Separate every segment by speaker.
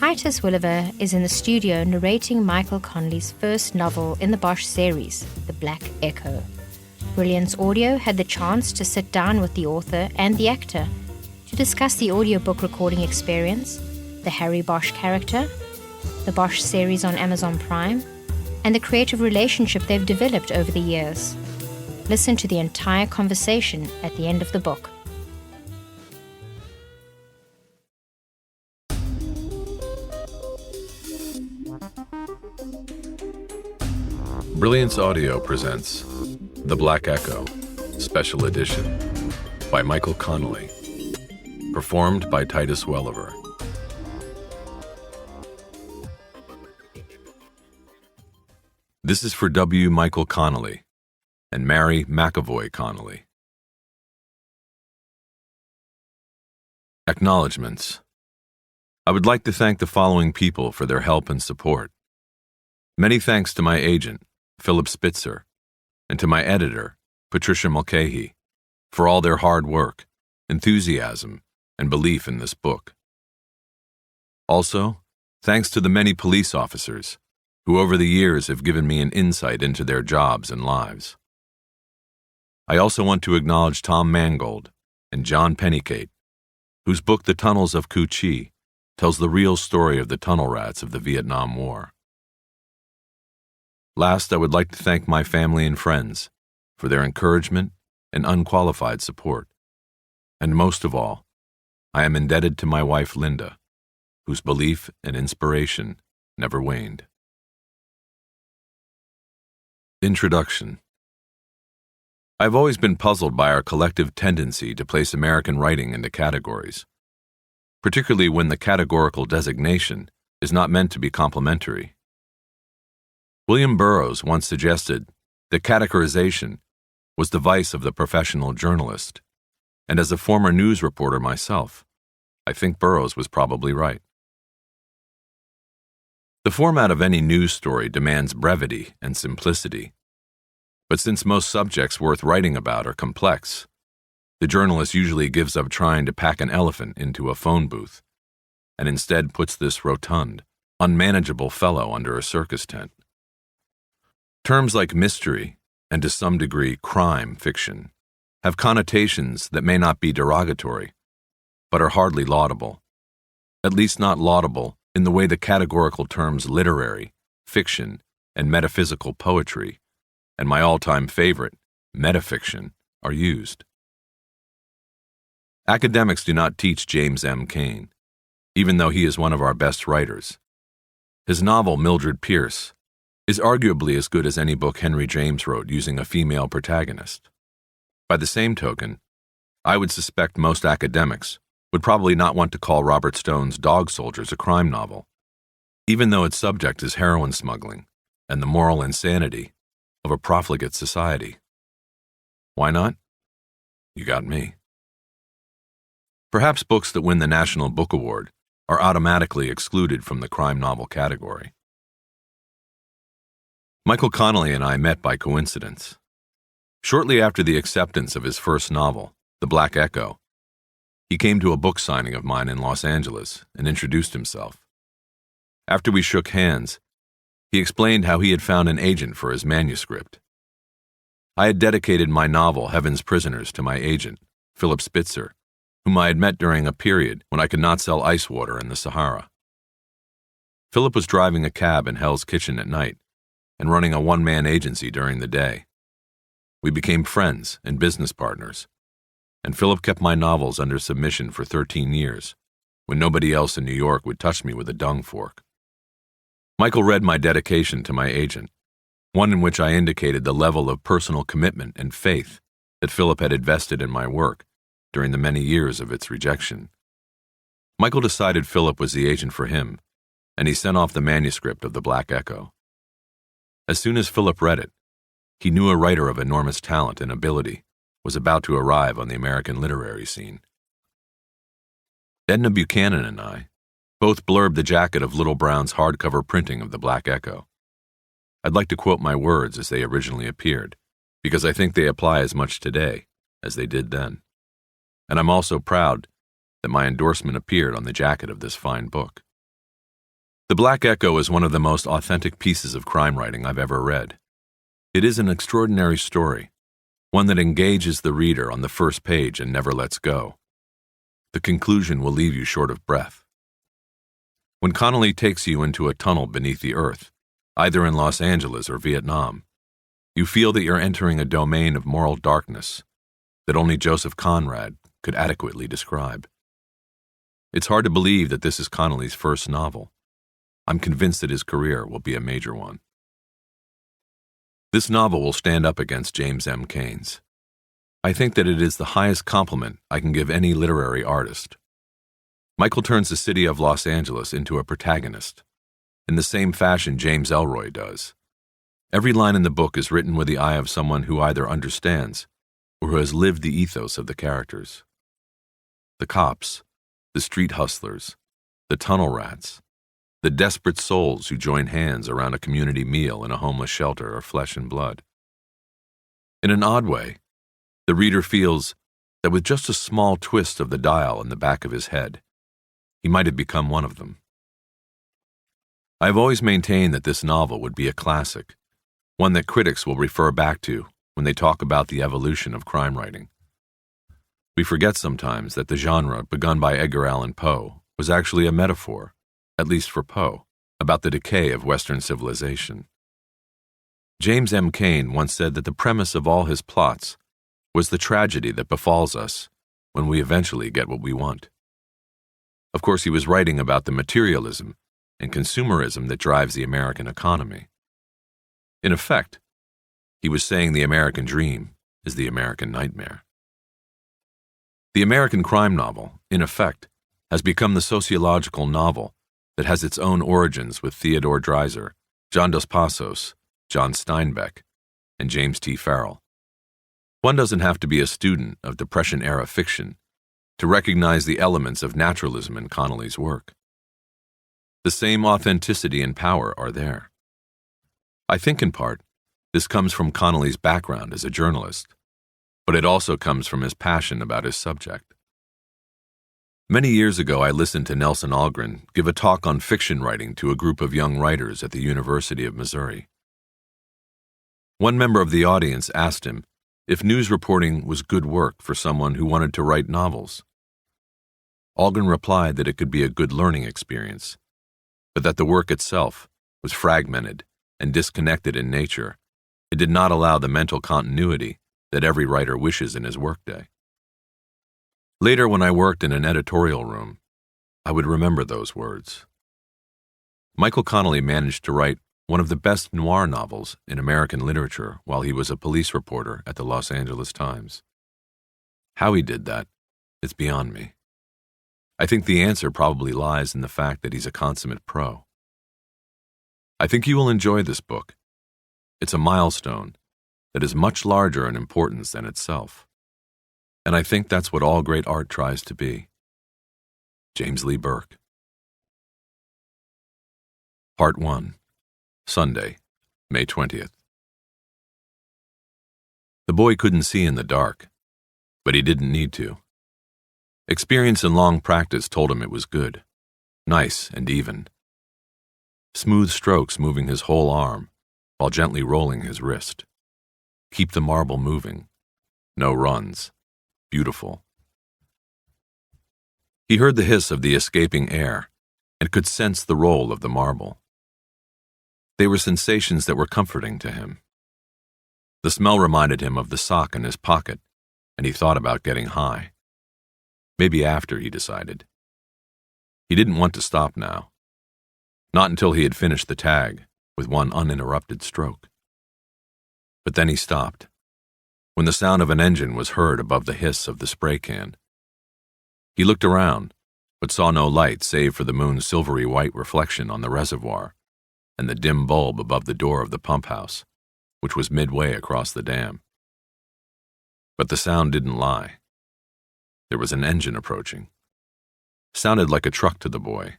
Speaker 1: Titus Williver is in the studio narrating Michael Connelly's first novel in the Bosch series, The Black Echo. Brilliance Audio had the chance to sit down with the author and the actor to discuss the audiobook recording experience, the Harry Bosch character, the Bosch series on Amazon Prime, and the creative relationship they've developed over the years. Listen to the entire conversation at the end of the book.
Speaker 2: Brilliance Audio presents The Black Echo, Special Edition, by Michael Connelly, performed by Titus Welliver. This is for W. Michael Connelly and Mary McAvoy Connelly. Acknowledgements. I would like to thank the following people for their help and support. Many thanks to my agent, Philip Spitzer, and to my editor, Patricia Mulcahy, for all their hard work, enthusiasm, and belief in this book. Also, thanks to the many police officers who over the years have given me an insight into their jobs and lives. I also want to acknowledge Tom Mangold and John Pennycate, whose book The Tunnels of Cu Chi tells the real story of the tunnel rats of the Vietnam War. Last, I would like to thank my family and friends for their encouragement and unqualified support. And most of all, I am indebted to my wife Linda, whose belief and inspiration never waned. Introduction. I've always been puzzled by our collective tendency to place American writing into categories, particularly when the categorical designation is not meant to be complimentary. William Burroughs once suggested that categorization was the vice of the professional journalist, and as a former news reporter myself, I think Burroughs was probably right. The format of any news story demands brevity and simplicity, but since most subjects worth writing about are complex, the journalist usually gives up trying to pack an elephant into a phone booth, and instead puts this rotund, unmanageable fellow under a circus tent. Terms like mystery, and to some degree crime fiction, have connotations that may not be derogatory, but are hardly laudable, at least not laudable in the way the categorical terms literary, fiction, and metaphysical poetry, and my all-time favorite, metafiction, are used. Academics do not teach James M. Cain, even though he is one of our best writers. His novel, Mildred Pierce, is arguably as good as any book Henry James wrote using a female protagonist. By the same token, I would suspect most academics would probably not want to call Robert Stone's Dog Soldiers a crime novel, even though its subject is heroin smuggling and the moral insanity of a profligate society. Why not? You got me. Perhaps books that win the National Book Award are automatically excluded from the crime novel category. Michael Connelly and I met by coincidence. Shortly after the acceptance of his first novel, The Black Echo, he came to a book signing of mine in Los Angeles and introduced himself. After we shook hands, he explained how he had found an agent for his manuscript. I had dedicated my novel Heaven's Prisoners to my agent, Philip Spitzer, whom I had met during a period when I could not sell ice water in the Sahara. Philip was driving a cab in Hell's Kitchen at night and running a one-man agency during the day. We became friends and business partners, and Philip kept my novels under submission for 13 years, when nobody else in New York would touch me with a dung fork. Michael read my dedication to my agent, one in which I indicated the level of personal commitment and faith that Philip had invested in my work during the many years of its rejection. Michael decided Philip was the agent for him, and he sent off the manuscript of The Black Echo. As soon as Philip read it, he knew a writer of enormous talent and ability was about to arrive on the American literary scene. Edna Buchanan and I both blurbed the jacket of Little Brown's hardcover printing of The Black Echo. I'd like to quote my words as they originally appeared, because I think they apply as much today as they did then. And I'm also proud that my endorsement appeared on the jacket of this fine book. The Black Echo is one of the most authentic pieces of crime writing I've ever read. It is an extraordinary story, one that engages the reader on the first page and never lets go. The conclusion will leave you short of breath. When Connelly takes you into a tunnel beneath the earth, either in Los Angeles or Vietnam, you feel that you're entering a domain of moral darkness that only Joseph Conrad could adequately describe. It's hard to believe that this is Connelly's first novel. I'm convinced that his career will be a major one. This novel will stand up against James M. Cain's. I think that it is the highest compliment I can give any literary artist. Michael turns the city of Los Angeles into a protagonist, in the same fashion James Elroy does. Every line in the book is written with the eye of someone who either understands or who has lived the ethos of the characters. The cops, the street hustlers, the tunnel rats, the desperate souls who join hands around a community meal in a homeless shelter are flesh and blood. In an odd way, the reader feels that with just a small twist of the dial in the back of his head, he might have become one of them. I have always maintained that this novel would be a classic, one that critics will refer back to when they talk about the evolution of crime writing. We forget sometimes that the genre begun by Edgar Allan Poe was actually a metaphor, at least for Poe, about the decay of Western civilization. James M. Cain once said that the premise of all his plots was the tragedy that befalls us when we eventually get what we want. Of course, he was writing about the materialism and consumerism that drives the American economy. In effect, he was saying the American dream is the American nightmare. The American crime novel, in effect, has become the sociological novel that has its own origins with Theodore Dreiser, John Dos Passos, John Steinbeck, and James T. Farrell. One doesn't have to be a student of Depression-era fiction to recognize the elements of naturalism in Connelly's work. The same authenticity and power are there. I think, in part, this comes from Connelly's background as a journalist, but it also comes from his passion about his subject. Many years ago, I listened to Nelson Algren give a talk on fiction writing to a group of young writers at the University of Missouri. One member of the audience asked him if news reporting was good work for someone who wanted to write novels. Algren replied that it could be a good learning experience, but that the work itself was fragmented and disconnected in nature. It did not allow the mental continuity that every writer wishes in his workday. Later, when I worked in an editorial room, I would remember those words. Michael Connelly managed to write one of the best noir novels in American literature while he was a police reporter at the Los Angeles Times. How he did that is beyond me. I think the answer probably lies in the fact that he's a consummate pro. I think you will enjoy this book. It's a milestone that is much larger in importance than itself. And I think that's what all great art tries to be. James Lee Burke. Part 1. Sunday, May 20th. The boy couldn't see in the dark, but he didn't need to. Experience and long practice told him it was good, nice and even. Smooth strokes moving his whole arm while gently rolling his wrist. Keep the marble moving. No runs. Beautiful. He heard the hiss of the escaping air and could sense the roll of the marble. They were sensations that were comforting to him. The smell reminded him of the sock in his pocket, and he thought about getting high. Maybe after, he decided. He didn't want to stop now. Not until he had finished the tag with one uninterrupted stroke. But then he stopped, when the sound of an engine was heard above the hiss of the spray can. He looked around, but saw no light save for the moon's silvery white reflection on the reservoir and the dim bulb above the door of the pump house, which was midway across the dam. But the sound didn't lie. There was an engine approaching. Sounded like a truck to the boy,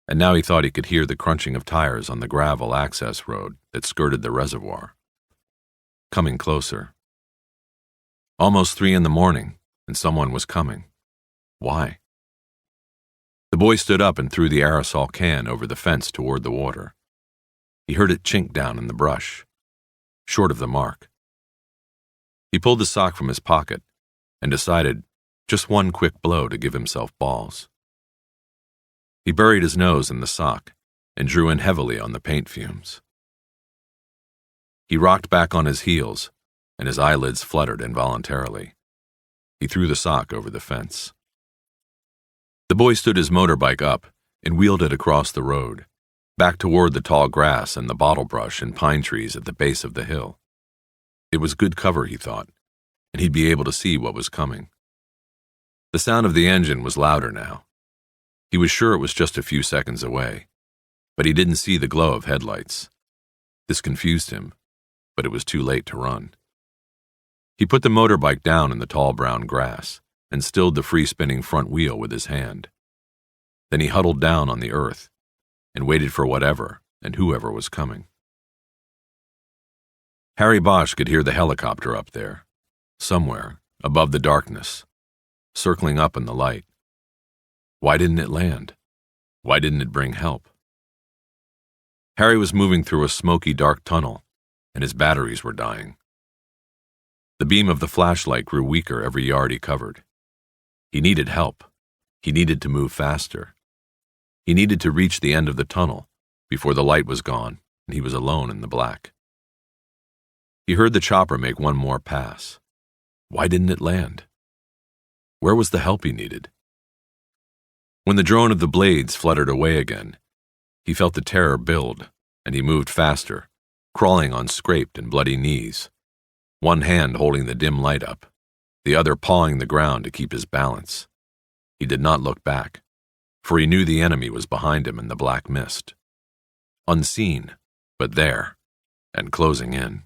Speaker 2: and now he thought he could hear the crunching of tires on the gravel access road that skirted the reservoir. Coming closer. Almost 3 a.m, and someone was coming. Why? The boy stood up and threw the aerosol can over the fence toward the water. He heard it chink down in the brush, short of the mark. He pulled the sock from his pocket and decided just one quick blow to give himself balls. He buried his nose in the sock and drew in heavily on the paint fumes. He rocked back on his heels, and his eyelids fluttered involuntarily. He threw the sock over the fence. The boy stood his motorbike up and wheeled it across the road, back toward the tall grass and the bottle brush and pine trees at the base of the hill. It was good cover, he thought, and he'd be able to see what was coming. The sound of the engine was louder now. He was sure it was just a few seconds away, but he didn't see the glow of headlights. This confused him, but it was too late to run. He put the motorbike down in the tall brown grass and stilled the free-spinning front wheel with his hand. Then he huddled down on the earth and waited for whatever and whoever was coming. Harry Bosch could hear the helicopter up there, somewhere above the darkness, circling up in the light. Why didn't it land? Why didn't it bring help? Harry was moving through a smoky, dark tunnel, and his batteries were dying. The beam of the flashlight grew weaker every yard he covered. He needed help. He needed to move faster. He needed to reach the end of the tunnel before the light was gone and he was alone in the black. He heard the chopper make one more pass. Why didn't it land? Where was the help he needed? When the drone of the blades fluttered away again, he felt the terror build, and he moved faster, crawling on scraped and bloody knees, one hand holding the dim light up, the other pawing the ground to keep his balance. He did not look back, for he knew the enemy was behind him in the black mist. Unseen, but there, and closing in.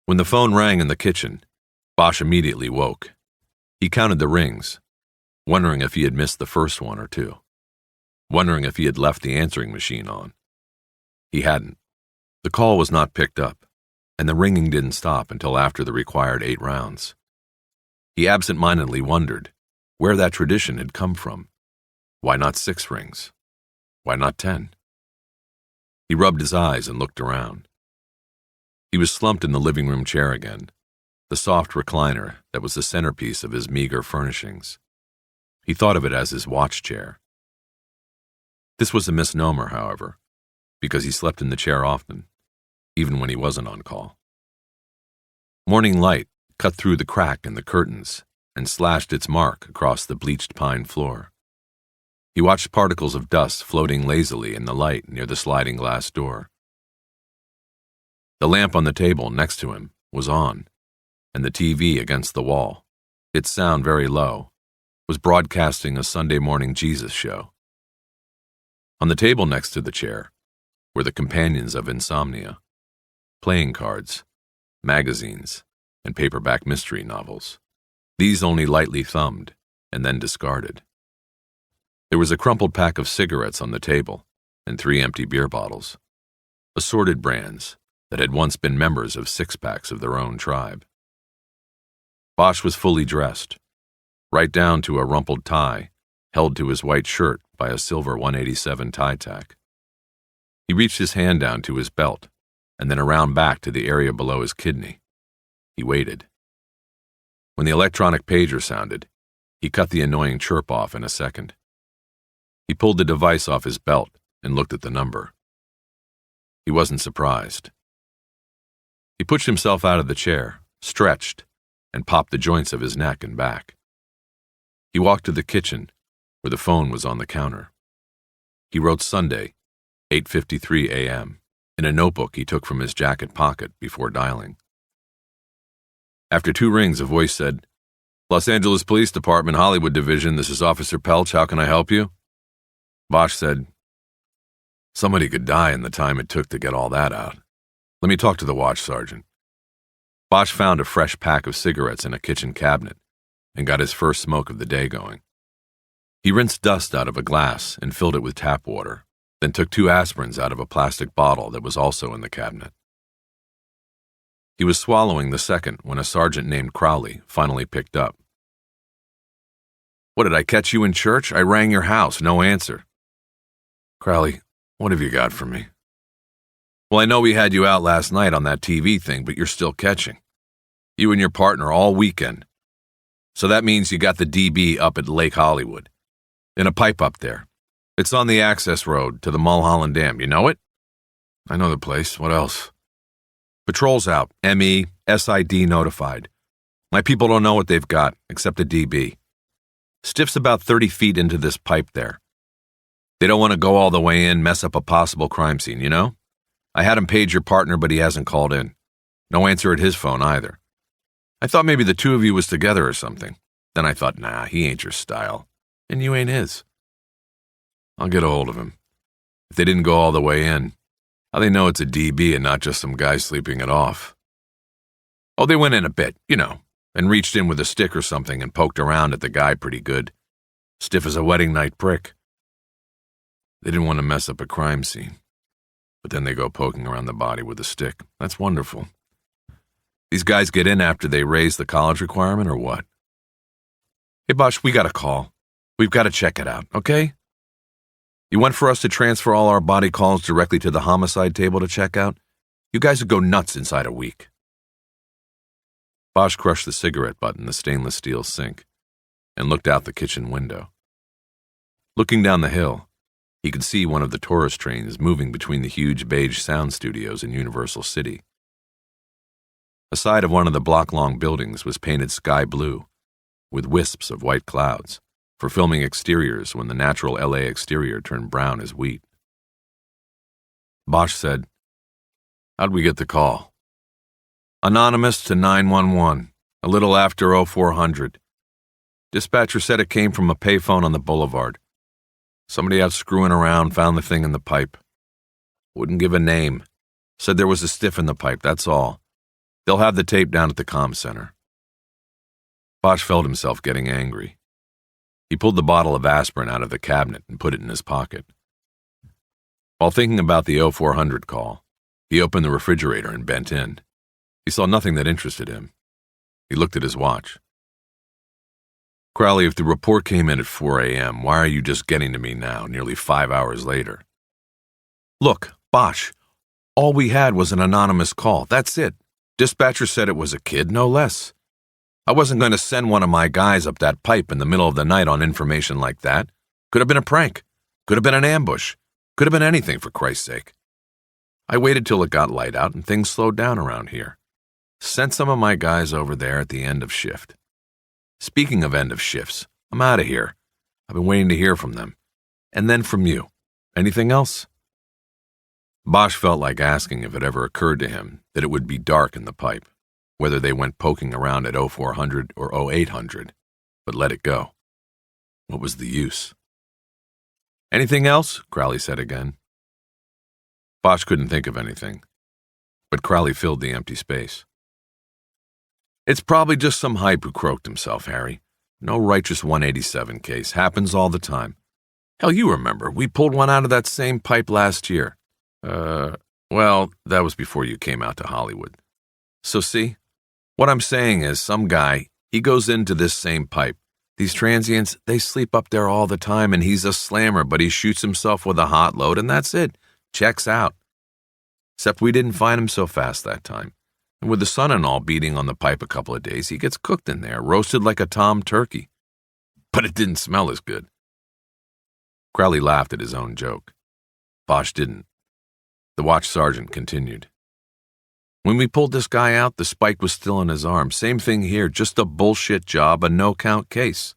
Speaker 2: When the phone rang in the kitchen, Bosch immediately woke. He counted the rings, wondering if he had missed the first one or two, wondering if he had left the answering machine on. He hadn't. The call was not picked up, and the ringing didn't stop until after the required 8 rounds. He absent-mindedly wondered where that tradition had come from. Why not 6 rings? Why not 10? He rubbed his eyes and looked around. He was slumped in the living room chair again, the soft recliner that was the centerpiece of his meager furnishings. He thought of it as his watch chair. This was a misnomer, however, because he slept in the chair often, even when he wasn't on call. Morning light cut through the crack in the curtains and slashed its mark across the bleached pine floor. He watched particles of dust floating lazily in the light near the sliding glass door. The lamp on the table next to him was on, and the TV against the wall, its sound very low, was broadcasting a Sunday morning Jesus show. On the table next to the chair were the companions of insomnia, playing cards, magazines, and paperback mystery novels. These only lightly thumbed and then discarded. There was a crumpled pack of cigarettes on the table and 3 empty beer bottles, assorted brands that had once been members of 6-packs of their own tribe. Bosch was fully dressed, right down to a rumpled tie held to his white shirt by a silver 187 tie tack. He reached his hand down to his belt and then around back to the area below his kidney. He waited. When the electronic pager sounded, he cut the annoying chirp off in a second. He pulled the device off his belt and looked at the number. He wasn't surprised. He pushed himself out of the chair, stretched, and popped the joints of his neck and back. He walked to the kitchen, where the phone was on the counter. He wrote Sunday, 8:53 a.m., in a notebook he took from his jacket pocket before dialing. After 2 rings, a voice said, "Los Angeles Police Department, Hollywood Division, this is Officer Pelch, how can I help you?" Bosch said, "Somebody could die in the time it took to get all that out. Let me talk to the watch sergeant." Bosch found a fresh pack of cigarettes in a kitchen cabinet and got his first smoke of the day going. He rinsed dust out of a glass and filled it with tap water, then took 2 aspirins out of a plastic bottle that was also in the cabinet. He was swallowing the second when a sergeant named Crowley finally picked up. What, did I catch you in church? I rang your house, no answer. Crowley, what have you got for me? Well, I know we had you out last night on that TV thing, but you're still catching. You and your partner all weekend. So that means you got the DB up at Lake Hollywood. In a pipe up there. It's on the access road to the Mulholland Dam. You know it? I know the place. What else? Patrol's out. ME, SID notified. My people don't know what they've got, except a DB. Stiff's about 30 feet into this pipe there. They don't want to go all the way in, mess up a possible crime scene, you know? I had him page your partner, but he hasn't called in. No answer at his phone either. I thought maybe the two of you was together or something. Then I thought, nah, he ain't your style. And you ain't his. I'll get a hold of him. If they didn't go all the way in, how they know it's a DB and not just some guy sleeping it off? Oh, they went in a bit, you know, and reached in with a stick or something and poked around at the guy pretty good. Stiff as a wedding night prick. They didn't want to mess up a crime scene. But then they go poking around the body with a stick. That's wonderful. These guys get in after they raise the college requirement or what? Hey, Bosch, we got a call. We've got to check it out, okay? You want for us to transfer all our body calls directly to the homicide table to check out? You guys would go nuts inside a week. Bosch crushed the cigarette butt in the stainless steel sink and looked out the kitchen window. Looking down the hill, he could see one of the tourist trains moving between the huge beige sound studios in Universal City. A side of one of the block-long buildings was painted sky blue, with wisps of white clouds, for filming exteriors when the natural LA exterior turned brown as wheat. Bosch said, "How'd we get the call?" "Anonymous to 911, a little after 0400. Dispatcher said it came from a payphone on the boulevard. Somebody out screwing around found the thing in the pipe. Wouldn't give a name. Said there was a stiff in the pipe, that's all. They'll have the tape down at the comm center." Bosch felt himself getting angry. He pulled the bottle of aspirin out of the cabinet and put it in his pocket. While thinking about the 0400 call, he opened the refrigerator and bent in. He saw nothing that interested him. He looked at his watch. "Crowley, if the report came in at 4 a.m., why are you just getting to me now, nearly 5 hours later?" "Look, Bosch, all we had was an anonymous call. That's it. Dispatcher said it was a kid, no less. I wasn't going to send one of my guys up that pipe in the middle of the night on information like that. Could have been a prank. Could have been an ambush. Could have been anything, for Christ's sake. I waited till it got light out and things slowed down around here. Sent some of my guys over there at the end of shift. Speaking of end of shifts, I'm out of here. I've been waiting to hear from them. And then from you. Anything else?" Bosch felt like asking if it ever occurred to him that it would be dark in the pipe, whether they went poking around at 0400 or 0800, but let it go. What was the use? "Anything else?" Crowley said again. Bosch couldn't think of anything, but Crowley filled the empty space. "It's probably just some hype who croaked himself, Harry. No righteous 187 case. Happens all the time. Hell, you remember, we pulled one out of that same pipe last year. Well, that was before you came out to Hollywood. So see, what I'm saying is some guy, he goes into this same pipe. These transients, they sleep up there all the time and he's a slammer, but he shoots himself with a hot load and that's it. Checks out. Except we didn't find him so fast that time. And with the sun and all beating on the pipe a couple of days, he gets cooked in there, roasted like a tom turkey. But it didn't smell as good." Crowley laughed at his own joke. Bosch didn't. The watch sergeant continued. "When we pulled this guy out, the spike was still in his arm. Same thing here, just a bullshit job, a no-count case.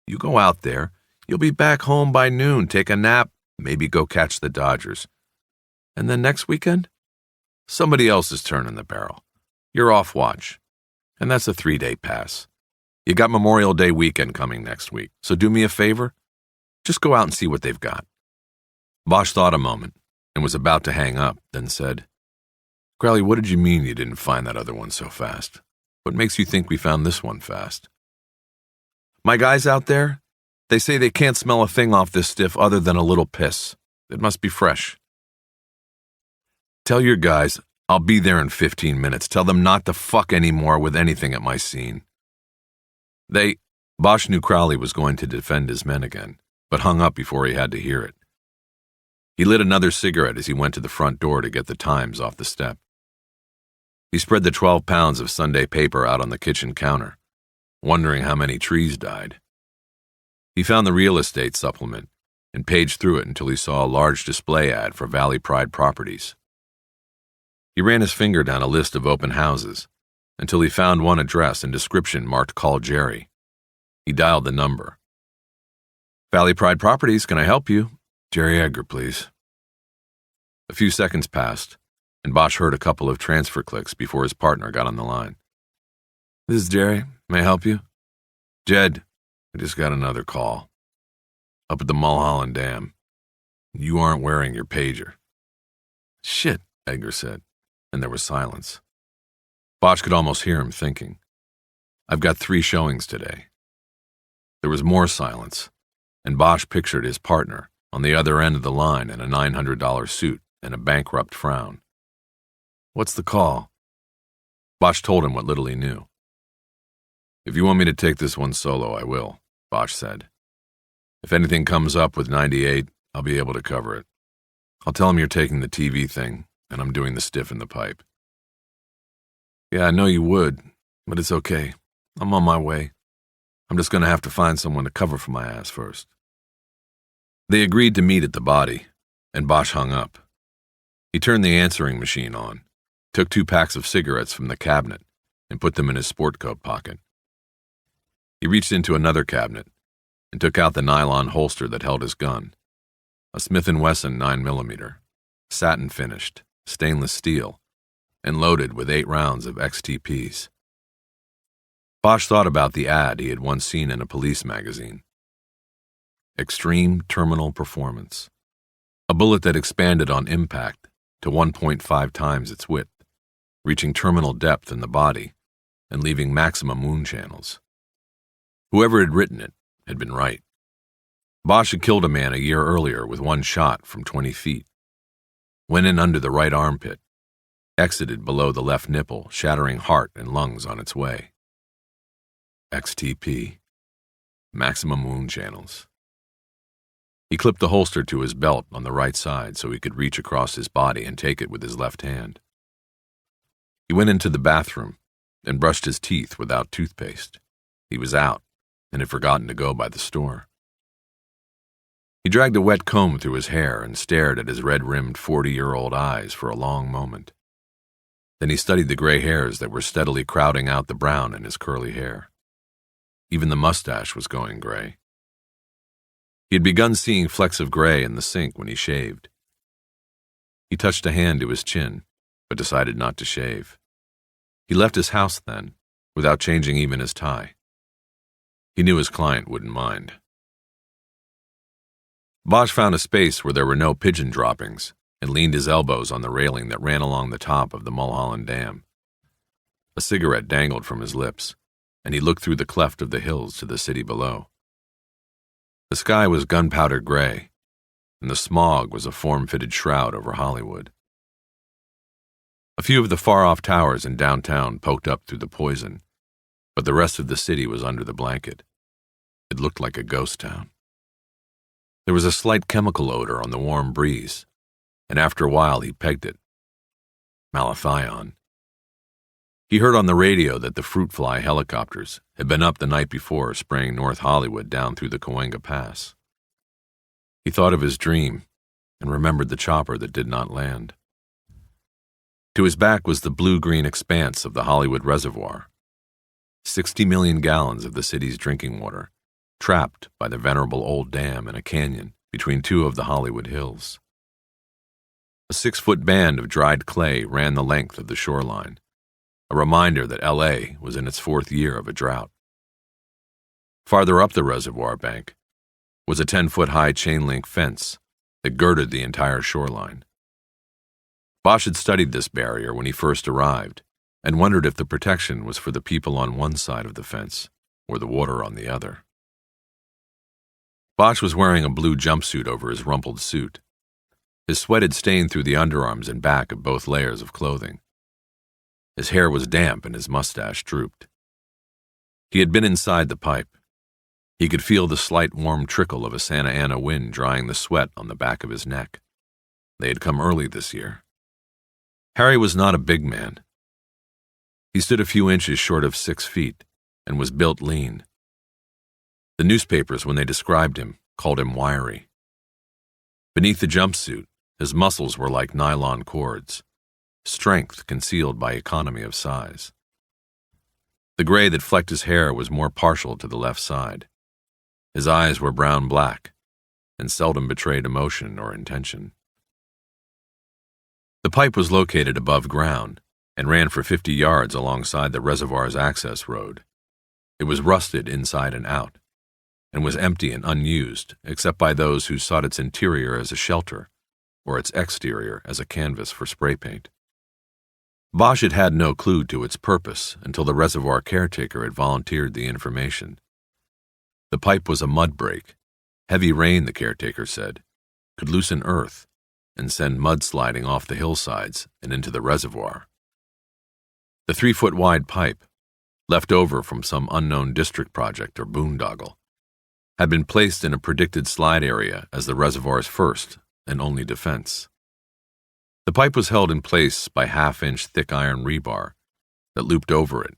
Speaker 2: You go out there, you'll be back home by noon, take a nap, maybe go catch the Dodgers. And then next weekend? Somebody else is turning the barrel. You're off watch. And that's a 3-day pass. You got Memorial Day weekend coming next week, so do me a favor. Just go out and see what they've got." Bosch thought a moment and was about to hang up, then said, "Crowley, what did you mean you didn't find that other one so fast? What makes you think we found this one fast?" "My guys out there, they say they can't smell a thing off this stiff other than a little piss. It must be fresh." "Tell your guys I'll be there in 15 minutes. Tell them not to fuck anymore with anything at my scene." Bosch knew Crowley was going to defend his men again, but hung up before he had to hear it. He lit another cigarette as he went to the front door to get the Times off the step. He spread the 12 pounds of Sunday paper out on the kitchen counter, wondering how many trees died. He found the real estate supplement and paged through it until he saw a large display ad for Valley Pride Properties. He ran his finger down a list of open houses until he found one address and description marked Call Jerry. He dialed the number. Valley Pride Properties, can I help you? Jerry Edgar, please. A few seconds passed, and Bosch heard a couple of transfer clicks before his partner got on the line. This is Jerry. May I help you? Jed, I just got another call. Up at the Mulholland Dam. You aren't wearing your pager. Shit, Edgar said, and there was silence. Bosch could almost hear him thinking. I've got 3 showings today. There was more silence, and Bosch pictured his partner on the other end of the line in a $900 suit and a bankrupt frown. What's the call? Bosch told him what little he knew. If you want me to take this one solo, I will, Bosch said. If anything comes up with 98, I'll be able to cover it. I'll tell him you're taking the TV thing, and I'm doing the stiff in the pipe. Yeah, I know you would, but it's okay. I'm on my way. I'm just going to have to find someone to cover for my ass first. They agreed to meet at the body, and Bosch hung up. He turned the answering machine on, took 2 packs of cigarettes from the cabinet, and put them in his sport coat pocket. He reached into another cabinet and took out the nylon holster that held his gun, a Smith & Wesson 9mm, satin finished, stainless steel, and loaded with 8 rounds of XTPs. Bosch thought about the ad he had once seen in a police magazine. Extreme Terminal Performance, a bullet that expanded on impact to 1.5 times its width, reaching terminal depth in the body and leaving maximum wound channels. Whoever had written it had been right. Bosch had killed a man a year earlier with 1 shot from 20 feet, went in under the right armpit, exited below the left nipple, shattering heart and lungs on its way. XTP, maximum wound channels. He clipped the holster to his belt on the right side so he could reach across his body and take it with his left hand. He went into the bathroom and brushed his teeth without toothpaste. He was out and had forgotten to go by the store. He dragged a wet comb through his hair and stared at his red-rimmed 40-year-old eyes for a long moment. Then he studied the gray hairs that were steadily crowding out the brown in his curly hair. Even the mustache was going gray. He had begun seeing flecks of gray in the sink when he shaved. He touched a hand to his chin, but decided not to shave. He left his house then, without changing even his tie. He knew his client wouldn't mind. Bosch found a space where there were no pigeon droppings and leaned his elbows on the railing that ran along the top of the Mulholland Dam. A cigarette dangled from his lips, and he looked through the cleft of the hills to the city below. The sky was gunpowder gray, and the smog was a form-fitted shroud over Hollywood. A few of the far-off towers in downtown poked up through the poison, but the rest of the city was under the blanket. It looked like a ghost town. There was a slight chemical odor on the warm breeze, and after a while he pegged it. Malathion. He heard on the radio that the fruit fly helicopters had been up the night before spraying North Hollywood down through the Cahuenga Pass. He thought of his dream and remembered the chopper that did not land. To his back was the blue-green expanse of the Hollywood Reservoir, 60 million gallons of the city's drinking water, trapped by the venerable old dam in a canyon between 2 of the Hollywood hills. A 6-foot band of dried clay ran the length of the shoreline, a reminder that L.A. was in its 4th year of a drought. Farther up the reservoir bank was a 10-foot-high chain-link fence that girded the entire shoreline. Bosch had studied this barrier when he first arrived and wondered if the protection was for the people on one side of the fence or the water on the other. Bosch was wearing a blue jumpsuit over his rumpled suit. His sweat had stained through the underarms and back of both layers of clothing. His hair was damp and his mustache drooped. He had been inside the pipe, He could feel the slight warm trickle of a Santa Ana wind drying the sweat on the back of his neck. They had come early this year. Harry was not a big man. He stood a few inches short of 6 feet and was built lean. The newspapers, when they described him, called him wiry. Beneath the jumpsuit, his muscles were like nylon cords, strength concealed by economy of size. The gray that flecked his hair was more partial to the left side. His eyes were brown-black and seldom betrayed emotion or intention. The pipe was located above ground and ran for 50 yards alongside the reservoir's access road. It was rusted inside and out, and was empty and unused except by those who sought its interior as a shelter or its exterior as a canvas for spray paint. Bosch had had no clue to its purpose until the reservoir caretaker had volunteered the information. The pipe was a mud break. Heavy rain, the caretaker said, could loosen earth and send mud sliding off the hillsides and into the reservoir. The 3-foot-wide pipe, left over from some unknown district project or boondoggle, had been placed in a predicted slide area as the reservoir's first and only defense. The pipe was held in place by half-inch thick iron rebar that looped over it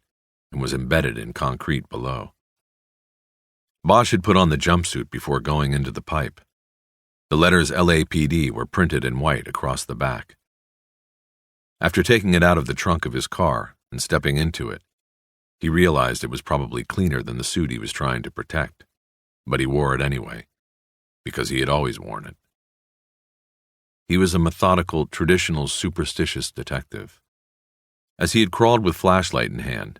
Speaker 2: and was embedded in concrete below. Bosch had put on the jumpsuit before going into the pipe. The letters LAPD were printed in white across the back. After taking it out of the trunk of his car and stepping into it, he realized it was probably cleaner than the suit he was trying to protect, but he wore it anyway, because he had always worn it. He was a methodical, traditional, superstitious detective. As he had crawled with flashlight in hand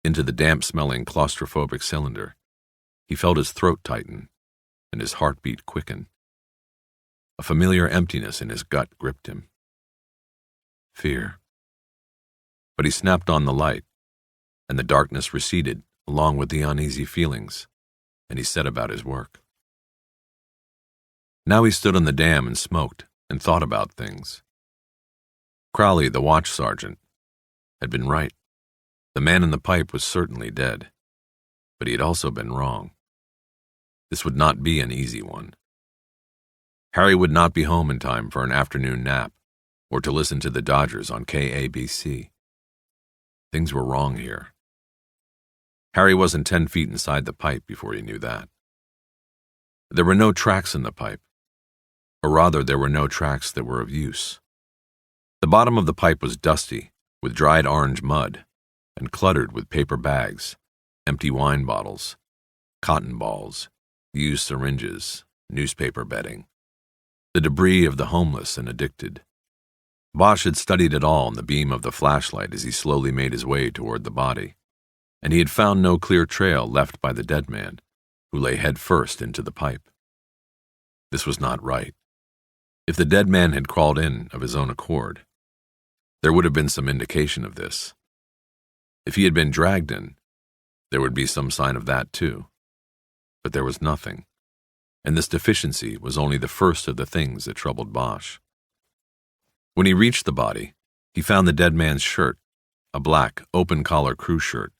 Speaker 2: into the damp-smelling claustrophobic cylinder, he felt his throat tighten and his heartbeat quicken. A familiar emptiness in his gut gripped him. Fear. But he snapped on the light, and the darkness receded along with the uneasy feelings, and he set about his work. Now he stood on the dam and smoked and thought about things. Crowley, the watch sergeant, had been right. The man in the pipe was certainly dead, but he had also been wrong. This would not be an easy one. Harry would not be home in time for an afternoon nap or to listen to the Dodgers on KABC. Things were wrong here. Harry wasn't 10 feet inside the pipe before he knew that. There were no tracks in the pipe, or rather there were no tracks that were of use. The bottom of the pipe was dusty with dried orange mud and cluttered with paper bags, empty wine bottles, cotton balls, used syringes, newspaper bedding, the debris of the homeless and addicted. Bosch had studied it all in the beam of the flashlight as he slowly made his way toward the body, and he had found no clear trail left by the dead man, who lay head first into the pipe. This was not right. If the dead man had crawled in of his own accord, there would have been some indication of this. If he had been dragged in, there would be some sign of that too. But there was nothing, and this deficiency was only the first of the things that troubled Bosch. When he reached the body, he found the dead man's shirt, a black, open-collar crew shirt,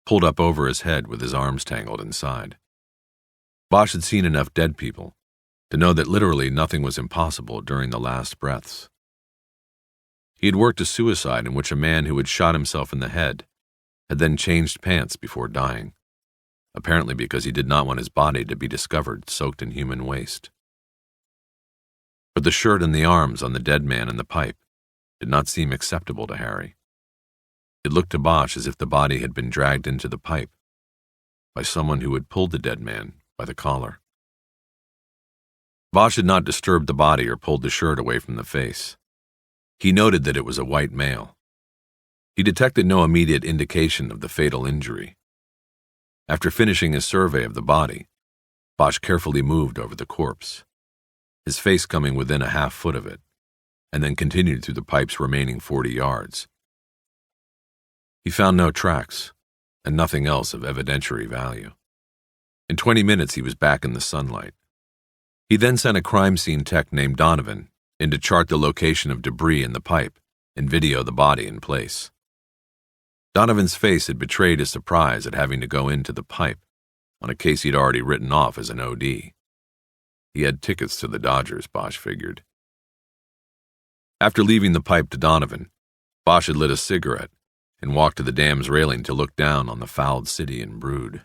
Speaker 2: pulled up over his head with his arms tangled inside. Bosch had seen enough dead people to know that literally nothing was impossible during the last breaths. He had worked a suicide in which a man who had shot himself in the head had then changed pants before dying, apparently because he did not want his body to be discovered soaked in human waste. But the shirt and the arms on the dead man in the pipe did not seem acceptable to Harry. It looked to Bosch as if the body had been dragged into the pipe by someone who had pulled the dead man by the collar. Bosch had not disturbed the body or pulled the shirt away from the face. He noted that it was a white male. He detected no immediate indication of the fatal injury. After finishing his survey of the body, Bosch carefully moved over the corpse, his face coming within a half-foot of it, and then continued through the pipe's remaining 40 yards. He found no tracks, and nothing else of evidentiary value. In 20 minutes he was back in the sunlight. He then sent a crime scene tech named Donovan in to chart the location of debris in the pipe and video the body in place. Donovan's face had betrayed his surprise at having to go into the pipe, on a case he'd already written off as an OD. He had tickets to the Dodgers, Bosch figured. After leaving the pipe to Donovan, Bosch had lit a cigarette and walked to the dam's railing to look down on the fouled city and brood.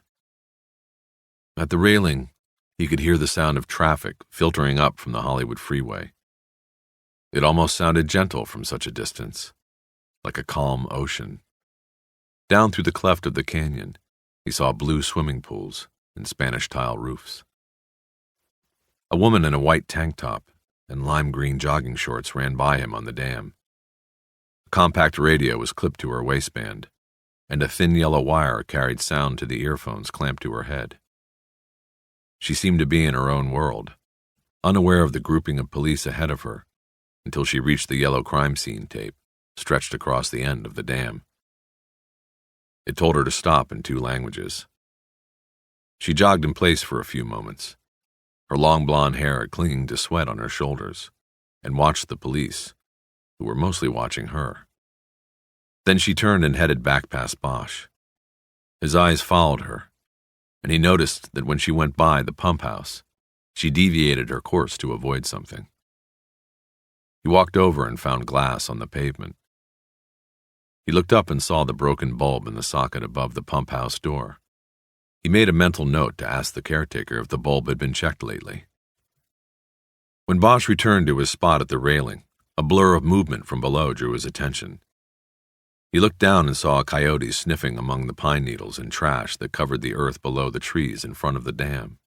Speaker 2: At the railing, he could hear the sound of traffic filtering up from the Hollywood freeway. It almost sounded gentle from such a distance, like a calm ocean. Down through the cleft of the canyon, he saw blue swimming pools and Spanish tile roofs. A woman in a white tank top and lime green jogging shorts ran by him on the dam. A compact radio was clipped to her waistband, and a thin yellow wire carried sound to the earphones clamped to her head. She seemed to be in her own world, unaware of the grouping of police ahead of her, until she reached the yellow crime scene tape stretched across the end of the dam. It told her to stop in 2 languages. She jogged in place for a few moments, her long blonde hair clinging to sweat on her shoulders, and watched the police, who were mostly watching her. Then she turned and headed back past Bosch. His eyes followed her, and he noticed that when she went by the pump house, she deviated her course to avoid something. He walked over and found glass on the pavement. He looked up and saw the broken bulb in the socket above the pump house door. He made a mental note to ask the caretaker if the bulb had been checked lately. When Bosch returned to his spot at the railing, a blur of movement from below drew his attention. He looked down and saw a coyote sniffing among the pine needles and trash that covered the earth below the trees in front of the dam.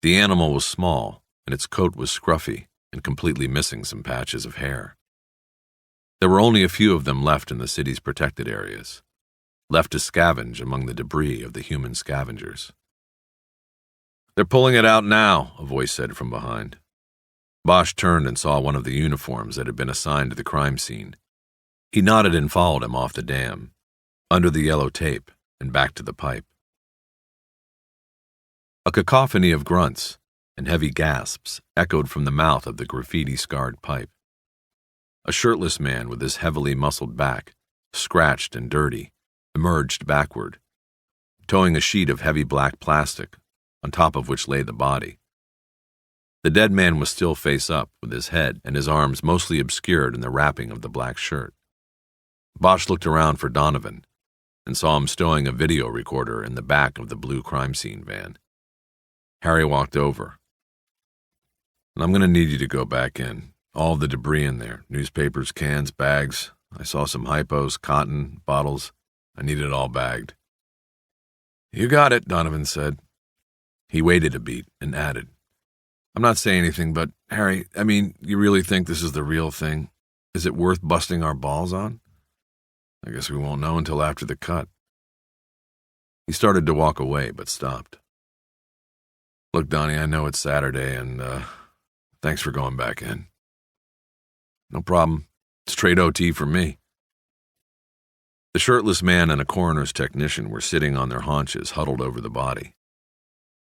Speaker 2: The animal was small, and its coat was scruffy and completely missing some patches of hair. There were only a few of them left in the city's protected areas, left to scavenge among the debris of the human scavengers. "They're pulling it out now," a voice said from behind. Bosch turned and saw one of the uniforms that had been assigned to the crime scene. He nodded and followed him off the dam, under the yellow tape, and back to the pipe. A cacophony of grunts and heavy gasps echoed from the mouth of the graffiti-scarred pipe. A shirtless man with his heavily muscled back, scratched and dirty, emerged backward, towing a sheet of heavy black plastic, on top of which lay the body. The dead man was still face up, with his head and his arms mostly obscured in the wrapping of the black shirt. Bosch looked around for Donovan and saw him stowing a video recorder in the back of the blue crime scene van. Harry walked over. "I'm going to need you to go back in. All the debris in there, newspapers, cans, bags. I saw some hypos, cotton, bottles. I need it all bagged." "You got it," Donovan said. He waited a beat and added, "I'm not saying anything, but, Harry, you really think this is the real thing? Is it worth busting our balls on? I guess we won't know until after the cut." He started to walk away, but stopped. "Look, Donnie, I know it's Saturday, and, thanks for going back in." "No problem. Straight OT for me." The shirtless man and a coroner's technician were sitting on their haunches, huddled over the body.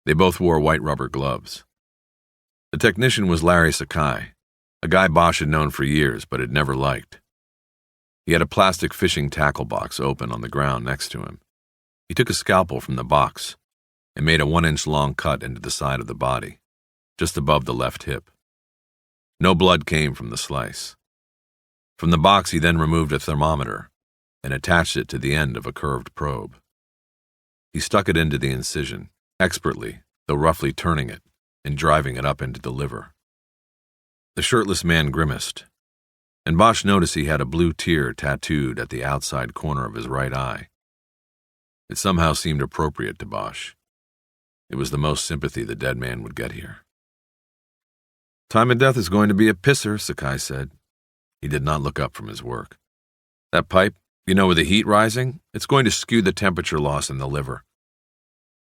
Speaker 2: They both wore white rubber gloves. The technician was Larry Sakai, a guy Bosch had known for years but had never liked. He had a plastic fishing tackle box open on the ground next to him. He took a scalpel from the box and made a 1-inch long cut into the side of the body, just above the left hip. No blood came from the slice. From the box he then removed a thermometer and attached it to the end of a curved probe. He stuck it into the incision, expertly, though roughly turning it and driving it up into the liver. The shirtless man grimaced, and Bosch noticed he had a blue tear tattooed at the outside corner of his right eye. It somehow seemed appropriate to Bosch. It was the most sympathy the dead man would get here. "Time of death is going to be a pisser," Sakai said. He did not look up from his work. "That pipe, with the heat rising, it's going to skew the temperature loss in the liver.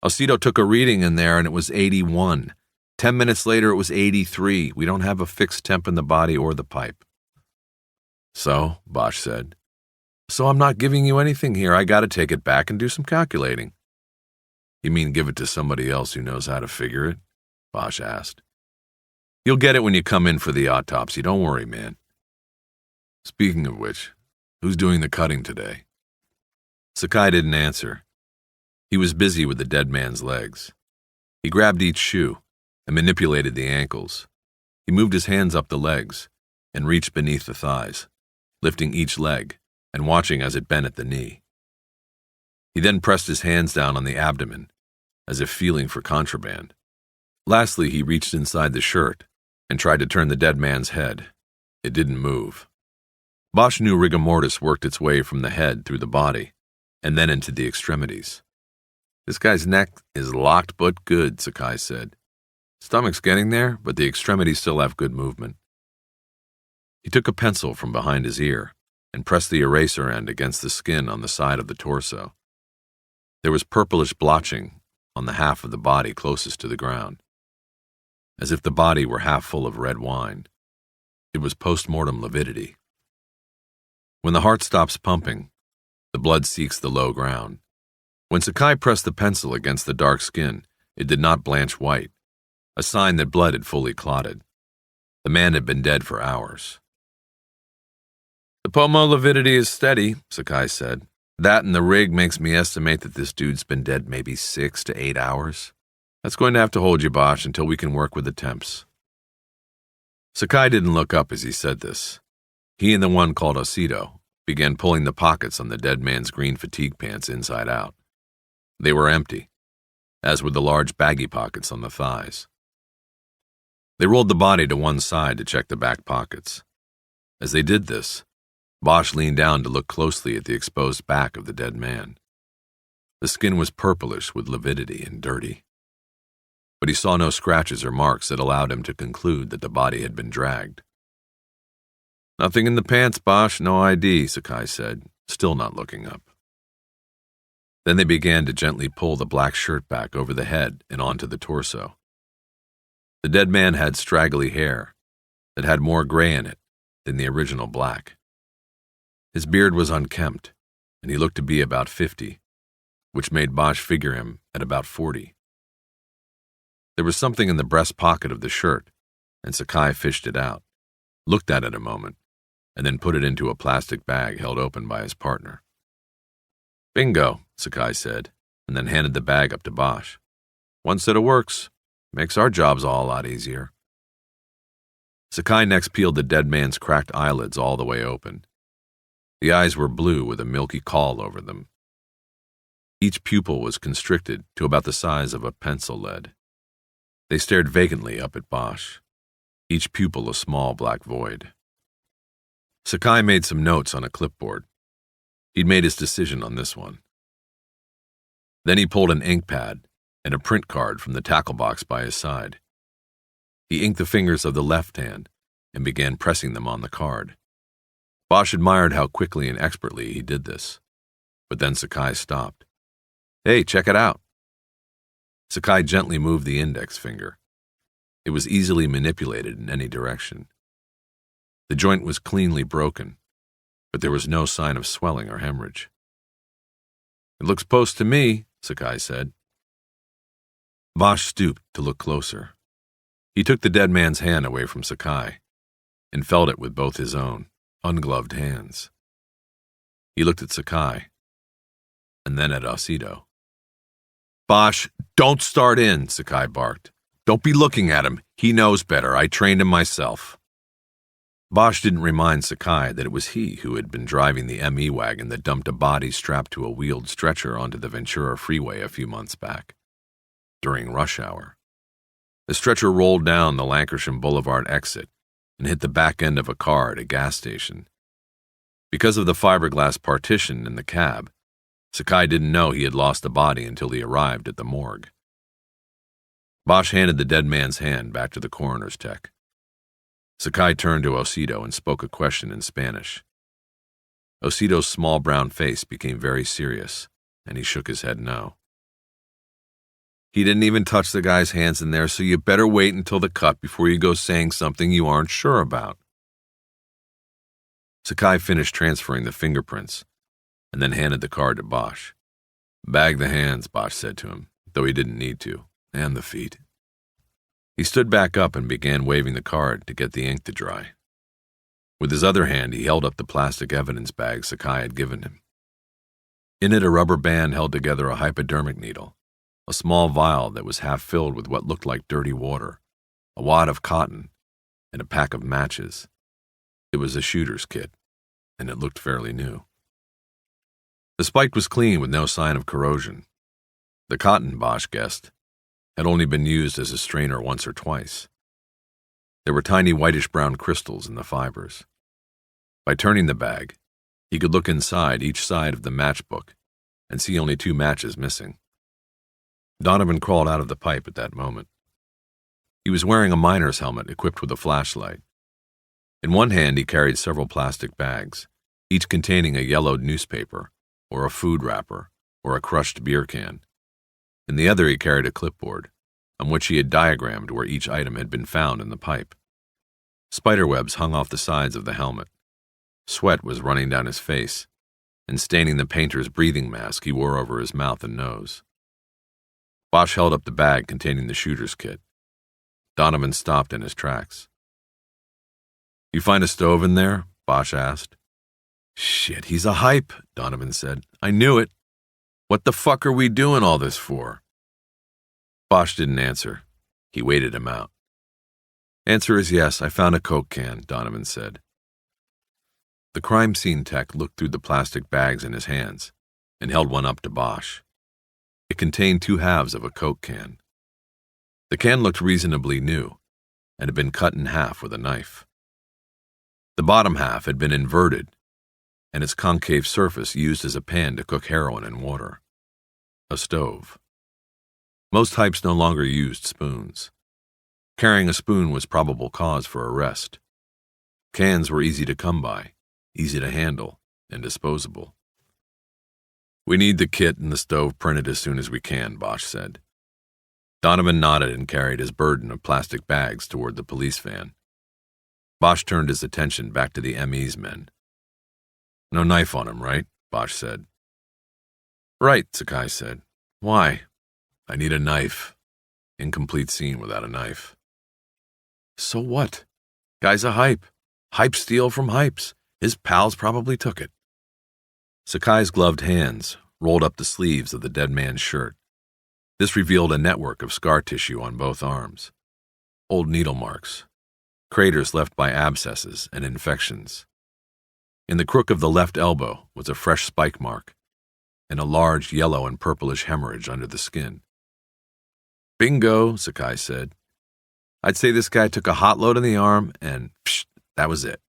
Speaker 2: Osito took a reading in there and it was 81. 10 minutes later it was 83. We don't have a fixed temp in the body or the pipe." "So," Bosch said. "So I'm not giving you anything here. I got to take it back and do some calculating." "You mean give it to somebody else who knows how to figure it?" Bosch asked. "You'll get it when you come in for the autopsy. Don't worry, man. Speaking of which, who's doing the cutting today?" Sakai didn't answer. He was busy with the dead man's legs. He grabbed each shoe and manipulated the ankles. He moved his hands up the legs and reached beneath the thighs, lifting each leg and watching as it bent at the knee. He then pressed his hands down on the abdomen, as if feeling for contraband. Lastly, he reached inside the shirt and tried to turn the dead man's head. It didn't move. Bosch knew rigor mortis worked its way from the head through the body and then into the extremities. "This guy's neck is locked but good," Sakai said. "Stomach's getting there, but the extremities still have good movement." He took a pencil from behind his ear and pressed the eraser end against the skin on the side of the torso. There was purplish blotching on the half of the body closest to the ground, as if the body were half full of red wine. It was post-mortem lividity. When the heart stops pumping, the blood seeks the low ground. When Sakai pressed the pencil against the dark skin, it did not blanch white, a sign that blood had fully clotted. The man had been dead for hours. "The pomo lividity is steady," Sakai said. "That and the rig makes me estimate that this dude's been dead maybe 6 to 8 hours. That's going to have to hold you, Bosch, until we can work with the temps." Sakai didn't look up as he said this. He and the one called Osido began pulling the pockets on the dead man's green fatigue pants inside out. They were empty, as were the large baggy pockets on the thighs. They rolled the body to one side to check the back pockets. As they did this, Bosch leaned down to look closely at the exposed back of the dead man. The skin was purplish with lividity and dirty, but he saw no scratches or marks that allowed him to conclude that the body had been dragged. "Nothing in the pants, Bosch, no ID," Sakai said, still not looking up. Then they began to gently pull the black shirt back over the head and onto the torso. The dead man had straggly hair that had more gray in it than the original black. His beard was unkempt, and he looked to be about 50, which made Bosch figure him at about 40. There was something in the breast pocket of the shirt, and Sakai fished it out, looked at it a moment, and then put it into a plastic bag held open by his partner. "Bingo," Sakai said, and then handed the bag up to Bosch. "One set of works. Makes our jobs all a lot easier." Sakai next peeled the dead man's cracked eyelids all the way open. The eyes were blue with a milky caul over them. Each pupil was constricted to about the size of a pencil lead. They stared vacantly up at Bosch, each pupil a small black void. Sakai made some notes on a clipboard. He'd made his decision on this one. Then he pulled an ink pad and a print card from the tackle box by his side. He inked the fingers of the left hand and began pressing them on the card. Bosch admired how quickly and expertly he did this, but then Sakai stopped. "Hey, check it out." Sakai gently moved the index finger. It was easily manipulated in any direction. The joint was cleanly broken, but there was no sign of swelling or hemorrhage. "It looks post to me," Sakai said. Bosch stooped to look closer. He took the dead man's hand away from Sakai and felt it with both his own, ungloved hands. He looked at Sakai, and then at Osido. "Bosch, don't start in," Sakai barked. "Don't be looking at him. He knows better. I trained him myself." Bosch didn't remind Sakai that it was he who had been driving the ME wagon that dumped a body strapped to a wheeled stretcher onto the Ventura Freeway a few months back, during rush hour. The stretcher rolled down the Lancashire Boulevard exit and hit the back end of a car at a gas station. Because of the fiberglass partition in the cab, Sakai didn't know he had lost the body until he arrived at the morgue. Bosch handed the dead man's hand back to the coroner's tech. Sakai turned to Osido and spoke a question in Spanish. Osido's small brown face became very serious, and he shook his head no. "He didn't even touch the guy's hands in there, so you better wait until the cut before you go saying something you aren't sure about." Sakai finished transferring the fingerprints and then handed the card to Bosch. "Bag the hands," Bosch said to him, though he didn't need to, "and the feet." He stood back up and began waving the card to get the ink to dry. With his other hand, he held up the plastic evidence bag Sakai had given him. In it, a rubber band held together a hypodermic needle, a small vial that was half filled with what looked like dirty water, a wad of cotton, and a pack of matches. It was a shooter's kit, and it looked fairly new. The spike was clean with no sign of corrosion. The cotton, Bosch guessed, had only been used as a strainer once or twice. There were tiny whitish-brown crystals in the fibers. By turning the bag, he could look inside each side of the matchbook and see only 2 matches missing. Donovan crawled out of the pipe at that moment. He was wearing a miner's helmet equipped with a flashlight. In one hand, he carried several plastic bags, each containing a yellowed newspaper, or a food wrapper, or a crushed beer can. In the other, he carried a clipboard, on which he had diagrammed where each item had been found in the pipe. Spiderwebs hung off the sides of the helmet. Sweat was running down his face and staining the painter's breathing mask he wore over his mouth and nose. Bosch held up the bag containing the shooter's kit. Donovan stopped in his tracks. "You find a stove in there?" Bosch asked. "Shit, he's a hype," Donovan said. "I knew it. What the fuck are we doing all this for?" Bosch didn't answer. He waited him out. "Answer is yes, I found a Coke can," Donovan said. The crime scene tech looked through the plastic bags in his hands and held one up to Bosch. It contained 2 halves of a Coke can. The can looked reasonably new and had been cut in half with a knife. The bottom half had been inverted and its concave surface used as a pan to cook heroin and water. A stove. Most hypes no longer used spoons. Carrying a spoon was probable cause for arrest. Cans were easy to come by, easy to handle, and disposable. "We need the kit and the stove printed as soon as we can," Bosch said. Donovan nodded and carried his burden of plastic bags toward the police van. Bosch turned his attention back to the ME's men. "No knife on him, right?" Bosch said. "Right," Sakai said. "Why?" "I need a knife. Incomplete scene without a knife." "So what? Guy's a hype. Hype steal from hypes. His pals probably took it." Sakai's gloved hands rolled up the sleeves of the dead man's shirt. This revealed a network of scar tissue on both arms. Old needle marks. Craters left by abscesses and infections. In the crook of the left elbow was a fresh spike mark and a large yellow and purplish hemorrhage under the skin. "Bingo," Sakai said. "I'd say this guy took a hot load in the arm and psh, that was it.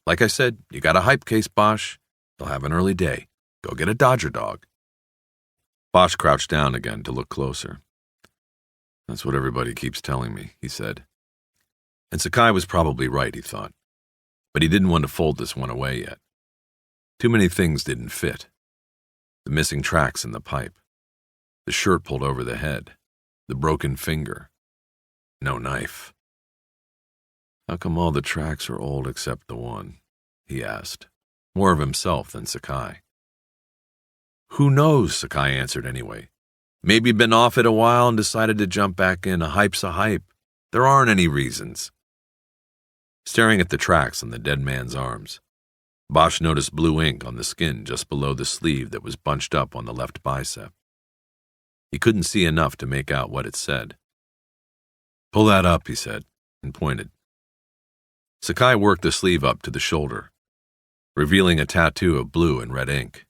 Speaker 2: Like I said, you got a hype case, Bosch. He'll have an early day. Go get a Dodger dog." Bosch crouched down again to look closer. "That's what everybody keeps telling me," he said. And Sakai was probably right, he thought. But he didn't want to fold this one away yet. Too many things didn't fit. The missing tracks in the pipe. The shirt pulled over the head. The broken finger. No knife. "How come all the tracks are old except the one?" he asked, more of himself than Sakai. "Who knows?" Sakai answered anyway. "Maybe been off it a while and decided to jump back in. A hype's a hype. There aren't any reasons." Staring at the tracks on the dead man's arms, Bosch noticed blue ink on the skin just below the sleeve that was bunched up on the left bicep. He couldn't see enough to make out what it said. "Pull that up," he said, and pointed. Sakai worked the sleeve up to the shoulder, revealing a tattoo of blue and red ink.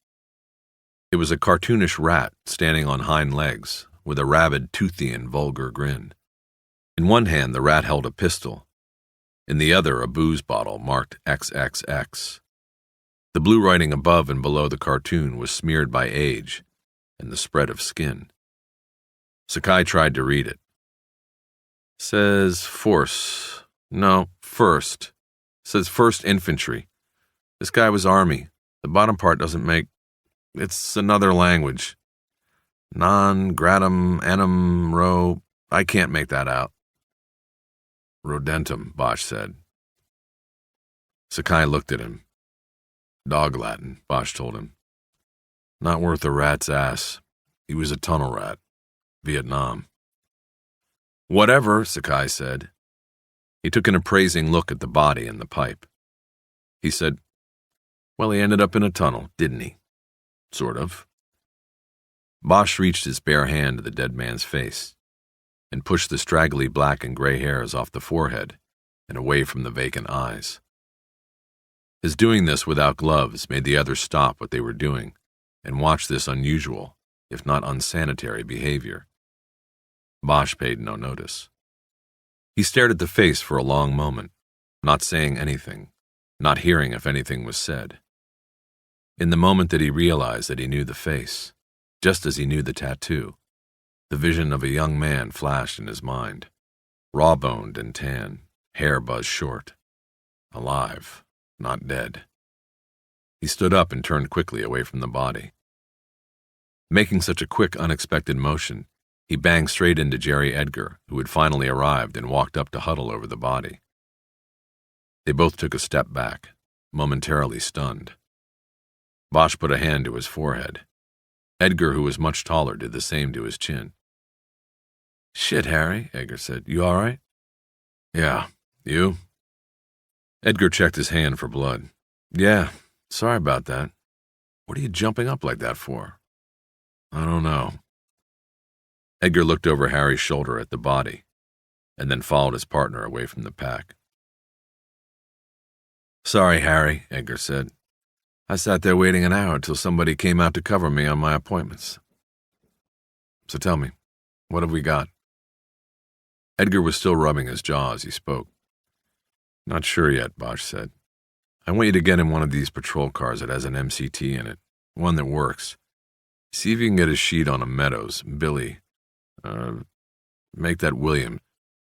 Speaker 2: It was a cartoonish rat standing on hind legs with a rabid, toothy, and vulgar grin. In one hand, the rat held a pistol. In the other, a booze bottle marked XXX. The blue writing above and below the cartoon was smeared by age and the spread of skin. Sakai tried to read it. "Says force. No, first. Says 1st Infantry. This guy was Army. The bottom part doesn't make... It's another language. Non gratum anum ro... I can't make that out." "Rodentum," Bosch said. Sakai looked at him. "Dog Latin," Bosch told him. "Not worth a rat's ass. He was a tunnel rat. Vietnam." "Whatever," Sakai said. He took an appraising look at the body and the pipe. He said, "Well, he ended up in a tunnel, didn't he?" "Sort of. Bosch reached his bare hand to the dead man's face and pushed the straggly black and gray hairs off the forehead and away from the vacant eyes. His doing this without gloves made the others stop what they were doing and watch this unusual, if not unsanitary, behavior. Bosch paid no notice. He stared at the face for a long moment, not saying anything, not hearing if anything was said. In the moment that he realized that he knew the face, just as he knew the tattoo, the vision of a young man flashed in his mind, raw-boned and tan, hair buzzed short, alive, not dead. He stood up and turned quickly away from the body. Making such a quick, unexpected motion, he banged straight into Jerry Edgar, who had finally arrived and walked up to huddle over the body. They both took a step back, momentarily stunned. Bosch put a hand to his forehead. Edgar, who was much taller, did the same to his chin. "Shit, Harry," Edgar said. "You all right?" "Yeah. You?" Edgar checked his hand for blood. "Yeah, sorry about that. What are you jumping up like that for?" "I don't know." Edgar looked over Harry's shoulder at the body, and then followed his partner away from the pack. "Sorry, Harry," Edgar said. "I sat there waiting an hour till somebody came out to cover me on my appointments. So tell me, what have we got?" Edgar was still rubbing his jaw as he spoke. "Not sure yet," Bosch said. "I want you to get in one of these patrol cars that has an MCT in it, one that works. See if you can get a sheet on a Meadows, Billy. Make that William.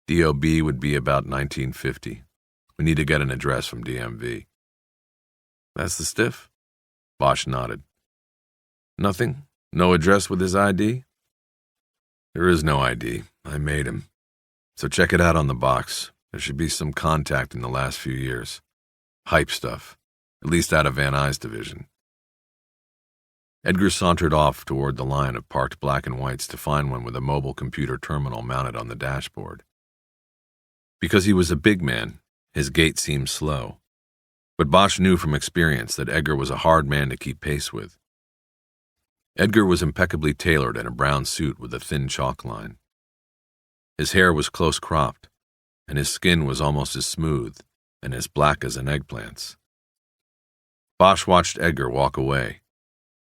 Speaker 2: DOB would be about 1950. We need to get an address from DMV." "That's the stiff?" Bosch nodded. "Nothing? No address with his ID?" "There is no ID. I made him. So check it out on the box. There should be some contact in the last few years. Hype stuff, at least out of Van Nuys division." Edgar sauntered off toward the line of parked black and whites to find one with a mobile computer terminal mounted on the dashboard. Because he was a big man, his gait seemed slow, but Bosch knew from experience that Edgar was a hard man to keep pace with. Edgar was impeccably tailored in a brown suit with a thin chalk line. His hair was close-cropped, and his skin was almost as smooth and as black as an eggplant's. Bosch watched Edgar walk away,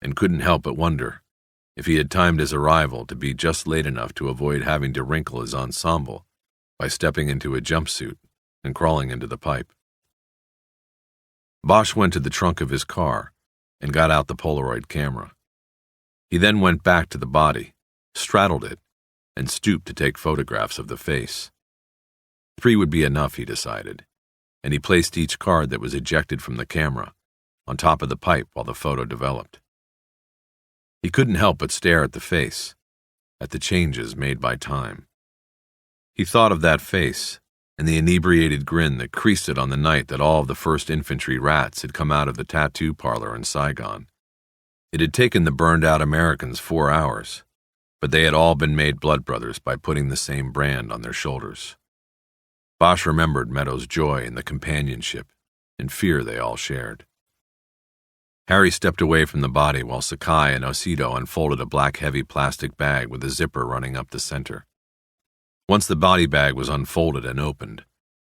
Speaker 2: and couldn't help but wonder if he had timed his arrival to be just late enough to avoid having to wrinkle his ensemble by stepping into a jumpsuit and crawling into the pipe. Bosch went to the trunk of his car and got out the Polaroid camera. He then went back to the body, straddled it, and stooped to take photographs of the face. 3 would be enough, he decided, and he placed each card that was ejected from the camera on top of the pipe while the photo developed. He couldn't help but stare at the face, at the changes made by time. He thought of that face and the inebriated grin that creased it on the night that all of the 1st Infantry rats had come out of the tattoo parlor in Saigon. It had taken the burned-out Americans 4 hours, but they had all been made blood brothers by putting the same brand on their shoulders. Bosch remembered Meadows' joy in the companionship and fear they all shared. Harry stepped away from the body while Sakai and Osido unfolded a black heavy plastic bag with a zipper running up the center. Once the body bag was unfolded and opened,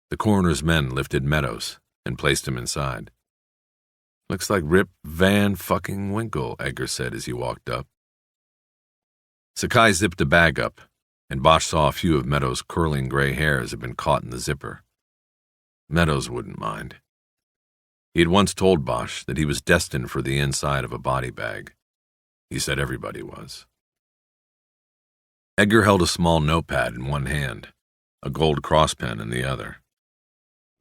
Speaker 2: the coroner's men lifted Meadows and placed him inside. "Looks like Rip Van fucking Winkle," Edgar said as he walked up. Sakai zipped the bag up, and Bosch saw a few of Meadows' curling gray hairs had been caught in the zipper. Meadows wouldn't mind. He had once told Bosch that he was destined for the inside of a body bag. He said everybody was. Edgar held a small notepad in one hand, a gold cross pen in the other.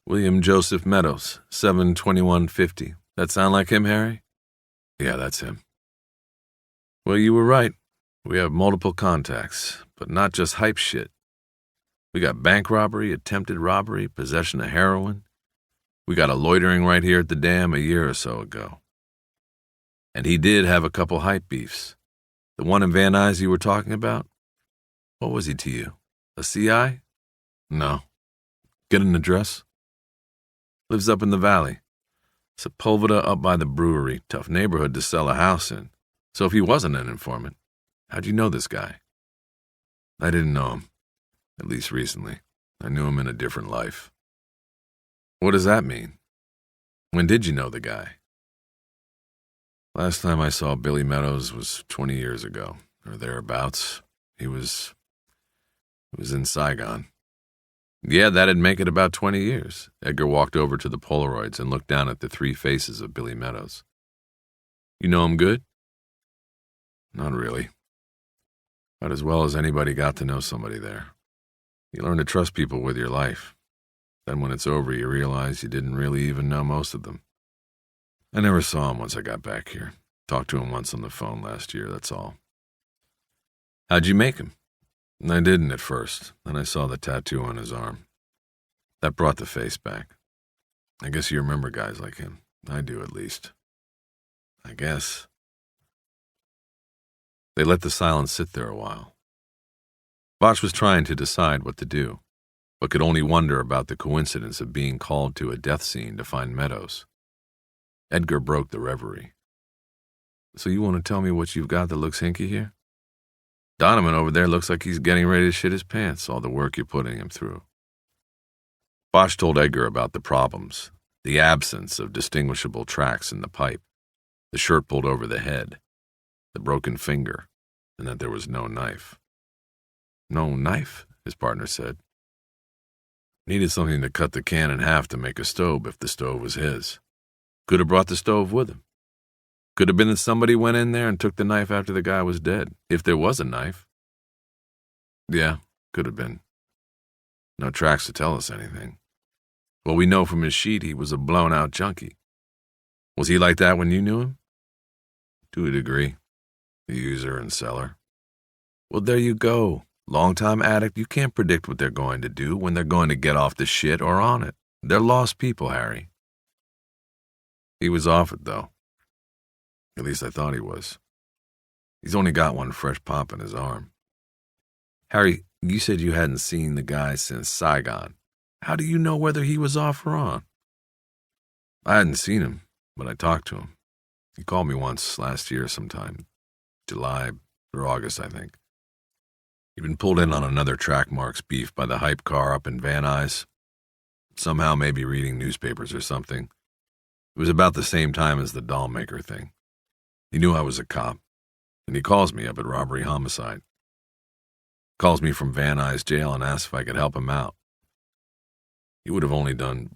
Speaker 2: "William Joseph Meadows, 7/21/50. That sound like him, Harry?" "Yeah, that's him." "Well, you were right. We have multiple contacts, but not just hype shit. We got bank robbery, attempted robbery, possession of heroin. We got a loitering right here at the dam a year or so ago. And he did have a couple hype beefs. The one in Van Nuys you were talking about? What was he to you? A CI? No. Get an address? Lives up in the valley. Sepulveda up by the brewery. Tough neighborhood to sell a house in. So if he wasn't an informant, How'd you know this guy? I didn't know him, at least recently. I knew him in a different life. What does that mean? When did you know the guy? Last time I saw Billy Meadows was 20 years ago, or thereabouts. He was in Saigon. Yeah, that'd make it about 20 years. Edgar walked over to the Polaroids and looked down at the three faces of Billy Meadows. You know him good? Not really. About as well as anybody got to know somebody there. You learn to trust people with your life. Then when it's over, you realize you didn't really even know most of them. I never saw him once I got back here. Talked to him once on the phone last year, that's all. How'd you make him? I didn't at first. Then I saw the tattoo on his arm. That brought the face back. I guess you remember guys like him. I do, at least. I guess. They let the silence sit there a while. Bosch was trying to decide what to do, but could only wonder about the coincidence of being called to a death scene to find Meadows. Edgar broke the reverie. So you want to tell me what you've got that looks hinky here? Donovan over there looks like he's getting ready to shit his pants, all the work you're putting him through. Bosch told Edgar about the problems, the absence of distinguishable tracks in the pipe, the shirt pulled over the head, the broken finger, and that there was no knife. No knife, his partner said. Needed something to cut the can in half to make a stove if the stove was his. Could have brought the stove with him. Could have been that somebody went in there and took the knife after the guy was dead, if there was a knife. Yeah, could have been. No tracks to tell us anything. Well, we know from his sheet he was a blown-out junkie. Was he like that when you knew him? To a degree. A user and seller. Well, there you go. Long-time addict, you can't predict what they're going to do when they're going to get off the shit or on it. They're lost people, Harry. He was off it, though. At least I thought he was. He's only got one fresh pop in his arm. Harry, you said you hadn't seen the guy since Saigon. How do you know whether he was off or on? I hadn't seen him, but I talked to him. He called me once last year sometime. July or August, I think. He'd been pulled in on another track marks beef by the hype car up in Van Nuys. Somehow maybe reading newspapers or something. It was about the same time as the doll maker thing. He knew I was a cop, and he calls me up at robbery homicide. Calls me from Van Nuys jail and asks if I could help him out. He would have only done,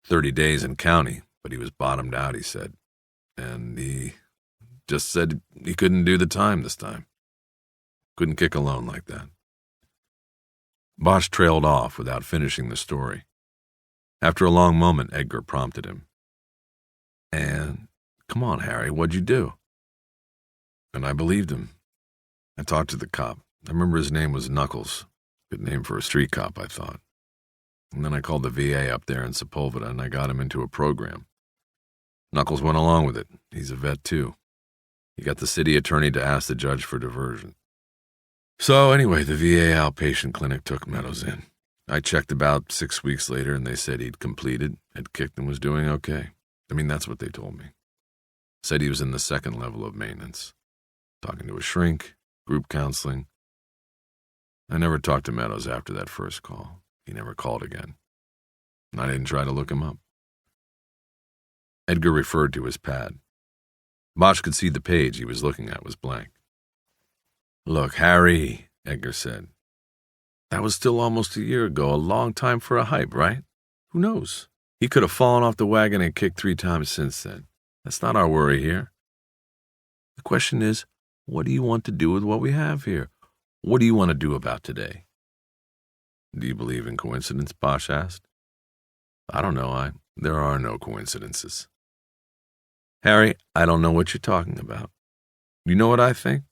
Speaker 2: 30 days in county, but he was bottomed out, he said. And he just said he couldn't do the time this time. Couldn't kick alone like that. Bosch trailed off without finishing the story. After a long moment, Edgar prompted him. And, come on, Harry, what'd you do? And I believed him. I talked to the cop. I remember his name was Knuckles. Good name for a street cop, I thought. And then I called the VA up there in Sepulveda, and I got him into a program. Knuckles went along with it. He's a vet, too. He got the city attorney to ask the judge for diversion. So anyway, the VA outpatient clinic took Meadows in. I checked about 6 weeks later, and they said he'd completed, had kicked, and was doing okay. I mean, that's what they told me. Said he was in the second level of maintenance. Talking to a shrink, group counseling. I never talked to Meadows after that first call. He never called again. And I didn't try to look him up. Edgar referred to his pad. Bosch could see the page he was looking at was blank. Look, Harry, Edgar said. That was still almost a year ago, a long time for a hype, right? Who knows? He could have fallen off the wagon and kicked 3 times since then. That's not our worry here. The question is, what do you want to do with what we have here? What do you want to do about today? Do you believe in coincidence? Bosch asked. I don't know. There are no coincidences. Harry, I don't know what you're talking about. You know what I think?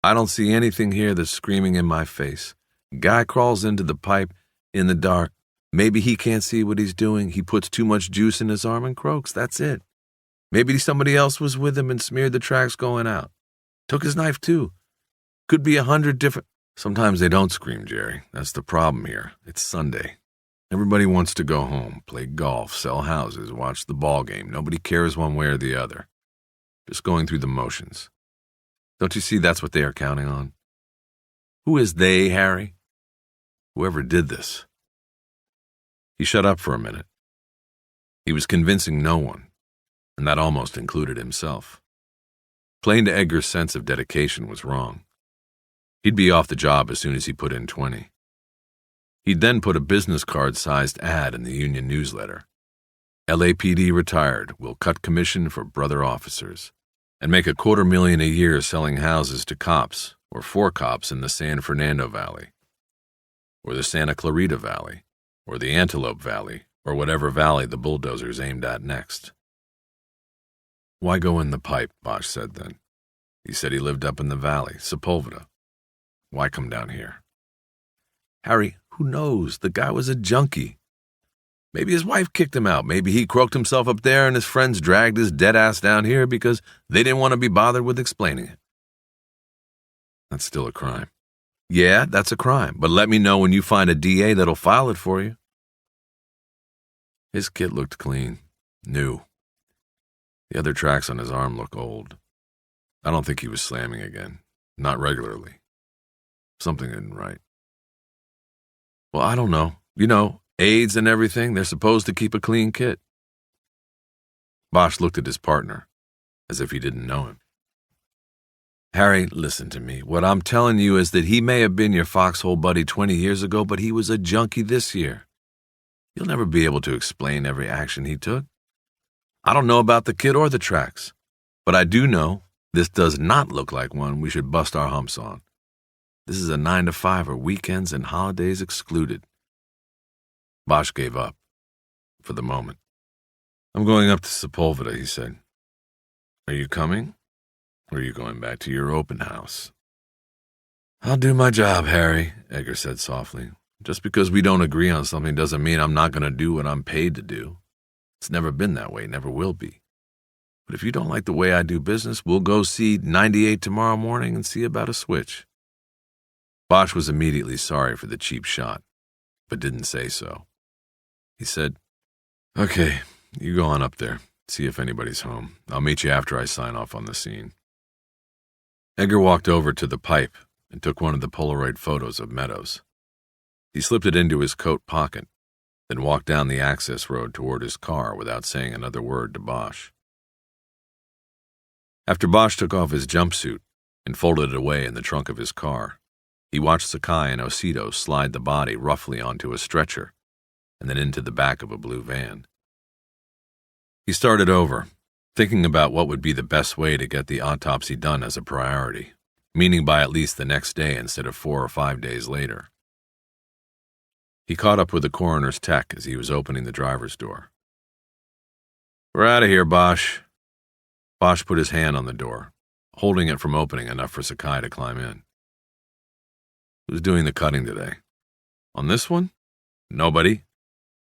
Speaker 2: I don't see anything here that's screaming in my face. Guy crawls into the pipe in the dark. Maybe he can't see what he's doing. He puts too much juice in his arm and croaks. That's it. Maybe somebody else was with him and smeared the tracks going out. Took his knife, too. Could be 100 different... Sometimes they don't scream, Jerry. That's the problem here. It's Sunday. Everybody wants to go home, play golf, sell houses, watch the ball game. Nobody cares one way or the other. Just going through the motions. Don't you see that's what they are counting on? Who is they, Harry? Whoever did this. He shut up for a minute. He was convincing no one, and that almost included himself. Playing to Edgar's sense of dedication was wrong. He'd be off the job as soon as he put in 20. He'd then put a business card-sized ad in the union newsletter. LAPD retired, will cut commission for brother officers, and make $250,000 a year selling houses to cops, or for cops in the San Fernando Valley, or the Santa Clarita Valley, or the Antelope Valley, or whatever valley the bulldozers aimed at next. Why go in the pipe, Bosch said then. He said he lived up in the valley, Sepulveda. Why come down here? Harry, who knows? The guy was a junkie. Maybe his wife kicked him out. Maybe he croaked himself up there and his friends dragged his dead ass down here because they didn't want to be bothered with explaining it. That's still a crime. Yeah, that's a crime, but let me know when you find a DA that'll file it for you. His kit looked clean, new. The other tracks on his arm look old. I don't think he was slamming again. Not regularly. Something isn't right. Well, I don't know. You know, AIDS and everything, they're supposed to keep a clean kit. Bosch looked at his partner, as if he didn't know him. Harry, listen to me. What I'm telling you is that he may have been your foxhole buddy 20 years ago, but he was a junkie this year. You'll never be able to explain every action he took. I don't know about the kid or the tracks, but I do know this does not look like one we should bust our humps on. This is a 9-to-5 or weekends and holidays excluded. Bosch gave up, for the moment. I'm going up to Sepulveda, he said. Are you coming? Or are you going back to your open house? I'll do my job, Harry, Edgar said softly. Just because we don't agree on something doesn't mean I'm not going to do what I'm paid to do. It's never been that way, never will be. But if you don't like the way I do business, we'll go see 98 tomorrow morning and see about a switch. Bosch was immediately sorry for the cheap shot, but didn't say so. He said, Okay, you go on up there, see if anybody's home. I'll meet you after I sign off on the scene. Edgar walked over to the pipe and took one of the Polaroid photos of Meadows. He slipped it into his coat pocket, then walked down the access road toward his car without saying another word to Bosch. After Bosch took off his jumpsuit and folded it away in the trunk of his car, he watched Sakai and Osito slide the body roughly onto a stretcher and then into the back of a blue van. He started over, thinking about what would be the best way to get the autopsy done as a priority, meaning by at least the next day instead of 4 or 5 days later. He caught up with the coroner's tech as he was opening the driver's door. We're out of here, Bosch. Bosch put his hand on the door, holding it from opening enough for Sakai to climb in. Who's doing the cutting today? On this one? Nobody.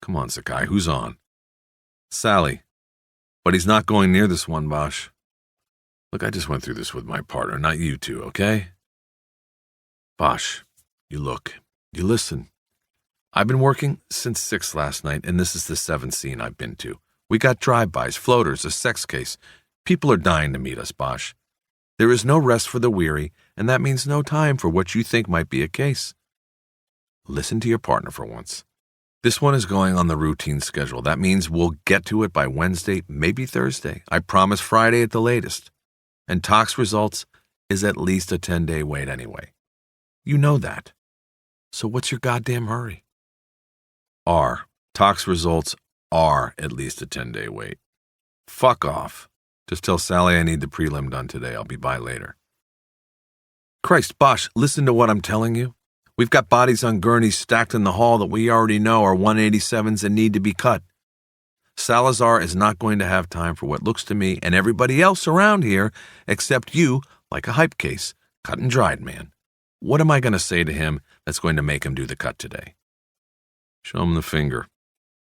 Speaker 2: Come on, Sakai, who's on? Sally. But he's not going near this one, Bosch. Look, I just went through this with my partner, not you two, okay? Bosch, you look, you listen. I've been working since 6 last night, and this is the 7th scene I've been to. We got drive-bys, floaters, a sex case. People are dying to meet us, Bosch. There is no rest for the weary, and that means no time for what you think might be a case. Listen to your partner for once. This one is going on the routine schedule. That means we'll get to it by Wednesday, maybe Thursday. I promise Friday at the latest. And tox results is at least a 10-day wait anyway. You know that. So what's your goddamn hurry? Tox results are at least a 10-day wait. Fuck off. Just tell Sally I need the prelim done today. I'll be by later. Christ, Bosch, listen to what I'm telling you. We've got bodies on gurneys stacked in the hall that we already know are 187s and need to be cut. Salazar is not going to have time for what looks to me and everybody else around here, except you, like a hype case, cut and dried man. What am I going to say to him that's going to make him do the cut today? Show him the finger.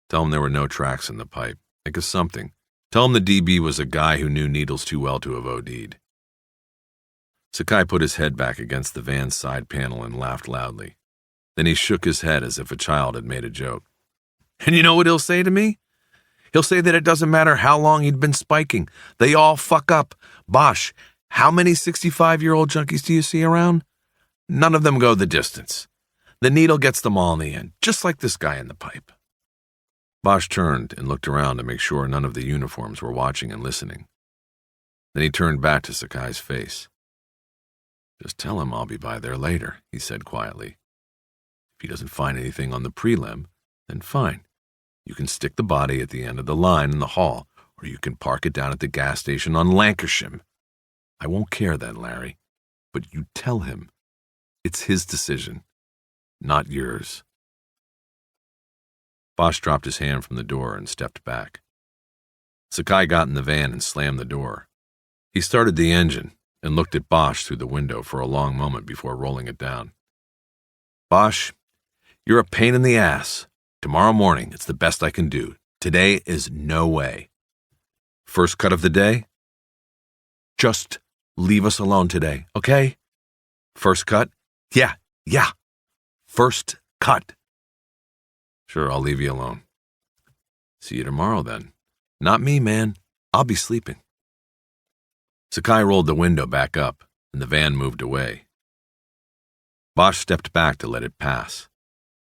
Speaker 2: Tell him there were no tracks in the pipe. Think of something. Tell him the DB was a guy who knew needles too well to have OD'd. Sakai put his head back against the van's side panel and laughed loudly. Then he shook his head as if a child had made a joke. And you know what he'll say to me? He'll say that it doesn't matter how long he'd been spiking. They all fuck up. Bosch, How many 65-year-old junkies do you see around? None of them go the distance. The needle gets them all in the end, just like this guy in the pipe. Bosch turned and looked around to make sure none of the uniforms were watching and listening. Then he turned back to Sakai's face. Just tell him I'll be by there later, he said quietly. If he doesn't find anything on the prelim, then fine. You can stick the body at the end of the line in the hall, or you can park it down at the gas station on Lancashire. I won't care then, Larry, but you tell him. It's his decision, not yours. Bosch dropped his hand from the door and stepped back. Sakai got in the van and slammed the door. He started the engine and looked at Bosch through the window for a long moment before rolling it down. Bosch, you're a pain in the ass. Tomorrow morning, it's the best I can do. Today is no way. First cut of the day? Just leave us alone today, okay? First cut? Yeah. First cut. Sure, I'll leave you alone. See you tomorrow, then. Not me, man. I'll be sleeping. Sakai rolled the window back up, and the van moved away. Bosch stepped back to let it pass,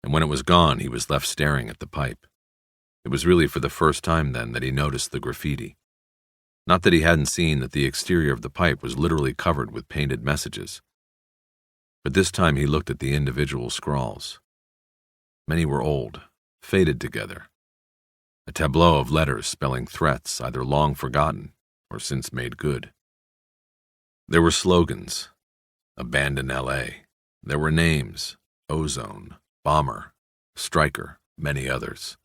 Speaker 2: and when it was gone, he was left staring at the pipe. It was really for the first time then that he noticed the graffiti. Not that he hadn't seen that the exterior of the pipe was literally covered with painted messages. But this time he looked at the individual scrawls. Many were old, faded together. A tableau of letters spelling threats either long forgotten or since made good. There were slogans, Abandon L.A. There were names, Ozone, Bomber, Striker, many others.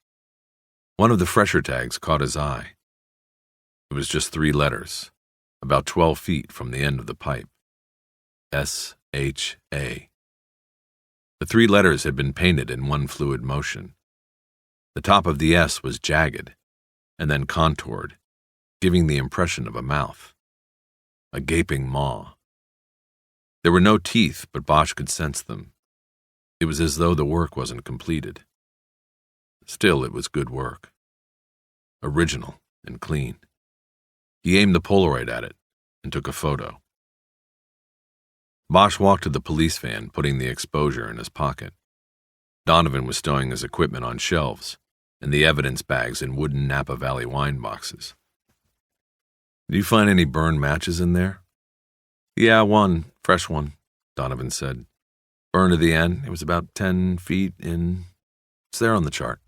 Speaker 2: One of the fresher tags caught his eye. It was just 3 letters, about 12 feet from the end of the pipe. S-H-A. The 3 letters had been painted in one fluid motion. The top of the S was jagged, and then contoured, giving the impression of a mouth. A gaping maw. There were no teeth, but Bosch could sense them. It was as though the work wasn't completed. Still, it was good work. Original and clean. He aimed the Polaroid at it and took a photo. Bosch walked to the police van, putting the exposure in his pocket. Donovan was stowing his equipment on shelves, and the evidence bags in wooden Napa Valley wine boxes. Did you find any burned matches in there? Yeah, one, fresh one, Donovan said. Burned to the end. It was about 10 feet in. It's there on the chart.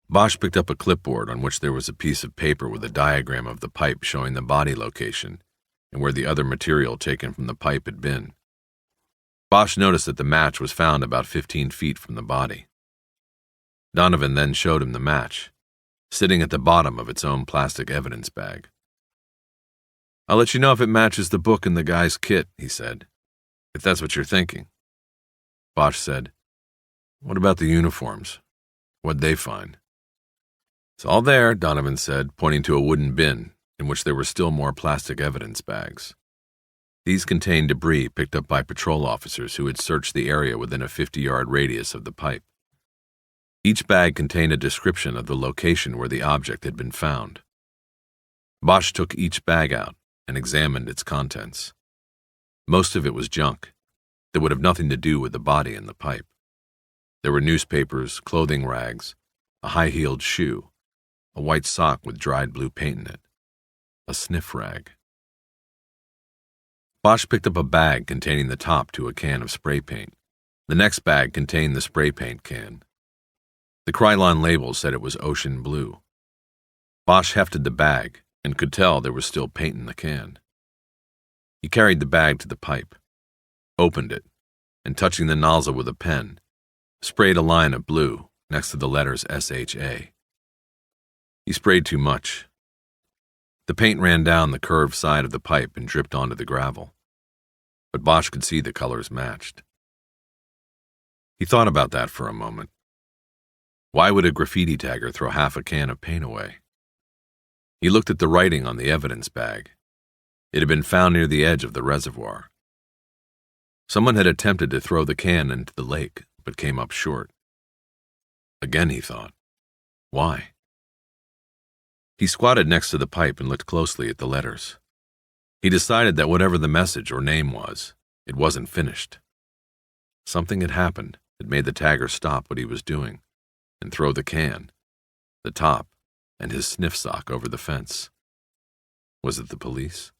Speaker 2: Bosch picked up a clipboard on which there was a piece of paper with a diagram of the pipe showing the body location and where the other material taken from the pipe had been. Bosch noticed that the match was found about 15 feet from the body. Donovan then showed him the match, sitting at the bottom of its own plastic evidence bag. I'll let you know if it matches the book in the guy's kit, he said, if that's what you're thinking. Bosch said, What about the uniforms? What'd they find? It's all there, Donovan said, pointing to a wooden bin in which there were still more plastic evidence bags. These contained debris picked up by patrol officers who had searched the area within a 50-yard radius of the pipe. Each bag contained a description of the location where the object had been found. Bosch took each bag out and examined its contents. Most of it was junk that would have nothing to do with the body in the pipe. There were newspapers, clothing rags, a high-heeled shoe, a white sock with dried blue paint in it, a sniff rag. Bosch picked up a bag containing the top to a can of spray paint. The next bag contained the spray paint can. The Krylon label said it was ocean blue. Bosch hefted the bag and could tell there was still paint in the can. He carried the bag to the pipe, opened it, and touching the nozzle with a pen, sprayed a line of blue next to the letters S-H-A. He sprayed too much. The paint ran down the curved side of the pipe and dripped onto the gravel, but Bosch could see the colors matched. He thought about that for a moment. Why would a graffiti tagger throw half a can of paint away? He looked at the writing on the evidence bag. It had been found near the edge of the reservoir. Someone had attempted to throw the can into the lake, but came up short. Again, he thought, why? He squatted next to the pipe and looked closely at the letters. He decided that whatever the message or name was, it wasn't finished. Something had happened that made the tagger stop what he was doing and throw the can, the top, and his sniff sock over the fence. Was it the police?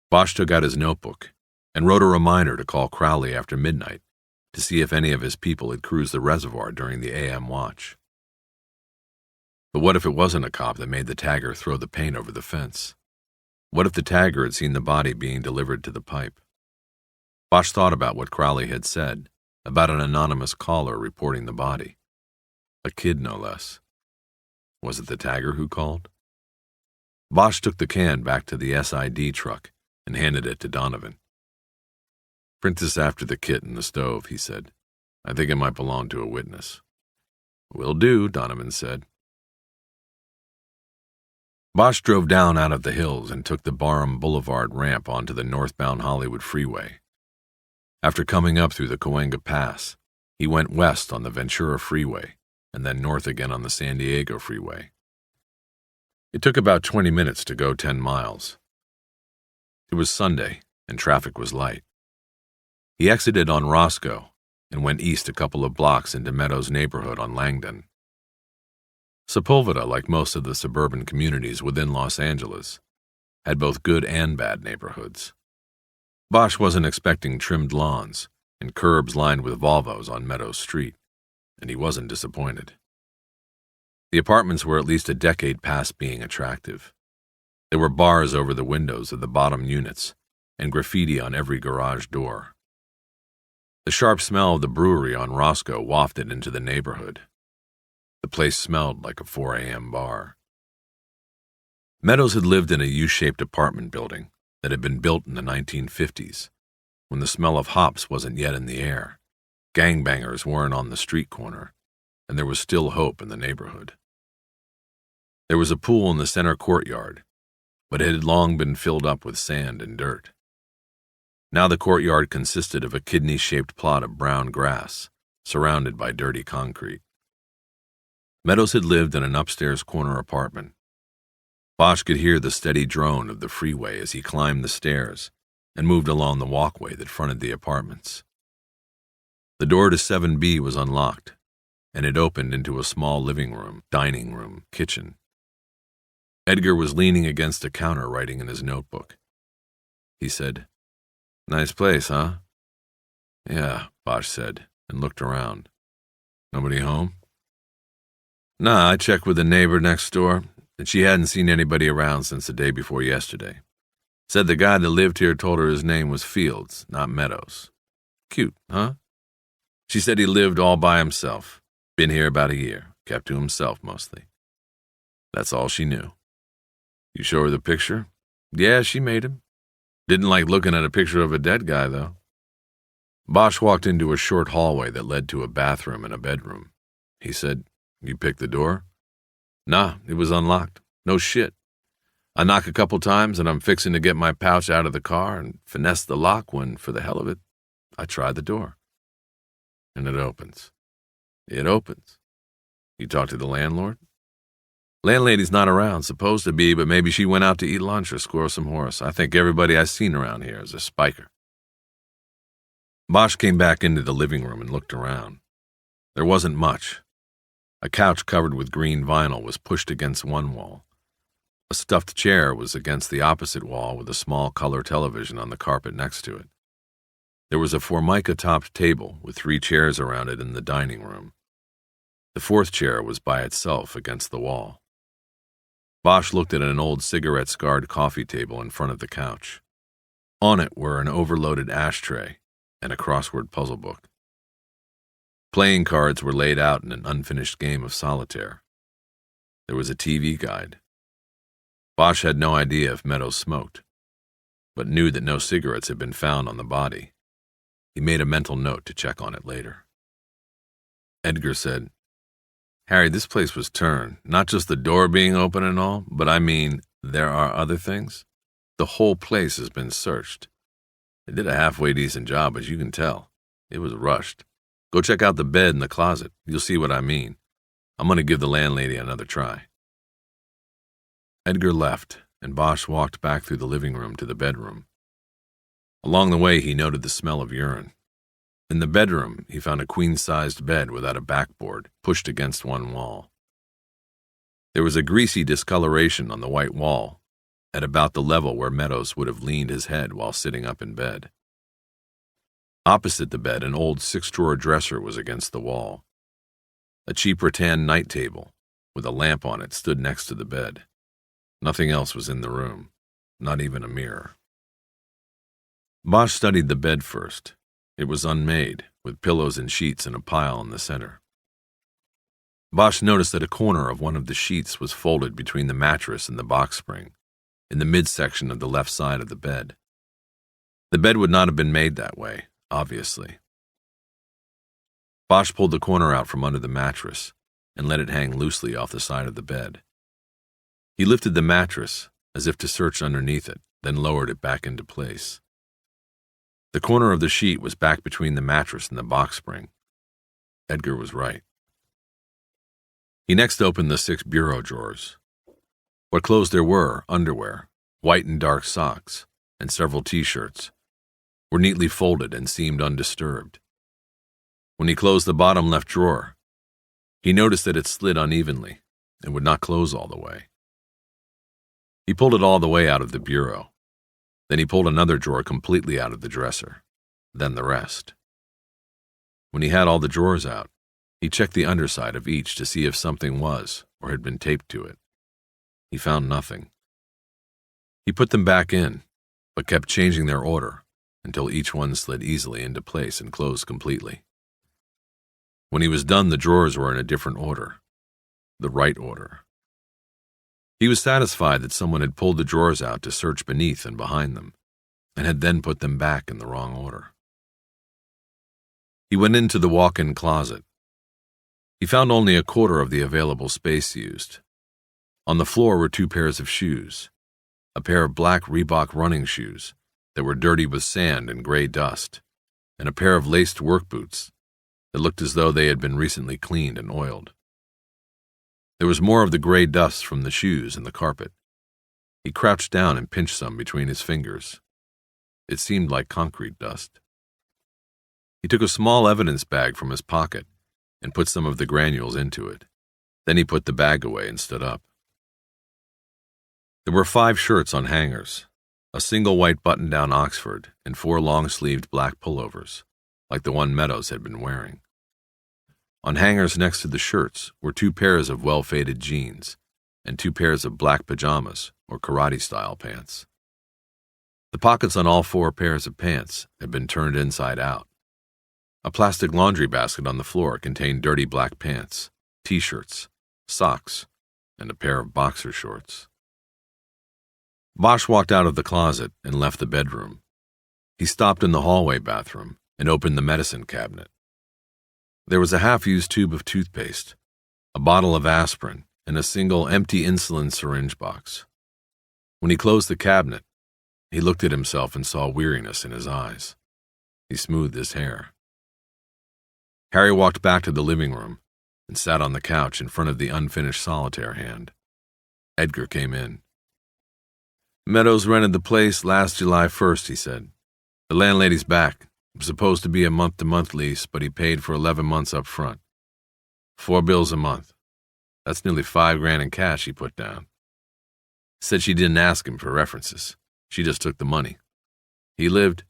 Speaker 2: Bosch took out his notebook and wrote a reminder to call Crowley after midnight to see if any of his people had cruised the reservoir during the AM watch. But what if it wasn't a cop that made the tagger throw the paint over the fence? What if the tagger had seen the body being delivered to the pipe? Bosch thought about what Crowley had said about an anonymous caller reporting the body. A kid, no less. Was it the tagger who called? Bosch took the can back to the SID truck and handed it to Donovan. "Print this after the kit in the stove," he said. "I think it might belong to a witness." "Will do," Donovan said. Bosch drove down out of the hills and took the Barham Boulevard ramp onto the northbound Hollywood freeway. After coming up through the Cahuenga Pass, he went west on the Ventura Freeway and then north again on the San Diego Freeway. It took about 20 minutes to go 10 miles. It was Sunday, and traffic was light. He exited on Roscoe and went east a couple of blocks into Meadows' neighborhood on Langdon. Sepulveda, like most of the suburban communities within Los Angeles, had both good and bad neighborhoods. Bosch wasn't expecting trimmed lawns and curbs lined with Volvos on Meadows Street, and he wasn't disappointed. The apartments were at least a decade past being attractive. There were bars over the windows of the bottom units and graffiti on every garage door. The sharp smell of the brewery on Roscoe wafted into the neighborhood. The place smelled like a 4 a.m. bar. Meadows had lived in a U-shaped apartment building that had been built in the 1950s, when the smell of hops wasn't yet in the air, gangbangers weren't on the street corner, and there was still hope in the neighborhood. There was a pool in the center courtyard, but it had long been filled up with sand and dirt. Now the courtyard consisted of a kidney-shaped plot of brown grass, surrounded by dirty concrete. Meadows had lived in an upstairs corner apartment. Bosch could hear the steady drone of the freeway as he climbed the stairs and moved along the walkway that fronted the apartments. The door to 7B was unlocked, and it opened into a small living room, dining room, kitchen. Edgar was leaning against a counter writing in his notebook. He said, "Nice place, huh?" "Yeah," Bosch said, and looked around. "Nobody home?" "Nah, I checked with the neighbor next door, and she hadn't seen anybody around since the day before yesterday. Said the guy that lived here told her his name was Fields, not Meadows. Cute, huh? She said he lived all by himself. Been here about a year, kept to himself mostly. That's all she knew." "You show her the picture?" "Yeah, she made him. Didn't like looking at a picture of a dead guy, though." Bosch walked into a short hallway that led to a bathroom and a bedroom. He said, "You picked the door?" "Nah, it was unlocked. No shit. I knock a couple times and I'm fixing to get my pouch out of the car and finesse the lock when, for the hell of it, I try the door. And it opens. It opens. You talk to the landlord?" "Landlady's not around, supposed to be, but maybe she went out to eat lunch or score some horse. I think everybody I've seen around here is a spiker." Bosch came back into the living room and looked around. There wasn't much. A couch covered with green vinyl was pushed against one wall. A stuffed chair was against the opposite wall with a small color television on the carpet next to it. There was a formica-topped table with 3 chairs around it in the dining room. The 4th chair was by itself against the wall. Bosch looked at an old cigarette-scarred coffee table in front of the couch. On it were an overloaded ashtray and a crossword puzzle book. Playing cards were laid out in an unfinished game of solitaire. There was a TV guide. Bosch had no idea if Meadows smoked, but knew that no cigarettes had been found on the body. He made a mental note to check on it later. Edgar said, "Harry, this place was turned. Not just the door being open and all, but I mean, there are other things. The whole place has been searched. They did a halfway decent job, as you can tell. It was rushed. Go check out the bed and the closet. You'll see what I mean. I'm going to give the landlady another try." Edgar left, and Bosch walked back through the living room to the bedroom. Along the way, he noted the smell of urine. In the bedroom, he found a queen-sized bed without a backboard, pushed against one wall. There was a greasy discoloration on the white wall, at about the level where Meadows would have leaned his head while sitting up in bed. Opposite the bed, an old six-drawer dresser was against the wall. A cheap rattan night table, with a lamp on it, stood next to the bed. Nothing else was in the room, not even a mirror. Bosch studied the bed first. It was unmade, with pillows and sheets in a pile in the center. Bosch noticed that a corner of one of the sheets was folded between the mattress and the box spring, in the midsection of the left side of the bed. The bed would not have been made that way, obviously. Bosch pulled the corner out from under the mattress and let it hang loosely off the side of the bed. He lifted the mattress, as if to search underneath it, then lowered it back into place. The corner of the sheet was back between the mattress and the box spring. Edgar was right. He next opened the 6 bureau drawers. What clothes there were, underwear, white and dark socks, and several t-shirts, were neatly folded and seemed undisturbed. When he closed the bottom left drawer, he noticed that it slid unevenly and would not close all the way. He pulled it all the way out of the bureau. Then he pulled another drawer completely out of the dresser, then the rest. When he had all the drawers out, he checked the underside of each to see if something was or had been taped to it. He found nothing. He put them back in, but kept changing their order until each one slid easily into place and closed completely. When he was done, the drawers were in a different order, the right order. He was satisfied that someone had pulled the drawers out to search beneath and behind them, and had then put them back in the wrong order. He went into the walk-in closet. He found only a quarter of the available space used. On the floor were 2 pairs of shoes, a pair of black Reebok running shoes that were dirty with sand and gray dust, and a pair of laced work boots that looked as though they had been recently cleaned and oiled. There was more of the gray dust from the shoes and the carpet. He crouched down and pinched some between his fingers. It seemed like concrete dust. He took a small evidence bag from his pocket and put some of the granules into it. Then he put the bag away and stood up. There were 5 shirts on hangers, a single white button-down Oxford and 4 long-sleeved black pullovers, like the one Meadows had been wearing. On hangers next to the shirts were 2 pairs of well-faded jeans and 2 pairs of black pajamas or karate-style pants. The pockets on all 4 pairs of pants had been turned inside out. A plastic laundry basket on the floor contained dirty black pants, t-shirts, socks, and a pair of boxer shorts. Bosch walked out of the closet and left the bedroom. He stopped in the hallway bathroom and opened the medicine cabinet. There was a half-used tube of toothpaste, a bottle of aspirin, and a single empty insulin syringe box. When he closed the cabinet, he looked at himself and saw weariness in his eyes. He smoothed his hair. Harry walked back to the living room and sat on the couch in front of the unfinished solitaire hand. Edgar came in. "Meadows rented the place last July 1st, he said. "The landlady's back. It was supposed to be a month-to-month lease, but he paid for 11 months up front. 4 bills a month. That's nearly $5,000 in cash he put down. Said she didn't ask him for references. She just took the money. He lived—"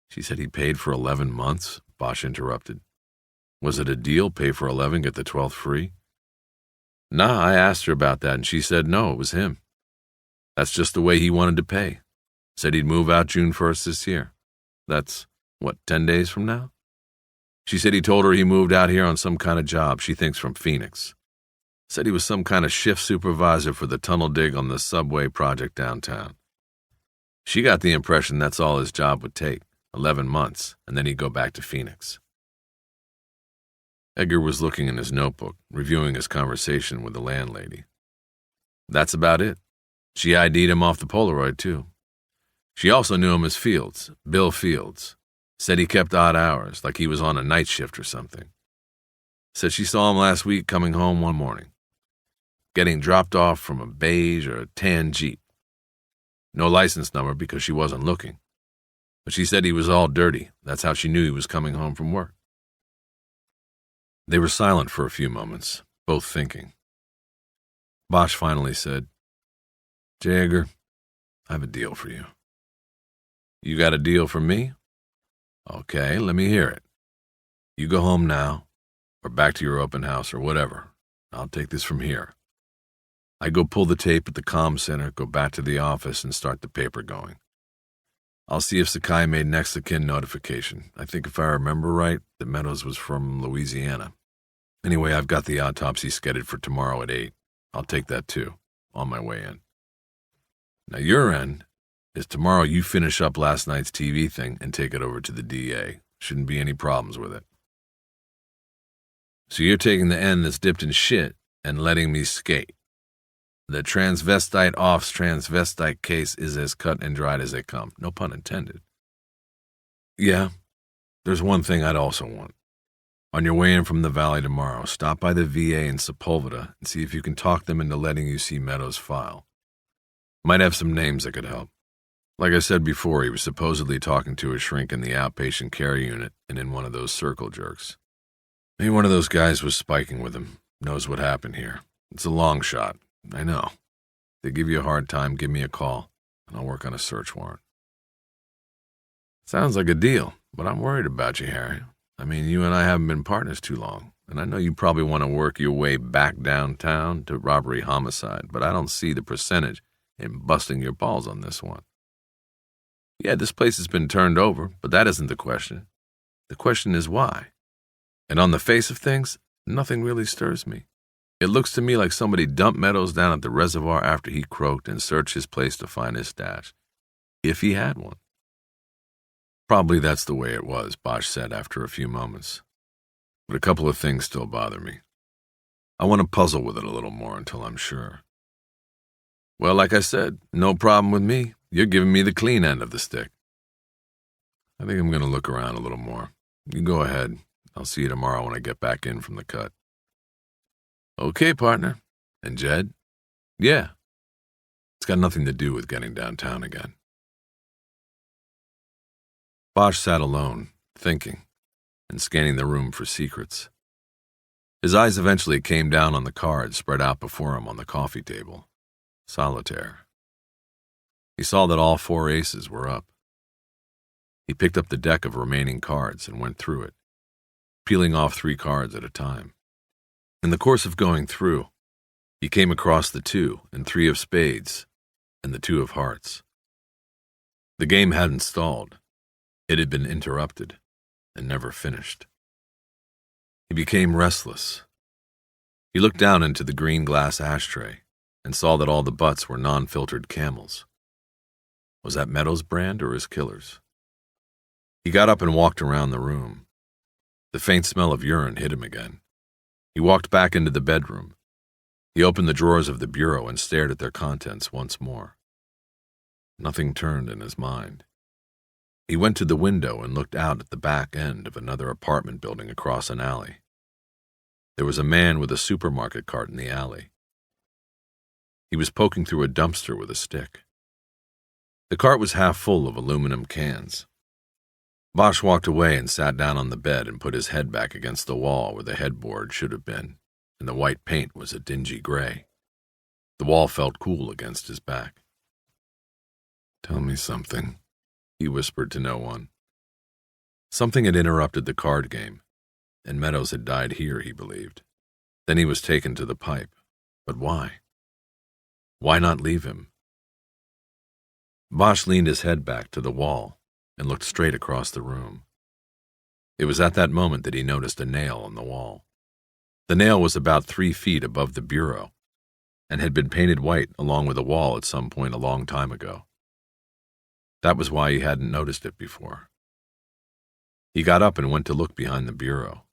Speaker 2: "She said he paid for 11 months?" Bosch interrupted. "Was it a deal, pay for 11, get the 12th free?" "Nah, I asked her about that, and she said no, it was him. That's just the way he wanted to pay. Said he'd move out June 1st this year. That's, 10 days from now? She said he told her he moved out here on some kind of job, she thinks from Phoenix. Said he was some kind of shift supervisor for the tunnel dig on the subway project downtown. She got the impression that's all his job would take, 11 months, and then he'd go back to Phoenix." Edgar was looking in his notebook, reviewing his conversation with the landlady. "That's about it. She ID'd him off the Polaroid, too. She also knew him as Fields, Bill Fields. Said he kept odd hours, like he was on a night shift or something. Said she saw him last week coming home one morning. getting dropped off from a beige or a tan Jeep. No license number because she wasn't looking. But she said he was all dirty. That's how she knew he was coming home from work. They were silent for a few moments, both thinking. Bosch finally said, "J. Edgar, I have a deal for you." "You got a deal for me?" "Okay, let me hear it. You go home now, or back to your open house, or whatever. I'll take this from here. I go pull the tape at the comm center, go back to the office, and start the paper going. I'll see if Sakai made next of kin notification. I think if I remember right, the Meadows was from Louisiana. Anyway, I've got the autopsy scheduled for tomorrow at 8. I'll take that too, on my way in. Now your end is tomorrow you finish up last night's TV thing and take it over to the DA. Shouldn't be any problems with it. So you're taking the end that's dipped in shit and letting me skate. The transvestite off's transvestite case is as cut and dried as they come. No pun intended. Yeah, there's one thing I'd also want. On your way in from the valley tomorrow, stop by the VA in Sepulveda and see if you can talk them into letting you see Meadows' file. Might have some names that could help. Like I said before, he was supposedly talking to a shrink in the outpatient care unit and in one of those circle jerks. Maybe one of those guys was spiking with him. Knows what happened here. It's a long shot. I know. If they give you a hard time, give me a call, and I'll work on a search warrant. Sounds like a deal, but I'm worried about you, Harry. I mean, you and I haven't been partners too long, and I know you probably want to work your way back downtown to robbery homicide, but I don't see the percentage in busting your balls on this one. Yeah, this place has been turned over, but that isn't the question. The question is why. And on the face of things, nothing really stirs me. It looks to me like somebody dumped Meadows down at the reservoir after he croaked and searched his place to find his stash. If he had one. Probably that's the way it was, Bosch said after a few moments. But a couple of things still bother me. I want to puzzle with it a little more until I'm sure. Well, like I said, no problem with me. You're giving me the clean end of the stick. I think I'm going to look around a little more. You go ahead. I'll see you tomorrow when I get back in from the cut. Okay, partner. And Jed? Yeah. It's got nothing to do with getting downtown again. Bosch sat alone, thinking, and scanning the room for secrets. His eyes eventually came down on the cards spread out before him on the coffee table. Solitaire. He saw that all 4 aces were up. He picked up the deck of remaining cards and went through it, peeling off 3 cards at a time. In the course of going through, he came across the 2 and 3 of spades and the 2 of hearts. The game hadn't stalled. It had been interrupted and never finished. He became restless. He looked down into the green glass ashtray and saw that all the butts were non-filtered Camels. Was that Meadows' brand or his killer's? He got up and walked around the room. The faint smell of urine hit him again. He walked back into the bedroom. He opened the drawers of the bureau and stared at their contents once more. Nothing turned in his mind. He went to the window and looked out at the back end of another apartment building across an alley. There was a man with a supermarket cart in the alley. He was poking through a dumpster with a stick. The cart was half full of aluminum cans. Bosch walked away and sat down on the bed and put his head back against the wall where the headboard should have been, and the white paint was a dingy gray. The wall felt cool against his back. "Tell me something," he whispered to no one. Something had interrupted the card game, and Meadows had died here, he believed. Then he was taken to the pipe. But why? Why not leave him? Bosch leaned his head back to the wall and looked straight across the room. It was at that moment that he noticed a nail on the wall. The nail was about 3 feet above the bureau and had been painted white along with the wall at some point a long time ago. That was why he hadn't noticed it before. He got up and went to look behind the bureau.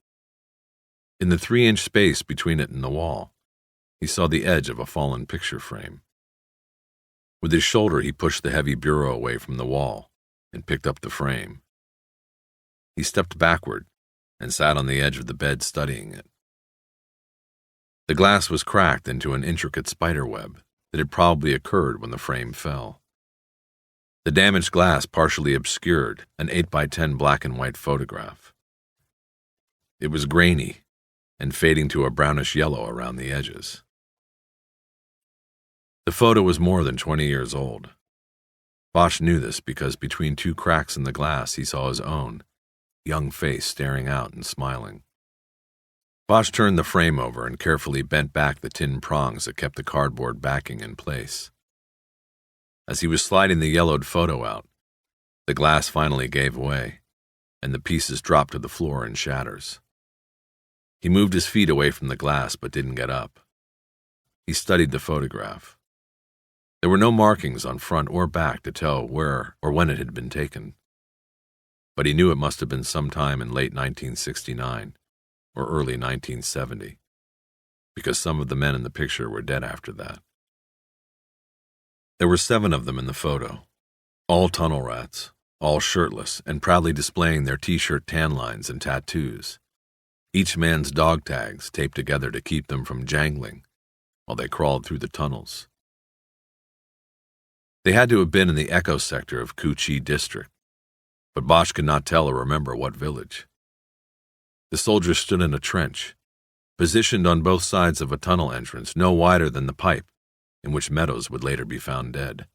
Speaker 2: In the 3-inch space between it and the wall, he saw the edge of a fallen picture frame. With his shoulder, he pushed the heavy bureau away from the wall and picked up the frame. He stepped backward and sat on the edge of the bed studying it. The glass was cracked into an intricate spiderweb that had probably occurred when the frame fell. The damaged glass partially obscured an 8x10 black and white photograph. It was grainy and fading to a brownish yellow around the edges. The photo was more than 20 years old. Bosch knew this because between two cracks in the glass he saw his own young face staring out and smiling. Bosch turned the frame over and carefully bent back the tin prongs that kept the cardboard backing in place. As he was sliding the yellowed photo out, the glass finally gave way, and the pieces dropped to the floor in shatters. He moved his feet away from the glass but didn't get up. He studied the photograph. There were no markings on front or back to tell where or when it had been taken, but he knew it must have been sometime in late 1969 or early 1970, because some of the men in the picture were dead after that. There were 7 of them in the photo, all tunnel rats, all shirtless and proudly displaying their t-shirt tan lines and tattoos, each man's dog tags taped together to keep them from jangling while they crawled through the tunnels. They had to have been in the Echo sector of Cu-Chi district, but Bosch could not tell or remember what village. The soldiers stood in a trench, positioned on both sides of a tunnel entrance no wider than the pipe in which Meadows would later be found dead.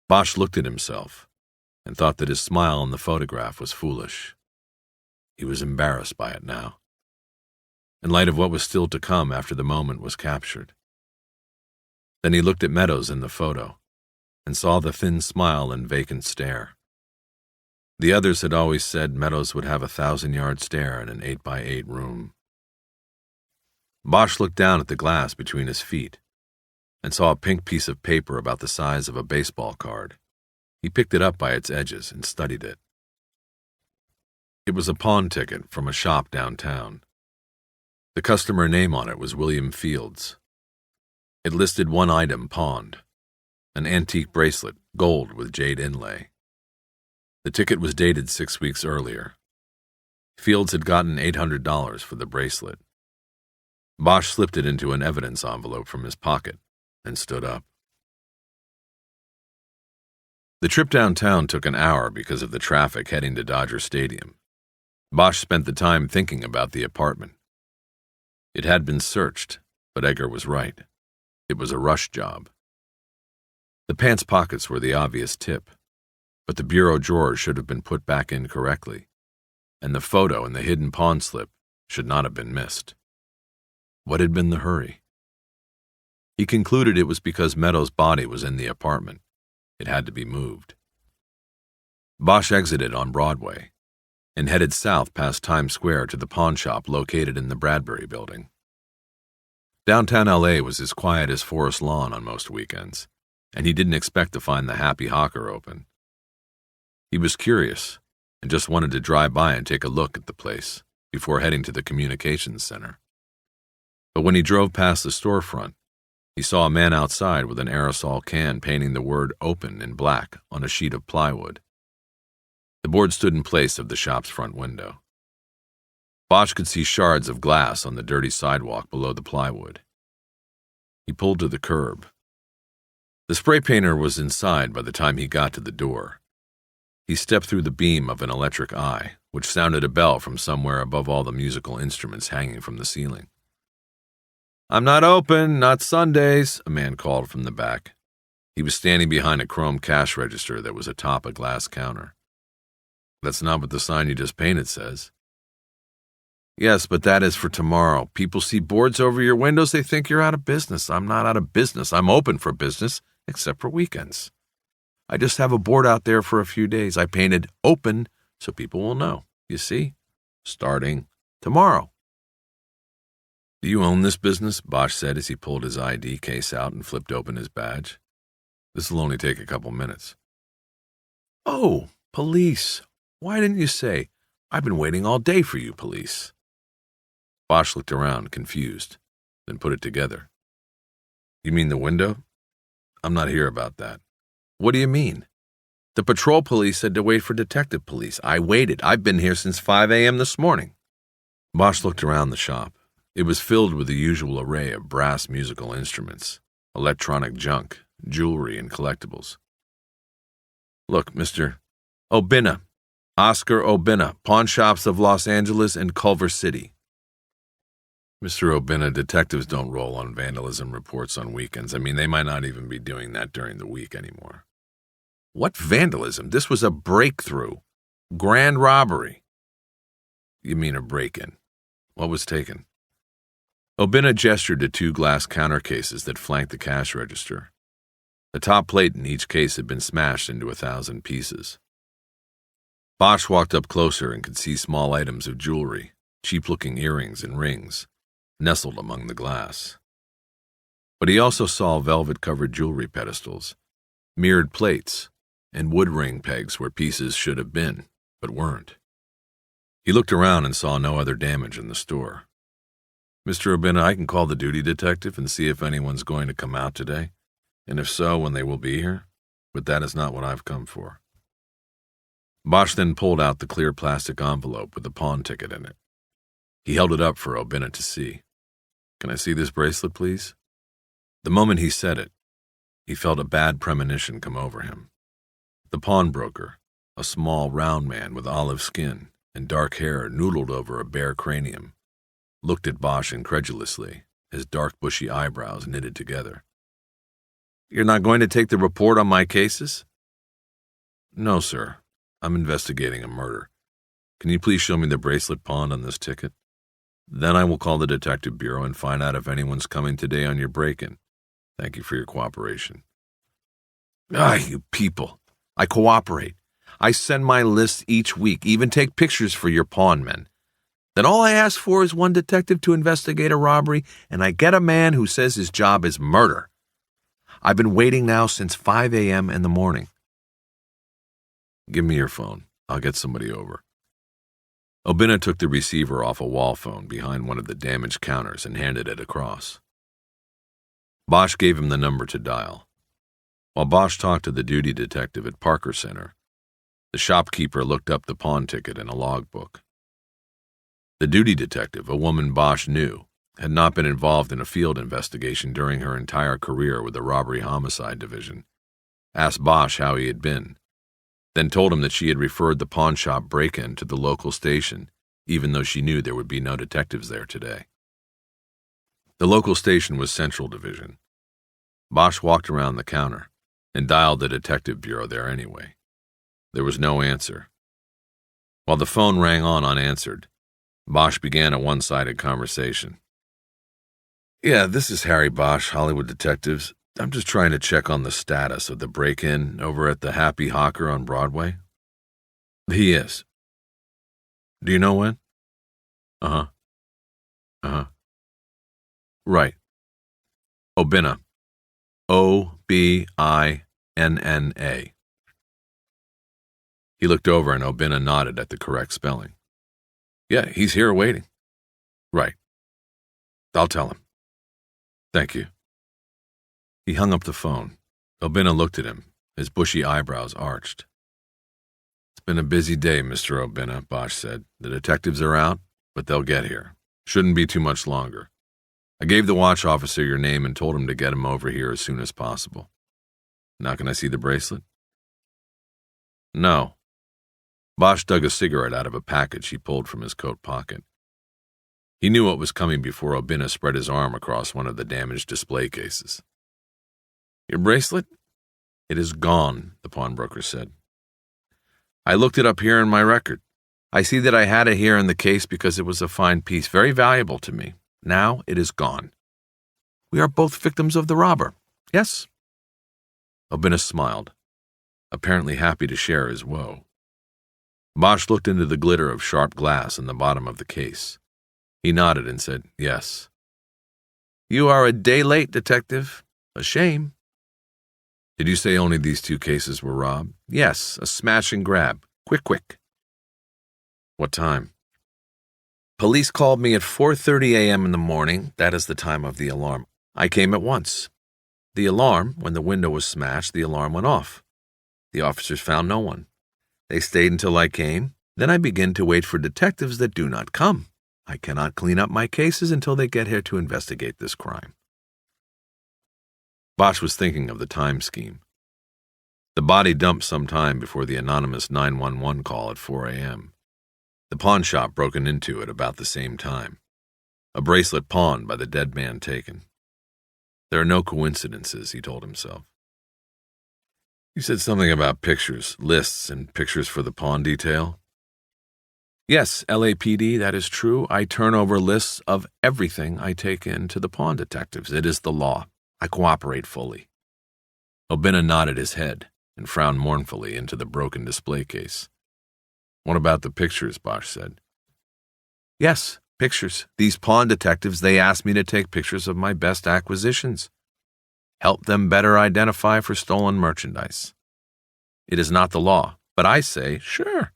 Speaker 2: Bosch looked at himself and thought that his smile in the photograph was foolish. He was embarrassed by it now, in light of what was still to come after the moment was captured. Then he looked at Meadows in the photo and saw the thin smile and vacant stare. The others had always said Meadows would have a 1,000-yard stare in an 8x8 room. Bosch looked down at the glass between his feet and saw a pink piece of paper about the size of a baseball card. He picked it up by its edges and studied it. It was a pawn ticket from a shop downtown. The customer name on it was William Fields. It listed one item pawned, an antique bracelet, gold with jade inlay. The ticket was dated 6 weeks earlier. Fields had gotten $800 for the bracelet. Bosch slipped it into an evidence envelope from his pocket and stood up. The trip downtown took an hour because of the traffic heading to Dodger Stadium. Bosch spent the time thinking about the apartment. It had been searched, but Edgar was right. It was a rush job. The pants pockets were the obvious tip, but the bureau drawers should have been put back in correctly, and the photo and the hidden pawn slip should not have been missed. What had been the hurry? He concluded it was because Meadows' body was in the apartment. It had to be moved. Bosch exited on Broadway and headed south past Times Square to the pawn shop located in the Bradbury Building. Downtown LA was as quiet as Forest Lawn on most weekends, and he didn't expect to find the Happy Hawker open. He was curious and just wanted to drive by and take a look at the place before heading to the communications center. But when he drove past the storefront, he saw a man outside with an aerosol can painting the word open in black on a sheet of plywood. The board stood in place of the shop's front window. Bosch could see shards of glass on the dirty sidewalk below the plywood. He pulled to the curb. The spray painter was inside by the time he got to the door. He stepped through the beam of an electric eye, which sounded a bell from somewhere above all the musical instruments hanging from the ceiling. "I'm not open, not Sundays," a man called from the back. He was standing behind a chrome cash register that was atop a glass counter. "That's not what the sign you just painted says." "Yes, but that is for tomorrow. People see boards over your windows, they think you're out of business. I'm not out of business. I'm open for business, except for weekends. I just have a board out there for a few days. I painted open so people will know. You see? Starting tomorrow." "Do you own this business?" Bosch said as he pulled his ID case out and flipped open his badge. "This will only take a couple minutes." "Oh, police. Why didn't you say? I've been waiting all day for you, police." Bosch looked around, confused, then put it together. "You mean the window? I'm not here about that." "What do you mean? The patrol police said to wait for detective police. I waited. I've been here since 5 a.m. this morning." Bosch looked around the shop. It was filled with the usual array of brass musical instruments, electronic junk, jewelry, and collectibles. Look, Mr. Obinna, Oscar Obinna, pawn shops of Los Angeles and Culver City. Mr. Obinna, detectives don't roll on vandalism reports on weekends. I mean, they might not even be doing that during the week anymore. What vandalism? This was a breakthrough. Grand robbery. You mean a break-in. What was taken? Obinna gestured to 2 glass counter cases that flanked the cash register. The top plate in each case had been smashed into 1,000 pieces. Bosch walked up closer and could see small items of jewelry, cheap-looking earrings and rings, nestled among the glass. But he also saw velvet-covered jewelry pedestals, mirrored plates, and wood ring pegs where pieces should have been, but weren't. He looked around and saw no other damage in the store. Mr. Obinna, I can call the duty detective and see if anyone's going to come out today, and if so, when they will be here, but that is not what I've come for. Bosch then pulled out the clear plastic envelope with the pawn ticket in it. He held it up for Obinna to see. Can I see this bracelet, please? The moment he said it, he felt a bad premonition come over him. The pawnbroker, a small, round man with olive skin and dark hair noodled over a bare cranium, looked at Bosch incredulously, his dark, bushy eyebrows knitted together. You're not going to take the report on my cases? No, sir. I'm investigating a murder. Can you please show me the bracelet pawned on this ticket? Then I will call the detective bureau and find out if anyone's coming today on your break-in. Thank you for your cooperation. You people. I cooperate. I send my lists each week, even take pictures for your pawn men. Then all I ask for is one detective to investigate a robbery, and I get a man who says his job is murder. I've been waiting now since 5 a.m. in the morning. Give me your phone. I'll get somebody over. Obinna took the receiver off a wall phone behind one of the damaged counters and handed it across. Bosch gave him the number to dial. While Bosch talked to the duty detective at Parker Center, the shopkeeper looked up the pawn ticket in a logbook. The duty detective, a woman Bosch knew, had not been involved in a field investigation during her entire career with the robbery-homicide division, asked Bosch how he had been, then told him that she had referred the pawn shop break-in to the local station, even though she knew there would be no detectives there today. The local station was Central Division. Bosch walked around the counter and dialed the detective bureau there anyway. There was no answer. While the phone rang on unanswered, Bosch began a one-sided conversation. Yeah, this is Harry Bosch, Hollywood Detectives. I'm just trying to check on the status of the break-in over at the Happy Hawker on Broadway. He is. Do you know when? Right. Obinna. Obinna. He looked over and Obinna nodded at the correct spelling. Yeah, he's here waiting. Right. I'll tell him. Thank you. He hung up the phone. Obinna looked at him, his bushy eyebrows arched. It's been a busy day, Mr. Obinna, Bosch said. The detectives are out, but they'll get here. Shouldn't be too much longer. I gave the watch officer your name and told him to get him over here as soon as possible. Now can I see the bracelet? No. Bosch dug a cigarette out of a package he pulled from his coat pocket. He knew what was coming before Obinna spread his arm across one of the damaged display cases. Your bracelet? It is gone, the pawnbroker said. I looked it up here in my record. I see that I had it here in the case because it was a fine piece, very valuable to me. Now it is gone. We are both victims of the robber, yes? Obinna smiled, apparently happy to share his woe. Bosch looked into the glitter of sharp glass in the bottom of the case. He nodded and said, yes. You are a day late, detective. A shame. Did you say only these 2 cases were robbed? Yes, a smash and grab. Quick. What time? Police called me at 4:30 a.m. in the morning. That is the time of the alarm. I came at once. The alarm, when the window was smashed, the alarm went off. The officers found no one. They stayed until I came. Then I began to wait for detectives that do not come. I cannot clean up my cases until they get here to investigate this crime. Bosch was thinking of the time scheme. The body dumped some time before the anonymous 911 call at 4 a.m. The pawn shop broken into at about the same time. A bracelet pawned by the dead man taken. There are no coincidences, he told himself. You said something about pictures, lists, and pictures for the pawn detail? Yes, LAPD, that is true. I turn over lists of everything I take in to the pawn detectives. It is the law. I cooperate fully. Obina nodded his head and frowned mournfully into the broken display case. What about the pictures, Bosch said. Yes, pictures. These pawn detectives, they asked me to take pictures of my best acquisitions. Help them better identify for stolen merchandise. It is not the law, but I say, sure,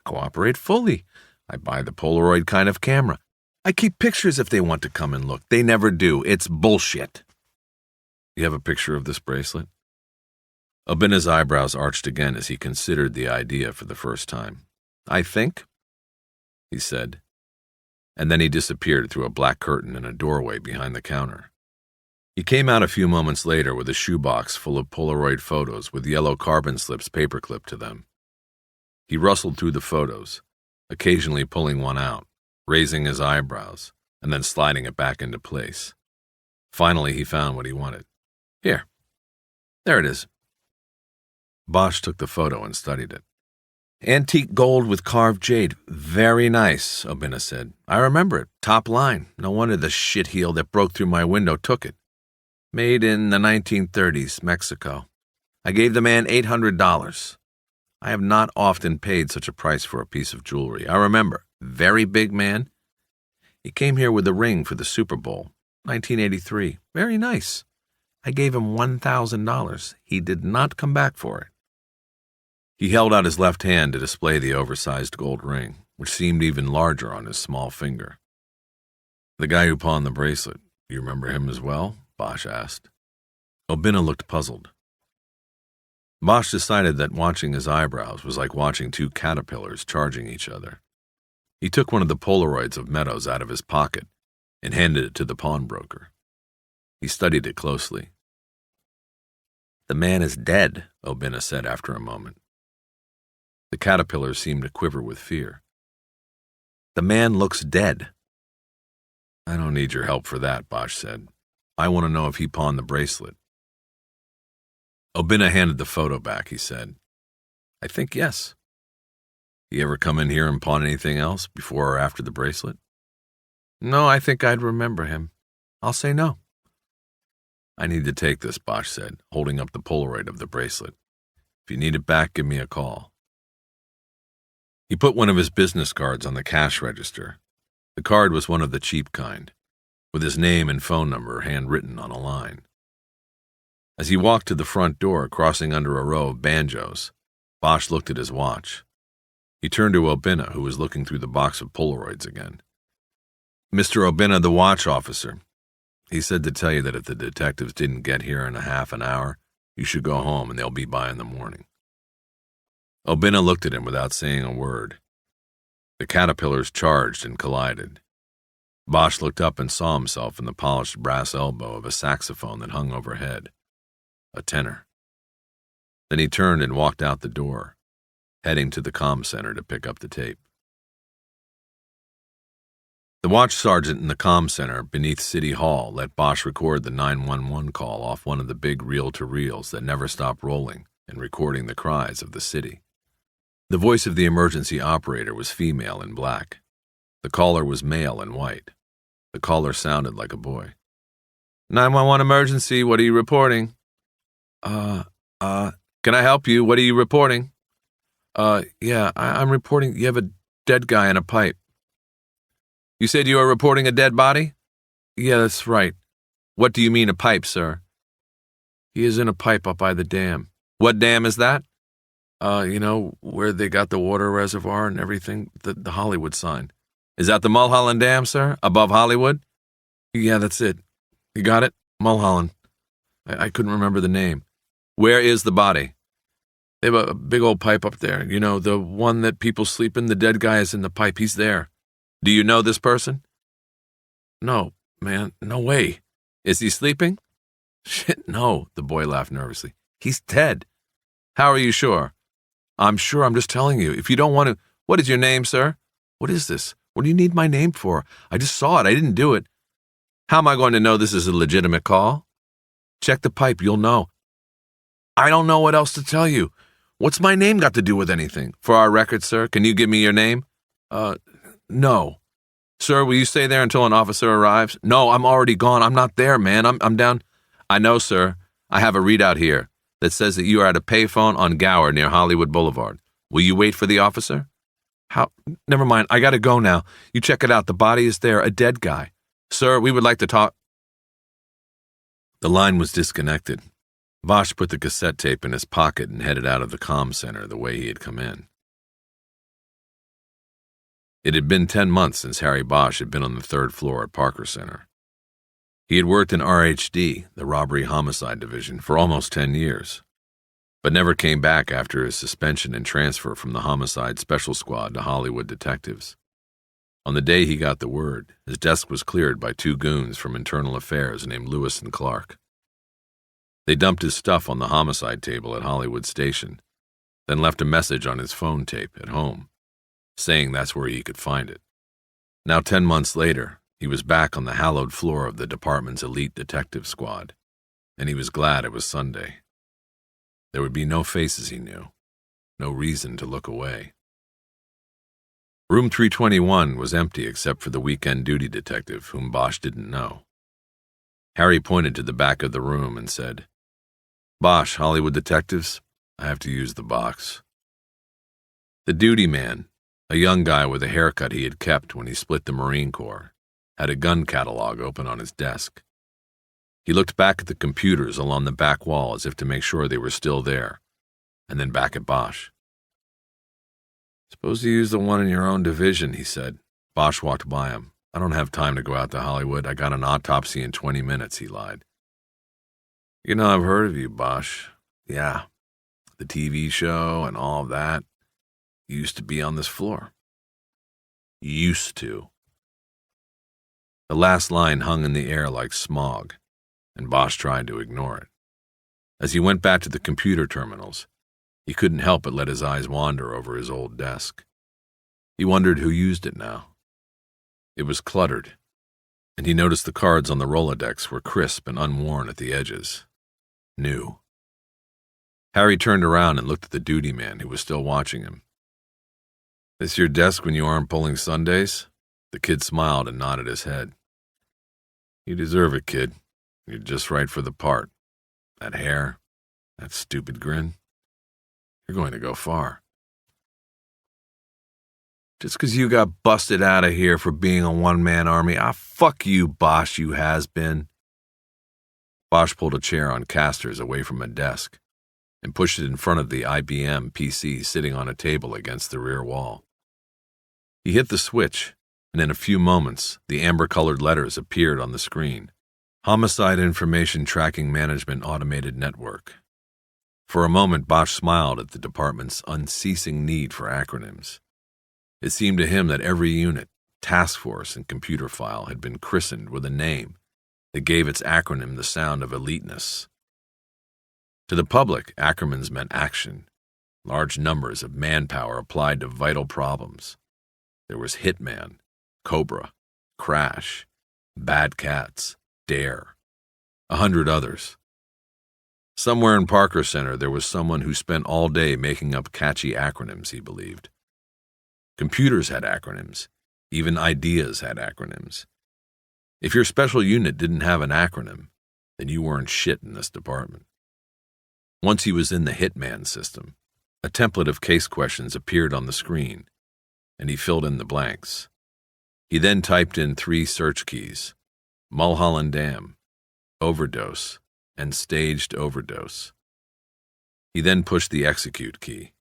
Speaker 2: cooperate fully. I buy the Polaroid kind of camera. I keep pictures if they want to come and look. They never do. It's bullshit. You have a picture of this bracelet? Obina's eyebrows arched again as he considered the idea for the first time. I think, he said, and then he disappeared through a black curtain in a doorway behind the counter. He came out a few moments later with a shoebox full of Polaroid photos with yellow carbon slips paperclipped to them. He rustled through the photos, occasionally pulling one out, raising his eyebrows, and then sliding it back into place. Finally, he found what he wanted. Here. There it is. Bosch took the photo and studied it. Antique gold with carved jade. Very nice, Obina said. I remember it. Top line. No wonder the shitheel that broke through my window took it. Made in the 1930s, Mexico. I gave the man $800. I have not often paid such a price for a piece of jewelry. I remember. Very big man. He came here with a ring for the Super Bowl. 1983. Very nice. I gave him $1,000. He did not come back for it. He held out his left hand to display the oversized gold ring, which seemed even larger on his small finger. The guy who pawned the bracelet, you remember him as well? Bosch asked. Obina looked puzzled. Bosch decided that watching his eyebrows was like watching two caterpillars charging each other. He took one of the Polaroids of Meadows out of his pocket and handed it to the pawnbroker. He studied it closely. The man is dead, Obina said after a moment. The caterpillar seemed to quiver with fear. The man looks dead. I don't need your help for that, Bosch said. I want to know if he pawned the bracelet. Obina handed the photo back, he said. I think yes. He ever come in here and pawn anything else before or after the bracelet? No, I think I'd remember him. I'll say no. I need to take this, Bosch said, holding up the Polaroid of the bracelet. If you need it back, give me a call. He put one of his business cards on the cash register. The card was one of the cheap kind, with his name and phone number handwritten on a line. As he walked to the front door, crossing under a row of banjos, Bosch looked at his watch. He turned to Obina, who was looking through the box of Polaroids again. Mr. Obina, the watch officer. He said to tell you that if the detectives didn't get here in a half an hour, you should go home and they'll be by in the morning. Obina looked at him without saying a word. The caterpillars charged and collided. Bosch looked up and saw himself in the polished brass elbow of a saxophone that hung overhead. A tenor. Then he turned and walked out the door, heading to the comm center to pick up the tape. The watch sergeant in the comm center beneath City Hall let Bosch record the 911 call off one of the big reel-to-reels that never stopped rolling and recording the cries of the city. The voice of the emergency operator was female in black. The caller was male in white. The caller sounded like a boy. 911 emergency, what are you reporting? Can I help you? What are you reporting? Yeah, I'm reporting you have a dead guy in a pipe. You said you are reporting a dead body? Yeah, that's right. What do you mean a pipe, sir? He is in a pipe up by the dam. What dam is that? Where they got the water reservoir and everything, the Hollywood sign. Is that the Mulholland Dam, sir? Above Hollywood? Yeah, that's it. You got it? Mulholland. I couldn't remember the name. Where is the body? They have a big old pipe up there. The one that people sleep in. The dead guy is in the pipe. He's there. Do you know this person? No, man, no way. Is he sleeping? Shit, no, the boy laughed nervously. He's dead. How are you sure? I'm sure, I'm just telling you. If you don't want to... What is your name, sir? What is this? What do you need my name for? I just saw it. I didn't do it. How am I going to know this is a legitimate call? Check the pipe. You'll know. I don't know what else to tell you. What's my name got to do with anything? For our records, sir, can you give me your name? No. Sir, will you stay there until an officer arrives? No, I'm already gone. I'm not there, man. I'm down. I know, sir. I have a readout here that says that you are at a payphone on Gower near Hollywood Boulevard. Will you wait for the officer? How? Never mind. I gotta go now. You check it out. The body is there, a dead guy. Sir, we would like to talk. The line was disconnected. Bosch put the cassette tape in his pocket and headed out of the comm center the way he had come in. It had been 10 months since Harry Bosch had been on the 3rd floor at Parker Center. He had worked in RHD, the Robbery Homicide Division, for almost 10 years, but never came back after his suspension and transfer from the Homicide Special Squad to Hollywood Detectives. On the day he got the word, his desk was cleared by 2 goons from Internal Affairs named Lewis and Clark. They dumped his stuff on the homicide table at Hollywood Station, then left a message on his phone tape at home, saying that's where he could find it. Now 10 months later, he was back on the hallowed floor of the department's elite detective squad, and he was glad it was Sunday. There would be no faces he knew, no reason to look away. Room 321 was empty except for the weekend duty detective, whom Bosch didn't know. Harry pointed to the back of the room and said, Bosch, Hollywood Detectives, I have to use the box. The duty man, a young guy with a haircut he had kept when he split the Marine Corps, had a gun catalog open on his desk. He looked back at the computers along the back wall as if to make sure they were still there, and then back at Bosch. Suppose you use the one in your own division, he said. Bosch walked by him. I don't have time to go out to Hollywood. I got an autopsy in 20 minutes, he lied. You know, I've heard of you, Bosch. Yeah, the TV show and all of that. You used to be on this floor. Used to. The last line hung in the air like smog, and Bosch tried to ignore it. As he went back to the computer terminals, he couldn't help but let his eyes wander over his old desk. He wondered who used it now. It was cluttered, and he noticed the cards on the Rolodex were crisp and unworn at the edges. New. Harry turned around and looked at the duty man who was still watching him. This your desk when you aren't pulling Sundays? The kid smiled and nodded his head. You deserve it, kid. You're just right for the part. That hair, that stupid grin. You're going to go far. Just 'cause you got busted out of here for being a one-man army, fuck you, Bosch, you has-been. Bosch pulled a chair on casters away from a desk and pushed it in front of the IBM PC sitting on a table against the rear wall. He hit the switch, and in a few moments, the amber-colored letters appeared on the screen. Homicide Information Tracking Management Automated Network. For a moment, Bosch smiled at the department's unceasing need for acronyms. It seemed to him that every unit, task force, and computer file had been christened with a name that gave its acronym the sound of eliteness. To the public, acronyms meant action, large numbers of manpower applied to vital problems. There was Hitman, Cobra, Crash, Bad Cats, Dare, 100 others. Somewhere in Parker Center, there was someone who spent all day making up catchy acronyms, he believed. Computers had acronyms. Even ideas had acronyms. If your special unit didn't have an acronym, then you weren't shit in this department. Once he was in the Hitman system, a template of case questions appeared on the screen, and he filled in the blanks. He then typed in 3 search keys: Mulholland Dam, overdose, and staged overdose. He then pushed the execute key.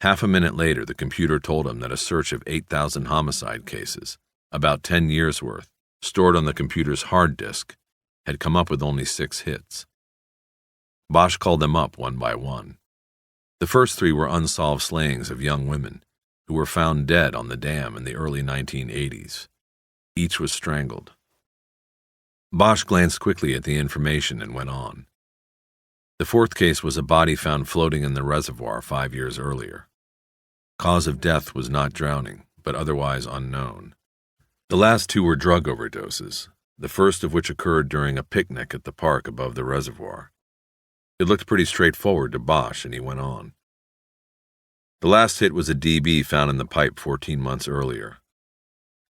Speaker 2: Half a minute later, the computer told him that a search of 8,000 homicide cases, about 10 years' worth, stored on the computer's hard disk, had come up with only 6 hits. Bosch called them up one by one. The first 3 were unsolved slayings of young women, who were found dead on the dam in the early 1980s. Each was strangled. Bosch glanced quickly at the information and went on. The fourth case was a body found floating in the reservoir 5 years earlier. Cause of death was not drowning, but otherwise unknown. The last two were drug overdoses, the first of which occurred during a picnic at the park above the reservoir. It looked pretty straightforward to Bosch, and he went on. The last hit was a DB found in the pipe 14 months earlier.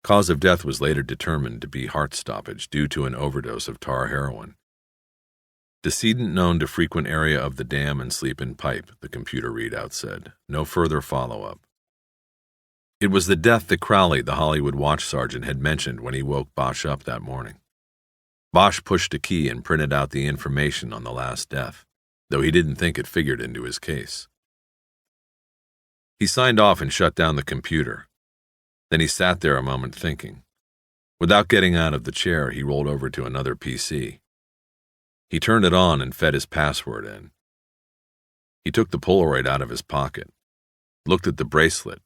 Speaker 2: Cause of death was later determined to be heart stoppage due to an overdose of tar heroin. Decedent known to frequent area of the dam and sleep in pipe, the computer readout said. No further follow-up. It was the death that Crowley, the Hollywood watch sergeant, had mentioned when he woke Bosch up that morning. Bosch pushed a key and printed out the information on the last death, though he didn't think it figured into his case. He signed off and shut down the computer. Then he sat there a moment thinking. Without getting out of the chair, he rolled over to another PC. He turned it on and fed his password in. He took the Polaroid out of his pocket, looked at the bracelet,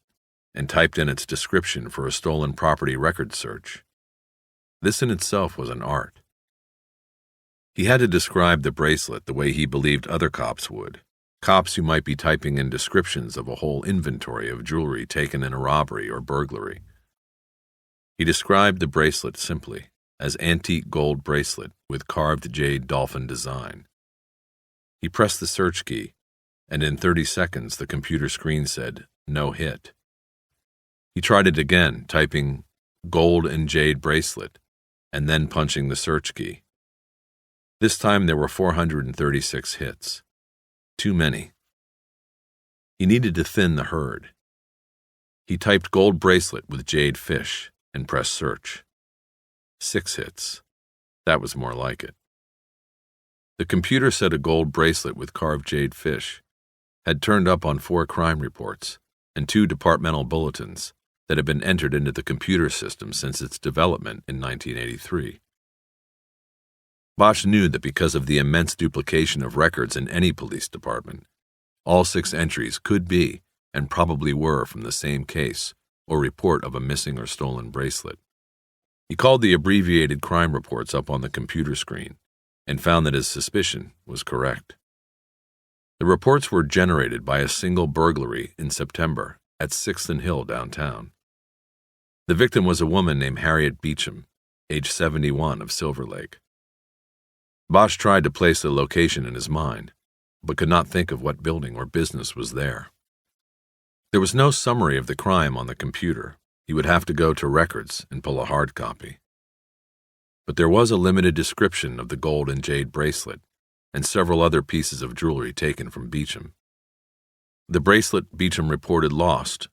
Speaker 2: and typed in its description for a stolen property record search. This in itself was an art. He had to describe the bracelet the way he believed other cops would, cops who might be typing in descriptions of a whole inventory of jewelry taken in a robbery or burglary. He described the bracelet simply as antique gold bracelet with carved jade dolphin design. He pressed the search key, and in 30 seconds the computer screen said, "No hit." He tried it again, typing gold and jade bracelet, and then punching the search key. This time there were 436 hits. Too many. He needed to thin the herd. He typed gold bracelet with jade fish and pressed search. 6 hits. That was more like it. The computer said a gold bracelet with carved jade fish had turned up on 4 crime reports and 2 departmental bulletins that had been entered into the computer system since its development in 1983. Bosch knew that because of the immense duplication of records in any police department, all 6 entries could be, and probably were, from the same case or report of a missing or stolen bracelet. He called the abbreviated crime reports up on the computer screen and found that his suspicion was correct. The reports were generated by a single burglary in September at 6th and Hill downtown. The victim was a woman named Harriet Beecham, age 71, of Silver Lake. Bosch tried to place the location in his mind, but could not think of what building or business was there. There was no summary of the crime on the computer. He would have to go to records and pull a hard copy. But there was a limited description of the gold and jade bracelet and several other pieces of jewelry taken from Beecham. The bracelet Beecham reported lost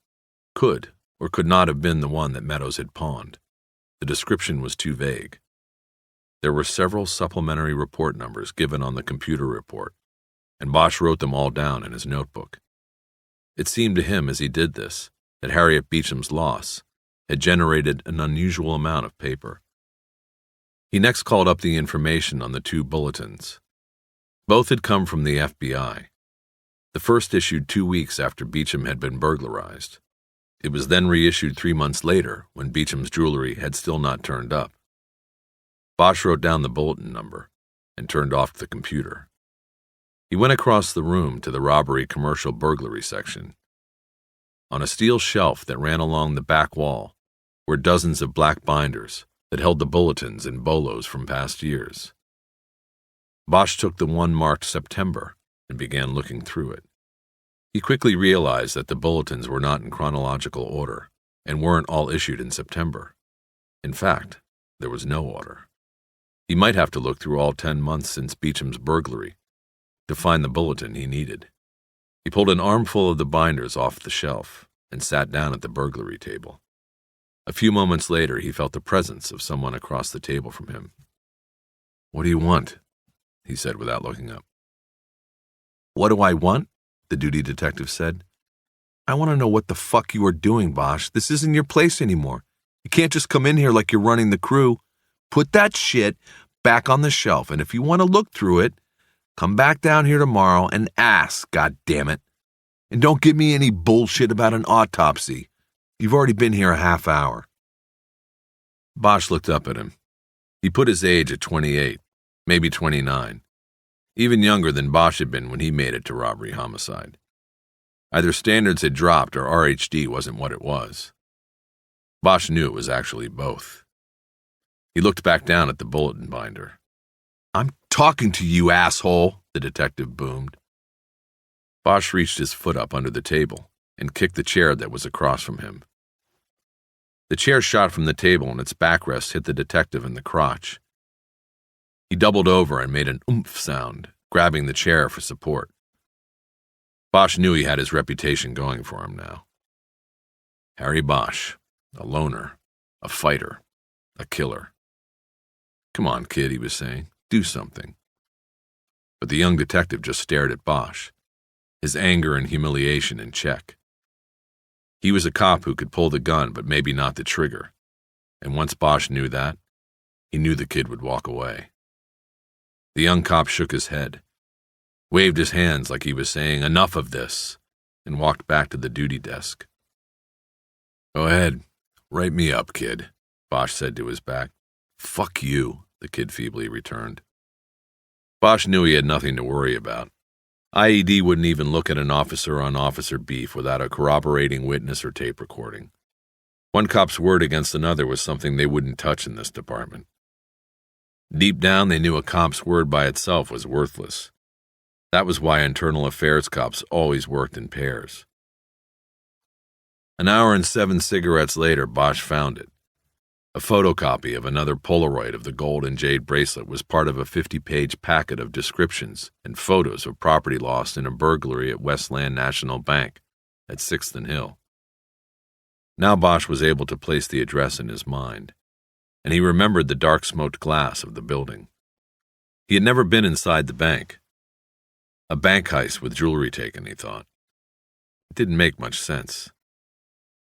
Speaker 2: could or could not have been the one that Meadows had pawned. The description was too vague. There were several supplementary report numbers given on the computer report, and Bosch wrote them all down in his notebook. It seemed to him as he did this that Harriet Beecham's loss had generated an unusual amount of paper. He next called up the information on the 2 bulletins. Both had come from the FBI. The first issued 2 weeks after Beecham had been burglarized. It was then reissued 3 months later when Beecham's jewelry had still not turned up. Bosch wrote down the bulletin number and turned off the computer. He went across the room to the robbery commercial burglary section. On a steel shelf that ran along the back wall were dozens of black binders that held the bulletins and bolos from past years. Bosch took the one marked September and began looking through it. He quickly realized that the bulletins were not in chronological order and weren't all issued in September. In fact, there was no order. He might have to look through all 10 months since Beecham's burglary to find the bulletin he needed. He pulled an armful of the binders off the shelf and sat down at the burglary table. A few moments later, he felt the presence of someone across the table from him. "What do you want?" he said without looking up. "What do I want?" the duty detective said. "I want to know what the fuck you are doing, Bosch. This isn't your place anymore. You can't just come in here like you're running the crew. Put that shit back on the shelf, and if you want to look through it, come back down here tomorrow and ask, goddammit." And don't give me any bullshit about an autopsy. You've already been here a half hour. Bosch looked up at him. He put his age at 28, maybe 29. Even younger than Bosch had been when he made it to robbery homicide. Either standards had dropped or RHD wasn't what it was. Bosch knew it was actually both. He looked back down at the bulletin binder. "I'm talking to you, asshole," the detective boomed. Bosch reached his foot up under the table and kicked the chair that was across from him. The chair shot from the table and its backrest hit the detective in the crotch. He doubled over and made an oomph sound, grabbing the chair for support. Bosch knew he had his reputation going for him now. Harry Bosch, a loner, a fighter, a killer. "Come on, kid," he was saying. "Do something." But the young detective just stared at Bosch, his anger and humiliation in check. He was a cop who could pull the gun but maybe not the trigger, and once Bosch knew that, he knew the kid would walk away. The young cop shook his head, waved his hands like he was saying, "Enough of this," and walked back to the duty desk. "Go ahead, write me up, kid," Bosch said to his back. "Fuck you," the kid feebly returned. Bosch knew he had nothing to worry about. IED wouldn't even look at an officer-on-officer beef without a corroborating witness or tape recording. One cop's word against another was something they wouldn't touch in this department. Deep down, they knew a cop's word by itself was worthless. That was why internal affairs cops always worked in pairs. An hour and 7 cigarettes later, Bosch found it. A photocopy of another Polaroid of the gold and jade bracelet was part of a 50-page packet of descriptions and photos of property lost in a burglary at Westland National Bank at 6th and Hill. Now Bosch was able to place the address in his mind, and he remembered the dark-smoked glass of the building. He had never been inside the bank. A bank heist with jewelry taken, he thought. It didn't make much sense.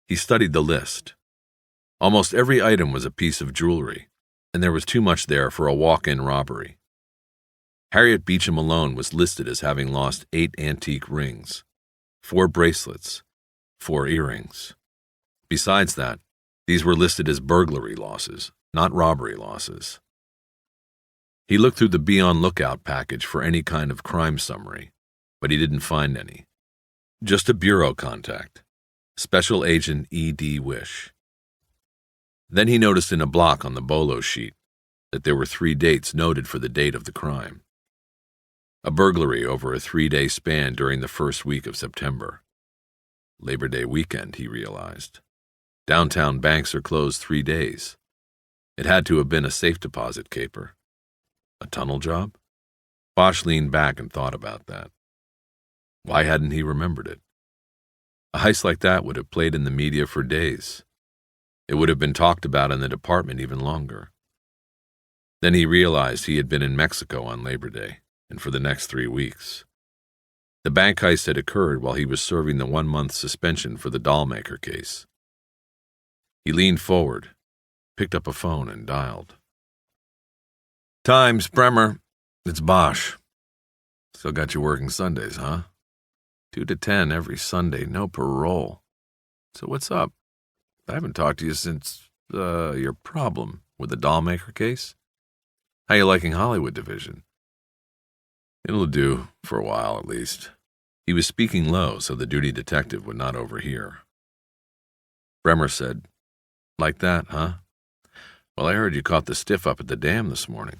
Speaker 2: He studied the list. Almost every item was a piece of jewelry, and there was too much there for a walk-in robbery. Harriet Beecham alone was listed as having lost 8 antique rings, 4 bracelets, 4 earrings. Besides that, these were listed as burglary losses, not robbery losses. He looked through the Be On Lookout package for any kind of crime summary, but he didn't find any. Just a bureau contact, Special Agent E.D. Wish. Then he noticed in a block on the bolo sheet that there were 3 dates noted for the date of the crime. A burglary over a 3-day span during the first week of September. Labor Day weekend, he realized. Downtown banks are closed 3 days. It had to have been a safe deposit caper. A tunnel job? Bosch leaned back and thought about that. Why hadn't he remembered it? A heist like that would have played in the media for days. It would have been talked about in the department even longer. Then he realized he had been in Mexico on Labor Day, and for the next 3 weeks. The bank heist had occurred while he was serving the 1-month suspension for the dollmaker case. He leaned forward, picked up a phone, and dialed. "Times, Bremer. It's Bosch. Still got you working Sundays, huh? 2 to 10 every Sunday, no parole. So what's up? I haven't talked to you since, your problem with the dollmaker case. How you liking Hollywood division?" "It'll do, for a while at least." He was speaking low so the duty detective would not overhear. Bremer said, "Like that, huh? Well, I heard you caught the stiff up at the dam this morning."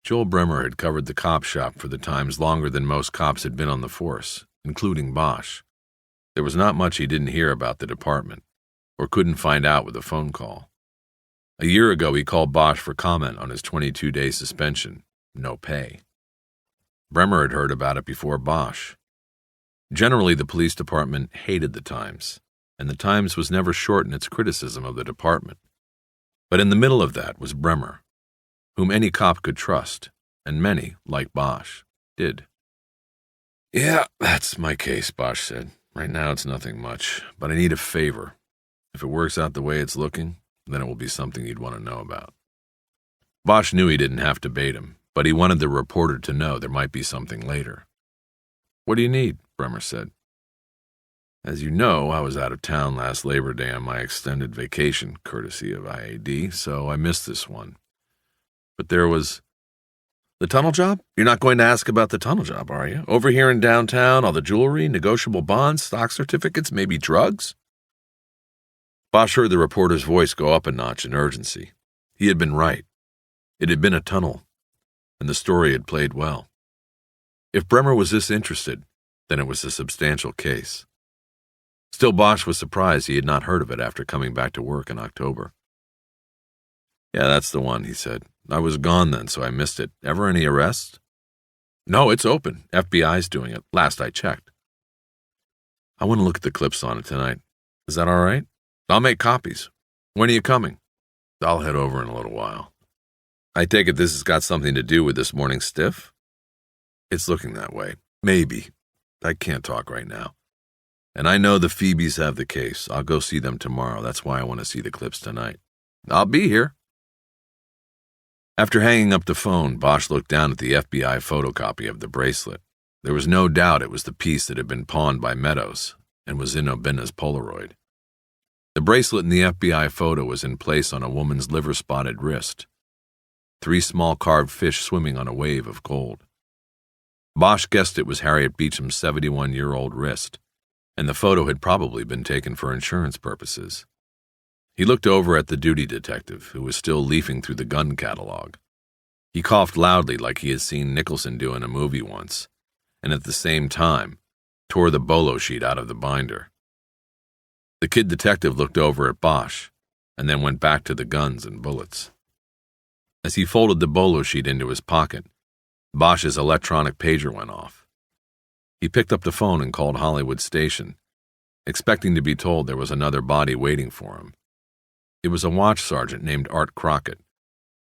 Speaker 2: Joel Bremer had covered the cop shop for the Times longer than most cops had been on the force, including Bosch. There was not much he didn't hear about the department, or couldn't find out with a phone call. A year ago, he called Bosch for comment on his 22-day suspension, no pay. Bremer had heard about it before Bosch. Generally, the police department hated the Times, and the Times was never short in its criticism of the department. But in the middle of that was Bremer, whom any cop could trust, and many, like Bosch, did. "Yeah, that's my case," Bosch said. "Right now it's nothing much, but I need a favor. If it works out the way it's looking, then it will be something you'd want to know about." Bosch knew he didn't have to bait him, but he wanted the reporter to know there might be something later. "What do you need?" Bremer said. As you know, I was out of town last Labor Day on my extended vacation, courtesy of IAD, so I missed this one. But there was... The tunnel job? You're not going to ask about the tunnel job, are you? Over here in downtown, all the jewelry, negotiable bonds, stock certificates, maybe drugs? Bosch heard the reporter's voice go up a notch in urgency. He had been right. It had been a tunnel, and the story had played well. If Bremer was this interested, then it was a substantial case. Still, Bosch was surprised he had not heard of it after coming back to work in October. Yeah, that's the one, he said. I was gone then, so I missed it. Ever any arrests? No, it's open. FBI's doing it. Last I checked. I want to look at the clips on it tonight. Is that all right? I'll make copies. When are you coming? I'll head over in a little while. I take it this has got something to do with this morning's stiff? It's looking that way. Maybe. I can't talk right now. And I know the Phoebes have the case. I'll go see them tomorrow. That's why I want to see the clips tonight. I'll be here. After hanging up the phone, Bosch looked down at the FBI photocopy of the bracelet. There was no doubt it was the piece that had been pawned by Meadows and was in Obina's Polaroid. The bracelet in the FBI photo was in place on a woman's liver-spotted wrist. 3 small carved fish swimming on a wave of gold. Bosch guessed it was Harriet Beecham's 71-year-old wrist, and the photo had probably been taken for insurance purposes. He looked over at the duty detective, who was still leafing through the gun catalog. He coughed loudly like he had seen Nicholson do in a movie once, and at the same time, tore the bolo sheet out of the binder. The kid detective looked over at Bosch, and then went back to the guns and bullets. As he folded the bolo sheet into his pocket, Bosch's electronic pager went off. He picked up the phone and called Hollywood Station, expecting to be told there was another body waiting for him. It was a watch sergeant named Art Crockett,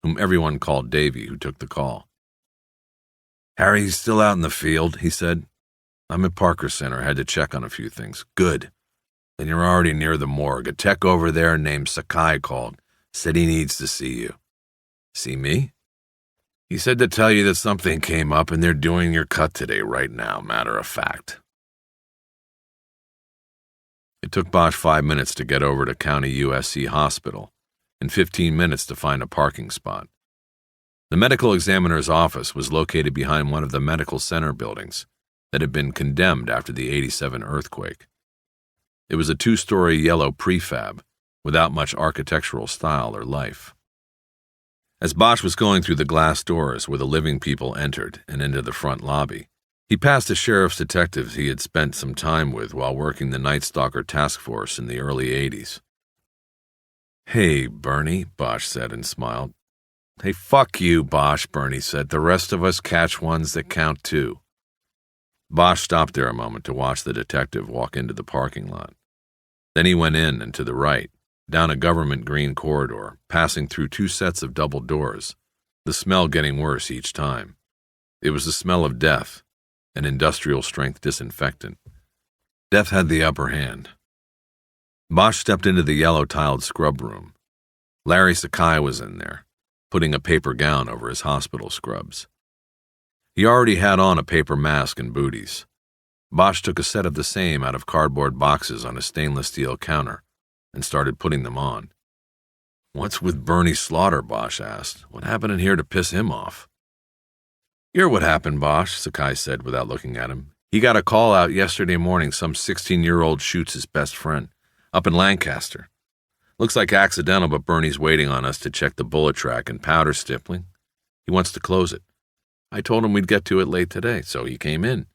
Speaker 2: whom everyone called Davy, who took the call. Harry's still out in the field, he said. I'm at Parker Center. Had to check on a few things. Good. Then you're already near the morgue. A tech over there named Sakai called. Said he needs to see you. See me? He said to tell you that something came up and they're doing your cut today right now, matter of fact. It took Bosch 5 minutes to get over to County USC Hospital and 15 minutes to find a parking spot. The medical examiner's office was located behind one of the medical center buildings that had been condemned after the '87 earthquake. It was a 2-story yellow prefab without much architectural style or life. As Bosch was going through the glass doors where the living people entered and into the front lobby, he passed a sheriff's detective he had spent some time with while working the Night Stalker task force in the early '80s. Hey, Bernie, Bosch said and smiled. Hey, fuck you, Bosch, Bernie said. The rest of us catch ones that count too. Bosch stopped there a moment to watch the detective walk into the parking lot. Then he went in and to the right, down a government green corridor, passing through 2 sets of double doors, the smell getting worse each time. It was the smell of death, an industrial-strength disinfectant. Death had the upper hand. Bosch stepped into the yellow-tiled scrub room. Larry Sakai was in there, putting a paper gown over his hospital scrubs. He already had on a paper mask and booties. Bosch took a set of the same out of cardboard boxes on a stainless steel counter and started putting them on. What's with Bernie Slaughter, Bosch asked. What happened in here to piss him off? Hear what happened, Bosch, Sakai said without looking at him. He got a call out yesterday morning some 16-year-old shoots his best friend, up in Lancaster. Looks like accidental, but Bernie's waiting on us to check the bullet track and powder stippling. He wants to close it. I told him we'd get to it late today, so he came in.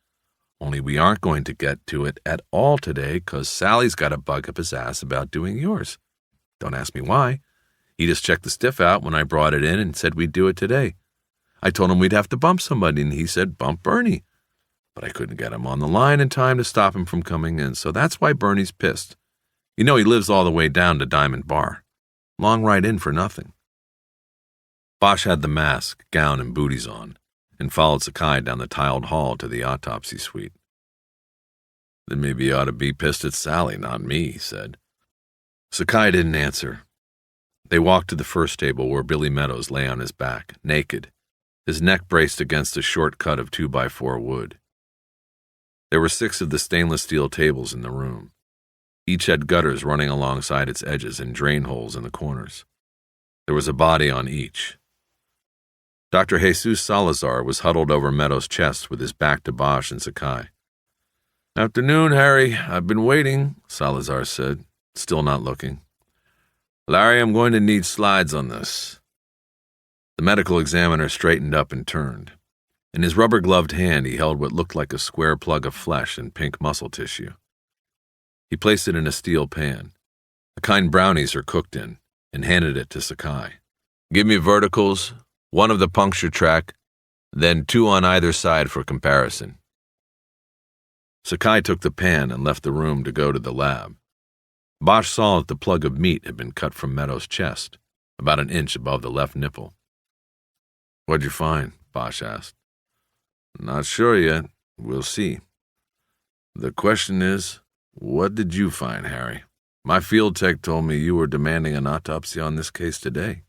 Speaker 2: Only we aren't going to get to it at all today, 'cause Sally's got a bug up his ass about doing yours. Don't ask me why. He just checked the stiff out when I brought it in and said we'd do it today. I told him we'd have to bump somebody, and he said bump Bernie. But I couldn't get him on the line in time to stop him from coming in, so that's why Bernie's pissed. You know he lives all the way down to Diamond Bar. Long ride in for nothing. Bosch had the mask, gown, and booties on, and followed Sakai down the tiled hall to the autopsy suite. Then maybe you ought to be pissed at Sally, not me, he said. Sakai didn't answer. They walked to the first table where Billy Meadows lay on his back, naked, his neck braced against a short cut of 2x4 wood. There were 6 of the stainless steel tables in the room. Each had gutters running alongside its edges and drain holes in the corners. There was a body on each. Dr. Jesus Salazar was huddled over Meadows' chest with his back to Bosch and Sakai. "Afternoon, Harry. I've been waiting," Salazar said, still not looking. "Larry, I'm going to need slides on this." The medical examiner straightened up and turned. In his rubber-gloved hand, he held what looked like a square plug of flesh and pink muscle tissue. He placed it in a steel pan, the kind brownies are cooked in, and handed it to Sakai. "Give me verticals, 1 of the puncture track, then 2 on either side for comparison." Sakai took the pan and left the room to go to the lab. Bosch saw that the plug of meat had been cut from Meadows' chest, about an inch above the left nipple. "What'd you find?" Bosch asked. "Not sure yet. We'll see. The question is, what did you find, Harry? My field tech told me you were demanding an autopsy on this case today.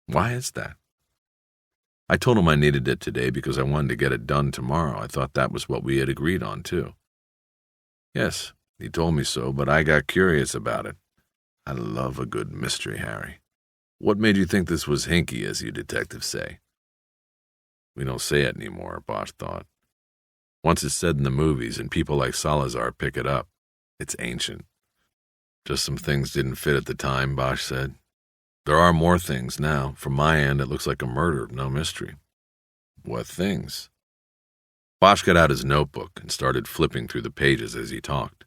Speaker 2: Why is that?" "I told him I needed it today because I wanted to get it done tomorrow. I thought that was what we had agreed on, too." "Yes, he told me so, but I got curious about it. I love a good mystery, Harry. What made you think this was hinky, as you detectives say?" "We don't say it anymore," Bosch thought. "Once it's said in the movies and people like Salazar pick it up, it's ancient." "Just some things didn't fit at the time," Bosch said. "There are more things now. From my end, it looks like a murder, no mystery." "What things?" Bosch got out his notebook and started flipping through the pages as he talked.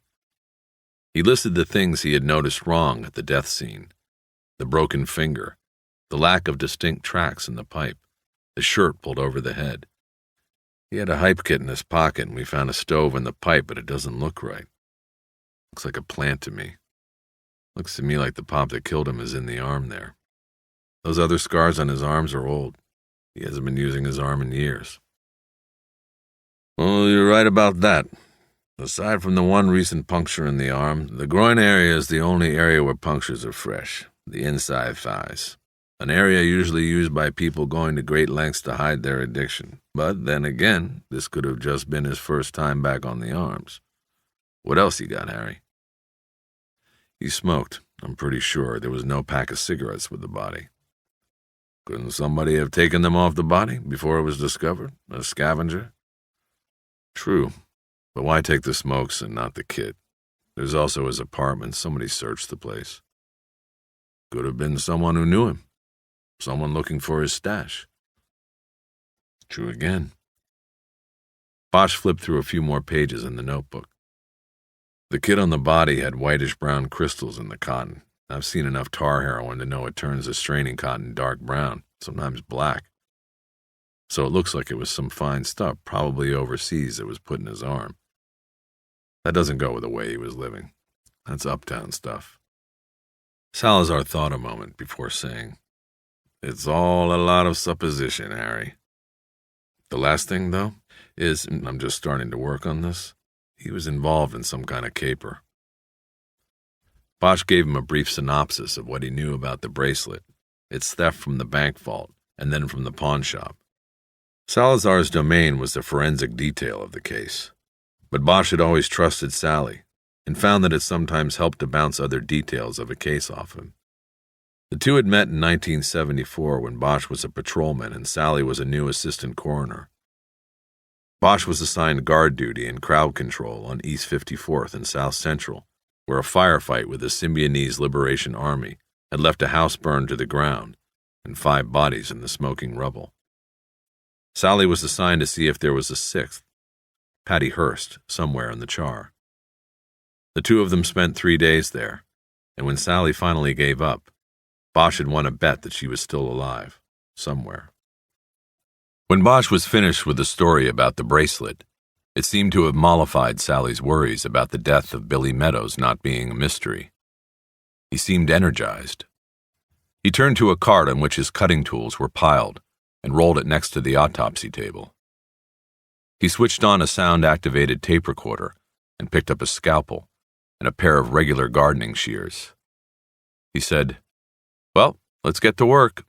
Speaker 2: He listed the things he had noticed wrong at the death scene: the broken finger, the lack of distinct tracks in the pipe, the shirt pulled over the head. He had a hype kit in his pocket, and we found a stove in the pipe, but it doesn't look right. Looks like a plant to me. Looks to me like the pop that killed him is in the arm there. Those other scars on his arms are old. He hasn't been using his arm in years." "Well, you're right about that. Aside from the 1 recent puncture in the arm, the groin area is the only area where punctures are fresh, the inside thighs. An area usually used by people going to great lengths to hide their addiction. But then again, this could have just been his first time back on the arms. What else you got, Harry?" "He smoked. I'm pretty sure there was no pack of cigarettes with the body." "Couldn't somebody have taken them off the body before it was discovered? A scavenger?" "True. But why take the smokes and not the kit? There's also his apartment. Somebody searched the place." "Could have been someone who knew him. Someone looking for his stash." "True again." Bosch flipped through a few more pages in the notebook. "The kit on the body had whitish-brown crystals in the cotton. I've seen enough tar heroin to know it turns the straining cotton dark brown, sometimes black. So it looks like it was some fine stuff, probably overseas, that was put in his arm. That doesn't go with the way he was living. That's uptown stuff." Salazar thought a moment before saying, "It's all a lot of supposition, Harry. The last thing, though, is, I'm just starting to work on this, he was involved in some kind of caper." Bosch gave him a brief synopsis of what he knew about the bracelet, its theft from the bank vault, and then from the pawn shop. Salazar's domain was the forensic detail of the case, but Bosch had always trusted Sally and found that it sometimes helped to bounce other details of a case off him. The two had met in 1974 when Bosch was a patrolman and Sally was a new assistant coroner. Bosch was assigned guard duty and crowd control on East 54th and South Central, where a firefight with the Symbionese Liberation Army had left a house burned to the ground and 5 bodies in the smoking rubble. Sally was assigned to see if there was a 6th, Patty Hurst, somewhere in the char. The two of them spent 3 days there, and when Sally finally gave up, Bosch had won a bet that she was still alive, somewhere. When Bosch was finished with the story about the bracelet, it seemed to have mollified Sally's worries about the death of Billy Meadows not being a mystery. He seemed energized. He turned to a cart on which his cutting tools were piled and rolled it next to the autopsy table. He switched on a sound-activated tape recorder and picked up a scalpel and a pair of regular gardening shears. He said, "Well, let's get to work."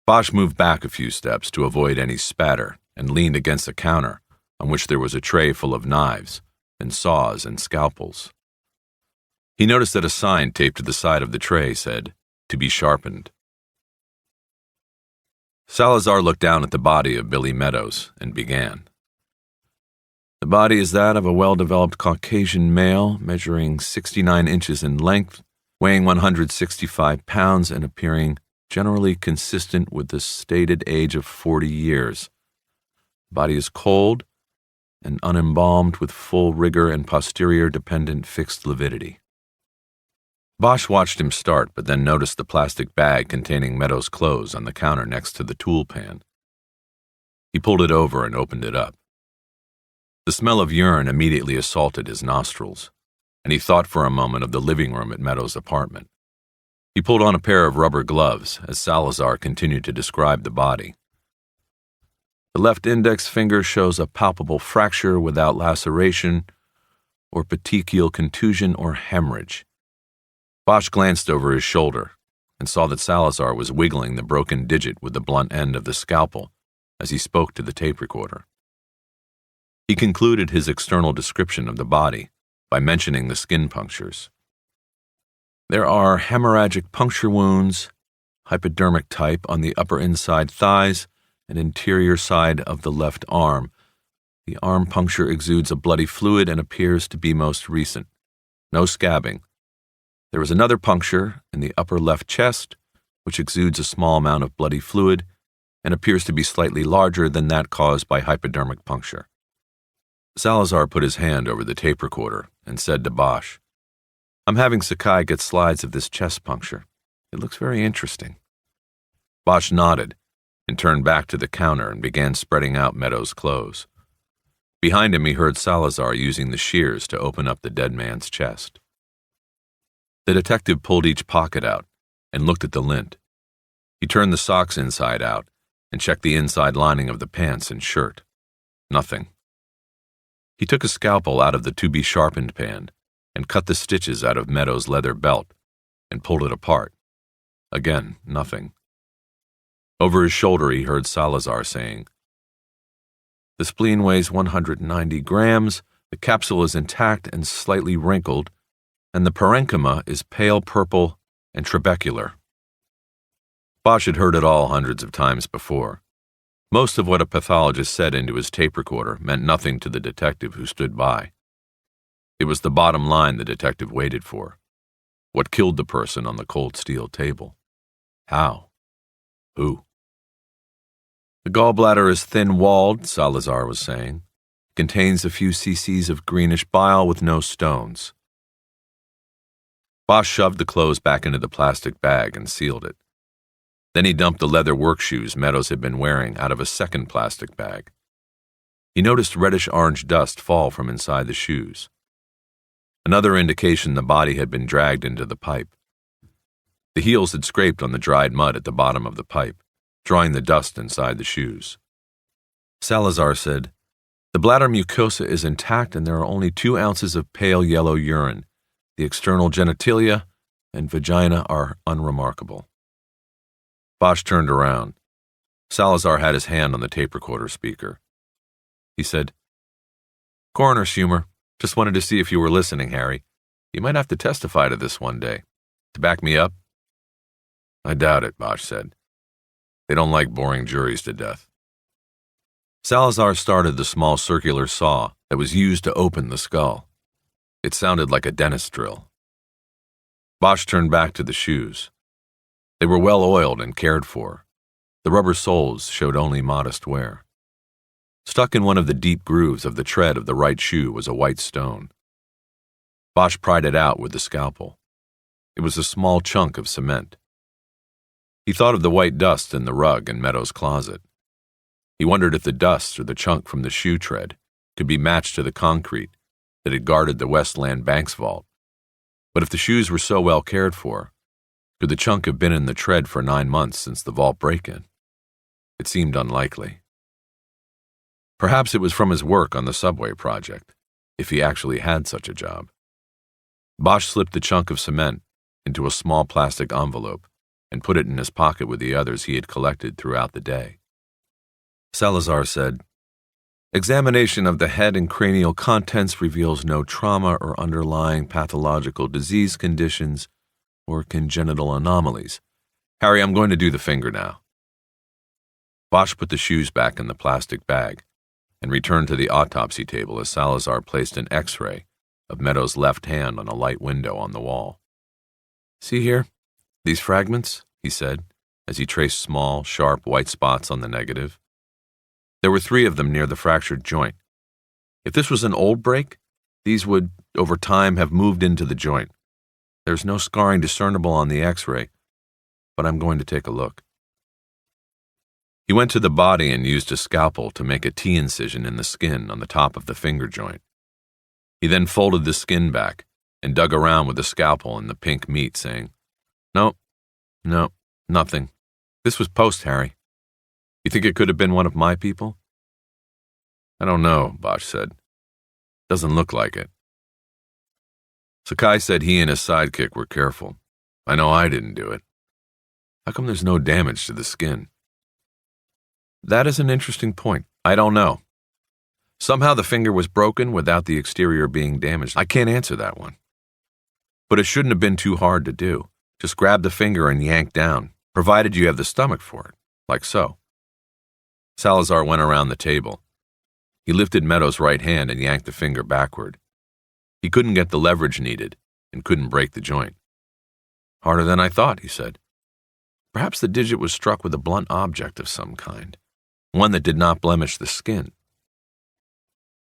Speaker 2: Bosch moved back a few steps to avoid any spatter and leaned against the counter on which there was a tray full of knives and saws and scalpels. He noticed that a sign taped to the side of the tray said, "To be sharpened." Salazar looked down at the body of Billy Meadows and began. The body is that of a well-developed Caucasian male, measuring 69 inches in length, weighing 165 pounds and appearing generally consistent with the stated age of 40 years. The body is cold and unembalmed with full rigor and posterior-dependent fixed lividity. Bosch watched him start, but then noticed the plastic bag containing Meadows' clothes on the counter next to the tool pan. He pulled it over and opened it up. The smell of urine immediately assaulted his nostrils, and he thought for a moment of the living room at Meadows' apartment. He pulled on a pair of rubber gloves as Salazar continued to describe the body. The left index finger shows a palpable fracture without laceration or petechial contusion or hemorrhage. Bosch glanced over his shoulder and saw that Salazar was wiggling the broken digit with the blunt end of the scalpel as he spoke to the tape recorder. He concluded his external description of the body by mentioning the skin punctures. There are hemorrhagic puncture wounds, hypodermic type on the upper inside thighs and interior side of the left arm. The arm puncture exudes a bloody fluid and appears to be most recent. No scabbing. There is another puncture in the upper left chest, which exudes a small amount of bloody fluid and appears to be slightly larger than that caused by hypodermic puncture. Salazar put his hand over the tape recorder and said to Bosch, "I'm having Sakai get slides of this chest puncture. It looks very interesting." Bosch nodded and turned back to the counter and began spreading out Meadows' clothes. Behind him he heard Salazar using the shears to open up the dead man's chest. The detective pulled each pocket out and looked at the lint. He turned the socks inside out and checked the inside lining of the pants and shirt. Nothing. He took a scalpel out of the to-be-sharpened pan and cut the stitches out of Meadows' leather belt and pulled it apart. Again, nothing. Over his shoulder he heard Salazar saying, "The spleen weighs 190 grams, the capsule is intact and slightly wrinkled, and the parenchyma is pale purple and trabecular." Bosch had heard it all hundreds of times before. Most of what a pathologist said into his tape recorder meant nothing to the detective who stood by. It was the bottom line the detective waited for. What killed the person on the cold steel table? How? Who? The gallbladder is thin-walled, Salazar was saying. Contains a few cc's of greenish bile with no stones. Bosch shoved the clothes back into the plastic bag and sealed it. Then he dumped the leather work shoes Meadows had been wearing out of a second plastic bag. He noticed reddish-orange dust fall from inside the shoes. Another indication the body had been dragged into the pipe. The heels had scraped on the dried mud at the bottom of the pipe, drawing the dust inside the shoes. Salazar said, "The bladder mucosa is intact and there are only 2 ounces of pale yellow urine. The external genitalia and vagina are unremarkable." Bosch turned around. Salazar had his hand on the tape recorder speaker. He said, "Coroner's humor. Just wanted to see if you were listening, Harry. You might have to testify to this one day. To back me up?" "I doubt it," Bosch said. "They don't like boring juries to death." Salazar started the small circular saw that was used to open the skull. It sounded like a dentist drill. Bosch turned back to the shoes. They were well oiled and cared for. The rubber soles showed only modest wear. Stuck in one of the deep grooves of the tread of the right shoe was a white stone. Bosch pried it out with the scalpel. It was a small chunk of cement. He thought of the white dust in the rug in Meadows' closet. He wondered if the dust or the chunk from the shoe tread could be matched to the concrete that had guarded the Westland Bank's vault. But if the shoes were so well cared for, could the chunk have been in the tread for 9 months since the vault break-in? It seemed unlikely. Perhaps it was from his work on the subway project, if he actually had such a job. Bosch slipped the chunk of cement into a small plastic envelope and put it in his pocket with the others he had collected throughout the day. Salazar said, Examination of the head and cranial contents reveals no trauma or underlying pathological disease conditions or congenital anomalies. Harry, I'm going to do the finger now. Bosch put the shoes back in the plastic bag and returned to the autopsy table as Salazar placed an X-ray of Meadows' left hand on a light window on the wall. "See here? These fragments?" he said, as he traced small, sharp white spots on the negative. There were 3 of them near the fractured joint. If this was an old break, these would, over time, have moved into the joint. There's no scarring discernible on the X-ray, but I'm going to take a look. He went to the body and used a scalpel to make a T-incision in the skin on the top of the finger joint. He then folded the skin back and dug around with the scalpel in the pink meat, saying, No, nothing. This was post, Harry. You think it could have been one of my people?" "I don't know," Bosch said. "Doesn't look like it." Sakai said he and his sidekick were careful. I know I didn't do it. How come there's no damage to the skin? That is an interesting point. I don't know. Somehow the finger was broken without the exterior being damaged. I can't answer that one. But it shouldn't have been too hard to do. Just grab the finger and yank down, provided you have the stomach for it, like so. Salazar went around the table. He lifted Meadows' right hand and yanked the finger backward. He couldn't get the leverage needed and couldn't break the joint. "Harder than I thought," he said. Perhaps the digit was struck with a blunt object of some kind, one that did not blemish the skin.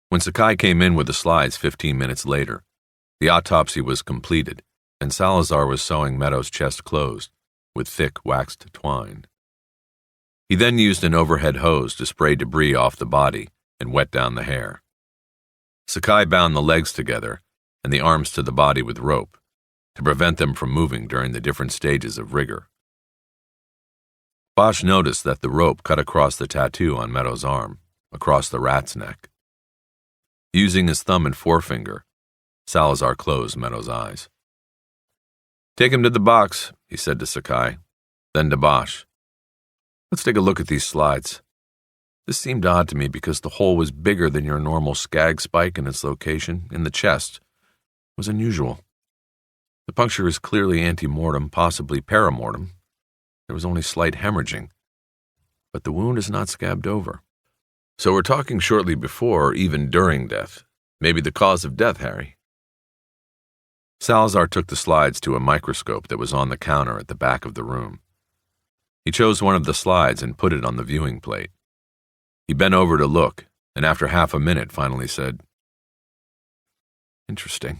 Speaker 2: When Sakai came in with the slides 15 minutes later, the autopsy was completed, and Salazar was sewing Meadows' chest closed with thick waxed twine. He then used an overhead hose to spray debris off the body and wet down the hair. Sakai bound the legs together and the arms to the body with rope to prevent them from moving during the different stages of rigor. Bosch noticed that the rope cut across the tattoo on Meadows' arm, across the rat's neck. Using his thumb and forefinger, Salazar closed Meadows' eyes. "Take him to the box," he said to Sakai, then to Bosch. "Let's take a look at these slides. This seemed odd to me because the hole was bigger than your normal skag spike in its location, in the chest. It was unusual. The puncture is clearly ante-mortem, possibly perimortem. There was only slight hemorrhaging, but the wound is not scabbed over. So we're talking shortly before or even during death. Maybe the cause of death, Harry." Salazar took the slides to a microscope that was on the counter at the back of the room. He chose one of the slides and put it on the viewing plate. He bent over to look, and after half a minute finally said, "Interesting."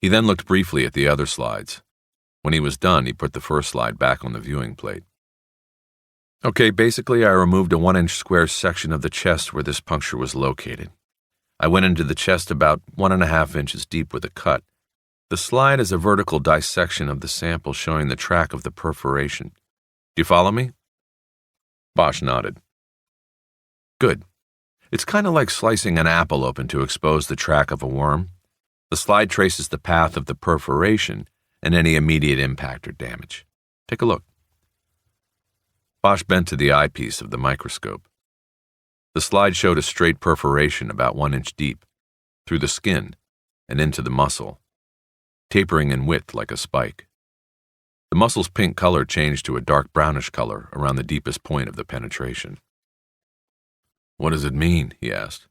Speaker 2: He then looked briefly at the other slides. When he was done, he put the first slide back on the viewing plate. "Okay, basically I removed a 1-inch square section of the chest where this puncture was located. I went into the chest about 1.5 inches deep with a cut. The slide is a vertical dissection of the sample showing the track of the perforation. Do you follow me?" Bosch nodded. "Good. It's kind of like slicing an apple open to expose the track of a worm. The slide traces the path of the perforation and any immediate impact or damage. Take a look." Bosch bent to the eyepiece of the microscope. The slide showed a straight perforation about 1 inch deep, through the skin and into the muscle, tapering in width like a spike. The muscle's pink color changed to a dark brownish color around the deepest point of the penetration. "What does it mean?" he asked.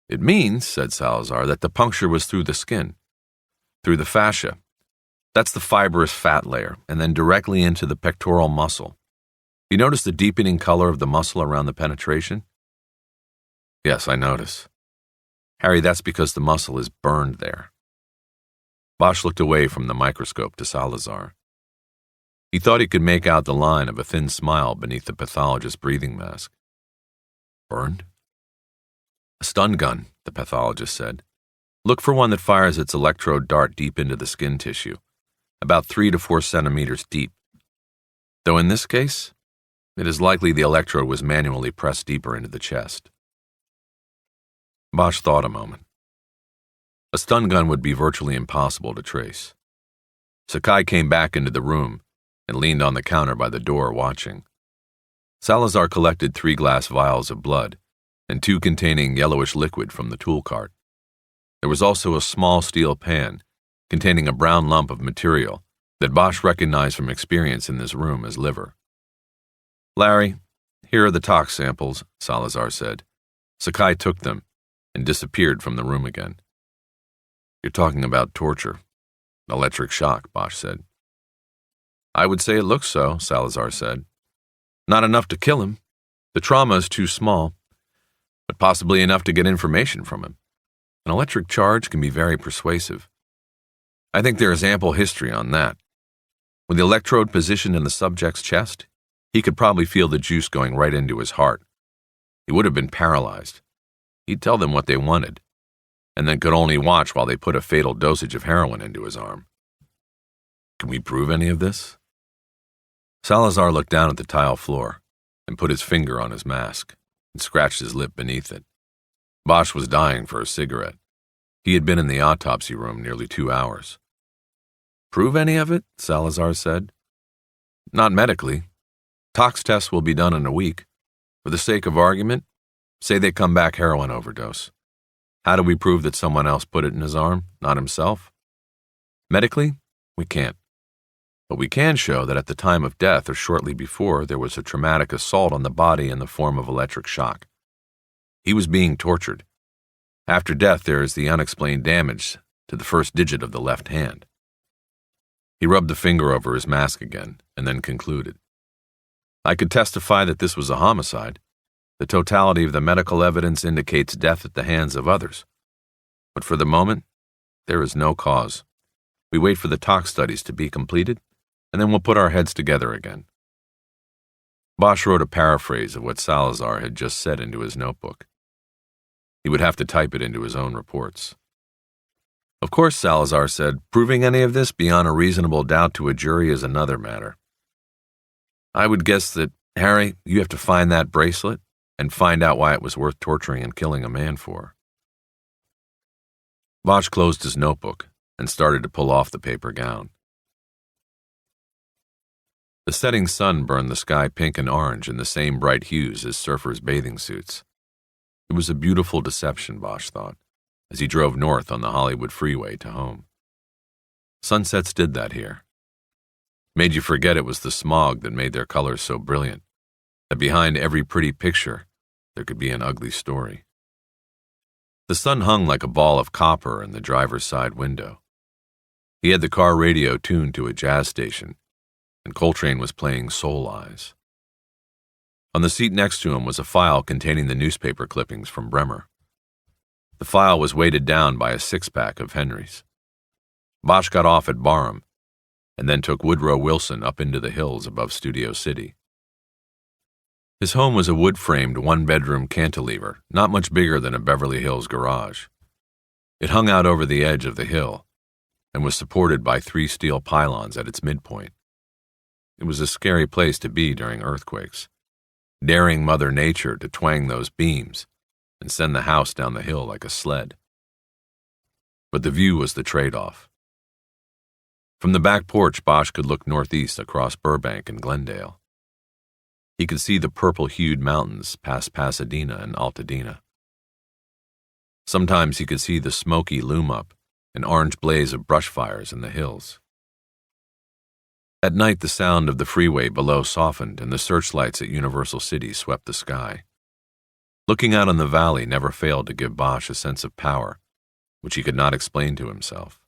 Speaker 2: "It means," said Salazar, "that the puncture was through the skin, through the fascia. That's the fibrous fat layer, and then directly into the pectoral muscle. You notice the deepening color of the muscle around the penetration?" "Yes, I notice. Harry, that's because the muscle is burned there." Bosch looked away from the microscope to Salazar. He thought he could make out the line of a thin smile beneath the pathologist's breathing mask. "Burned?" "A stun gun," the pathologist said. "Look for one that fires its electrode dart deep into the skin tissue, about 3 to 4 centimeters deep. Though in this case, it is likely the electrode was manually pressed deeper into the chest." Bosch thought a moment. A stun gun would be virtually impossible to trace. Sakai came back into the room and leaned on the counter by the door watching. Salazar collected 3 glass vials of blood and 2 containing yellowish liquid from the tool cart. There was also a small steel pan containing a brown lump of material that Bosch recognized from experience in this room as liver. "Larry, here are the tox samples," Salazar said. Sakai took them and disappeared from the room again. "You're talking about torture. Electric shock," Bosch said. "I would say it looks so," Salazar said. "Not enough to kill him. The trauma is too small, but possibly enough to get information from him. An electric charge can be very persuasive. I think there is ample history on that. With the electrode positioned in the subject's chest, he could probably feel the juice going right into his heart. He would have been paralyzed. He'd tell them what they wanted, and then could only watch while they put a fatal dosage of heroin into his arm. Can we prove any of this?" Salazar looked down at the tile floor and put his finger on his mask and scratched his lip beneath it. Bosch was dying for a cigarette. He had been in the autopsy room nearly 2 hours. "Prove any of it?" Salazar said. "Not medically. Tox tests will be done in a week. For the sake of argument, say they come back heroin overdose. How do we prove that someone else put it in his arm, not himself? Medically, we can't. But we can show that at the time of death or shortly before, there was a traumatic assault on the body in the form of electric shock. He was being tortured. After death, there is the unexplained damage to the first digit of the left hand." He rubbed the finger over his mask again and then concluded. "I could testify that this was a homicide. The totality of the medical evidence indicates death at the hands of others. But for the moment, there is no cause. We wait for the tox studies to be completed, and then we'll put our heads together again." Bosch wrote a paraphrase of what Salazar had just said into his notebook. He would have to type it into his own reports. "Of course," Salazar said, "proving any of this beyond a reasonable doubt to a jury is another matter. I would guess that, Harry, you have to find that bracelet and find out why it was worth torturing and killing a man for." Bosch closed his notebook and started to pull off the paper gown. The setting sun burned the sky pink and orange in the same bright hues as surfers' bathing suits. It was a beautiful deception, Bosch thought, as he drove north on the Hollywood freeway to home. Sunsets did that here. Made you forget it was the smog that made their colors so brilliant, that behind every pretty picture, there could be an ugly story. The sun hung like a ball of copper in the driver's side window. He had the car radio tuned to a jazz station, and Coltrane was playing Soul Eyes. On the seat next to him was a file containing the newspaper clippings from Bremer. The file was weighted down by a 6-pack of Henry's. Bosch got off at Barham, and then took Woodrow Wilson up into the hills above Studio City. His home was a wood-framed one-bedroom cantilever, not much bigger than a Beverly Hills garage. It hung out over the edge of the hill and was supported by 3 steel pylons at its midpoint. It was a scary place to be during earthquakes, daring Mother Nature to twang those beams and send the house down the hill like a sled. But the view was the trade-off. From the back porch, Bosch could look northeast across Burbank and Glendale. He could see the purple-hued mountains past Pasadena and Altadena. Sometimes he could see the smoky loom-up and orange blaze of brush fires in the hills. At night, the sound of the freeway below softened and the searchlights at Universal City swept the sky. Looking out on the valley never failed to give Bosch a sense of power, which he could not explain to himself.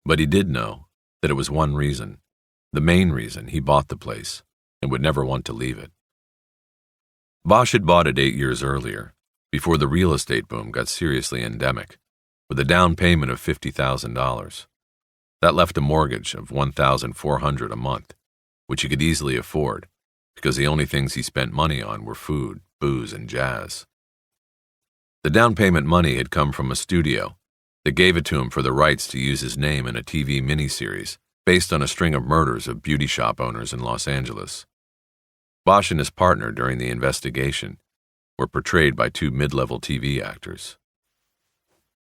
Speaker 2: But he did know that it was one reason, the main reason he bought the place and would never want to leave it. Bosch had bought it 8 years earlier, before the real estate boom got seriously endemic, with a down payment of $50,000. That left a mortgage of $1,400 a month, which he could easily afford, because the only things he spent money on were food, booze, and jazz. The down payment money had come from a studio that gave it to him for the rights to use his name in a TV miniseries based on a string of murders of beauty shop owners in Los Angeles. Bosch and his partner during the investigation were portrayed by 2 mid-level TV actors.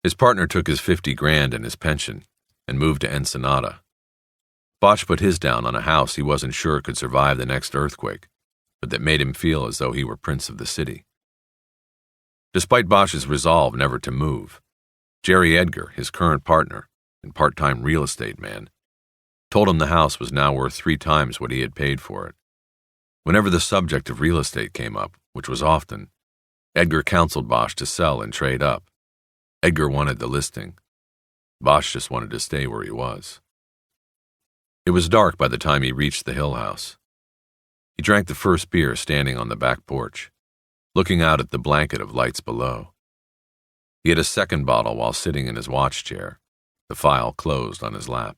Speaker 2: His partner took his $50,000 and his pension and moved to Ensenada. Bosch put his down on a house he wasn't sure could survive the next earthquake, but that made him feel as though he were prince of the city. Despite Bosch's resolve never to move, Jerry Edgar, his current partner and part-time real estate man, told him the house was now worth 3 times what he had paid for it. Whenever the subject of real estate came up, which was often, Edgar counseled Bosch to sell and trade up. Edgar wanted the listing. Bosch just wanted to stay where he was. It was dark by the time he reached the Hill House. He drank the first beer standing on the back porch, looking out at the blanket of lights below. He had a second bottle while sitting in his watch chair, the file closed on his lap.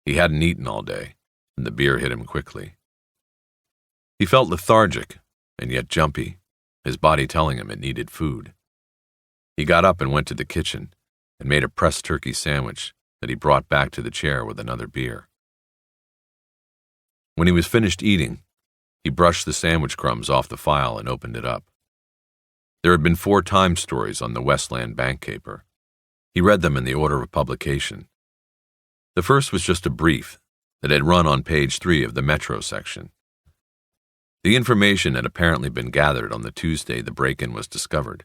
Speaker 2: He hadn't eaten all day, and the beer hit him quickly. He felt lethargic and yet jumpy, his body telling him it needed food. He got up and went to the kitchen and made a pressed turkey sandwich that he brought back to the chair with another beer. When he was finished eating, he brushed the sandwich crumbs off the file and opened it up. There had been 4 time stories on the Westland bank caper. He read them in the order of publication. The first was just a brief that had run on page 3 of the Metro section. The information had apparently been gathered on the Tuesday the break-in was discovered.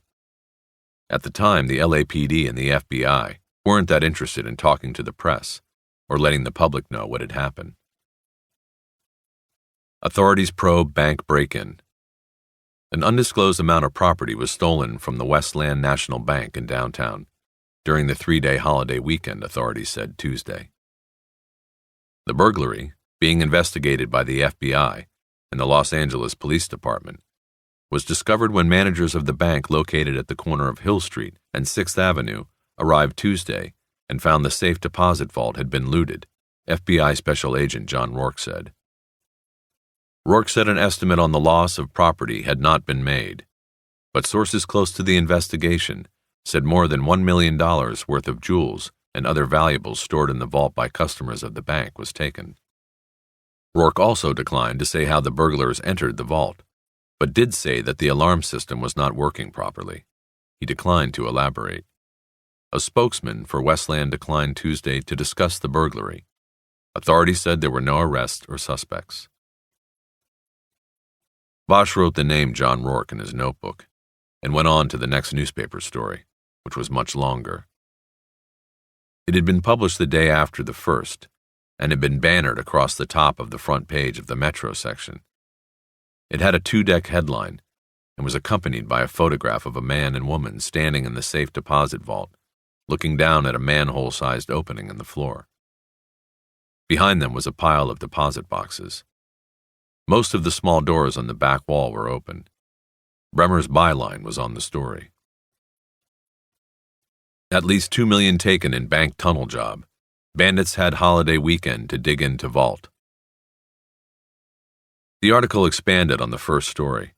Speaker 2: At the time, the LAPD and the FBI weren't that interested in talking to the press or letting the public know what had happened. Authorities probe bank break-in. An undisclosed amount of property was stolen from the Westland National Bank in downtown during the 3-day holiday weekend, authorities said Tuesday. The burglary, being investigated by the FBI and the Los Angeles Police Department, was discovered when managers of the bank located at the corner of Hill Street and 6th Avenue arrived Tuesday and found the safe deposit vault had been looted, FBI Special Agent John Rourke said. Rourke said an estimate on the loss of property had not been made, but sources close to the investigation said more than $1 million worth of jewels and other valuables stored in the vault by customers of the bank was taken. Rourke also declined to say how the burglars entered the vault, but did say that the alarm system was not working properly. He declined to elaborate. A spokesman for Westland declined Tuesday to discuss the burglary. Authorities said there were no arrests or suspects. Bosch wrote the name John Rourke in his notebook and went on to the next newspaper story, which was much longer. It had been published the day after the first and had been bannered across the top of the front page of the Metro section. It had a 2-deck headline and was accompanied by a photograph of a man and woman standing in the safe deposit vault, looking down at a manhole-sized opening in the floor. Behind them was a pile of deposit boxes. Most of the small doors on the back wall were open. Bremer's byline was on the story. At least $2 million taken in bank tunnel job. Bandits had holiday weekend to dig into vault. The article expanded on the first story,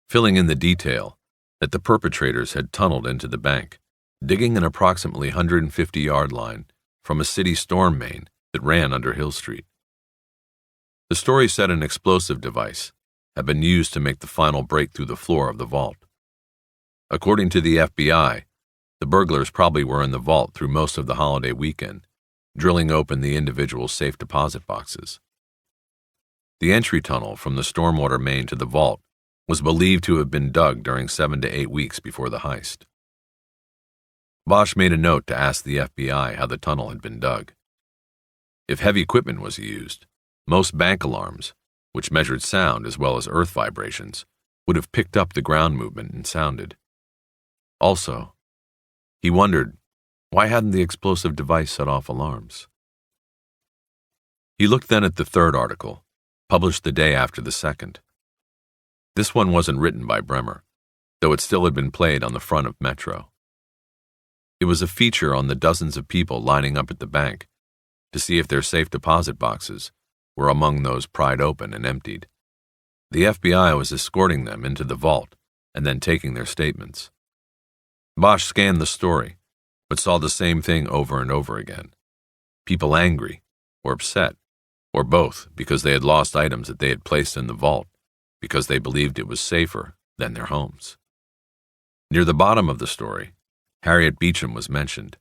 Speaker 2: filling in the detail that the perpetrators had tunneled into the bank, digging an approximately 150-yard line from a city storm main that ran under Hill Street. The story said an explosive device had been used to make the final break through the floor of the vault. According to the FBI, the burglars probably were in the vault through most of the holiday weekend, drilling open the individual safe deposit boxes. The entry tunnel from the stormwater main to the vault was believed to have been dug during 7 to 8 weeks before the heist. Bosch made a note to ask the FBI how the tunnel had been dug. If heavy equipment was used, most bank alarms, which measured sound as well as earth vibrations, would have picked up the ground movement and sounded. Also, he wondered, why hadn't the explosive device set off alarms? He looked then at the third article, published the day after the second. This one wasn't written by Bremer, though it still had been played on the front of Metro. It was a feature on the dozens of people lining up at the bank to see if their safe deposit boxes were among those pried open and emptied. The FBI was escorting them into the vault and then taking their statements. Bosch scanned the story, but saw the same thing over and over again. People angry, or upset, or both because they had lost items that they had placed in the vault because they believed it was safer than their homes. Near the bottom of the story, Harriet Beecham was mentioned.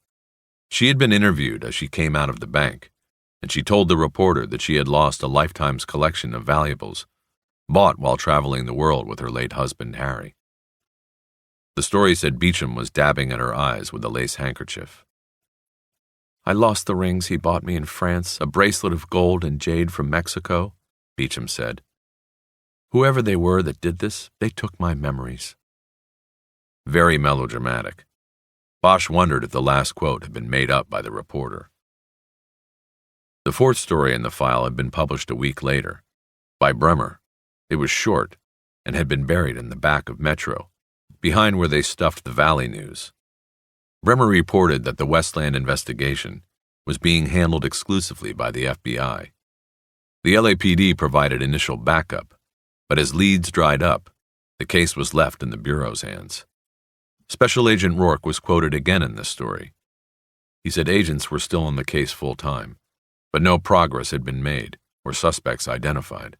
Speaker 2: She had been interviewed as she came out of the bank, and she told the reporter that she had lost a lifetime's collection of valuables bought while traveling the world with her late husband, Harry. The story said Beecham was dabbing at her eyes with a lace handkerchief. "I lost the rings he bought me in France, a bracelet of gold and jade from Mexico," Beecham said. "Whoever they were that did this, they took my memories." Very melodramatic. Bosch wondered if the last quote had been made up by the reporter. The fourth story in the file had been published a week later, by Bremer. It was short and had been buried in the back of Metro, behind where they stuffed the Valley News. Bremer reported that the Westland investigation was being handled exclusively by the FBI. The LAPD provided initial backup, but as leads dried up, the case was left in the Bureau's hands. Special Agent Rourke was quoted again in this story. He said agents were still on the case full-time, but no progress had been made or suspects identified.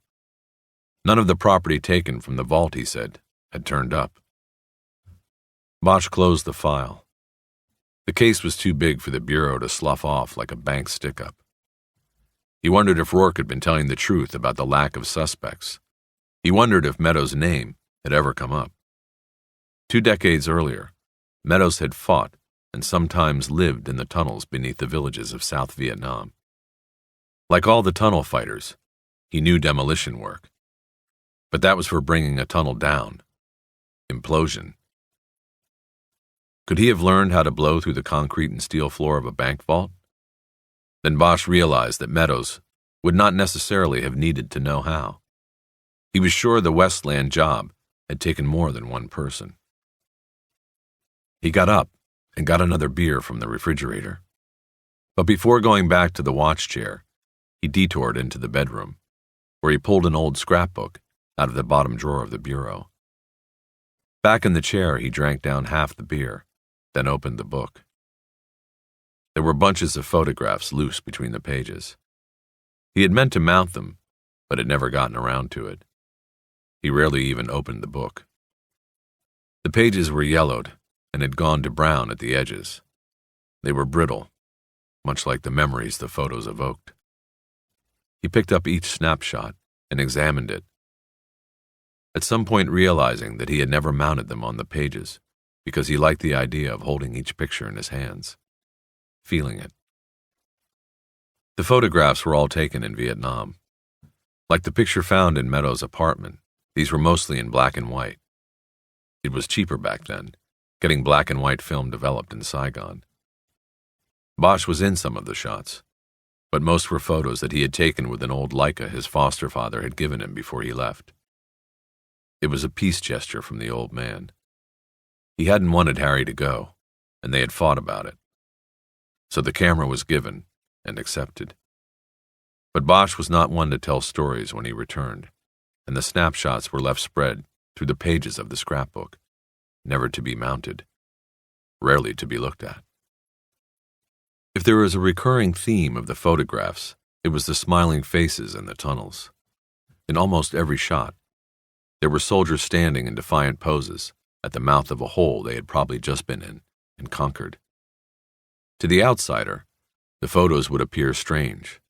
Speaker 2: None of the property taken from the vault, he said, had turned up. Bosch closed the file. The case was too big for the Bureau to slough off like a bank stick-up. He wondered if Rourke had been telling the truth about the lack of suspects. He wondered if Meadows' name had ever come up. 2 decades earlier, Meadows had fought and sometimes lived in the tunnels beneath the villages of South Vietnam. Like all the tunnel fighters, he knew demolition work. But that was for bringing a tunnel down. Implosion. Could he have learned how to blow through the concrete and steel floor of a bank vault? Then Bosch realized that Meadows would not necessarily have needed to know how. He was sure the Westland job had taken more than one person. He got up and got another beer from the refrigerator. But before going back to the watch chair, he detoured into the bedroom, where he pulled an old scrapbook out of the bottom drawer of the bureau. Back in the chair, he drank down half the beer, then opened the book. There were bunches of photographs loose between the pages. He had meant to mount them, but had never gotten around to it. He rarely even opened the book. The pages were yellowed and had gone to brown at the edges. They were brittle, much like the memories the photos evoked. He picked up each snapshot and examined it, at some point realizing that he had never mounted them on the pages because he liked the idea of holding each picture in his hands, feeling it. The photographs were all taken in Vietnam. Like the picture found in Meadows' apartment, these were mostly in black and white. It was cheaper back then, getting black and white film developed in Saigon. Bosch was in some of the shots, but most were photos that he had taken with an old Leica his foster father had given him before he left. It was a peace gesture from the old man. He hadn't wanted Harry to go, and they had fought about it. So the camera was given and accepted. But Bosch was not one to tell stories when he returned, and the snapshots were left spread through the pages of the scrapbook, never to be mounted, rarely to be looked at. If there was a recurring theme of the photographs, it was the smiling faces in the tunnels. In almost every shot, there were soldiers standing in defiant poses at the mouth of a hole they had probably just been in and conquered. To the outsider, the photos would appear strange,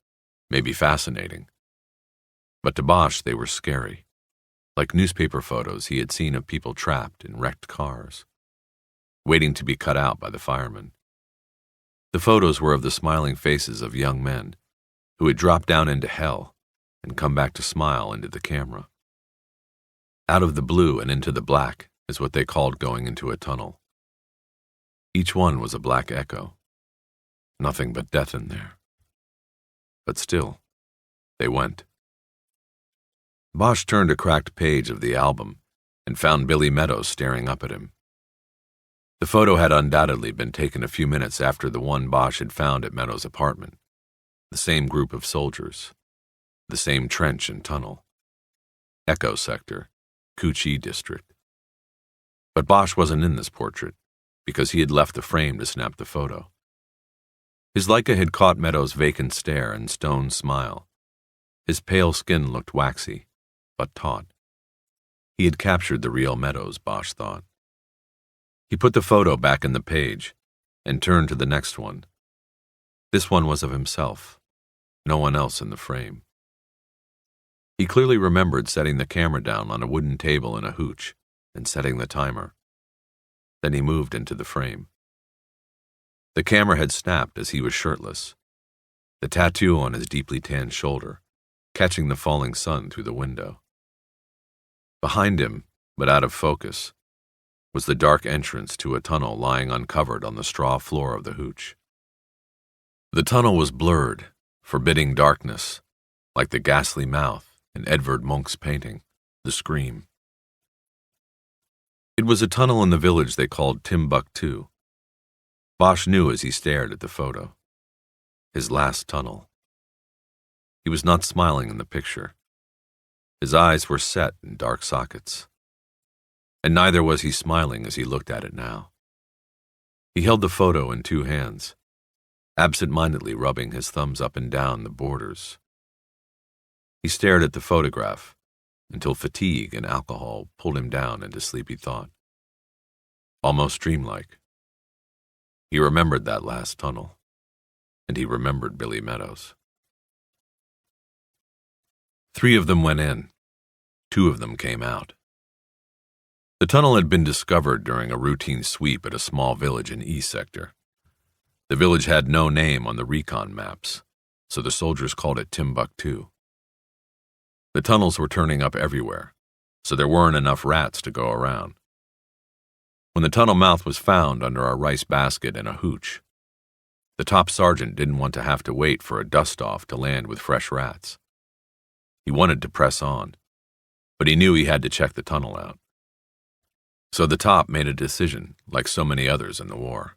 Speaker 2: maybe fascinating. But to Bosch, they were scary, like newspaper photos he had seen of people trapped in wrecked cars, waiting to be cut out by the firemen. The photos were of the smiling faces of young men who had dropped down into hell and come back to smile into the camera. Out of the blue and into the black is what they called going into a tunnel. Each one was a black echo. Nothing but death in there. But still, they went. Bosch turned a cracked page of the album and found Billy Meadows staring up at him. The photo had undoubtedly been taken a few minutes after the one Bosch had found at Meadows' apartment. The same group of soldiers. The same trench and tunnel. Echo Sector, Cu Chi District. But Bosch wasn't in this portrait because he had left the frame to snap the photo. His Leica had caught Meadows' vacant stare and stone smile. His pale skin looked waxy, but taut. He had captured the real Meadows, Bosch thought. He put the photo back in the page and turned to the next one. This one was of himself, no one else in the frame. He clearly remembered setting the camera down on a wooden table in a hooch and setting the timer. Then he moved into the frame. The camera had snapped as he was shirtless, the tattoo on his deeply tanned shoulder, catching the falling sun through the window. Behind him, but out of focus, was the dark entrance to a tunnel lying uncovered on the straw floor of the hooch. The tunnel was blurred, forbidding darkness, like the ghastly mouth in Edvard Munch's painting, The Scream. It was a tunnel in the village they called Timbuktu. Bosch knew as he stared at the photo. His last tunnel. He was not smiling in the picture. His eyes were set in dark sockets. And neither was he smiling as he looked at it now. He held the photo in two hands, absent-mindedly rubbing his thumbs up and down the borders. He stared at the photograph until fatigue and alcohol pulled him down into sleepy thought. Almost dreamlike. He remembered that last tunnel, and he remembered Billy Meadows. 3 of them went in. 2 of them came out. The tunnel had been discovered during a routine sweep at a small village in E Sector. The village had no name on the recon maps, so the soldiers called it Timbuktu. The tunnels were turning up everywhere, so there weren't enough rats to go around. When the tunnel mouth was found under a rice basket and a hooch, the top sergeant didn't want to have to wait for a dust-off to land with fresh rats. He wanted to press on, but he knew he had to check the tunnel out. So the top made a decision, like so many others in the war.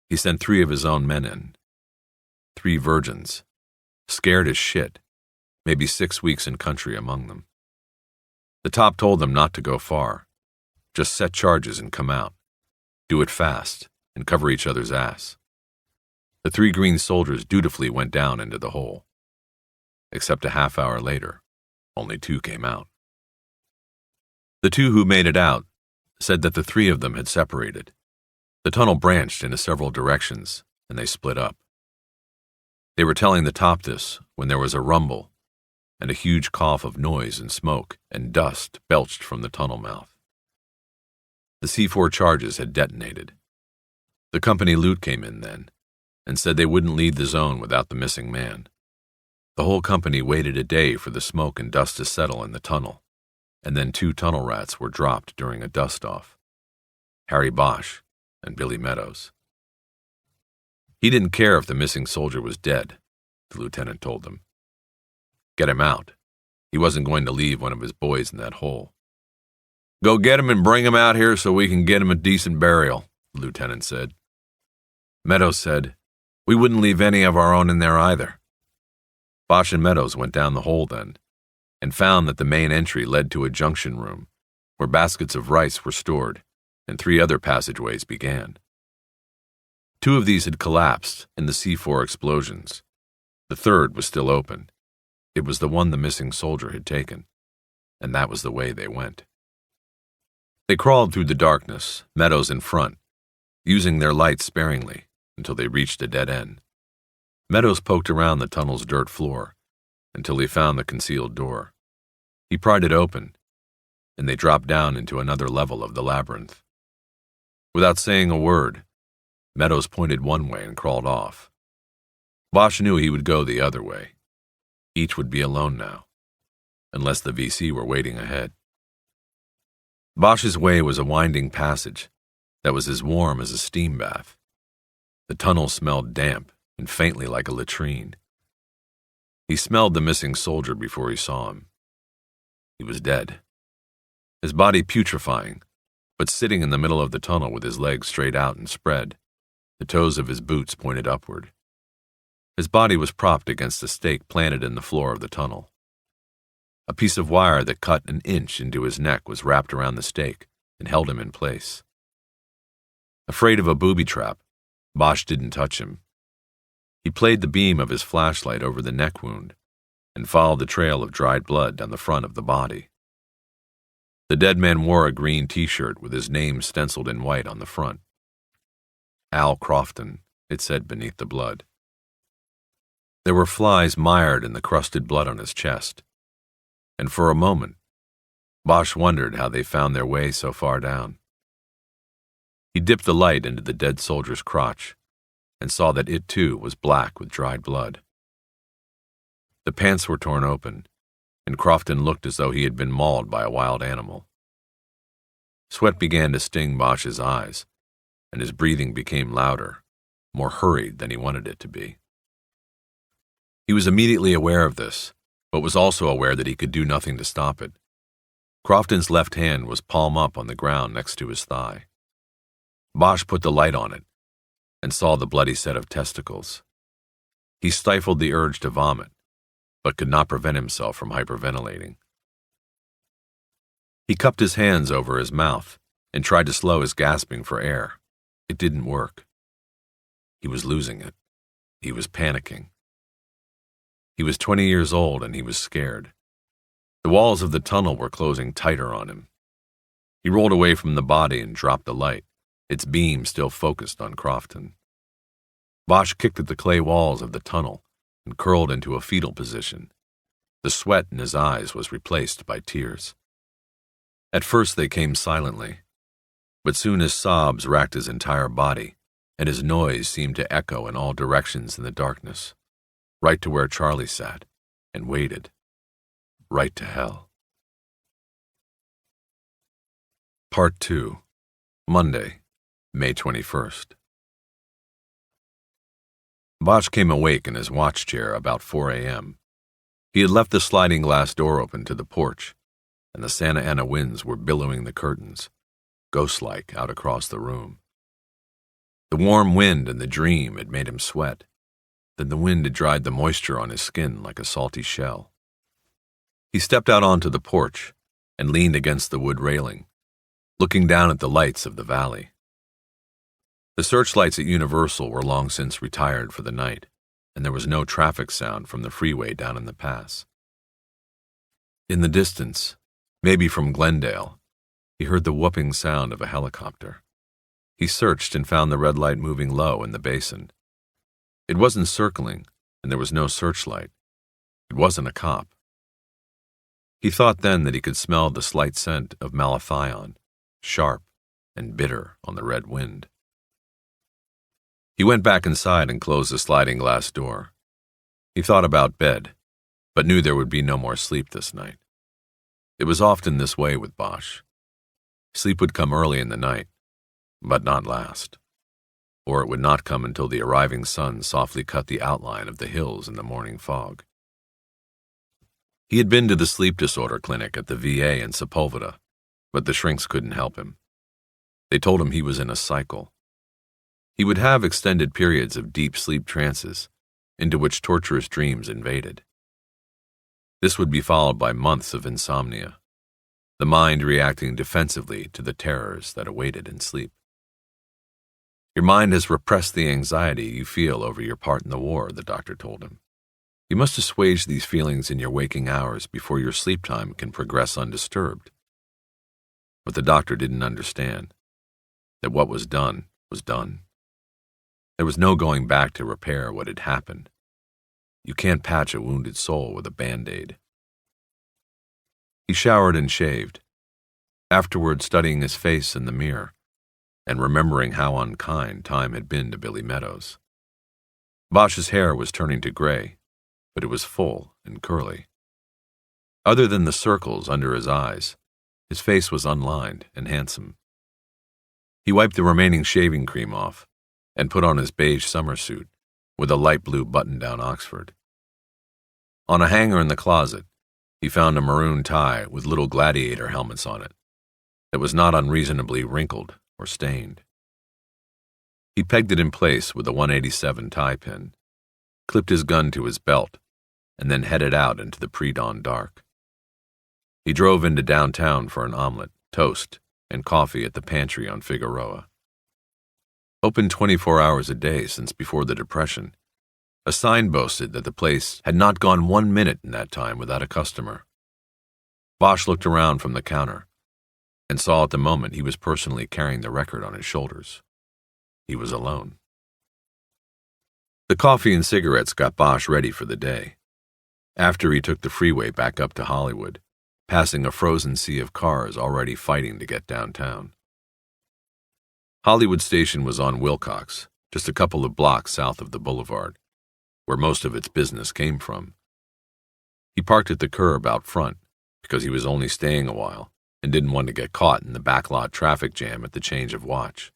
Speaker 2: He sent 3 of his own men in. 3 virgins, scared as shit, maybe 6 weeks in country among them. The top told them not to go far. Just set charges and come out. Do it fast and cover each other's ass. The 3 green soldiers dutifully went down into the hole. Except a half hour later, only 2 came out. The 2 who made it out said that the 3 of them had separated. The tunnel branched into several directions, and they split up. They were telling the top this when there was a rumble, and a huge cough of noise and smoke and dust belched from the tunnel mouth. The C4 charges had detonated. The company loot came in then, and said they wouldn't leave the zone without the missing man. The whole company waited a day for the smoke and dust to settle in the tunnel, and then 2 tunnel rats were dropped during a dust-off. Harry Bosch and Billy Meadows. He didn't care if the missing soldier was dead, the lieutenant told them. Get him out. He wasn't going to leave one of his boys in that hole. Go get him and bring him out here so we can get him a decent burial, the lieutenant said. Meadows said, we wouldn't leave any of our own in there either. Bosch and Meadows went down the hole then, and found that the main entry led to a junction room, where baskets of rice were stored, and 3 other passageways began. 2 of these had collapsed in the C4 explosions. The 3rd was still open. It was the one the missing soldier had taken, and that was the way they went. They crawled through the darkness, Meadows in front, using their light sparingly until they reached a dead end. Meadows poked around the tunnel's dirt floor until he found the concealed door. He pried it open, and they dropped down into another level of the labyrinth. Without saying a word, Meadows pointed one way and crawled off. Bosch knew he would go the other way. Each would be alone now, unless the VC were waiting ahead. Bosch's way was a winding passage that was as warm as a steam bath. The tunnel smelled damp and faintly like a latrine. He smelled the missing soldier before he saw him. He was dead, his body putrefying, but sitting in the middle of the tunnel with his legs straight out and spread, the toes of his boots pointed upward. His body was propped against a stake planted in the floor of the tunnel. A piece of wire that cut an inch into his neck was wrapped around the stake and held him in place. Afraid of a booby trap, Bosch didn't touch him. He played the beam of his flashlight over the neck wound and followed the trail of dried blood down the front of the body. The dead man wore a green t-shirt with his name stenciled in white on the front. Al Crofton, it said beneath the blood. There were flies mired in the crusted blood on his chest, and for a moment, Bosch wondered how they found their way so far down. He dipped the light into the dead soldier's crotch and saw that it too was black with dried blood. The pants were torn open, and Crofton looked as though he had been mauled by a wild animal. Sweat began to sting Bosch's eyes, and his breathing became louder, more hurried than he wanted it to be. He was immediately aware of this, but was also aware that he could do nothing to stop it. Crofton's left hand was palm up on the ground next to his thigh. Bosch put the light on it and saw the bloody set of testicles. He stifled the urge to vomit, but could not prevent himself from hyperventilating. He cupped his hands over his mouth and tried to slow his gasping for air. It didn't work. He was losing it. He was panicking. He was 20 years old and he was scared. The walls of the tunnel were closing tighter on him. He rolled away from the body and dropped the light, its beam still focused on Crofton. Bosch kicked at the clay walls of the tunnel and curled into a fetal position. The sweat in his eyes was replaced by tears. At first they came silently, but soon his sobs racked his entire body, and his noise seemed to echo in all directions in the darkness, right to where Charlie sat and waited, right to hell. Part 2, Monday, May 21st. Bosch came awake in his watch chair about 4 a.m. He had left the sliding glass door open to the porch, and the Santa Ana winds were billowing the curtains, ghost-like, out across the room. The warm wind and the dream had made him sweat. Then the wind had dried the moisture on his skin like a salty shell. He stepped out onto the porch and leaned against the wood railing, looking down at the lights of the valley. The searchlights at Universal were long since retired for the night, and there was no traffic sound from the freeway down in the pass. In the distance, maybe from Glendale, he heard the whooping sound of a helicopter. He searched and found the red light moving low in the basin. It wasn't circling, and there was no searchlight. It wasn't a cop. He thought then that he could smell the slight scent of malathion, sharp and bitter on the red wind. He went back inside and closed the sliding glass door. He thought about bed, but knew there would be no more sleep this night. It was often this way with Bosch. Sleep would come early in the night, but not last. Or it would not come until the arriving sun softly cut the outline of the hills in the morning fog. He had been to the sleep disorder clinic at the VA in Sepulveda, but the shrinks couldn't help him. They told him he was in a cycle. He would have extended periods of deep sleep trances, into which torturous dreams invaded. This would be followed by months of insomnia, the mind reacting defensively to the terrors that awaited in sleep. Your mind has repressed the anxiety you feel over your part in the war, the doctor told him. You must assuage these feelings in your waking hours before your sleep time can progress undisturbed. But the doctor didn't understand that what was done was done. There was no going back to repair what had happened. You can't patch a wounded soul with a Band-Aid. He showered and shaved, afterward studying his face in the mirror and remembering how unkind time had been to Billy Meadows. Bosch's hair was turning to gray, but it was full and curly. Other than the circles under his eyes, his face was unlined and handsome. He wiped the remaining shaving cream off and put on his beige summer suit with a light blue button-down Oxford. On a hanger in the closet, he found a maroon tie with little gladiator helmets on it that was not unreasonably wrinkled or stained. He pegged it in place with a 187 tie pin, clipped his gun to his belt, and then headed out into the pre-dawn dark. He drove into downtown for an omelet, toast, and coffee at the pantry on Figueroa. Open 24 hours a day since before the Depression, a sign boasted that the place had not gone 1 minute in that time without a customer. Bosch looked around from the counter and saw at the moment he was personally carrying the record on his shoulders. He was alone. The coffee and cigarettes got Bosch ready for the day. After he took the freeway back up to Hollywood, passing a frozen sea of cars already fighting to get downtown. Hollywood Station was on Wilcox, just a couple of blocks south of the boulevard, where most of its business came from. He parked at the curb out front because he was only staying a while and didn't want to get caught in the backlot traffic jam at the change of watch.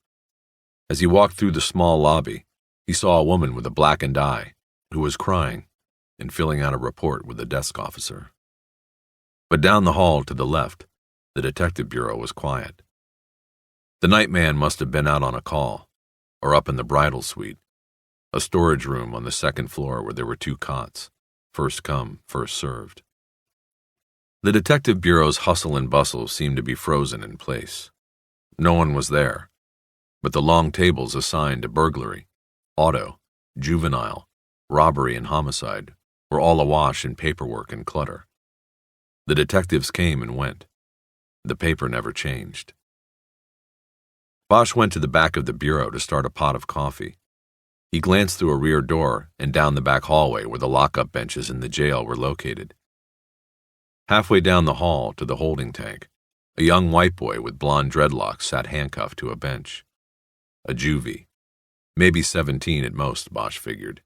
Speaker 2: As he walked through the small lobby, he saw a woman with a blackened eye who was crying and filling out a report with a desk officer. But down the hall to the left, the detective bureau was quiet. The night man must have been out on a call, or up in the bridal suite, a storage room on the second floor where there were 2 cots, first come, first served. The detective bureau's hustle and bustle seemed to be frozen in place. No one was there, but the long tables assigned to burglary, auto, juvenile, robbery, and homicide were all awash in paperwork and clutter. The detectives came and went. The paper never changed. Bosch went to the back of the bureau to start a pot of coffee. He glanced through a rear door and down the back hallway where the lockup benches in the jail were located. Halfway down the hall to the holding tank, a young white boy with blonde dreadlocks sat handcuffed to a bench. A juvie. Maybe 17 at most, Bosch figured.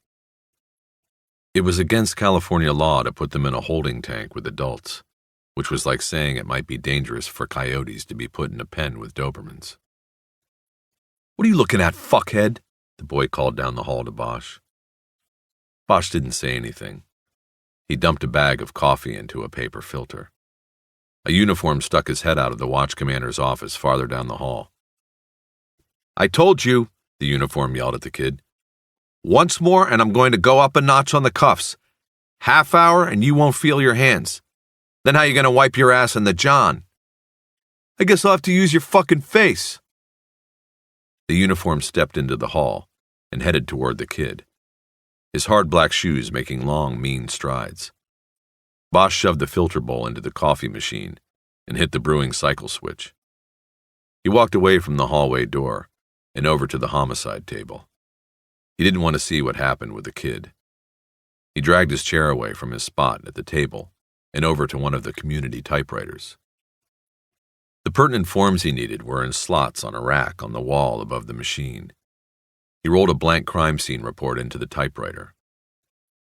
Speaker 2: It was against California law to put them in a holding tank with adults, which was like saying it might be dangerous for coyotes to be put in a pen with Dobermans. "What are you looking at, fuckhead?" the boy called down the hall to Bosch. Bosch didn't say anything. He dumped a bag of coffee into a paper filter. A uniform stuck his head out of the watch commander's office farther down the hall. "I told you," the uniform yelled at the kid. "Once more and I'm going to go up a notch on the cuffs. Half hour and you won't feel your hands. Then how you going to wipe your ass in the john?" "I guess I'll have to use your fucking face." The uniform stepped into the hall and headed toward the kid, his hard black shoes making long, mean strides. Bosch shoved the filter bowl into the coffee machine and hit the brewing cycle switch. He walked away from the hallway door and over to the homicide table. He didn't want to see what happened with the kid. He dragged his chair away from his spot at the table and over to one of the community typewriters. The pertinent forms he needed were in slots on a rack on the wall above the machine. He rolled a blank crime scene report into the typewriter.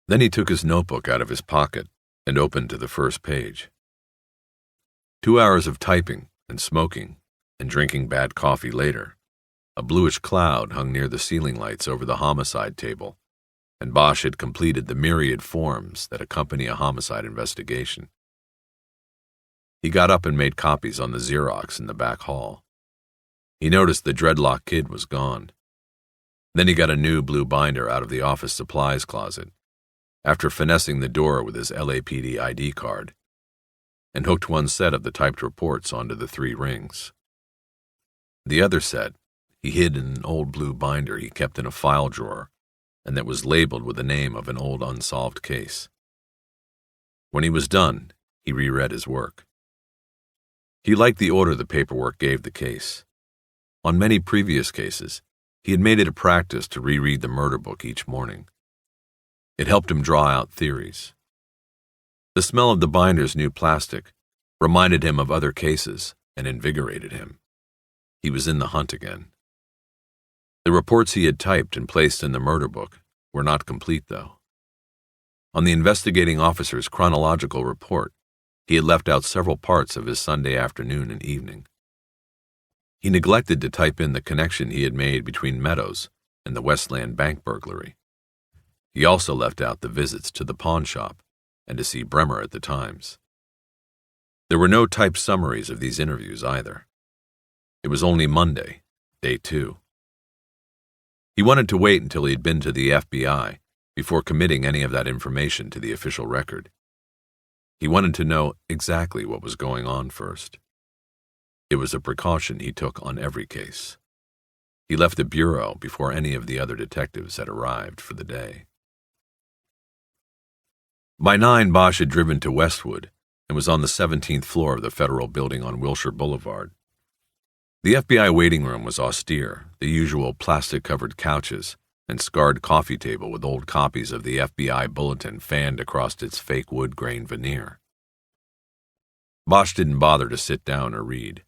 Speaker 2: Then he took his notebook out of his pocket and opened to the first page. 2 hours of typing and smoking and drinking bad coffee later, a bluish cloud hung near the ceiling lights over the homicide table, and Bosch had completed the myriad forms that accompany a homicide investigation. He got up and made copies on the Xerox in the back hall. He noticed the dreadlock kid was gone. Then he got a new blue binder out of the office supplies closet, after finessing the door with his LAPD ID card, and hooked one set of the typed reports onto the 3 rings. The other set he hid in an old blue binder he kept in a file drawer and that was labeled with the name of an old unsolved case. When he was done, he reread his work. He liked the order the paperwork gave the case. On many previous cases, he had made it a practice to reread the murder book each morning. It helped him draw out theories. The smell of the binder's new plastic reminded him of other cases and invigorated him. He was in the hunt again. The reports he had typed and placed in the murder book were not complete, though. On the investigating officer's chronological report, he had left out several parts of his Sunday afternoon and evening. He neglected to type in the connection he had made between Meadows and the Westland bank burglary. He also left out the visits to the pawn shop and to see Bremer at the Times. There were no typed summaries of these interviews either. It was only Monday, day 2. He wanted to wait until he had been to the FBI before committing any of that information to the official record. He wanted to know exactly what was going on first. It was a precaution he took on every case. He left the bureau before any of the other detectives had arrived for the day. By 9, Bosch had driven to Westwood and was on the 17th floor of the federal building on Wilshire Boulevard. The FBI waiting room was austere, the usual plastic-covered couches and scarred coffee table with old copies of the FBI bulletin fanned across its fake wood-grain veneer. Bosch didn't bother to sit down or read.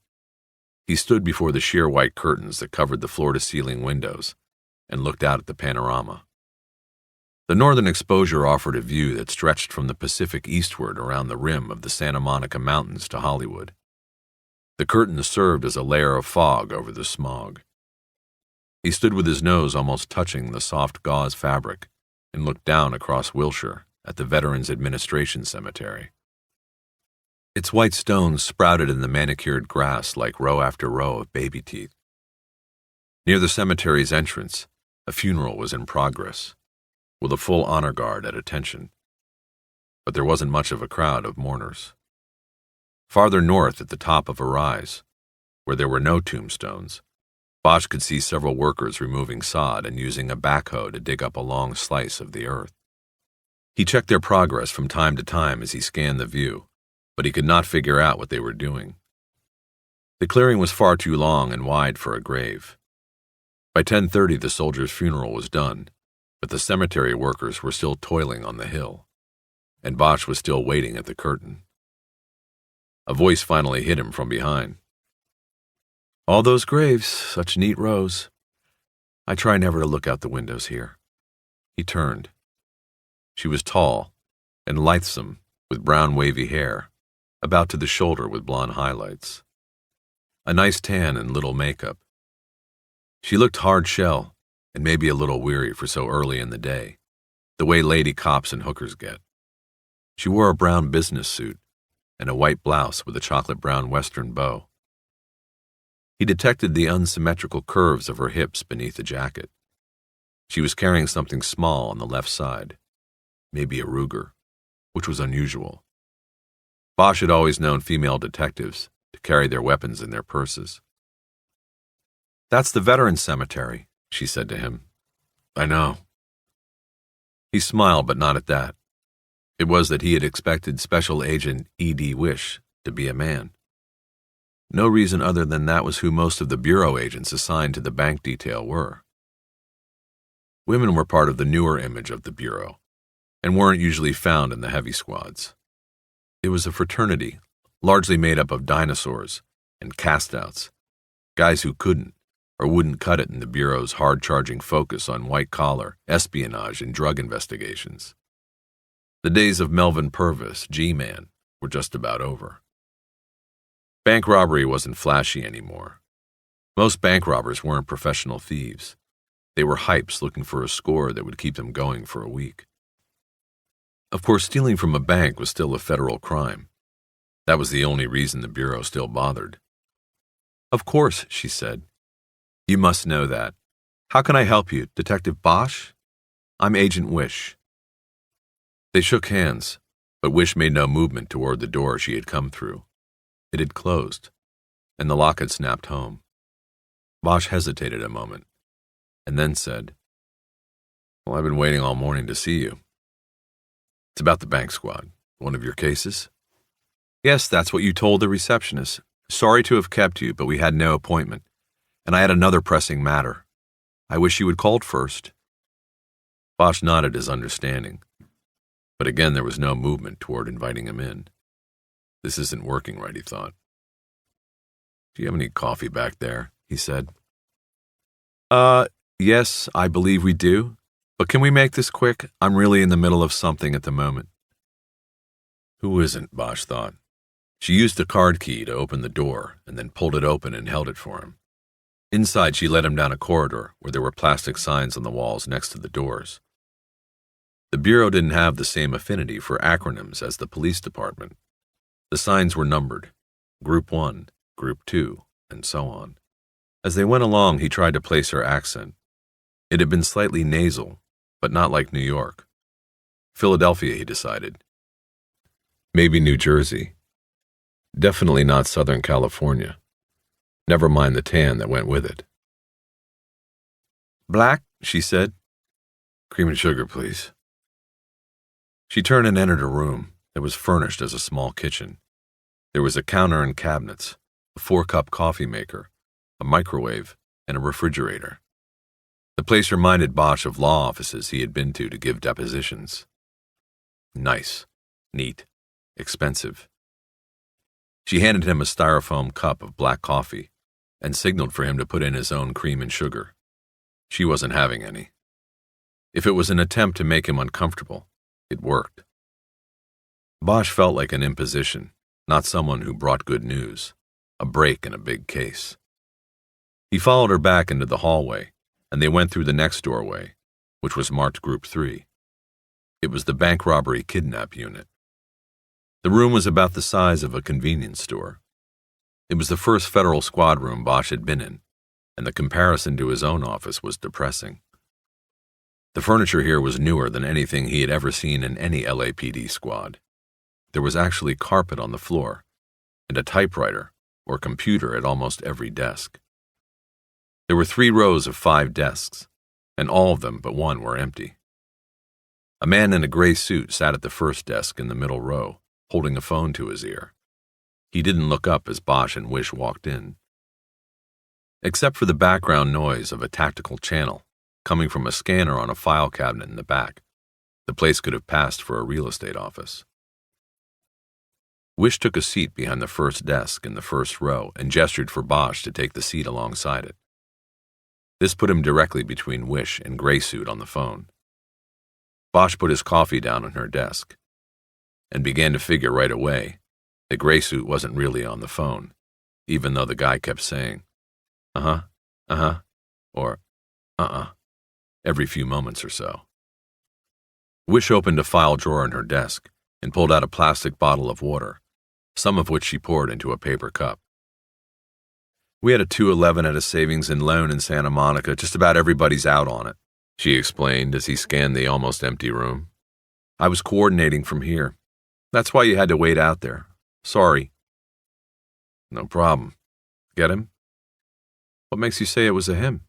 Speaker 2: He stood before the sheer white curtains that covered the floor-to-ceiling windows and looked out at the panorama. The northern exposure offered a view that stretched from the Pacific eastward around the rim of the Santa Monica Mountains to Hollywood. The curtains served as a layer of fog over the smog. He stood with his nose almost touching the soft gauze fabric and looked down across Wilshire at the Veterans Administration Cemetery. Its white stones sprouted in the manicured grass like row after row of baby teeth. Near the cemetery's entrance, a funeral was in progress, with a full honor guard at attention. But there wasn't much of a crowd of mourners. Farther north at the top of a rise, where there were no tombstones, Bosch could see several workers removing sod and using a backhoe to dig up a long slice of the earth. He checked their progress from time to time as he scanned the view, but he could not figure out what they were doing. The clearing was far too long and wide for a grave. By 10:30 the soldier's funeral was done, but the cemetery workers were still toiling on the hill, and Bosch was still waiting at the curtain. A voice finally hit him from behind. "All those graves, such neat rows. I try never to look out the windows here." He turned. She was tall and lithesome, with brown wavy hair, about to the shoulder with blonde highlights. A nice tan and little makeup. She looked hard shell and maybe a little weary for so early in the day, the way lady cops and hookers get. She wore a brown business suit and a white blouse with a chocolate brown western bow. He detected the unsymmetrical curves of her hips beneath the jacket. She was carrying something small on the left side, maybe a Ruger, which was unusual. Bosch had always known female detectives to carry their weapons in their purses. "That's the Veterans Cemetery," she said to him. "I know." He smiled, but not at that. It was that he had expected Special Agent E.D. Wish to be a man. No reason other than that was who most of the bureau agents assigned to the bank detail were. Women were part of the newer image of the bureau, and weren't usually found in the heavy squads. It was a fraternity, largely made up of dinosaurs and cast-outs, guys who couldn't or wouldn't cut it in the bureau's hard-charging focus on white-collar, espionage, and drug investigations. The days of Melvin Purvis, G-Man, were just about over. Bank robbery wasn't flashy anymore. Most bank robbers weren't professional thieves. They were hypes looking for a score that would keep them going for a week. Of course, stealing from a bank was still a federal crime. That was the only reason the bureau still bothered. "Of course," she said. "You must know that. How can I help you, Detective Bosch? I'm Agent Wish." They shook hands, but Wish made no movement toward the door she had come through. It had closed, and the lock had snapped home. Bosch hesitated a moment, and then said, "Well, I've been waiting all morning to see you. It's about the bank squad. One of your cases?" "Yes, that's what you told the receptionist. Sorry to have kept you, but we had no appointment, and I had another pressing matter. I wish you had called first." Bosch nodded his understanding, but again there was no movement toward inviting him in. This isn't working right, he thought. "Do you have any coffee back there?" he said. Yes, I believe we do. But can we make this quick? I'm really in the middle of something at the moment." Who isn't, Bosch thought. She used a card key to open the door and then pulled it open and held it for him. Inside, she led him down a corridor where there were plastic signs on the walls next to the doors. The bureau didn't have the same affinity for acronyms as the police department. The signs were numbered, Group 1, Group 2, and so on. As they went along, he tried to place her accent. It had been slightly nasal, but not like New York. Philadelphia, he decided. Maybe New Jersey. Definitely not Southern California. Never mind the tan that went with it. "Black?" she said. "Cream and sugar, please." She turned and entered a room that was furnished as a small kitchen. There was a counter and cabinets, a 4-cup coffee maker, a microwave, and a refrigerator. The place reminded Bosch of law offices he had been to give depositions. Nice, neat, expensive. She handed him a styrofoam cup of black coffee and signaled for him to put in his own cream and sugar. She wasn't having any. If it was an attempt to make him uncomfortable, it worked. Bosch felt like an imposition, not someone who brought good news, a break in a big case. He followed her back into the hallway, and they went through the next doorway, which was marked Group 3. It was the bank robbery kidnap unit. The room was about the size of a convenience store. It was the first federal squad room Bosch had been in, and the comparison to his own office was depressing. The furniture here was newer than anything he had ever seen in any LAPD squad. There was actually carpet on the floor, and a typewriter or computer at almost every desk. There were 3 rows of 5 desks, and all of them but one were empty. A man in a gray suit sat at the first desk in the middle row, holding a phone to his ear. He didn't look up as Bosch and Wish walked in. Except for the background noise of a tactical channel coming from a scanner on a file cabinet in the back, the place could have passed for a real estate office. Wish took a seat behind the first desk in the first row and gestured for Bosch to take the seat alongside it. This put him directly between Wish and Gray Suit on the phone. Bosch put his coffee down on her desk and began to figure right away that Gray Suit wasn't really on the phone, even though the guy kept saying, or every few moments or so. Wish opened a file drawer in her desk and pulled out a plastic bottle of water, some of which she poured into a paper cup. "We had a 211 at a savings and loan in Santa Monica. Just about everybody's out on it," she explained as he scanned the almost empty room. "I was coordinating from here. That's why you had to wait out there. Sorry." "No problem. Get him?" "What makes you say it was a him?"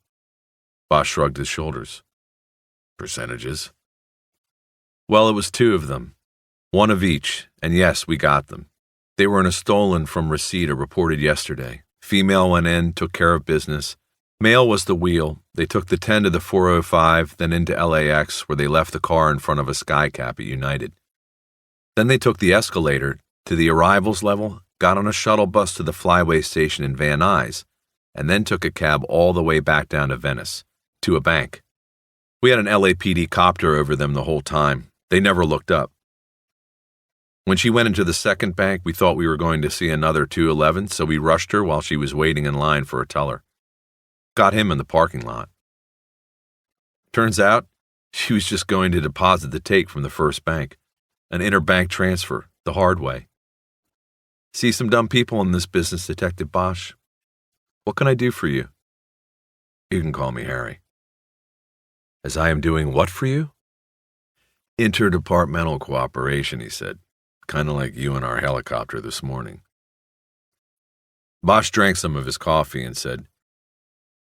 Speaker 2: Bosch shrugged his shoulders. "Percentages?" "Well, it was 2 of them. 1 of each, and yes, we got them. They were in a stolen from Reseda reported yesterday. Female went in, took care of business. Male was the wheel. They took the 10 to the 405, then into LAX, where they left the car in front of a skycap at United. Then they took the escalator to the arrivals level, got on a shuttle bus to the flyway station in Van Nuys, and then took a cab all the way back down to Venice, to a bank. We had an LAPD copter over them the whole time. They never looked up. When she went into the second bank, we thought we were going to see another 211, so we rushed her while she was waiting in line for a teller. Got him in the parking lot. Turns out, she was just going to deposit the take from the first bank, an interbank transfer, the hard way. See some dumb people in this business, Detective Bosch. What can I do for you?" "You can call me Harry." "As I am doing what for you?" "Interdepartmental cooperation," he said. "Kind of like you and our helicopter this morning." Bosch drank some of his coffee and said,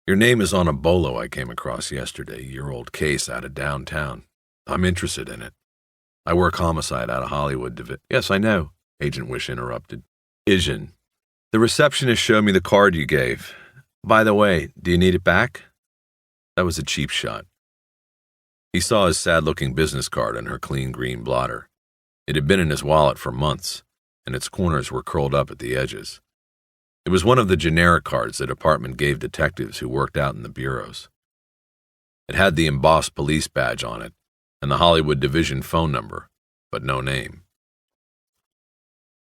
Speaker 2: "Your name is on a bolo I came across yesterday, your old case out of downtown. I'm interested in it. I work homicide out of Hollywood. Yes, I know," Agent Wish interrupted. "Ision. The receptionist showed me the card you gave. By the way, do you need it back?" That was a cheap shot. He saw his sad-looking business card on her clean green blotter. It had been in his wallet for months, and its corners were curled up at the edges. It was one of the generic cards the department gave detectives who worked out in the bureaus. It had the embossed police badge on it and the Hollywood Division phone number, but no name.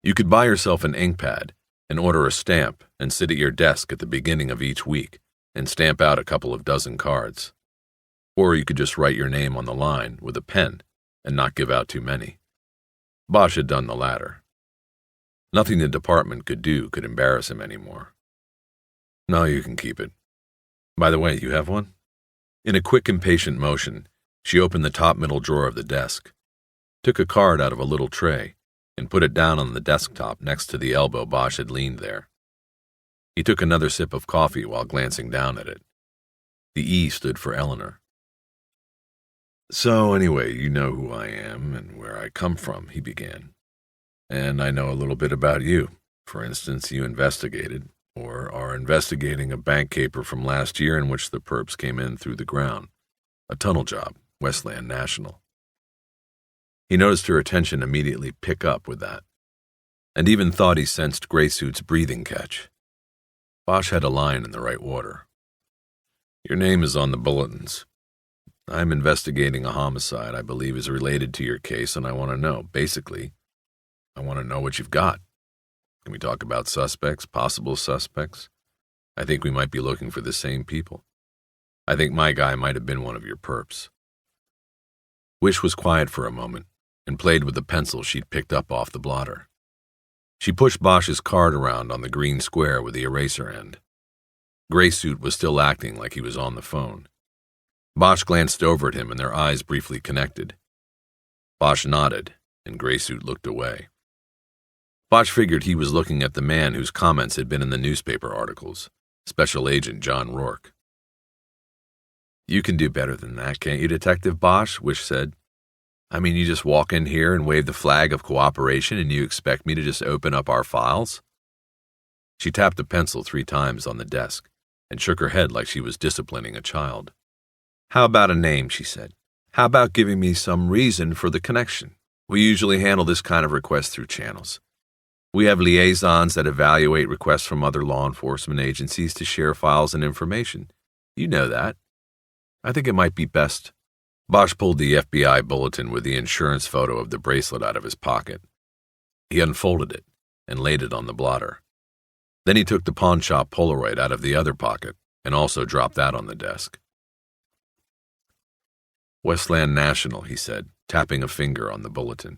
Speaker 2: You could buy yourself an ink pad and order a stamp and sit at your desk at the beginning of each week and stamp out a couple of dozen cards. Or you could just write your name on the line with a pen and not give out too many. Bosch had done the latter. Nothing the department could do could embarrass him anymore. "No, you can keep it. By the way, you have one?" In a quick, impatient motion, she opened the top middle drawer of the desk, took a card out of a little tray, and put it down on the desktop next to the elbow Bosch had leaned there. He took another sip of coffee while glancing down at it. The E stood for Eleanor. "So anyway, you know who I am and where I come from," he began. "And I know a little bit about you. For instance, you investigated, or are investigating, a bank caper from last year in which the perps came in through the ground. A tunnel job, Westland National." He noticed her attention immediately pick up with that, and even thought he sensed Graysuit's breathing catch. Bosch had a line in the right water. Your name is on the bulletins. I'm investigating a homicide I believe is related to your case, and I want to know. Basically, I want to know what you've got. Can we talk about suspects, possible suspects? I think we might be looking for the same people. I think my guy might have been one of your perps. Wish was quiet for a moment and played with the pencil she'd picked up off the blotter. She pushed Bosch's card around on the green square with the eraser end. Graysuit was still acting like he was on the phone. Bosch glanced over at him and their eyes briefly connected. Bosch nodded, and Graysuit looked away. Bosch figured he was looking at the man whose comments had been in the newspaper articles, Special Agent John Rourke. You can do better than that, can't you, Detective Bosch? Wish said. I mean, you just walk in here and wave the flag of cooperation and you expect me to just open up our files? She tapped the pencil 3 times on the desk and shook her head like she was disciplining a child. How about a name, she said. How about giving me some reason for the connection? We usually handle this kind of request through channels. We have liaisons that evaluate requests from other law enforcement agencies to share files and information. You know that. I think it might be best. Bosch pulled the FBI bulletin with the insurance photo of the bracelet out of his pocket. He unfolded it and laid it on the blotter. Then he took the pawn shop Polaroid out of the other pocket and also dropped that on the desk. Westland National, he said, tapping a finger on the bulletin.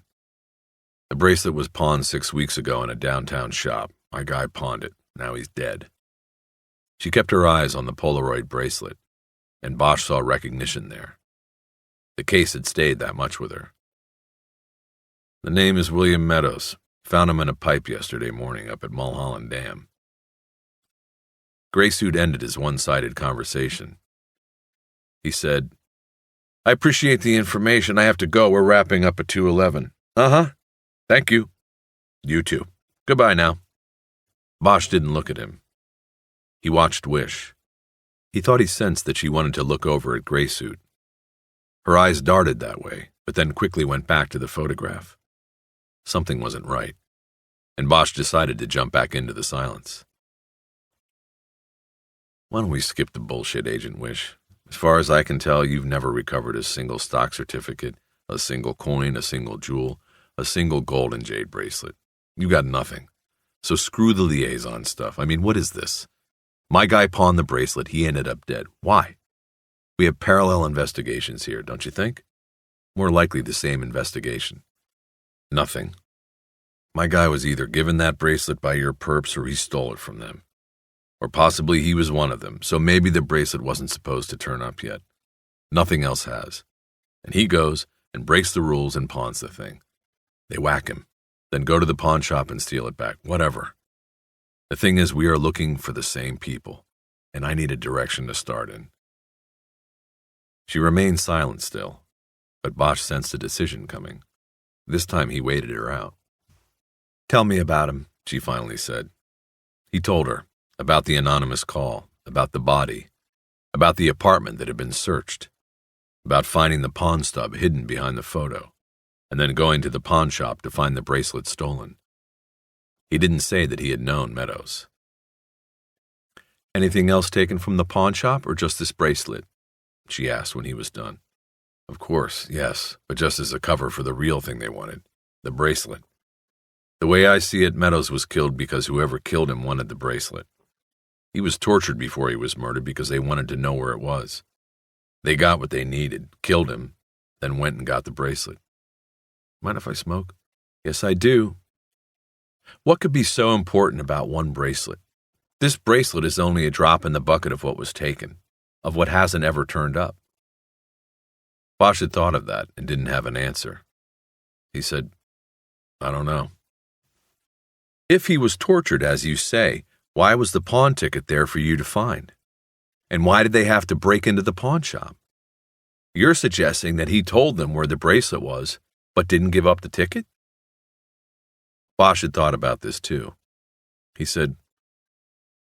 Speaker 2: The bracelet was pawned 6 weeks ago in a downtown shop. My guy pawned it. Now he's dead. She kept her eyes on the Polaroid bracelet, and Bosch saw recognition there. The case had stayed that much with her. The name is William Meadows. Found him in a pipe yesterday morning up at Mulholland Dam. Graysuit ended his one-sided conversation. He said, I appreciate the information. I have to go. We're wrapping up at 2:11. Uh-huh. Thank you. You too. Goodbye now. Bosch didn't look at him. He watched Wish. He thought he sensed that she wanted to look over at Graysuit. Her eyes darted that way, but then quickly went back to the photograph. Something wasn't right, and Bosch decided to jump back into the silence. Why don't we skip the bullshit, Agent Wish? As far as I can tell, you've never recovered a single stock certificate, a single coin, a single jewel, a single gold and jade bracelet. You got nothing. So screw the liaison stuff. I mean, what is this? My guy pawned the bracelet. He ended up dead. Why? We have parallel investigations here, don't you think? More likely the same investigation. Nothing. My guy was either given that bracelet by your perps or he stole it from them. Or possibly he was one of them, so maybe the bracelet wasn't supposed to turn up yet. Nothing else has. And he goes and breaks the rules and pawns the thing. They whack him, then go to the pawn shop and steal it back, whatever. The thing is, we are looking for the same people, and I need a direction to start in. She remained silent still, but Bosch sensed a decision coming. This time he waited her out. Tell me about him, she finally said. He told her. About the anonymous call, about the body, about the apartment that had been searched, about finding the pawn stub hidden behind the photo, and then going to the pawn shop to find the bracelet stolen. He didn't say that he had known Meadows. Anything else taken from the pawn shop or just this bracelet? She asked when he was done. Of course, yes, but just as a cover for the real thing they wanted, the bracelet. The way I see it, Meadows was killed because whoever killed him wanted the bracelet. He was tortured before he was murdered because they wanted to know where it was. They got what they needed, killed him, then went and got the bracelet. Mind if I smoke? Yes, I do. What could be so important about one bracelet? This bracelet is only a drop in the bucket of what was taken, of what hasn't ever turned up. Bosch had thought of that and didn't have an answer. He said, I don't know. If he was tortured, as you say, why was the pawn ticket there for you to find? And why did they have to break into the pawn shop? You're suggesting that he told them where the bracelet was, but didn't give up the ticket? Bosch had thought about this too. He said,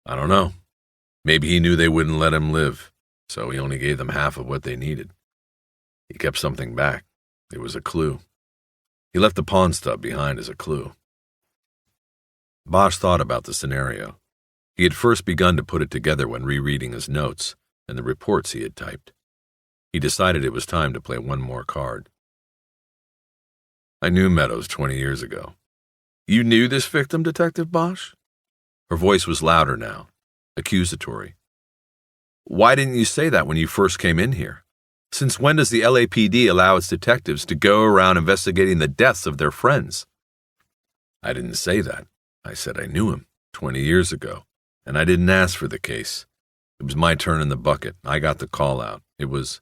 Speaker 2: I don't know. Maybe he knew they wouldn't let him live, so he only gave them half of what they needed. He kept something back. It was a clue. He left the pawn stub behind as a clue. Bosch thought about the scenario. He had first begun to put it together when rereading his notes and the reports he had typed. He decided it was time to play one more card. I knew Meadows 20 years ago. You knew this victim, Detective Bosch? Her voice was louder now, accusatory. Why didn't you say that when you first came in here? Since when does the LAPD allow its detectives to go around investigating the deaths of their friends? I didn't say that. I said I knew him 20 years ago, and I didn't ask for the case. It was my turn in the bucket. I got the call out. It was...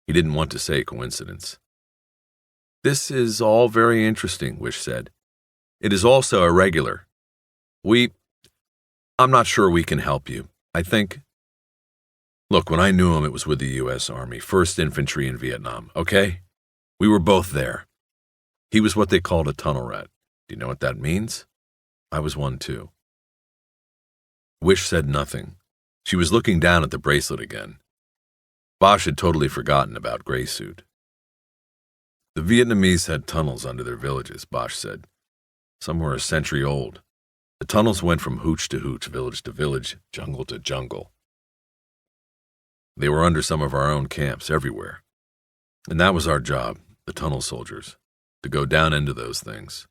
Speaker 2: He didn't want to say coincidence. This is all very interesting, Wish said. It is also irregular. I'm not sure we can help you. I think... Look, when I knew him, it was with the U.S. Army, 1st Infantry in Vietnam, okay? We were both there. He was what they called a tunnel rat. Do you know what that means? I was one too. Wish said nothing. She was looking down at the bracelet again. Bosch had totally forgotten about Gray Suit. The Vietnamese had tunnels under their villages, Bosch said. Some were a century old. The tunnels went from hooch to hooch, village to village, jungle to jungle. They were under some of our own camps everywhere. And that was our job, the tunnel soldiers, to go down into those things.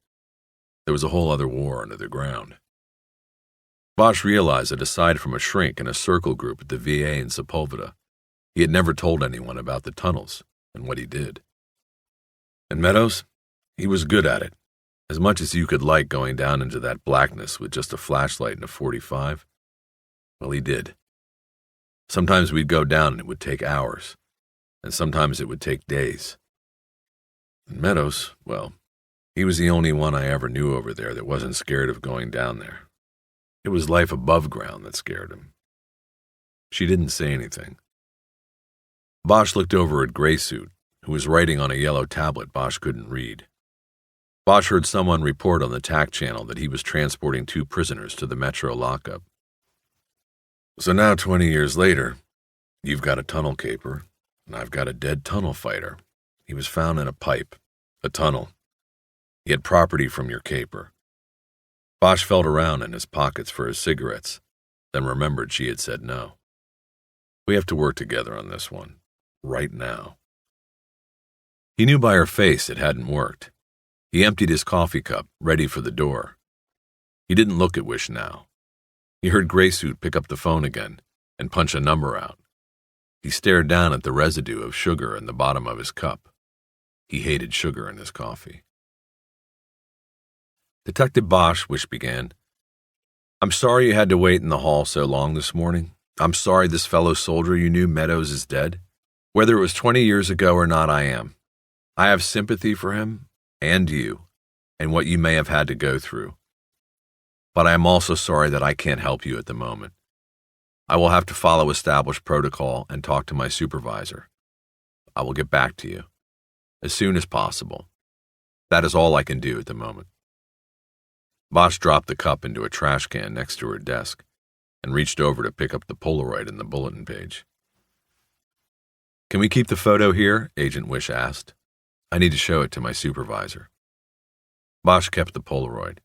Speaker 2: There was a whole other war under the ground. Bosch realized that aside from a shrink and a circle group at the VA in Sepulveda, he had never told anyone about the tunnels and what he did. And Meadows, he was good at it. As much as you could like going down into that blackness with just a flashlight and a .45, well, he did. Sometimes we'd go down and it would take hours, and sometimes it would take days. And Meadows, well, he was the only one I ever knew over there that wasn't scared of going down there. It was life above ground that scared him. She didn't say anything. Bosch looked over at Gray Suit, who was writing on a yellow tablet Bosch couldn't read. Bosch heard someone report on the TAC channel that he was transporting 2 prisoners to the Metro lockup. So now, 20 years later, you've got a tunnel caper, and I've got a dead tunnel fighter. He was found in a pipe, a tunnel. He had property from your caper. Bosch felt around in his pockets for his cigarettes, then remembered she had said no. We have to work together on this one, right now. He knew by her face it hadn't worked. He emptied his coffee cup, ready for the door. He didn't look at Wish now. He heard Gray Suit pick up the phone again and punch a number out. He stared down at the residue of sugar in the bottom of his cup. He hated sugar in his coffee. Detective Bosch, Wish began. I'm sorry you had to wait in the hall so long this morning. I'm sorry this fellow soldier you knew, Meadows, is dead. Whether it was 20 years ago or not, I am. I have sympathy for him and you and what you may have had to go through. But I am also sorry that I can't help you at the moment. I will have to follow established protocol and talk to my supervisor. I will get back to you as soon as possible. That is all I can do at the moment. Bosch dropped the cup into a trash can next to her desk and reached over to pick up the Polaroid in the bulletin page. Can we keep the photo here? Agent Wish asked. I need to show it to my supervisor. Bosch kept the Polaroid.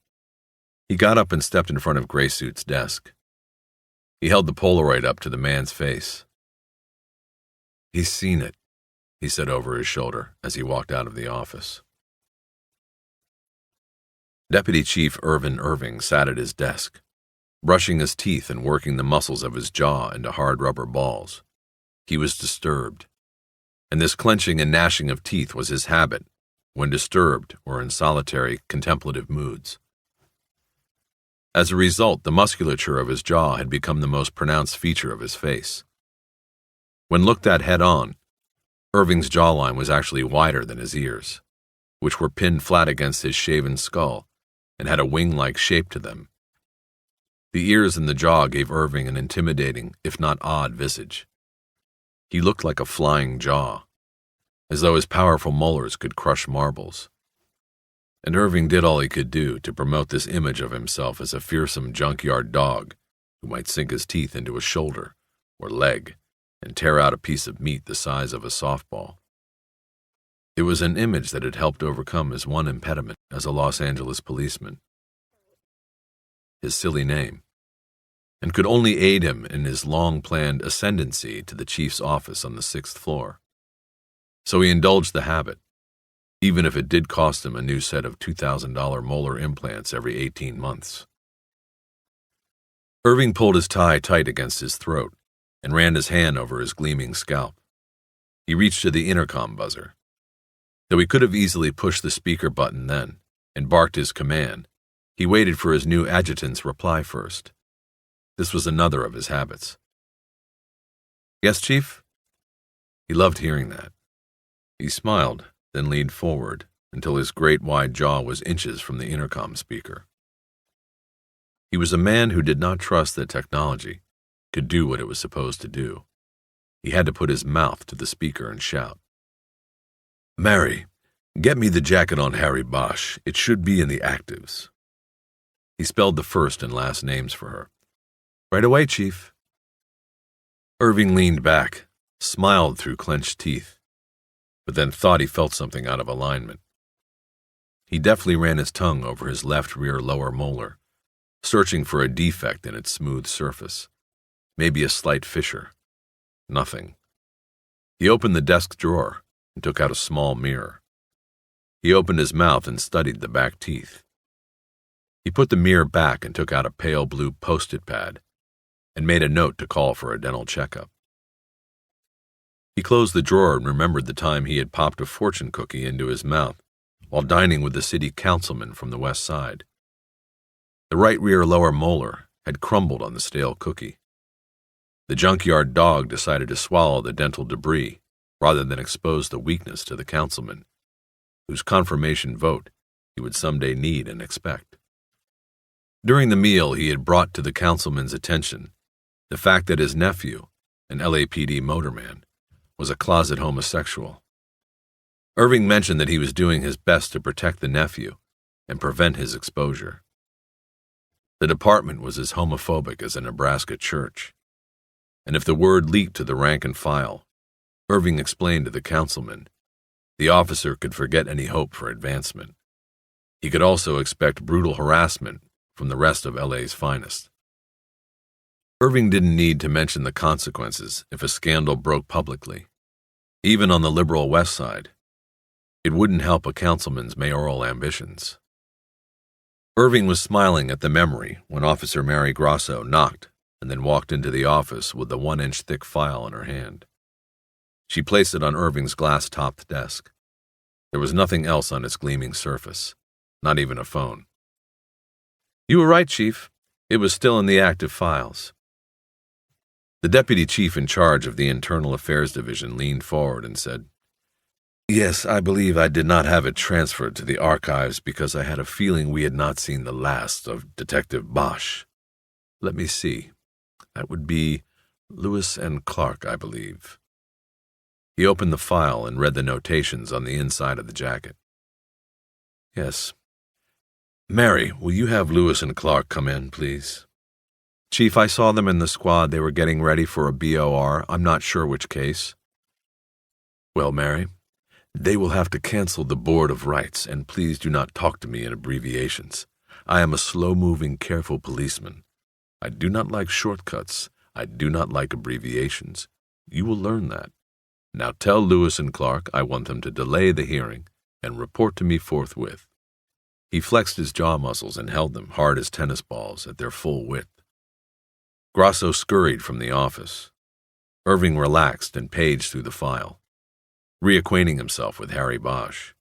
Speaker 2: He got up and stepped in front of Gray Suit's desk. He held the Polaroid up to the man's face. He's seen it, he said over his shoulder as he walked out of the office. Deputy Chief Irving sat at his desk, brushing his teeth and working the muscles of his jaw into hard rubber balls. He was disturbed, and this clenching and gnashing of teeth was his habit when disturbed or in solitary, contemplative moods. As a result, the musculature of his jaw had become the most pronounced feature of his face. When looked at head-on, Irving's jawline was actually wider than his ears, which were pinned flat against his shaven skull and had a wing-like shape to them. The ears and the jaw gave Irving an intimidating, if not odd, visage. He looked like a flying jaw, as though his powerful molars could crush marbles. And Irving did all he could do to promote this image of himself as a fearsome junkyard dog who might sink his teeth into a shoulder or leg and tear out a piece of meat the size of a softball. It was an image that had helped overcome his one impediment as a Los Angeles policeman. His silly name. and could only aid him in his long-planned ascendancy to the chief's office on the 6th floor. So he indulged the habit, even if it did cost him a new set of $2,000 molar implants every 18 months. Irving pulled his tie tight against his throat and ran his hand over his gleaming scalp. He reached to the intercom buzzer. Though he could have easily pushed the speaker button then and barked his command, he waited for his new adjutant's reply first. This was another of his habits. "Yes, Chief?" He loved hearing that. He smiled, then leaned forward until his great wide jaw was inches from the intercom speaker. He was a man who did not trust that technology could do what it was supposed to do. He had to put his mouth to the speaker and shout, "Mary, get me the jacket on Harry Bosch. It should be in the actives." He spelled the first and last names for her. "Right away, Chief." Irving leaned back, smiled through clenched teeth, but then thought he felt something out of alignment. He deftly ran his tongue over his left rear lower molar, searching for a defect in its smooth surface, maybe a slight fissure. Nothing. He opened the desk drawer and took out a small mirror. He opened his mouth and studied the back teeth. He put the mirror back and took out a pale blue post-it pad and made a note to call for a dental checkup. He closed the drawer and remembered the time he had popped a fortune cookie into his mouth while dining with the city councilman from the west side. The right rear lower molar had crumbled on the stale cookie. The junkyard dog decided to swallow the dental debris rather than expose the weakness to the councilman, whose confirmation vote he would someday need and expect. During the meal, he had brought to the councilman's attention the fact that his nephew, an LAPD motorman, was a closet homosexual. Irving mentioned that he was doing his best to protect the nephew and prevent his exposure. The department was as homophobic as a Nebraska church, and if the word leaked to the rank and file, Irving explained to the councilman, the officer could forget any hope for advancement. He could also expect brutal harassment from the rest of LA's finest. Irving didn't need to mention the consequences if a scandal broke publicly. Even on the liberal West Side, it wouldn't help a councilman's mayoral ambitions. Irving was smiling at the memory when Officer Mary Grosso knocked and then walked into the office with the 1-inch thick file in her hand. She placed it on Irving's glass-topped desk. There was nothing else on its gleaming surface, not even a phone. "You were right, Chief. It was still in the active files." The deputy chief in charge of the Internal Affairs Division leaned forward and said, "Yes, I believe I did not have it transferred to the archives because I had a feeling we had not seen the last of Detective Bosch. Let me see. That would be Lewis and Clark, I believe." He opened the file and read the notations on the inside of the jacket. "Yes. Mary, will you have Lewis and Clark come in, please?" "Chief, I saw them in the squad. They were getting ready for a BOR. I'm not sure which case." "Well, Mary, they will have to cancel the Board of Rights, and please do not talk to me in abbreviations. I am a slow-moving, careful policeman. I do not like shortcuts. I do not like abbreviations. You will learn that. Now tell Lewis and Clark I want them to delay the hearing and report to me forthwith." He flexed his jaw muscles and held them hard as tennis balls at their full width. Grosso scurried from the office. Irving relaxed and paged through the file, reacquainting himself with Harry Bosch.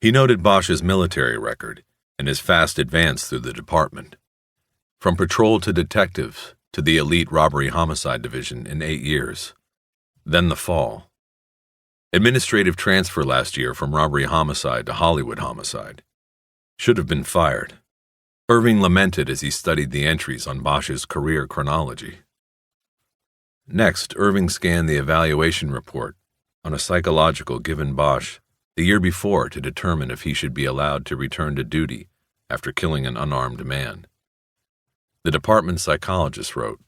Speaker 2: He noted Bosch's military record and his fast advance through the department, from patrol to detective to the elite robbery homicide division in 8 years, then the fall. Administrative transfer last year from robbery homicide to Hollywood homicide. Should have been fired. Irving lamented as he studied the entries on Bosch's career chronology. Next, Irving scanned the evaluation report on a psychological given Bosch the year before to determine if he should be allowed to return to duty after killing an unarmed man. The department psychologist wrote,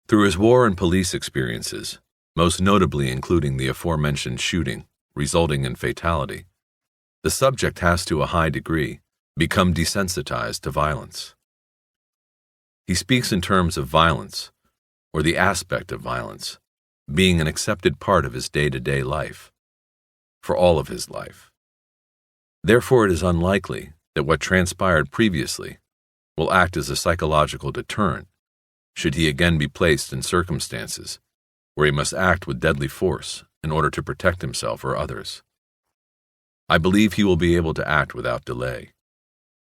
Speaker 2: "Through his war and police experiences, most notably including the aforementioned shooting resulting in fatality, the subject has to a high degree become desensitized to violence." He speaks in terms of violence, or the aspect of violence, being an accepted part of his day-to-day life, for all of his life. Therefore, it is unlikely that what transpired previously will act as a psychological deterrent should he again be placed in circumstances where he must act with deadly force in order to protect himself or others. I believe he will be able to act without delay.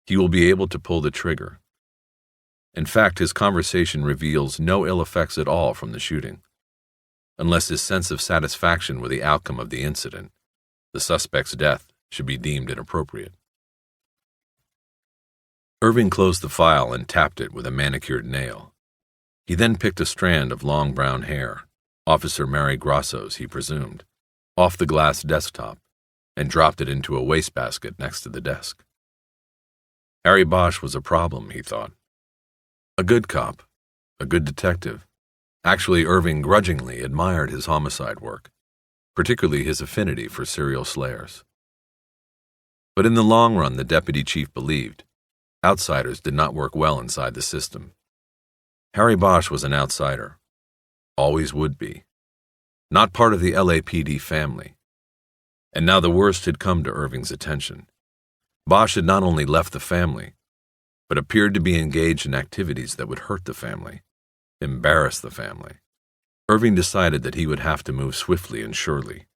Speaker 2: He will be able to pull the trigger. In fact, his conversation reveals no ill effects at all from the shooting, unless his sense of satisfaction with the outcome of the incident, the suspect's death, should be deemed inappropriate. Irving closed the file and tapped it with a manicured nail. He then picked a strand of long brown hair, Officer Mary Grosso's, he presumed, off the glass desktop and dropped it into a wastebasket next to the desk. Harry Bosch was a problem, he thought. A good cop, a good detective. Actually, Irving grudgingly admired his homicide work, particularly his affinity for serial slayers. But in the long run, the deputy chief believed, outsiders did not work well inside the system. Harry Bosch was an outsider, always would be, not part of the LAPD family. And now the worst had come to Irving's attention. Bosch had not only left the family, but appeared to be engaged in activities that would hurt the family, embarrass the family. Irving decided that he would have to move swiftly and surely.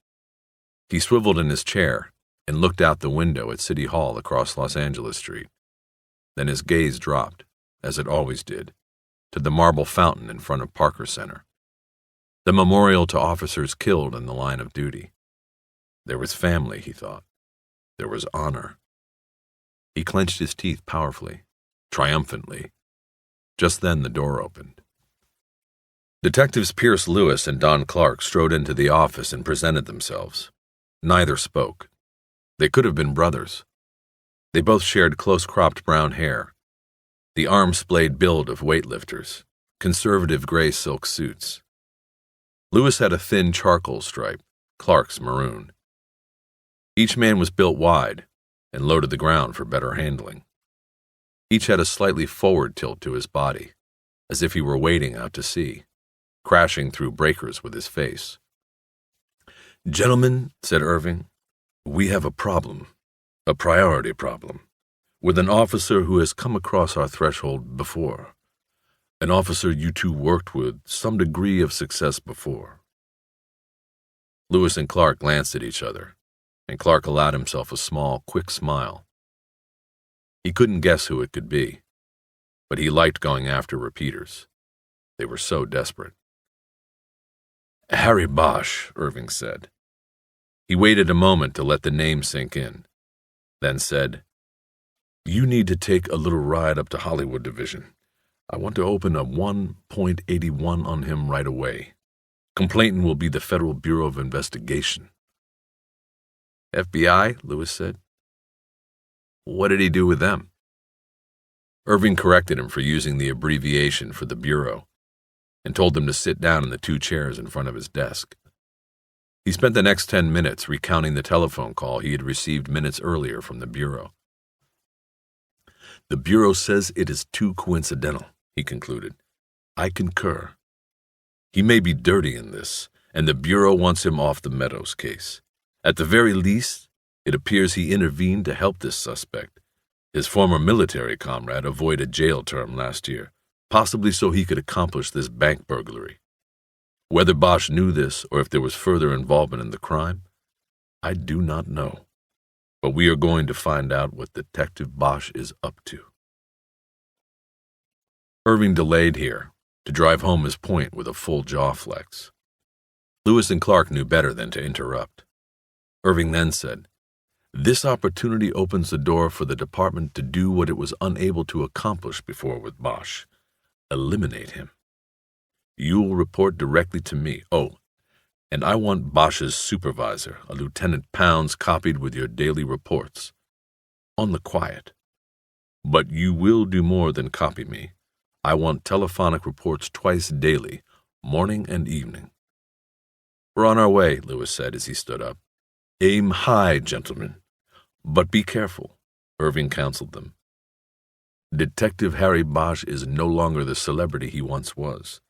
Speaker 2: He swiveled in his chair and looked out the window at City Hall across Los Angeles Street. Then his gaze dropped, as it always did, to the marble fountain in front of Parker Center, the memorial to officers killed in the line of duty. There was family, he thought. There was honor. He clenched his teeth powerfully, triumphantly. Just then the door opened. Detectives Pierce Lewis and Don Clark strode into the office and presented themselves. Neither spoke. They could have been brothers. They both shared close-cropped brown hair, the arm-splayed build of weightlifters, conservative gray silk suits. Lewis had a thin charcoal stripe, Clark's maroon. Each man was built wide and low to the ground for better handling. Each had a slightly forward tilt to his body, as if he were wading out to sea, crashing through breakers with his face. "Gentlemen," said Irving, "we have a problem, a priority problem, with an officer who has come across our threshold before, an officer you two worked with some degree of success before." Lewis and Clark glanced at each other, and Clark allowed himself a small, quick smile. He couldn't guess who it could be, but he liked going after repeaters. They were so desperate. "Harry Bosch," Irving said. He waited a moment to let the name sink in, then said, "You need to take a little ride up to Hollywood Division. I want to open a 1.81 on him right away. Complainant will be the Federal Bureau of Investigation." "FBI?" Lewis said. "What did he do with them?" Irving corrected him for using the abbreviation for the Bureau and told them to sit down in the two chairs in front of his desk. He spent the next 10 minutes recounting the telephone call he had received minutes earlier from the Bureau. "The Bureau says it is too coincidental," he concluded. "I concur. He may be dirty in this, and the Bureau wants him off the Meadows case. At the very least, it appears he intervened to help this suspect, his former military comrade, avoid a jail term last year, possibly so he could accomplish this bank burglary. Whether Bosch knew this or if there was further involvement in the crime, I do not know. But we are going to find out what Detective Bosch is up to." Irving delayed here to drive home his point with a full jaw flex. Lewis and Clark knew better than to interrupt. Irving then said, "This opportunity opens the door for the department to do what it was unable to accomplish before with Bosch. Eliminate him. You will report directly to me. Oh, and I want Bosch's supervisor, a Lieutenant Pounds, copied with your daily reports. On the quiet. But you will do more than copy me. I want telephonic reports twice daily, morning and evening." "We're on our way," Lewis said as he stood up. "Aim high, gentlemen. But be careful," Irving counseled them. Detective Harry Bosch is no longer the celebrity he once was,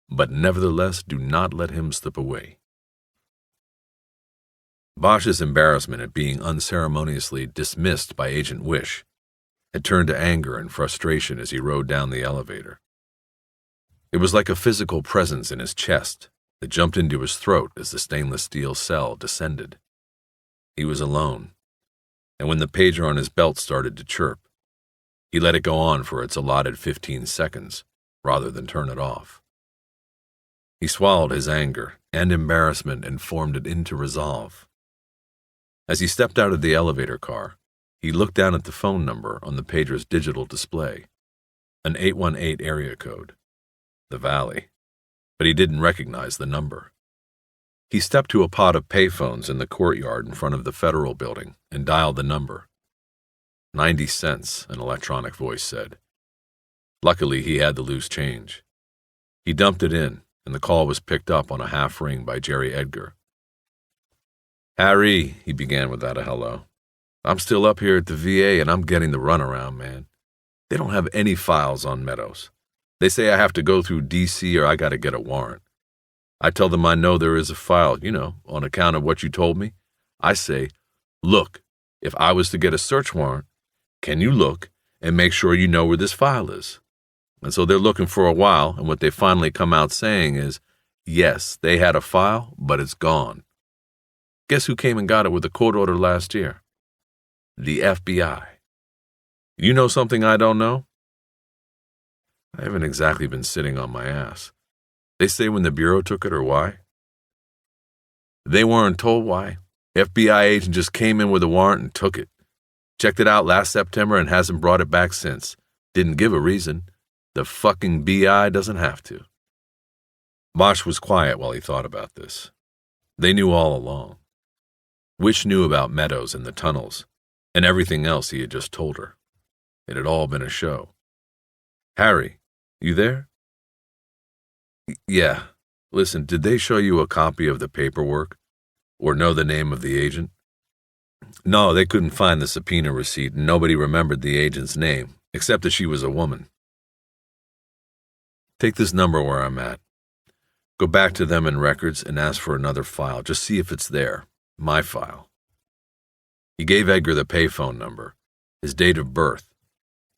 Speaker 2: but nevertheless do not let him slip away. Bosch's embarrassment at being unceremoniously dismissed by Agent Wish had turned to anger and frustration as he rode down the elevator. It was like a physical presence in his chest that jumped into his throat as the stainless steel cell descended. He was alone, and when the pager on his belt started to chirp, he let it go on for its allotted 15 seconds rather than turn it off. He swallowed his anger and embarrassment and formed it into resolve. As he stepped out of the elevator car, he looked down at the phone number on the pager's digital display, an 818 area code, the Valley, but he didn't recognize the number. He stepped to a pod of payphones in the courtyard in front of the Federal Building and dialed the number. 90 cents, an electronic voice said. Luckily, he had the loose change. He dumped it in, and the call was picked up on a half ring by Jerry Edgar. Harry, he began without a hello. I'm still up here at the VA and I'm getting the runaround, man. They don't have any files on Meadows. They say I have to go through D.C. or I gotta get a warrant. I tell them I know there is a file, on account of what you told me. I say, look, if I was to get a search warrant, can you look and make sure you know where this file is? And so they're looking for a while, and what they finally come out saying is, yes, they had a file, but it's gone. Guess who came and got it with a court order last year? The FBI. You know something I don't know? I haven't exactly been sitting on my ass. They say when the Bureau took it or why? They weren't told why. FBI agent just came in with a warrant and took it. Checked it out last September and hasn't brought it back since. Didn't give a reason. The fucking BI doesn't have to. Bosch was quiet while he thought about this. They knew all along. Wish knew about Meadows and the tunnels, and everything else he had just told her. It had all been a show. Harry, you there? Yeah. Listen, did they show you a copy of the paperwork? Or know the name of the agent? No, they couldn't find the subpoena receipt, and nobody remembered the agent's name, except that she was a woman. Take this number where I'm at. Go back to them in records and ask for another file. Just see if it's there. My file. He gave Edgar the payphone number, his date of birth,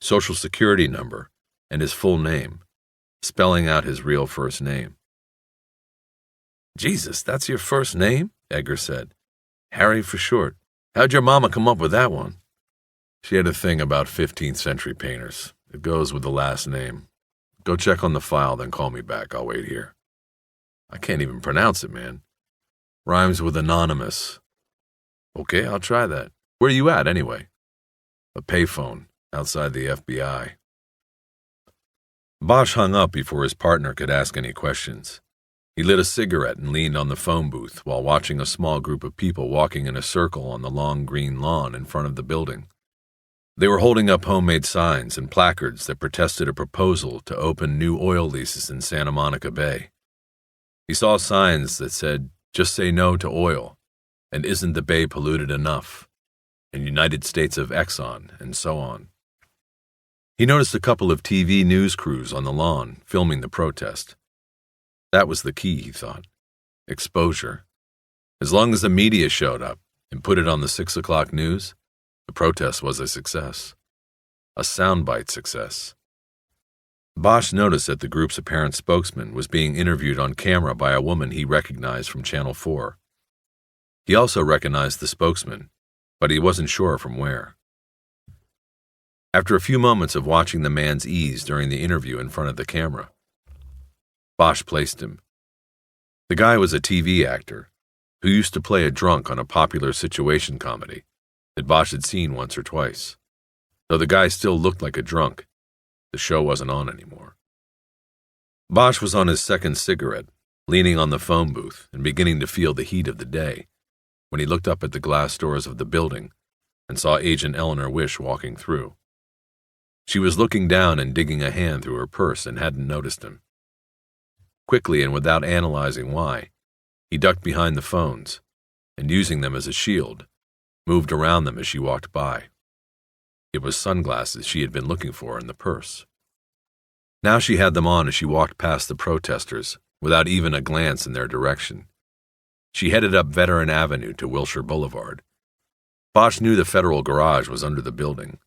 Speaker 2: social security number, and his full name, spelling out his real first name. Jesus, that's your first name? Edgar said. Harry for short. How'd your mama come up with that one? She had a thing about 15th century painters. It goes with the last name. Go check on the file, then call me back. I'll wait here. I can't even pronounce it, man. Rhymes with anonymous. Okay, I'll try that. Where are you at, anyway? A payphone, outside the FBI. Bosch hung up before his partner could ask any questions. He lit a cigarette and leaned on the phone booth while watching a small group of people walking in a circle on the long green lawn in front of the building. They were holding up homemade signs and placards that protested a proposal to open new oil leases in Santa Monica Bay. He saw signs that said, "Just say no to oil," and "Isn't the bay polluted enough?" and "United States of Exxon," and so on. He noticed a couple of TV news crews on the lawn filming the protest. That was the key, he thought. Exposure. As long as the media showed up and put it on the 6 o'clock news, the protest was a success. A soundbite success. Bosch noticed that the group's apparent spokesman was being interviewed on camera by a woman he recognized from Channel 4. He also recognized the spokesman, but he wasn't sure from where. After a few moments of watching the man's ease during the interview in front of the camera, Bosch placed him. The guy was a TV actor who used to play a drunk on a popular situation comedy that Bosch had seen once or twice. Though the guy still looked like a drunk, the show wasn't on anymore. Bosch was on his second cigarette, leaning on the phone booth and beginning to feel the heat of the day, when he looked up at the glass doors of the building and saw Agent Eleanor Wish walking through. She was looking down and digging a hand through her purse and hadn't noticed him. Quickly and without analyzing why, he ducked behind the phones and, using them as a shield, moved around them as she walked by. It was sunglasses she had been looking for in the purse. Now she had them on as she walked past the protesters, without even a glance in their direction. She headed up Veteran Avenue to Wilshire Boulevard. Bosch knew the federal garage was under the building.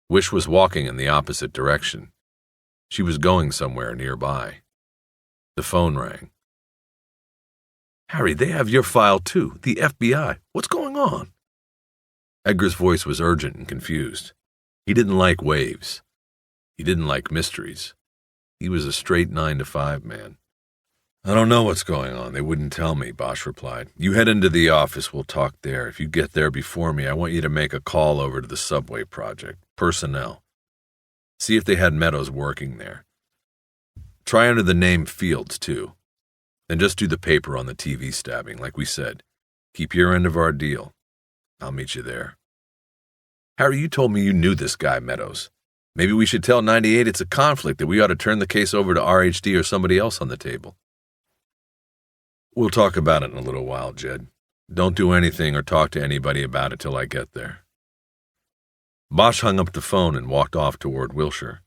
Speaker 2: Wish was walking in the opposite direction. She was going somewhere nearby. The phone rang. "Harry, they have your file too, the FBI. What's going on?" Edgar's voice was urgent and confused. He didn't like waves. He didn't like mysteries. He was a straight 9-to-5 man. "I don't know what's going on. They wouldn't tell me," Bosch replied. "You head into the office. We'll talk there. If you get there before me, I want you to make a call over to the subway project. Personnel. See if they had Meadows working there. Try under the name Fields, too. Then just do the paper on the TV stabbing, like we said. Keep your end of our deal. I'll meet you there." "Harry, you told me you knew this guy, Meadows. Maybe we should tell 98 it's a conflict, that we ought to turn the case over to RHD or somebody else on the table." "We'll talk about it in a little while, Jed. Don't do anything or talk to anybody about it till I get there." Bosch hung up the phone and walked off toward Wilshire.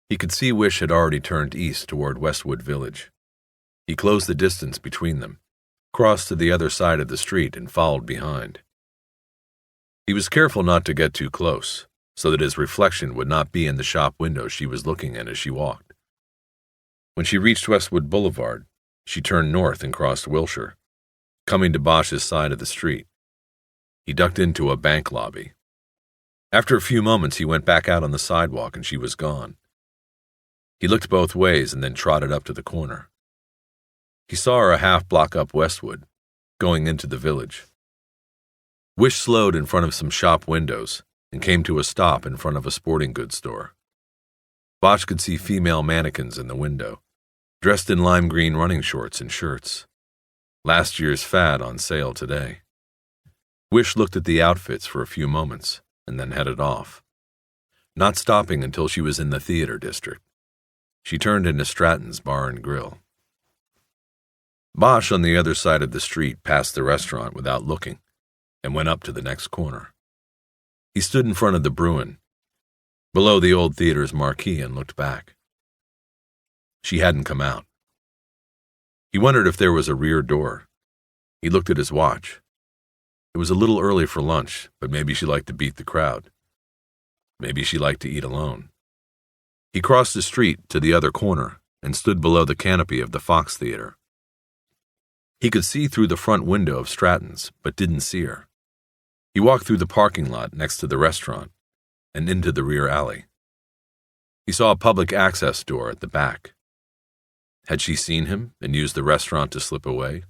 Speaker 2: He could see Wish had already turned east toward Westwood Village. He closed the distance between them, crossed to the other side of the street, and followed behind. He was careful not to get too close, so that his reflection would not be in the shop window she was looking in as she walked. When she reached Westwood Boulevard, she turned north and crossed Wilshire, coming to Bosch's side of the street. He ducked into a bank lobby. After a few moments, he went back out on the sidewalk and she was gone. He looked both ways and then trotted up to the corner. He saw her a half-block up Westwood, going into the village. Wish slowed in front of some shop windows and came to a stop in front of a sporting goods store. Bosch could see female mannequins in the window, dressed in lime green running shorts and shirts. Last year's fad on sale today. Wish looked at the outfits for a few moments and then headed off, not stopping until she was in the theater district. She turned into Stratton's Bar and Grill. Bosch on the other side of the street passed the restaurant without looking and went up to the next corner. He stood in front of the Bruin, below the old theater's marquee, and looked back. She hadn't come out. He wondered if there was a rear door. He looked at his watch. It was a little early for lunch, but maybe she liked to beat the crowd. Maybe she liked to eat alone. He crossed the street to the other corner and stood below the canopy of the Fox Theater. He could see through the front window of Stratton's, but didn't see her. He walked through the parking lot next to the restaurant and into the rear alley. He saw a public access door at the back. Had she seen him and used the restaurant to slip away?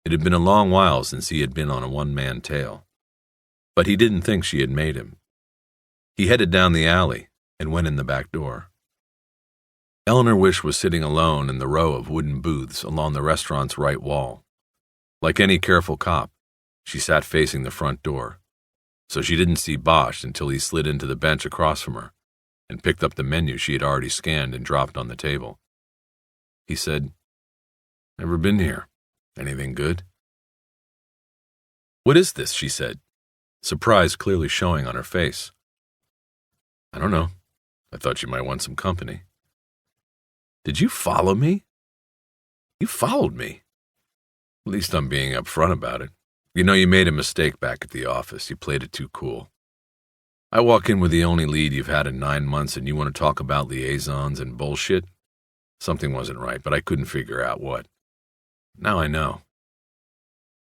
Speaker 2: It had been a long while since he had been on a one-man tail, but he didn't think she had made him. He headed down the alley and went in the back door. Eleanor Wish was sitting alone in the row of wooden booths along the restaurant's right wall. Like any careful cop, she sat facing the front door, so she didn't see Bosch until he slid into the bench across from her and picked up the menu she had already scanned and dropped on the table. He said, "Never been here. Anything good?" "What is this?" she said, surprise clearly showing on her face. "I don't know. I thought you might want some company." "Did you follow me?" "You followed me." "At least I'm being upfront about it. You know, you made a mistake back at the office. You played it too cool. I walk in with the only lead you've had in 9 months and you want to talk about liaisons and bullshit? Something wasn't right, but I couldn't figure out what. Now I know."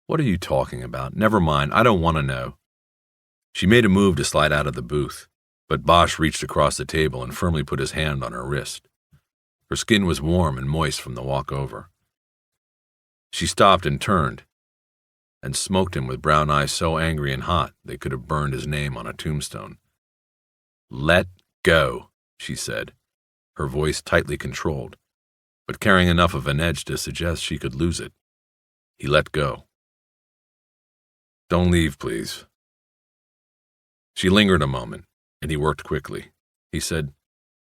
Speaker 2: "What are you talking about? Never mind, I don't want to know." She made a move to slide out of the booth, but Bosch reached across the table and firmly put his hand on her wrist. Her skin was warm and moist from the walk over. She stopped and turned, and smoked him with brown eyes so angry and hot they could have burned his name on a tombstone. "Let go," she said, her voice tightly controlled, but carrying enough of an edge to suggest she could lose it. He let go. "Don't leave, please." She lingered a moment, and he worked quickly. He said,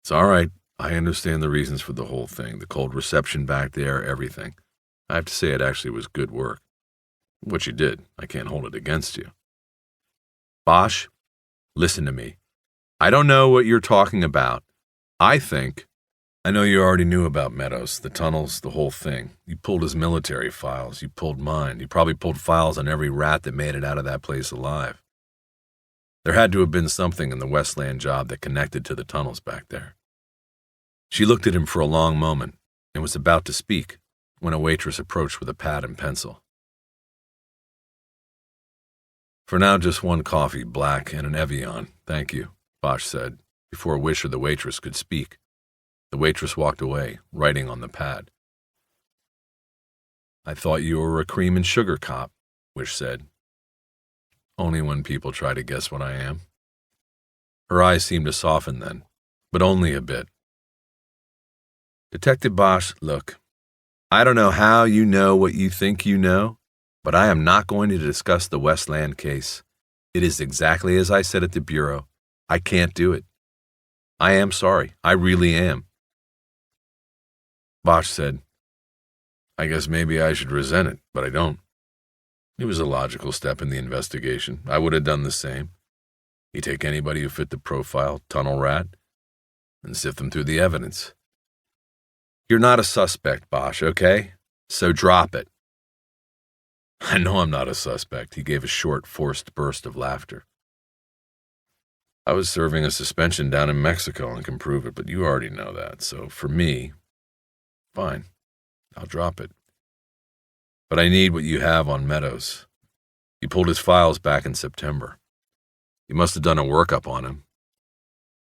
Speaker 2: "It's all right. I understand the reasons for the whole thing, the cold reception back there, everything. I have to say it actually was good work. What you did, I can't hold it against you." "Bosch, Listen to me. I don't know what you're talking about. I know you already knew about Meadows, the tunnels, the whole thing. You pulled his military files. You pulled mine. You probably pulled files on every rat that made it out of that place alive. There had to have been something in the Westland job that connected to the tunnels back there. She looked at him for a long moment and was about to speak when a waitress approached with a pad and pencil. For now, just one coffee, black, and an Evian, thank you, Bosch said, before Wish or the waitress could speak. The waitress walked away, writing on the pad. I thought you were a cream and sugar cop, Wish said. Only when people try to guess what I am. Her eyes seemed to soften then, but only a bit. Detective Bosch, look, I don't know how you know what you think you know, but I am not going to discuss the Westland case. It is exactly as I said at the Bureau. I can't do it. I am sorry. I really am. Bosch said, I guess maybe I should resent it, but I don't. It was a logical step in the investigation. I would have done the same. You take anybody who fit the profile, tunnel rat, and sift them through the evidence. You're not a suspect, Bosch, okay? So drop it. I know I'm not a suspect. He gave a short, forced burst of laughter. I was serving a suspension down in Mexico and can prove it, but you already know that. So for me, fine, I'll drop it. But I need what you have on Meadows. You pulled his files back in September. You must have done a workup on him.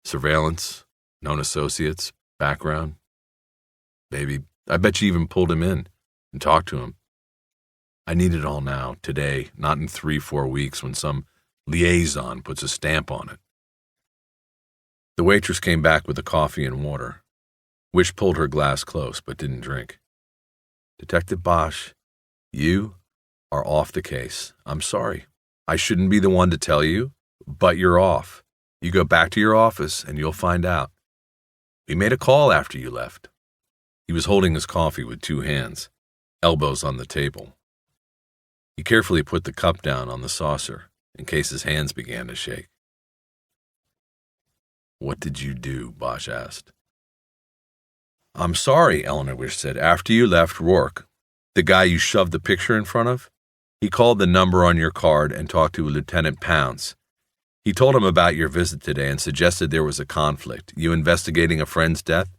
Speaker 2: Surveillance, known associates, background. Baby, I bet you even pulled him in and talked to him. I need it all now, today, not in 3-4 weeks when some liaison puts a stamp on it. The waitress came back with the coffee and water. Wish pulled her glass close, but didn't drink. Detective Bosch, you are off the case. I'm sorry. I shouldn't be the one to tell you, but you're off. You go back to your office and you'll find out. We made a call after you left. He was holding his coffee with 2 hands, elbows on the table. He carefully put the cup down on the saucer in case his hands began to shake. What did you do? Bosch asked. I'm sorry, Eleanor Wish said. After you left, Rourke, the guy you shoved the picture in front of, he called the number on your card and talked to Lieutenant Pounds. He told him about your visit today and suggested there was a conflict. You investigating a friend's death?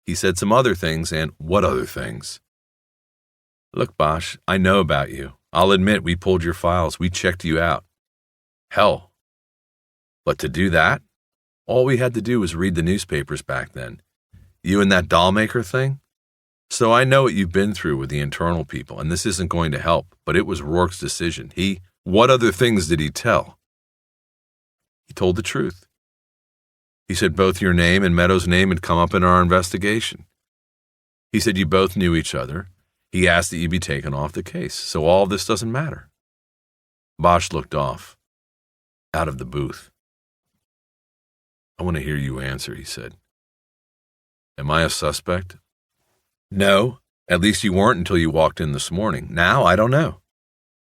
Speaker 2: He said some other things, and what other things? Look, Bosch, I know about you. I'll admit we pulled your files. We checked you out. Hell. But to do that, all we had to do was read the newspapers back then. You and that doll maker thing? So I know what you've been through with the internal people, and this isn't going to help, but it was Rourke's decision. What other things did he tell? He told the truth. He said both your name and Meadows' name had come up in our investigation. He said you both knew each other. He asked that you be taken off the case, so all this doesn't matter. Bosch looked off, out of the booth. I want to hear you answer, he said. Am I a suspect? No, at least you weren't until you walked in this morning. Now, I don't know.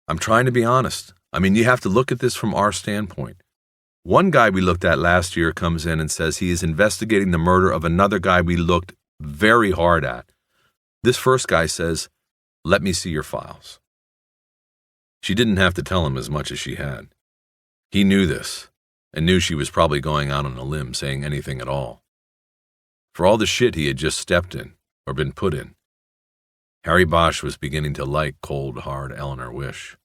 Speaker 2: I'm trying to be honest. I mean, you have to look at this from our standpoint. One guy we looked at last year comes in and says he is investigating the murder of another guy we looked very hard at. This first guy says, let me see your files. She didn't have to tell him as much as she had. He knew this, and knew she was probably going out on a limb saying anything at all. For all the shit he had just stepped in, or been put in, Harry Bosch was beginning to like cold, hard Eleanor Wish.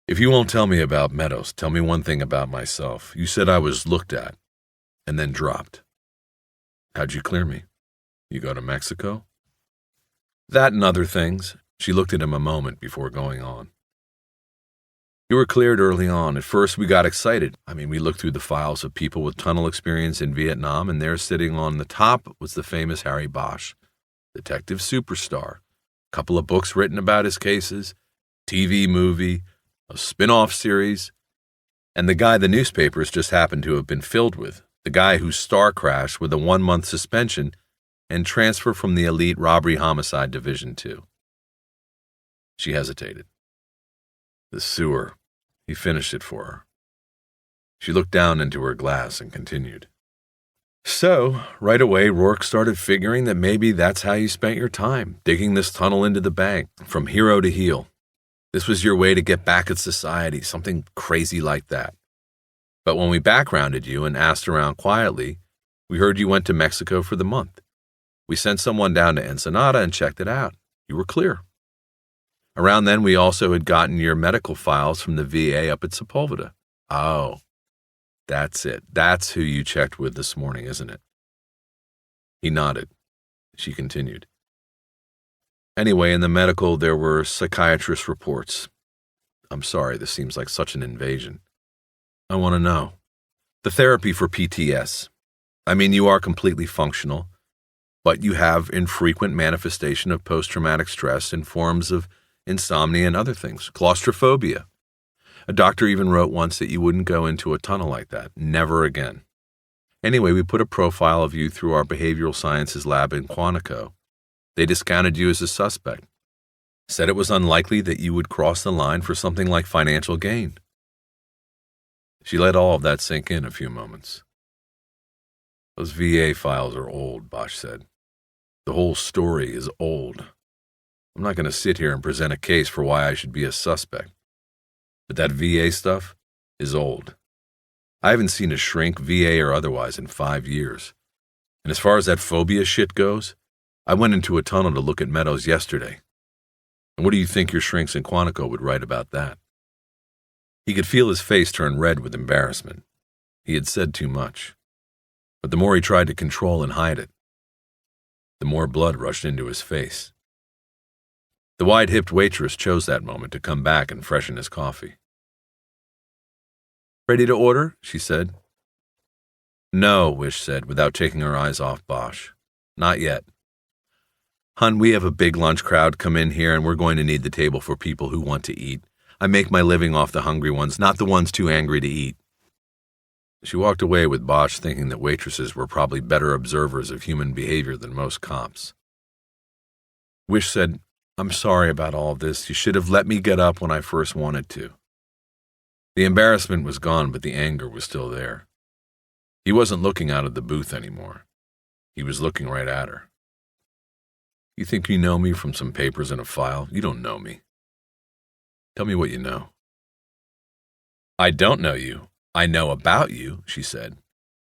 Speaker 2: If you won't tell me about Meadows, tell me one thing about myself. You said I was looked at, and then dropped. How'd you clear me? You go to Mexico? That and other things. She looked at him a moment before going on. You were cleared early on. At first, we got excited. We looked through the files of people with tunnel experience in Vietnam, and there sitting on the top was the famous Harry Bosch, detective superstar. A couple of books written about his cases, TV movie, a spin-off series, and the guy the newspapers just happened to have been filled with, the guy whose star crashed with a 1-month suspension and transfer from the elite robbery homicide division 2. She hesitated. The sewer, He finished it for her. She looked down into her glass and continued. So, right away, Rourke started figuring that maybe that's how you spent your time, digging this tunnel into the bank, from hero to heel. This was your way to get back at society, something crazy like that. But when we backgrounded you and asked around quietly, we heard you went to Mexico for the month. We sent someone down to Ensenada and checked it out. You were clear. Around then, we also had gotten your medical files from the VA up at Sepulveda. Oh, that's it. That's who you checked with this morning, isn't it? He nodded. She continued. Anyway, in the medical, there were psychiatrist reports. I'm sorry, this seems like such an invasion. I want to know. The therapy for PTS. I mean, you are completely functional, but you have infrequent manifestation of post-traumatic stress in forms of insomnia and other things, claustrophobia. A doctor even wrote once that you wouldn't go into a tunnel like that, never again. Anyway, we put a profile of you through our behavioral sciences lab in Quantico. They discounted you as a suspect, said it was unlikely that you would cross the line for something like financial gain. She let all of that sink in a few moments. Those VA files are old, Bosch said. The whole story is old. I'm not going to sit here and present a case for why I should be a suspect. But that VA stuff is old. I haven't seen a shrink, VA or otherwise, in 5 years. And as far as that phobia shit goes, I went into a tunnel to look at Meadows yesterday. And what do you think your shrinks in Quantico would write about that? He could feel his face turn red with embarrassment. He had said too much. But the more he tried to control and hide it, the more blood rushed into his face. The wide-hipped waitress chose that moment to come back and freshen his coffee. Ready to order? She said. No, Wish said, without taking her eyes off Bosch. Not yet. Hun, we have a big lunch crowd come in here, and we're going to need the table for people who want to eat. I make my living off the hungry ones, not the ones too angry to eat. She walked away with Bosch thinking that waitresses were probably better observers of human behavior than most cops. Wish said, I'm sorry about all of this. You should have let me get up when I first wanted to. The embarrassment was gone, but the anger was still there. He wasn't looking out of the booth anymore. He was looking right at her. You think you know me from some papers in a file? You don't know me. Tell me what you know. I don't know you. I know about you, she said.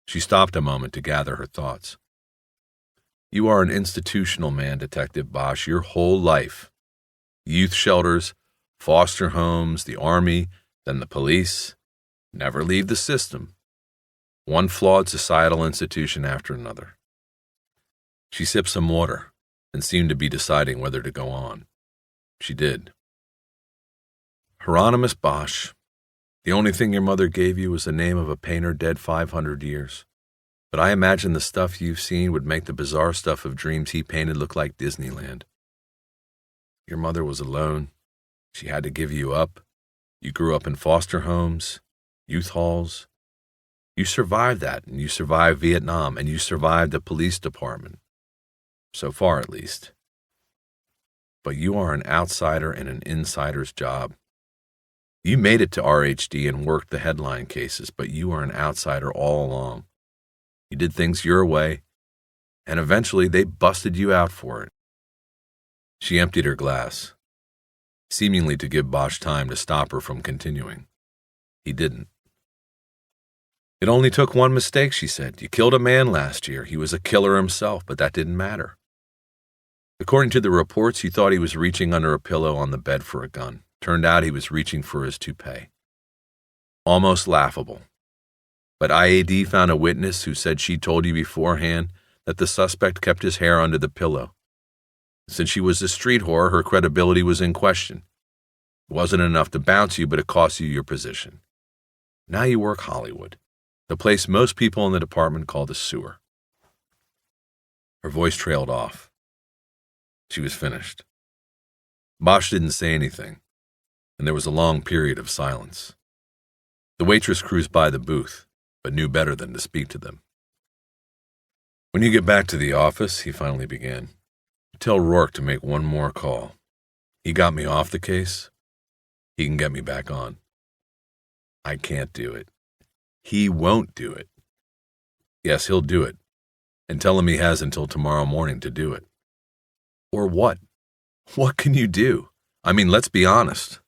Speaker 2: She stopped a moment to gather her thoughts. You are an institutional man, Detective Bosch, your whole life. Youth shelters, foster homes, the army, then the police. Never leave the system. One flawed societal institution after another. She sipped some water and seemed to be deciding whether to go on. She did. Hieronymus Bosch, the only thing your mother gave you was the name of a painter dead 500 years. But I imagine the stuff you've seen would make the bizarre stuff of dreams he painted look like Disneyland. Your mother was alone. She had to give you up. You grew up in foster homes, youth halls. You survived that, and you survived Vietnam, and you survived the police department. So far, at least. But you are an outsider in an insider's job. You made it to RHD and worked the headline cases, but you are an outsider all along. You did things your way, and eventually they busted you out for it. She emptied her glass, seemingly to give Bosch time to stop her from continuing. He didn't. It only took one mistake, she said. You killed a man last year. He was a killer himself, but that didn't matter. According to the reports, you thought he was reaching under a pillow on the bed for a gun. Turned out he was reaching for his toupee. Almost laughable. But IAD found a witness who said she told you beforehand that the suspect kept his hair under the pillow. Since she was a street whore, her credibility was in question. It wasn't enough to bounce you, but it cost you your position. Now you work Hollywood, the place most people in the department call the sewer. Her voice trailed off. She was finished. Bosch didn't say anything, and there was a long period of silence. The waitress cruised by the booth, but knew better than to speak to them. When you get back to the office, he finally began, tell Rourke to make one more call. He got me off the case. He can get me back on. I can't do it. He won't do it. Yes, he'll do it. And tell him he has until tomorrow morning to do it. Or what? What can you do? I mean, let's be honest.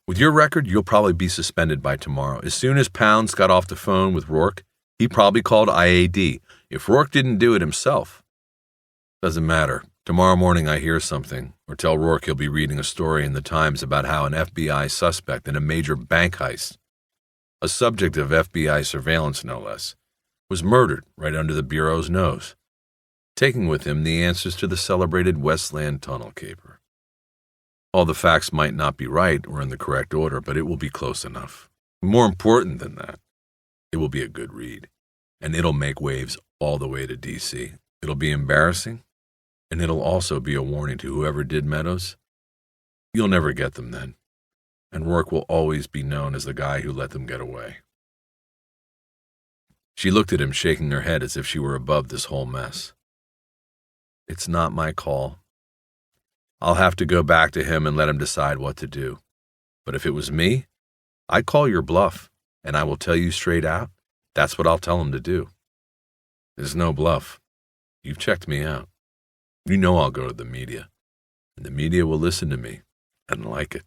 Speaker 2: With your record, you'll probably be suspended by tomorrow. As soon as Pounds got off the phone with Rourke, he probably called IAD. If Rourke didn't do it himself, doesn't matter. Tomorrow morning I hear something, or tell Rourke he'll be reading a story in the Times about how an FBI suspect in a major bank heist, a subject of FBI surveillance no less, was murdered right under the Bureau's nose, taking with him the answers to the celebrated Westland Tunnel caper. All the facts might not be right or in the correct order, but it will be close enough. More important than that, it will be a good read, and it'll make waves all the way to D.C. It'll be embarrassing, and it'll also be a warning to whoever did Meadows. You'll never get them then, and Rourke will always be known as the guy who let them get away. She looked at him, shaking her head as if she were above this whole mess. It's not my call. I'll have to go back to him and let him decide what to do. But if it was me, I'd call your bluff, and I will tell you straight out, that's what I'll tell him to do. There's no bluff. You've checked me out. You know I'll go to the media, and the media will listen to me and like it.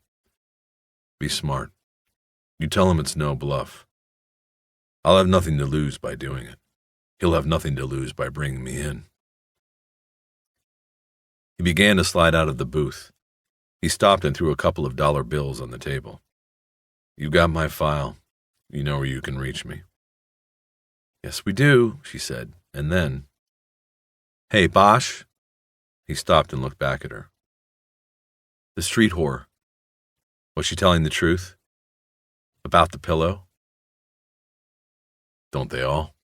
Speaker 2: Be smart. You tell him it's no bluff. I'll have nothing to lose by doing it. He'll have nothing to lose by bringing me in. He began to slide out of the booth. He stopped and threw a couple of dollar bills on the table. You got my file. You know where you can reach me. Yes, we do, she said, and then, Hey, Bosch. He stopped and looked back at her. The street whore. Was she telling the truth? About the pillow? Don't they all?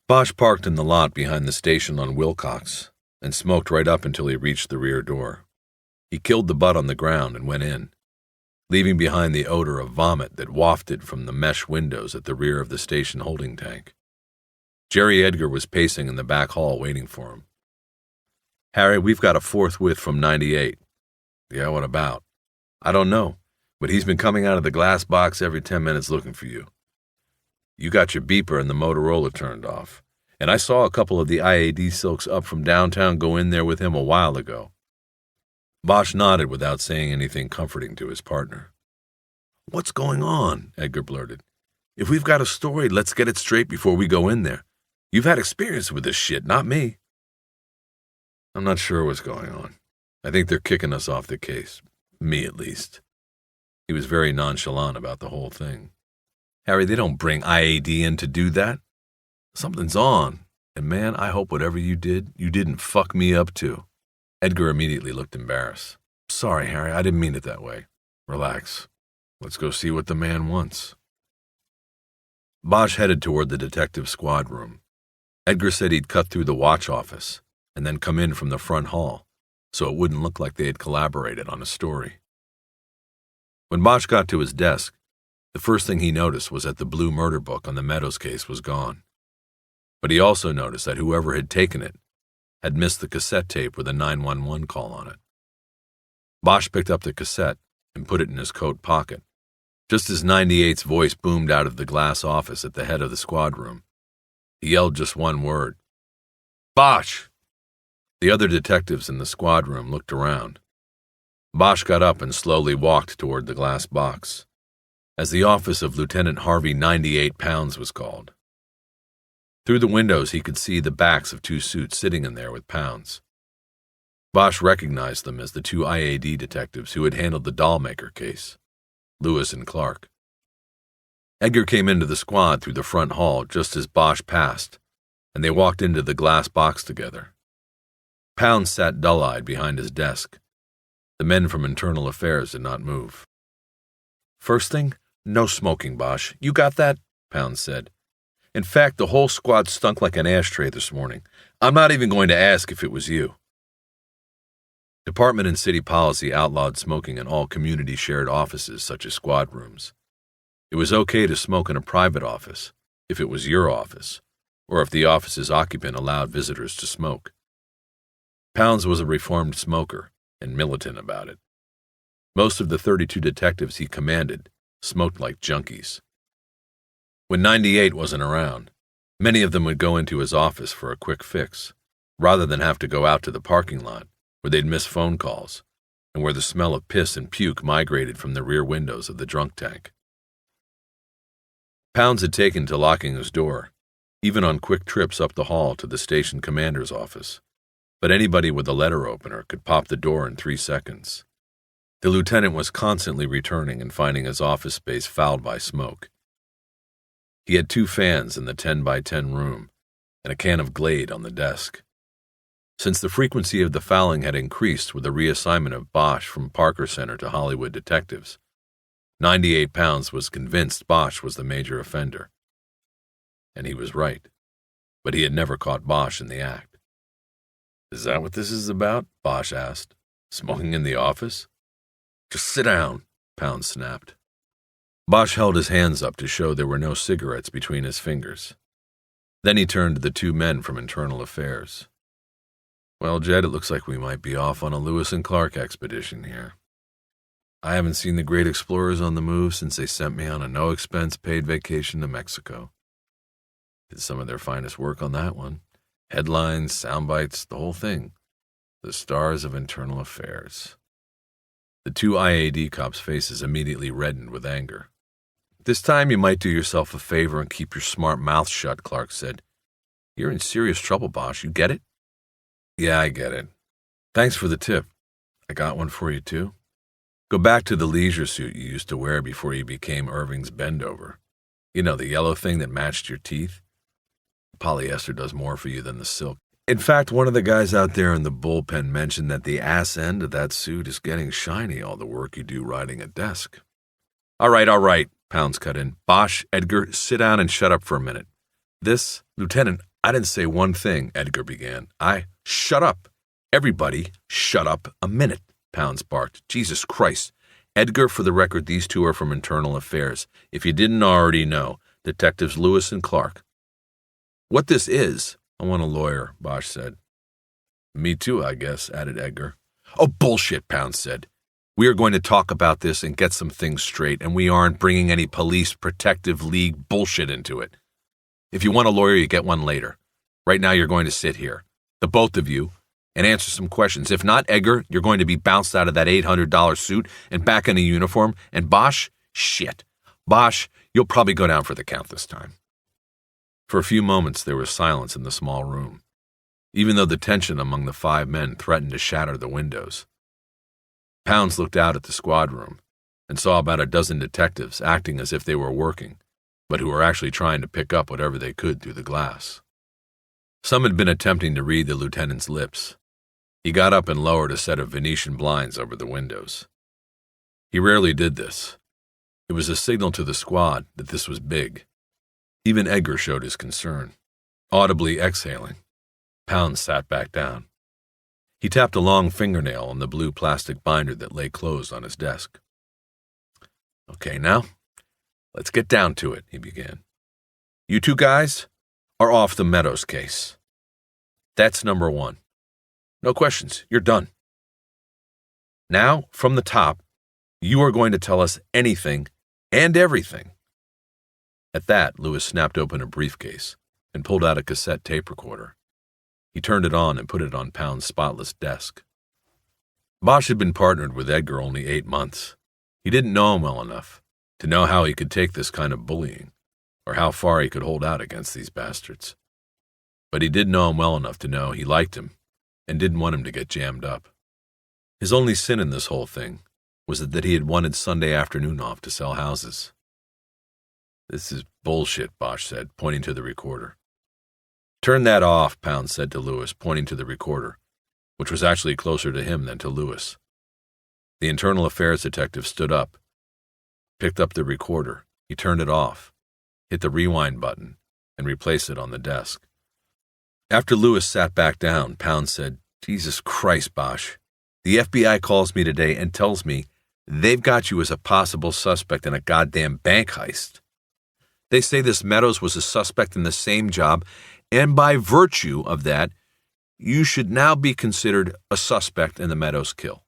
Speaker 2: Bosch parked in the lot behind the station on Wilcox and smoked right up until he reached the rear door. He killed the butt on the ground and went in, leaving behind the odor of vomit that wafted from the mesh windows at the rear of the station holding tank. Jerry Edgar was pacing in the back hall waiting for him. Harry, we've got a forthwith from 98. Yeah, what about? I don't know, but he's been coming out of the glass box every 10 minutes looking for you. You got your beeper and the Motorola turned off, and I saw a couple of the IAD silks up from downtown go in there with him a while ago. Bosch nodded without saying anything comforting to his partner. What's going on? Edgar blurted. If we've got a story, let's get it straight before we go in there. You've had experience with this shit, not me. I'm not sure what's going on. I think they're kicking us off the case. Me, at least. He was very nonchalant about the whole thing. Harry, they don't bring IAD in to do that. Something's on. And man, I hope whatever you did, you didn't fuck me up too. Edgar immediately looked embarrassed. Sorry, Harry, I didn't mean it that way. Relax. Let's go see what the man wants. Bosch headed toward the detective squad room. Edgar said he'd cut through the watch office and then come in from the front hall, so it wouldn't look like they had collaborated on a story. When Bosch got to his desk, the first thing he noticed was that the blue murder book on the Meadows case was gone. But he also noticed that whoever had taken it had missed the cassette tape with a 911 call on it. Bosch picked up the cassette and put it in his coat pocket, just as 98's voice boomed out of the glass office at the head of the squad room. He yelled just one word. Bosch! The other detectives in the squad room looked around. Bosch got up and slowly walked toward the glass box, as the office of Lieutenant Harvey 98 Pounds was called. Through the windows he could see the backs of two suits sitting in there with Pounds. Bosch recognized them as the two IAD detectives who had handled the dollmaker case, Lewis and Clark. Edgar came into the squad through the front hall just as Bosch passed, and they walked into the glass box together. Pounds sat dull-eyed behind his desk. The men from Internal Affairs did not move. First thing, no smoking, Bosch. You got that? Pounds said. In fact, the whole squad stunk like an ashtray this morning. I'm not even going to ask if it was you. Department and city policy outlawed smoking in all community-shared offices such as squad rooms. It was okay to smoke in a private office, if it was your office, or if the office's occupant allowed visitors to smoke. Pounds was a reformed smoker and militant about it. Most of the 32 detectives he commanded smoked like junkies. When 98 wasn't around, many of them would go into his office for a quick fix, rather than have to go out to the parking lot, where they'd miss phone calls, and where the smell of piss and puke migrated from the rear windows of the drunk tank. Pounds had taken to locking his door, even on quick trips up the hall to the station commander's office, but anybody with a letter opener could pop the door in 3 seconds. The lieutenant was constantly returning and finding his office space fouled by smoke. He had 2 fans in the 10-by-10 room and a can of Glade on the desk. Since the frequency of the fouling had increased with the reassignment of Bosch from Parker Center to Hollywood detectives, 98 Pounds was convinced Bosch was the major offender. And he was right, but he had never caught Bosch in the act. "Is that what this is about?" Bosch asked. "Smoking in the office?" "Just sit down," Pounds snapped. Bosch held his hands up to show there were no cigarettes between his fingers. Then he turned to the 2 men from Internal Affairs. "Well, Jed, it looks like we might be off on a Lewis and Clark expedition here. I haven't seen the great explorers on the move since they sent me on a no-expense paid vacation to Mexico. Did some of their finest work on that one. Headlines, sound bites, the whole thing. The stars of Internal Affairs." The 2 IAD cops' faces immediately reddened with anger. "This time you might do yourself a favor and keep your smart mouth shut," Clark said. "You're in serious trouble, Bosch. You get it?" "Yeah, I get it. Thanks for the tip. I got one for you, too. Go back to the leisure suit you used to wear before you became Irving's bendover. You know, the yellow thing that matched your teeth? Polyester does more for you than the silk. In fact, one of the guys out there in the bullpen mentioned that the ass end of that suit is getting shiny all the work you do riding a desk." All right, Pounds cut in. "Bosch, Edgar, sit down and shut up for a minute. Lieutenant, I didn't say one thing," Edgar began. Shut up. Everybody, shut up a minute," Pounds barked. "Jesus Christ. Edgar, for the record, these 2 are from Internal Affairs. If you didn't already know, Detectives Lewis and Clark." "What this is, I want a lawyer," Bosch said. "Me too, I guess," added Edgar. "Oh, bullshit," Pounds said. "We are going to talk about this and get some things straight, and we aren't bringing any police protective league bullshit into it. If you want a lawyer, you get one later. Right now you're going to sit here, the both of you, and answer some questions. If not, Edgar, you're going to be bounced out of that $800 suit and back in a uniform, and Bosch, shit. Bosch, you'll probably go down for the count this time." For a few moments there was silence in the small room, even though the tension among the 5 men threatened to shatter the windows. Pounds looked out at the squad room and saw about a dozen detectives acting as if they were working, but who were actually trying to pick up whatever they could through the glass. Some had been attempting to read the lieutenant's lips. He got up and lowered a set of Venetian blinds over the windows. He rarely did this. It was a signal to the squad that this was big. Even Edgar showed his concern, audibly exhaling. Pounds sat back down. He tapped a long fingernail on the blue plastic binder that lay closed on his desk. "Okay, now, let's get down to it," he began. "You 2 guys are off the Meadows case. That's number 1. No questions, you're done. Now, from the top, you are going to tell us anything and everything." At that, Lewis snapped open a briefcase and pulled out a cassette tape recorder. He turned it on and put it on Pound's spotless desk. Bosch had been partnered with Edgar only 8 months. He didn't know him well enough to know how he could take this kind of bullying, or how far he could hold out against these bastards. But he did know him well enough to know he liked him and didn't want him to get jammed up. His only sin in this whole thing was that he had wanted Sunday afternoon off to sell houses. "This is bullshit," Bosch said, pointing to the recorder. "Turn that off," Pound said to Lewis, pointing to the recorder, which was actually closer to him than to Lewis. The Internal Affairs detective stood up, picked up the recorder. He turned it off, hit the rewind button, and replaced it on the desk. After Lewis sat back down, Pound said, "Jesus Christ, Bosch. The FBI calls me today and tells me they've got you as a possible suspect in a goddamn bank heist. They say this Meadows was a suspect in the same job, and by virtue of that, you should now be considered a suspect in the Meadows kill.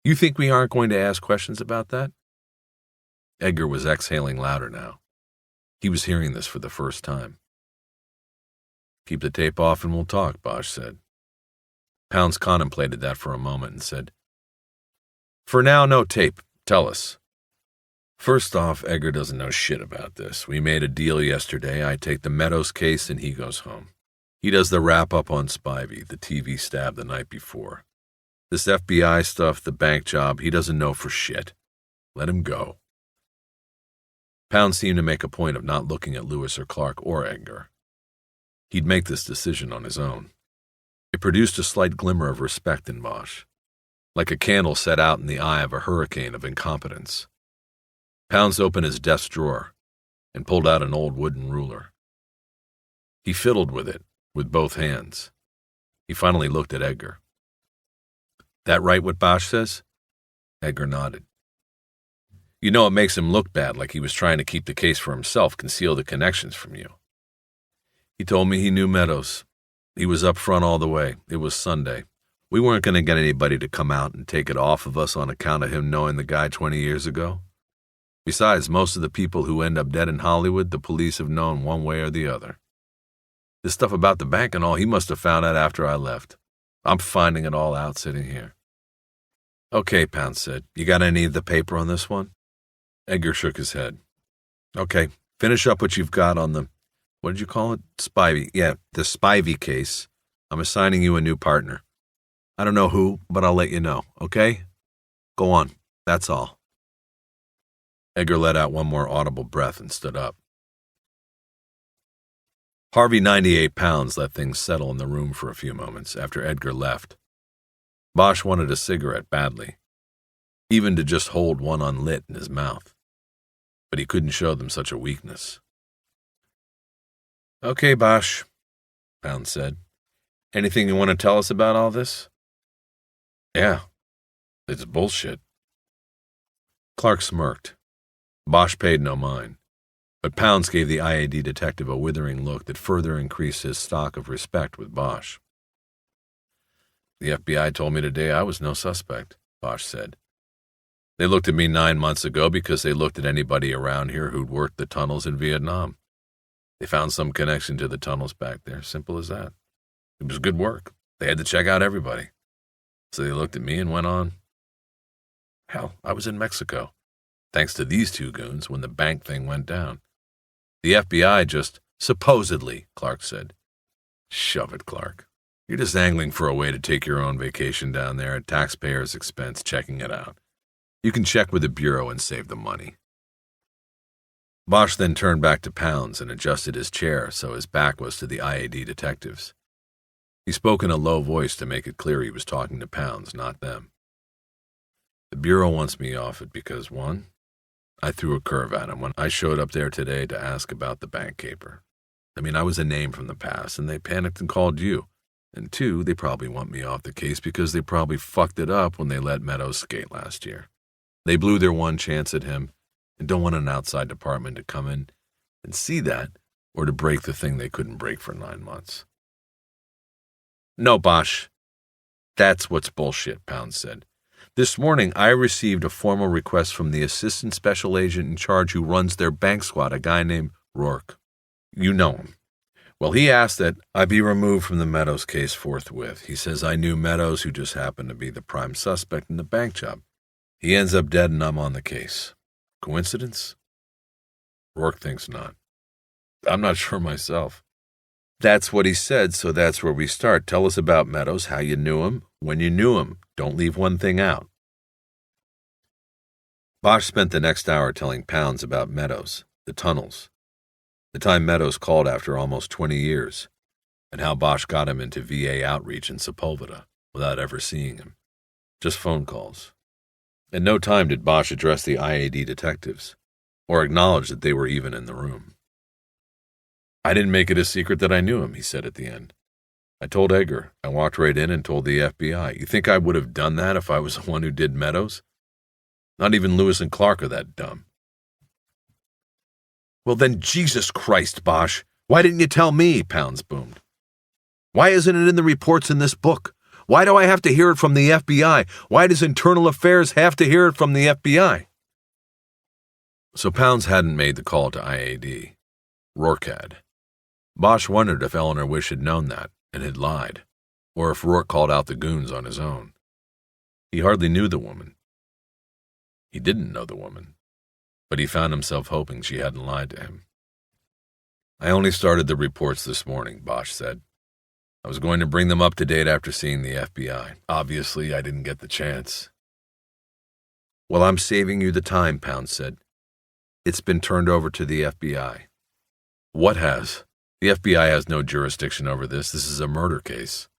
Speaker 2: You think we aren't going to ask questions about that? Edgar was exhaling louder now. He was hearing this for the first time. Keep the tape off and we'll talk, Bosch said. Pounds contemplated that for a moment and said, For now, no tape. Tell us. First off, Edgar doesn't know shit about this. We made a deal yesterday. I take the Meadows case and he goes home. He does the wrap-up on Spivey, the TV stab the night before. This FBI stuff, the bank job, he doesn't know for shit. Let him go. Pound seemed to make a point of not looking at Lewis or Clark or Edgar. He'd make this decision on his own. It produced a slight glimmer of respect in Bosch, like a candle set out in the eye of a hurricane of incompetence. Pounds opened his desk drawer and pulled out an old wooden ruler. He fiddled with it with both hands. He finally looked at Edgar. That right what Bosch says? Edgar nodded. You know it makes him look bad, like he was trying to keep the case for himself, conceal the connections from you. He told me he knew Meadows. He was up front all the way. It was Sunday. We weren't going to get anybody to come out and take it off of us on account of him knowing the guy 20 years ago. Besides, most of the people who end up dead in Hollywood, the police have known one way or the other. This stuff about the bank and all, he must have found out after I left. I'm finding it all out sitting here. Okay, Pound said. You got any of the paper on this one? Edgar shook his head. Okay, finish up what you've got on the, what did you call it? Spivey. Yeah, the Spivey case. I'm assigning you a new partner. I don't know who, but I'll let you know, okay? Go on. That's all. Edgar let out one more audible breath and stood up. Harvey 98 Pounds let things settle in the room for a few moments after Edgar left. Bosch wanted a cigarette badly, even to just hold one unlit in his mouth, but he couldn't show them such a weakness. Okay, Bosch, Pound said. Anything you want to tell us about all this? Yeah, it's bullshit. Clark smirked. Bosch paid no mind, but Pounds gave the IAD detective a withering look that further increased his stock of respect with Bosch. The FBI told me today I was no suspect, Bosch said. They looked at me 9 months ago because they looked at anybody around here who'd worked the tunnels in Vietnam. They found some connection to the tunnels back there, simple as that. It was good work. They had to check out everybody. So they looked at me and went on. Hell, I was in Mexico, thanks to these two goons, when the bank thing went down. The FBI just, supposedly, Clark said. Shove it, Clark. You're just angling for a way to take your own vacation down there at taxpayers' expense, checking it out. You can check with the Bureau and save the money. Bosch then turned back to Pounds and adjusted his chair so his back was to the IAD detectives. He spoke in a low voice to make it clear he was talking to Pounds, not them. The Bureau wants me off it because, one, I threw a curve at him when I showed up there today to ask about the bank caper. I mean, I was a name from the past, and they panicked and called you. And two, they probably want me off the case because they probably fucked it up when they let Meadows skate last year. They blew their one chance at him and don't want an outside department to come in and see that or to break the thing they couldn't break for 9 months. No, Bosch. That's what's bullshit, Pounds said. This morning, I received a formal request from the assistant special agent in charge who runs their bank squad, a guy named Rourke. You know him. Well, he asked that I be removed from the Meadows case forthwith. He says I knew Meadows, who just happened to be the prime suspect in the bank job. He ends up dead and I'm on the case. Coincidence? Rourke thinks not. I'm not sure myself. That's what he said, so that's where we start. Tell us about Meadows, how you knew him, when you knew him. Don't leave one thing out. Bosch spent the next hour telling Pounds about Meadows, the tunnels, the time Meadows called after almost 20 years, and how Bosch got him into VA outreach in Sepulveda without ever seeing him. Just phone calls. At no time did Bosch address the IAD detectives, or acknowledge that they were even in the room. I didn't make it a secret that I knew him, he said at the end. I told Edgar. I walked right in and told the FBI. You think I would have done that if I was the one who did Meadows? Not even Lewis and Clark are that dumb. Well then, Jesus Christ, Bosch, why didn't you tell me? Pounds boomed. Why isn't it in the reports in this book? Why do I have to hear it from the FBI? Why does Internal Affairs have to hear it from the FBI? So Pounds hadn't made the call to IAD. Rourke had. Bosch wondered if Eleanor Wish had known that and had lied, or if Rourke called out the goons on his own. He hardly knew the woman. He didn't know the woman, but he found himself hoping she hadn't lied to him. I only started the reports this morning, Bosch said. I was going to bring them up to date after seeing the FBI. Obviously, I didn't get the chance. Well, I'm saving you the time, Pounds said. It's been turned over to the FBI. What has? The FBI has no jurisdiction over this. This is a murder case.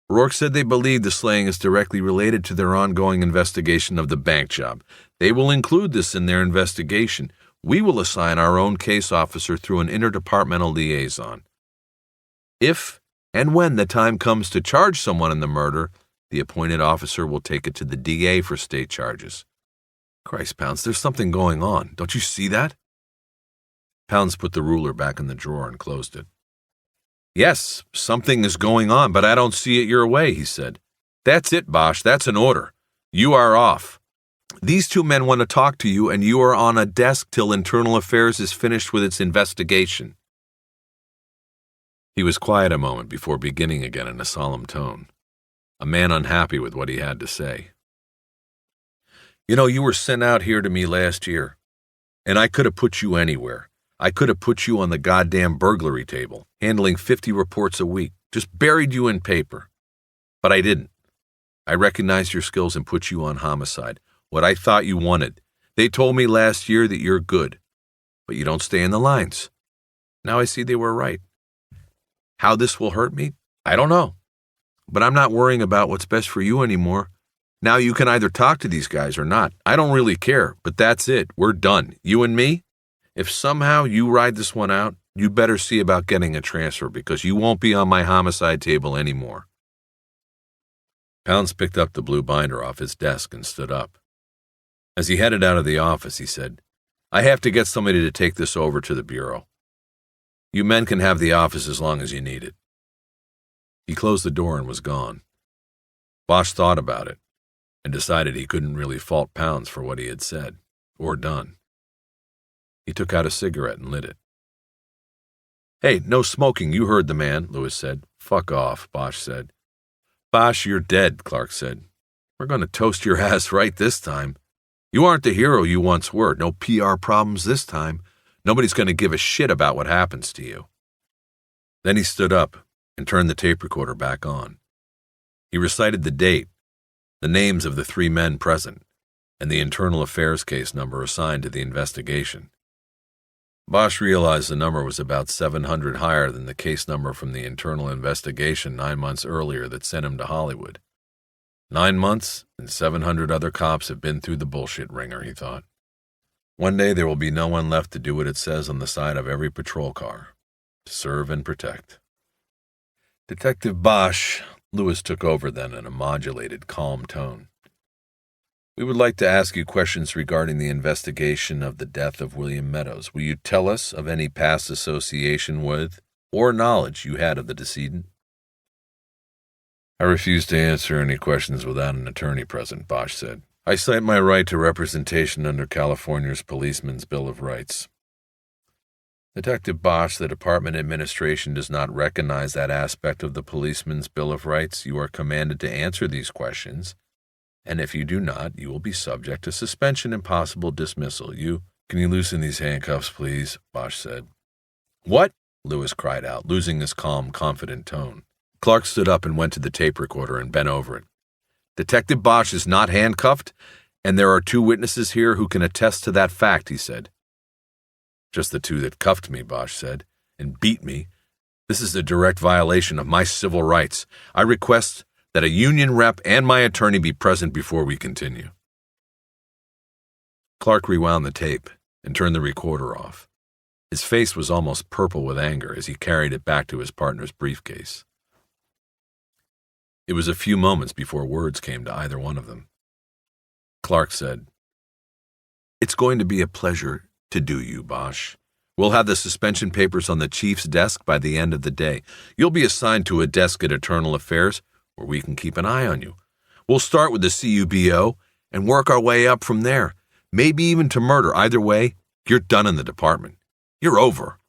Speaker 2: Rourke said they believe the slaying is directly related to their ongoing investigation of the bank job. They will include this in their investigation. We will assign our own case officer through an interdepartmental liaison. If and when the time comes to charge someone in the murder, the appointed officer will take it to the DA for state charges. Christ, Pounds, there's something going on. Don't you see that? Pounds put the ruler back in the drawer and closed it. Yes, something is going on, but I don't see it your way, he said. That's it, Bosch. That's an order. You are off. These two men want to talk to you, and you are on a desk till Internal Affairs is finished with its investigation. He was quiet a moment before beginning again in a solemn tone, a man unhappy with what he had to say. You know, you were sent out here to me last year, and I could have put you anywhere. I could have put you on the goddamn burglary table, handling 50 reports a week, just buried you in paper. But I didn't. I recognized your skills and put you on homicide, what I thought you wanted. They told me last year that you're good, but you don't stay in the lines. Now I see they were right. How this will hurt me, I don't know. But I'm not worrying about what's best for you anymore. Now you can either talk to these guys or not. I don't really care, but that's it. We're done. You and me? If somehow you ride this one out, you better see about getting a transfer because you won't be on my homicide table anymore. Pounds picked up the blue binder off his desk and stood up. As he headed out of the office, he said, I have to get somebody to take this over to the bureau. You men can have the office as long as you need it. He closed the door and was gone. Bosch thought about it and decided he couldn't really fault Pounds for what he had said or done. He took out a cigarette and lit it. Hey, no smoking, you heard the man, Lewis said. Fuck off, Bosch said. Bosch, you're dead, Clark said. We're going to toast your ass right this time. You aren't the hero you once were. No PR problems this time. Nobody's going to give a shit about what happens to you. Then he stood up and turned the tape recorder back on. He recited the date, the names of the 3 men present, and the Internal Affairs case number assigned to the investigation. Bosch realized the number was about 700 higher than the case number from the internal investigation 9 months earlier that sent him to Hollywood. 9 months, and 700 other cops have been through the bullshit ringer, he thought. One day there will be no one left to do what it says on the side of every patrol car, to serve and protect. Detective Bosch, Lewis took over then in a modulated, calm tone. We would like to ask you questions regarding the investigation of the death of William Meadows. Will you tell us of any past association with or knowledge you had of the decedent? I refuse to answer any questions without an attorney present, Bosch said. I cite my right to representation under California's Policeman's Bill of Rights. Detective Bosch, the Department administration does not recognize that aspect of the Policeman's Bill of Rights. You are commanded to answer these questions, and if you do not, you will be subject to suspension and possible dismissal. Can you loosen these handcuffs, please? Bosch said. What? Lewis cried out, losing his calm, confident tone. Clark stood up and went to the tape recorder and bent over it. Detective Bosch is not handcuffed, and there are 2 witnesses here who can attest to that fact, he said. Just the 2 that cuffed me, Bosch said, and beat me. This is a direct violation of my civil rights. I request that a union rep and my attorney be present before we continue. Clark rewound the tape and turned the recorder off. His face was almost purple with anger as he carried it back to his partner's briefcase. It was a few moments before words came to either one of them. Clark said, It's going to be a pleasure to do you, Bosch. We'll have the suspension papers on the chief's desk by the end of the day. You'll be assigned to a desk at Internal Affairs where we can keep an eye on you. We'll start with the CUBO and work our way up from there, maybe even to murder. Either way, you're done in the department. You're over."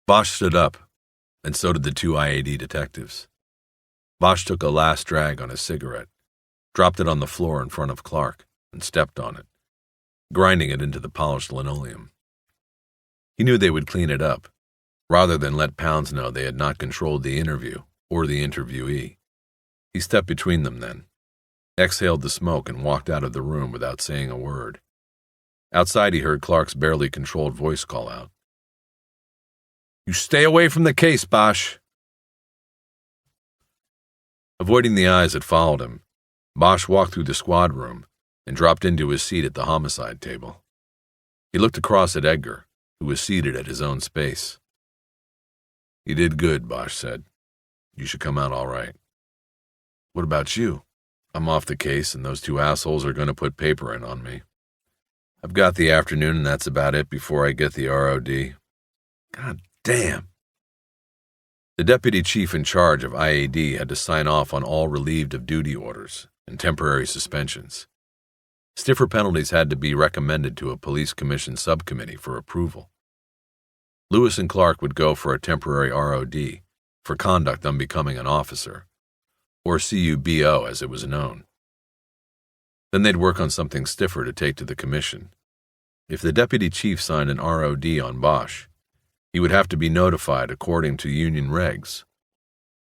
Speaker 2: Bosch stood up, and so did the two IAD detectives. Bosch took a last drag on his cigarette, dropped it on the floor in front of Clark, and stepped on it, grinding it into the polished linoleum. He knew they would clean it up, rather than let Pounds know they had not controlled the interview or the interviewee. He stepped between them then, exhaled the smoke, and walked out of the room without saying a word. Outside, he heard Clark's barely controlled voice call out, "You stay away from the case, Bosch." Avoiding the eyes that followed him, Bosch walked through the squad room and dropped into his seat at the homicide table. He looked across at Edgar, who was seated at his own space. "You did good," Bosch said. "You should come out all right." "What about you?" "I'm off the case, and those two assholes are going to put paper in on me. I've got the afternoon, and that's about it before I get the ROD. God damn." The deputy chief in charge of IAD had to sign off on all relieved of duty orders and temporary suspensions. Stiffer penalties had to be recommended to a police commission subcommittee for approval. Lewis and Clark would go for a temporary ROD for conduct unbecoming an officer, or CUBO as it was known. Then they'd work on something stiffer to take to the commission. If the deputy chief signed an ROD on Bosch, he would have to be notified according to union regs.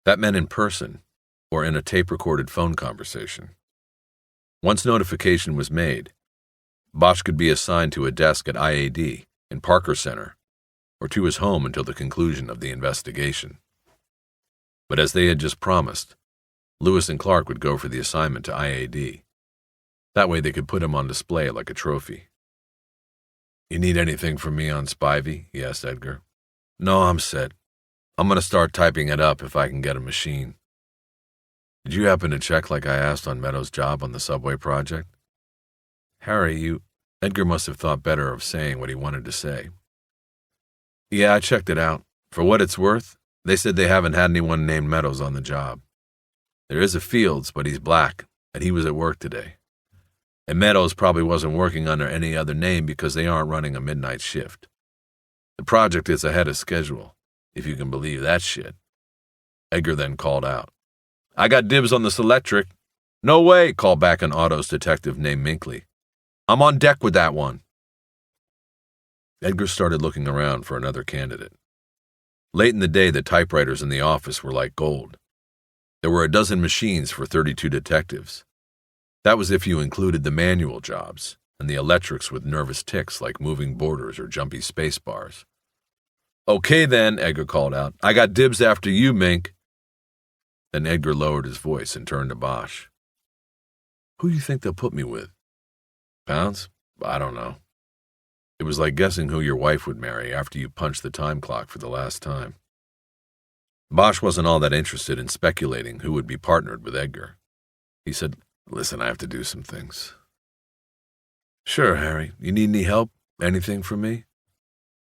Speaker 2: That meant in person or in a tape-recorded phone conversation. Once notification was made, Bosch could be assigned to a desk at IAD in Parker Center or to his home until the conclusion of the investigation. But as they had just promised, Lewis and Clark would go for the assignment to IAD. That way they could put him on display like a trophy. "You need anything from me on Spivey?" he asked Edgar. "No, I'm set. I'm going to start typing it up if I can get a machine." "Did you happen to check like I asked on Meadows' job on the subway project?" "Harry, Edgar must have thought better of saying what he wanted to say. "Yeah, I checked it out. For what it's worth, they said they haven't had anyone named Meadows on the job. There is a Fields, but he's black, and he was at work today. And Meadows probably wasn't working under any other name because they aren't running a midnight shift. The project is ahead of schedule, if you can believe that shit." Edgar then called out, "I got dibs on this electric." "No way," called back an autos detective named Minkley. "I'm on deck with that one." Edgar started looking around for another candidate. Late in the day, the typewriters in the office were like gold. There were a dozen machines for 32 detectives. That was if you included the manual jobs and the electrics with nervous ticks like moving borders or jumpy space bars. "Okay then," Edgar called out. "I got dibs after you, Mink." Then Edgar lowered his voice and turned to Bosch. "Who do you think they'll put me with?" "Pounds? I don't know. It was like guessing who your wife would marry after you punched the time clock for the last time." Bosch wasn't all that interested in speculating who would be partnered with Edgar. He said, "Listen, I have to do some things." "Sure, Harry. You need any help? Anything from me?"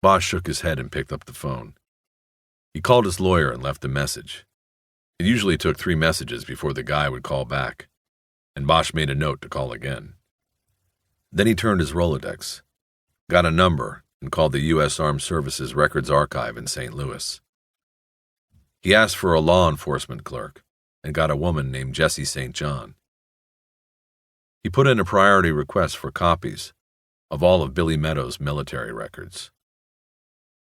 Speaker 2: Bosch shook his head and picked up the phone. He called his lawyer and left a message. It usually took 3 messages before the guy would call back, and Bosch made a note to call again. Then he turned his Rolodex, got a number, and called the U.S. Armed Services Records Archive in St. Louis. He asked for a law enforcement clerk and got a woman named Jessie St. John. He put in a priority request for copies of all of Billy Meadows' military records.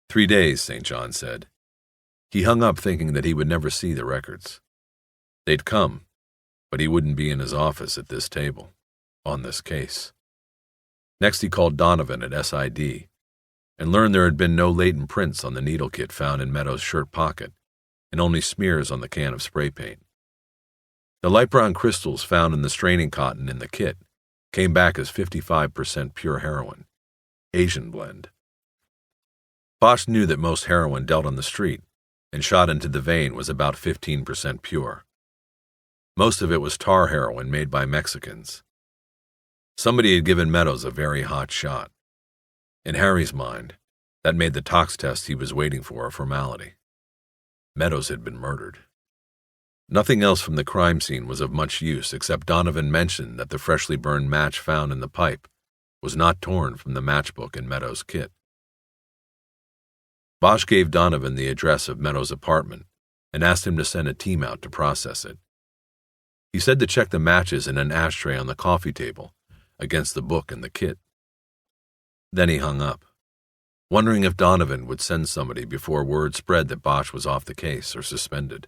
Speaker 2: 3 days, St. John said. He hung up thinking that he would never see the records. They'd come, but he wouldn't be in his office at this table, on this case. Next he called Donovan at SID and learned there had been no latent prints on the needle kit found in Meadows' shirt pocket and only smears on the can of spray paint. The light brown crystals found in the straining cotton in the kit came back as 55% pure heroin, Asian blend. Bosch knew that most heroin dealt on the street and shot into the vein was about 15% pure. Most of it was tar heroin made by Mexicans. Somebody had given Meadows a very hot shot. In Harry's mind, that made the tox test he was waiting for a formality. Meadows had been murdered. Nothing else from the crime scene was of much use except Donovan mentioned that the freshly burned match found in the pipe was not torn from the matchbook in Meadows' kit. Bosch gave Donovan the address of Meadows' apartment and asked him to send a team out to process it. He said to check the matches in an ashtray on the coffee table against the book and the kit. Then he hung up, wondering if Donovan would send somebody before word spread that Bosch was off the case or suspended.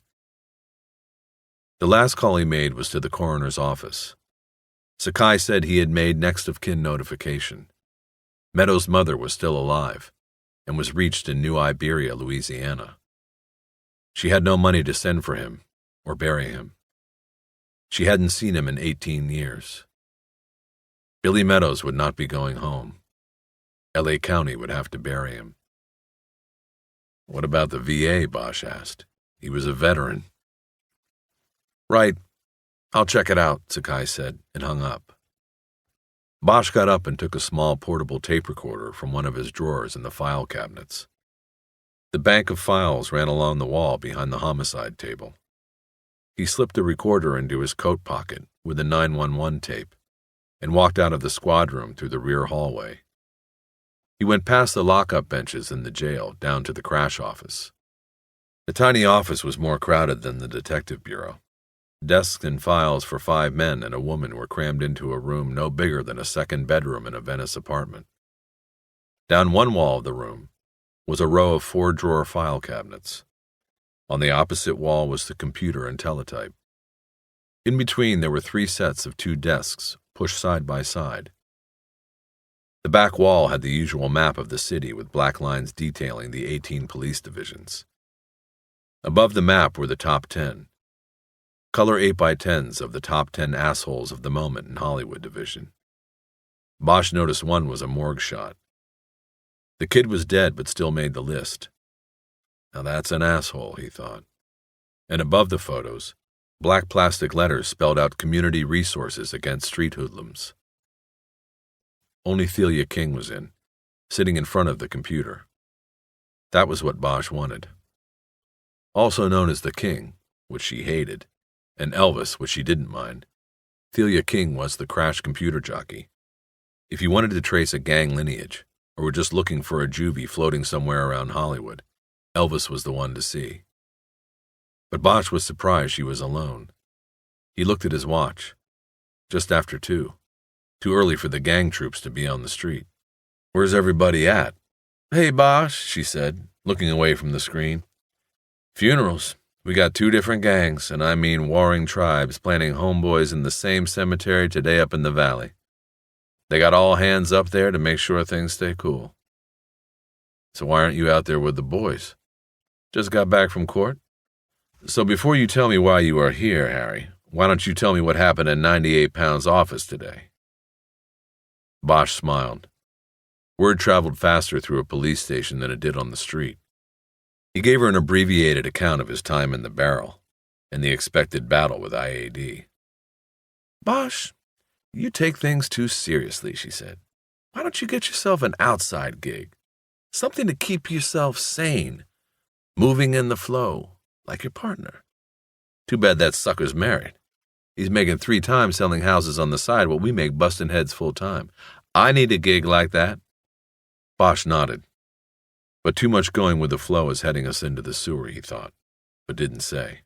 Speaker 2: The last call he made was to the coroner's office. Sakai said he had made next of kin notification. Meadows' mother was still alive and was reached in New Iberia, Louisiana. She had no money to send for him or bury him. She hadn't seen him in 18 years. Billy Meadows would not be going home. L.A. County would have to bury him. What about the VA? Bosch asked. He was a veteran. Right. I'll check it out, Sakai said, and hung up. Bosch got up and took a small portable tape recorder from one of his drawers in the file cabinets. The bank of files ran along the wall behind the homicide table. He slipped the recorder into his coat pocket with the 911 tape and walked out of the squad room through the rear hallway. He went past the lockup benches in the jail down to the crash office. The tiny office was more crowded than the detective bureau. Desks and files for 5 men and a woman were crammed into a room no bigger than a second bedroom in a Venice apartment. Down one wall of the room was a row of 4-drawer file cabinets. On the opposite wall was the computer and teletype. In between there were 3 sets of 2 desks, pushed side by side. The back wall had the usual map of the city with black lines detailing the 18 police divisions. Above the map were the top 10. Color 8x10s of the top 10 assholes of the moment in Hollywood division. Bosch noticed one was a morgue shot. The kid was dead but still made the list. Now that's an asshole, he thought. And above the photos, black plastic letters spelled out community resources against street hoodlums. Only Thelia King was in, sitting in front of the computer. That was what Bosch wanted. Also known as the King, which she hated, and Elvis, which she didn't mind, Thelia King was the crash computer jockey. If you wanted to trace a gang lineage, or were just looking for a juvie floating somewhere around Hollywood, Elvis was the one to see. But Bosch was surprised she was alone. He looked at his watch. Just after 2. Too early for the gang troops to be on the street. Where's everybody at? Hey, Bosch, she said, looking away from the screen. Funerals. We got 2 different gangs, and I mean warring tribes planning homeboys in the same cemetery today up in the valley. They got all hands up there to make sure things stay cool. So why aren't you out there with the boys? Just got back from court? So before you tell me why you are here, Harry, why don't you tell me what happened in 98 Pound's office today? Bosch smiled. Word traveled faster through a police station than it did on the street. He gave her an abbreviated account of his time in the barrel and the expected battle with IAD. Bosch, you take things too seriously, she said. Why don't you get yourself an outside gig? Something to keep yourself sane, moving in the flow, like your partner. Too bad that sucker's married. He's making 3 times selling houses on the side while we make busting heads full time. I need a gig like that. Bosch nodded. But too much going with the flow is heading us into the sewer, he thought, but didn't say.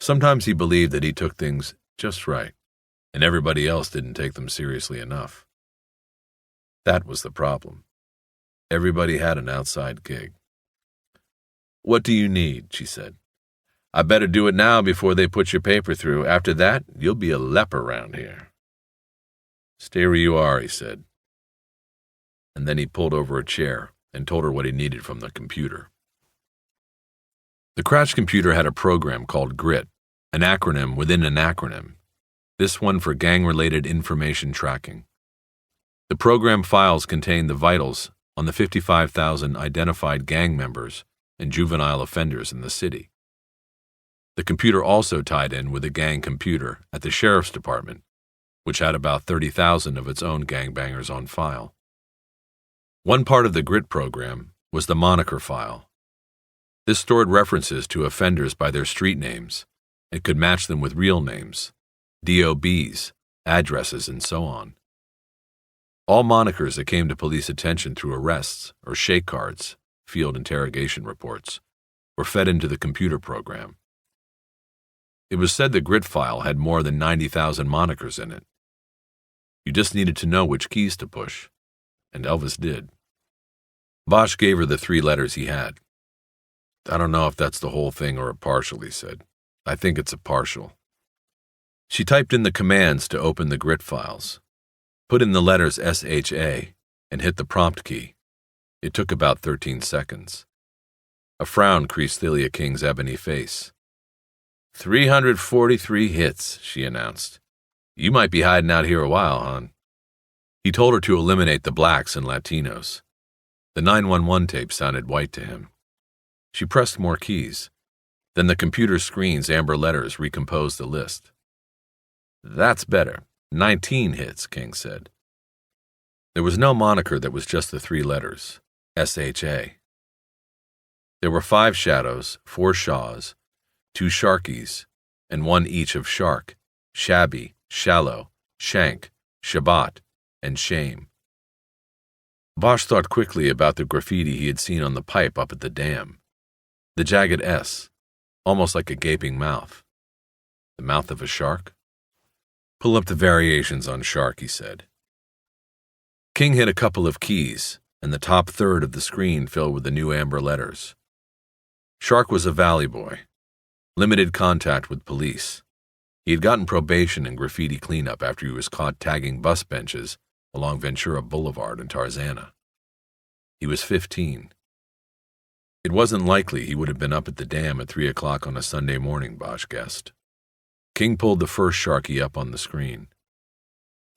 Speaker 2: Sometimes he believed that he took things just right, and everybody else didn't take them seriously enough. That was the problem. Everybody had an outside gig. What do you need? She said. I better do it now before they put your paper through. After that, you'll be a leper round here. Stay where you are, he said. And then he pulled over a chair and told her what he needed from the computer. The crash computer had a program called GRIT, an acronym within an acronym, this one for gang-related information tracking. The program files contained the vitals on the 55,000 identified gang members and juvenile offenders in the city. The computer also tied in with a gang computer at the sheriff's department, which had about 30,000 of its own gangbangers on file. One part of the GRIT program was the moniker file. This stored references to offenders by their street names It could match them with real names, DOBs, addresses, and so on. All monikers that came to police attention through arrests or shake cards, field interrogation reports, were fed into the computer program. It was said the grit file had more than 90,000 monikers in it. You just needed to know which keys to push, and Elvis did. Bosch gave her the 3 letters he had. "I don't know if that's the whole thing or a partial," he said. "I think it's a partial." She typed in the commands to open the grit files, put in the letters SHA, and hit the prompt key. It took about 13 seconds. A frown creased Thalia King's ebony face. 343 hits, she announced. "You might be hiding out here a while, hon." He told her to eliminate the blacks and Latinos. The 911 tape sounded white to him. She pressed more keys. Then the computer screen's amber letters recomposed the list. "That's better. 19 hits," King said. There was no moniker that was just the 3 letters, SHA. There were 5 shadows, 4 Shaws, 2 Sharkies, and 1 each of Shark, Shabby, Shallow, Shank, Shabbat, and Shame. Bosch thought quickly about the graffiti he had seen on the pipe up at the dam. The jagged S, almost like a gaping mouth. The mouth of a shark? "Pull up the variations on shark," he said. King hit a couple of keys, and the top third of the screen filled with the new amber letters. Shark was a valley boy. Limited contact with police. He had gotten probation and graffiti cleanup after he was caught tagging bus benches along Ventura Boulevard in Tarzana. He was 15. It wasn't likely he would have been up at the dam at 3 o'clock on a Sunday morning, Bosch guessed. King pulled the first Sharky up on the screen.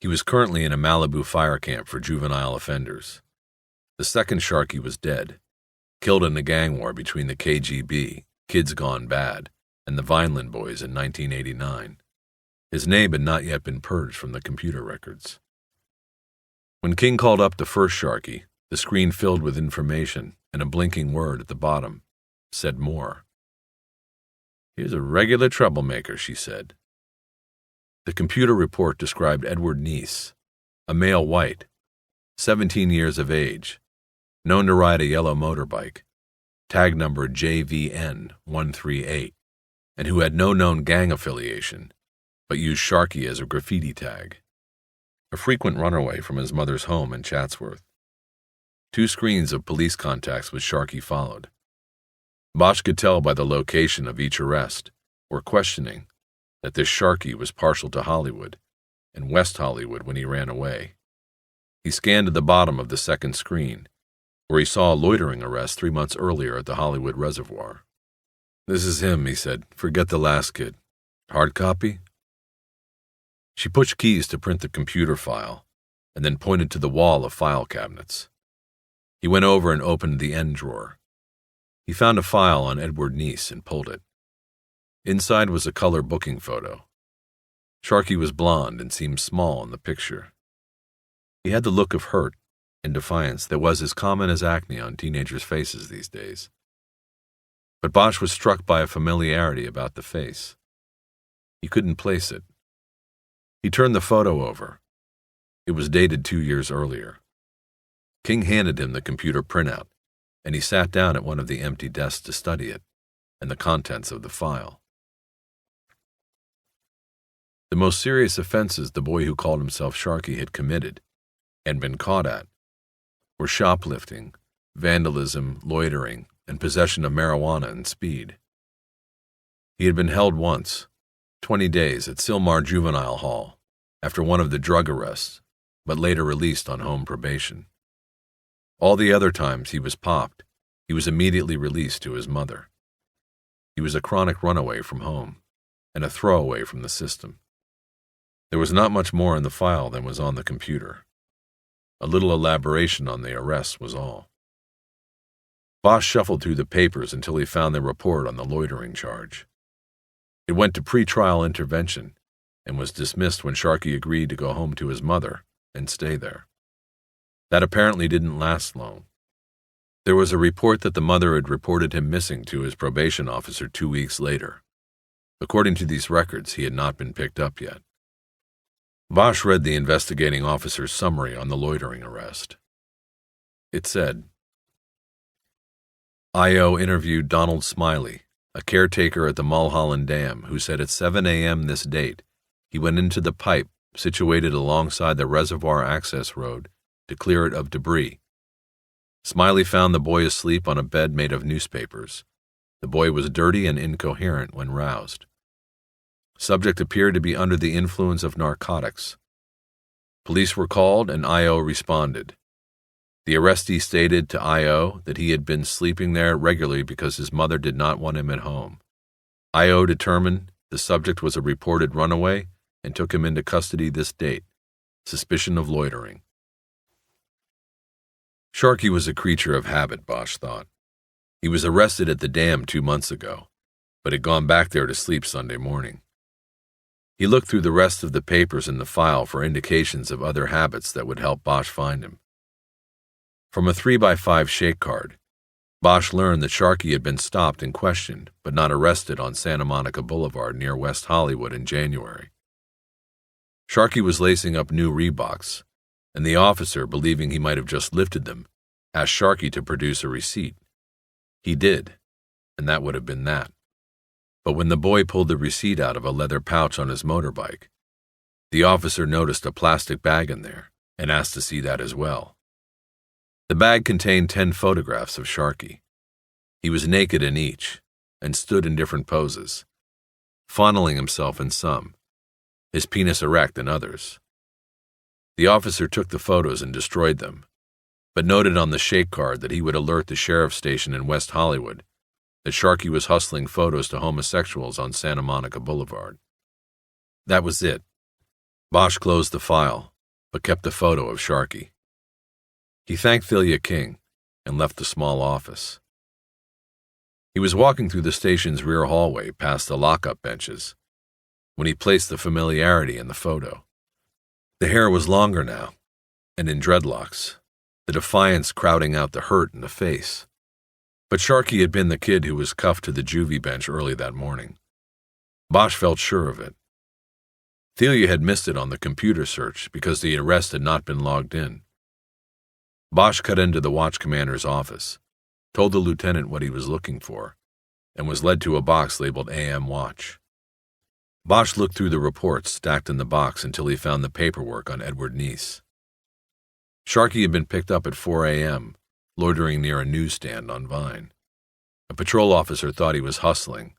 Speaker 2: He was currently in a Malibu fire camp for juvenile offenders. The second Sharky was dead, killed in a gang war between the KGB, Kids Gone Bad, and the Vineland Boys in 1989. His name had not yet been purged from the computer records. When King called up the first Sharky, the screen filled with information, and a blinking word at the bottom said more. "Here's a regular troublemaker," she said. The computer report described Edward Neese, a male white, 17 years of age, known to ride a yellow motorbike, tag number JVN138, and who had no known gang affiliation, but used Sharky as a graffiti tag. A frequent runaway from his mother's home in Chatsworth. 2 screens of police contacts with Sharky followed. Bosch could tell by the location of each arrest or questioning that this Sharky was partial to Hollywood and West Hollywood when he ran away. He scanned to the bottom of the second screen, where he saw a loitering arrest 3 months earlier at the Hollywood Reservoir. "This is him," he said. "Forget the last kid. Hard copy?" She pushed keys to print the computer file and then pointed to the wall of file cabinets. He went over and opened the end drawer. He found a file on Edward Neese and pulled it. Inside was a color booking photo. Sharky was blonde and seemed small in the picture. He had the look of hurt and defiance that was as common as acne on teenagers' faces these days. But Bosch was struck by a familiarity about the face. He couldn't place it. He turned the photo over. It was dated 2 years earlier. King handed him the computer printout, and he sat down at one of the empty desks to study it and the contents of the file. The most serious offenses the boy who called himself Sharky had committed and been caught at were shoplifting, vandalism, loitering, and possession of marijuana and speed. He had been held once, 20 days at Sylmar Juvenile Hall after one of the drug arrests, but later released on home probation. All the other times he was popped, he was immediately released to his mother. He was a chronic runaway from home and a throwaway from the system. There was not much more in the file than was on the computer. A little elaboration on the arrests was all. Bosch shuffled through the papers until he found the report on the loitering charge. It went to pretrial intervention and was dismissed when Sharky agreed to go home to his mother and stay there. That apparently didn't last long. There was a report that the mother had reported him missing to his probation officer 2 weeks later. According to these records, he had not been picked up yet. Bosch read the investigating officer's summary on the loitering arrest. It said, I.O. interviewed Donald Smiley, a caretaker at the Mulholland Dam, who said at 7 a.m. this date, he went into the pipe situated alongside the reservoir access road to clear it of debris. Smiley found the boy asleep on a bed made of newspapers. The boy was dirty and incoherent when roused. Subject appeared to be under the influence of narcotics. Police were called and I.O. responded. The arrestee stated to I.O. that he had been sleeping there regularly because his mother did not want him at home. I.O. determined the subject was a reported runaway and took him into custody this date. Suspicion of loitering. Sharky was a creature of habit, Bosch thought. He was arrested at the dam 2 months ago, but had gone back there to sleep Sunday morning. He looked through the rest of the papers in the file for indications of other habits that would help Bosch find him. From a 3x5 shake card, Bosch learned that Sharky had been stopped and questioned, but not arrested on Santa Monica Boulevard near West Hollywood in January. Sharky was lacing up new Reeboks, and the officer, believing he might have just lifted them, asked Sharky to produce a receipt. He did, and that would have been that. But when the boy pulled the receipt out of a leather pouch on his motorbike, the officer noticed a plastic bag in there and asked to see that as well. The bag contained 10 photographs of Sharky. He was naked in each and stood in different poses, fondling himself in some, his penis erect in others. The officer took the photos and destroyed them, but noted on the shake card that he would alert the sheriff's station in West Hollywood that Sharky was hustling photos to homosexuals on Santa Monica Boulevard. That was it. Bosch closed the file, but kept the photo of Sharky. He thanked Thalia King and left the small office. He was walking through the station's rear hallway past the lockup benches when he placed the familiarity in the photo. The hair was longer now, and in dreadlocks, the defiance crowding out the hurt in the face. But Sharky had been the kid who was cuffed to the juvie bench early that morning. Bosch felt sure of it. Thalia had missed it on the computer search because the arrest had not been logged in. Bosch cut into the watch commander's office, told the lieutenant what he was looking for, and was led to a box labeled AM Watch. Bosch looked through the reports stacked in the box until he found the paperwork on Edward Neese. Sharky had been picked up at 4 a.m., loitering near a newsstand on Vine. A patrol officer thought he was hustling.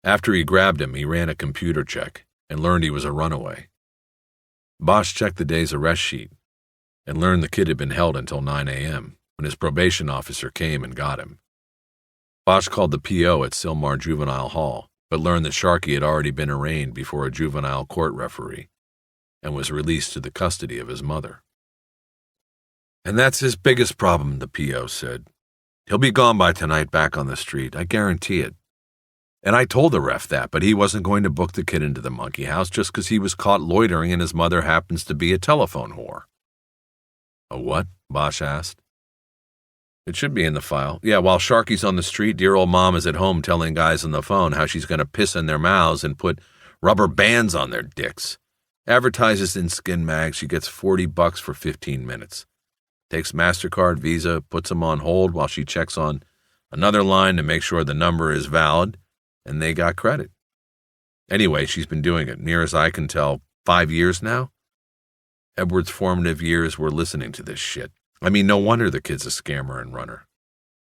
Speaker 2: After he grabbed him, he ran a computer check and learned he was a runaway. Bosch checked the day's arrest sheet and learned the kid had been held until 9 a.m. when his probation officer came and got him. Bosch called the P.O. at Sylmar Juvenile Hall, but learned that Sharky had already been arraigned before a juvenile court referee and was released to the custody of his mother. And that's his biggest problem, the P.O. said. He'll be gone by tonight back on the street, I guarantee it. And I told the ref that, but he wasn't going to book the kid into the monkey house just because he was caught loitering and his mother happens to be a telephone whore. A what? Bosch asked. It should be in the file. Yeah, while Sharky's on the street, dear old mom is at home telling guys on the phone how she's going to piss in their mouths and put rubber bands on their dicks. Advertises in Skin Mag she gets $40 for 15 minutes. Takes MasterCard, Visa, puts them on hold while she checks on another line to make sure the number is valid, and they got credit. Anyway, she's been doing it, near as I can tell, 5 years now. Edward's formative years were listening to this shit. I mean, no wonder the kid's a scammer and runner.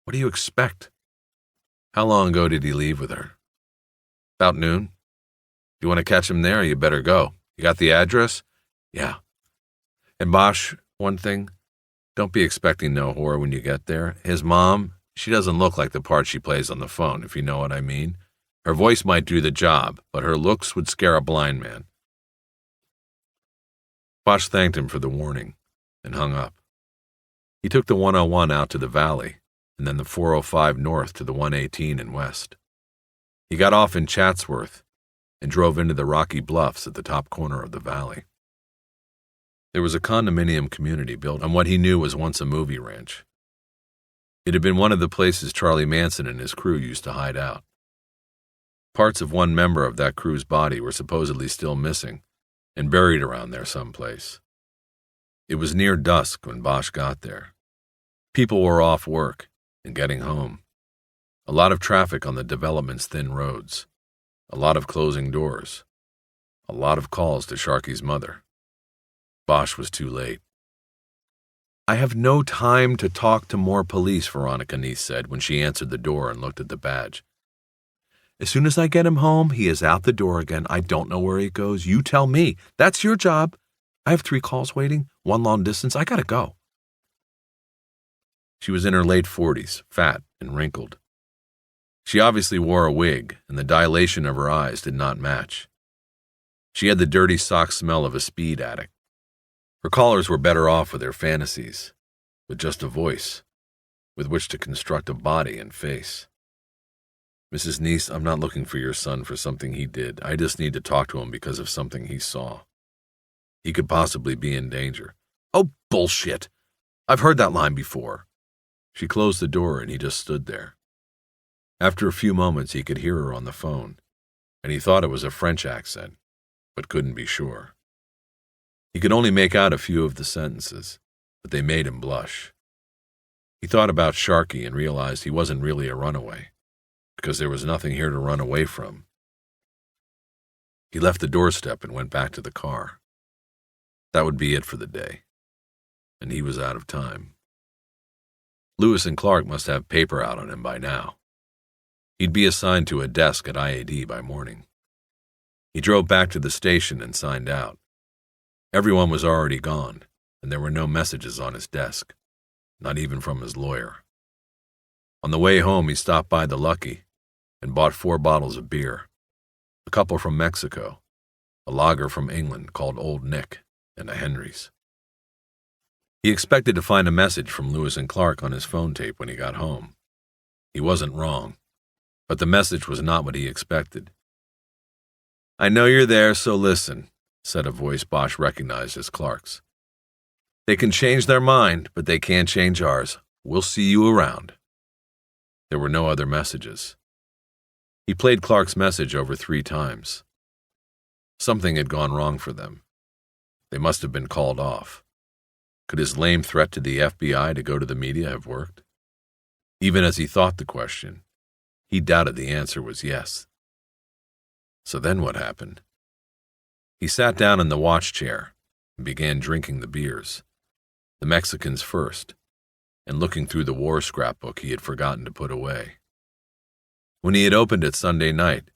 Speaker 2: What do you expect? How long ago did he leave with her? About noon. You want to catch him there, you better go. You got the address? Yeah. And Bosch, one thing, don't be expecting no whore when you get there. His mom, she doesn't look like the part she plays on the phone, if you know what I mean. Her voice might do the job, but her looks would scare a blind man. Bosch thanked him for the warning and hung up. He took the 101 out to the valley and then the 405 north to the 118 and west. He got off in Chatsworth and drove into the rocky bluffs at the top corner of the valley. There was a condominium community built on what he knew was once a movie ranch. It had been one of the places Charlie Manson and his crew used to hide out. Parts of one member of that crew's body were supposedly still missing and buried around there someplace. It was near dusk when Bosch got there. People were off work and getting home. A lot of traffic on the development's thin roads. A lot of closing doors. A lot of calls to Sharky's mother. Bosch was too late. "I have no time to talk to more police," Veronica Neese said when she answered the door and looked at the badge. "As soon as I get him home, he is out the door again. I don't know where he goes. You tell me. That's your job. I have 3 calls waiting, 1 long distance. I gotta go." She was in her late 40s, fat and wrinkled. She obviously wore a wig, and the dilation of her eyes did not match. She had the dirty sock smell of a speed addict. Her callers were better off with their fantasies, with just a voice, with which to construct a body and face. "Mrs. Neese, I'm not looking for your son for something he did. I just need to talk to him because of something he saw. He could possibly be in danger." "Oh, bullshit! I've heard that line before." She closed the door and he just stood there. After a few moments, he could hear her on the phone, and he thought it was a French accent, but couldn't be sure. He could only make out a few of the sentences, but they made him blush. He thought about Sharky and realized he wasn't really a runaway, because there was nothing here to run away from. He left the doorstep and went back to the car. That would be it for the day, and he was out of time. Lewis and Clark must have paper out on him by now. He'd be assigned to a desk at IAD by morning. He drove back to the station and signed out. Everyone was already gone, and there were no messages on his desk, not even from his lawyer. On the way home, he stopped by the Lucky and bought 4 bottles of beer, a couple from Mexico, a lager from England called Old Nick, and a Henry's. He expected to find a message from Lewis and Clark on his phone tape when he got home. He wasn't wrong, but the message was not what he expected. "I know you're there, so listen," said a voice Bosch recognized as Clark's. "They can change their mind, but they can't change ours. We'll see you around." There were no other messages. He played Clark's message over 3 times. Something had gone wrong for them. They must have been called off. Could his lame threat to the FBI to go to the media have worked? Even as he thought the question, he doubted the answer was yes. So then what happened? He sat down in the watch chair and began drinking the beers, the Mexicans first, and looking through the war scrapbook he had forgotten to put away. When he had opened it Sunday night,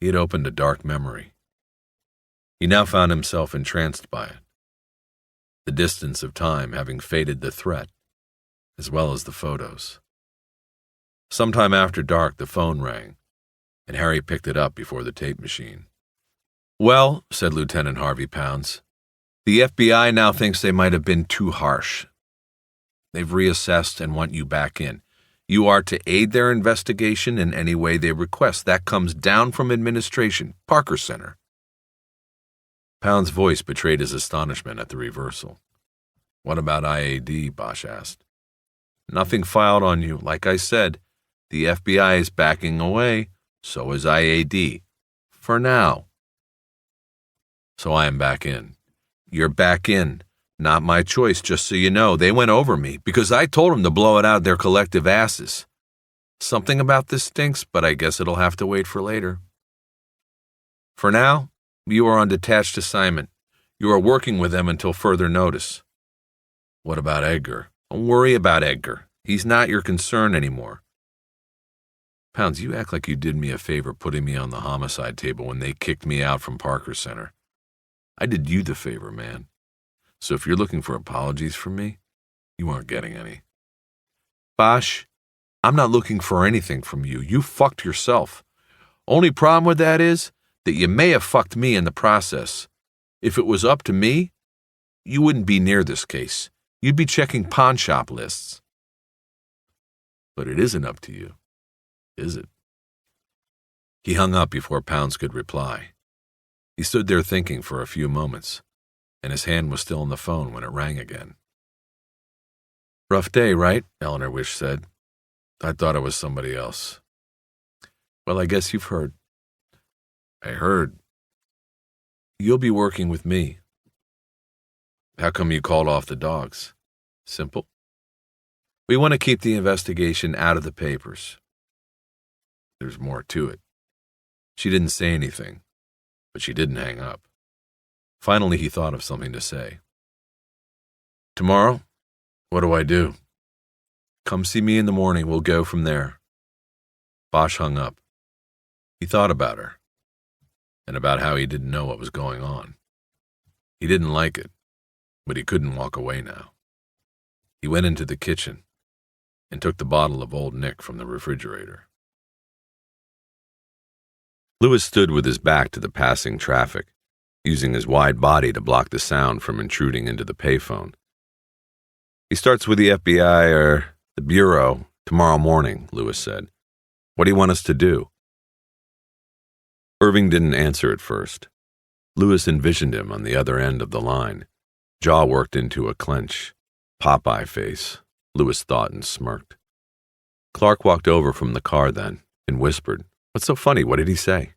Speaker 2: he had opened a dark memory. He now found himself entranced by it, the distance of time having faded the threat, as well as the photos. Sometime after dark, the phone rang, and Harry picked it up before the tape machine. "Well," said Lieutenant Harvey Pounds, "the FBI now thinks they might have been too harsh. They've reassessed and want you back in. You are to aid their investigation in any way they request. That comes down from administration, Parker Center." Pound's voice betrayed his astonishment at the reversal. "What about IAD?" Bosch asked. "Nothing filed on you. Like I said, the FBI is backing away. So is IAD. For now." "So I am back in." "You're back in. Not my choice, just so you know. They went over me because I told them to blow it out their collective asses. Something about this stinks, but I guess it'll have to wait for later. For now, you are on detached assignment. You are working with them until further notice." "What about Edgar?" "Don't worry about Edgar. He's not your concern anymore." "Pounds, you act like you did me a favor putting me on the homicide table when they kicked me out from Parker Center. I did you the favor, man. So if you're looking for apologies from me, you aren't getting any." "Bosch, I'm not looking for anything from you. You fucked yourself. Only problem with that is that you may have fucked me in the process. If it was up to me, you wouldn't be near this case. You'd be checking pawn shop lists." "But it isn't up to you, is it?" He hung up before Pounds could reply. He stood there thinking for a few moments, and his hand was still on the phone when it rang again. "Rough day, right?" Eleanor Wish said. "I thought it was somebody else." "Well, I guess you've heard. I heard. You'll be working with me. How come you called off the dogs? Simple. We want to keep the investigation out of the papers. There's more to it. She didn't say anything, but she didn't hang up. Finally, he thought of something to say. Tomorrow? What do I do? Come see me in the morning. We'll go from there. Bosch hung up. He thought about her, and about how he didn't know what was going on. He didn't like it, but he couldn't walk away now. He went into the kitchen and took the bottle of Old Nick from the refrigerator. Lewis stood with his back to the passing traffic, using his wide body to block the sound from intruding into the payphone. He starts with the FBI or the Bureau tomorrow morning, Lewis said. What do you want us to do? Irving didn't answer at first. Lewis envisioned him on the other end of the line, jaw worked into a clench, Popeye face, Lewis thought and smirked. Clark walked over from the car then and whispered, What's so funny? What did he say?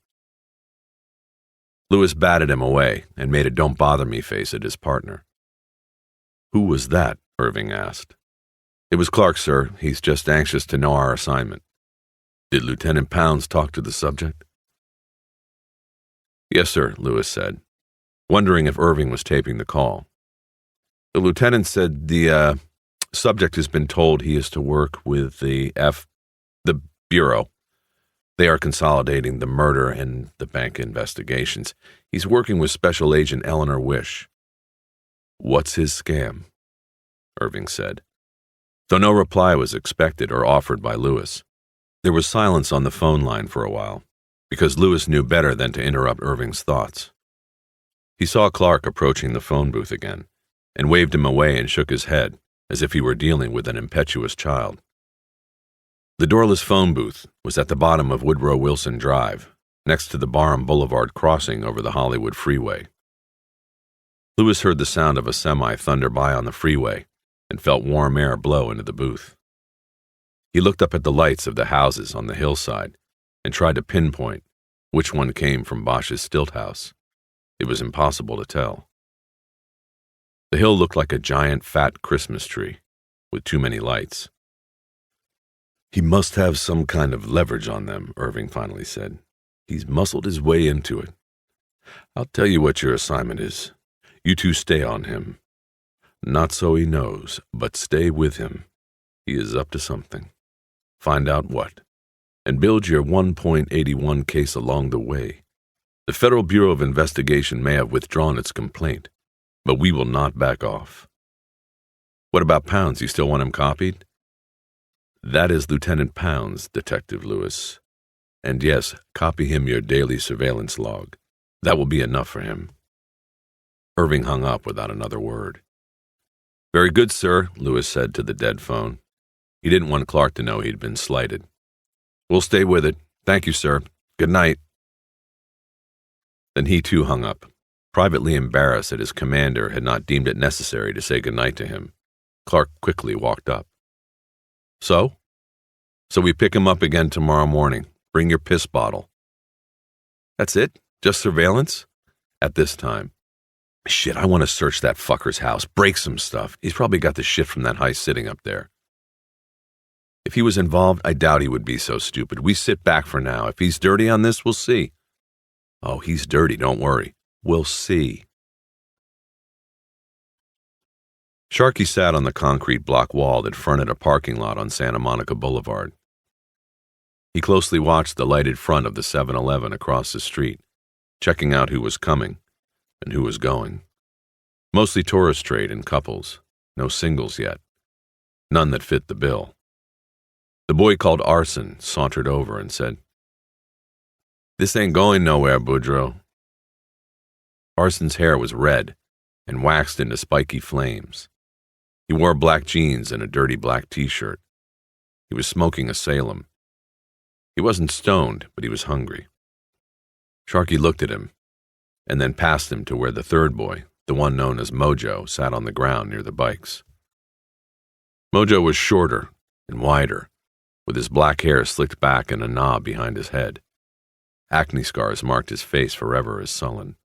Speaker 2: Lewis batted him away and made a don't bother me face at his partner. Who was that? Irving asked. It was Clark, sir. He's just anxious to know our assignment. Did Lieutenant Pounds talk to the subject? Yes, sir, Lewis said, wondering if Irving was taping the call. The lieutenant said the subject has been told he is to work with the Bureau. They are consolidating the murder and the bank investigations. He's working with Special Agent Eleanor Wish. What's his scam? Irving said. Though no reply was expected or offered by Lewis, there was silence on the phone line for a while, because Lewis knew better than to interrupt Irving's thoughts. He saw Clark approaching the phone booth again, and waved him away and shook his head, as if he were dealing with an impetuous child. The doorless phone booth was at the bottom of Woodrow Wilson Drive, next to the Barham Boulevard crossing over the Hollywood freeway. Lewis heard the sound of a semi thunder by on the freeway and felt warm air blow into the booth. He looked up at the lights of the houses on the hillside and tried to pinpoint which one came from Bosch's stilt house. It was impossible to tell. The hill looked like a giant fat Christmas tree with too many lights. He must have some kind of leverage on them, Irving finally said. He's muscled his way into it. I'll tell you what your assignment is. You two stay on him. Not so he knows, but stay with him. He is up to something. Find out what, and build your 1.81 case along the way. The Federal Bureau of Investigation may have withdrawn its complaint, but we will not back off. What about Pounds? You still want him copied? That is Lieutenant Pounds, Detective Lewis. And yes, copy him your daily surveillance log. That will be enough for him. Irving hung up without another word. Very good, sir, Lewis said to the dead phone. He didn't want Clark to know he'd been slighted. We'll stay with it. Thank you, sir. Good night. Then he too hung up, privately embarrassed that his commander had not deemed it necessary to say good night to him. Clark quickly walked up. So we pick him up again tomorrow morning. Bring your piss bottle. That's it? Just surveillance? At this time. Shit, I want to search that fucker's house, break some stuff. He's probably got the shit from that heist sitting up there. If he was involved, I doubt he would be so stupid. We sit back for now. If he's dirty on this, we'll see. Oh, he's dirty, don't worry. We'll see. Sharky sat on the concrete block wall that fronted a parking lot on Santa Monica Boulevard. He closely watched the lighted front of the 7-Eleven across the street, checking out who was coming and who was going. Mostly tourist trade and couples, no singles yet, none that fit the bill. The boy called Arson sauntered over and said, "This ain't going nowhere, Boudreaux." Arson's hair was red and waxed into spiky flames. He wore black jeans and a dirty black t-shirt. He was smoking a Salem. He wasn't stoned, but he was hungry. Sharky looked at him, and then passed him to where the third boy, the one known as Mojo, sat on the ground near the bikes. Mojo was shorter and wider, with his black hair slicked back in a knob behind his head. Acne scars marked his face forever as sullen.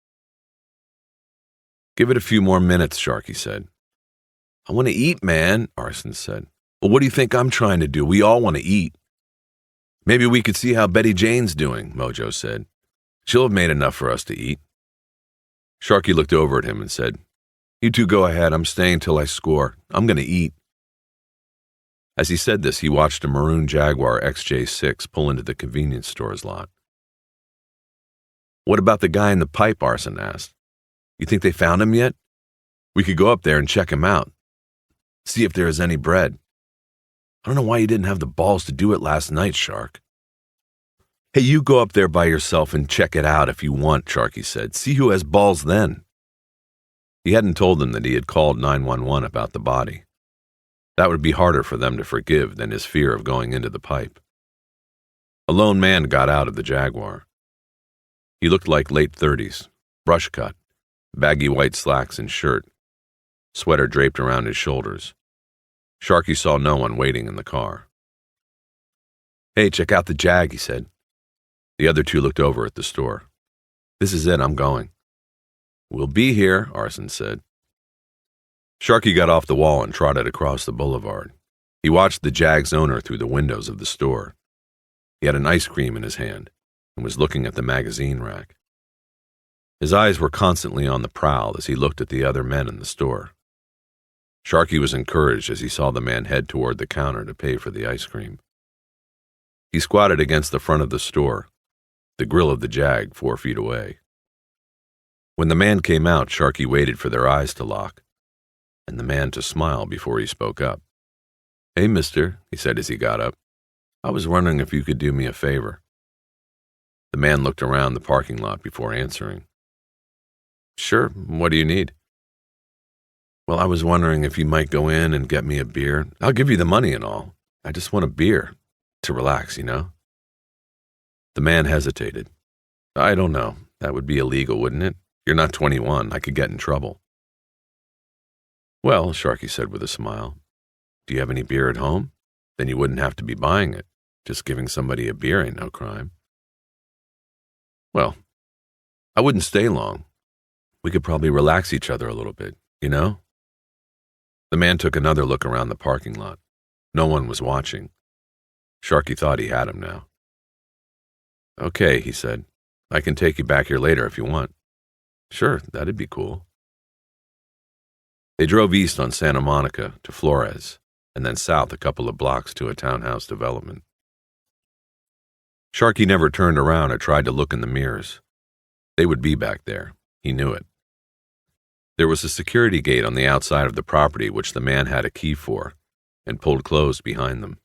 Speaker 2: "Give it a few more minutes," Sharky said. "I want to eat, man," Arson said. "Well, what do you think I'm trying to do? We all want to eat." "Maybe we could see how Betty Jane's doing," Mojo said. "She'll have made enough for us to eat." Sharky looked over at him and said, "You two go ahead. I'm staying till I score. I'm going to eat." As he said this, he watched a maroon Jaguar XJ6 pull into the convenience store's lot. "What about the guy in the pipe?" Arson asked. "You think they found him yet? We could go up there and check him out. See if there is any bread. I don't know why you didn't have the balls to do it last night, Shark." "Hey, you go up there by yourself and check it out if you want," Sharky said. "See who has balls then." He hadn't told them that he had called 911 about the body. That would be harder for them to forgive than his fear of going into the pipe. A lone man got out of the Jaguar. He looked like late 30s, brush cut, baggy white slacks and shirt, sweater draped around his shoulders. Sharky saw no one waiting in the car. "Hey, check out the Jag," he said. The other two looked over at the store. "This is it, I'm going." "We'll be here," Arson said. Sharky got off the wall and trotted across the boulevard. He watched the Jag's owner through the windows of the store. He had an ice cream in his hand and was looking at the magazine rack. His eyes were constantly on the prowl as he looked at the other men in the store. Sharky was encouraged as he saw the man head toward the counter to pay for the ice cream. He squatted against the front of the store, the grill of the Jag 4 feet away. When the man came out, Sharky waited for their eyes to lock, and the man to smile before he spoke up. "Hey, mister," he said as he got up. "I was wondering if you could do me a favor." The man looked around the parking lot before answering. "Sure, what do you need?" "Well, I was wondering if you might go in and get me a beer. I'll give you the money and all. I just want a beer, to relax, you know?" The man hesitated. "I don't know. That would be illegal, wouldn't it? You're not 21. I could get in trouble." "Well," Sharky said with a smile, "do you have any beer at home? Then you wouldn't have to be buying it. Just giving somebody a beer ain't no crime." "Well, I wouldn't stay long. We could probably relax each other a little bit, you know?" The man took another look around the parking lot. No one was watching. Sharky thought he had him now. "Okay," he said. "I can take you back here later if you want." "Sure, that'd be cool." They drove east on Santa Monica to Flores, and then south a couple of blocks to a townhouse development. Sharky never turned around or tried to look in the mirrors. They would be back there. He knew it. There was a security gate on the outside of the property which the man had a key for, and pulled closed behind them.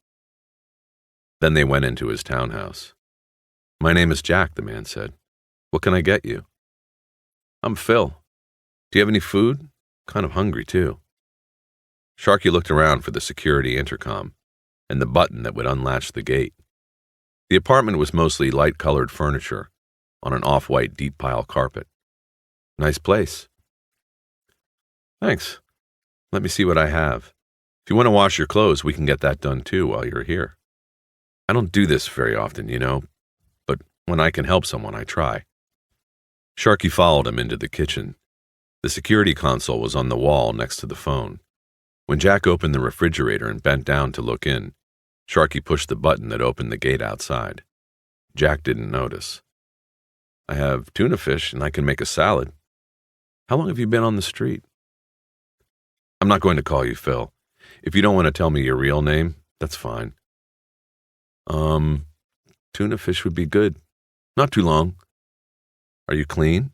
Speaker 2: Then they went into his townhouse. "My name is Jack," the man said. "What can I get you?" "I'm Phil. Do you have any food? Kind of hungry, too." Sharky looked around for the security intercom and the button that would unlatch the gate. The apartment was mostly light-colored furniture on an off-white deep pile carpet. "Nice place." "Thanks. Let me see what I have. If you want to wash your clothes, we can get that done, too, while you're here. I don't do this very often, you know, but when I can help someone, I try." Sharky followed him into the kitchen. The security console was on the wall next to the phone. When Jack opened the refrigerator and bent down to look in, Sharky pushed the button that opened the gate outside. Jack didn't notice. "I have tuna fish and I can make a salad. How long have you been on the street?" "I'm not going to call you Phil. If you don't want to tell me your real name, that's fine." Tuna fish would be good. Not too long." "Are you clean?"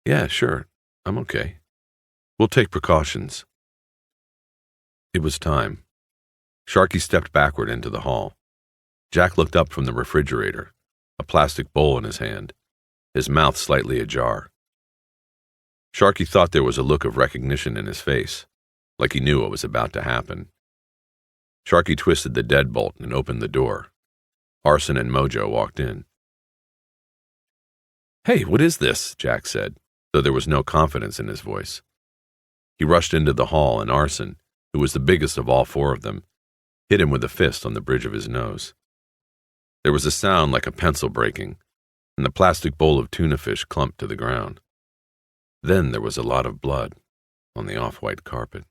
Speaker 2: "Yeah, sure. I'm okay. We'll take precautions." It was time. Sharky stepped backward into the hall. Jack looked up from the refrigerator, a plastic bowl in his hand, his mouth slightly ajar. Sharky thought there was a look of recognition in his face, like he knew what was about to happen. Sharky twisted the deadbolt and opened the door. Arson and Mojo walked in. "Hey, what is this?" Jack said, though there was no confidence in his voice. He rushed into the hall, and Arson, who was the biggest of all four of them, hit him with a fist on the bridge of his nose. There was a sound like a pencil breaking, and the plastic bowl of tuna fish clumped to the ground. Then there was a lot of blood on the off-white carpet.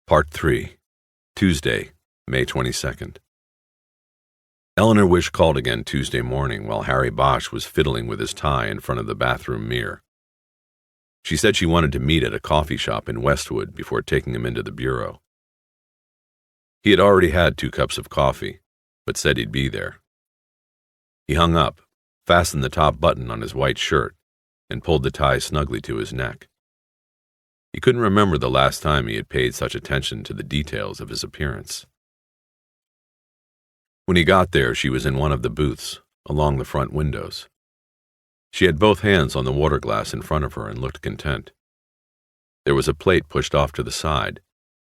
Speaker 2: Part 3, Tuesday, May 22nd. Eleanor Wish called again Tuesday morning while Harry Bosch was fiddling with his tie in front of the bathroom mirror. She said she wanted to meet at a coffee shop in Westwood before taking him into the bureau. He had already had 2 cups of coffee, but said he'd be there. He hung up, fastened the top button on his white shirt, and pulled the tie snugly to his neck. He couldn't remember the last time he had paid such attention to the details of his appearance. When he got there, she was in one of the booths, along the front windows. She had both hands on the water glass in front of her and looked content. There was a plate pushed off to the side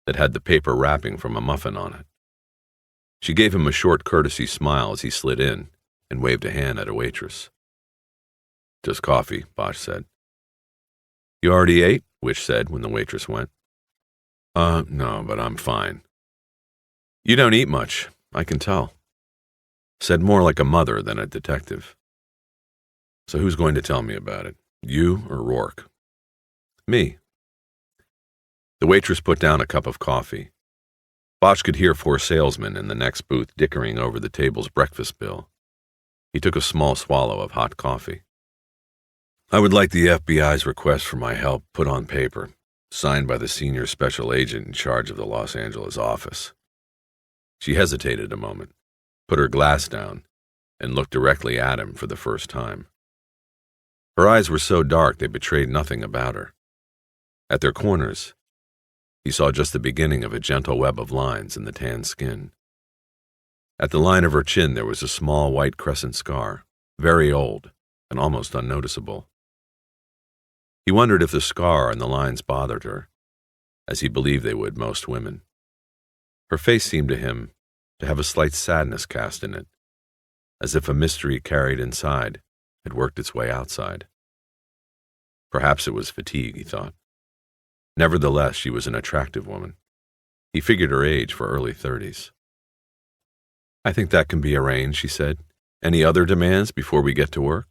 Speaker 2: that had the paper wrapping from a muffin on it. She gave him a short courtesy smile as he slid in and waved a hand at a waitress. "Just coffee," Bosch said. "You already ate?" Wish said when the waitress went. No, but I'm fine." "You don't eat much, I can tell." Said more like a mother than a detective. "So who's going to tell me about it, you or Rourke?" "Me." The waitress put down a cup of coffee. Bosch could hear 4 salesmen in the next booth dickering over the table's breakfast bill. He took a small swallow of hot coffee. "I would like the FBI's request for my help put on paper, signed by the senior special agent in charge of the Los Angeles office." She hesitated a moment, put her glass down, and looked directly at him for the first time. Her eyes were so dark they betrayed nothing about her. At their corners, he saw just the beginning of a gentle web of lines in the tan skin. At the line of her chin there was a small white crescent scar, very old and almost unnoticeable. He wondered if the scar and the lines bothered her, as he believed they would most women. Her face seemed to him to have a slight sadness cast in it, as if a mystery carried inside had worked its way outside. Perhaps it was fatigue, he thought. Nevertheless, she was an attractive woman. He figured her age for early 30s. "I think that can be arranged," she said. "Any other demands before we get to work?"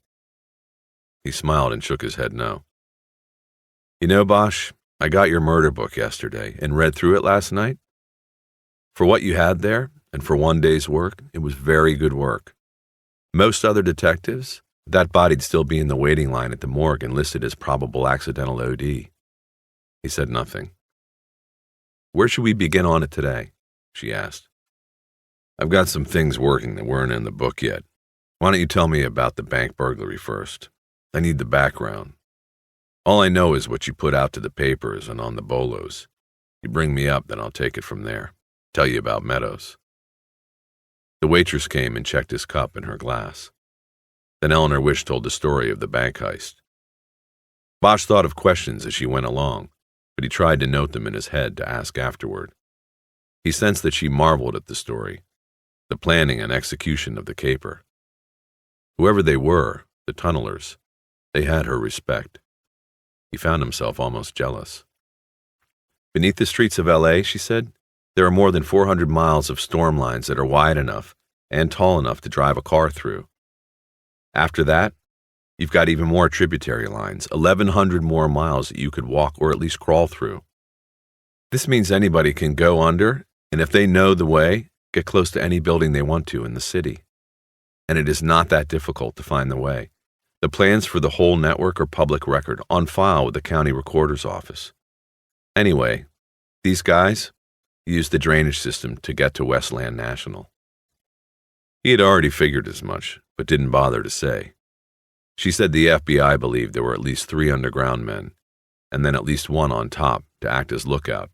Speaker 2: He smiled and shook his head no. "You know, Bosch, I got your murder book yesterday and read through it last night. For what you had there, and for one day's work, it was very good work. Most other detectives, that body'd still be in the waiting line at the morgue and listed as probable accidental OD." He said nothing. "Where should we begin on it today?" she asked. "I've got some things working that weren't in the book yet. Why don't you tell me about the bank burglary first? I need the background. All I know is what you put out to the papers and on the bolos. You bring me up, then I'll take it from there. Tell you about Meadows." The waitress came and checked his cup and her glass. Then Eleanor Wish told the story of the bank heist. Bosch thought of questions as she went along, but he tried to note them in his head to ask afterward. He sensed that she marveled at the story, the planning and execution of the caper. Whoever they were, the tunnelers, they had her respect. He found himself almost jealous. "Beneath the streets of L.A., she said, there are more than 400 miles of storm lines that are wide enough and tall enough to drive a car through. After that, you've got even more tributary lines, 1,100 more miles that you could walk or at least crawl through. This means anybody can go under, and if they know the way, get close to any building they want to in the city. And it is not that difficult to find the way. The plans for the whole network are public record, on file with the county recorder's office. Anyway, these guys used the drainage system to get to Westland National." He had already figured as much, but didn't bother to say. She said the FBI believed there were at least 3 underground men, and then at least 1 on top to act as lookout,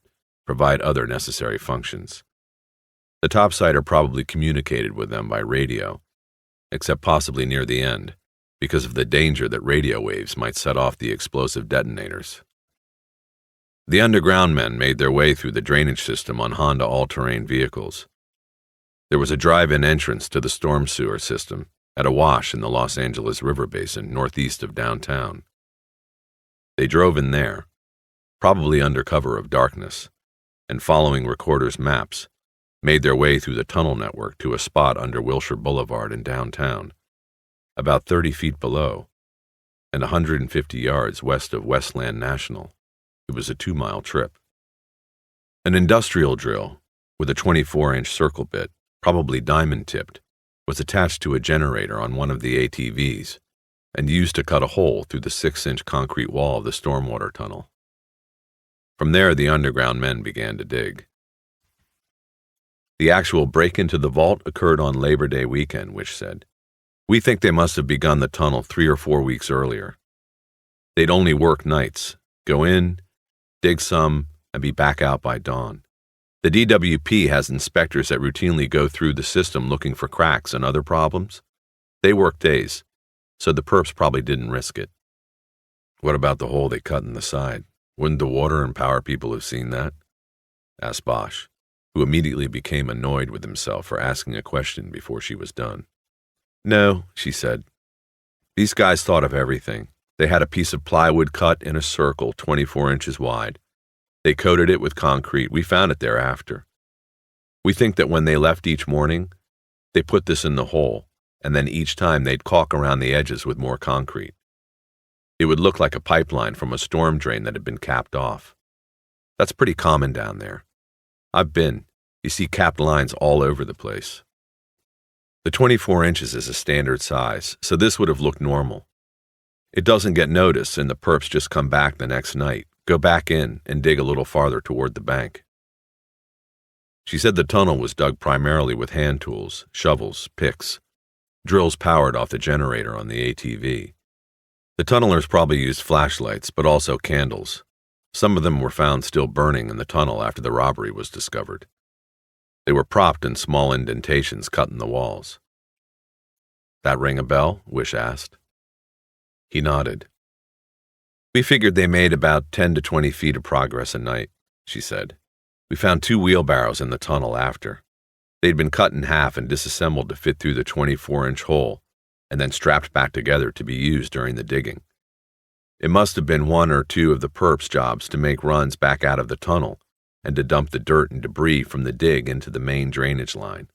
Speaker 2: provide other necessary functions. The topsider probably communicated with them by radio, except possibly near the end, because of the danger that radio waves might set off the explosive detonators. The underground men made their way through the drainage system on Honda all-terrain vehicles. There was a drive-in entrance to the storm sewer system at a wash in the Los Angeles River Basin northeast of downtown. They drove in there, probably under cover of darkness, and following recorders' maps, made their way through the tunnel network to a spot under Wilshire Boulevard in downtown, about 30 feet below, and 150 yards west of Westland National. It was a 2-mile trip. An industrial drill with a 24-inch circle bit, probably diamond-tipped, was attached to a generator on one of the ATVs and used to cut a hole through the 6-inch concrete wall of the stormwater tunnel. From there, the underground men began to dig. The actual break into the vault occurred on Labor Day weekend, Wish said. We think they must have begun the tunnel 3 or 4 weeks earlier. They'd only work nights, go in, dig some, and be back out by dawn. The DWP has inspectors that routinely go through the system looking for cracks and other problems. They work days, so the perps probably didn't risk it. What about the hole they cut in the side? Wouldn't the water and power people have seen that? Asked Bosch, who immediately became annoyed with himself for asking a question before she was done. No, she said. These guys thought of everything. They had a piece of plywood cut in a circle 24 inches wide. They coated it with concrete. We found it thereafter. We think that when they left each morning, they put this in the hole, and then each time they'd caulk around the edges with more concrete. It would look like a pipeline from a storm drain that had been capped off. That's pretty common down there. I've been. You see capped lines all over the place. The 24 inches is a standard size, so this would have looked normal. It doesn't get noticed, and the perps just come back the next night, go back in, and dig a little farther toward the bank. She said the tunnel was dug primarily with hand tools, shovels, picks, drills powered off the generator on the ATV. The tunnelers probably used flashlights, but also candles. Some of them were found still burning in the tunnel after the robbery was discovered. They were propped in small indentations cut in the walls. That ring a bell? Wish asked. He nodded. We figured they made about 10 to 20 feet of progress a night, she said. We found 2 wheelbarrows in the tunnel after. They'd been cut in half and disassembled to fit through the 24-inch hole, and then strapped back together to be used during the digging. It must have been 1 or 2 of the perps' jobs to make runs back out of the tunnel and to dump the dirt and debris from the dig into the main drainage line.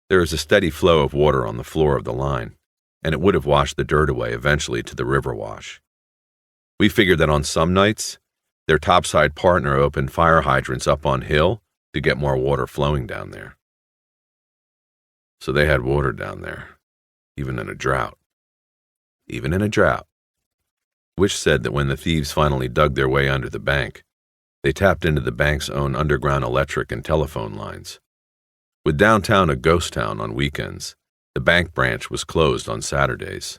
Speaker 2: There is a steady flow of water on the floor of the line, and it would have washed the dirt away eventually to the river wash. We figured that on some nights, their topside partner opened fire hydrants up on hill to get more water flowing down there. So they had water down there, even in a drought. Even in a drought. Wish said that when the thieves finally dug their way under the bank, they tapped into the bank's own underground electric and telephone lines. With downtown a ghost town on weekends, the bank branch was closed on Saturdays.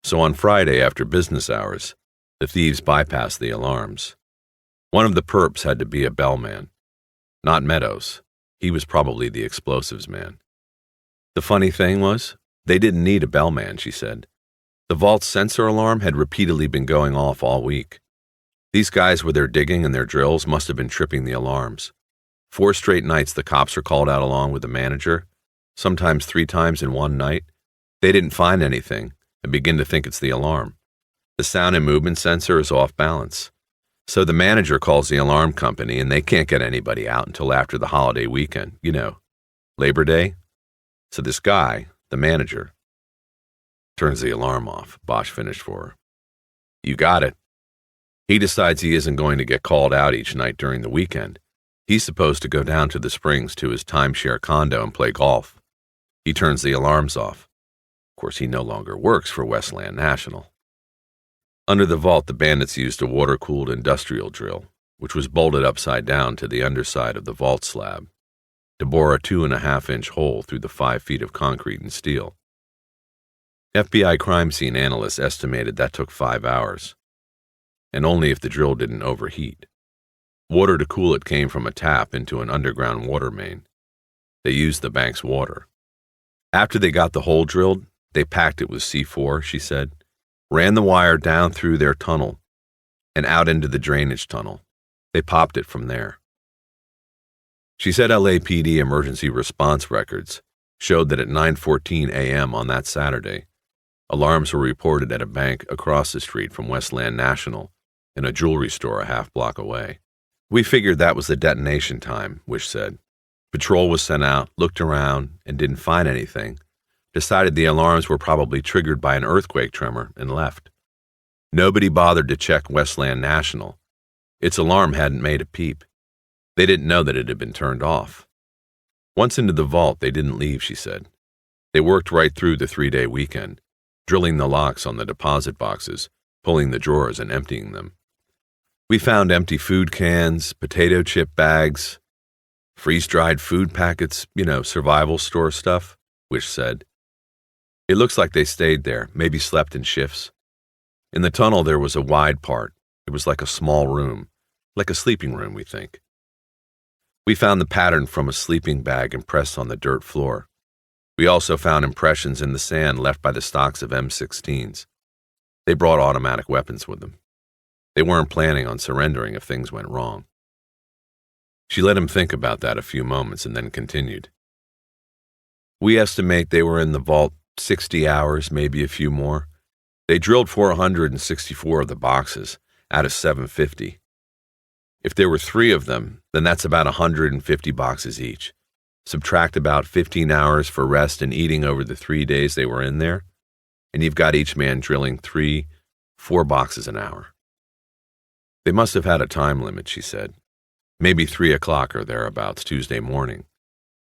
Speaker 2: So on Friday after business hours, the thieves bypassed the alarms. One of the perps had to be a bellman. Not Meadows. He was probably the explosives man. The funny thing was, they didn't need a bellman, she said. The vault's sensor alarm had repeatedly been going off all week. These guys with their digging and their drills must have been tripping the alarms. 4 straight nights the cops are called out along with the manager, sometimes 3 times in one night. They didn't find anything and begin to think it's the alarm. The sound and movement sensor is off balance. So the manager calls the alarm company and they can't get anybody out until after the holiday weekend, Labor Day. So this guy, the manager, turns the alarm off. Bosch finished for her. You got it. He decides he isn't going to get called out each night during the weekend. He's supposed to go down to the Springs to his timeshare condo and play golf. He turns the alarms off. Of course, he no longer works for Westland National. Under the vault, the bandits used a water-cooled industrial drill, which was bolted upside down to the underside of the vault slab, to bore a 2.5-inch hole through the 5 feet of concrete and steel. FBI crime scene analysts estimated that took 5 hours, and only if the drill didn't overheat. Water to cool it came from a tap into an underground water main. They used the bank's water. After they got the hole drilled, they packed it with C4, she said, ran the wire down through their tunnel and out into the drainage tunnel. They popped it from there. She said LAPD emergency response records showed that at 9:14 a.m. on that Saturday, alarms were reported at a bank across the street from Westland National and a jewelry store a half block away. We figured that was the detonation time, Wish said. Patrol was sent out, looked around, and didn't find anything, decided the alarms were probably triggered by an earthquake tremor, and left. Nobody bothered to check Westland National. Its alarm hadn't made a peep. They didn't know that it had been turned off. Once into the vault, they didn't leave, she said. They worked right through the 3-day weekend, drilling the locks on the deposit boxes, pulling the drawers and emptying them. We found empty food cans, potato chip bags, freeze-dried food packets, survival store stuff, Wish said. It looks like they stayed there, maybe slept in shifts. In the tunnel there was a wide part. It was like a small room, like a sleeping room, we think. We found the pattern from a sleeping bag impressed on the dirt floor. We also found impressions in the sand left by the stocks of M16s. They brought automatic weapons with them. They weren't planning on surrendering if things went wrong. She let him think about that a few moments and then continued. We estimate they were in the vault 60 hours, maybe a few more. They drilled 464 of the boxes out of 750. If there were 3 of them, then that's about 150 boxes each. Subtract about 15 hours for rest and eating over the 3 days they were in there, and you've got each man drilling 3-4 boxes an hour. They must have had a time limit, she said. Maybe 3 o'clock or thereabouts Tuesday morning.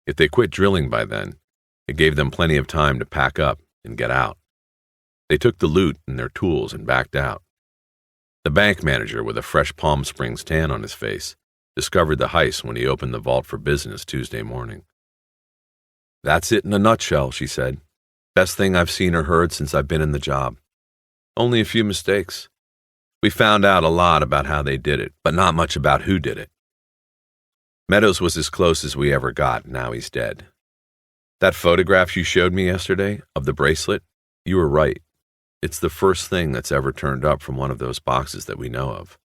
Speaker 2: If they quit drilling by then, it gave them plenty of time to pack up and get out. They took the loot and their tools and backed out. The bank manager, with a fresh Palm Springs tan on his face, discovered the heist when he opened the vault for business Tuesday morning. That's it in a nutshell, she said. Best thing I've seen or heard since I've been in the job. Only a few mistakes. We found out a lot about how they did it, but not much about who did it. Meadows was as close as we ever got, now he's dead. That photograph you showed me yesterday of the bracelet, you were right. It's the first thing that's ever turned up from one of those boxes that we know of.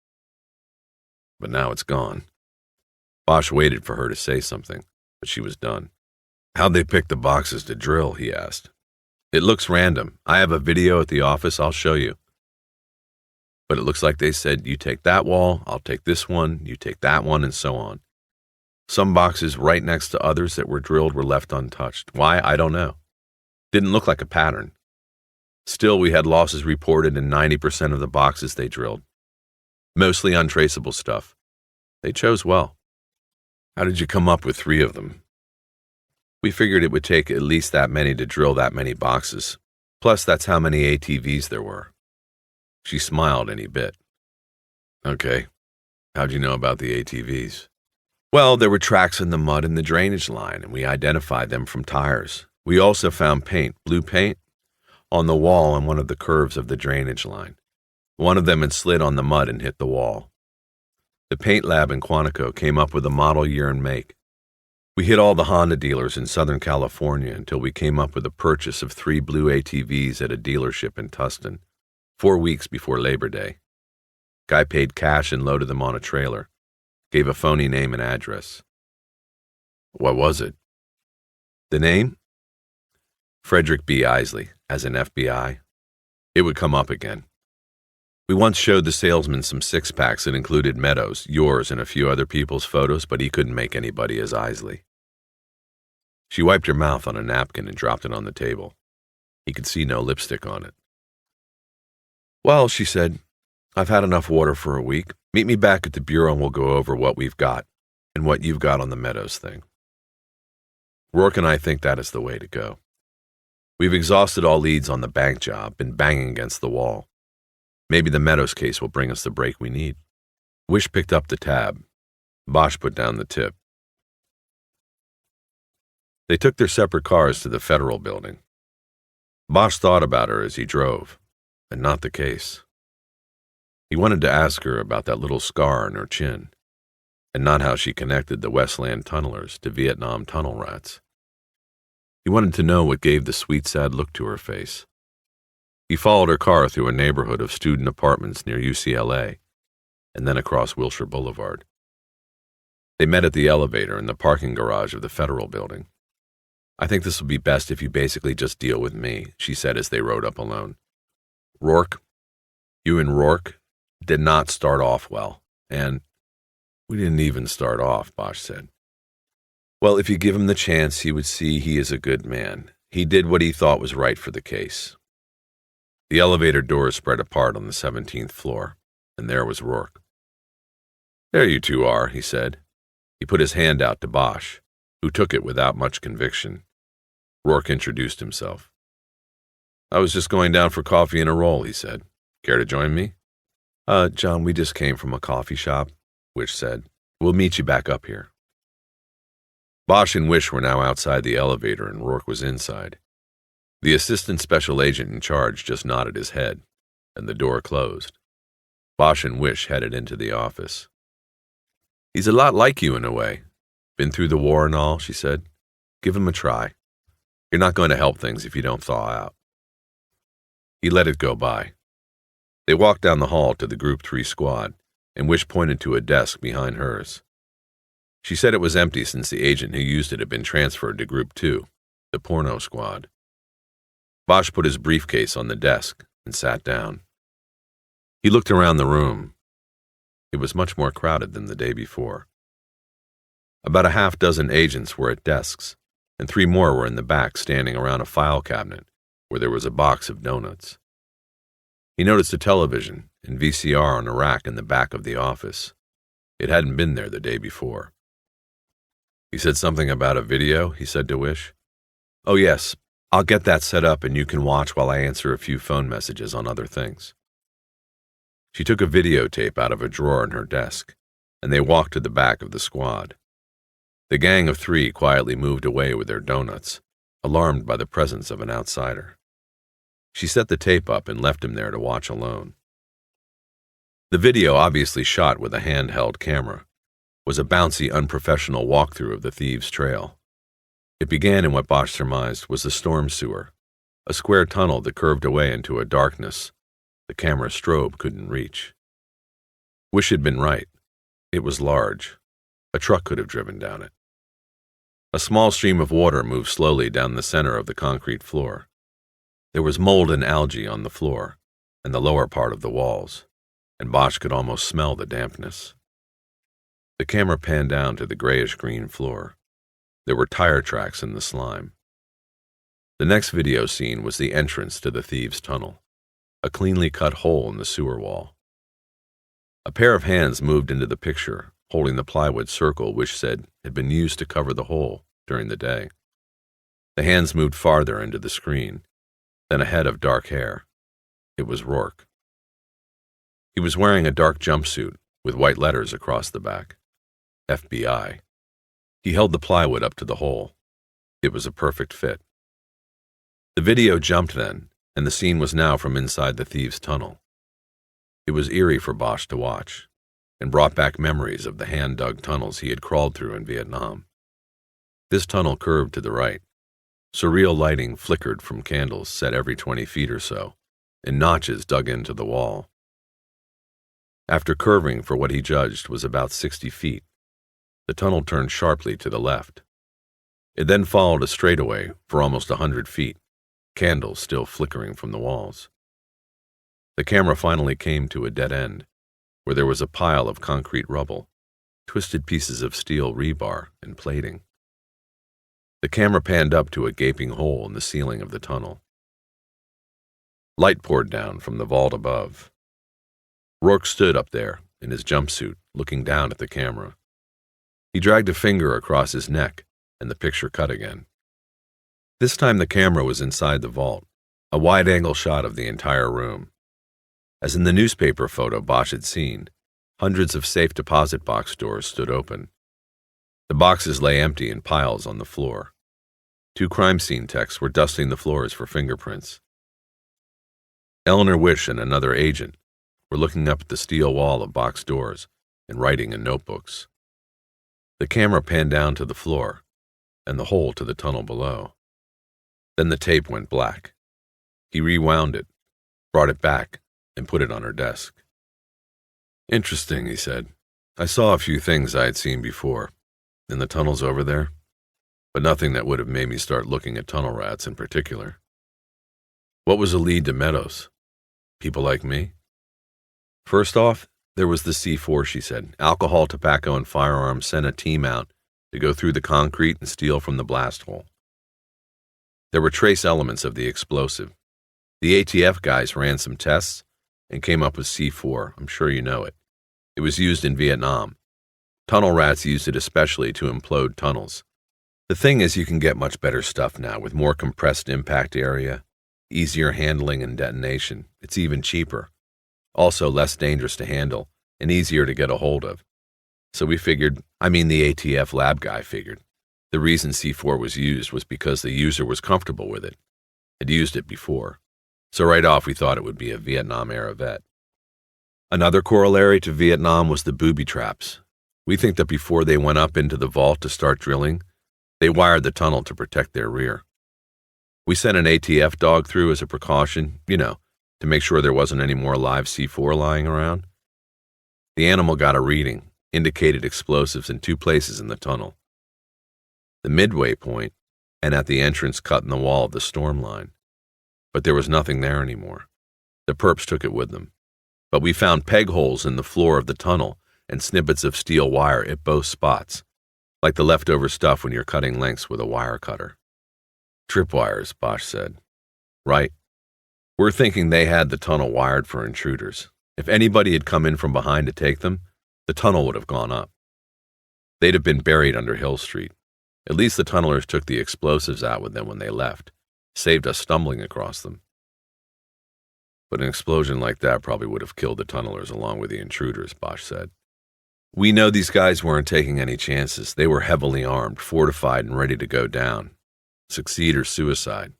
Speaker 2: But now it's gone. Bosch waited for her to say something, but she was done. How'd they pick the boxes to drill, he asked. It looks random. I have a video at the office, I'll show you. But it looks like they said, you take that wall, I'll take this one, you take that one, and so on. Some boxes right next to others that were drilled were left untouched. Why, I don't know. Didn't look like a pattern. Still, we had losses reported in 90% of the boxes they drilled. Mostly untraceable stuff. They chose well. How did you come up with 3 of them? We figured it would take at least that many to drill that many boxes. Plus, that's how many ATVs there were. She smiled and he bit. Okay. How'd you know about the ATVs? Well, there were tracks in the mud in the drainage line, and we identified them from tires. We also found paint, blue paint, on the wall on one of the curves of the drainage line. One of them had slid on the mud and hit the wall. The paint lab in Quantico came up with a model year and make. We hit all the Honda dealers in Southern California until we came up with a purchase of 3 blue ATVs at a dealership in Tustin, 4 weeks before Labor Day. Guy paid cash and loaded them on a trailer. Gave a phony name and address. What was it? The name? Frederick B. Isley, as in FBI. It would come up again. We once showed the salesman some 6-packs that included Meadows, yours, and a few other people's photos, but he couldn't make anybody as Isley. She wiped her mouth on a napkin and dropped it on the table. He could see no lipstick on it. Well, she said, I've had enough water for a week. Meet me back at the bureau and we'll go over what we've got and what you've got on the Meadows thing. Rourke and I think that is the way to go. We've exhausted all leads on the bank job, been banging against the wall. Maybe the Meadows case will bring us the break we need. Wish picked up the tab. Bosch put down the tip. They took their separate cars to the Federal Building. Bosch thought about her as he drove, and not the case. He wanted to ask her about that little scar on her chin, and not how she connected the Westland tunnelers to Vietnam tunnel rats. He wanted to know what gave the sweet, sad look to her face. He followed her car through a neighborhood of student apartments near UCLA, and then across Wilshire Boulevard. They met at the elevator in the parking garage of the Federal Building. I think this will be best if you basically just deal with me, she said as they rode up alone. Rourke, you and Rourke did not start off well, and we didn't even start off, Bosch said. Well, if you give him the chance, he would see he is a good man. He did what he thought was right for the case. The elevator doors spread apart on the 17th floor, and there was Rourke. "There you two are," he said. He put his hand out to Bosch, who took it without much conviction. Rourke introduced himself. "I was just going down for coffee and a roll," he said. "Care to join me?" John, we just came from a coffee shop," Wish said. "We'll meet you back up here." Bosch and Wish were now outside the elevator and Rourke was inside. The assistant special agent in charge just nodded his head, and the door closed. Bosch and Wish headed into the office. "He's a lot like you in a way. Been through the war and all," she said. "Give him a try. You're not going to help things if you don't thaw out." He let it go by. They walked down the hall to the Group 3 squad, and Wish pointed to a desk behind hers. She said it was empty since the agent who used it had been transferred to Group 2, the porno squad. Bosch put his briefcase on the desk and sat down. He looked around the room. It was much more crowded than the day before. About a half-dozen agents were at desks, and 3 more were in the back standing around a file cabinet where there was a box of donuts. He noticed a television and VCR on a rack in the back of the office. It hadn't been there the day before. "He said something about a video," he said to Wish. "Oh yes, I'll get that set up and you can watch while I answer a few phone messages on other things." She took a videotape out of a drawer in her desk, and they walked to the back of the squad. The gang of 3 quietly moved away with their donuts, alarmed by the presence of an outsider. She set the tape up and left him there to watch alone. The video, obviously shot with a handheld camera, was a bouncy, unprofessional walkthrough of the thieves' trail. It began in what Bosch surmised was the storm sewer, a square tunnel that curved away into a darkness the camera strobe couldn't reach. Wish had been right. It was large. A truck could have driven down it. A small stream of water moved slowly down the center of the concrete floor. There was mold and algae on the floor and the lower part of the walls, and Bosch could almost smell the dampness. The camera panned down to the grayish-green floor. There were tire tracks in the slime. The next video scene was the entrance to the thieves' tunnel, a cleanly cut hole in the sewer wall. A pair of hands moved into the picture, holding the plywood circle Wish said had been used to cover the hole during the day. The hands moved farther into the screen, then a head of dark hair. It was Rourke. He was wearing a dark jumpsuit with white letters across the back. FBI. He held the plywood up to the hole. It was a perfect fit. The video jumped then, and the scene was now from inside the thieves' tunnel. It was eerie for Bosch to watch, and brought back memories of the hand-dug tunnels he had crawled through in Vietnam. This tunnel curved to the right. Surreal lighting flickered from candles set every 20 feet or so, and notches dug into the wall. After curving for what he judged was about 60 feet, the tunnel turned sharply to the left. It then followed a straightaway for almost 100 feet, candles still flickering from the walls. The camera finally came to a dead end, where there was a pile of concrete rubble, twisted pieces of steel rebar and plating. The camera panned up to a gaping hole in the ceiling of the tunnel. Light poured down from the vault above. Rourke stood up there in his jumpsuit, looking down at the camera. He dragged a finger across his neck, and the picture cut again. This time the camera was inside the vault, a wide-angle shot of the entire room. As in the newspaper photo Bosch had seen, hundreds of safe deposit box doors stood open. The boxes lay empty in piles on the floor. 2 crime scene techs were dusting the floors for fingerprints. Eleanor Wish and another agent were looking up at the steel wall of box doors and writing in notebooks. The camera panned down to the floor and the hole to the tunnel below. Then the tape went black. He rewound it, brought it back, and put it on her desk. "Interesting," he said. "I saw a few things I had seen before, in the tunnels over there, but nothing that would have made me start looking at tunnel rats in particular. What was a lead to Meadows? People like me?" "First off, there was the C4," she said. "Alcohol, tobacco, and firearms sent a team out to go through the concrete and steal from the blast hole. There were trace elements of the explosive. The ATF guys ran some tests and came up with C4. I'm sure you know it. It was used in Vietnam. Tunnel rats used it especially to implode tunnels. The thing is, you can get much better stuff now with more compressed impact area, easier handling and detonation. It's even cheaper. Also less dangerous to handle and easier to get a hold of. So we figured, the ATF lab guy figured, the reason C4 was used was because the user was comfortable with it, had used it before. So right off we thought it would be a Vietnam-era vet. Another corollary to Vietnam was the booby traps. We think that before they went up into the vault to start drilling, they wired the tunnel to protect their rear. We sent an ATF dog through as a precaution, to make sure there wasn't any more live C4 lying around. The animal got a reading, indicated explosives in 2 places in the tunnel. The midway point, and at the entrance cut in the wall of the storm line. But there was nothing there anymore. The perps took it with them. But we found peg holes in the floor of the tunnel and snippets of steel wire at both spots, like the leftover stuff when you're cutting lengths with a wire cutter. Tripwires, Bosch said. Right. We're thinking they had the tunnel wired for intruders. If anybody had come in from behind to take them, the tunnel would have gone up. They'd have been buried under Hill Street. At least the tunnelers took the explosives out with them when they left, saved us stumbling across them. But an explosion like that probably would have killed the tunnelers along with the intruders, Bosch said. We know these guys weren't taking any chances. They were heavily armed, fortified, and ready to go down. Succeed or suicide.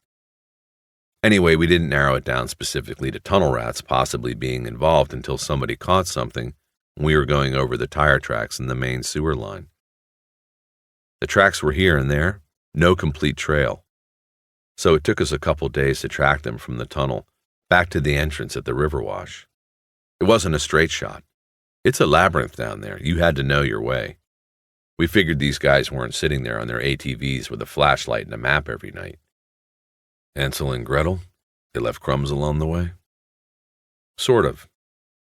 Speaker 2: Anyway, we didn't narrow it down specifically to tunnel rats possibly being involved until somebody caught something when we were going over the tire tracks in the main sewer line. The tracks were here and there, no complete trail. So it took us a couple days to track them from the tunnel back to the entrance at the river wash. It wasn't a straight shot. It's a labyrinth down there. You had to know your way. We figured these guys weren't sitting there on their ATVs with a flashlight and a map every night. Hansel and Gretel? They left crumbs along the way? Sort of.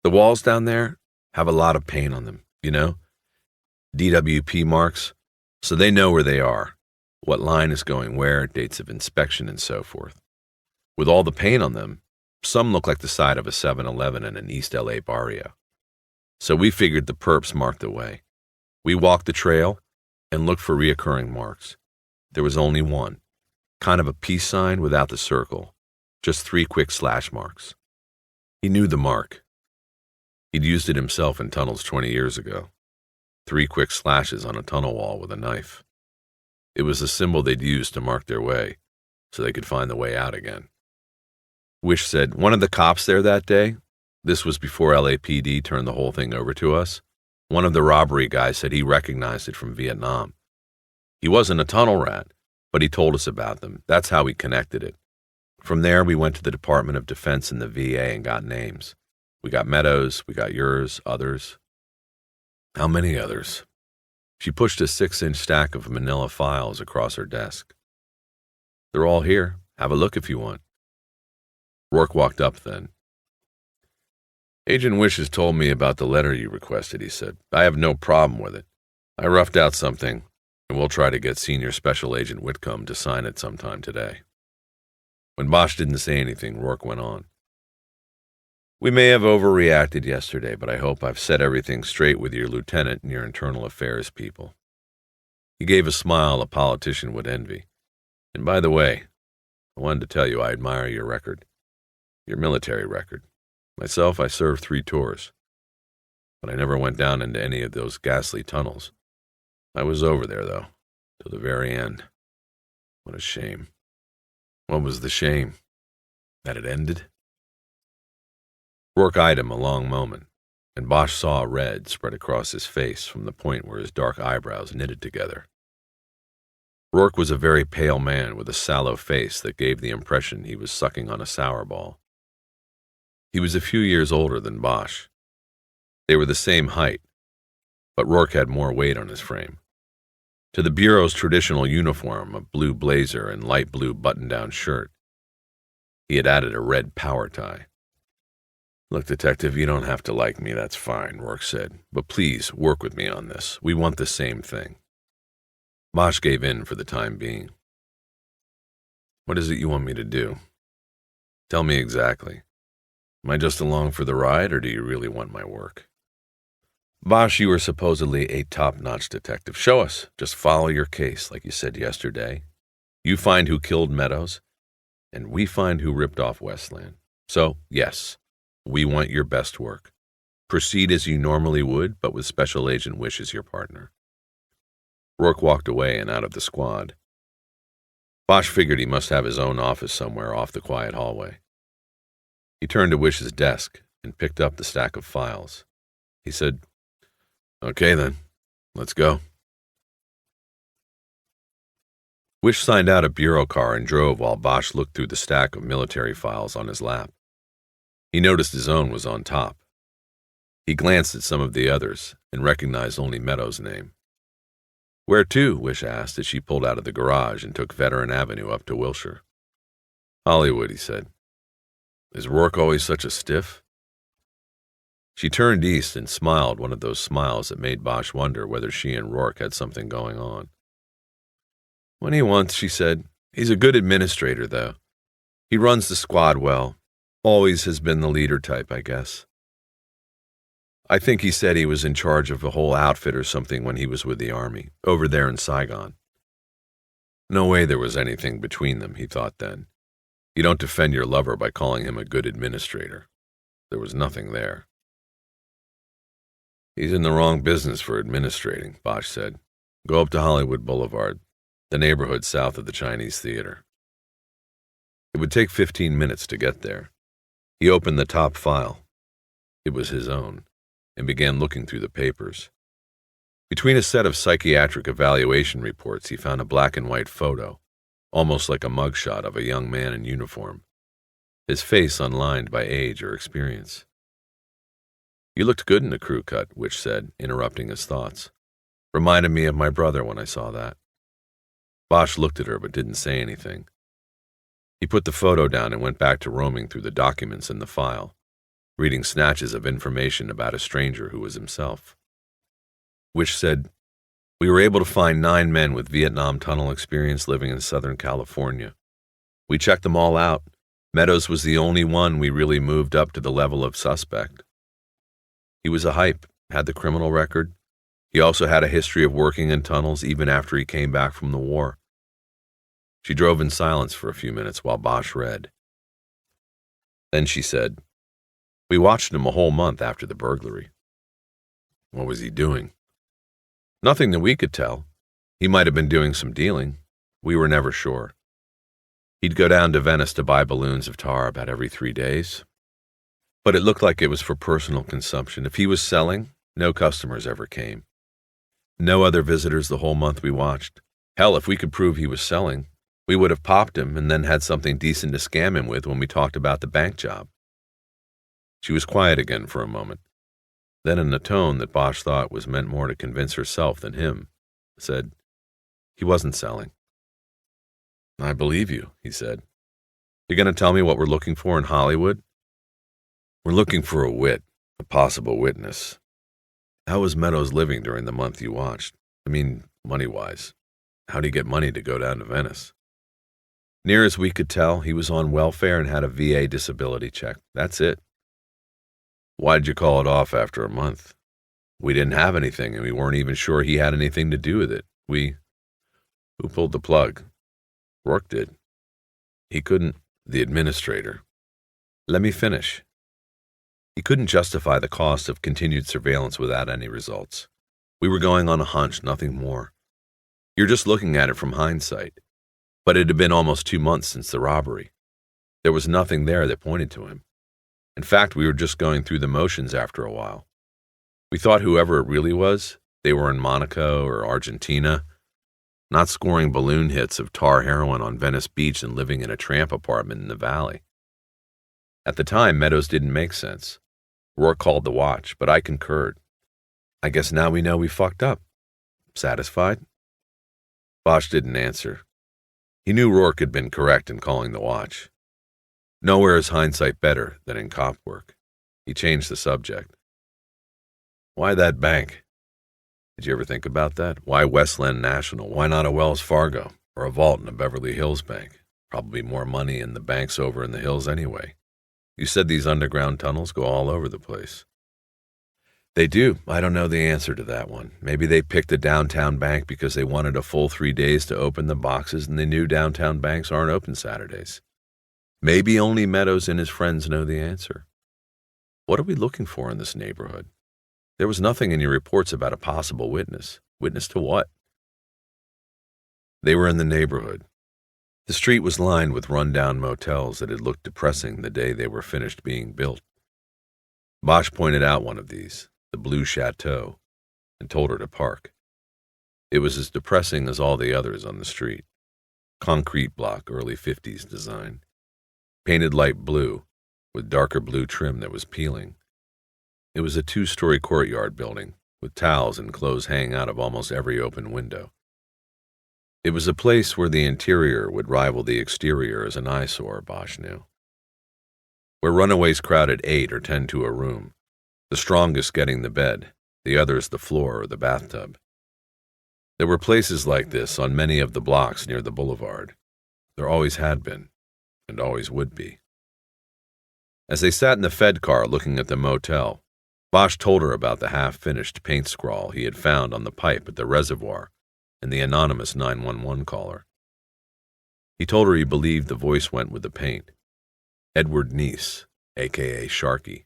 Speaker 2: The walls down there have a lot of paint on them, DWP marks, so they know where they are, what line is going where, dates of inspection, and so forth. With all the paint on them, some look like the side of a 7-Eleven in an East LA barrio. So we figured the perps marked the way. We walked the trail and looked for reoccurring marks. There was only one, kind of a peace sign without the circle, just 3 quick slash marks. He knew the mark. He'd used it himself in tunnels 20 years ago. 3 quick slashes on a tunnel wall with a knife. It was the symbol they'd used to mark their way, so they could find the way out again. Wish said, one of the cops there that day, this was before LAPD turned the whole thing over to us, one of the robbery guys said he recognized it from Vietnam. He wasn't a tunnel rat, but he told us about them. That's how we connected it. From there, we went to the Department of Defense and the VA and got names. We got Meadows, we got yours, others. How many others? She pushed a 6-inch stack of manila files across her desk. They're all here. Have a look if you want. Rourke walked up then. Agent Wish has told me about the letter you requested, he said. I have no problem with it. I roughed out something, and we'll try to get Senior Special Agent Whitcomb to sign it sometime today. When Bosch didn't say anything, Rourke went on. We may have overreacted yesterday, but I hope I've set everything straight with your lieutenant and your internal affairs people. He gave a smile a politician would envy. And by the way, I wanted to tell you I admire your record. Your military record. Myself, I served 3 tours. But I never went down into any of those ghastly tunnels. I was over there, though, till the very end. What a shame. What was the shame? That it ended? Rourke eyed him a long moment, and Bosch saw a red spread across his face from the point where his dark eyebrows knitted together. Rourke was a very pale man with a sallow face that gave the impression he was sucking on a sour ball. He was a few years older than Bosch. They were the same height, but Rourke had more weight on his frame. To the Bureau's traditional uniform of blue blazer and light blue button-down shirt, he had added a red power tie. Look, Detective, you don't have to like me, that's fine, Rourke said. But please, work with me on this. We want the same thing. Bosch gave in for the time being. What is it you want me to do? Tell me exactly. Am I just along for the ride, or do you really want my work? Bosch, you are supposedly a top-notch detective. Show us. Just follow your case, like you said yesterday. You find who killed Meadows, and we find who ripped off Westland. So, yes, we want your best work. Proceed as you normally would, but with Special Agent Wish as your partner. Rourke walked away and out of the squad. Bosch figured he must have his own office somewhere off the quiet hallway. He turned to Wish's desk and picked up the stack of files. He said, "Okay then, let's go." Wish signed out a bureau car and drove while Bosch looked through the stack of military files on his lap. He noticed his own was on top. He glanced at some of the others and recognized only Meadows' name. "Where to?" Wish asked as she pulled out of the garage and took Veteran Avenue up to Wilshire. "Hollywood," he said. "Is Rourke always such a stiff?" She turned east and smiled one of those smiles that made Bosch wonder whether she and Rourke had something going on. "When he wants," she said. "He's a good administrator, though. He runs the squad well. Always has been the leader type, I guess. I think he said he was in charge of a whole outfit or something when he was with the Army, over there in Saigon. No way there was anything between them, he thought then. You don't defend your lover by calling him a good administrator. There was nothing there. "He's in the wrong business for administrating," Bosch said. "Go up to Hollywood Boulevard, the neighborhood south of the Chinese Theater." It would take 15 minutes to get there. He opened the top file. It was his own, and began looking through the papers. Between a set of psychiatric evaluation reports, he found a black and white photo, almost like a mugshot of a young man in uniform, his face unlined by age or experience. "You looked good in a crew cut," Wish said, interrupting his thoughts. "Reminded me of my brother when I saw that." Bosch looked at her but didn't say anything. He put the photo down and went back to roaming through the documents in the file, reading snatches of information about a stranger who was himself. Wish said, "We were able to find 9 men with Vietnam tunnel experience living in Southern California. We checked them all out. Meadows was the only one we really moved up to the level of suspect. He was a hype, had the criminal record. He also had a history of working in tunnels even after he came back from the war." She drove in silence for a few minutes while Bosch read. Then she said, "We watched him a whole month after the burglary." "What was he doing?" "Nothing that we could tell. He might have been doing some dealing. We were never sure. He'd go down to Venice to buy balloons of tar about every 3 days. But it looked like it was for personal consumption. If he was selling, no customers ever came. No other visitors the whole month we watched. Hell, if we could prove he was selling, we would have popped him and then had something decent to scam him with when we talked about the bank job." She was quiet again for a moment. Then, in a tone that Bosch thought was meant more to convince herself than him, said, "He wasn't selling." "I believe you," he said. "You're going to tell me what we're looking for in Hollywood?" "We're looking for a wit, a possible witness. How was Meadows living during the month you watched? I mean, money-wise. How'd he get money to go down to Venice?" "Near as we could tell, he was on welfare and had a VA disability check. That's it." "Why'd you call it off after a month?" "We didn't have anything, and we weren't even sure he had anything to do with it. Who pulled the plug?" "Rourke did." "He couldn't—" "The administrator." "Let me finish." "He couldn't justify the cost of continued surveillance without any results. We were going on a hunch, nothing more. You're just looking at it from hindsight. But it had been almost 2 months since the robbery. There was nothing there that pointed to him. In fact, we were just going through the motions after a while. We thought whoever it really was, they were in Monaco or Argentina, not scoring balloon hits of tar heroin on Venice Beach and living in a tramp apartment in the valley. At the time, Meadows didn't make sense. Rourke called the watch, but I concurred. I guess now we know we fucked up. Satisfied?" Bosch didn't answer. He knew Rourke had been correct in calling the watch. Nowhere is hindsight better than in cop work. He changed the subject. "Why that bank?" Did you ever think about that? Why Westland National? Why not a Wells Fargo or a vault in a Beverly Hills bank? Probably more money in the banks over in the hills anyway. You said these underground tunnels go all over the place. They do. I don't know the answer to that one. Maybe they picked a downtown bank because they wanted a full 3 days to open the boxes and they knew downtown banks aren't open Saturdays. Maybe only Meadows and his friends know the answer. What are we looking for in this neighborhood? There was nothing in your reports about a possible witness. Witness to what? They were in the neighborhood. The street was lined with run-down motels that had looked depressing the day they were finished being built. Bosch pointed out one of these, the Blue Chateau, and told her to park. It was as depressing as all the others on the street. Concrete block, early 50s design. Painted light blue, with darker blue trim that was peeling. It was a 2-story courtyard building, with towels and clothes hanging out of almost every open window. It was a place where the interior would rival the exterior as an eyesore, Bosch knew. Where runaways crowded 8 or 10 to a room, the strongest getting the bed, the others the floor or the bathtub. There were places like this on many of the blocks near the boulevard. There always had been, and always would be. As they sat in the Fed car looking at the motel, Bosch told her about the half-finished paint scrawl he had found on the pipe at the reservoir and the anonymous 911 caller. He told her he believed the voice went with the paint. Edward Neese, a.k.a. Sharky.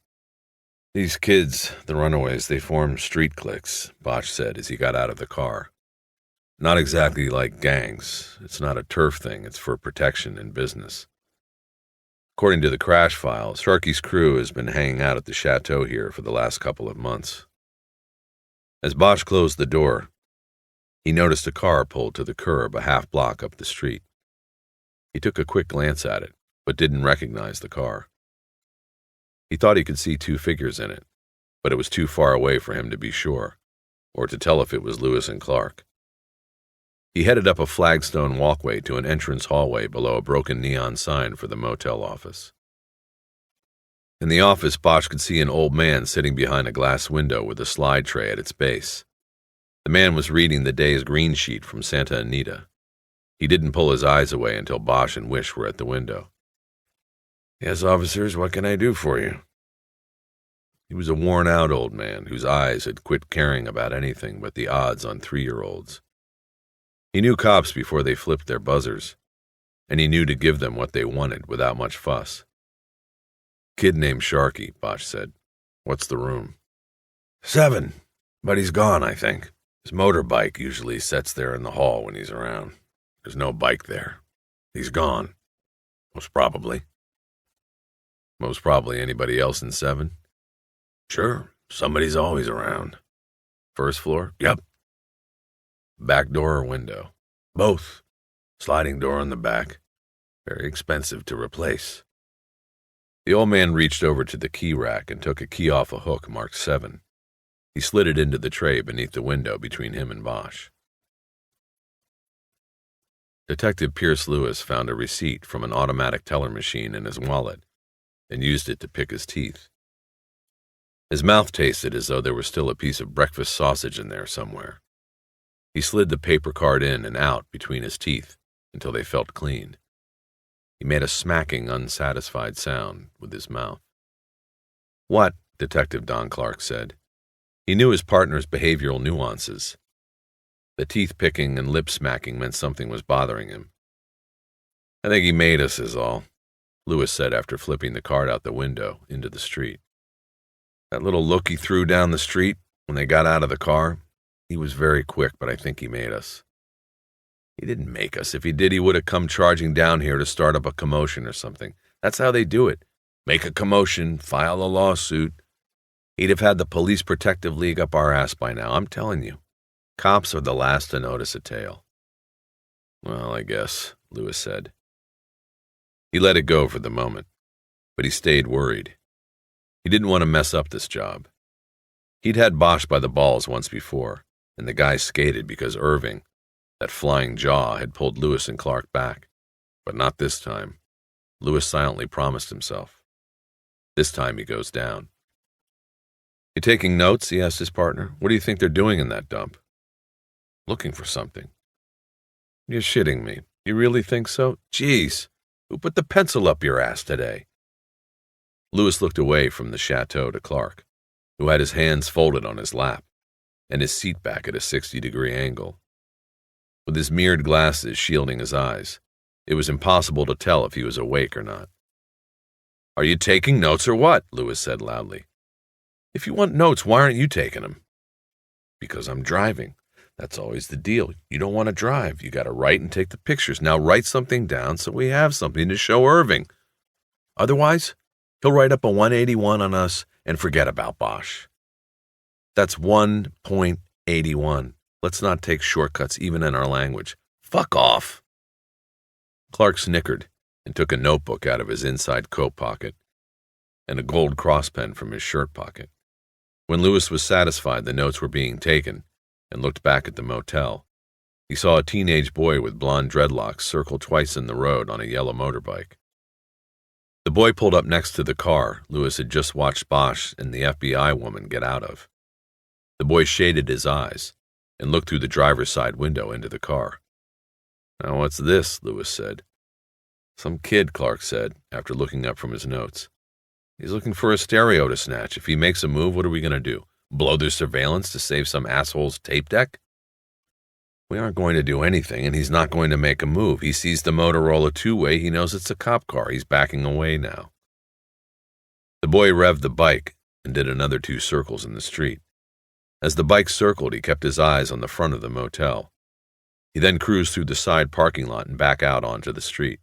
Speaker 2: These kids, the runaways, they form street cliques, Bosch said as he got out of the car. Not exactly like gangs. It's not a turf thing. It's for protection and business. According to the crash files, Sharky's crew has been hanging out at the chateau here for the last couple of months. As Bosch closed the door, he noticed a car pulled to the curb a half block up the street. He took a quick glance at it, but didn't recognize the car. He thought he could see 2 figures in it, but it was too far away for him to be sure, or to tell if it was Lewis and Clark. He headed up a flagstone walkway to an entrance hallway below a broken neon sign for the motel office. In the office, Bosch could see an old man sitting behind a glass window with a slide tray at its base. The man was reading the day's green sheet from Santa Anita. He didn't pull his eyes away until Bosch and Wish were at the window. "Yes, officers, what can I do for you?" He was a worn-out old man whose eyes had quit caring about anything but the odds on 3-year-olds. He knew cops before they flipped their buzzers, and he knew to give them what they wanted without much fuss. "Kid named Sharky," Bosch said. "What's the room?" 7, but he's gone, I think. His motorbike usually sits there in the hall when he's around. There's no bike there. He's gone. Most probably. Most probably anybody else in 7? Sure, somebody's always around. First floor? Yep. Back door or window? Both. Sliding door on the back. Very expensive to replace. The old man reached over to the key rack and took a key off a hook marked 7. He slid it into the tray beneath the window between him and Bosch. Detective Pierce Lewis found a receipt from an automatic teller machine in his wallet and used it to pick his teeth. His mouth tasted as though there was still a piece of breakfast sausage in there somewhere. He slid the paper card in and out between his teeth until they felt clean. He made a smacking, unsatisfied sound with his mouth. "What?" Detective Don Clark said. He knew his partner's behavioral nuances. The teeth-picking and lip-smacking meant something was bothering him. "I think he made us, is all," Lewis said after flipping the card out the window into the street. "That little look he threw down the street when they got out of the car, he was very quick, but I think he made us." "He didn't make us. If he did, he would have come charging down here to start up a commotion or something. That's how they do it. Make a commotion, file a lawsuit. He'd have had the Police Protective League up our ass by now, I'm telling you. Cops are the last to notice a tale." "Well, I guess," Lewis said. He let it go for the moment, but he stayed worried. He didn't want to mess up this job. He'd had Bosch by the balls once before, and the guy skated because Irving, that flying jaw, had pulled Lewis and Clark back. But not this time. Lewis silently promised himself. This time he goes down. You taking notes? He asked his partner. What do you think they're doing in that dump? Looking for something. You're shitting me. You really think so? Jeez, who put the pencil up your ass today? Lewis looked away from the chateau to Clark, who had his hands folded on his lap and his seat back at a 60-degree angle. With his mirrored glasses shielding his eyes, it was impossible to tell if he was awake or not. Are you taking notes or what? Lewis said loudly. If you want notes, why aren't you taking them? Because I'm driving. That's always the deal. You don't want to drive. You got to write and take the pictures. Now write something down so we have something to show Irving. Otherwise, he'll write up a 181 on us and forget about Bosch. That's 1.81. Let's not take shortcuts even in our language. Fuck off. Clark snickered and took a notebook out of his inside coat pocket and a gold cross pen from his shirt pocket. When Lewis was satisfied the notes were being taken and looked back at the motel, he saw a teenage boy with blonde dreadlocks circle twice in the road on a yellow motorbike. The boy pulled up next to the car Lewis had just watched Bosch and the FBI woman get out of. The boy shaded his eyes and looked through the driver's side window into the car. Now what's this? Lewis said. Some kid, Clark said, after looking up from his notes. He's looking for a stereo to snatch. If he makes a move, what are we going to do? Blow their surveillance to save some asshole's tape deck? We aren't going to do anything, and he's not going to make a move. He sees the Motorola two-way. He knows it's a cop car. He's backing away now. The boy revved the bike and did another 2 circles in the street. As the bike circled, he kept his eyes on the front of the motel. He then cruised through the side parking lot and back out onto the street.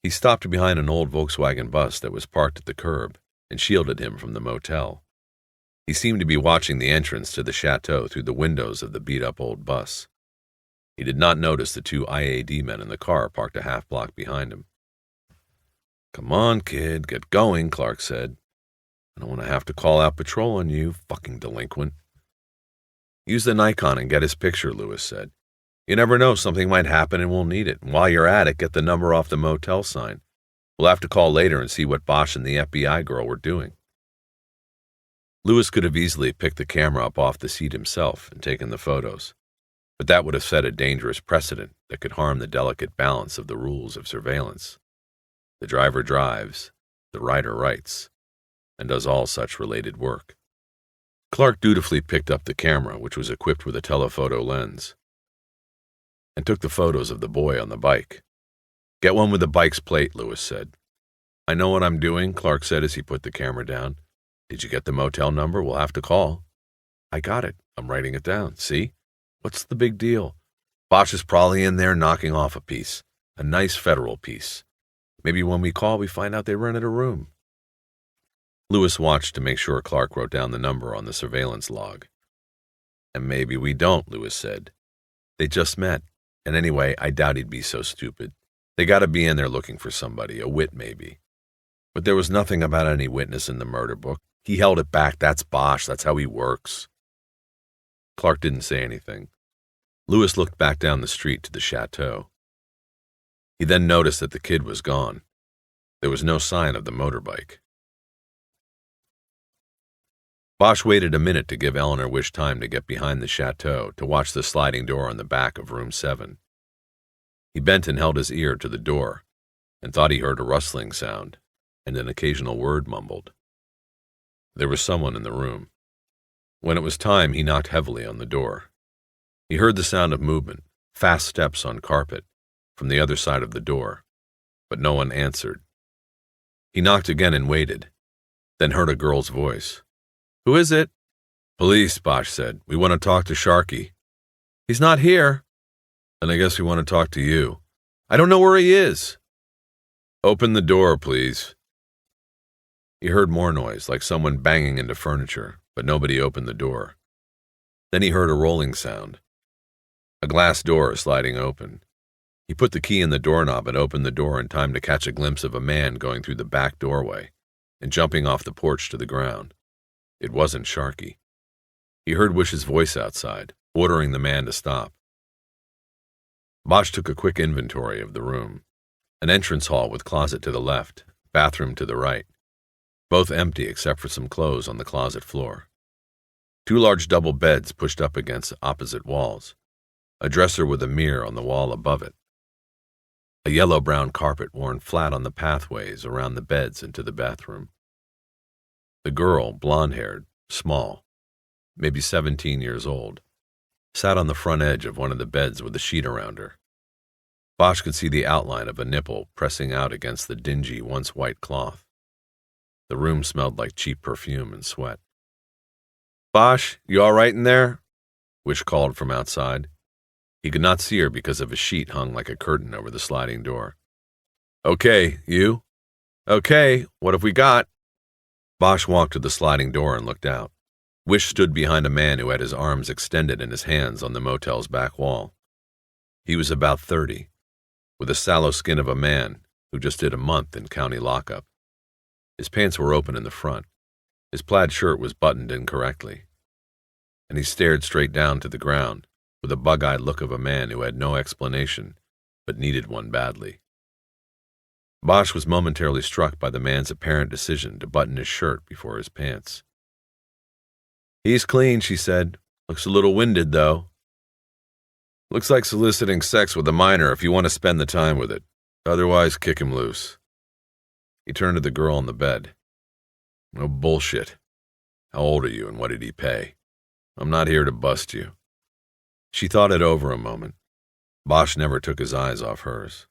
Speaker 2: He stopped behind an old Volkswagen bus that was parked at the curb and shielded him from the motel. He seemed to be watching the entrance to the chateau through the windows of the beat-up old bus. He did not notice the 2 IAD men in the car parked a half block behind him. Come on, kid, get going, Clark said. I don't want to have to call out patrol on you, fucking delinquent. Use the Nikon and get his picture, Lewis said. You never know, something might happen and we'll need it. And while you're at it, get the number off the motel sign. We'll have to call later and see what Bosch and the FBI girl were doing. Lewis could have easily picked the camera up off the seat himself and taken the photos, but that would have set a dangerous precedent that could harm the delicate balance of the rules of surveillance. The driver drives, the writer writes, and does all such related work. Clark dutifully picked up the camera, which was equipped with a telephoto lens, and took the photos of the boy on the bike. Get one with the bike's plate, Lewis said. I know what I'm doing, Clark said as he put the camera down. Did you get the motel number? We'll have to call. I got it. I'm writing it down. See? What's the big deal? Bosch is probably in there knocking off a piece. A nice federal piece. Maybe when we call, we find out they rented a room. Lewis watched to make sure Clark wrote down the number on the surveillance log. And maybe we don't, Lewis said. They just met. And anyway, I doubt he'd be so stupid. They gotta be in there looking for somebody, a wit maybe. But there was nothing about any witness in the murder book. He held it back. That's Bosch. That's how he works. Clark didn't say anything. Lewis looked back down the street to the chateau. He then noticed that the kid was gone. There was no sign of the motorbike. Bosch waited a minute to give Eleanor Wish time to get behind the chateau to watch the sliding door on the back of room 7. He bent and held his ear to the door and thought he heard a rustling sound and an occasional word mumbled. There was someone in the room. When it was time, he knocked heavily on the door. He heard the sound of movement, fast steps on carpet, from the other side of the door, but no one answered. He knocked again and waited, then heard a girl's voice. Who is it? Police, Bosch said. We want to talk to Sharky. He's not here. Then I guess we want to talk to you. I don't know where he is. Open the door, please. He heard more noise, like someone banging into furniture, but nobody opened the door. Then he heard a rolling sound. A glass door sliding open. He put the key in the doorknob and opened the door in time to catch a glimpse of a man going through the back doorway and jumping off the porch to the ground. It wasn't Sharky. He heard Wish's voice outside, ordering the man to stop. Bosch took a quick inventory of the room. An entrance hall with closet to the left, bathroom to the right. both empty except for some clothes on the closet floor. 2 large double beds pushed up against opposite walls, a dresser with a mirror on the wall above it, a yellow-brown carpet worn flat on the pathways around the beds into the bathroom. The girl, blonde-haired, small, maybe 17 years old, sat on the front edge of one of the beds with a sheet around her. Bosch could see the outline of a nipple pressing out against the dingy, once white cloth. The room smelled like cheap perfume and sweat. "Bosch, you all right in there?" Wish called from outside. He could not see her because of a sheet hung like a curtain over the sliding door. "Okay, you?" "Okay, what have we got?" Bosch walked to the sliding door and looked out. Wish stood behind a man who had his arms extended and his hands on the motel's back wall. He was about 30, with the sallow skin of a man who just did a month in county lockup. His pants were open in the front. His plaid shirt was buttoned incorrectly. And he stared straight down to the ground, with the bug-eyed look of a man who had no explanation, but needed one badly. Bosch was momentarily struck by the man's apparent decision to button his shirt before his pants. "He's clean," she said. "Looks a little winded, though." "Looks like soliciting sex with a minor if you want to spend the time with it. Otherwise, kick him loose." He turned to the girl on the bed. "No bullshit. How old are you and what did he pay? I'm not here to bust you." She thought it over a moment. Bosch never took his eyes off hers.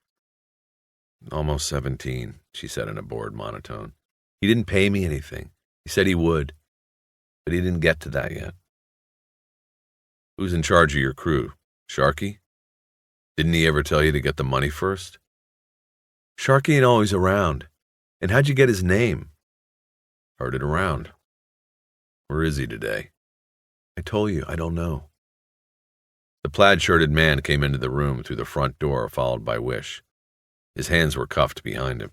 Speaker 2: "Almost 17, she said in a bored monotone. "He didn't pay me anything. He said he would, but he didn't get to that yet." "Who's in charge of your crew? Sharky? Didn't he ever tell you to get the money first?" "Sharky ain't always around. And how'd you get his name?" "Heard it around." "Where is he today?" "I told you, I don't know." The plaid-shirted man came into the room through the front door, followed by Wish. His hands were cuffed behind him.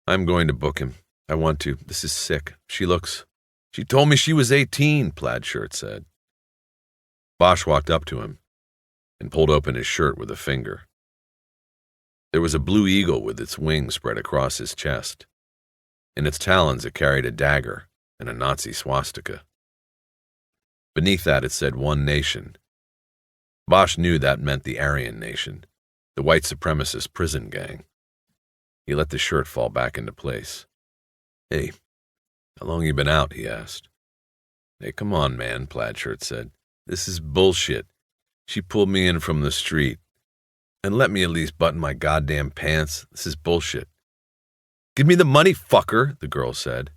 Speaker 2: "I'm going to book him. I want to. This is sick. She told me she was 18, Plaid-shirt said. Bosch walked up to him and pulled open his shirt with a finger. There was a blue eagle with its wings spread across his chest. In its talons it carried a dagger and a Nazi swastika. Beneath that it said One Nation. Bosch knew that meant the Aryan Nation, the white supremacist prison gang. He let the shirt fall back into place. "Hey, how long you been out?" he asked. "Hey, come on, man," Plaid-shirt said. "This is bullshit. She pulled me in from the street. And let me at least button my goddamn pants. This is bullshit." "Give me the money, fucker," the girl said.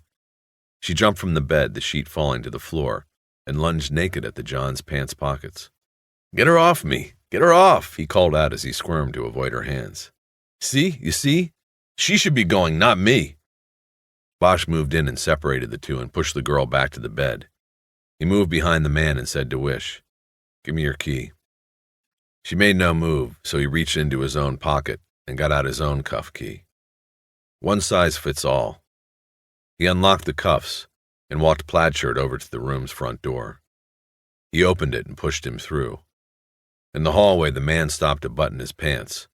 Speaker 2: She jumped from the bed, the sheet falling to the floor, and lunged naked at the John's pants pockets. "Get her off me! Get her off!" he called out as he squirmed to avoid her hands. "See? You see? She should be going, not me." Bosch moved in and separated the two and pushed the girl back to the bed. He moved behind the man and said to Wish, "Give me your key." She made no move, so he reached into his own pocket and got out his own cuff key. One size fits all. He unlocked the cuffs and walked Plaid-shirt over to the room's front door. He opened it and pushed him through. In the hallway, the man stopped to button his pants,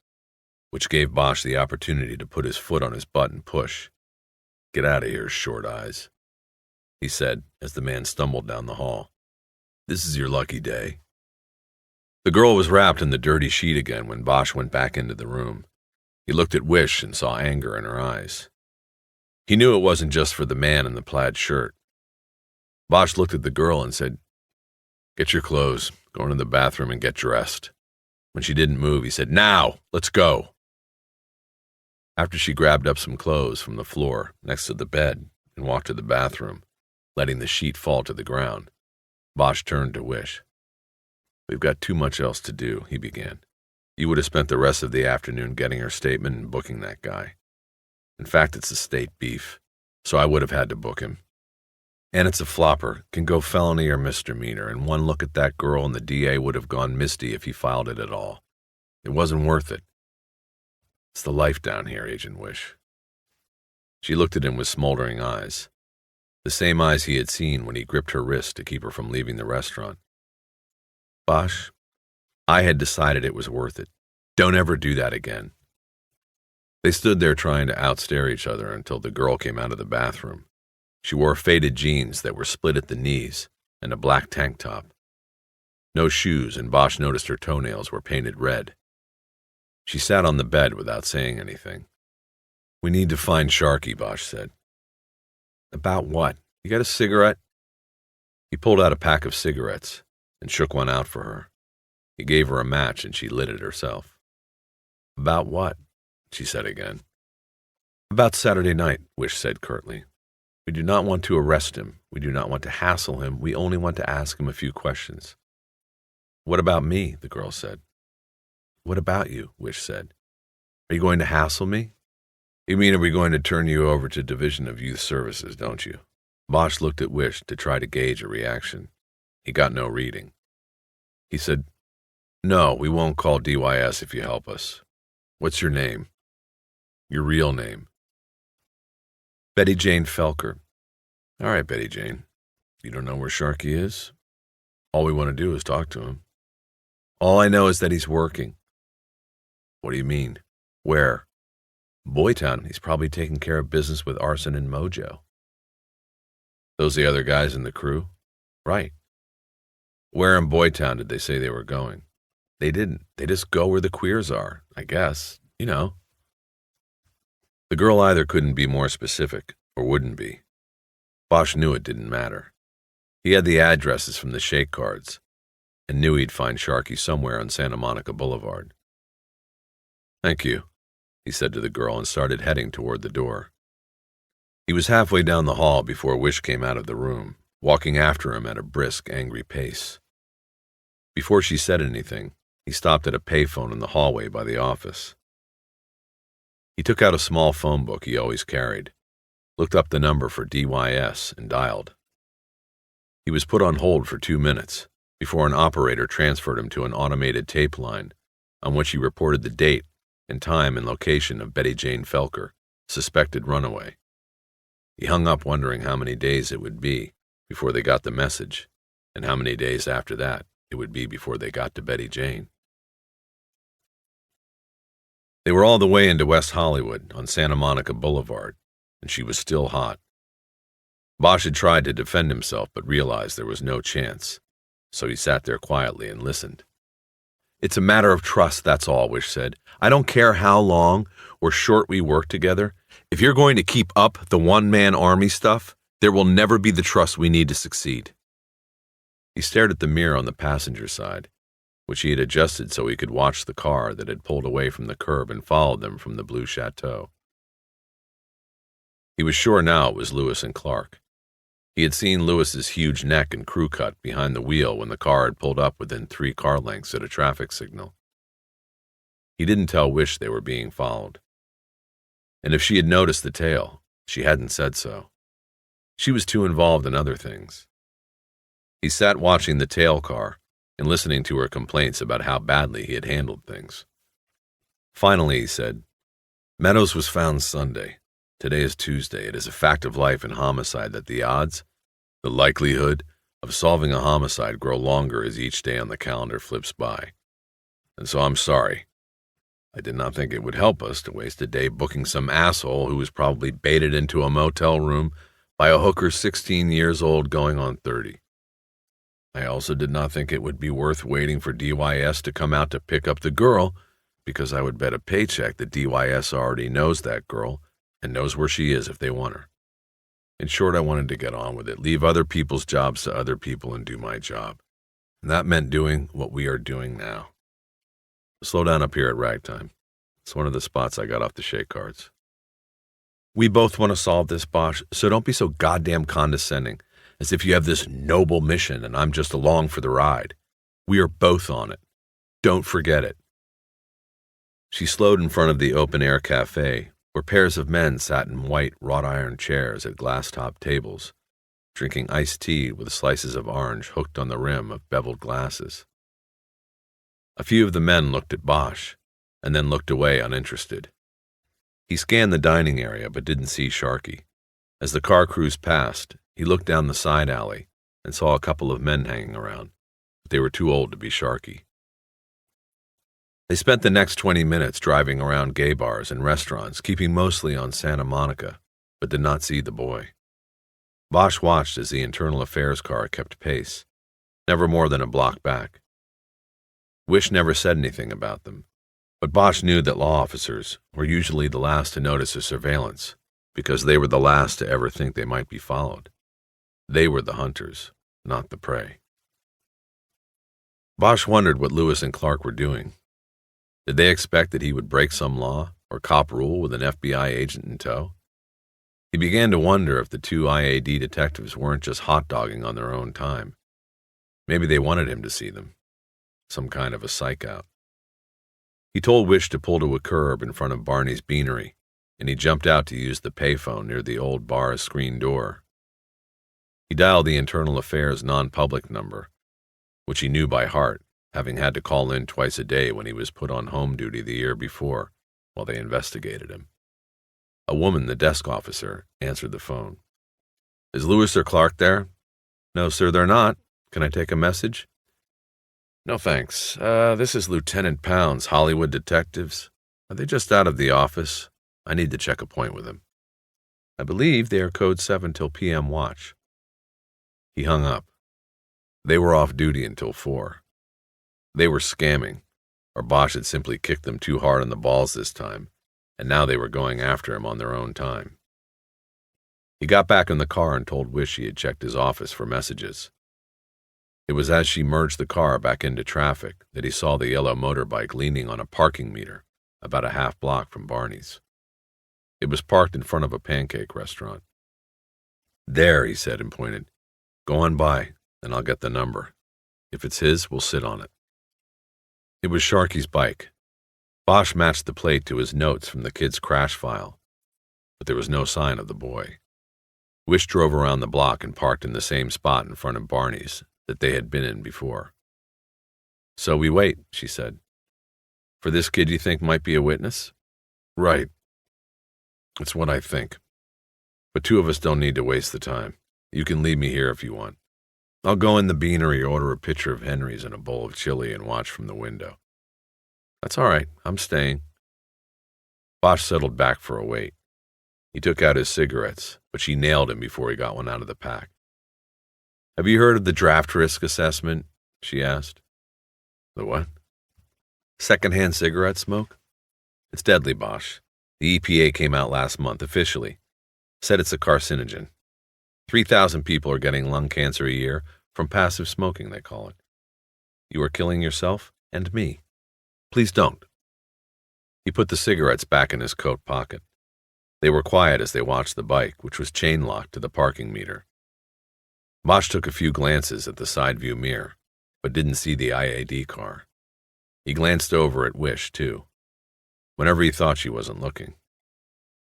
Speaker 2: which gave Bosch the opportunity to put his foot on his butt and push. "Get out of here, short eyes," he said as the man stumbled down the hall. "This is your lucky day." The girl was wrapped in the dirty sheet again when Bosch went back into the room. He looked at Wish and saw anger in her eyes. He knew it wasn't just for the man in the plaid shirt. Bosch looked at the girl and said, "Get your clothes, go into the bathroom and get dressed." When she didn't move, he said, "Now, let's go." After she grabbed up some clothes from the floor next to the bed and walked to the bathroom, letting the sheet fall to the ground, Bosch turned to Wish. "We've got too much else to do," he began. "You would have spent the rest of the afternoon getting her statement and booking that guy. In fact, it's a state beef, so I would have had to book him. And it's a flopper, can go felony or misdemeanor, and one look at that girl and the DA would have gone misty if he filed it at all. It wasn't worth it. It's the life down here, Agent Wish." She looked at him with smoldering eyes, the same eyes he had seen when he gripped her wrist to keep her from leaving the restaurant. "Bosch, I had decided it was worth it. Don't ever do that again." They stood there trying to outstare each other until the girl came out of the bathroom. She wore faded jeans that were split at the knees and a black tank top. No shoes, and Bosch noticed her toenails were painted red. She sat on the bed without saying anything. "We need to find Sharky," Bosch said. "About what? You got a cigarette?" He pulled out a pack of cigarettes and shook one out for her. He gave her a match and she lit it herself. "About what?" she said again. "About Saturday night," Wish said curtly. "We do not want to arrest him. We do not want to hassle him. We only want to ask him a few questions." "What about me?" the girl said. "What about you?" Wish said. "Are you going to hassle me?" "You mean, are we going to turn you over to Division of Youth Services, don't you?" Bosch looked at Wish to try to gauge a reaction. He got no reading. He said, "No, we won't call DYS if you help us. What's your name? Your real name?" "Betty Jane Felker." "All right, Betty Jane. You don't know where Sharky is? All we want to do is talk to him." "All I know is that he's working." "What do you mean? Where?" "Boytown. He's probably taking care of business with Arson and Mojo." "Those the other guys in the crew?" "Right." "Where in Boytown did they say they were going?" "They didn't. They just go where the queers are, I guess. You know." The girl either couldn't be more specific or wouldn't be. Bosch knew it didn't matter. He had the addresses from the shake cards and knew he'd find Sharky somewhere on Santa Monica Boulevard. "Thank you," he said to the girl and started heading toward the door. He was halfway down the hall before Wish came out of the room, walking after him at a brisk, angry pace. Before she said anything, he stopped at a payphone in the hallway by the office. He took out a small phone book he always carried, looked up the number for DYS, and dialed. He was put on hold for 2 minutes before an operator transferred him to an automated tape line on which he reported the date and time and location of Betty Jane Felker, suspected runaway. He hung up wondering how many days it would be before they got the message, and how many days after that it would be before they got to Betty Jane. They were all the way into West Hollywood on Santa Monica Boulevard, and she was still hot. Bosch had tried to defend himself but realized there was no chance, so he sat there quietly and listened. "It's a matter of trust, that's all," Wish said. "I don't care how long or short we work together. If you're going to keep up the one-man army stuff, there will never be the trust we need to succeed." He stared at the mirror on the passenger side, which he had adjusted so he could watch the car that had pulled away from the curb and followed them from the blue chateau. He was sure now it was Lewis and Clark. He had seen Lewis's huge neck and crew cut behind the wheel when the car had pulled up within 3 car lengths at a traffic signal. He didn't tell Wish they were being followed. And if she had noticed the tail, she hadn't said so. She was too involved in other things. He sat watching the tail car and listening to her complaints about how badly he had handled things. Finally, he said, "Meadows was found Sunday. Today is Tuesday. It is a fact of life in homicide that the odds, the likelihood, of solving a homicide grow longer as each day on the calendar flips by. And so I'm sorry. I did not think it would help us to waste a day booking some asshole who was probably baited into a motel room by a hooker 16 years old going on 30. I also did not think it would be worth waiting for DYS to come out to pick up the girl, because I would bet a paycheck that DYS already knows that girl and knows where she is if they want her. In short, I wanted to get on with it, leave other people's jobs to other people and do my job. And that meant doing what we are doing now. Slow down up here at Ragtime. It's one of the spots I got off the shake cards. We both want to solve this, Bosch, so don't be so goddamn condescending, as if you have this noble mission and I'm just along for the ride. We are both on it. Don't forget it. She slowed in front of the open-air cafe, where pairs of men sat in white wrought-iron chairs at glass-topped tables, drinking iced tea with slices of orange hooked on the rim of beveled glasses. A few of the men looked at Bosch, and then looked away uninterested. He scanned the dining area but didn't see Sharky. As the car cruised past, he looked down the side alley and saw a couple of men hanging around, but they were too old to be Sharky. They spent the next 20 minutes driving around gay bars and restaurants, keeping mostly on Santa Monica, but did not see the boy. Bosch watched as the internal affairs car kept pace, never more than a block back. Wish never said anything about them, but Bosch knew that law officers were usually the last to notice a surveillance because they were the last to ever think they might be followed. They were the hunters, not the prey. Bosch wondered what Lewis and Clark were doing. Did they expect that he would break some law or cop rule with an FBI agent in tow? He began to wonder if the two IAD detectives weren't just hot-dogging on their own time. Maybe they wanted him to see them. Some kind of a psych-out. He told Wish to pull to a curb in front of Barney's Beanery, and he jumped out to use the payphone near the old bar's screen door. He dialed the Internal Affairs non-public number, which he knew by heart, having had to call in twice a day when he was put on home duty the year before while they investigated him. A woman, the desk officer, answered the phone. "Is Lewis or Clark there?" "No, sir, they're not. Can I take a message?" "No, thanks. This is Lieutenant Pounds, Hollywood Detectives. Are they just out of the office? I need to check a point with them." "I believe they are code 7 till PM watch." He hung up. They were off duty until 4. They were scamming, or Bosch had simply kicked them too hard on the balls this time, and now they were going after him on their own time. He got back in the car and told Wish he had checked his office for messages. It was as she merged the car back into traffic that he saw the yellow motorbike leaning on a parking meter about a half block from Barney's. It was parked in front of a pancake restaurant. "There," he said and pointed. "Go on by, and I'll get the number. If it's his, we'll sit on it." It was Sharky's bike. Bosch matched the plate to his notes from the kid's crash file, but there was no sign of the boy. Wish drove around the block and parked in the same spot in front of Barney's that they had been in before. "So we wait," she said. "For this kid you think might be a witness?" "Right. It's what I think. But two of us don't need to waste the time. You can leave me here if you want. I'll go in the Beanery, order a pitcher of Henry's and a bowl of chili, and watch from the window." "That's all right. I'm staying." Bosch settled back for a wait. He took out his cigarettes, but she nailed him before he got one out of the pack. "Have you heard of the draft risk assessment?" she asked. "The what?" "Secondhand cigarette smoke. It's deadly, Bosch. The EPA came out last month officially. Said it's a carcinogen. 3,000 people are getting lung cancer a year from passive smoking, they call it. You are killing yourself and me. Please don't." He put the cigarettes back in his coat pocket. They were quiet as they watched the bike, which was chain-locked to the parking meter. Bosch took a few glances at the side view mirror, but didn't see the IAD car. He glanced over at Wish, too, whenever he thought she wasn't looking.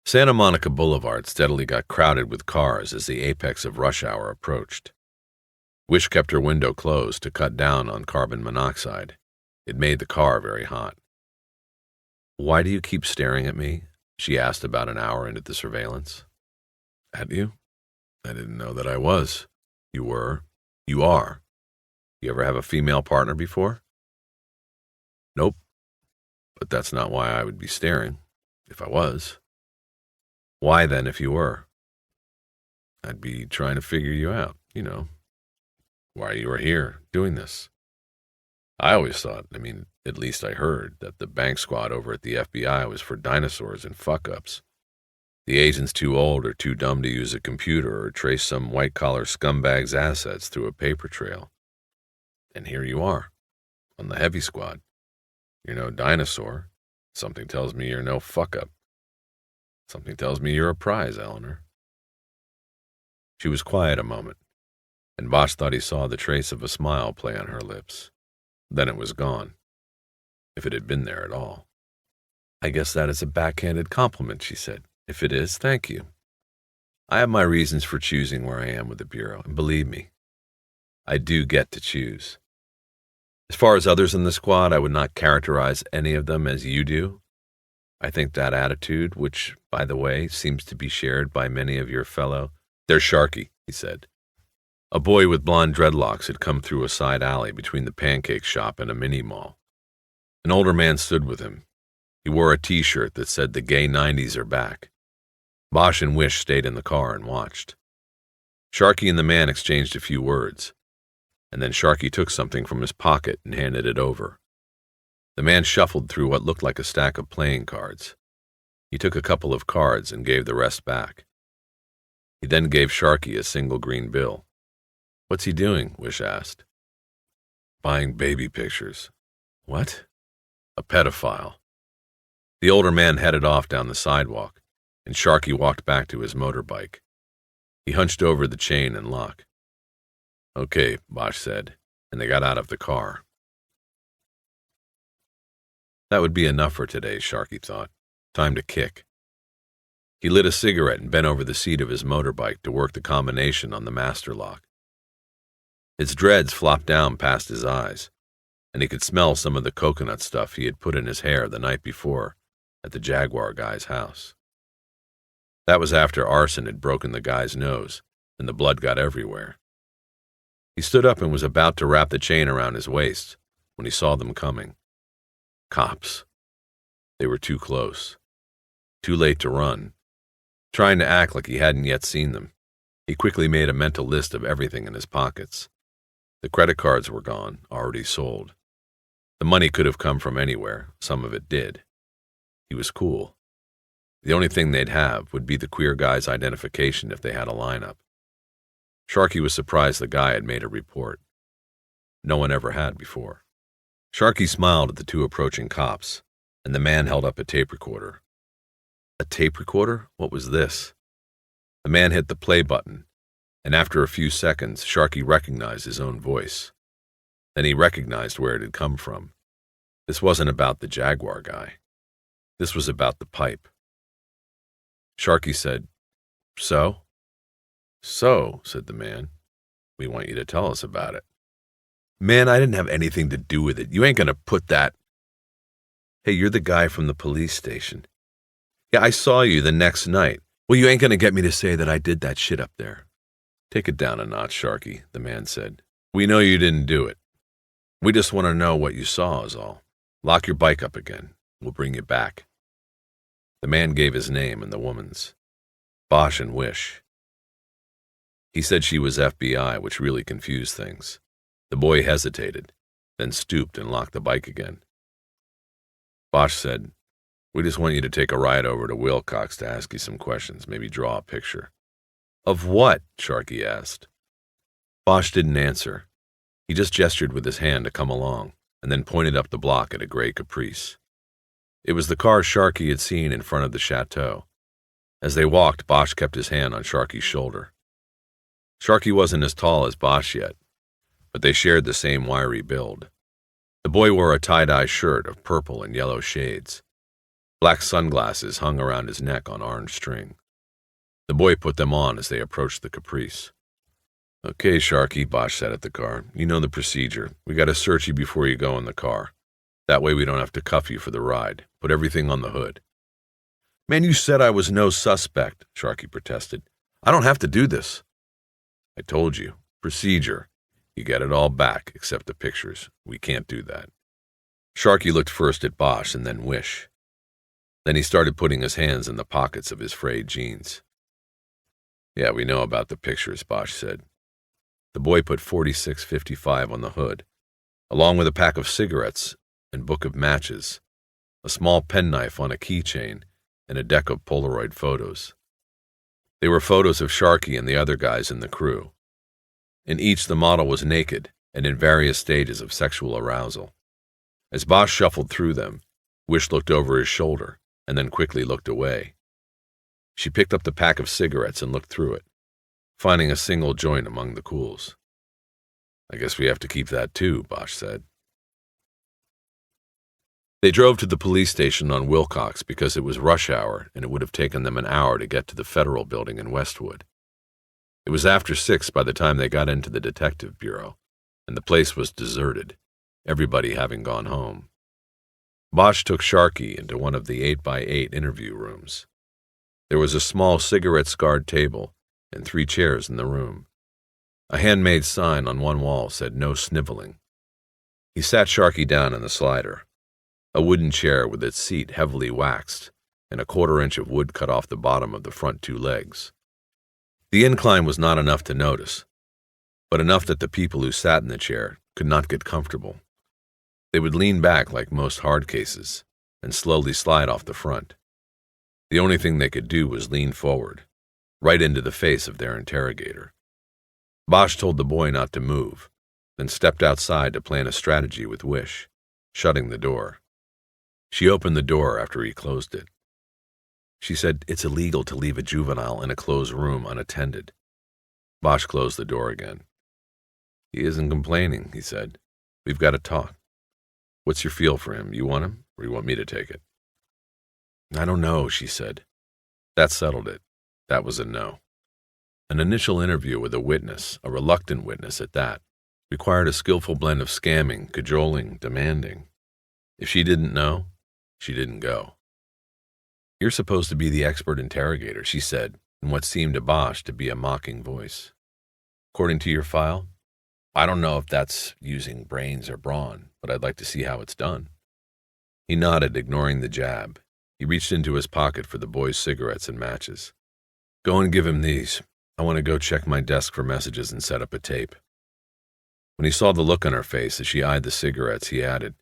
Speaker 2: Santa Monica Boulevard steadily got crowded with cars as the apex of rush hour approached. Wish kept her window closed to cut down on carbon monoxide. It made the car very hot. "Why do you keep staring at me?" she asked about an hour into the surveillance. "At you? I didn't know that I was. You were. You are. You ever have a female partner before?" "Nope. But that's not why I would be staring, if I was." "Why then, if you were?" "I'd be trying to figure you out, why you are here, doing this. I always thought, at least I heard, that the bank squad over at the FBI was for dinosaurs and fuck-ups. The agent's too old or too dumb to use a computer or trace some white-collar scumbag's assets through a paper trail. And here you are, on the heavy squad. You're no dinosaur. Something tells me you're no fuck-up. Something tells me you're a prize, Eleanor." She was quiet a moment, and Bosch thought he saw the trace of a smile play on her lips. Then it was gone, if it had been there at all. "I guess that is a backhanded compliment," she said. "If it is, thank you. I have my reasons for choosing where I am with the Bureau, and believe me, I do get to choose. As far as others in the squad, I would not characterize any of them as you do. I think that attitude, which, by the way, seems to be shared by many of your fellow—" "There's Sharky," he said. A boy with blonde dreadlocks had come through a side alley between the pancake shop and a mini-mall. An older man stood with him. He wore a T-shirt that said the gay 90s are back. Bosch and Wish stayed in the car and watched. Sharky and the man exchanged a few words, and then Sharky took something from his pocket and handed it over. The man shuffled through what looked like a stack of playing cards. He took a couple of cards and gave the rest back. He then gave Sharky a single green bill. "What's he doing?" Wish asked. "Buying baby pictures." "What?" "A pedophile." The older man headed off down the sidewalk, and Sharky walked back to his motorbike. He hunched over the chain and lock. "Okay," Bosch said, and they got out of the car. That would be enough for today, Sharky thought. Time to kick. He lit a cigarette and bent over the seat of his motorbike to work the combination on the master lock. His dreads flopped down past his eyes, and he could smell some of the coconut stuff he had put in his hair the night before at the Jaguar guy's house. That was after arson had broken the guy's nose, and the blood got everywhere. He stood up and was about to wrap the chain around his waist when he saw them coming. Cops. They were too close. Too late to run. Trying to act like he hadn't yet seen them, he quickly made a mental list of everything in his pockets. The credit cards were gone, already sold. The money could have come from anywhere, some of it did. He was cool. The only thing they'd have would be the queer guy's identification if they had a lineup. Sharky was surprised the guy had made a report. No one ever had before. Sharky smiled at the two approaching cops, and the man held up a tape recorder. A tape recorder? What was this? The man hit the play button, and after a few seconds, Sharky recognized his own voice. Then he recognized where it had come from. This wasn't about the Jaguar guy. This was about the pipe. Sharky said, "So?" "So," said the man, "we want you to tell us about it." "Man, I didn't have anything to do with it. You ain't gonna put that..." "Hey, you're the guy from the police station." "Yeah, I saw you the next night." "Well, you ain't gonna get me to say that I did that shit up there." "Take it down a notch, Sharky," the man said. "We know you didn't do it. We just want to know what you saw is all. Lock your bike up again. We'll bring you back." The man gave his name and the woman's. Bosch and Wish. He said she was FBI, which really confused things. The boy hesitated, then stooped and locked the bike again. Bosch said, "We just want you to take a ride over to Wilcox to ask you some questions, maybe draw a picture." "Of what?" Sharky asked. Bosch didn't answer. He just gestured with his hand to come along, and then pointed up the block at a gray Caprice. It was the car Sharky had seen in front of the chateau. As they walked, Bosch kept his hand on Sharky's shoulder. Sharky wasn't as tall as Bosch yet, but they shared the same wiry build. The boy wore a tie-dye shirt of purple and yellow shades. Black sunglasses hung around his neck on orange string. The boy put them on as they approached the Caprice. "Okay, Sharky," Bosch said at the car. "You know the procedure. We gotta search you before you go in the car. That way we don't have to cuff you for the ride. Put everything on the hood." "Man, you said I was no suspect," Sharky protested. "I don't have to do this." "I told you. Procedure. You get it all back, except the pictures. We can't do that." Sharky looked first at Bosch and then Wish. Then he started putting his hands in the pockets of his frayed jeans. "Yeah, we know about the pictures," Bosch said. The boy put 4655 on the hood, along with a pack of cigarettes and book of matches, a small penknife on a keychain, and a deck of Polaroid photos. They were photos of Sharky and the other guys in the crew. In each, the model was naked and in various stages of sexual arousal. As Bosch shuffled through them, Wish looked over his shoulder and then quickly looked away. She picked up the pack of cigarettes and looked through it, finding a single joint among the cools. "I guess we have to keep that too," Bosch said. They drove to the police station on Wilcox because it was rush hour and it would have taken them an hour to get to the Federal Building in Westwood. It was after 6 by the time they got into the detective bureau, and the place was deserted, everybody having gone home. Bosch took Sharky into one of the 8x8 interview rooms. There was a small cigarette-scarred table and 3 chairs in the room. A handmade sign on one wall said "No sniveling." He sat Sharky down in the slider. a wooden chair with its seat heavily waxed, and a 1/4 inch of wood cut off the bottom of the front 2 legs. The incline was not enough to notice, but enough that the people who sat in the chair could not get comfortable. They would lean back like most hard cases and slowly slide off the front. The only thing they could do was lean forward, right into the face of their interrogator. Bosch told the boy not to move, then stepped outside to plan a strategy with Wish, shutting the door. She opened the door after he closed it. She said it's illegal to leave a juvenile in a closed room unattended. Bosch closed the door again. He isn't complaining, he said. We've got to talk. What's your feel for him? You want him, or you want me to take it? I don't know, she said. That settled it. That was a no. An initial interview with a witness, a reluctant witness at that, required a skillful blend of scamming, cajoling, demanding. If she didn't know, she didn't go. You're supposed to be the expert interrogator, she said, in what seemed to Bosch to be a mocking voice. According to your file, I don't know if that's using brains or brawn, but I'd like to see how it's done. He nodded, ignoring the jab. He reached into his pocket for the boy's cigarettes and matches. Go and give him these. I want to go check my desk for messages and set up a tape. When he saw the look on her face as she eyed the cigarettes, he added,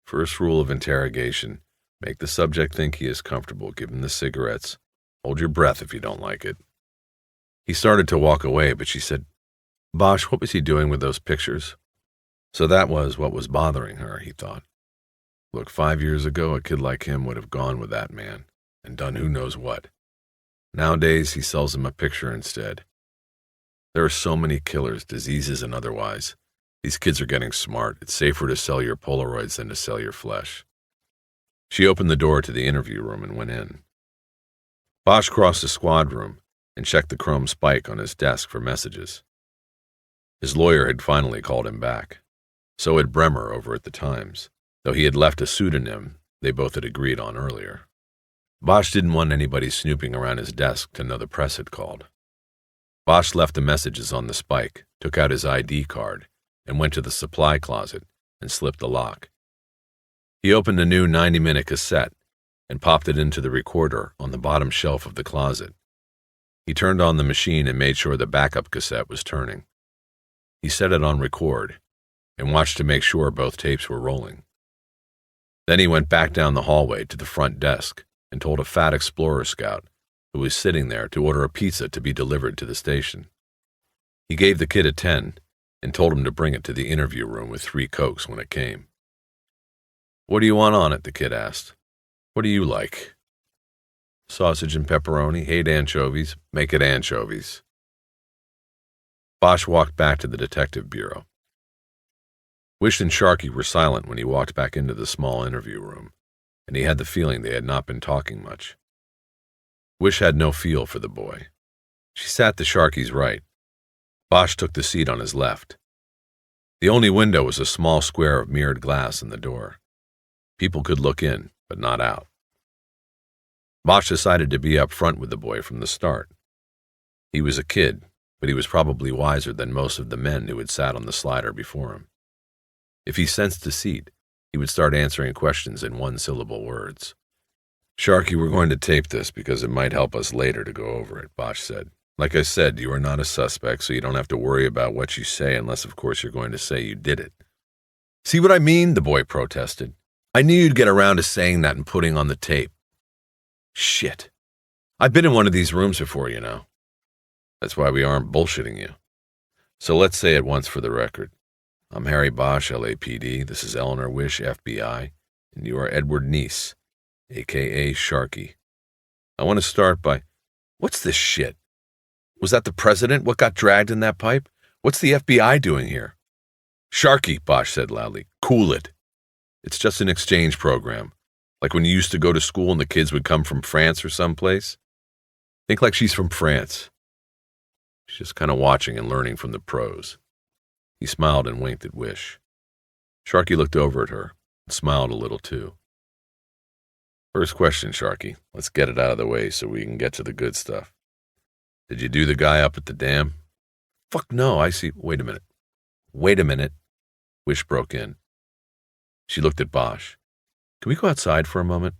Speaker 2: First rule of interrogation, make the subject think he is comfortable. Give him the cigarettes. Hold your breath if you don't like it. He started to walk away, but she said, Bosch, what was he doing with those pictures? So that was what was bothering her, he thought. Look, 5 years ago, a kid like him would have gone with that man and done who knows what. Nowadays, he sells him a picture instead. There are so many killers, diseases and otherwise. These kids are getting smart. It's safer to sell your Polaroids than to sell your flesh. She opened the door to the interview room and went in. Bosch crossed the squad room and checked the chrome spike on his desk for messages. His lawyer had finally called him back. So had Bremer over at the Times, though he had left a pseudonym they both had agreed on earlier. Bosch didn't want anybody snooping around his desk to know the press had called. Bosch left the messages on the spike, took out his ID card, and went to the supply closet and slipped the lock. He opened a new 90-minute cassette and popped it into the recorder on the bottom shelf of the closet. He turned on the machine and made sure the backup cassette was turning. He set it on record and watched to make sure both tapes were rolling. Then he went back down the hallway to the front desk and told a fat explorer scout who was sitting there to order a pizza to be delivered to the station. He gave the kid a 10 and told him to bring it to the interview room with 3 Cokes when it came. What do you want on it? The kid asked. What do you like? Sausage and pepperoni, hate anchovies, make it anchovies. Bosch walked back to the detective bureau. Wish and Sharky were silent when he walked back into the small interview room, and he had the feeling they had not been talking much. Wish had no feel for the boy. She sat to Sharky's right. Bosch took the seat on his left. The only window was a small square of mirrored glass in the door. People could look in, but not out. Bosch decided to be up front with the boy from the start. He was a kid, but he was probably wiser than most of the men who had sat on the slider before him. If he sensed deceit, he would start answering questions in one-syllable words. Sharky, we're going to tape this because it might help us later to go over it, Bosch said. Like I said, you are not a suspect, so you don't have to worry about what you say unless, of course, you're going to say you did it. See what I mean? The boy protested. I knew you'd get around to saying that and putting on the tape. Shit. I've been in one of these rooms before, you know. That's why we aren't bullshitting you. So let's say it once for the record. I'm Harry Bosch, LAPD. This is Eleanor Wish, FBI. And you are Edward Neese, a.k.a. Sharky. I want to start by... What's this shit? Was that the president? What got dragged in that pipe? What's the FBI doing here? Sharky, Bosch said loudly. Cool it. It's just an exchange program. Like when you used to go to school and the kids would come from France or someplace. Think like she's from France. She's just kind of watching and learning from the pros. He smiled and winked at Wish. Sharky looked over at her and smiled a little too. First question, Sharky. Let's get it out of the way so we can get to the good stuff. Did you do the guy up at the dam? Fuck no, I see. Wait a minute. Wish broke in. She looked at Bosch. Can we go outside for a moment?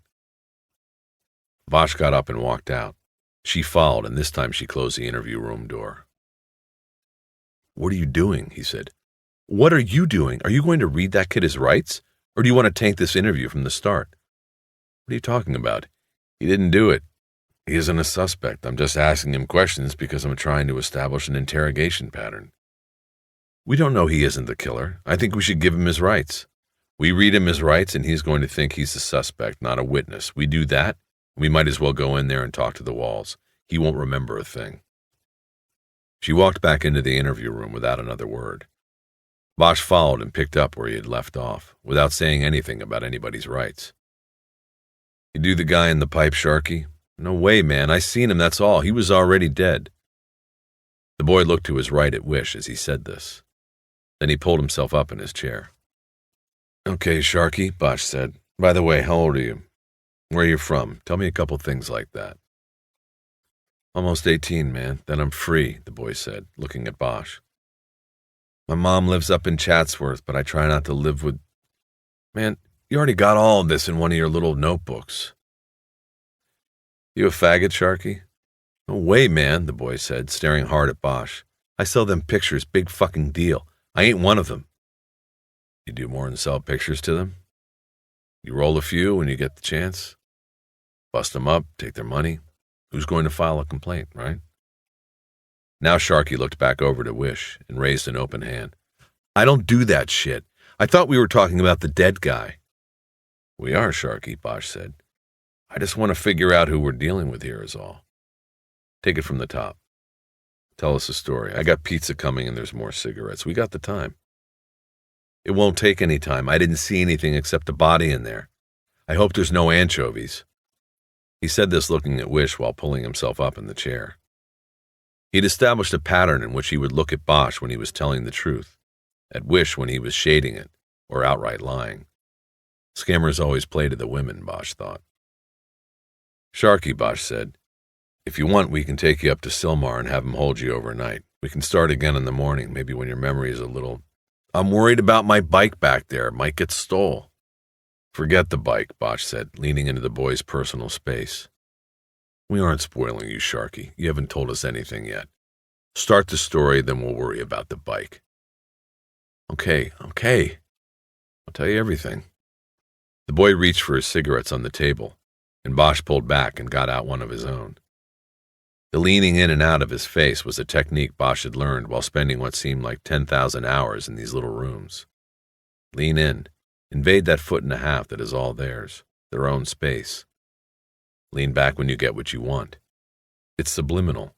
Speaker 2: Bosch got up and walked out. She followed, and this time she closed the interview room door. What are you doing? He said. What are you doing? Are you going to read that kid his rights? Or do you want to taint this interview from the start? What are you talking about? He didn't do it. He isn't a suspect. I'm just asking him questions because I'm trying to establish an interrogation pattern. We don't know he isn't the killer. I think we should give him his rights. We read him his rights, and he's going to think he's the suspect, not a witness. We do that, we might as well go in there and talk to the walls. He won't remember a thing. She walked back into the interview room without another word. Bosch followed and picked up where he had left off, without saying anything about anybody's rights. You do the guy in the pipe, Sharky? No way, man. I seen him, that's all. He was already dead. The boy looked to his right at Wish as he said this. Then he pulled himself up in his chair. Okay, Sharky, Bosch said. By the way, how old are you? Where are you from? Tell me a couple things like that. Almost 18, man. Then I'm free, the boy said, looking at Bosch. My mom lives up in Chatsworth, but I try not to live with... Man, you already got all of this in one of your little notebooks. You a faggot, Sharky? No way, man, the boy said, staring hard at Bosch. I sell them pictures, big fucking deal. I ain't one of them. You do more than sell pictures to them? You roll a few when you get the chance? Bust them up, take their money? Who's going to file a complaint, right? Now Sharky looked back over to Wish and raised an open hand. I don't do that shit. I thought we were talking about the dead guy. We are, Sharky, Bosch said. I just want to figure out who we're dealing with here is all. Take it from the top. Tell us a story. I got pizza coming and there's more cigarettes. We got the time. It won't take any time. I didn't see anything except a body in there. I hope there's no anchovies. He said this looking at Wish while pulling himself up in the chair. He'd established a pattern in which he would look at Bosch when he was telling the truth, at Wish when he was shading it, or outright lying. Scammers always play to the women, Bosch thought. Sharky, Bosch said, if you want, we can take you up to Silmar and have him hold you overnight. We can start again in the morning, maybe when your memory is a little... I'm worried about my bike back there. It might get stole. Forget the bike, Bosch said, leaning into the boy's personal space. We aren't spoiling you, Sharky. You haven't told us anything yet. Start the story, then we'll worry about the bike. Okay. I'll tell you everything. The boy reached for his cigarettes on the table, and Bosch pulled back and got out one of his own. The leaning in and out of his face was a technique Bosch had learned while spending what seemed like 10,000 hours in these little rooms. Lean in. Invade that foot and a half that is all theirs, their own space. Lean back when you get what you want. It's subliminal.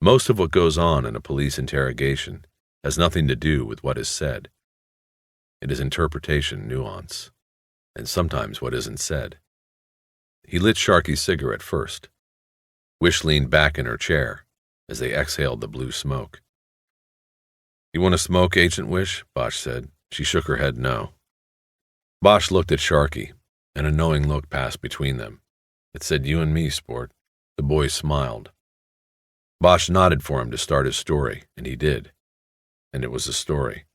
Speaker 2: Most of what goes on in a police interrogation has nothing to do with what is said. It is interpretation, nuance, and sometimes what isn't said. He lit Sharky's cigarette first. Wish leaned back in her chair as they exhaled the blue smoke. You want to smoke, Agent Wish? Bosch said. She shook her head no. Bosch looked at Sharky, and a knowing look passed between them. It said, you and me, sport. The boy smiled. Bosch nodded for him to start his story, and he did. And it was a story.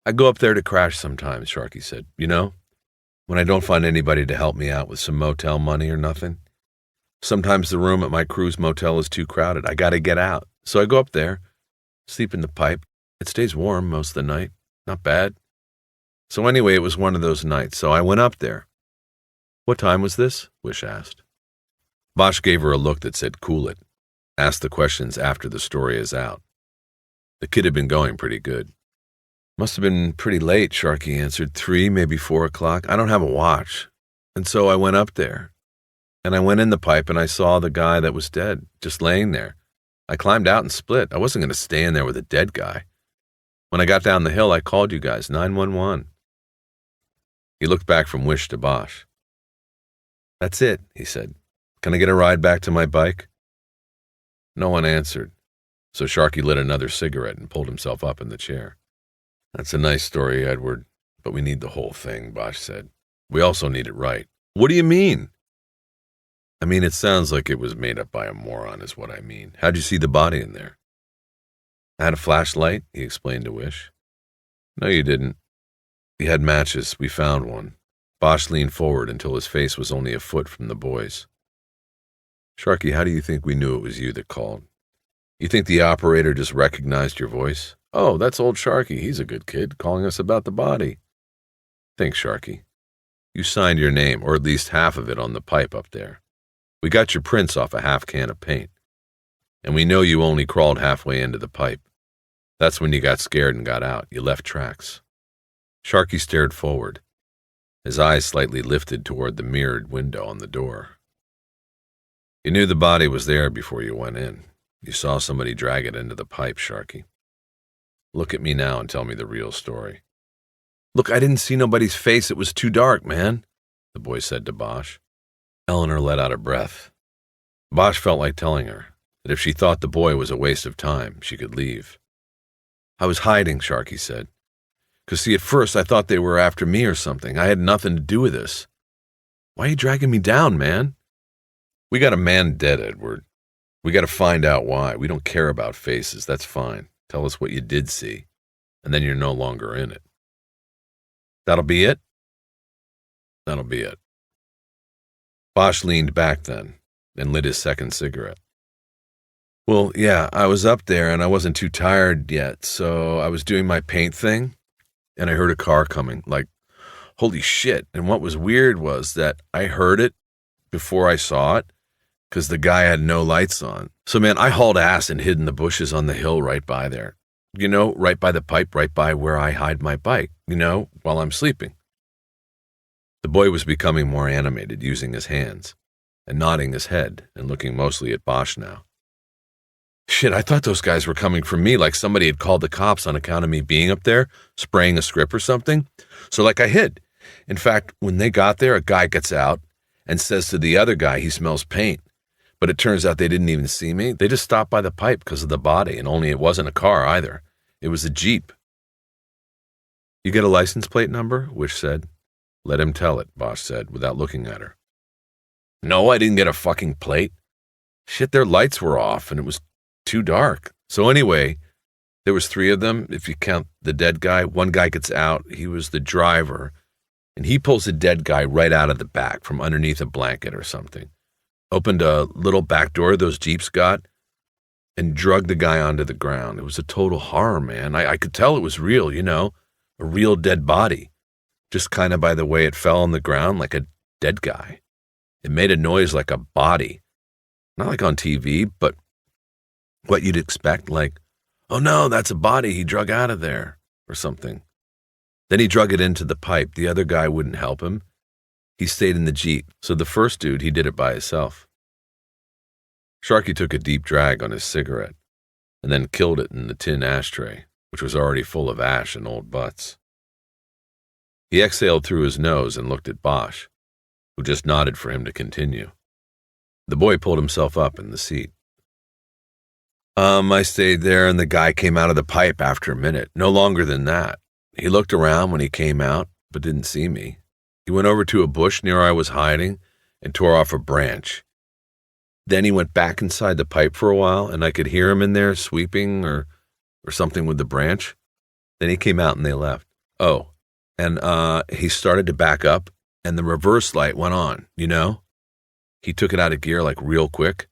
Speaker 2: I go up there to crash sometimes, Sharky said. You know, when I don't find anybody to help me out with some motel money or nothing. Sometimes the room at my cruise motel is too crowded. I gotta get out. So I go up there, sleep in the pipe. It stays warm most of the night. Not bad. So anyway, it was one of those nights, so I went up there. What time was this? Wish asked. Bosch gave her a look that said, cool it. Ask the questions after the story is out. The kid had been going pretty good. Must have been pretty late, Sharky answered. 3, maybe 4 o'clock. I don't have a watch. And so I went up there. And I went in the pipe and I saw the guy that was dead, just laying there. I climbed out and split. I wasn't going to stay in there with a dead guy. When I got down the hill, I called you guys, 911. He looked back from Wish to Bosch. That's it, he said. Can I get a ride back to my bike? No one answered, so Sharky lit another cigarette and pulled himself up in the chair. That's a nice story, Edward, but we need the whole thing, Bosch said. We also need it right. What do you mean? I mean, it sounds like it was made up by a moron is what I mean. How'd you see the body in there? I had a flashlight, he explained to Wish. No, you didn't. He had matches. We found one. Bosch leaned forward until his face was only a foot from the boys. Sharky, how do you think we knew it was you that called? You think the operator just recognized your voice? Oh, that's old Sharky. He's a good kid, calling us about the body. Think, Sharky. You signed your name, or at least half of it, on the pipe up there. We got your prints off a half can of paint. And we know you only crawled halfway into the pipe. That's when you got scared and got out. You left tracks. Sharky stared forward. His eyes slightly lifted toward the mirrored window on the door. You knew the body was there before you went in. You saw somebody drag it into the pipe, Sharky. Look at me now and tell me the real story. Look, I didn't see nobody's face. It was too dark, man, the boy said to Bosch. Eleanor let out a breath. Bosch felt like telling her that if she thought the boy was a waste of time, she could leave. I was hiding, Sharky said. 'Cause see, at first I thought they were after me or something. I had nothing to do with this. Why are you dragging me down, man? We got a man dead, Edward. We got to find out why. We don't care about faces. That's fine. Tell us what you did see, and then you're no longer in it. That'll be it? That'll be it. Bosch leaned back then and lit his second cigarette. Well, yeah, I was up there and I wasn't too tired yet, so I was doing my paint thing, and I heard a car coming, like, holy shit. And what was weird was that I heard it before I saw it, because the guy had no lights on. So, man, I hauled ass and hid in the bushes on the hill right by there. You know, right by the pipe, right by where I hide my bike, you know, while I'm sleeping. The boy was becoming more animated, using his hands, and nodding his head, and looking mostly at Bosch now. Shit, I thought those guys were coming for me, like somebody had called the cops on account of me being up there, spraying a script or something. So, like, I hid. In fact, when they got there, a guy gets out and says to the other guy he smells paint. But it turns out they didn't even see me. They just stopped by the pipe because of the body, and only it wasn't a car either. It was a Jeep. You get a license plate number? Wish said. Let him tell it, Bosch said, without looking at her. No, I didn't get a fucking plate. Shit, their lights were off, and it was too dark. So anyway, there was 3 of them, if you count the dead guy. One guy gets out. He was the driver, and he pulls the dead guy right out of the back from underneath a blanket or something. Opened a little back door those Jeeps got, and drugged the guy onto the ground. It was a total horror, man. I could tell it was real, you know, a real dead body, just kind of by the way it fell on the ground, like a dead guy. It made a noise like a body, not like on TV, but what you'd expect, like, oh no, that's a body he drug out of there, or something. Then he drug it into the pipe. The other guy wouldn't help him. He stayed in the Jeep, so the first dude, he did it by himself. Sharky took a deep drag on his cigarette, and then killed it in the tin ashtray, which was already full of ash and old butts. He exhaled through his nose and looked at Bosch, who just nodded for him to continue. The boy pulled himself up in the seat. I stayed there, and the guy came out of the pipe after a minute, no longer than that. He looked around when he came out, but didn't see me. He went over to a bush near where I was hiding and tore off a branch. Then he went back inside the pipe for a while, and I could hear him in there sweeping or something with the branch. Then he came out and they left. Oh, and he started to back up, and the reverse light went on, you know? He took it out of gear like real quick.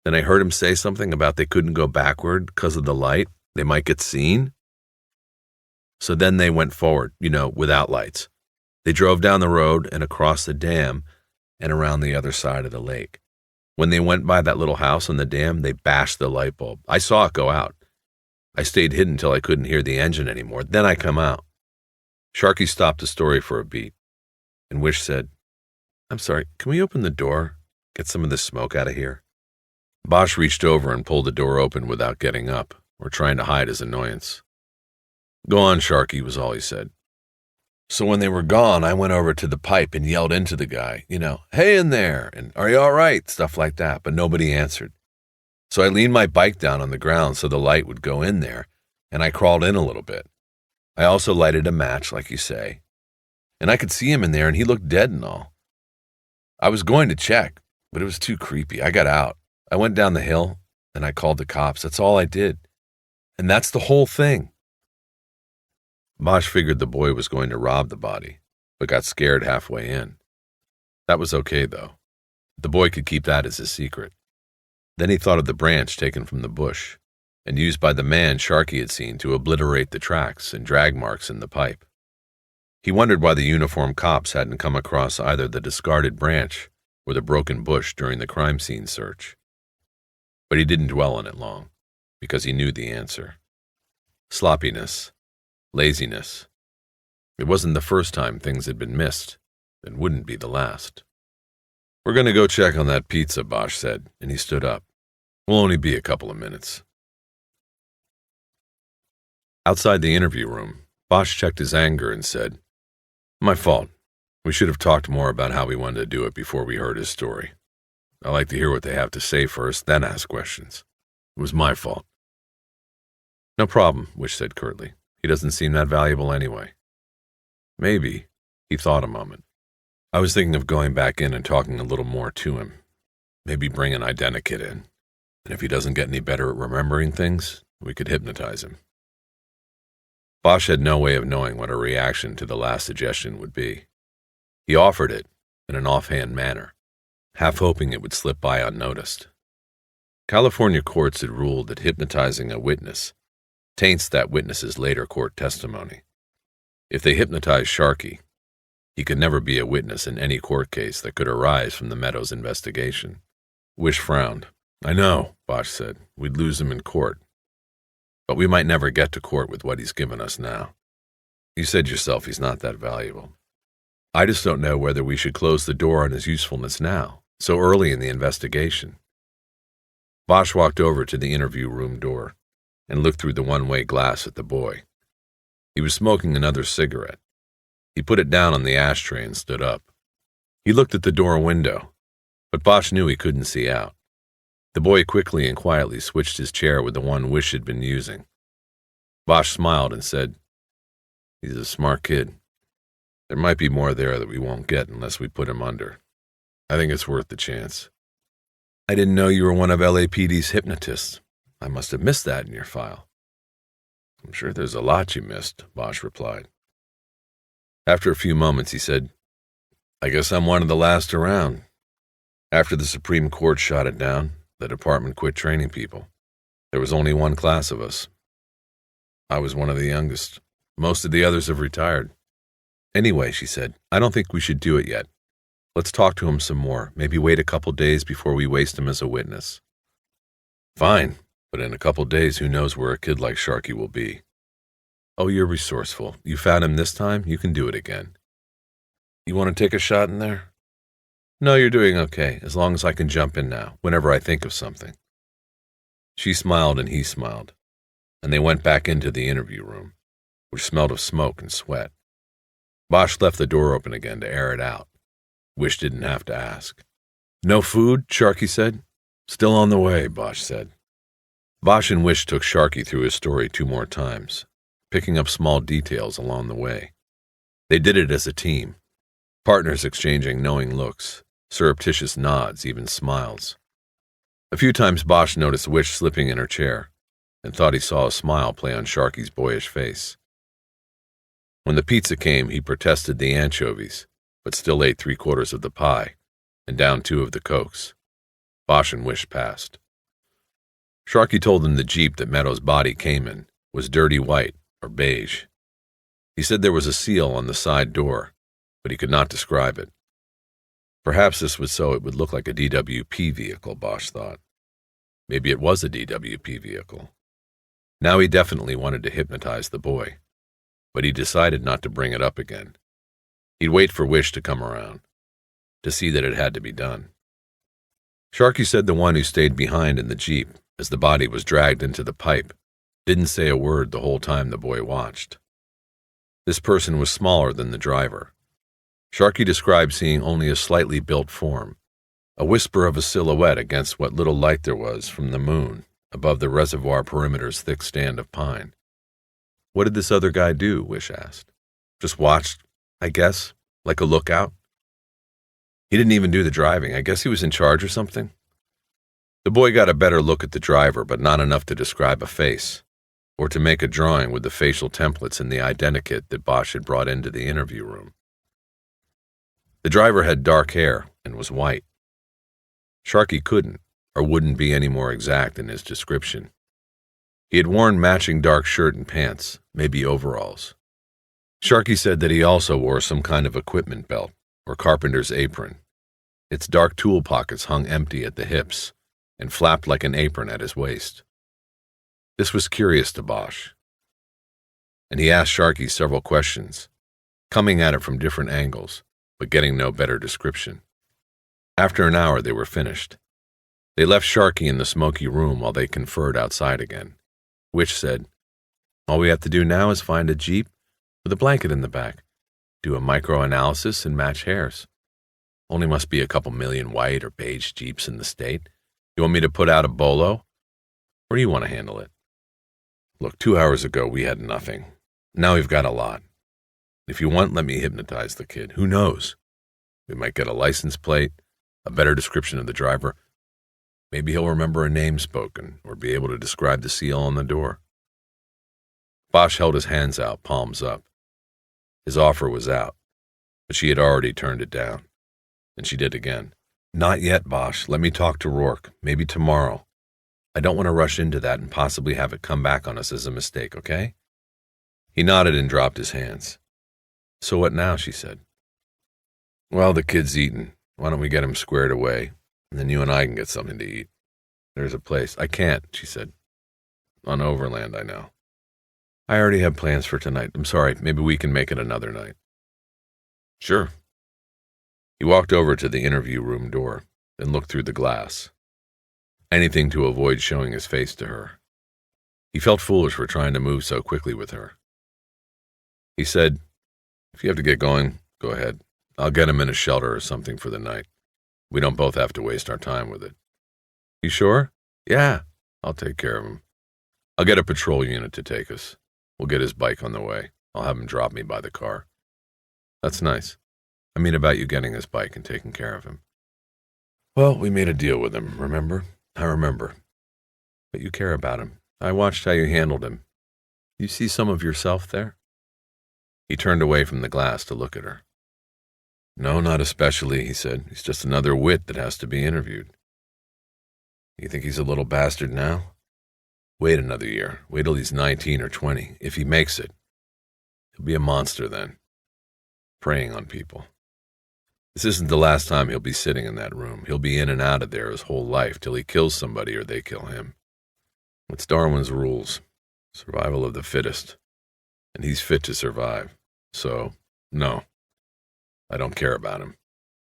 Speaker 2: Then I heard him say something about they couldn't go backward because of the light. They might get seen. So then they went forward, you know, without lights. They drove down the road and across the dam and around the other side of the lake. When they went by that little house on the dam, they bashed the light bulb. I saw it go out. I stayed hidden till I couldn't hear the engine anymore. Then I come out. Sharky stopped the story for a beat, and Wish said, I'm sorry, can we open the door? Get some of this smoke out of here? Bosch reached over and pulled the door open without getting up or trying to hide his annoyance. Go on, Sharky, was all he said. So when they were gone, I went over to the pipe and yelled into the guy, you know, hey in there, and are you all right? Stuff like that, but nobody answered. So I leaned my bike down on the ground so the light would go in there, and I crawled in a little bit. I also lighted a match, like you say, and I could see him in there, and he looked dead and all. I was going to check, but it was too creepy. I got out. I went down the hill, and I called the cops. That's all I did. And that's the whole thing. Bosch figured the boy was going to rob the body, but got scared halfway in. That was okay, though. The boy could keep that as his secret. Then he thought of the branch taken from the bush and used by the man Sharky had seen to obliterate the tracks and drag marks in the pipe. He wondered why the uniformed cops hadn't come across either the discarded branch or the broken bush during the crime scene search. But he didn't dwell on it long, because he knew the answer. Sloppiness. Laziness. It wasn't the first time things had been missed, and wouldn't be the last. "We're going to go check on that pizza," Bosch said, and he stood up. "We'll only be a couple of minutes." Outside the interview room, Bosch checked his anger and said, "My fault. We should have talked more about how we wanted to do it before we heard his story. I like to hear what they have to say first, then ask questions. It was my fault." "No problem," Wish said curtly. "He doesn't seem that valuable anyway." "Maybe," he thought a moment. "I was thinking of going back in and talking a little more to him. Maybe bring an identikit in. And if he doesn't get any better at remembering things, we could hypnotize him." Bosch had no way of knowing what a reaction to the last suggestion would be. He offered it in an offhand manner, half hoping it would slip by unnoticed. California courts had ruled that hypnotizing a witness taints that witness's later court testimony. If they hypnotized Sharky, he could never be a witness in any court case that could arise from the Meadows investigation. Wish frowned. "I know," Bosch said. "We'd lose him in court. But we might never get to court with what he's given us now. You said yourself he's not that valuable. I just don't know whether we should close the door on his usefulness now, so early in the investigation." Bosch walked over to the interview room door and looked through the one-way glass at the boy. He was smoking another cigarette. He put it down on the ashtray and stood up. He looked at the door window, but Bosch knew he couldn't see out. The boy quickly and quietly switched his chair with the one Wish had been using. Bosch smiled and said, "He's a smart kid. There might be more there that we won't get unless we put him under. I think it's worth the chance." "I didn't know you were one of LAPD's hypnotists. I must have missed that in your file." "I'm sure there's a lot you missed," Bosch replied. After a few moments, he said, "I guess I'm one of the last around. After the Supreme Court shot it down, the department quit training people. There was only one class of us. I was one of the youngest. Most of the others have retired." "Anyway," she said, "I don't think we should do it yet. Let's talk to him some more, maybe wait a couple days before we waste him as a witness." "Fine, but in a couple days who knows where a kid like Sharky will be." "Oh, you're resourceful. You found him this time, you can do it again." "You want to take a shot in there?" "No, you're doing okay, as long as I can jump in now, whenever I think of something." She smiled and he smiled, and they went back into the interview room, which smelled of smoke and sweat. Bosch left the door open again to air it out. Wish didn't have to ask. "No food?" Sharky said. "Still on the way," Bosch said. Bosch and Wish took Sharky through his story 2 more times, picking up small details along the way. They did it as a team, partners exchanging knowing looks, surreptitious nods, even smiles. A few times Bosch noticed Wish slipping in her chair and thought he saw a smile play on Sharky's boyish face. When the pizza came, he protested the anchovies, but still ate 3/4 of the pie and downed 2 of the Cokes. Bosch and Wish passed. Sharky told them the Jeep that Meadows' body came in was dirty white or beige. He said there was a seal on the side door, but he could not describe it. Perhaps this was so it would look like a DWP vehicle, Bosch thought. Maybe it was a DWP vehicle. Now he definitely wanted to hypnotize the boy, but he decided not to bring it up again. He'd wait for Wish to come around, to see that it had to be done. Sharky said the one who stayed behind in the Jeep as the body was dragged into the pipe didn't say a word the whole time the boy watched. This person was smaller than the driver. Sharky described seeing only a slightly built form, a whisper of a silhouette against what little light there was from the moon above the reservoir perimeter's thick stand of pine. "What did this other guy do?" Wish asked. "Just watched, I guess, like a lookout." "He didn't even do the driving. I guess he was in charge or something." The boy got a better look at the driver, but not enough to describe a face. or to make a drawing with the facial templates and the identikit that Bosch had brought into the interview room. The driver had dark hair and was white. Sharky couldn't or wouldn't be any more exact in his description. He had worn matching dark shirt and pants, maybe overalls. Sharky said that he also wore some kind of equipment belt or carpenter's apron. Its dark tool pockets hung empty at the hips and flapped like an apron at his waist. This was curious to Bosch, and he asked Sharky several questions, coming at it from different angles, but getting no better description. After an hour, they were finished. They left Sharky in the smoky room while they conferred outside again. Witch said, "All we have to do now is find a Jeep with a blanket in the back, do a microanalysis, and match hairs. Only must be a couple million white or beige Jeeps in the state. You want me to put out a bolo? Or do you want to handle it? Look, 2 hours ago we had nothing. Now we've got a lot. If you want, let me hypnotize the kid. Who knows? We might get a license plate, a better description of the driver. Maybe he'll remember a name spoken or be able to describe the seal on the door." Bosch held his hands out, palms up. His offer was out, but she had already turned it down, and she did again. "Not yet, Bosch. Let me talk to Rourke. Maybe tomorrow. I don't want to rush into that and possibly have it come back on us as a mistake, okay?" He nodded and dropped his hands. "So what now?" she said. "Well, the kid's eaten. Why don't we get him squared away, and then you and I can get something to eat. There's a place." "I can't," she said. "On Overland, I know. I already have plans for tonight. I'm sorry. Maybe we can make it another night." "Sure." He walked over to the interview room door and looked through the glass. Anything to avoid showing his face to her. He felt foolish for trying to move so quickly with her. He said, "If you have to get going, go ahead. I'll get him in a shelter or something for the night. We don't both have to waste our time with it." "You sure?" "Yeah, I'll take care of him. I'll get a patrol unit to take us. We'll get his bike on the way. I'll have him drop me by the car." "That's nice. I mean about you getting his bike and taking care of him." "Well, we made a deal with him, remember?" "I remember. But you care about him. I watched how you handled him. You see some of yourself there?" He turned away from the glass to look at her. "No, not especially," he said. "He's just another wit that has to be interviewed." "You think he's a little bastard now?" "Wait another year. Wait till he's 19 or 20. If he makes it, he'll be a monster then. Preying on people. This isn't the last time he'll be sitting in that room. He'll be in and out of there his whole life till he kills somebody or they kill him. It's Darwin's rules. Survival of the fittest. And he's fit to survive. So, no. I don't care about him.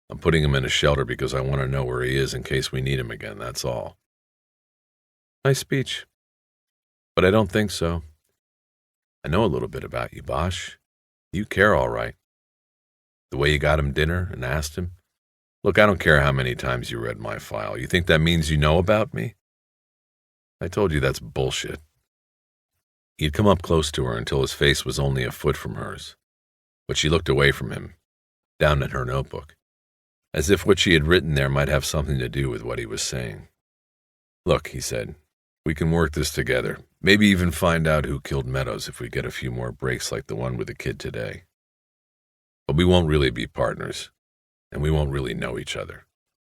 Speaker 2: I'm putting him in a shelter because I want to know where he is in case we need him again, that's all." "Nice speech. But I don't think so. I know a little bit about you, Bosch. You care all right. The way you got him dinner and asked him. Look, I don't care how many times you read my file. You think that means you know about me? I told you that's bullshit." He had come up close to her until his face was only a foot from hers, but she looked away from him, down at her notebook, as if what she had written there might have something to do with what he was saying. "Look," he said, "we can work this together, maybe even find out who killed Meadows if we get a few more breaks like the one with the kid today. But we won't really be partners, and we won't really know each other.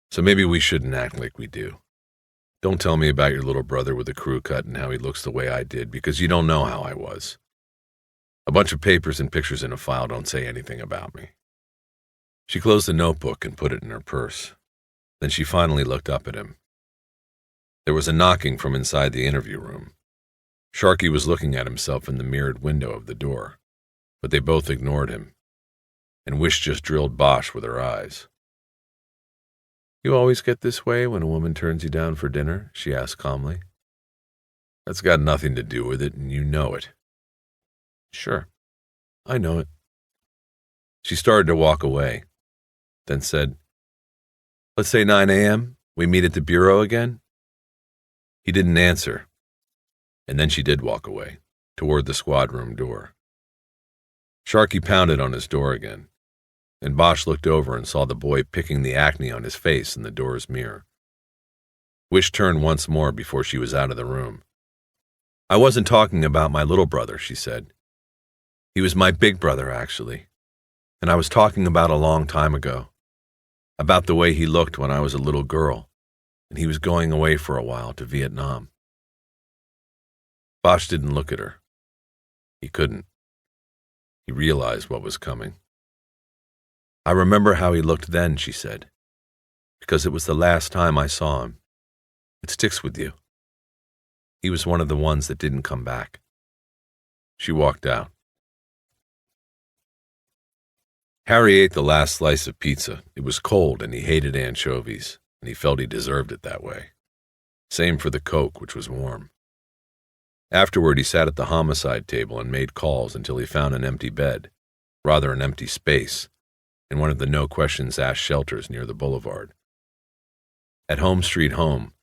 Speaker 2: So maybe we shouldn't act like we do. Don't tell me about your little brother with a crew cut and how he looks the way I did, because you don't know how I was. A bunch of papers and pictures in a file don't say anything about me." She closed the notebook and put it in her purse. Then she finally looked up at him. There was a knocking from inside the interview room. Sharky was looking at himself in the mirrored window of the door, but they both ignored him, and Wish just drilled Bosch with her eyes. "You always get this way when a woman turns you down for dinner?" she asked calmly. "That's got nothing to do with it, and you know it." "Sure, I know it." She started to walk away, then said, "Let's say 9 a.m., we meet at the bureau again?" He didn't answer, and then she did walk away, toward the squad room door. Sharky pounded on his door again, and Bosch looked over and saw the boy picking the acne on his face in the door's mirror. Wish turned once more before she was out of the room. I wasn't talking about my little brother, she said. He was my big brother, actually. And I was talking about a long time ago. About the way he looked when I was a little girl, and he was going away for a while to Vietnam. Bosch didn't look at her. He couldn't. He realized what was coming. I remember how he looked then, she said, because it was the last time I saw him. It sticks with you. He was one of the ones that didn't come back. She walked out. Harry ate the last slice of pizza. It was cold and he hated anchovies, and he felt he deserved it that way. Same for the Coke, which was warm. Afterward, he sat at the homicide table and made calls until he found an empty bed, rather an empty space, in one of the no-questions-asked shelters near the boulevard. At Home Street Home,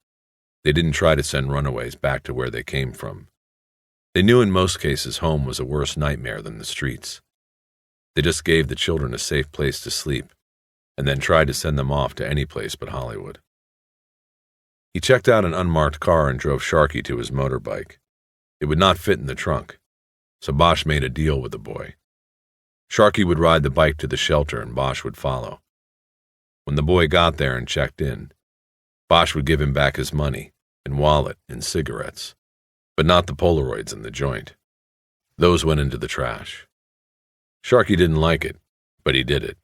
Speaker 2: they didn't try to send runaways back to where they came from. They knew in most cases home was a worse nightmare than the streets. They just gave the children a safe place to sleep, and then tried to send them off to any place but Hollywood. He checked out an unmarked car and drove Sharky to his motorbike. It would not fit in the trunk, so Bosch made a deal with the boy. Sharky would ride the bike to the shelter and Bosch would follow. When the boy got there and checked in, Bosch would give him back his money and wallet and cigarettes, but not the Polaroids in the joint. Those went into the trash. Sharky didn't like it, but he did it.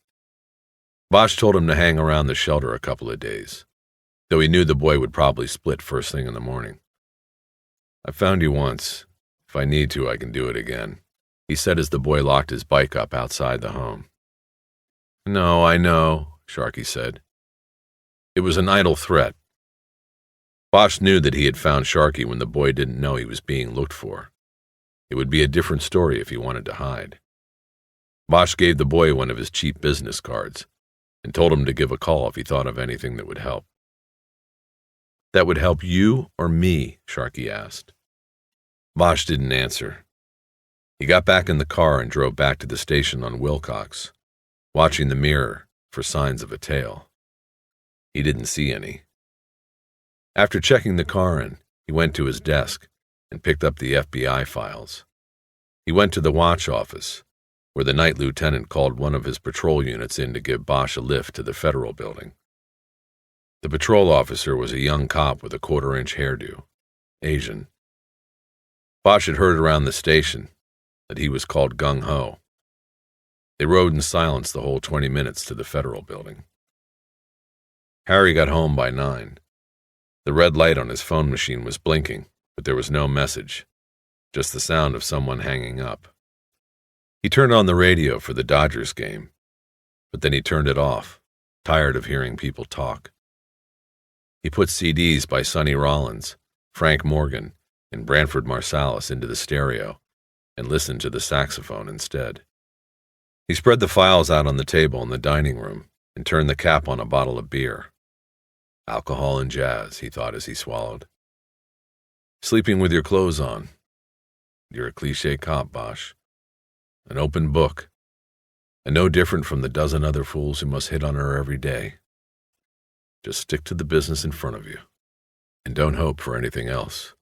Speaker 2: Bosch told him to hang around the shelter a couple of days, though he knew the boy would probably split first thing in the morning. I found you once. If I need to, I can do it again, he said as the boy locked his bike up outside the home. No, I know, Sharky said. It was an idle threat. Bosch knew that he had found Sharky when the boy didn't know he was being looked for. It would be a different story if he wanted to hide. Bosch gave the boy one of his cheap business cards and told him to give a call if he thought of anything that would help. That would help you or me? Sharky asked. Bosch didn't answer. He got back in the car and drove back to the station on Wilcox, watching the mirror for signs of a tail. He didn't see any. After checking the car in, he went to his desk and picked up the FBI files. He went to the watch office, where the night lieutenant called one of his patrol units in to give Bosch a lift to the federal building. The patrol officer was a young cop with a quarter-inch hairdo, Asian. Bosch had heard around the station that he was called gung-ho. They rode in silence the whole 20 minutes to the federal building. Harry got home by 9. The red light on his phone machine was blinking, but there was no message, just the sound of someone hanging up. He turned on the radio for the Dodgers game, but then he turned it off, tired of hearing people talk. He put CDs by Sonny Rollins, Frank Morgan, and Branford Marsalis into the stereo and listened to the saxophone instead. He spread the files out on the table in the dining room and turned the cap on a bottle of beer. Alcohol and jazz, he thought as he swallowed. Sleeping with your clothes on. You're a cliché cop, Bosch. An open book, and no different from the dozen other fools who must hit on her every day. Just stick to the business in front of you, and don't hope for anything else.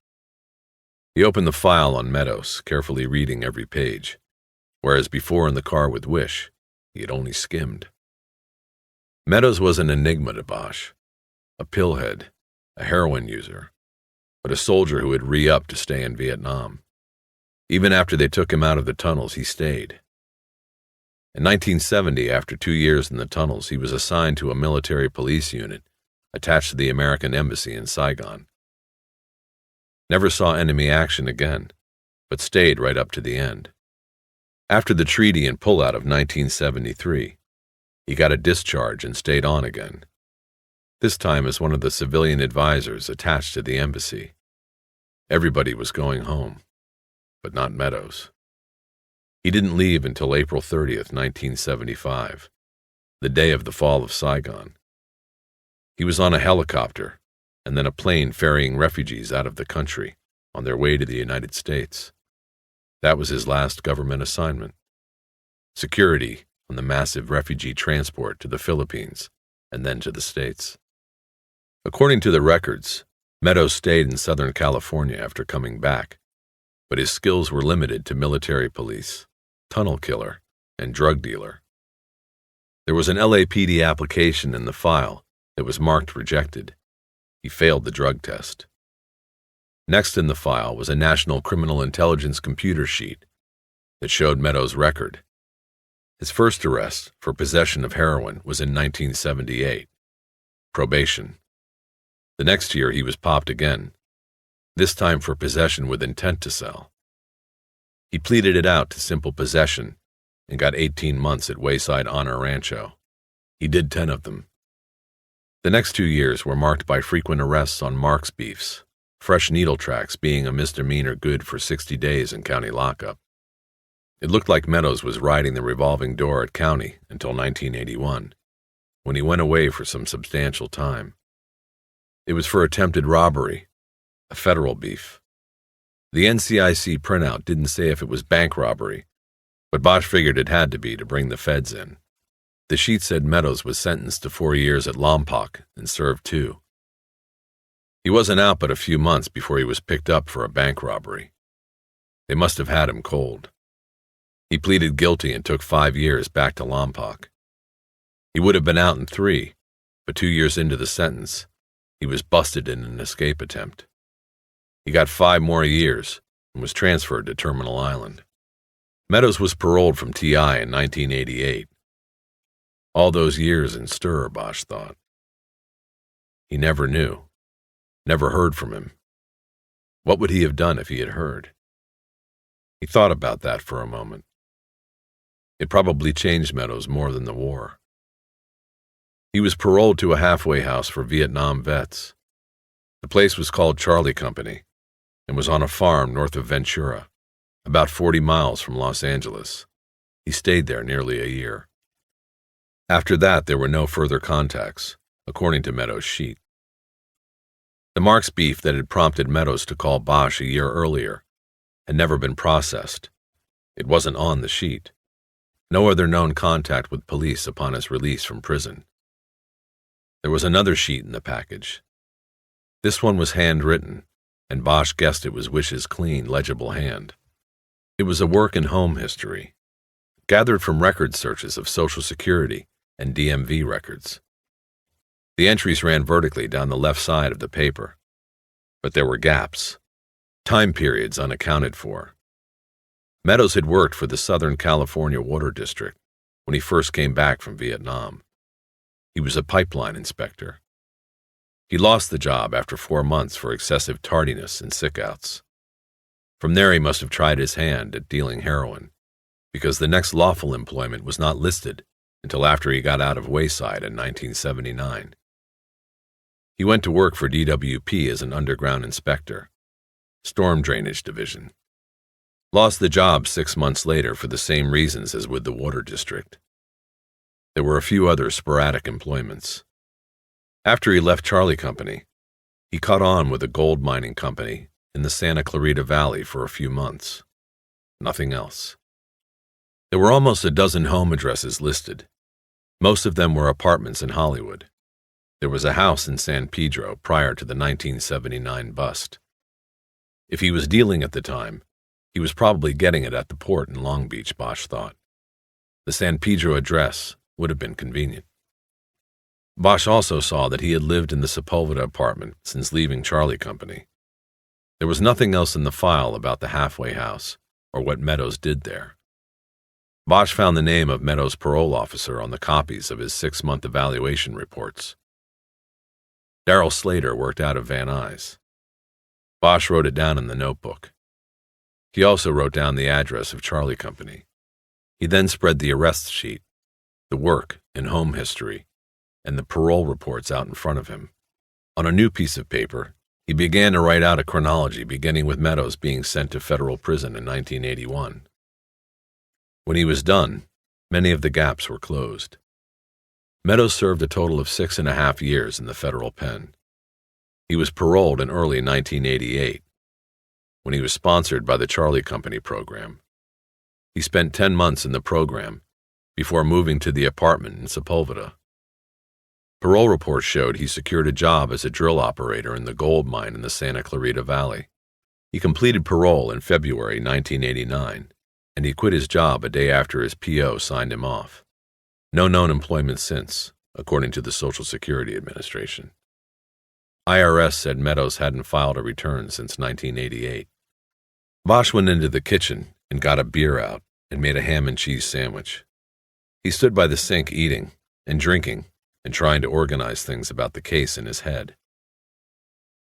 Speaker 2: He opened the file on Meadows, carefully reading every page, whereas before in the car with Wish, he had only skimmed. Meadows was an enigma to Bosch, a pillhead, a heroin user, but a soldier who had re-upped to stay in Vietnam. Even after they took him out of the tunnels, he stayed. In 1970, after 2 years in the tunnels, he was assigned to a military police unit attached to the American embassy in Saigon. Never saw enemy action again, but stayed right up to the end. After the treaty and pullout of 1973, he got a discharge and stayed on again, this time as one of the civilian advisors attached to the embassy. Everybody was going home, but not Meadows. He didn't leave until April 30th, 1975, the day of the fall of Saigon. He was on a helicopter and then a plane ferrying refugees out of the country on their way to the United States. That was his last government assignment. Security on the massive refugee transport to the Philippines and then to the States. According to the records, Meadows stayed in Southern California after coming back, but his skills were limited to military police, tunnel killer, and drug dealer. There was an LAPD application in the file that was marked rejected. He failed the drug test. Next in the file was a National Criminal Intelligence computer sheet that showed Meadows' record. His first arrest for possession of heroin was in 1978. Probation. The next year he was popped again, this time for possession with intent to sell. He pleaded it out to simple possession and got 18 months at Wayside Honor Rancho. He did 10 of them. The next 2 years were marked by frequent arrests on Mark's beefs, fresh needle tracks being a misdemeanor good for 60 days in county lockup. It looked like Meadows was riding the revolving door at county until 1981, when he went away for some substantial time. It was for attempted robbery, a federal beef. The NCIC printout didn't say if it was bank robbery, but Bosch figured it had to be to bring the feds in. The sheet said Meadows was sentenced to 4 years at Lompoc and served 2. He wasn't out but a few months before he was picked up for a bank robbery. They must have had him cold. He pleaded guilty and took 5 years back to Lompoc. He would have been out in 3, but 2 years into the sentence, he was busted in an escape attempt. He got 5 more years and was transferred to Terminal Island. Meadows was paroled from TI in 1988. All those years in stir, Bosch thought. He never knew, never heard from him. What would he have done if he had heard? He thought about that for a moment. It probably changed Meadows more than the war. He was paroled to a halfway house for Vietnam vets. The place was called Charlie Company and was on a farm north of Ventura, about 40 miles from Los Angeles. He stayed there nearly a year. After that, there were no further contacts, according to Meadows' sheet. The Marks beef that had prompted Meadows to call Bosch a year earlier had never been processed. It wasn't on the sheet. No other known contact with police upon his release from prison. There was another sheet in the package. This one was handwritten, and Bosch guessed it was Wish's clean, legible hand. It was a work and home history, gathered from record searches of Social Security and DMV records. The entries ran vertically down the left side of the paper, but there were gaps, time periods unaccounted for. Meadows had worked for the Southern California Water District when he first came back from Vietnam. He was a pipeline inspector. He lost the job after 4 months for excessive tardiness and sick-outs. From there he must have tried his hand at dealing heroin, because the next lawful employment was not listed until after he got out of Wayside in 1979. He went to work for DWP as an underground inspector, Storm Drainage Division. Lost the job 6 months later for the same reasons as with the Water District. There were a few other sporadic employments. After he left Charlie Company, he caught on with a gold mining company in the Santa Clarita Valley for a few months. Nothing else. There were almost a dozen home addresses listed. Most of them were apartments in Hollywood. There was a house in San Pedro prior to the 1979 bust. If he was dealing at the time, he was probably getting it at the port in Long Beach, Bosch thought. The San Pedro address would have been convenient. Bosch also saw that he had lived in the Sepulveda apartment since leaving Charlie Company. There was nothing else in the file about the halfway house or what Meadows did there. Bosch found the name of Meadows' parole officer on the copies of his 6-month evaluation reports. Darrell Slater worked out of Van Nuys. Bosch wrote it down in the notebook. He also wrote down the address of Charlie Company. He then spread the arrest sheet, the work and home history, and the parole reports out in front of him. On a new piece of paper, he began to write out a chronology beginning with Meadows being sent to federal prison in 1981. When he was done, many of the gaps were closed. Meadows served a total of 6.5 years in the federal pen. He was paroled in early 1988, when he was sponsored by the Charlie Company program. He spent 10 months in the program before moving to the apartment in Sepulveda. Parole reports showed he secured a job as a drill operator in the gold mine in the Santa Clarita Valley. He completed parole in February 1989, and he quit his job a day after his PO signed him off. No known employment since, according to the Social Security Administration. IRS said Meadows hadn't filed a return since 1988. Bosch went into the kitchen and got a beer out and made a ham and cheese sandwich. He stood by the sink eating and drinking and trying to organize things about the case in his head.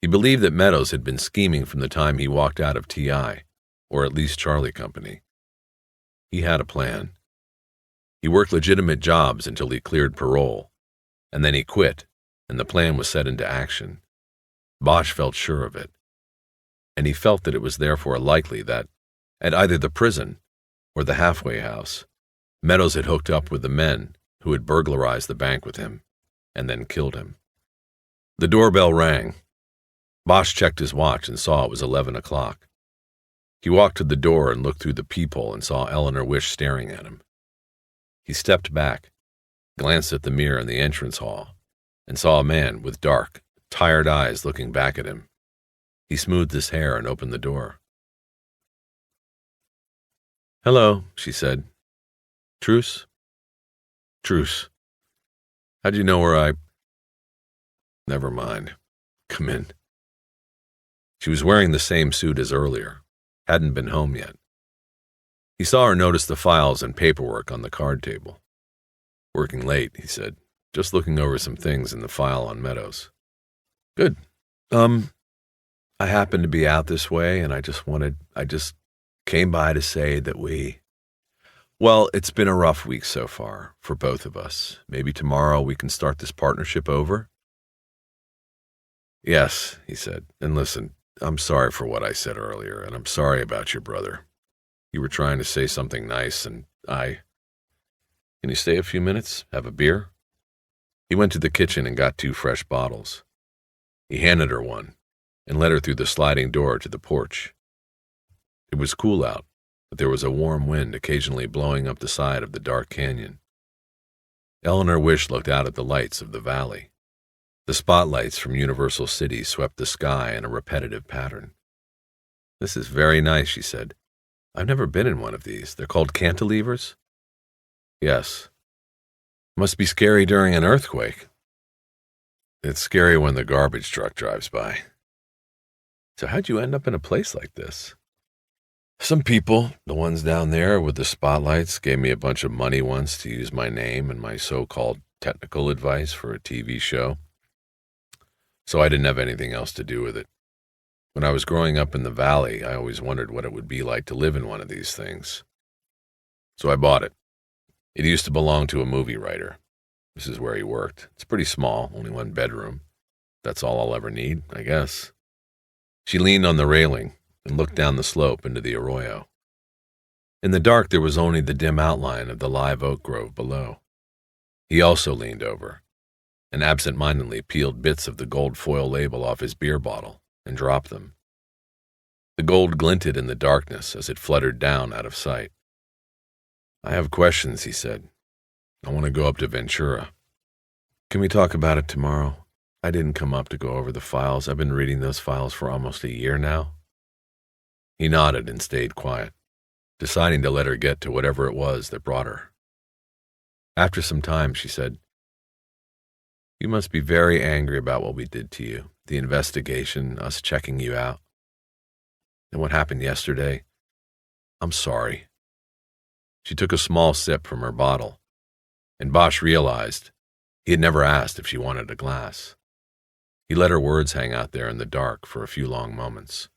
Speaker 2: He believed that Meadows had been scheming from the time he walked out of TI, or at least Charlie Company. He had a plan. He worked legitimate jobs until he cleared parole, and then he quit, and the plan was set into action. Bosch felt sure of it, and he felt that it was therefore likely that, at either the prison or the halfway house, Meadows had hooked up with the men who had burglarized the bank with him, and then killed him. The doorbell rang. Bosch checked his watch and saw it was 11 o'clock. He walked to the door and looked through the peephole and saw Eleanor Wish staring at him. He stepped back, glanced at the mirror in the entrance hall, and saw a man with dark, tired eyes looking back at him. He smoothed his hair and opened the door. "Hello," she said. "Truce?" "Truce. How'd you know where I—" "Never mind. Come in." She was wearing the same suit as earlier, hadn't been home yet. He saw her notice the files and paperwork on the card table. "Working late," he said, "just looking over some things in the file on Meadows." "Good. I happened to be out this way, and I just came by to say that well, it's been a rough week so far, for both of us. Maybe tomorrow we can start this partnership over?" "Yes," he said, "and listen, I'm sorry for what I said earlier, and I'm sorry about your brother. You were trying to say something nice, and Can you stay a few minutes? Have a beer?" He went to the kitchen and got 2 fresh bottles. He handed her one and led her through the sliding door to the porch. It was cool out, but there was a warm wind occasionally blowing up the side of the dark canyon. Eleanor Wish looked out at the lights of the valley. The spotlights from Universal City swept the sky in a repetitive pattern. "This is very nice," she said. "I've never been in one of these. They're called cantilevers?" "Yes." "Must be scary during an earthquake." "It's scary when the garbage truck drives by." "So how'd you end up in a place like this?" "Some people, the ones down there with the spotlights, gave me a bunch of money once to use my name and my so-called technical advice for a TV show. So I didn't have anything else to do with it. When I was growing up in the valley, I always wondered what it would be like to live in one of these things. So I bought it. It used to belong to a movie writer. This is where he worked. It's pretty small, only 1 bedroom. That's all I'll ever need, I guess." She leaned on the railing and looked down the slope into the arroyo. In the dark, there was only the dim outline of the live oak grove below. He also leaned over and absent-mindedly peeled bits of the gold foil label off his beer bottle and dropped them. The gold glinted in the darkness as it fluttered down out of sight. "I have questions," he said. "I want to go up to Ventura. Can we talk about it tomorrow? I didn't come up to go over the files. I've been reading those files for almost a year now." He nodded and stayed quiet, deciding to let her get to whatever it was that brought her. After some time, she said, "You must be very angry about what we did to you, the investigation, us checking you out. And what happened yesterday? I'm sorry." She took a small sip from her bottle, and Bosch realized he had never asked if she wanted a glass. He let her words hang out there in the dark for a few long moments.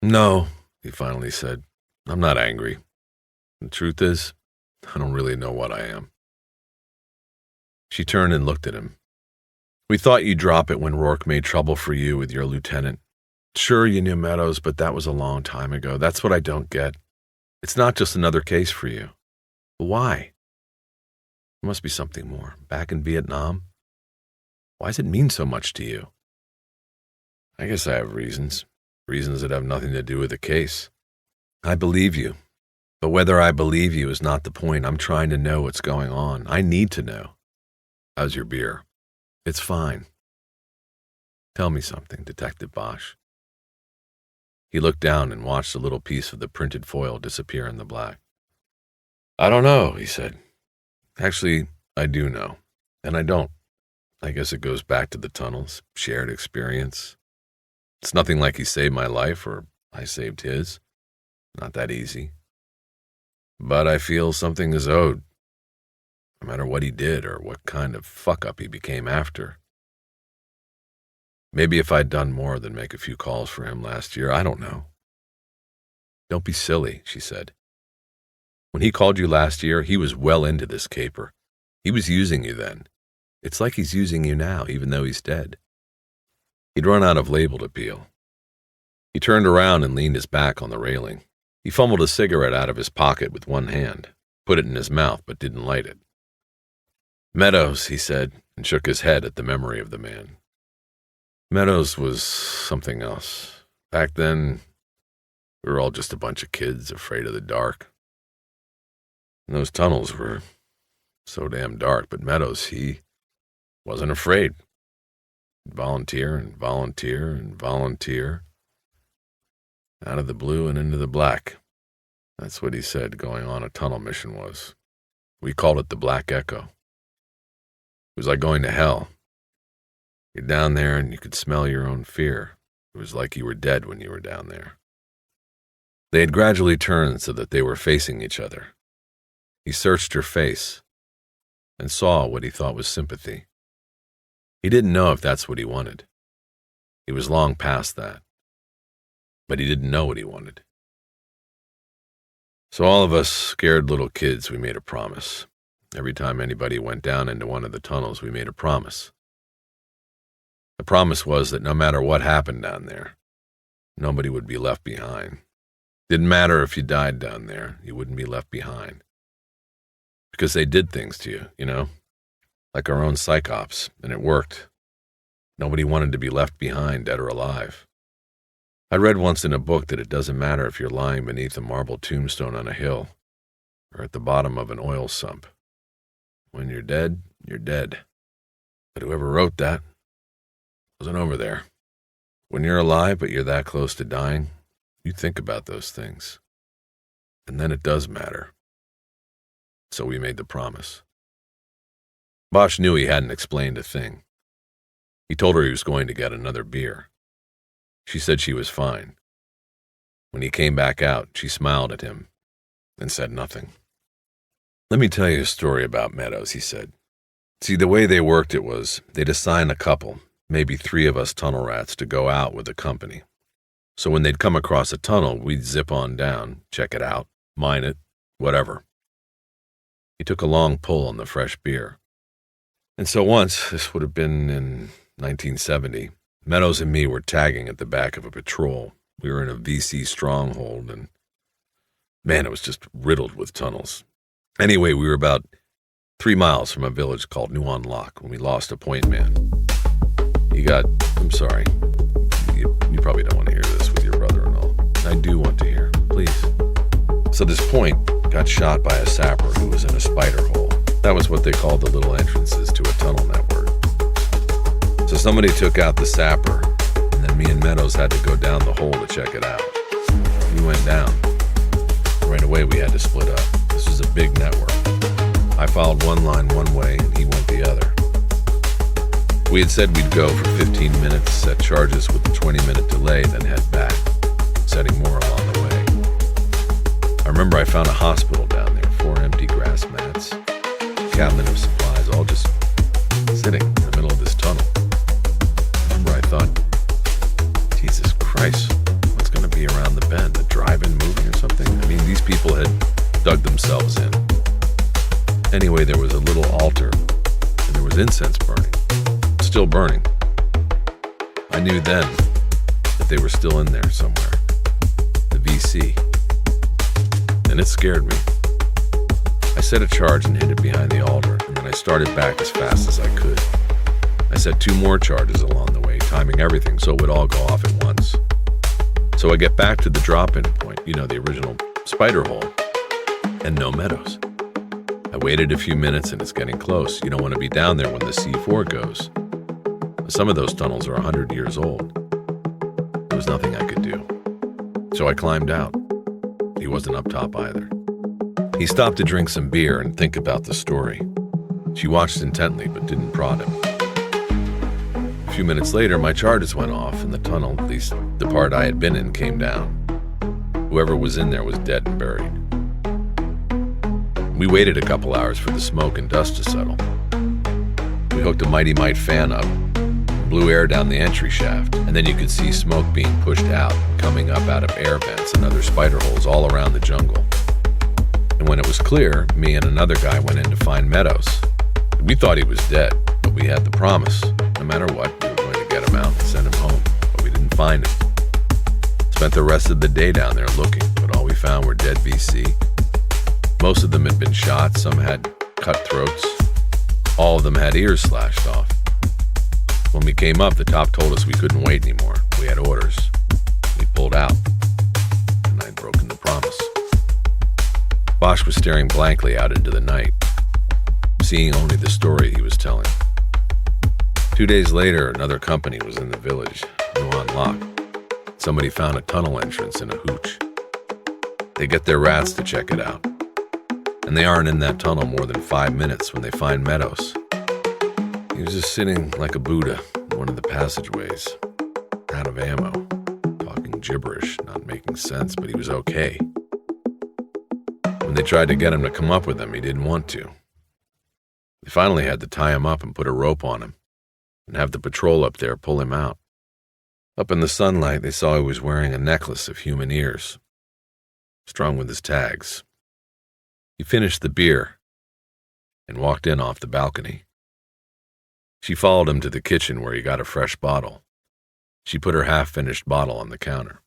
Speaker 2: "No," he finally said, "I'm not angry. The truth is, I don't really know what I am." She turned and looked at him. "We thought you'd drop it when Rourke made trouble for you with your lieutenant. Sure, you knew Meadows, but that was a long time ago. That's what I don't get. It's not just another case for you. But why? There must be something more. Back in Vietnam? Why does it mean so much to you?" "I guess I have reasons that have nothing to do with the case. I believe you. But whether I believe you is not the point. I'm trying to know what's going on. I need to know. How's your beer?" "It's fine." "Tell me something, Detective Bosch." He looked down and watched a little piece of the printed foil disappear in the black. "I don't know," he said. "Actually, I do know. And I don't. I guess it goes back to the tunnels, shared experience. It's nothing like he saved my life or I saved his. Not that easy. But I feel something is owed, no matter what he did or what kind of fuck-up he became after. Maybe if I'd done more than make a few calls for him last year, I don't know." "Don't be silly," she said. "When he called you last year, he was well into this caper. He was using you then. It's like he's using you now, even though he's dead." He'd run out of label to peel. He turned around and leaned his back on the railing. He fumbled a cigarette out of his pocket with one hand, put it in his mouth, but didn't light it. "Meadows," he said, and shook his head at the memory of the man. "Meadows was something else. Back then, we were all just a bunch of kids afraid of the dark. And those tunnels were so damn dark, but Meadows, he wasn't afraid. He'd volunteer and volunteer and volunteer. Out of the blue and into the black. That's what he said going on a tunnel mission was. We called it the Black Echo. It was like going to hell. You're down there and you could smell your own fear. It was like you were dead when you were down there." They had gradually turned so that they were facing each other. He searched her face and saw what he thought was sympathy. He didn't know if that's what he wanted. He was long past that. But he didn't know what he wanted. "So all of us scared little kids, we made a promise. Every time anybody went down into one of the tunnels, we made a promise. The promise was that no matter what happened down there, nobody would be left behind. Didn't matter if you died down there, you wouldn't be left behind. Because they did things to you, you know? Like our own psychops, and it worked. Nobody wanted to be left behind, dead or alive. I read once in a book that it doesn't matter if you're lying beneath a marble tombstone on a hill or at the bottom of an oil sump. When you're dead, you're dead. But whoever wrote that wasn't over there. When you're alive but you're that close to dying, you think about those things. And then it does matter. So we made the promise." Bosch knew he hadn't explained a thing. He told her he was going to get another beer. She said she was fine. When he came back out, she smiled at him and said nothing. "Let me tell you a story about Meadows," he said. "See, the way they worked it was they'd assign a couple, maybe 3 of us tunnel rats, to go out with a company. So when they'd come across a tunnel, we'd zip on down, check it out, mine it, whatever." He took a long pull on the fresh beer. "And so once, this would have been in 1970, Meadows and me were tagging at the back of a patrol. We were in a VC stronghold, and man, it was just riddled with tunnels. Anyway, we were about 3 miles from a village called New on Lock when we lost a point man. I'm sorry, you probably don't want to hear this with your brother and all. I do want to hear, please. So this point got shot by a sapper who was in a spider hole. That was what they called the little entrances to a tunnel network. So somebody took out the sapper, and then me and Meadows had to go down the hole to check it out. We went down. Right away we had to split up. This was a big network. I followed one line one way, and he went the other. We had said we'd go for 15 minutes, set charges with a 20-minute delay, then head back, setting more along the way. I remember I found a hospital down there, 4 empty grass mats, a cabinet of supplies, all just sitting in the middle of this tunnel. I remember I thought, Jesus Christ, what's going to be around the bend? A drive-in movie or something? I mean, these people had dug themselves in. Anyway, there was a little altar, and there was incense burning. Still burning. I knew then that they were still in there somewhere. The VC. And it scared me. I set a charge and hid it behind the altar, and then I started back as fast as I could. I set 2 more charges along the way, timing everything so it would all go off at once. So I get back to the drop-in point, the original spider hole, and no Meadows. I waited a few minutes and it's getting close. You don't want to be down there when the C4 goes. Some of those tunnels are 100 years old. There was nothing I could do. So I climbed out. He wasn't up top either. He stopped to drink some beer and think about the story. She watched intently but didn't prod him. A few minutes later, my charges went off and the tunnel, at least the part I had been in, came down. Whoever was in there was dead and buried. We waited a couple hours for the smoke and dust to settle. We hooked a Mighty Mite fan up, blew air down the entry shaft, and then you could see smoke being pushed out, coming up out of air vents and other spider holes all around the jungle. And when it was clear, me and another guy went in to find Meadows. We thought he was dead, but we had the promise. No matter what, we were going to get him out and send him home, but we didn't find him. Spent the rest of the day down there looking, but all we found were dead VC. Most of them had been shot, some had cut throats. All of them had ears slashed off. When we came up, the top told us we couldn't wait anymore. We had orders. We pulled out, and I'd broken the promise. Bosch was staring blankly out into the night, seeing only the story he was telling. 2 days later, another company was in the village, new on lock. Somebody found a tunnel entrance in a hooch. They get their rats to check it out, and they aren't in that tunnel more than 5 minutes when they find Meadows. He was just sitting like a Buddha in one of the passageways, out of ammo, talking gibberish, not making sense, but he was okay. When they tried to get him to come up with them, he didn't want to. They finally had to tie him up and put a rope on him, and have the patrol up there pull him out. Up in the sunlight, they saw he was wearing a necklace of human ears, strung with his tags. He finished the beer and walked in off the balcony. She followed him to the kitchen where he got a fresh bottle. She put her half-finished bottle on the counter.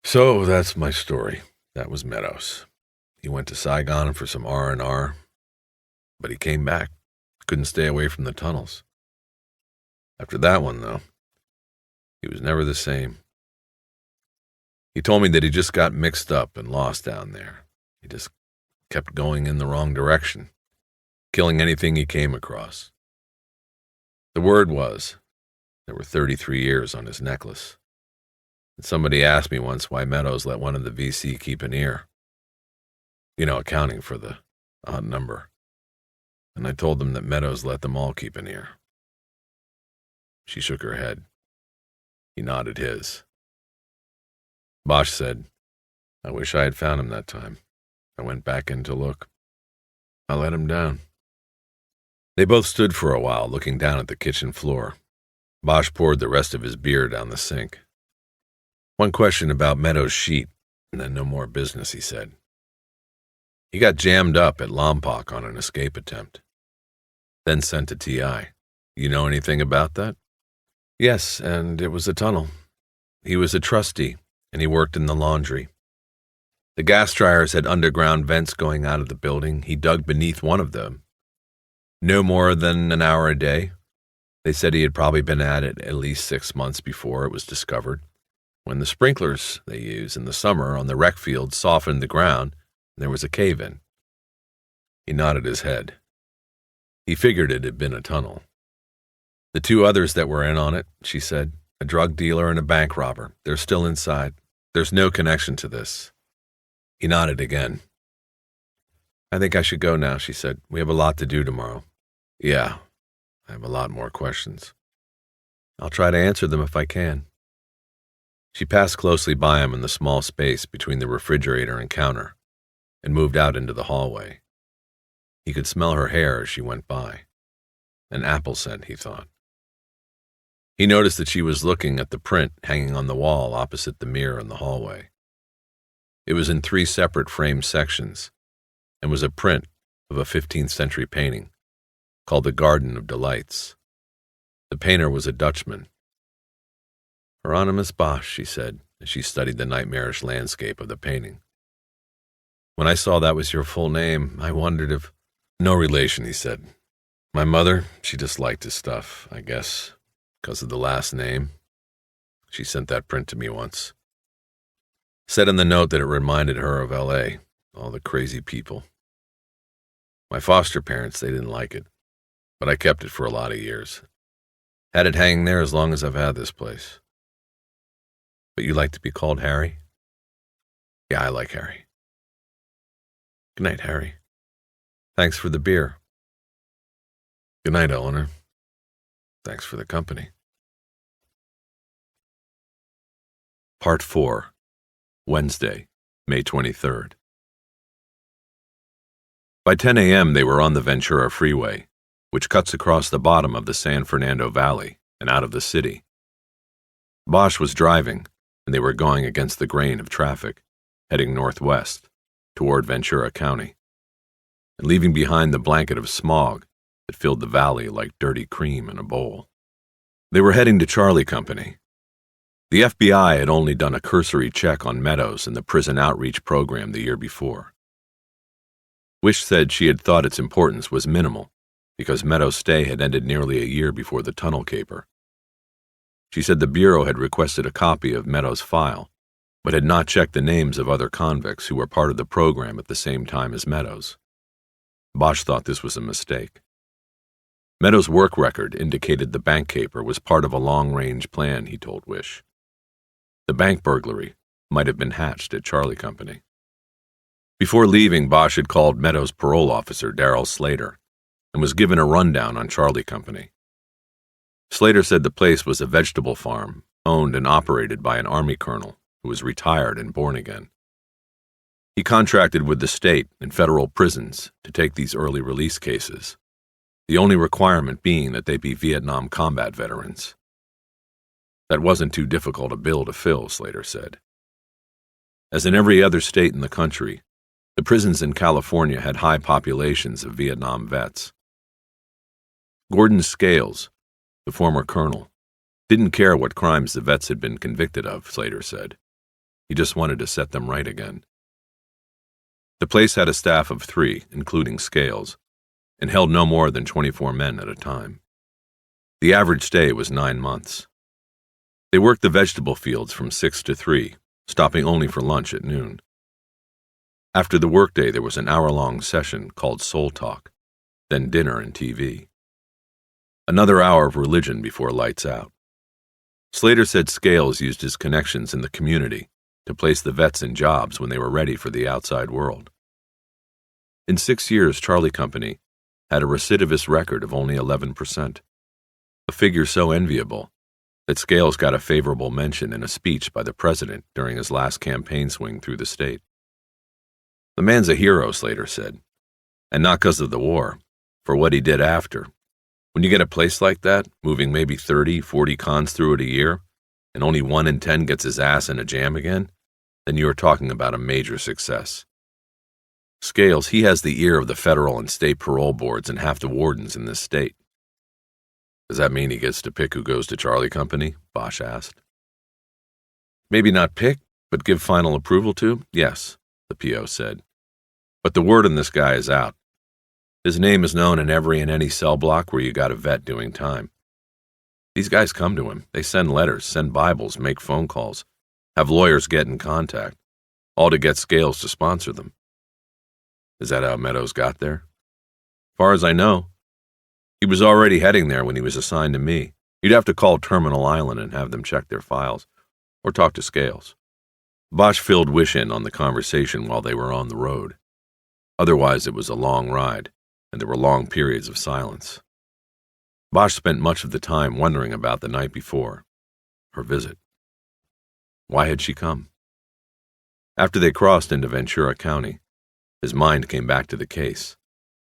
Speaker 2: So that's my story. That was Meadows. He went to Saigon for some R&R, but he came back. Couldn't stay away from the tunnels. After that one, though, he was never the same. He told me that he just got mixed up and lost down there. He just kept going in the wrong direction, killing anything he came across. The word was there were 33 years on his necklace. And somebody asked me once why Meadows let one of the VC keep an ear. You know, accounting for the odd number. And I told them that Meadows let them all keep an ear. She shook her head. He nodded his. Bosch said, I wish I had found him that time. I went back in to look. I let him down. They both stood for a while, looking down at the kitchen floor. Bosch poured the rest of his beer down the sink. One question about Meadows' sheet, and then no more business, he said. He got jammed up at Lompoc on an escape attempt, then sent to TI. You know anything about that? Yes, and it was a tunnel. He was a trustee, and he worked in the laundry. The gas dryers had underground vents going out of the building. He dug beneath one of them. No more than an hour a day. They said he had probably been at it at least 6 months before it was discovered. When the sprinklers they use in the summer on the rec field softened the ground, there was a cave-in. He nodded his head. He figured it had been a tunnel. The two others that were in on it, she said, a drug dealer and a bank robber, they're still inside. There's no connection to this. He nodded again. I think I should go now, she said. We have a lot to do tomorrow. Yeah, I have a lot more questions. I'll try to answer them if I can. She passed closely by him in the small space between the refrigerator and counter and moved out into the hallway. He could smell her hair as she went by. An apple scent, he thought. He noticed that she was looking at the print hanging on the wall opposite the mirror in the hallway. It was in 3 separate framed sections and was a print of a 15th century painting called The Garden of Delights. The painter was a Dutchman. Hieronymus Bosch, she said, as she studied the nightmarish landscape of the painting. When I saw that was your full name, I wondered if... No relation, he said. My mother, she disliked his stuff, I guess, because of the last name. She sent that print to me once. Said in the note that it reminded her of L.A., all the crazy people. My foster parents, they didn't like it, but I kept it for a lot of years. Had it hanging there as long as I've had this place. But you like to be called Harry? Yeah, I like Harry. Good night, Harry. Thanks for the beer. Good night, Eleanor. Thanks for the company. Part 4, Wednesday, May 23rd. By 10 a.m., they were on the Ventura Freeway, which cuts across the bottom of the San Fernando Valley and out of the city. Bosch was driving, and they were going against the grain of traffic, heading northwest, toward Ventura County, and leaving behind the blanket of smog that filled the valley like dirty cream in a bowl. They were heading to Charlie Company. The FBI had only done a cursory check on Meadows and the prison outreach program the year before. Wish said she had thought its importance was minimal because Meadows' stay had ended nearly a year before the tunnel caper. She said the Bureau had requested a copy of Meadows' file, but had not checked the names of other convicts who were part of the program at the same time as Meadows. Bosch thought this was a mistake. Meadows' work record indicated the bank caper was part of a long-range plan, he told Wish. The bank burglary might have been hatched at Charlie Company. Before leaving, Bosch had called Meadows' parole officer, Darrell Slater, and was given a rundown on Charlie Company. Slater said the place was a vegetable farm, owned and operated by an Army colonel who was retired and born again. He contracted with the state and federal prisons to take these early release cases, the only requirement being that they be Vietnam combat veterans. That wasn't too difficult a bill to fill, Slater said. As in every other state in the country, the prisons in California had high populations of Vietnam vets. Gordon Scales, the former colonel, didn't care what crimes the vets had been convicted of, Slater said. He just wanted to set them right again. The place had a staff of 3, including Scales, and held no more than 24 men at a time. The average stay was 9 months. They worked the vegetable fields from 6 to 3, stopping only for lunch at noon. After the workday, there was an hour-long session called Soul Talk, then dinner and TV. Another hour of religion before lights out. Slater said Scales used his connections in the community to place the vets in jobs when they were ready for the outside world. In 6 years, Charlie Company had a recidivist record of only 11%, a figure so enviable that Scales got a favorable mention in a speech by the president during his last campaign swing through the state. The man's a hero, Slater said, and not because of the war, for what he did after. When you get a place like that, moving maybe 30, 40 cons through it a year, and only 1 in 10 gets his ass in a jam again, then you are talking about a major success. Scales, he has the ear of the federal and state parole boards and half the wardens in this state. Does that mean he gets to pick who goes to Charlie Company? Bosch asked. Maybe not pick, but give final approval to? Yes, the P.O. said. But the word on this guy is out. His name is known in every and any cell block where you got a vet doing time. These guys come to him. They send letters, send Bibles, make phone calls, have lawyers get in contact, all to get Scales to sponsor them. Is that how Meadows got there? Far as I know, he was already heading there when he was assigned to me. You'd have to call Terminal Island and have them check their files, or talk to Scales. Bosch filled Wish in on the conversation while they were on the road. Otherwise, it was a long ride, and there were long periods of silence. Bosch spent much of the time wondering about the night before, her visit. Why had she come? After they crossed into Ventura County, his mind came back to the case,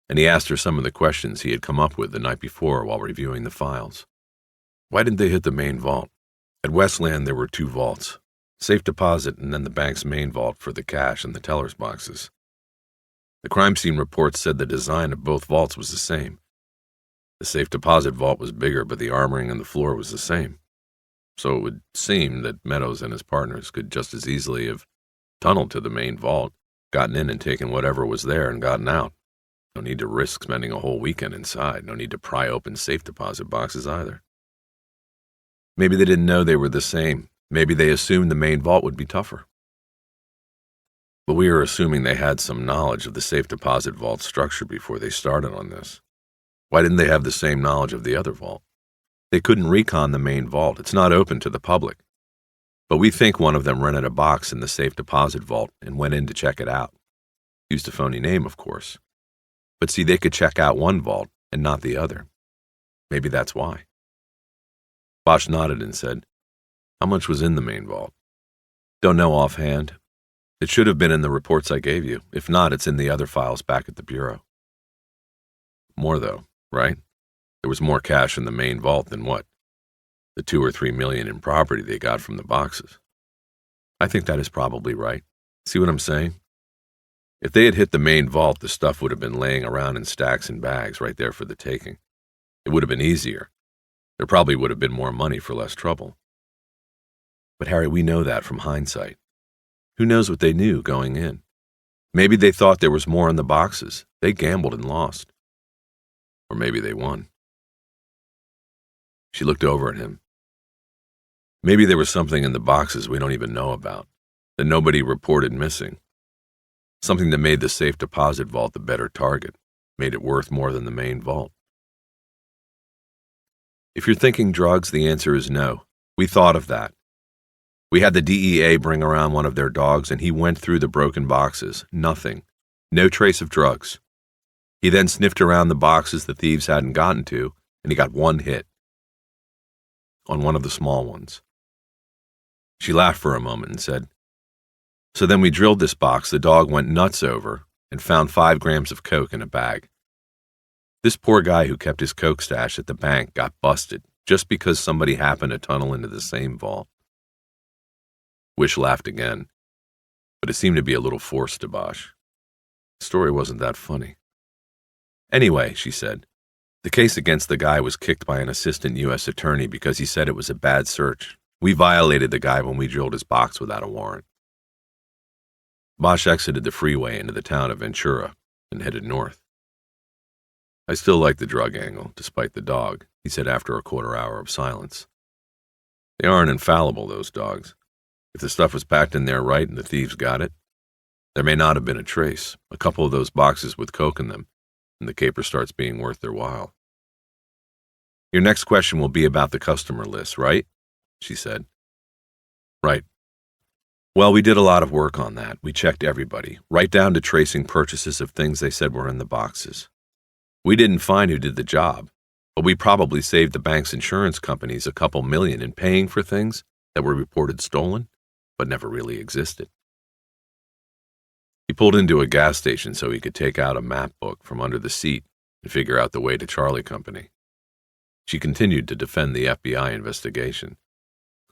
Speaker 2: and he asked her some of the questions he had come up with the night before while reviewing the files. Why didn't they hit the main vault? At Westland, there were 2 vaults, safe deposit and then the bank's main vault for the cash and the teller's boxes. The crime scene reports said the design of both vaults was the same. The safe deposit vault was bigger, but the armoring on the floor was the same. So it would seem that Meadows and his partners could just as easily have tunneled to the main vault, gotten in and taken whatever was there and gotten out. No need to risk spending a whole weekend inside. No need to pry open safe deposit boxes either. Maybe they didn't know they were the same. Maybe they assumed the main vault would be tougher. But we are assuming they had some knowledge of the safe deposit vault structure before they started on this. Why didn't they have the same knowledge of the other vault? They couldn't recon the main vault. It's not open to the public. But we think one of them rented a box in the safe deposit vault and went in to check it out. Used a phony name, of course. But see, they could check out one vault and not the other. Maybe that's why. Bosch nodded and said, "How much was in the main vault?" "Don't know offhand. It should have been in the reports I gave you. If not, it's in the other files back at the Bureau." More, though, right? There was more cash in the main vault than what? The 2 or 3 million in property they got from the boxes. I think that is probably right. See what I'm saying? If they had hit the main vault, the stuff would have been laying around in stacks and bags right there for the taking. It would have been easier. There probably would have been more money for less trouble. But Harry, we know that from hindsight. Who knows what they knew going in? Maybe they thought there was more in the boxes. They gambled and lost. Or maybe they won. She looked over at him. Maybe there was something in the boxes we don't even know about, that nobody reported missing. Something that made the safe deposit vault the better target, made it worth more than the main vault. If you're thinking drugs, the answer is no. We thought of that. We had the DEA bring around one of their dogs, and he went through the broken boxes. Nothing. No trace of drugs. He then sniffed around the boxes the thieves hadn't gotten to, and he got one hit. On one of the small ones. She laughed for a moment and said, "So then we drilled this box the dog went nuts over and found 5 grams of coke in a bag. This poor guy who kept his coke stash at the bank got busted just because somebody happened to tunnel into the same vault." Wish laughed again, but it seemed to be a little forced to Bosch. The story wasn't that funny. "Anyway," she said, "the case against the guy was kicked by an assistant U.S. attorney because he said it was a bad search. We violated the guy when we drilled his box without a warrant." Bosch exited the freeway into the town of Ventura and headed north. "I still like the drug angle, despite the dog," he said after a quarter hour of silence. "They aren't infallible, those dogs. If the stuff was packed in there right and the thieves got it, there may not have been a trace, a couple of those boxes with coke in them, and the caper starts being worth their while." "Your next question will be about the customer list, right?" she said. "Right. Well, we did a lot of work on that. We checked everybody, right down to tracing purchases of things they said were in the boxes. We didn't find who did the job, but we probably saved the bank's insurance companies a couple million in paying for things that were reported stolen, but never really existed." He pulled into a gas station so he could take out a map book from under the seat and figure out the way to Charlie Company. She continued to defend the FBI investigation.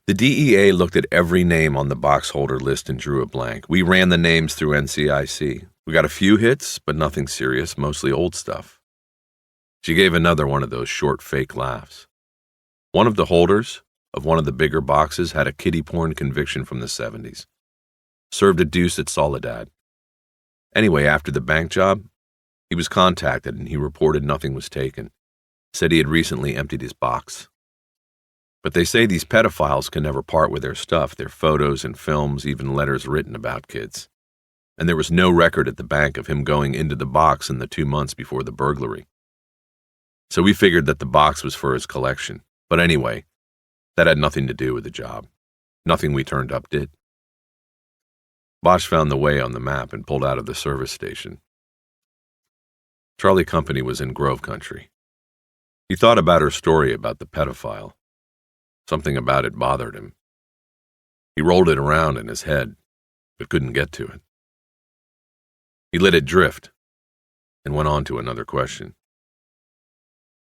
Speaker 2: "The DEA looked at every name on the box holder list and drew a blank. We ran the names through NCIC. We got a few hits, but nothing serious, mostly old stuff." She gave another one of those short fake laughs. "One of the holders of one of the bigger boxes had a kiddie porn conviction from the 70s. Served a deuce at Soledad. Anyway, after the bank job, he was contacted and he reported nothing was taken. Said he had recently emptied his box. But they say these pedophiles can never part with their stuff, their photos and films, even letters written about kids. And there was no record at the bank of him going into the box in the 2 months before the burglary. So we figured that the box was for his collection. But anyway, that had nothing to do with the job. Nothing we turned up did." Bosch found the way on the map and pulled out of the service station. Charlie Company was in Grove Country. He thought about her story about the pedophile. Something about it bothered him. He rolled it around in his head, but couldn't get to it. He let it drift and went on to another question.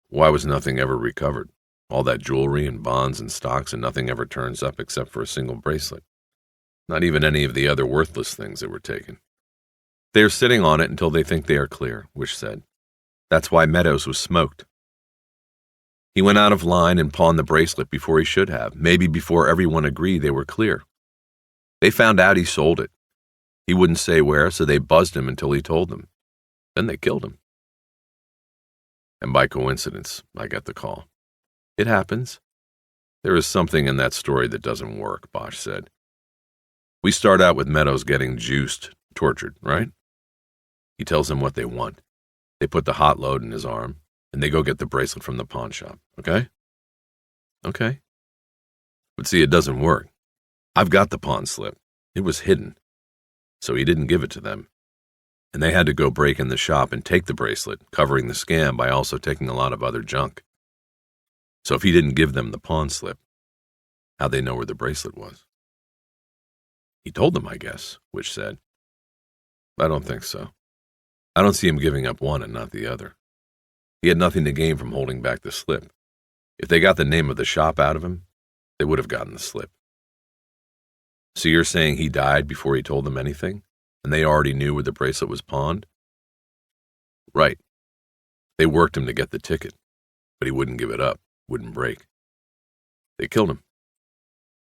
Speaker 2: Why was nothing ever recovered? All that jewelry and bonds and stocks, and nothing ever turns up except for a single bracelet. Not even any of the other worthless things that were taken. They are sitting on it until they think they are clear, Wish said. That's why Meadows was smoked. He went out of line and pawned the bracelet before he should have, maybe before everyone agreed they were clear. They found out he sold it. He wouldn't say where, so they buzzed him until he told them. Then they killed him. And by coincidence, I got the call. It happens. There is something in that story that doesn't work, Bosch said. We start out with Meadows getting juiced, tortured, right? He tells them what they want. They put the hot load in his arm, and they go get the bracelet from the pawn shop, okay? Okay. But see, it doesn't work. I've got the pawn slip. It was hidden. So he didn't give it to them. And they had to go break in the shop and take the bracelet, covering the scam by also taking a lot of other junk. So if he didn't give them the pawn slip, how'd they know where the bracelet was? He told them, I guess, Witch said. I don't think so. I don't see him giving up one and not the other. He had nothing to gain from holding back the slip. If they got the name of the shop out of him, they would have gotten the slip. So you're saying he died before he told them anything, and they already knew where the bracelet was pawned? Right. They worked him to get the ticket, but he wouldn't give it up, wouldn't break. They killed him.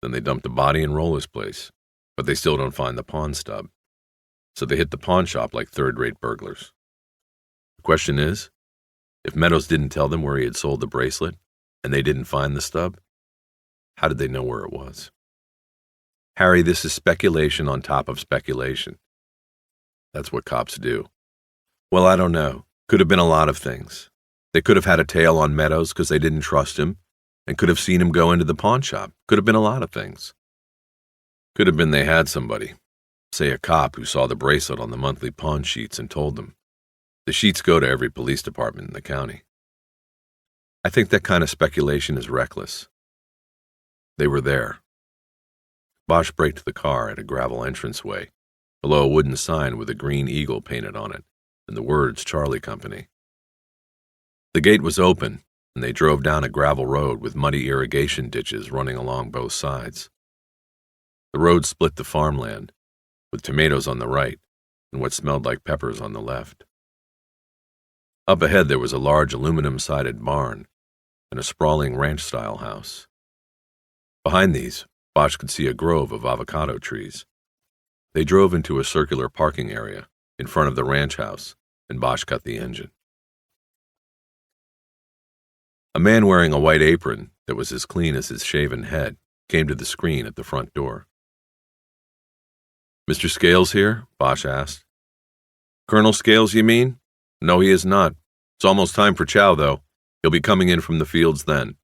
Speaker 2: Then they dumped the body in Roller's place, but they still don't find the pawn stub. So they hit the pawn shop like third-rate burglars. The question is, if Meadows didn't tell them where he had sold the bracelet, and they didn't find the stub, how did they know where it was? Harry, this is speculation on top of speculation. That's what cops do. Well, I don't know. Could have been a lot of things. They could have had a tail on Meadows because they didn't trust him, and could have seen him go into the pawn shop. Could have been a lot of things. Could have been they had somebody, say a cop who saw the bracelet on the monthly pawn sheets and told them. The sheets go to every police department in the county. I think that kind of speculation is reckless. They were there. Bosch braked the car at a gravel entranceway, below a wooden sign with a green eagle painted on it, and the words Charlie Company. The gate was open, and they drove down a gravel road with muddy irrigation ditches running along both sides. The road split the farmland, with tomatoes on the right and what smelled like peppers on the left. Up ahead there was a large aluminum-sided barn and a sprawling ranch-style house. Behind these, Bosch could see a grove of avocado trees. They drove into a circular parking area in front of the ranch house, and Bosch cut the engine. A man wearing a white apron that was as clean as his shaven head came to the screen at the front door. "Mr. Scales here?" Bosch asked. "Colonel Scales, you mean? No, he is not. It's almost time for chow, though. He'll be coming in from the fields then."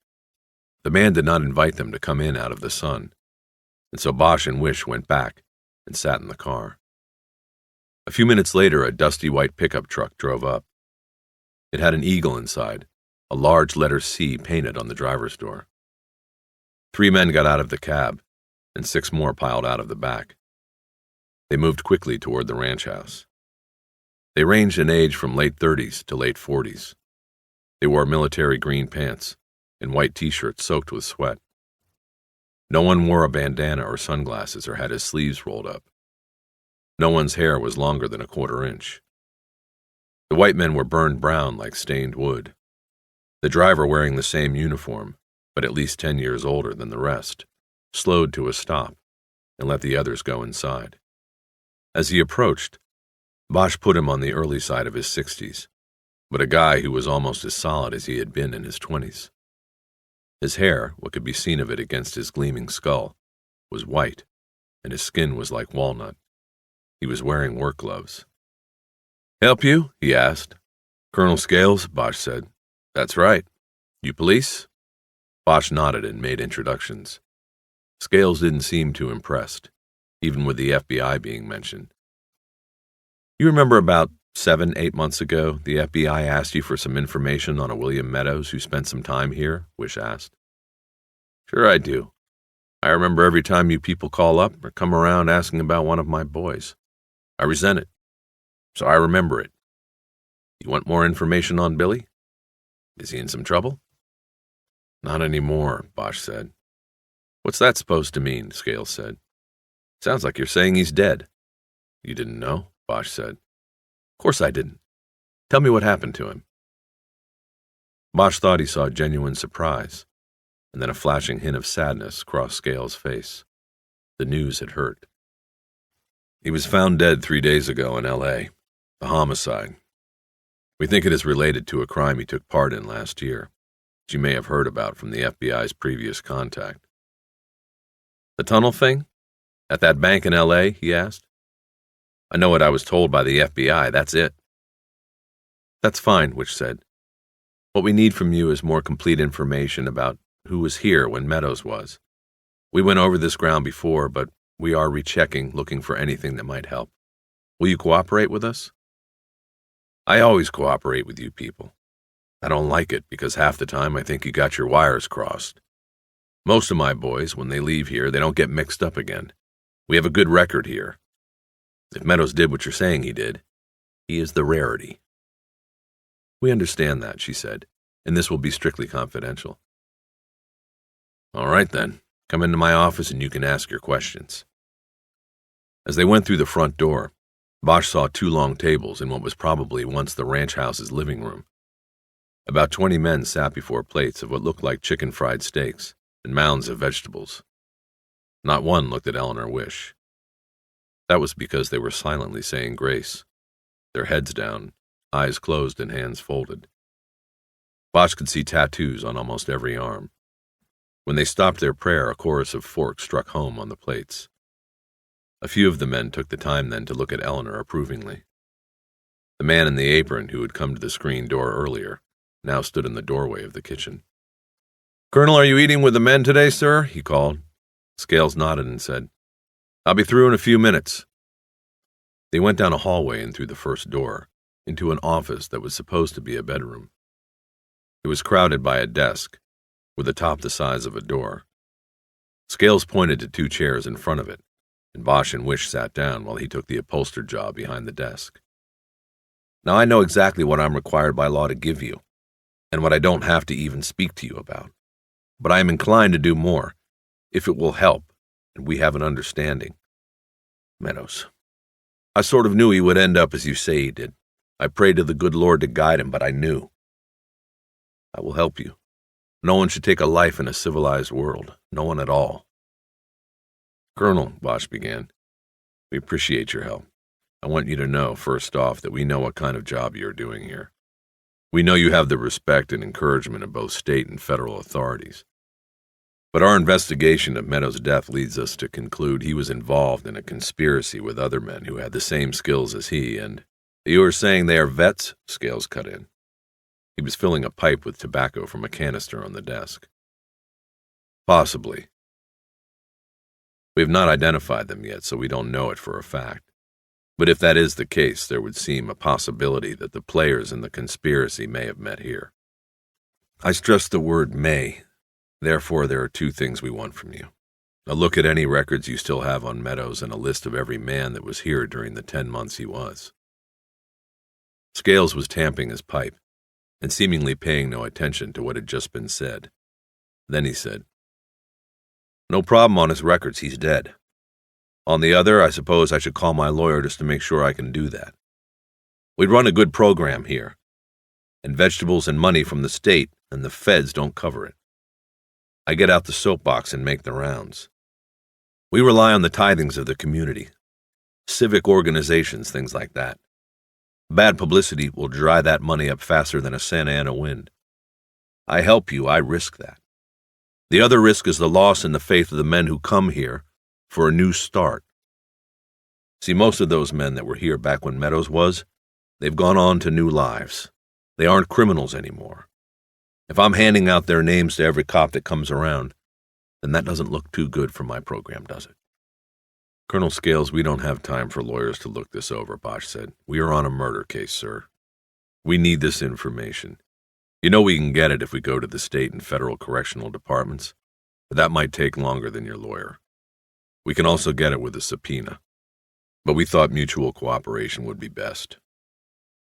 Speaker 2: The man did not invite them to come in out of the sun, and so Bosch and Wish went back and sat in the car. A few minutes later, a dusty white pickup truck drove up. It had an eagle inside, a large letter C painted on the driver's door. 3 men got out of the cab, and 6 more piled out of the back. They moved quickly toward the ranch house. They ranged in age from late 30s to late 40s. They wore military green pants and white t-shirts soaked with sweat. No one wore a bandana or sunglasses or had his sleeves rolled up. No one's hair was longer than a 1/4 inch. The white men were burned brown like stained wood. The driver, wearing the same uniform, but at least 10 years older than the rest, slowed to a stop and let the others go inside. As he approached, Bosch put him on the early side of his 60s, but a guy who was almost as solid as he had been in his 20s. His hair, what could be seen of it against his gleaming skull, was white, and his skin was like walnut. He was wearing work gloves. "Help you?" he asked. "Colonel Scales," Bosch said. "That's right. You police?" Bosch nodded and made introductions. Scales didn't seem too impressed, even with the FBI being mentioned. "You remember about 7, 8 months ago, the FBI asked you for some information on a William Meadows who spent some time here?" Wish asked. "Sure I do. I remember every time you people call up or come around asking about one of my boys. I resent it, so I remember it. You want more information on Billy? Is he in some trouble?" "Not anymore," Bosch said. "What's that supposed to mean?" Scales said. "Sounds like you're saying he's dead." "You didn't know?" Bosch said. "Of course I didn't. Tell me what happened to him." Bosch thought he saw genuine surprise, and then a flashing hint of sadness crossed Scales' face. The news had hurt. "He was found dead 3 days ago in L.A., a homicide. We think it is related to a crime he took part in last year, which you may have heard about from the FBI's previous contact." "The tunnel thing? At that bank in L.A.?" he asked. "I know what I was told by the FBI, that's it." "That's fine," Witch said. "What we need from you is more complete information about who was here when Meadows was. We went over this ground before, but we are rechecking, looking for anything that might help. Will you cooperate with us? I always cooperate with you people. I don't like it because half the time I think you got your wires crossed. Most of my boys, when they leave here, they don't get mixed up again. We have a good record here. If Meadows did what you're saying he did, he is the rarity. We understand that, she said, and this will be strictly confidential. All right then, come into my office and you can ask your questions. As they went through the front door, Bosch saw 2 long tables in what was probably once the ranch house's living room. About 20 men sat before plates of what looked like chicken fried steaks and mounds of vegetables. Not one looked at Eleanor Wish. That was because they were silently saying grace, their heads down, eyes closed and hands folded. Bosch could see tattoos on almost every arm. When they stopped their prayer, a chorus of forks struck home on the plates. A few of the men took the time then to look at Eleanor approvingly. The man in the apron who had come to the screen door earlier now stood in the doorway of the kitchen. "Colonel, are you eating with the men today, sir?" he called. Scales nodded and said, "I'll be through in a few minutes." They went down a hallway and through the first door, into an office that was supposed to be a bedroom. It was crowded by a desk, with a top the size of a door. Scales pointed to 2 chairs in front of it, and Bosch and Wish sat down while he took the upholstered job behind the desk. "Now I know exactly what I'm required by law to give you, and what I don't have to even speak to you about. But I am inclined to do more, if it will help, and we have an understanding. Meadows. I sort of knew he would end up as you say he did. I prayed to the good Lord to guide him, but I knew. I will help you. No one should take a life in a civilized world, no one at all." "Colonel," Bosch began, "we appreciate your help. I want you to know, first off, that we know what kind of job you're doing here. We know you have the respect and encouragement of both state and federal authorities. But our investigation of Meadows' death leads us to conclude he was involved in a conspiracy with other men who had the same skills as he, and you are saying they are vets?" Scales cut in. He was filling a pipe with tobacco from a canister on the desk. "Possibly. We have not identified them yet, so we don't know it for a fact. But if that is the case, there would seem a possibility that the players in the conspiracy may have met here. I stress the word may. Therefore, there are 2 things we want from you. A look at any records you still have on Meadows and a list of every man that was here during the 10 months he was." Scales was tamping his pipe and seemingly paying no attention to what had just been said. Then he said, "No problem on his records, he's dead. On the other, I suppose I should call my lawyer just to make sure I can do that. We'd run a good program here, and vegetables and money from the state and the feds don't cover it. I get out the soapbox and make the rounds. We rely on the tithings of the community, civic organizations, things like that. Bad publicity will dry that money up faster than a Santa Ana wind. I help you, I risk that. The other risk is the loss in the faith of the men who come here for a new start. See, most of those men that were here back when Meadows was, they've gone on to new lives. They aren't criminals anymore. If I'm handing out their names to every cop that comes around, then that doesn't look too good for my program, does it?" "Colonel Scales, we don't have time for lawyers to look this over," Bosch said. "We are on a murder case, sir. We need this information. You know we can get it if we go to the state and federal correctional departments, but that might take longer than your lawyer. We can also get it with a subpoena, but we thought mutual cooperation would be best.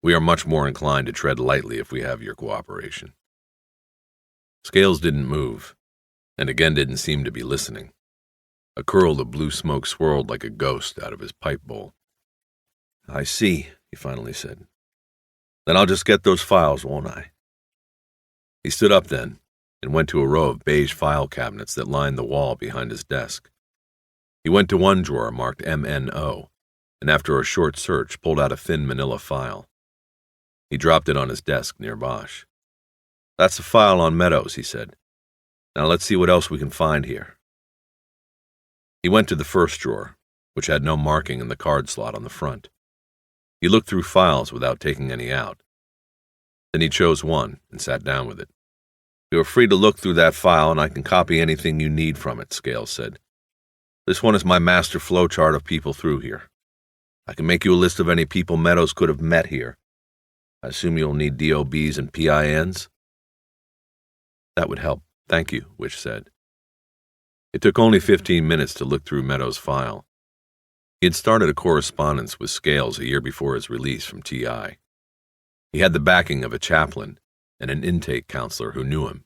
Speaker 2: We are much more inclined to tread lightly if we have your cooperation." Scales didn't move, and again didn't seem to be listening. A curl of blue smoke swirled like a ghost out of his pipe bowl. "I see," he finally said. "Then I'll just get those files, won't I?" He stood up then and went to a row of beige file cabinets that lined the wall behind his desk. He went to one drawer marked MNO, and after a short search pulled out a thin manila file. He dropped it on his desk near Bosch. "That's a file on Meadows," he said. "Now let's see what else we can find here." He went to the first drawer, which had no marking in the card slot on the front. He looked through files without taking any out. Then he chose one and sat down with it. You're free to look through that file, and I can copy anything you need from it, Scales said. This one is my master flowchart of people through here. I can make you a list of any people Meadows could have met here. I assume you'll need DOBs and PINs? That would help, thank you, Wish said. It took only 15 minutes to look through Meadows' file. He had started a correspondence with Scales a year before his release from TI. He had the backing of a chaplain and an intake counselor who knew him,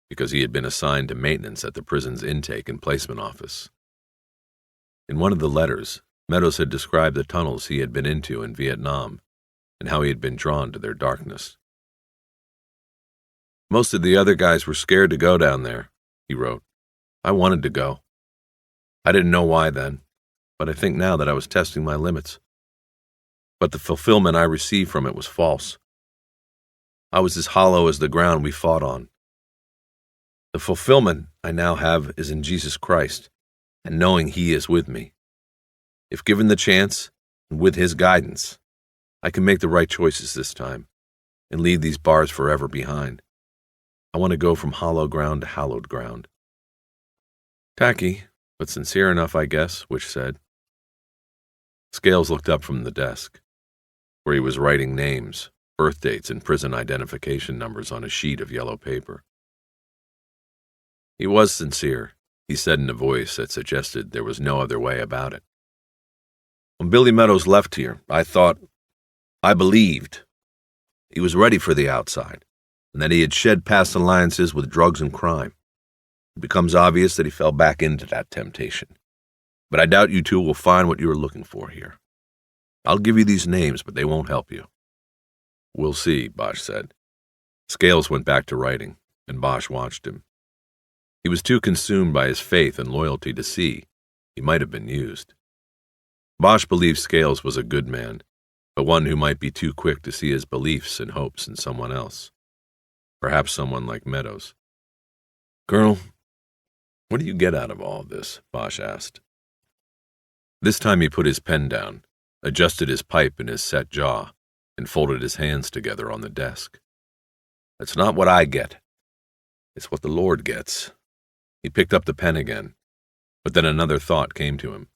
Speaker 2: because he had been assigned to maintenance at the prison's intake and placement office. In one of the letters, Meadows had described the tunnels he had been into in Vietnam and how he had been drawn to their darkness. Most of the other guys were scared to go down there, he wrote. I wanted to go. I didn't know why then, but I think now that I was testing my limits. But the fulfillment I received from it was false. I was as hollow as the ground we fought on. The fulfillment I now have is in Jesus Christ, and knowing He is with me. If given the chance, and with His guidance, I can make the right choices this time, and leave these bars forever behind. I want to go from hollow ground to hallowed ground. Tacky, but sincere enough, I guess, Wish said. Scales looked up from the desk, where he was writing names, birth dates, and prison identification numbers on a sheet of yellow paper. He was sincere, he said in a voice that suggested there was no other way about it. When Billy Meadows left here, I believed he was ready for the outside, and that he had shed past alliances with drugs and crime. It becomes obvious that he fell back into that temptation. But I doubt you two will find what you are looking for here. I'll give you these names, but they won't help you. We'll see, Bosch said. Scales went back to writing, and Bosch watched him. He was too consumed by his faith and loyalty to see he might have been used. Bosch believed Scales was a good man, but one who might be too quick to see his beliefs and hopes in someone else. Perhaps someone like Meadows. Colonel, what do you get out of all of this? Bosch asked. This time he put his pen down, adjusted his pipe in his set jaw, and folded his hands together on the desk. It's not what I get. It's what the Lord gets. He picked up the pen again, but then another thought came to him.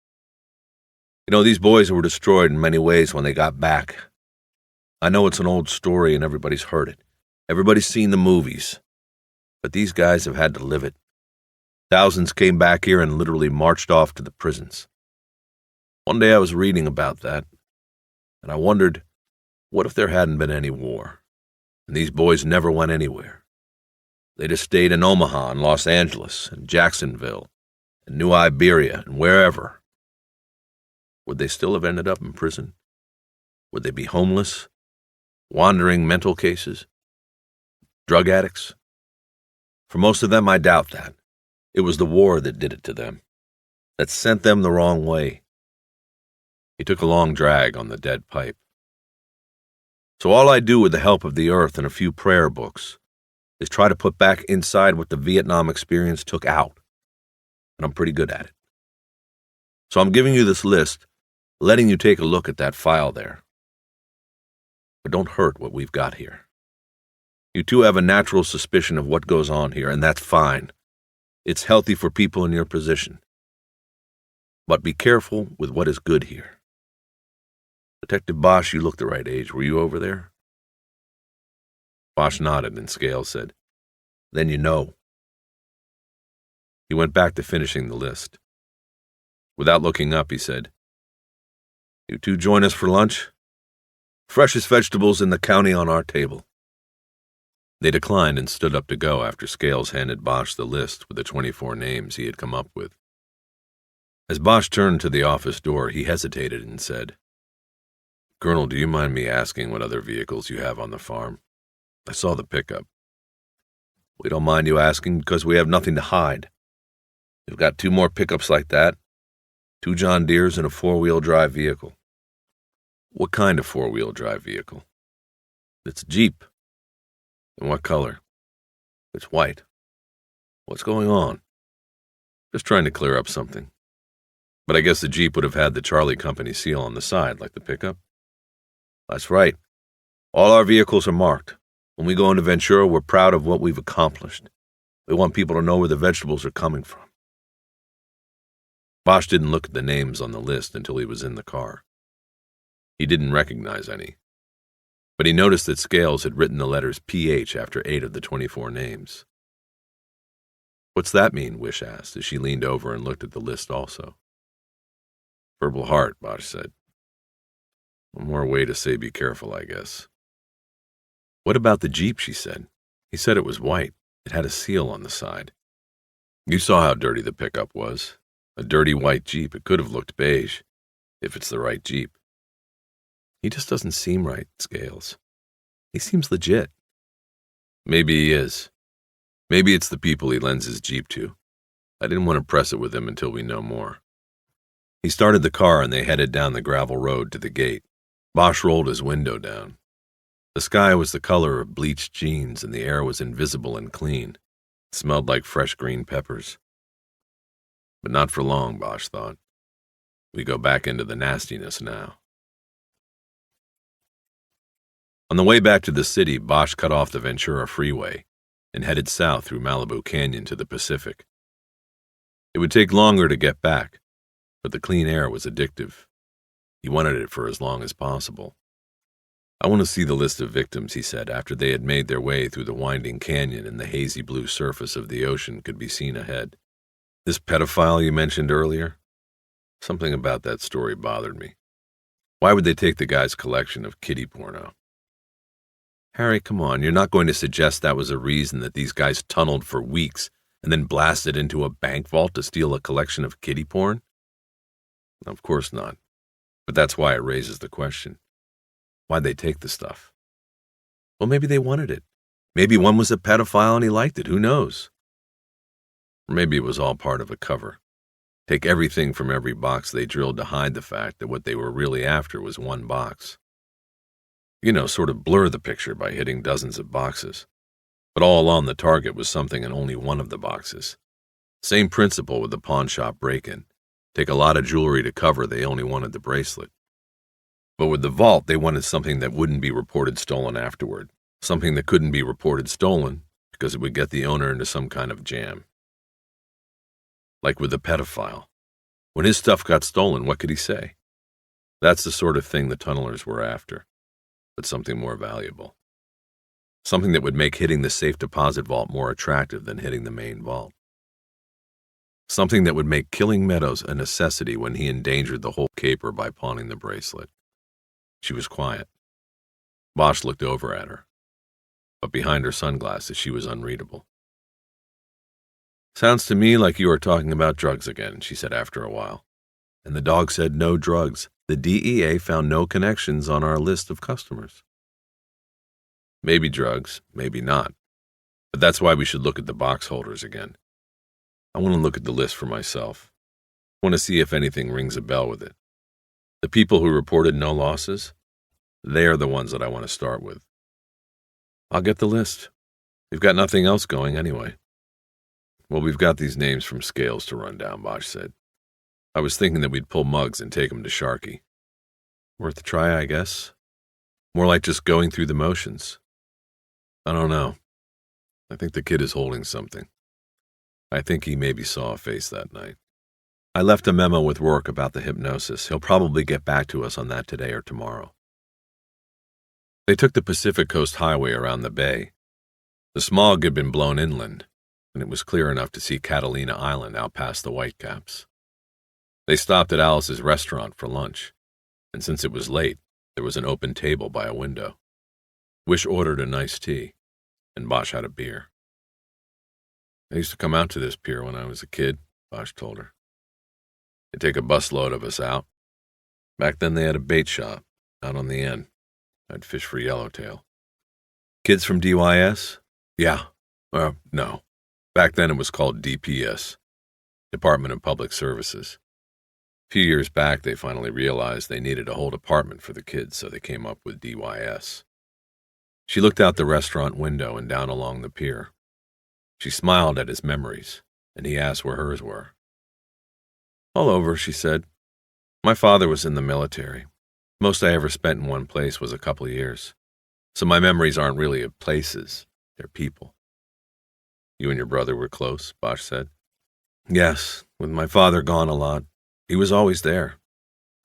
Speaker 2: You know, these boys were destroyed in many ways when they got back. I know it's an old story and everybody's heard it. Everybody's seen the movies. But these guys have had to live it. Thousands came back here and literally marched off to the prisons. One day I was reading about that, and I wondered, what if there hadn't been any war, and these boys never went anywhere? They just stayed in Omaha and Los Angeles and Jacksonville and New Iberia and wherever. Would they still have ended up in prison? Would they be homeless, wandering mental cases, drug addicts? For most of them, I doubt that. It was the war that did it to them, that sent them the wrong way. He took a long drag on the dead pipe. So all I do with the help of the earth and a few prayer books is try to put back inside what the Vietnam experience took out, and I'm pretty good at it. So I'm giving you this list, letting you take a look at that file there. But don't hurt what we've got here. You two have a natural suspicion of what goes on here, and that's fine. It's healthy for people in your position. But be careful with what is good here. Detective Bosch, you look the right age. Were you over there? Bosch nodded, and Scales said, Then you know. He went back to finishing the list. Without looking up, he said, You two join us for lunch? Freshest vegetables in the county on our table. They declined and stood up to go after Scales handed Bosch the list with the 24 names he had come up with. As Bosch turned to the office door, he hesitated and said, Colonel, do you mind me asking what other vehicles you have on the farm? I saw the pickup. We don't mind you asking because we have nothing to hide. We've got 2 more pickups like that, 2 John Deeres and a 4-wheel drive vehicle. What kind of 4-wheel drive vehicle? It's a Jeep. And what color? It's white. What's going on? Just trying to clear up something. But I guess the Jeep would have had the Charlie Company seal on the side, like the pickup? That's right. All our vehicles are marked. When we go into Ventura, we're proud of what we've accomplished. We want people to know where the vegetables are coming from. Bosch didn't look at the names on the list until he was in the car. He didn't recognize any, but he noticed that Scales had written the letters PH after 8 of the 24 names. What's that mean? Wish asked as she leaned over and looked at the list also. Purple Heart, Bosch said. One more way to say be careful, I guess. What about the Jeep, she said. He said it was white. It had a seal on the side. You saw how dirty the pickup was. A dirty white Jeep. It could have looked beige, if it's the right Jeep. He just doesn't seem right, Scales. He seems legit. Maybe he is. Maybe it's the people he lends his Jeep to. I didn't want to press it with him until we know more. He started the car and they headed down the gravel road to the gate. Bosch rolled his window down. The sky was the color of bleached jeans and the air was invisible and clean. It smelled like fresh green peppers. But not for long, Bosch thought. We go back into the nastiness now. On the way back to the city, Bosch cut off the Ventura Freeway and headed south through Malibu Canyon to the Pacific. It would take longer to get back, but the clean air was addictive. He wanted it for as long as possible. I want to see the list of victims, he said, after they had made their way through the winding canyon and the hazy blue surface of the ocean could be seen ahead. This pedophile you mentioned earlier? Something about that story bothered me. Why would they take the guy's collection of kiddie porno? Harry, come on, you're not going to suggest that was a reason that these guys tunneled for weeks and then blasted into a bank vault to steal a collection of kiddie porn? Of course not. But that's why it raises the question. Why'd they take the stuff? Well, maybe they wanted it. Maybe one was a pedophile and he liked it, who knows? Or maybe it was all part of a cover. Take everything from every box they drilled to hide the fact that what they were really after was one box. You know, sort of blur the picture by hitting dozens of boxes. But all along the target was something in only one of the boxes. Same principle with the pawn shop break-in. Take a lot of jewelry to cover, they only wanted the bracelet. But with the vault, they wanted something that wouldn't be reported stolen afterward. Something that couldn't be reported stolen because it would get the owner into some kind of jam. Like with the pedophile. When his stuff got stolen, what could he say? That's the sort of thing the tunnelers were after, but something more valuable. Something that would make hitting the safe deposit vault more attractive than hitting the main vault. Something that would make killing Meadows a necessity when he endangered the whole caper by pawning the bracelet. She was quiet. Bosch looked over at her, but behind her sunglasses she was unreadable. Sounds to me like you are talking about drugs again, she said after a while. And the dog said no drugs. The DEA found no connections on our list of customers. Maybe drugs, maybe not. But that's why we should look at the box holders again. I want to look at the list for myself. I want to see if anything rings a bell with it. The people who reported no losses, they are the ones that I want to start with. I'll get the list. We've got nothing else going anyway. Well, we've got these names from Scales to run down, Bosch said. I was thinking that we'd pull mugs and take them to Sharky. Worth a try, I guess. More like just going through the motions. I don't know. I think the kid is holding something. I think he maybe saw a face that night. I left a memo with Rourke about the hypnosis. He'll probably get back to us on that today or tomorrow. They took the Pacific Coast Highway around the bay. The smog had been blown inland, and it was clear enough to see Catalina Island out past the Whitecaps. They stopped at Alice's restaurant for lunch, and since it was late, there was an open table by a window. Wish ordered an iced tea, and Bosch had a beer. I used to come out to this pier when I was a kid, Bosch told her. They'd take a busload of us out. Back then they had a bait shop out on the end. I'd fish for yellowtail. Kids from DYS? Yeah. No. Back then it was called DPS, Department of Public Services. A few years back they finally realized they needed a whole department for the kids, so they came up with DYS. She looked out the restaurant window and down along the pier. She smiled at his memories, and he asked where hers were. All over, she said. My father was in the military. Most I ever spent in one place was a couple of years. So my memories aren't really of places, they're people. You and your brother were close, Bosch said. Yes, with my father gone a lot. He was always there,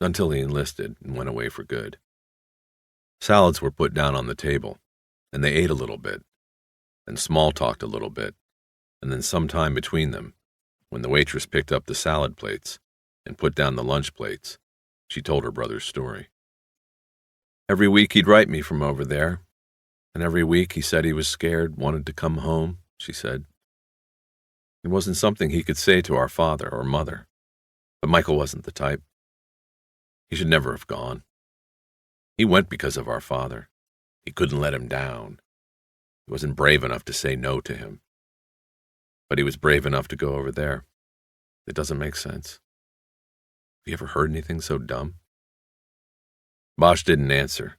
Speaker 2: until he enlisted and went away for good. Salads were put down on the table, and they ate a little bit, and small-talked a little bit, and then some time between them, when the waitress picked up the salad plates and put down the lunch plates, she told her brother's story. Every week he'd write me from over there, and every week he said he was scared, wanted to come home, she said. It wasn't something he could say to our father or mother, but Michael wasn't the type. He should never have gone. He went because of our father. He couldn't let him down. He wasn't brave enough to say no to him. But he was brave enough to go over there. It doesn't make sense. Have you ever heard anything so dumb? Bosch didn't answer,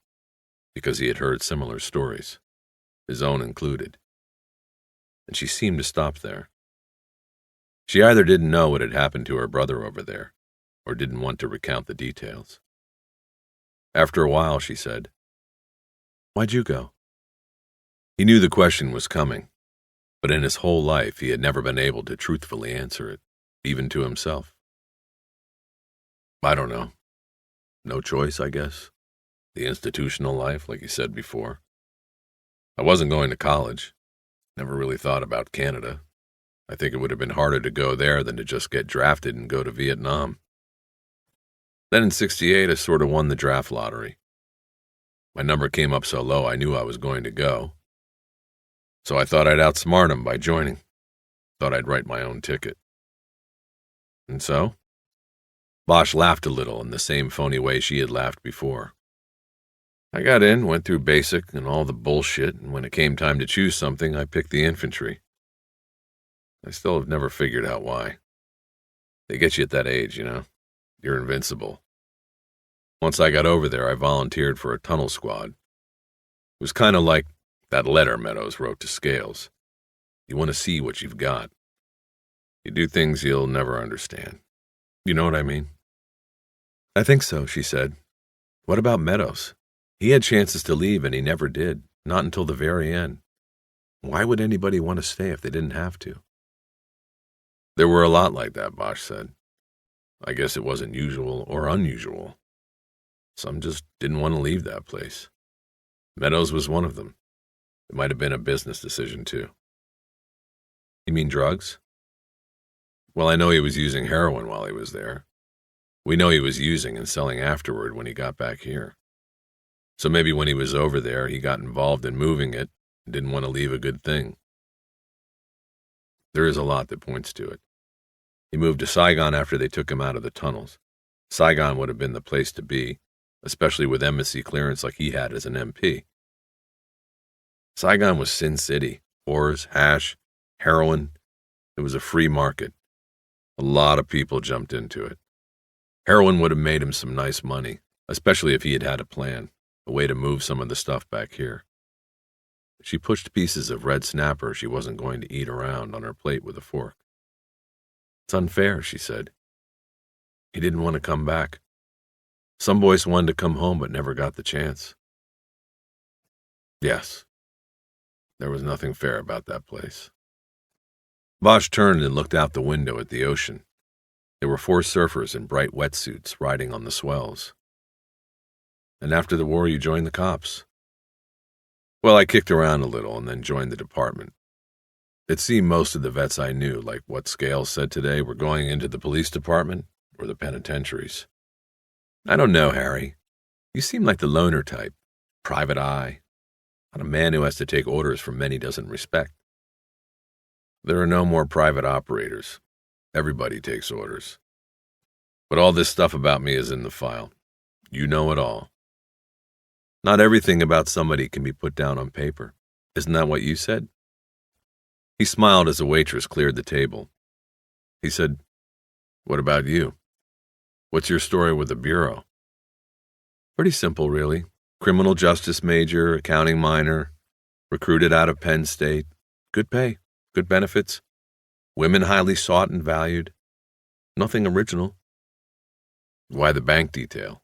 Speaker 2: because he had heard similar stories, his own included. And she seemed to stop there. She either didn't know what had happened to her brother over there, or didn't want to recount the details. After a while, she said, "Why'd you go?" He knew the question was coming, but in his whole life he had never been able to truthfully answer it, even to himself. I don't know. No choice, I guess. The institutional life, like you said before. I wasn't going to college. Never really thought about Canada. I think it would have been harder to go there than to just get drafted and go to Vietnam. Then in '68, I sort of won the draft lottery. My number came up so low I knew I was going to go. So I thought I'd outsmart him by joining. Thought I'd write my own ticket. And so? Bosch laughed a little in the same phony way she had laughed before. I got in, went through basic and all the bullshit, and when it came time to choose something, I picked the infantry. I still have never figured out why. They get you at that age, you know. You're invincible. Once I got over there, I volunteered for a tunnel squad. It was kind of like that letter Meadows wrote to Scales. You want to see what you've got. You do things you'll never understand. You know what I mean? I think so, she said. What about Meadows? He had chances to leave and he never did, not until the very end. Why would anybody want to stay if they didn't have to? There were a lot like that, Bosch said. I guess it wasn't usual or unusual. Some just didn't want to leave that place. Meadows was one of them. It might have been a business decision, too. You mean drugs? Well, I know he was using heroin while he was there. We know he was using and selling afterward when he got back here. So maybe when he was over there, he got involved in moving it and didn't want to leave a good thing. There is a lot that points to it. He moved to Saigon after they took him out of the tunnels. Saigon would have been the place to be, especially with embassy clearance like he had as an MP. Saigon was Sin City. Whores, hash, heroin. It was a free market. A lot of people jumped into it. Heroin would have made him some nice money, especially if he had had a plan, a way to move some of the stuff back here. She pushed pieces of red snapper she wasn't going to eat around on her plate with a fork. It's unfair, she said. He didn't want to come back. Some boys wanted to come home but never got the chance. Yes. There was nothing fair about that place. Bosch turned and looked out the window at the ocean. There were 4 surfers in bright wetsuits riding on the swells. And after the war, you joined the cops. Well, I kicked around a little and then joined the department. It seemed most of the vets I knew, like what Scales said today, were going into the police department or the penitentiaries. I don't know, Harry. You seem like the loner type. Private eye. Not a man who has to take orders from men he doesn't respect. There are no more private operators. Everybody takes orders. But all this stuff about me is in the file. You know it all. Not everything about somebody can be put down on paper. Isn't that what you said? He smiled as a waitress cleared the table. He said, What about you? What's your story with the Bureau? Pretty simple, really. Criminal justice major, accounting minor, recruited out of Penn State. Good pay, good benefits. Women highly sought and valued. Nothing original. Why the bank detail?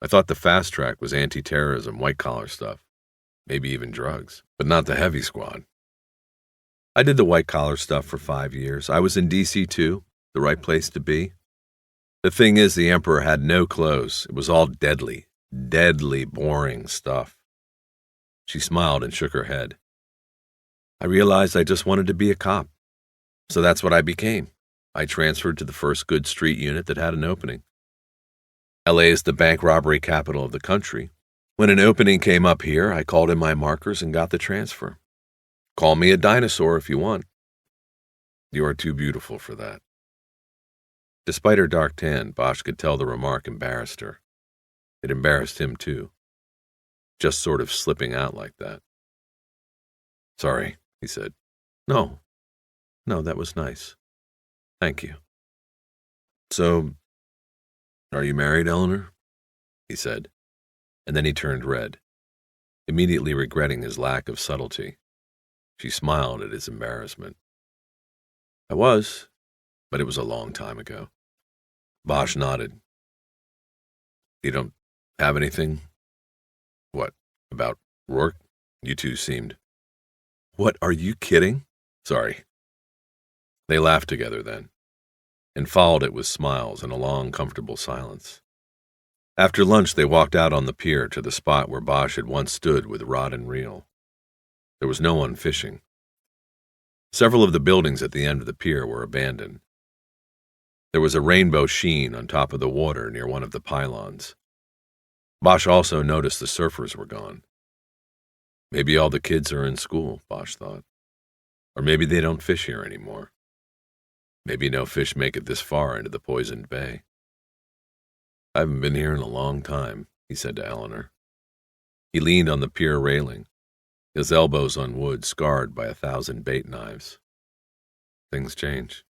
Speaker 2: I thought the fast track was anti-terrorism, white-collar stuff. Maybe even drugs, but not the heavy squad. I did the white-collar stuff for 5 years. I was in D.C. too, the right place to be. The thing is, the Emperor had no clothes. It was all deadly, boring stuff. She smiled and shook her head. I realized I just wanted to be a cop. So that's what I became. I transferred to the first good street unit that had an opening. L.A. is the bank robbery capital of the country. When an opening came up here, I called in my markers and got the transfer. Call me a dinosaur if you want. You are too beautiful for that. Despite her dark tan, Bosch could tell the remark embarrassed her. It embarrassed him too. Just sort of slipping out like that. Sorry, he said. No, that was nice. Thank you. So, are you married, Eleanor? He said, and then he turned red, immediately regretting his lack of subtlety. She smiled at his embarrassment. I was, but it was a long time ago. Bosch nodded. You don't have anything? What, about Rourke? You two seemed. What, are you kidding? Sorry. They laughed together then, and followed it with smiles and a long, comfortable silence. After lunch, they walked out on the pier to the spot where Bosch had once stood with rod and reel. There was no one fishing. Several of the buildings at the end of the pier were abandoned. There was a rainbow sheen on top of the water near one of the pylons. Bosch also noticed the surfers were gone. Maybe all the kids are in school, Bosch thought. Or maybe they don't fish here anymore. Maybe no fish make it this far into the poisoned bay. I haven't been here in a long time, he said to Eleanor. He leaned on the pier railing, his elbows on wood scarred by 1,000 bait knives. Things change.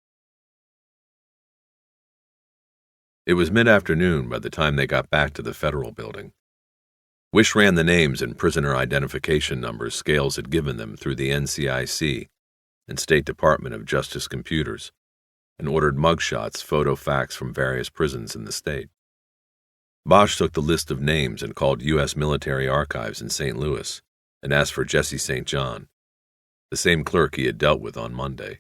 Speaker 2: It was mid-afternoon by the time they got back to the Federal Building. Wish ran the names and prisoner identification numbers Scales had given them through the NCIC and State Department of Justice computers, and ordered mugshots, photo facts from various prisons in the state. Bosch took the list of names and called U.S. Military Archives in St. Louis and asked for Jesse St. John, the same clerk he had dealt with on Monday.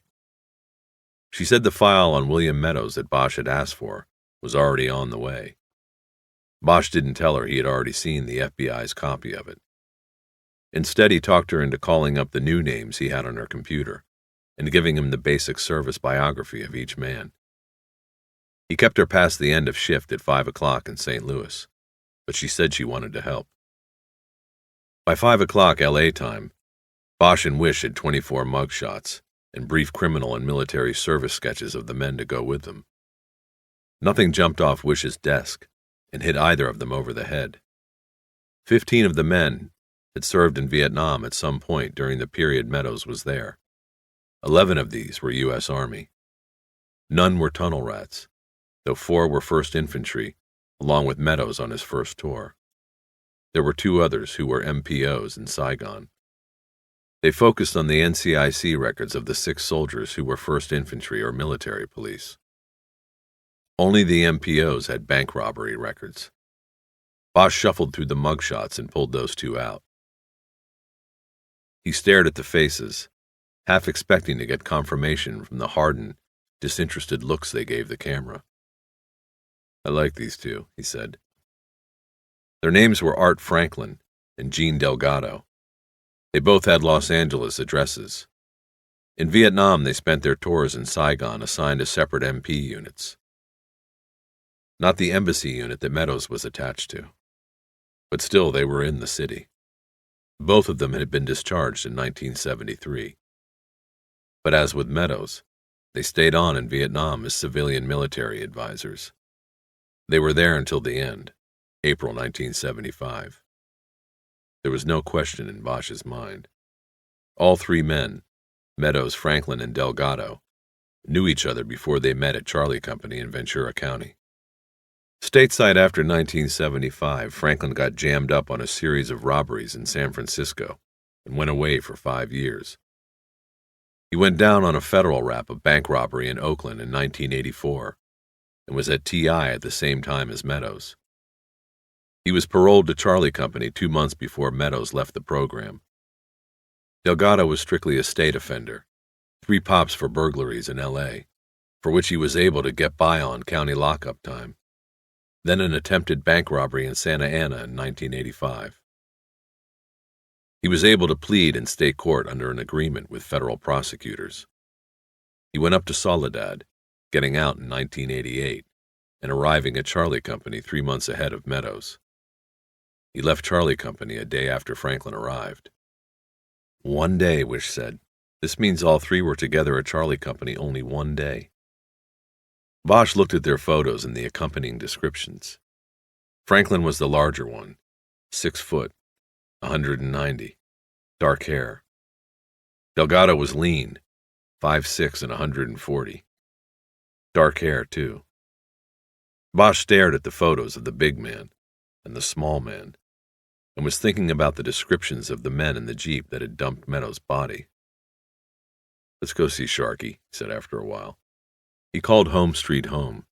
Speaker 2: She said the file on William Meadows that Bosch had asked for was already on the way. Bosch didn't tell her he had already seen the FBI's copy of it. Instead, he talked her into calling up the new names he had on her computer and giving him the basic service biography of each man. He kept her past the end of shift at 5 o'clock in St. Louis, but she said she wanted to help. By 5 o'clock L.A. time, Bosch and Wish had 24 mugshots and brief criminal and military service sketches of the men to go with them. Nothing jumped off Wish's desk and hit either of them over the head. 15 of the men had served in Vietnam at some point during the period Meadows was there. 11 of these were U.S. Army. None were tunnel rats, though 4 were 1st Infantry, along with Meadows on his first tour. There were 2 others who were MPOs in Saigon. They focused on the NCIC records of the 6 soldiers who were 1st Infantry or military police. Only the MPOs had bank robbery records. Bosch shuffled through the mugshots and pulled those 2 out. He stared at the faces, half expecting to get confirmation from the hardened, disinterested looks they gave the camera. I like these 2, he said. Their names were Art Franklin and Gene Delgado. They both had Los Angeles addresses. In Vietnam, they spent their tours in Saigon assigned to separate MP units. Not the embassy unit that Meadows was attached to. But still, they were in the city. Both of them had been discharged in 1973. But as with Meadows, they stayed on in Vietnam as civilian military advisors. They were there until the end, April 1975. There was no question in Bosch's mind. All 3 men, Meadows, Franklin, and Delgado, knew each other before they met at Charlie Company in Ventura County. Stateside after 1975, Franklin got jammed up on a series of robberies in San Francisco and went away for 5 years. He went down on a federal rap of bank robbery in Oakland in 1984 and was at TI at the same time as Meadows. He was paroled to Charlie Company 2 months before Meadows left the program. Delgado was strictly a state offender, 3 pops for burglaries in L.A., for which he was able to get by on county lockup time, then an attempted bank robbery in Santa Ana in 1985. He was able to plead in state court under an agreement with federal prosecutors. He went up to Soledad, getting out in 1988, and arriving at Charlie Company 3 months ahead of Meadows. He left Charlie Company a day after Franklin arrived. 1 day, Wish said. This means all 3 were together at Charlie Company only 1 day. Bosch looked at their photos and the accompanying descriptions. Franklin was the larger one, 6 foot, 190, dark hair. Delgado was lean, 5'6" and 140. Dark hair, too. Bosch stared at the photos of the big man and the small man, and was thinking about the descriptions of the men in the Jeep that had dumped Meadows' body. "Let's go see Sharky," he said after a while. He called Home Street home,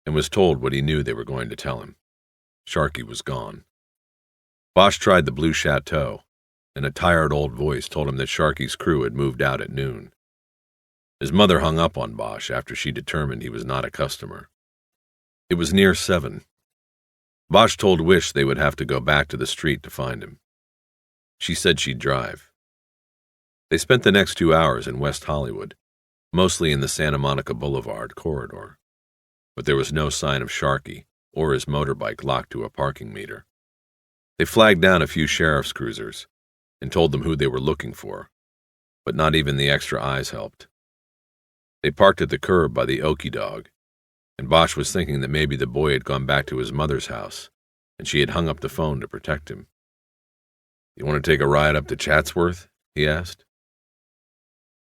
Speaker 2: and was told what he knew they were going to tell him. Sharky was gone. Bosch tried the Blue Chateau, and a tired old voice told him that Sharky's crew had moved out at noon. His mother hung up on Bosch after she determined he was not a customer. It was near 7. Bosch told Wish they would have to go back to the street to find him. She said she'd drive. They spent the next 2 hours in West Hollywood, mostly in the Santa Monica Boulevard corridor, but there was no sign of Sharky or his motorbike locked to a parking meter. They flagged down a few sheriff's cruisers and told them who they were looking for, but not even the extra eyes helped. They parked at the curb by the Okie Dog, and Bosch was thinking that maybe the boy had gone back to his mother's house, and she had hung up the phone to protect him. "You want to take a ride up to Chatsworth?" he asked.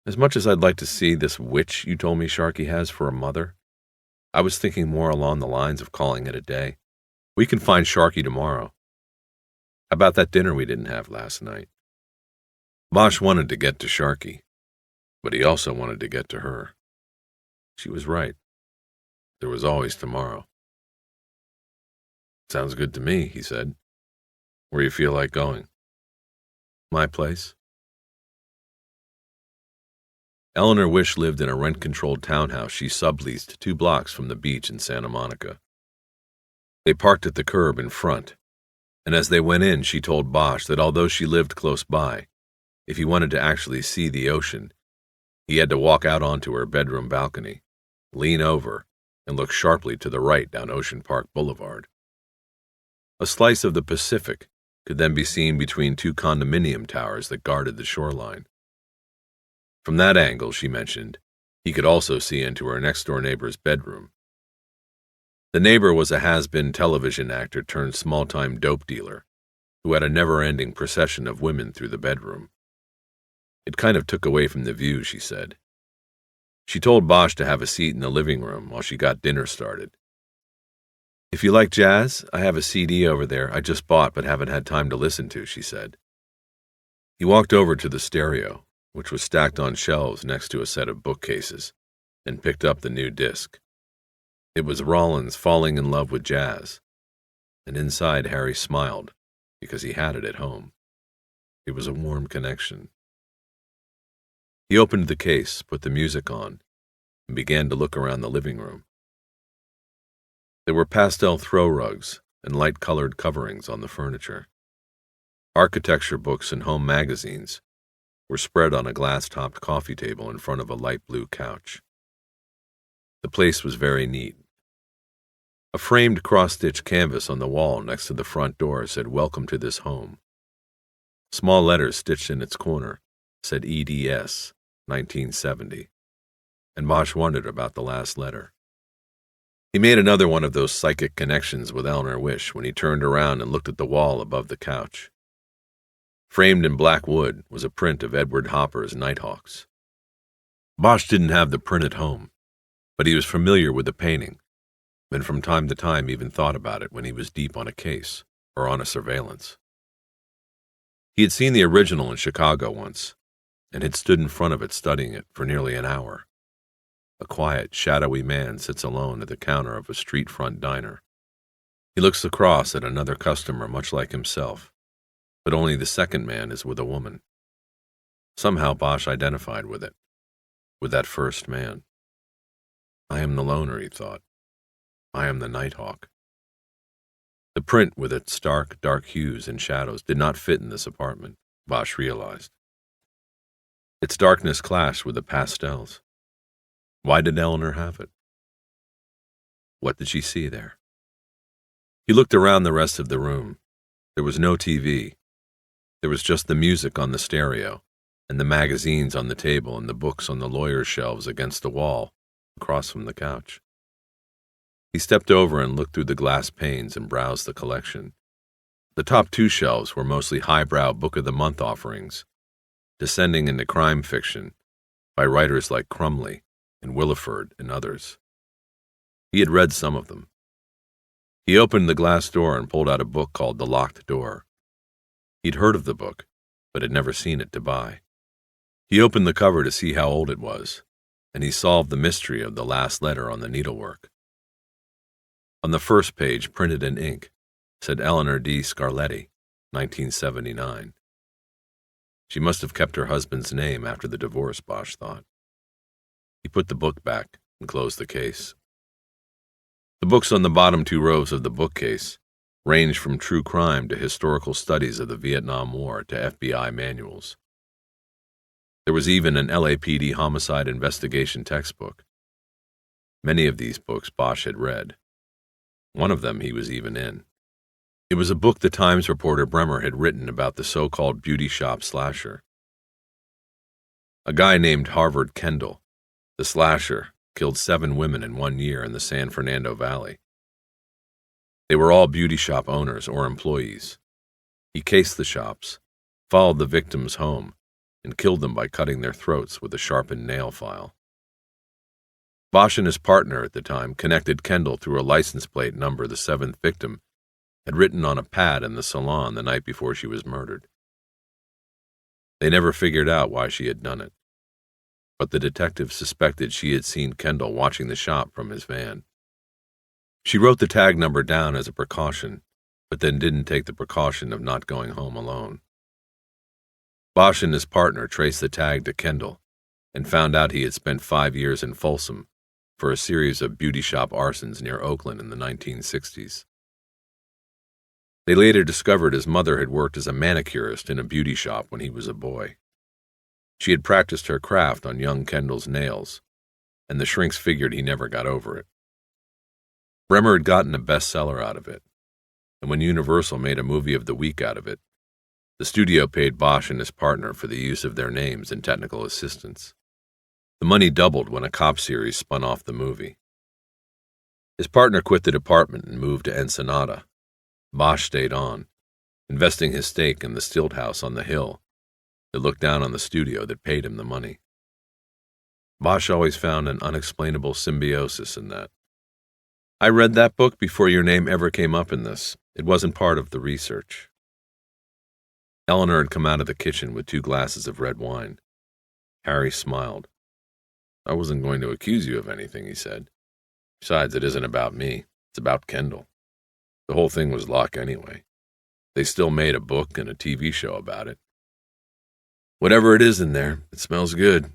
Speaker 2: "As much as I'd like to see this witch you told me Sharky has for a mother, I was thinking more along the lines of calling it a day. We can find Sharky tomorrow. How about that dinner we didn't have last night?" Bosch wanted to get to Sharky, but he also wanted to get to her. She was right. There was always tomorrow. "Sounds good to me," he said. "Where you feel like going?" "My place." Eleanor Wish lived in a rent-controlled townhouse she subleased 2 blocks from the beach in Santa Monica. They parked at the curb in front, and as they went in, she told Bosch that although she lived close by, if he wanted to actually see the ocean, he had to walk out onto her bedroom balcony, lean over, and look sharply to the right down Ocean Park Boulevard. A slice of the Pacific could then be seen between 2 condominium towers that guarded the shoreline. From that angle, she mentioned, he could also see into her next-door neighbor's bedroom. The neighbor was a has-been television actor turned small-time dope dealer who had a never-ending procession of women through the bedroom. It kind of took away from the view, she said. She told Bosch to have a seat in the living room while she got dinner started. "If you like jazz, I have a CD over there I just bought but haven't had time to listen to," she said. He walked over to the stereo, which was stacked on shelves next to a set of bookcases, and picked up the new disc. It was Rollins' Falling in Love with Jazz, and inside Harry smiled because he had it at home. It was a warm connection. He opened the case, put the music on, and began to look around the living room. There were pastel throw rugs and light-colored coverings on the furniture. Architecture books and home magazines were spread on a glass-topped coffee table in front of a light blue couch. The place was very neat. A framed cross-stitch canvas on the wall next to the front door said, "Welcome to this home." Small letters stitched in its corner said EDS, 1970, and Bosch wondered about the last letter. He made another one of those psychic connections with Eleanor Wish when he turned around and looked at the wall above the couch. Framed in black wood was a print of Edward Hopper's Nighthawks. Bosch didn't have the print at home, but he was familiar with the painting, and from time to time even thought about it when he was deep on a case or on a surveillance. He had seen the original in Chicago once, and had stood in front of it studying it for nearly an hour. A quiet, shadowy man sits alone at the counter of a street-front diner. He looks across at another customer much like himself, but only the second man is with a woman. Somehow Bosch identified with it. with that first man. I am the loner, he thought. I am the Nighthawk. The print with its stark, dark hues and shadows did not fit in this apartment, Bosch realized. Its darkness clashed with the pastels. Why did Eleanor have it? What did she see there? He looked around the rest of the room. There was no TV. There was just the music on the stereo, and the magazines on the table and the books on the lawyer's shelves against the wall, across from the couch. He stepped over and looked through the glass panes and browsed the collection. The top two shelves were mostly highbrow Book of the Month offerings, descending into crime fiction by writers like Crumley and Williford and others. He had read some of them. He opened the glass door and pulled out a book called The Locked Door. He'd heard of the book, but had never seen it to buy. He opened the cover to see how old it was, and he solved the mystery of the last letter on the needlework. On the first page, printed in ink, said Eleanor D. Scarletti, 1979. She must have kept her husband's name after the divorce, Bosch thought. He put the book back and closed the case. The books on the bottom two rows of the bookcase ranged from true crime to historical studies of the Vietnam War to FBI manuals. There was even an LAPD homicide investigation textbook. Many of these books Bosch had read. One of them he was even in. It was a book the Times reporter Bremer had written about the so-called beauty shop slasher. A guy named Harvard Kendall, the slasher, killed 7 women in 1 year in the San Fernando Valley. They were all beauty shop owners or employees. He cased the shops, followed the victims home, and killed them by cutting their throats with a sharpened nail file. Bosch and his partner at the time connected Kendall through a license plate number the 7th victim had written on a pad in the salon the night before she was murdered. They never figured out why she had done it, but the detective suspected she had seen Kendall watching the shop from his van. She wrote the tag number down as a precaution, but then didn't take the precaution of not going home alone. Bosch and his partner traced the tag to Kendall and found out he had spent 5 years in Folsom for a series of beauty shop arsons near Oakland in the 1960s. They later discovered his mother had worked as a manicurist in a beauty shop when he was a boy. She had practiced her craft on young Kendall's nails, and the shrinks figured he never got over it. Bremer had gotten a bestseller out of it, and when Universal made a movie of the week out of it, the studio paid Bosch and his partner for the use of their names and technical assistance. The money doubled when a cop series spun off the movie. His partner quit the department and moved to Ensenada. Bosch stayed on, investing his stake in the stilt house on the hill that looked down on the studio that paid him the money. Bosch always found an unexplainable symbiosis in that. I read that book before your name ever came up in this. It wasn't part of the research. Eleanor had come out of the kitchen with 2 glasses of red wine. Harry smiled. I wasn't going to accuse you of anything, he said. Besides, it isn't about me. It's about Kendall. The whole thing was luck anyway. They still made a book and a TV show about it. Whatever it is in there, it smells good.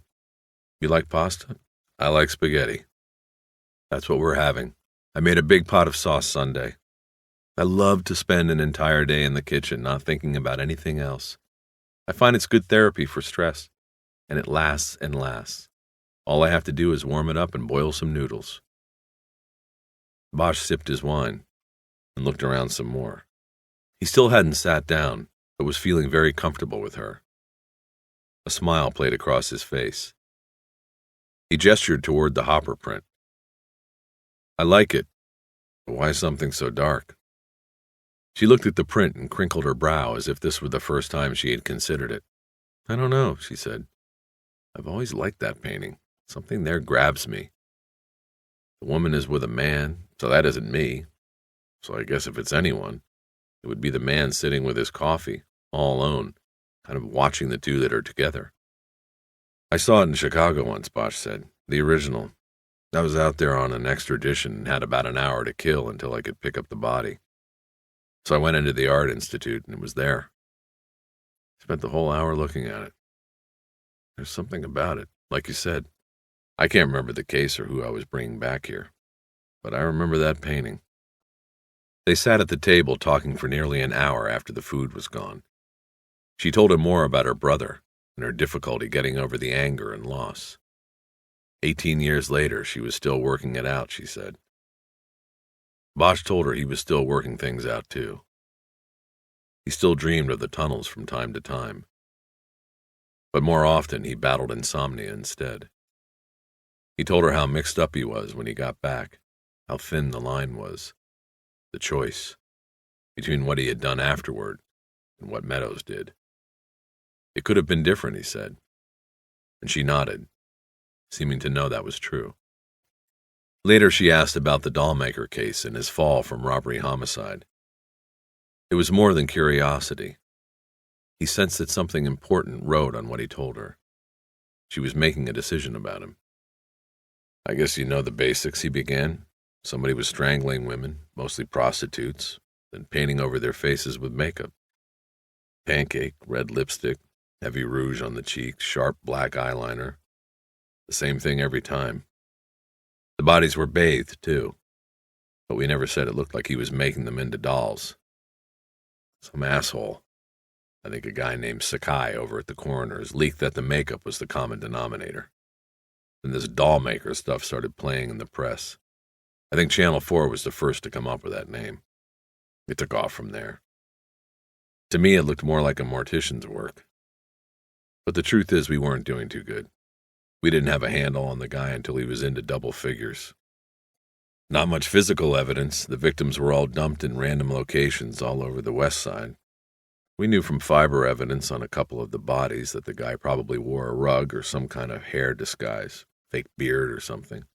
Speaker 2: You like pasta? I like spaghetti. That's what we're having. I made a big pot of sauce Sunday. I love to spend an entire day in the kitchen not thinking about anything else. I find it's good therapy for stress, and it lasts and lasts. All I have to do is warm it up and boil some noodles. Bosch sipped his wine and looked around some more. He still hadn't sat down, but was feeling very comfortable with her. A smile played across his face. He gestured toward the Hopper print. I like it, but why something so dark? She looked at the print and crinkled her brow as if this were the first time she had considered it. I don't know, she said. I've always liked that painting. Something there grabs me. The woman is with a man, so that isn't me. So I guess if it's anyone, it would be the man sitting with his coffee, all alone, kind of watching the two that are together. I saw it in Chicago once, Bosch said. The original. I was out there on an extradition and had about an hour to kill until I could pick up the body. So I went into the Art Institute and it was there. Spent the whole hour looking at it. There's something about it, like you said. I can't remember the case or who I was bringing back here, but I remember that painting. They sat at the table talking for nearly an hour after the food was gone. She told him more about her brother and her difficulty getting over the anger and loss. 18 years later, she was still working it out, she said. Bosch told her he was still working things out, too. He still dreamed of the tunnels from time to time. But more often, he battled insomnia instead. He told her how mixed up he was when he got back, how thin the line was, the choice between what he had done afterward and what Meadows did. It could have been different, he said, and she nodded, seeming to know that was true. Later she asked about the dollmaker case and his fall from robbery homicide. It was more than curiosity. He sensed that something important rode on what he told her. She was making a decision about him. I guess you know the basics, he began. Somebody was strangling women, mostly prostitutes, then painting over their faces with makeup. Pancake, red lipstick, heavy rouge on the cheeks, sharp black eyeliner. The same thing every time. The bodies were bathed, too, but we never said it looked like he was making them into dolls. Some asshole, I think a guy named Sakai over at the coroner's, leaked that the makeup was the common denominator. Then this doll maker stuff started playing in the press. I think Channel 4 was the first to come up with that name. It took off from there. To me, it looked more like a mortician's work. But the truth is we weren't doing too good. We didn't have a handle on the guy until he was into double figures. Not much physical evidence. The victims were all dumped in random locations all over the west side. We knew from fiber evidence on a couple of the bodies that the guy probably wore a rug or some kind of hair disguise, fake beard or something.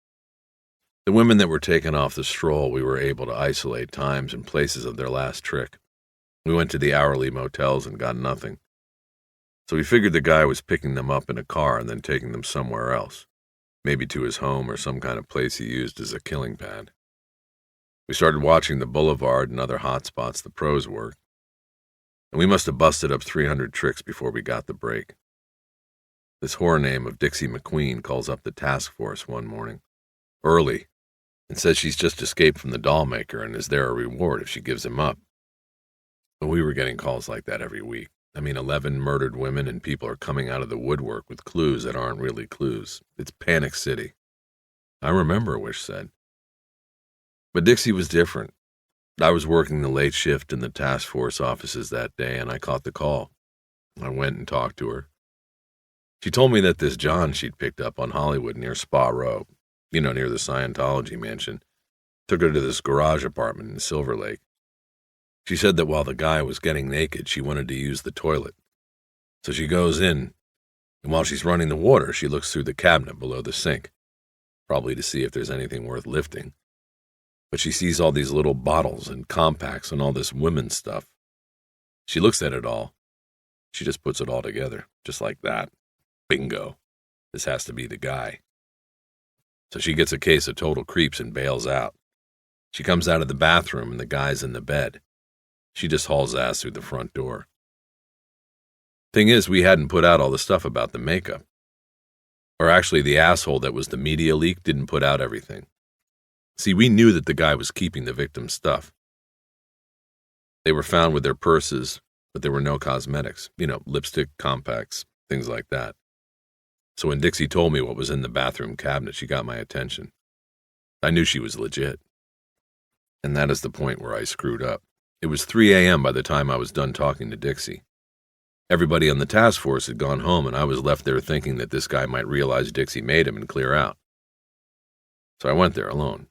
Speaker 2: The women that were taken off the stroll, we were able to isolate times and places of their last trick. We went to the hourly motels and got nothing. So we figured the guy was picking them up in a car and then taking them somewhere else, maybe to his home or some kind of place he used as a killing pad. We started watching the boulevard and other hot spots the pros work, and we must have busted up 300 tricks before we got the break. This whore name of Dixie McQueen calls up the task force one morning, early, and says she's just escaped from the doll maker and is there a reward if she gives him up. But we were getting calls like that every week. 11 murdered women and people are coming out of the woodwork with clues that aren't really clues. It's Panic City. I remember, Wish said. But Dixie was different. I was working the late shift in the task force offices that day, and I caught the call. I went and talked to her. She told me that this John she'd picked up on Hollywood near Spa Row, near the Scientology mansion, took her to this garage apartment in Silver Lake. She said that while the guy was getting naked, she wanted to use the toilet. So she goes in, and while she's running the water, she looks through the cabinet below the sink, probably to see if there's anything worth lifting. But she sees all these little bottles and compacts and all this women's stuff. She looks at it all. She just puts it all together, just like that. Bingo. This has to be the guy. So she gets a case of total creeps and bails out. She comes out of the bathroom and the guy's in the bed. She just hauls ass through the front door. Thing is, we hadn't put out all the stuff about the makeup. Or actually, the asshole that was the media leak didn't put out everything. See, we knew that the guy was keeping the victim's stuff. They were found with their purses, but there were no cosmetics. Lipstick, compacts, things like that. So when Dixie told me what was in the bathroom cabinet, she got my attention. I knew she was legit. And that is the point where I screwed up. It was 3 a.m. by the time I was done talking to Dixie. Everybody on the task force had gone home, and I was left there thinking that this guy might realize Dixie made him and clear out. So I went there alone.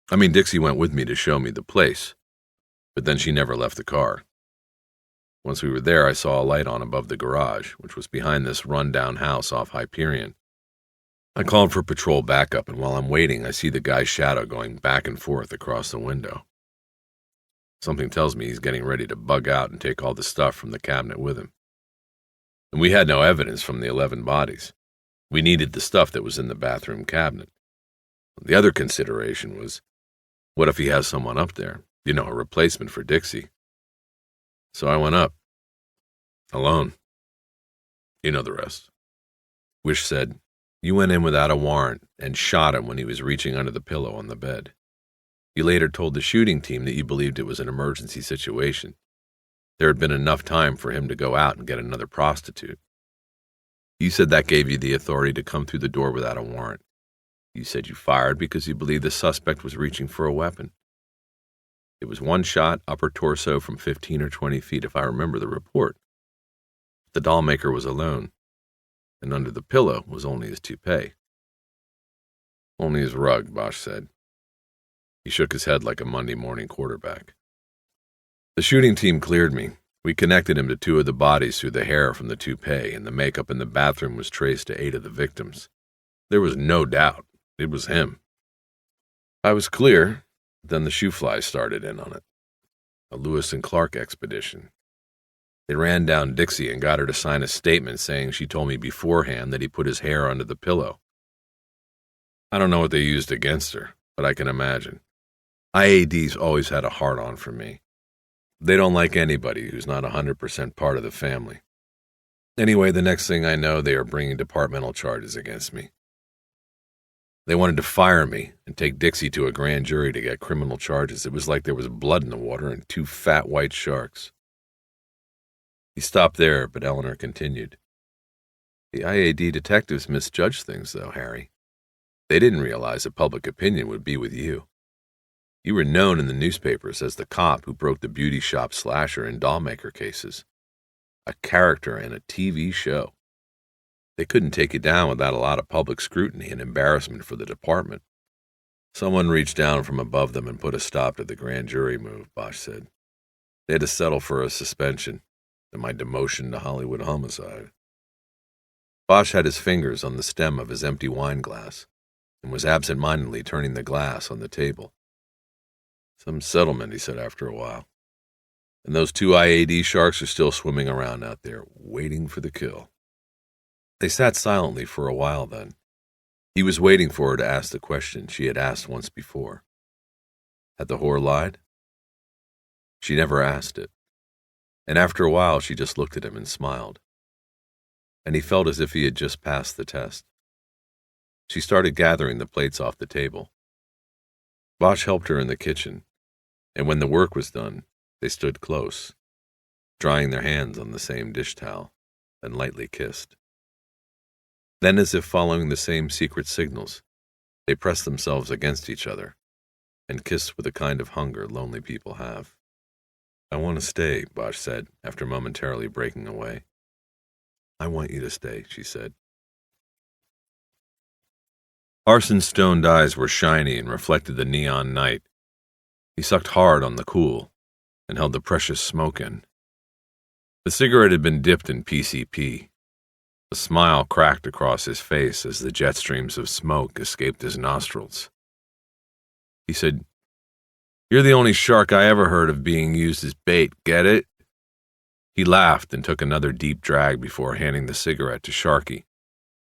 Speaker 2: Dixie went with me to show me the place, but then she never left the car. Once we were there, I saw a light on above the garage, which was behind this run-down house off Hyperion. I called for patrol backup, and while I'm waiting, I see the guy's shadow going back and forth across the window. Something tells me he's getting ready to bug out and take all the stuff from the cabinet with him. And we had no evidence from the 11 bodies. We needed the stuff that was in the bathroom cabinet. The other consideration was, what if he has someone up there? A replacement for Dixie. So I went up. Alone. You know the rest. Wish said, You went in without a warrant and shot him when he was reaching under the pillow on the bed. You later told the shooting team that you believed it was an emergency situation. There had been enough time for him to go out and get another prostitute. You said that gave you the authority to come through the door without a warrant. You said you fired because you believed the suspect was reaching for a weapon. It was one shot, upper torso from 15 or 20 feet, if I remember the report. The doll maker was alone, and under the pillow was only his toupee. Only his rug, Bosch said. He shook his head like a Monday morning quarterback. The shooting team cleared me. We connected him to 2 of the bodies through the hair from the toupee, and the makeup in the bathroom was traced to 8 of the victims. There was no doubt. It was him. I was clear. Then the shoe flies started in on it. A Lewis and Clark expedition. They ran down Dixie and got her to sign a statement saying she told me beforehand that he put his hair under the pillow. I don't know what they used against her, but I can imagine. IAD's always had a hard-on for me. They don't like anybody who's not 100% part of the family. Anyway, the next thing I know, they are bringing departmental charges against me. They wanted to fire me and take Dixie to a grand jury to get criminal charges. It was like there was blood in the water and 2 fat white sharks. He stopped there, but Eleanor continued. The IAD detectives misjudged things, though, Harry. They didn't realize that public opinion would be with you. You were known in the newspapers as the cop who broke the beauty shop slasher and dollmaker cases. A character in a TV show. They couldn't take you down without a lot of public scrutiny and embarrassment for the department. Someone reached down from above them and put a stop to the grand jury move, Bosch said. They had to settle for a suspension and my demotion to Hollywood homicide. Bosch had his fingers on the stem of his empty wine glass and was absent-mindedly turning the glass on the table. Some settlement, he said after a while. And those 2 IAD sharks are still swimming around out there, waiting for the kill. They sat silently for a while then. He was waiting for her to ask the question she had asked once before. Had the whore lied? She never asked it. And after a while, she just looked at him and smiled. And he felt as if he had just passed the test. She started gathering the plates off the table. Bosch helped her in the kitchen, and when the work was done, they stood close, drying their hands on the same dish towel, and lightly kissed. Then, as if following the same secret signals, they pressed themselves against each other, and kissed with a kind of hunger lonely people have. I want to stay, Bosch said, after momentarily breaking away. I want you to stay, she said. Arson's stoned eyes were shiny and reflected the neon night. He sucked hard on the cool and held the precious smoke in. The cigarette had been dipped in PCP. A smile cracked across his face as the jet streams of smoke escaped his nostrils. He said, You're the only shark I ever heard of being used as bait, get it? He laughed and took another deep drag before handing the cigarette to Sharky,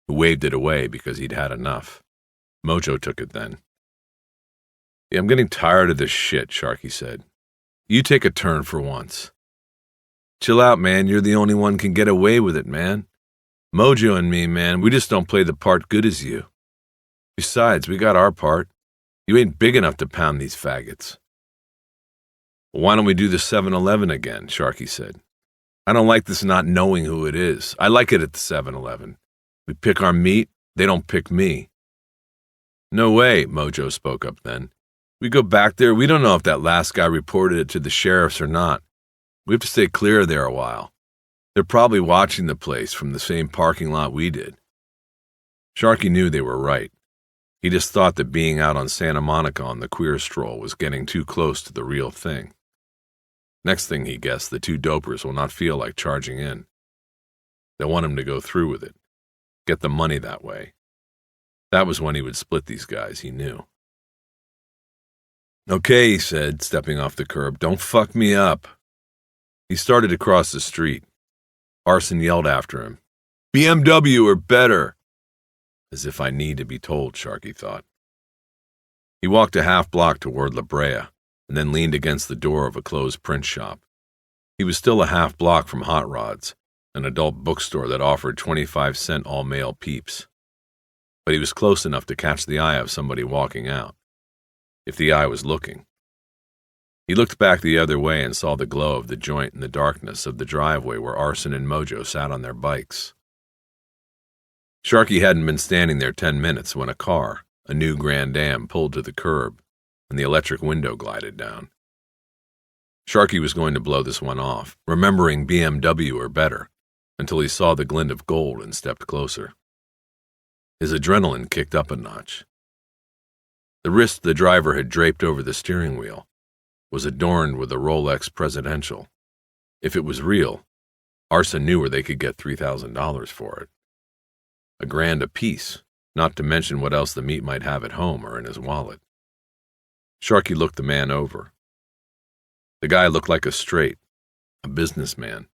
Speaker 2: who waved it away because he'd had enough. Mojo took it then. Yeah, I'm getting tired of this shit, Sharky said. You take a turn for once. Chill out, man. You're the only one can get away with it, man. Mojo and me, man, we just don't play the part good as you. Besides, we got our part. You ain't big enough to pound these faggots. Well, why don't we do the 7-Eleven again, Sharky said. I don't like this not knowing who it is. I like it at the 7-Eleven. We pick our meat, they don't pick me. No way, Mojo spoke up then. We go back there, we don't know if that last guy reported it to the sheriffs or not. We have to stay clear of there a while. They're probably watching the place from the same parking lot we did. Sharky knew they were right. He just thought that being out on Santa Monica on the queer stroll was getting too close to the real thing. Next thing he guessed, the 2 dopers will not feel like charging in. They want him to go through with it. Get the money that way. That was when he would split these guys, he knew. Okay, he said, stepping off the curb, don't fuck me up. He started to cross the street. Arson yelled after him, BMW or better. As if I need to be told, Sharky thought. He walked a half block toward La Brea, and then leaned against the door of a closed print shop. He was still a half block from Hot Rods, an adult bookstore that offered 25-cent all-male peeps. but he was close enough to catch the eye of somebody walking out, if the eye was looking. He looked back the other way and saw the glow of the joint in the darkness of the driveway where Arson and Mojo sat on their bikes. Sharky hadn't been standing there 10 minutes when a car, a new Grand Am, pulled to the curb and the electric window glided down. Sharky was going to blow this one off, remembering BMW or better, until he saw the glint of gold and stepped closer. His adrenaline kicked up a notch. The wrist the driver had draped over the steering wheel was adorned with a Rolex Presidential. If it was real, Arson knew where they could get $3,000 for it. $1,000 apiece, not to mention what else the meat might have at home or in his wallet. Sharky looked the man over. The guy looked like a straight, a businessman.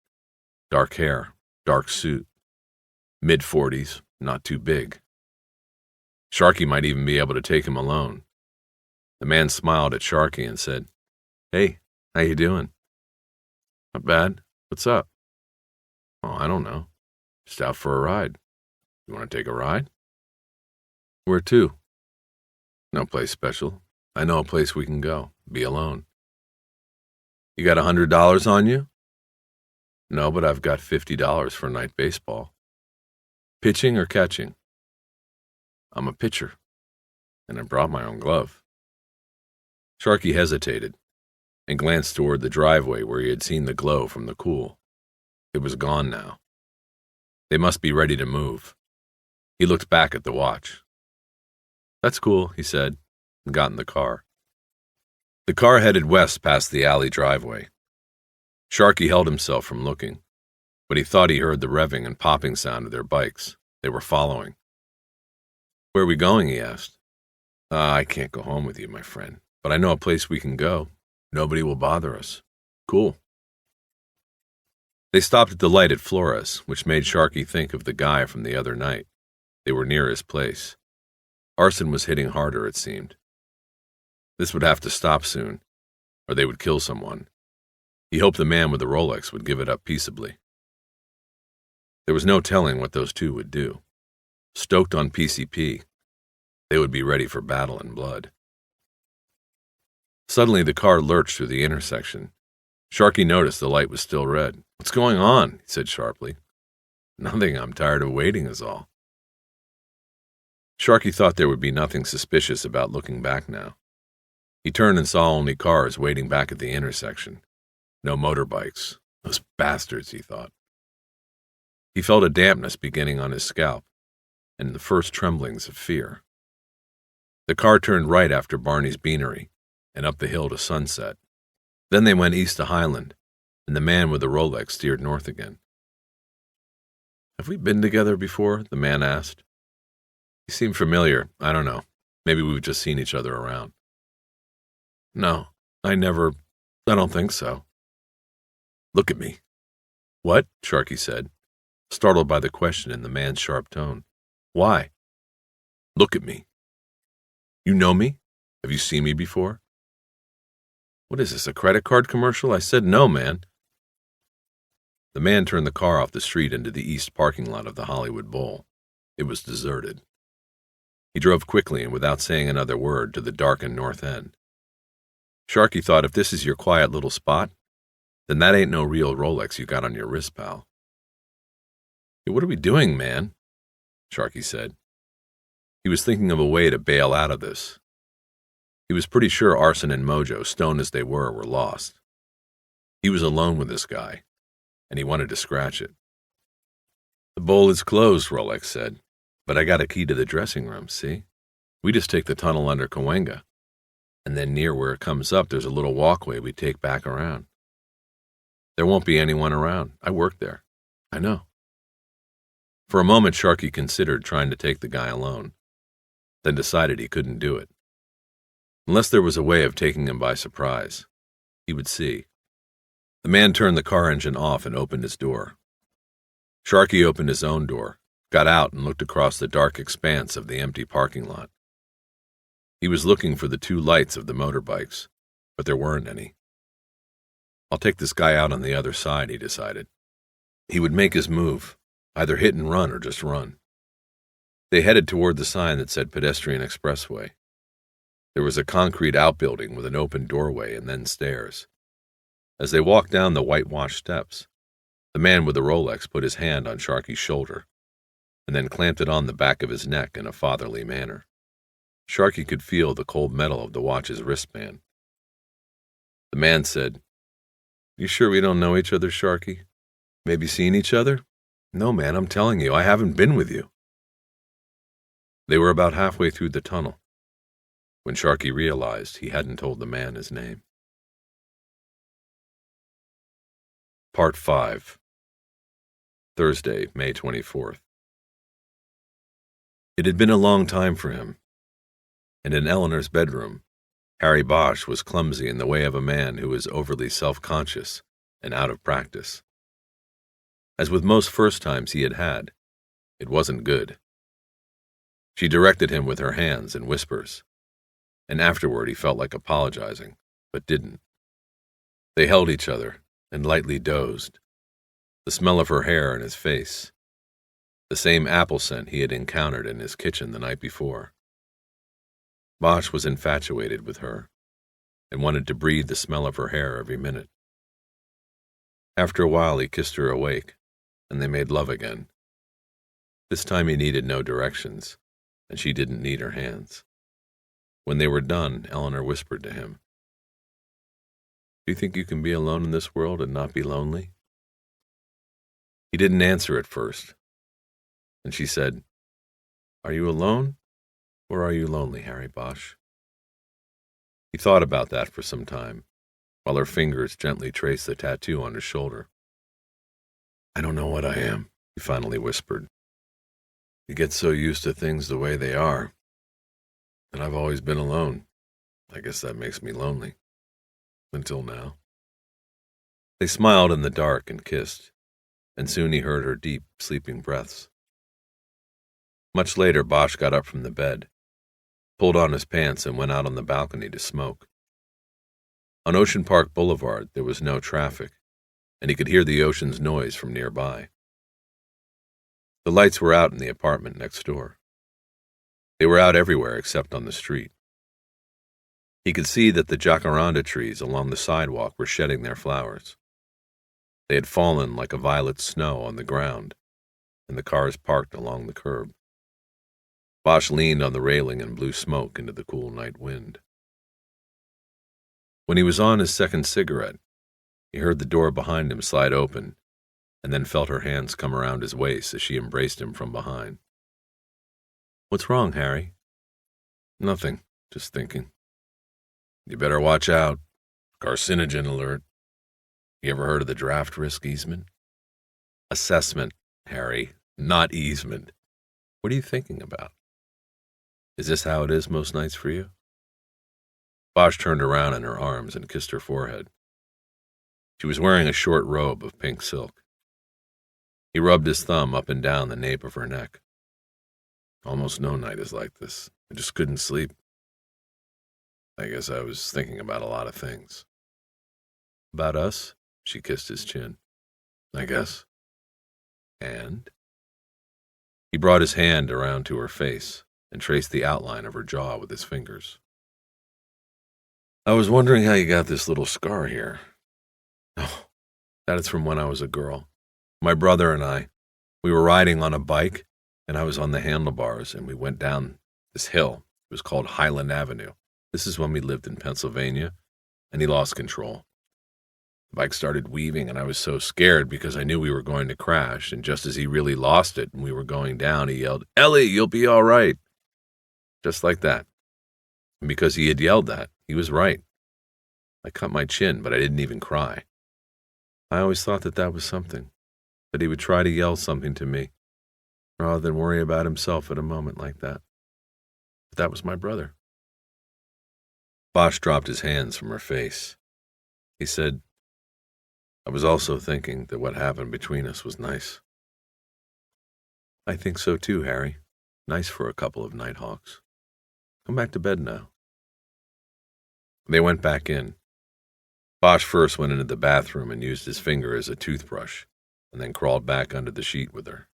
Speaker 2: Dark hair, dark suit. Mid-40s, not too big. Sharky might even be able to take him alone. The man smiled at Sharky and said, "Hey, how you doing?" "Not bad. What's up?" "Oh, I don't know. Just out for a ride. You want to take a ride?" "Where to?" "No place special. I know a place we can go. Be alone." "You got $100 on you?" "No, but I've got $50 for night baseball." "Pitching or catching?" "I'm a pitcher, and I brought my own glove." Sharky hesitated and glanced toward the driveway where he had seen the glow from the cool. It was gone now. They must be ready to move. He looked back at the watch. "That's cool," he said, and got in the car. The car headed west past the alley driveway. Sharky held himself from looking, but he thought he heard the revving and popping sound of their bikes. They were following. "Where are we going?" he asked. I can't go home with you, my friend, but I know a place we can go. Nobody will bother us." "Cool." They stopped at the light at Flores, which made Sharky think of the guy from the other night. They were near his place. Arson was hitting harder, it seemed. This would have to stop soon, or they would kill someone. He hoped the man with the Rolex would give it up peaceably. There was no telling what those two would do. Stoked on PCP, they would be ready for battle and blood. Suddenly the car lurched through the intersection. Sharky noticed the light was still red. "What's going on?" he said sharply. "Nothing, I'm tired of waiting is all." Sharky thought there would be nothing suspicious about looking back now. He turned and saw only cars waiting back at the intersection. No motorbikes. Those bastards, he thought. He felt a dampness beginning on his scalp, and the first tremblings of fear. The car turned right after Barney's Beanery, and up the hill to Sunset. Then they went east to Highland, and the man with the Rolex steered north again. "Have we been together before?" the man asked. He seemed familiar. I don't know. Maybe we've just seen each other around. "No, I don't think so." "Look at me." "What?" Sharky said, startled by the question in the man's sharp tone. "Why?" "Look at me." "You know me? Have you seen me before?" "What is this, a credit card commercial?" I said, "No, man." The man turned the car off the street into the east parking lot of the Hollywood Bowl. It was deserted. He drove quickly and without saying another word to the darkened north end. Sharky thought, if this is your quiet little spot, then that ain't no real Rolex you got on your wrist, pal. "Hey, what are we doing, man?" Sharky said. He was thinking of a way to bail out of this. He was pretty sure Arson and Mojo, stoned as they were lost. He was alone with this guy, and he wanted to scratch it. "The bowl is closed," Rolex said, "but I got a key to the dressing room, see? We just take the tunnel under Cahuenga, and then near where it comes up there's a little walkway we take back around. There won't be anyone around. I work there. I know." For a moment Sharky considered trying to take the guy alone, then decided he couldn't do it. Unless there was a way of taking him by surprise. He would see. The man turned the car engine off and opened his door. Sharky opened his own door, got out and looked across the dark expanse of the empty parking lot. He was looking for the two lights of the motorbikes, but there weren't any. "I'll take this guy out on the other side," he decided. He would make his move, either hit and run or just run. They headed toward the sign that said pedestrian expressway. There was a concrete outbuilding with an open doorway and then stairs. As they walked down the whitewashed steps, the man with the Rolex put his hand on Sharky's shoulder and then clamped it on the back of his neck in a fatherly manner. Sharky could feel the cold metal of the watch's wristband. The man said, "You sure we don't know each other, Sharky? Maybe seen each other?" "No, man, I'm telling you, I haven't been with you." They were about halfway through the tunnel when Sharky realized he hadn't told the man his name. Part 5. Thursday, May 24th. It had been a long time for him, and in Eleanor's bedroom, Harry Bosch was clumsy in the way of a man who was overly self-conscious and out of practice. As with most first times he had had, it wasn't good. She directed him with her hands and whispers, and afterward he felt like apologizing, but didn't. They held each other and lightly dozed, the smell of her hair in his face, the same apple scent he had encountered in his kitchen the night before. Bosch was infatuated with her and wanted to breathe the smell of her hair every minute. After a while he kissed her awake, and they made love again. This time he needed no directions, and she didn't need her hands. When they were done, Eleanor whispered to him, "Do you think you can be alone in this world and not be lonely?" He didn't answer at first, and she said, "Are you alone, or are you lonely, Harry Bosch?" He thought about that for some time, while her fingers gently traced the tattoo on his shoulder. "I don't know what I am," he finally whispered. "You get so used to things the way they are, and I've always been alone. I guess that makes me lonely. Until now." They smiled in the dark and kissed, and soon he heard her deep, sleeping breaths. Much later, Bosch got up from the bed, pulled on his pants, and went out on the balcony to smoke. On Ocean Park Boulevard, there was no traffic, and he could hear the ocean's noise from nearby. The lights were out in the apartment next door. They were out everywhere except on the street. He could see that the jacaranda trees along the sidewalk were shedding their flowers. They had fallen like a violet snow on the ground, and the cars parked along the curb. Bosch leaned on the railing and blew smoke into the cool night wind. When he was on his second cigarette, he heard the door behind him slide open, and then felt her hands come around his waist as she embraced him from behind. "What's wrong, Harry?" "Nothing, just thinking." "You better watch out. Carcinogen alert. You ever heard of the draft risk easement?" "Assessment, Harry, not easement. What are you thinking about? Is this how it is most nights for you?" Bosch turned around in her arms and kissed her forehead. She was wearing a short robe of pink silk. He rubbed his thumb up and down the nape of her neck. "Almost no night is like this. I just couldn't sleep. I guess I was thinking about a lot of things." "About us?" She kissed his chin. "I guess." "And?" He brought his hand around to her face and traced the outline of her jaw with his fingers. "I was wondering how you got this little scar here." "Oh, that is from when I was a girl. My brother and we were riding on a bike, and I was on the handlebars, and we went down this hill. It was called Highland Avenue. This is when we lived in Pennsylvania, and he lost control. The bike started weaving, and I was so scared because I knew we were going to crash, and just as he really lost it and we were going down, he yelled, 'Ellie, you'll be all right.' Just like that. And because he had yelled that, he was right. I cut my chin, but I didn't even cry. I always thought that was something, that he would try to yell something to me, rather than worry about himself at a moment like that. But that was my brother." Bosch dropped his hands from her face. He said, "I was also thinking that what happened between us was nice." "I think so too, Harry. Nice for a couple of nighthawks. Come back to bed now." They went back in. Bosch first went into the bathroom and used his finger as a toothbrush, and then crawled back under the sheet with her.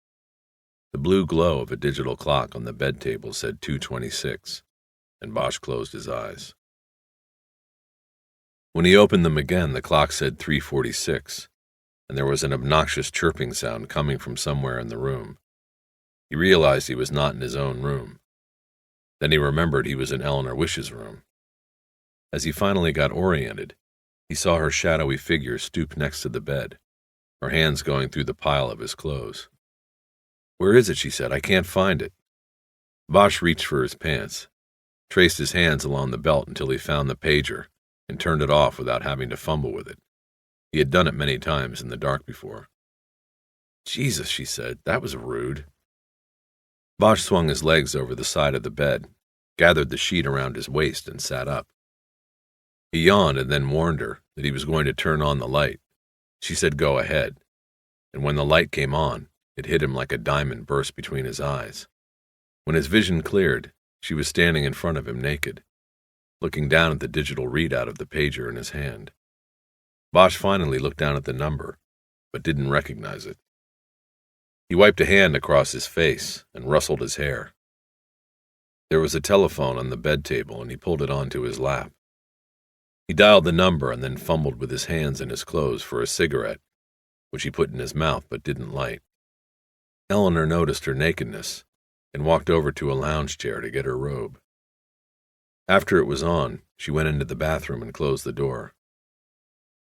Speaker 2: The blue glow of a digital clock on the bed table said 2:26, and Bosch closed his eyes. When he opened them again, the clock said 3:46, and there was an obnoxious chirping sound coming from somewhere in the room. He realized he was not in his own room. Then he remembered he was in Eleanor Wish's room. As he finally got oriented, he saw her shadowy figure stoop next to the bed, her hands going through the pile of his clothes. "Where is it?" she said. "I can't find it." Bosch reached for his pants, traced his hands along the belt until he found the pager, and turned it off without having to fumble with it. He had done it many times in the dark before. "Jesus," she said, "that was rude." Bosch swung his legs over the side of the bed, gathered the sheet around his waist, and sat up. He yawned and then warned her that he was going to turn on the light. She said go ahead, and when the light came on, it hit him like a diamond burst between his eyes. When his vision cleared, she was standing in front of him naked, looking down at the digital readout of the pager in his hand. Bosch finally looked down at the number, but didn't recognize it. He wiped a hand across his face and rustled his hair. There was a telephone on the bed table, and he pulled it onto his lap. He dialed the number and then fumbled with his hands in his clothes for a cigarette, which he put in his mouth but didn't light. Eleanor noticed her nakedness and walked over to a lounge chair to get her robe. After it was on, she went into the bathroom and closed the door.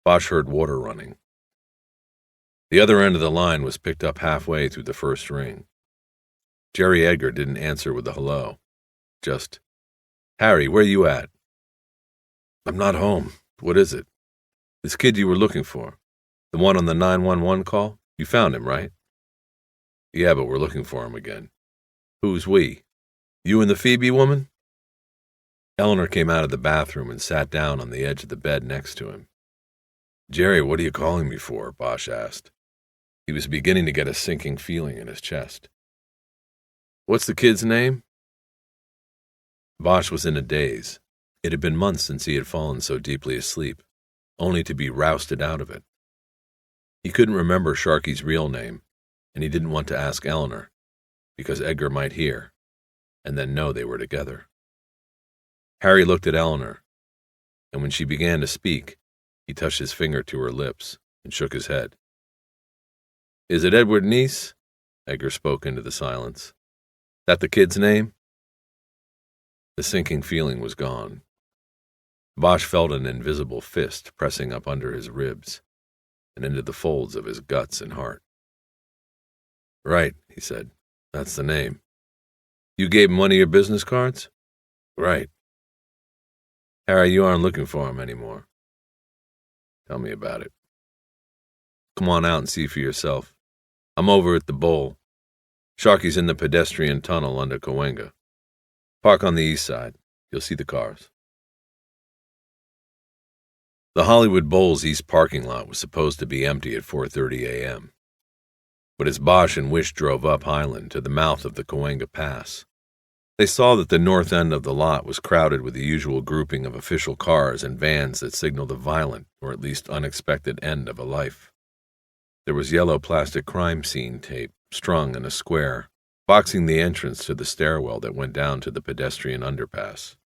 Speaker 2: Bosch heard water running. The other end of the line was picked up halfway through the first ring. Jerry Edgar didn't answer with a hello. Just, "Harry, where you at?" "I'm not home. What is it?" "This kid you were looking for. The one on the 911 call? You found him, right?" "Yeah, but we're looking for him again." "Who's we? You and the Phoebe woman?" Eleanor came out of the bathroom and sat down on the edge of the bed next to him. "Jerry, what are you calling me for?" Bosch asked. He was beginning to get a sinking feeling in his chest. "What's the kid's name?" Bosch was in a daze. It had been months since he had fallen so deeply asleep, only to be rousted out of it. He couldn't remember Sharky's real name, and he didn't want to ask Eleanor, because Edgar might hear, and then know they were together. Harry looked at Eleanor, and when she began to speak, he touched his finger to her lips and shook his head. "Is it Edward Neese?" Edgar spoke into the silence. "That the kid's name?" The sinking feeling was gone. Bosch felt an invisible fist pressing up under his ribs and into the folds of his guts and heart. "Right," he said. "That's the name. You gave him one of your business cards?" "Right." "Harry, you aren't looking for him anymore." "Tell me about it." "Come on out and see for yourself. I'm over at the Bowl. Sharky's in the pedestrian tunnel under Cahuenga. Park on the east side. You'll see the cars." The Hollywood Bowl's east parking lot was supposed to be empty at 4:30 a.m. But as Bosch and Wish drove up Highland to the mouth of the Cahuenga Pass, they saw that the north end of the lot was crowded with the usual grouping of official cars and vans that signaled a violent, or at least unexpected, end of a life. There was yellow plastic crime scene tape strung in a square, boxing the entrance to the stairwell that went down to the pedestrian underpass.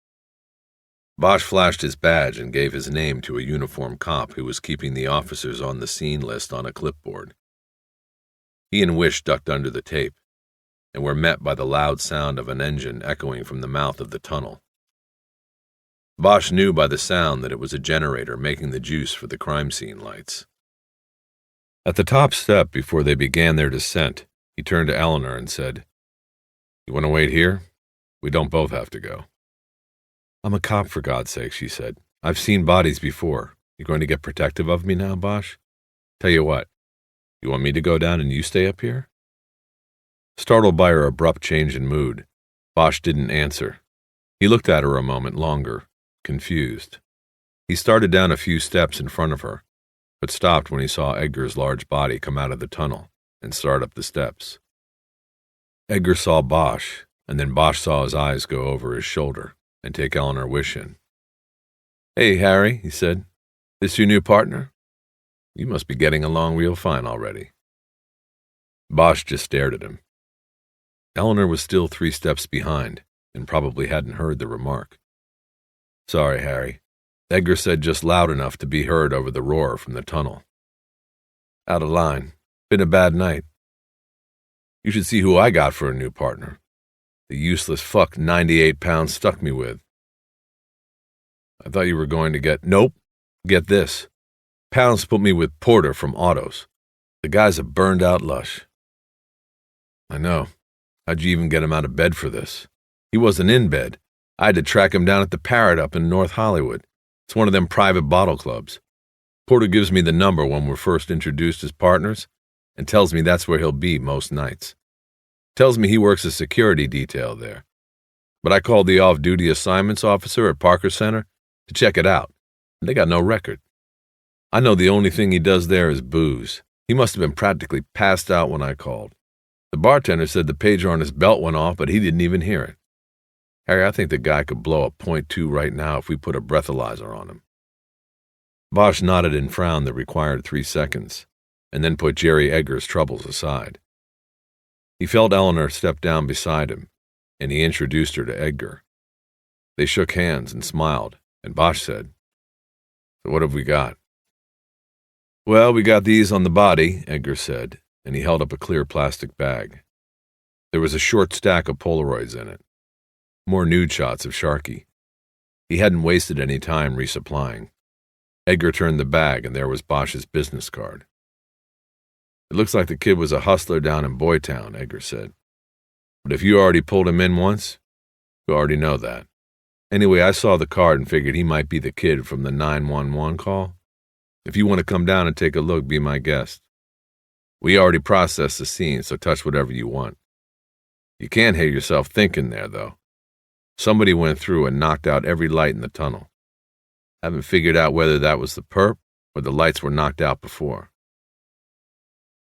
Speaker 2: Bosch flashed his badge and gave his name to a uniformed cop who was keeping the officers on the scene list on a clipboard. He and Wish ducked under the tape, and were met by the loud sound of an engine echoing from the mouth of the tunnel. Bosch knew by the sound that it was a generator making the juice for the crime scene lights. At the top step before they began their descent, he turned to Eleanor and said, "You want to wait here? We don't both have to go." "I'm a cop, for God's sake," she said. "I've seen bodies before. You going to get protective of me now, Bosch? Tell you what, you want me to go down and you stay up here?" Startled by her abrupt change in mood, Bosch didn't answer. He looked at her a moment longer, confused. He started down a few steps in front of her, but stopped when he saw Edgar's large body come out of the tunnel and start up the steps. Edgar saw Bosch, and then Bosch saw his eyes go over his shoulder and take Eleanor Wish in. "Hey, Harry," he said. "This your new partner? You must be getting along real fine already." Bosch just stared at him. Eleanor was still 3 steps behind and probably hadn't heard the remark. "Sorry, Harry," Edgar said just loud enough to be heard over the roar from the tunnel. "Out of line. Been a bad night. You should see who I got for a new partner. The useless fuck 98 pounds stuck me with. I thought you were going to get—" "Nope. Get this. Pounds put me with Porter from Autos. The guy's a burned-out lush." "I know. How'd you even get him out of bed for this?" "He wasn't in bed. I had to track him down at the Parrot up in North Hollywood. It's one of them private bottle clubs. Porter gives me the number when we're first introduced as partners and tells me that's where he'll be most nights. Tells me he works a security detail there. But I called the off-duty assignments officer at Parker Center to check it out, and they got no record. I know the only thing he does there is booze. He must have been practically passed out when I called. The bartender said the pager on his belt went off, but he didn't even hear it. Harry, I think the guy could blow a .2 right now if we put a breathalyzer on him." Bosch nodded and frowned the required 3 seconds, and then put Jerry Edgar's troubles aside. He felt Eleanor step down beside him, and he introduced her to Edgar. They shook hands and smiled, and Bosch said, "So what have we got?" "Well, we got these on the body," Edgar said, and he held up a clear plastic bag. There was a short stack of Polaroids in it. More nude shots of Sharky. He hadn't wasted any time resupplying. Edgar turned the bag, and there was Bosch's business card. "It looks like the kid was a hustler down in Boytown," Edgar said. "But if you already pulled him in once, you already know that. Anyway, I saw the card and figured he might be the kid from the 911 call. If you want to come down and take a look, be my guest. We already processed the scene, so touch whatever you want. You can't hear yourself thinking there, though. Somebody went through and knocked out every light in the tunnel. Haven't figured out whether that was the perp or the lights were knocked out before.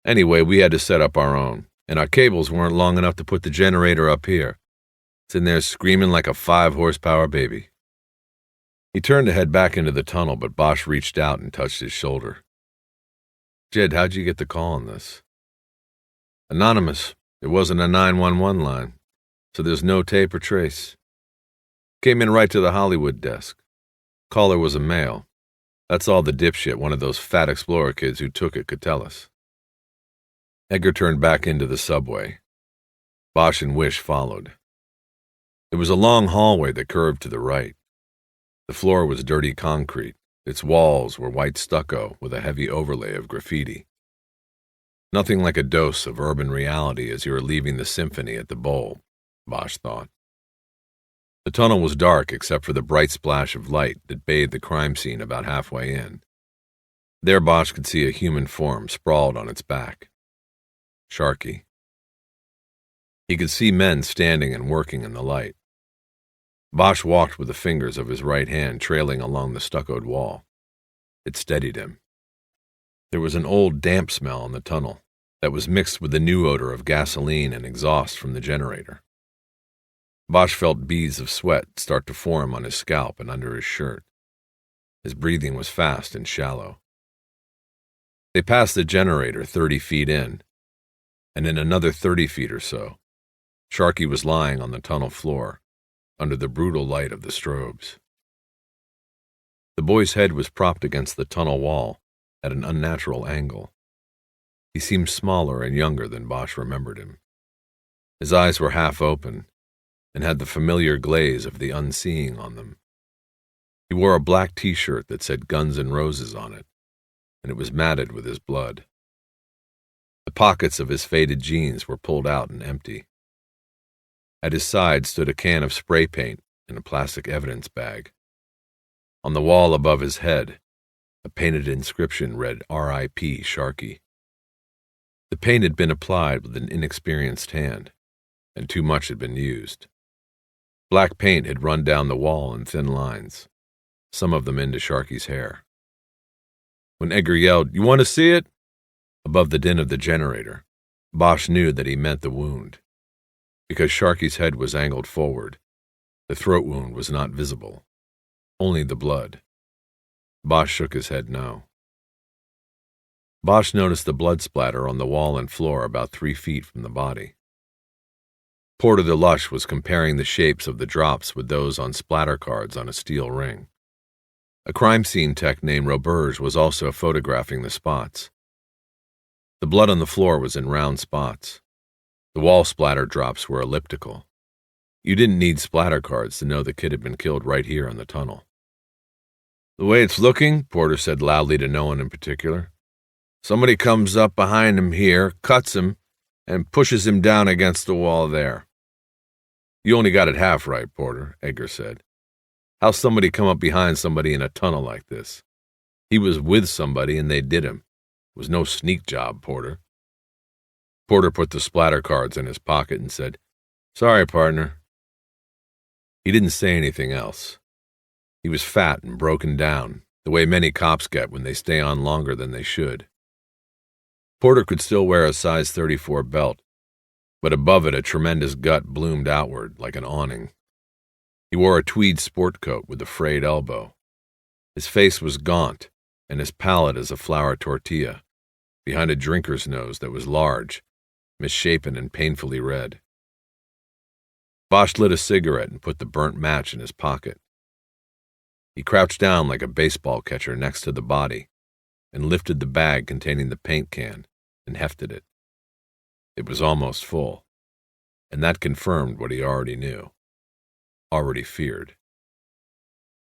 Speaker 2: Anyway, we had to set up our own, and our cables weren't long enough to put the generator up here. It's in there screaming like a 5-horsepower baby." He turned to head back into the tunnel, but Bosch reached out and touched his shoulder. "Jed, how'd you get the call on this?" "Anonymous. It wasn't a 911 line, so there's no tape or trace. Came in right to the Hollywood desk. Caller was a male. That's all the dipshit one of those fat Explorer kids who took it could tell us." Edgar turned back into the subway. Bosch and Wish followed. There was a long hallway that curved to the right. The floor was dirty concrete. Its walls were white stucco with a heavy overlay of graffiti. Nothing like a dose of urban reality as you were leaving the symphony at the Bowl, Bosch thought. The tunnel was dark except for the bright splash of light that bathed the crime scene about halfway in. There Bosch could see a human form sprawled on its back. Sharky. He could see men standing and working in the light. Bosch walked with the fingers of his right hand trailing along the stuccoed wall. It steadied him. There was an old damp smell in the tunnel that was mixed with the new odor of gasoline and exhaust from the generator. Bosch felt beads of sweat start to form on his scalp and under his shirt. His breathing was fast and shallow. They passed the generator 30 feet in, and in another 30 feet or so, Sharky was lying on the tunnel floor under the brutal light of the strobes. The boy's head was propped against the tunnel wall at an unnatural angle. He seemed smaller and younger than Bosch remembered him. His eyes were half open and had the familiar glaze of the unseeing on them. He wore a black t-shirt that said Guns N' Roses on it, and it was matted with his blood. The pockets of his faded jeans were pulled out and empty. At his side stood a can of spray paint and a plastic evidence bag. On the wall above his head, a painted inscription read R.I.P. Sharky. The paint had been applied with an inexperienced hand, and too much had been used. Black paint had run down the wall in thin lines, some of them into Sharky's hair. When Edgar yelled, "You want to see it?" above the din of the generator, Bosch knew that he meant the wound. Because Sharky's head was angled forward, the throat wound was not visible, only the blood. Bosch shook his head no. Bosch noticed the blood splatter on the wall and floor about 3 feet from the body. Porter the Lush was comparing the shapes of the drops with those on splatter cards on a steel ring. A crime scene tech named Roberge was also photographing the spots. The blood on the floor was in round spots. The wall splatter drops were elliptical. You didn't need splatter cards to know the kid had been killed right here in the tunnel. "The way it's looking," Porter said loudly to no one in particular, "somebody comes up behind him here, cuts him, and pushes him down against the wall there." "You only got it half right, Porter," Edgar said. "How's somebody come up behind somebody in a tunnel like this? He was with somebody and they did him. It was no sneak job, Porter." Porter put the splatter cards in his pocket and said, "Sorry, partner." He didn't say anything else. He was fat and broken down, the way many cops get when they stay on longer than they should. Porter could still wear a size 34 belt, but above it a tremendous gut bloomed outward like an awning. He wore a tweed sport coat with a frayed elbow. His face was gaunt and as pallid as a flour tortilla, behind a drinker's nose that was large, misshapen and painfully red. Bosch lit a cigarette and put the burnt match in his pocket. He crouched down like a baseball catcher next to the body and lifted the bag containing the paint can and hefted it. It was almost full, and that confirmed what he already knew, already feared.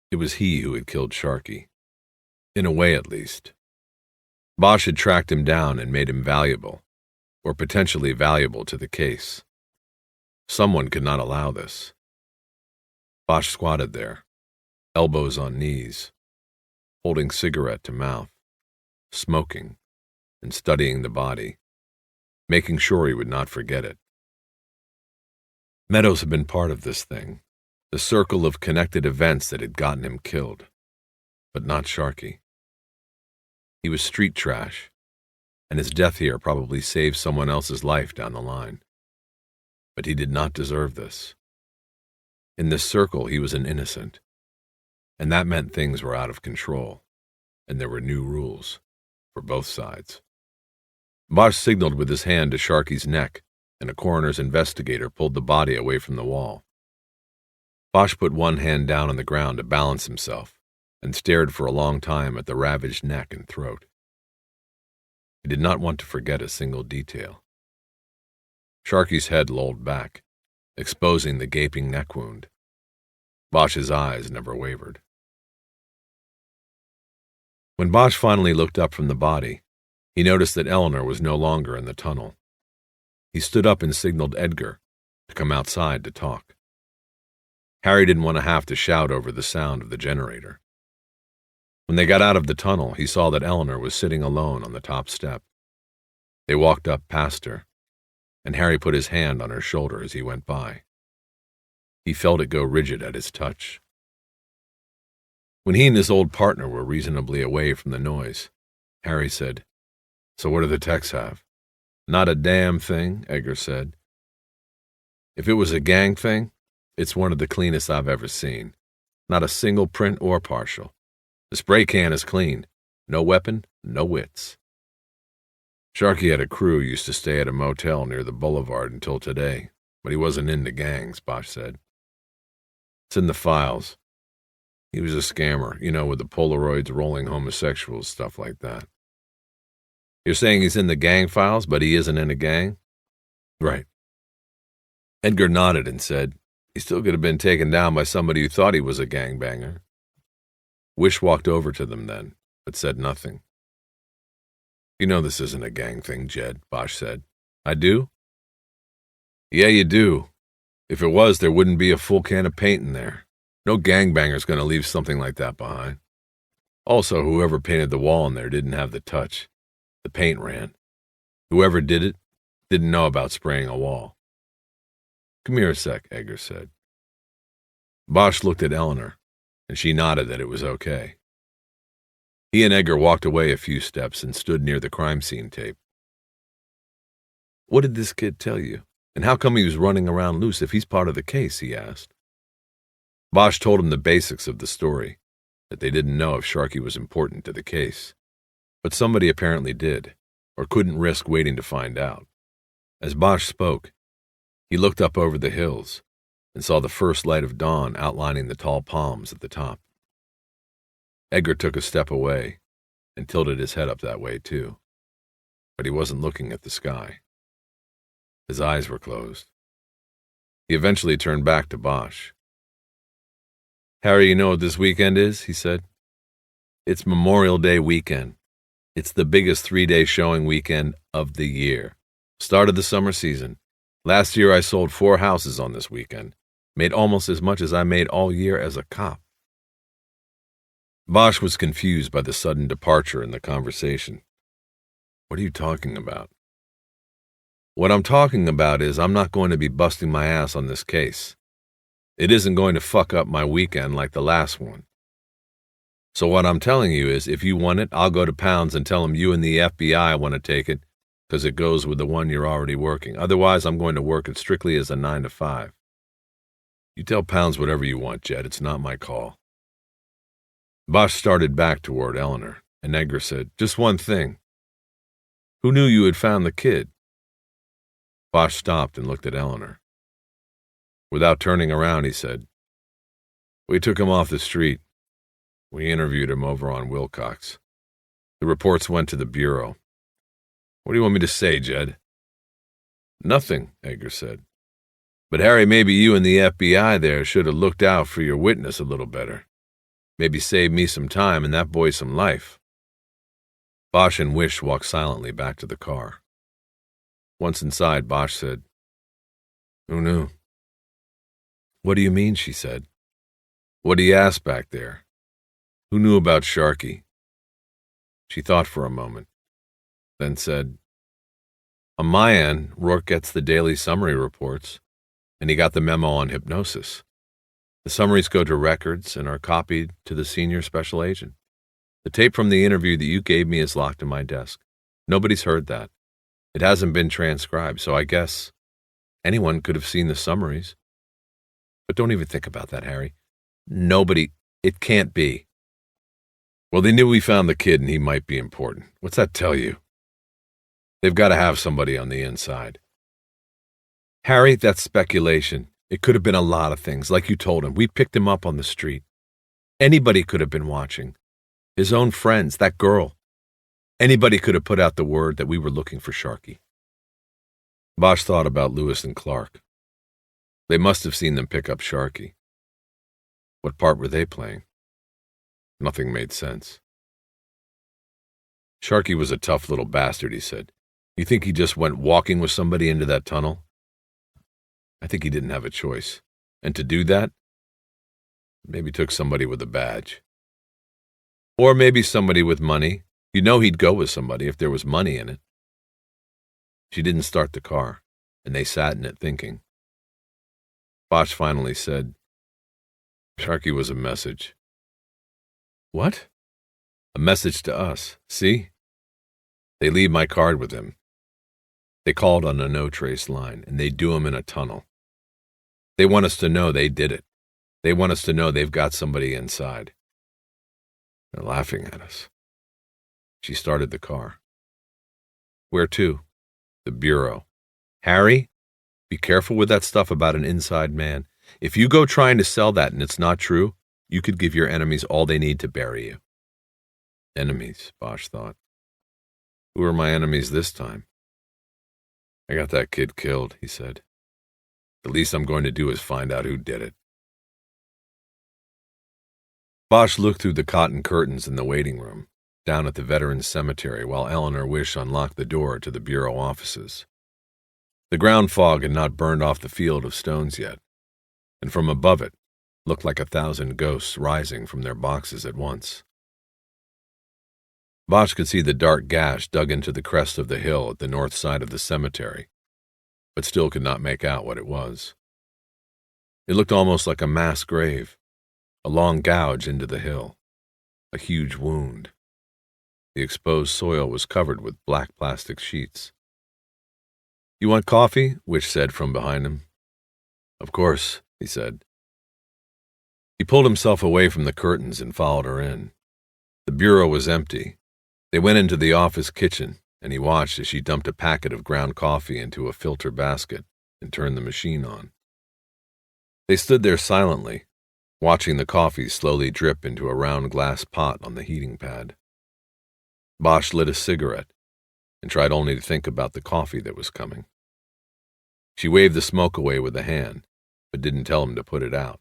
Speaker 2: It was he who had killed Sharky, in a way at least. Bosch had tracked him down and made him valuable, or potentially valuable to the case. Someone could not allow this. Bosch squatted there, elbows on knees, holding cigarette to mouth, smoking, and studying the body, making sure he would not forget it. Meadows had been part of this thing, the circle of connected events that had gotten him killed, but not Sharky. He was street trash, and his death here probably saved someone else's life down the line. But he did not deserve this. In this circle, he was an innocent, and that meant things were out of control, and there were new rules for both sides. Bosch signaled with his hand to Sharky's neck, and a coroner's investigator pulled the body away from the wall. Bosch put one hand down on the ground to balance himself and stared for a long time at the ravaged neck and throat. He did not want to forget a single detail. Sharky's head lolled back, exposing the gaping neck wound. Bosch's eyes never wavered. When Bosch finally looked up from the body, he noticed that Eleanor was no longer in the tunnel. He stood up and signaled Edgar to come outside to talk. Harry didn't want to have to shout over the sound of the generator. When they got out of the tunnel, he saw that Eleanor was sitting alone on the top step. They walked up past her, and Harry put his hand on her shoulder as he went by. He felt it go rigid at his touch. When he and his old partner were reasonably away from the noise, Harry said, "So what do the techs have?" "Not a damn thing," Edgar said. "If it was a gang thing, it's one of the cleanest I've ever seen. Not a single print or partial. The spray can is clean. No weapon, no wits." Sharky had a crew who used to stay at a motel near the boulevard until today, but he wasn't into gangs, Bosch said. "It's in the files. He was a scammer, with the Polaroids, rolling homosexuals, stuff like that." "You're saying he's in the gang files, but he isn't in a gang?" "Right." Edgar nodded and said, "He still could have been taken down by somebody who thought he was a gangbanger." Wish walked over to them then, but said nothing. "You know this isn't a gang thing, Jed," Bosch said. "I do?" "Yeah, you do. If it was, there wouldn't be a full can of paint in there. No gangbanger's going to leave something like that behind. Also, whoever painted the wall in there didn't have the touch. The paint ran. Whoever did it didn't know about spraying a wall." "Come here a sec," Edgar said. Bosch looked at Eleanor, and she nodded that it was okay. He and Edgar walked away a few steps and stood near the crime scene tape. "What did this kid tell you? And how come he was running around loose if he's part of the case?" he asked. Bosch told him the basics of the story, that they didn't know if Sharky was important to the case. But somebody apparently did, or couldn't risk waiting to find out. As Bosch spoke, He looked up over the hills and saw the first light of dawn outlining the tall palms at the top. Edgar took a step away and tilted his head up that way, too. But he wasn't looking at the sky. His eyes were closed. He eventually turned back to Bosch. "Harry, you know what this weekend is?" he said. "It's Memorial Day weekend. It's the biggest 3-day showing weekend of the year. Start of the summer season. Last year I sold 4 houses on this weekend. Made almost as much as I made all year as a cop." Bosch was confused by the sudden departure in the conversation. "What are you talking about?" "What I'm talking about is I'm not going to be busting my ass on this case. It isn't going to fuck up my weekend like the last one. So what I'm telling you is, if you want it, I'll go to Pounds and tell them you and the FBI want to take it, because it goes with the one you're already working. Otherwise, I'm going to work it strictly as a 9 to 5. You tell Pounds whatever you want, Jed. It's not my call." Bosch started back toward Eleanor, and Edgar said, "Just one thing. Who knew you had found the kid?" Bosch stopped and looked at Eleanor. Without turning around, he said, "We took him off the street. We interviewed him over on Wilcox. The reports went to the Bureau. What do you want me to say, Jed?" "Nothing," Edgar said. "But Harry, maybe you and the FBI there should have looked out for your witness a little better. Maybe saved me some time and that boy some life." Bosch and Wish walked silently back to the car. Once inside, Bosch said, "Who knew?" "What do you mean?" she said. "What do you ask back there? Who knew about Sharky?" She thought for a moment, then said, "On my end, Rourke gets the daily summary reports, and he got the memo on hypnosis. The summaries go to records and are copied to the senior special agent. The tape from the interview that you gave me is locked in my desk. Nobody's heard that. It hasn't been transcribed, so I guess anyone could have seen the summaries. But don't even think about that, Harry. Nobody. It can't be." "Well, they knew we found the kid and he might be important. What's that tell you? They've got to have somebody on the inside." "Harry, that's speculation. It could have been a lot of things, like you told him. We picked him up on the street. Anybody could have been watching. His own friends, that girl. Anybody could have put out the word that we were looking for Sharky." Bosch thought about Lewis and Clark. They must have seen them pick up Sharky. What part were they playing? Nothing made sense. "Sharky was a tough little bastard," he said. "You think he just went walking with somebody into that tunnel?" "I think he didn't have a choice. And to do that, maybe took somebody with a badge. Or maybe somebody with money. You know he'd go with somebody if there was money in it." She didn't start the car, and they sat in it thinking. Bosch finally said, "Sharky was a message." "What?" "A message to us. See? They leave my card with him. They called on a no-trace line, and they do him in a tunnel. They want us to know they did it. They want us to know they've got somebody inside. They're laughing at us." She started the car. "Where to?" "The Bureau. Harry, be careful with that stuff about an inside man. If you go trying to sell that and it's not true, you could give your enemies all they need to bury you." Enemies, Bosch thought. Who are my enemies this time? "I got that kid killed," he said. "The least I'm going to do is find out who did it." Bosch looked through the cotton curtains in the waiting room, down at the Veterans Cemetery, while Eleanor Wish unlocked the door to the Bureau offices. The ground fog had not burned off the field of stones yet, and from above it looked like 1,000 ghosts rising from their boxes at once. Bosch could see the dark gash dug into the crest of the hill at the north side of the cemetery, but still could not make out what it was. It looked almost like a mass grave, a long gouge into the hill, a huge wound. The exposed soil was covered with black plastic sheets. "You want coffee?" Wish said from behind him. "Of course," he said. He pulled himself away from the curtains and followed her in. The bureau was empty. They went into the office kitchen, and he watched as she dumped a packet of ground coffee into a filter basket and turned the machine on. They stood there silently, watching the coffee slowly drip into a round glass pot on the heating pad. Bosch lit a cigarette and tried only to think about the coffee that was coming. She waved the smoke away with a hand, but didn't tell him to put it out.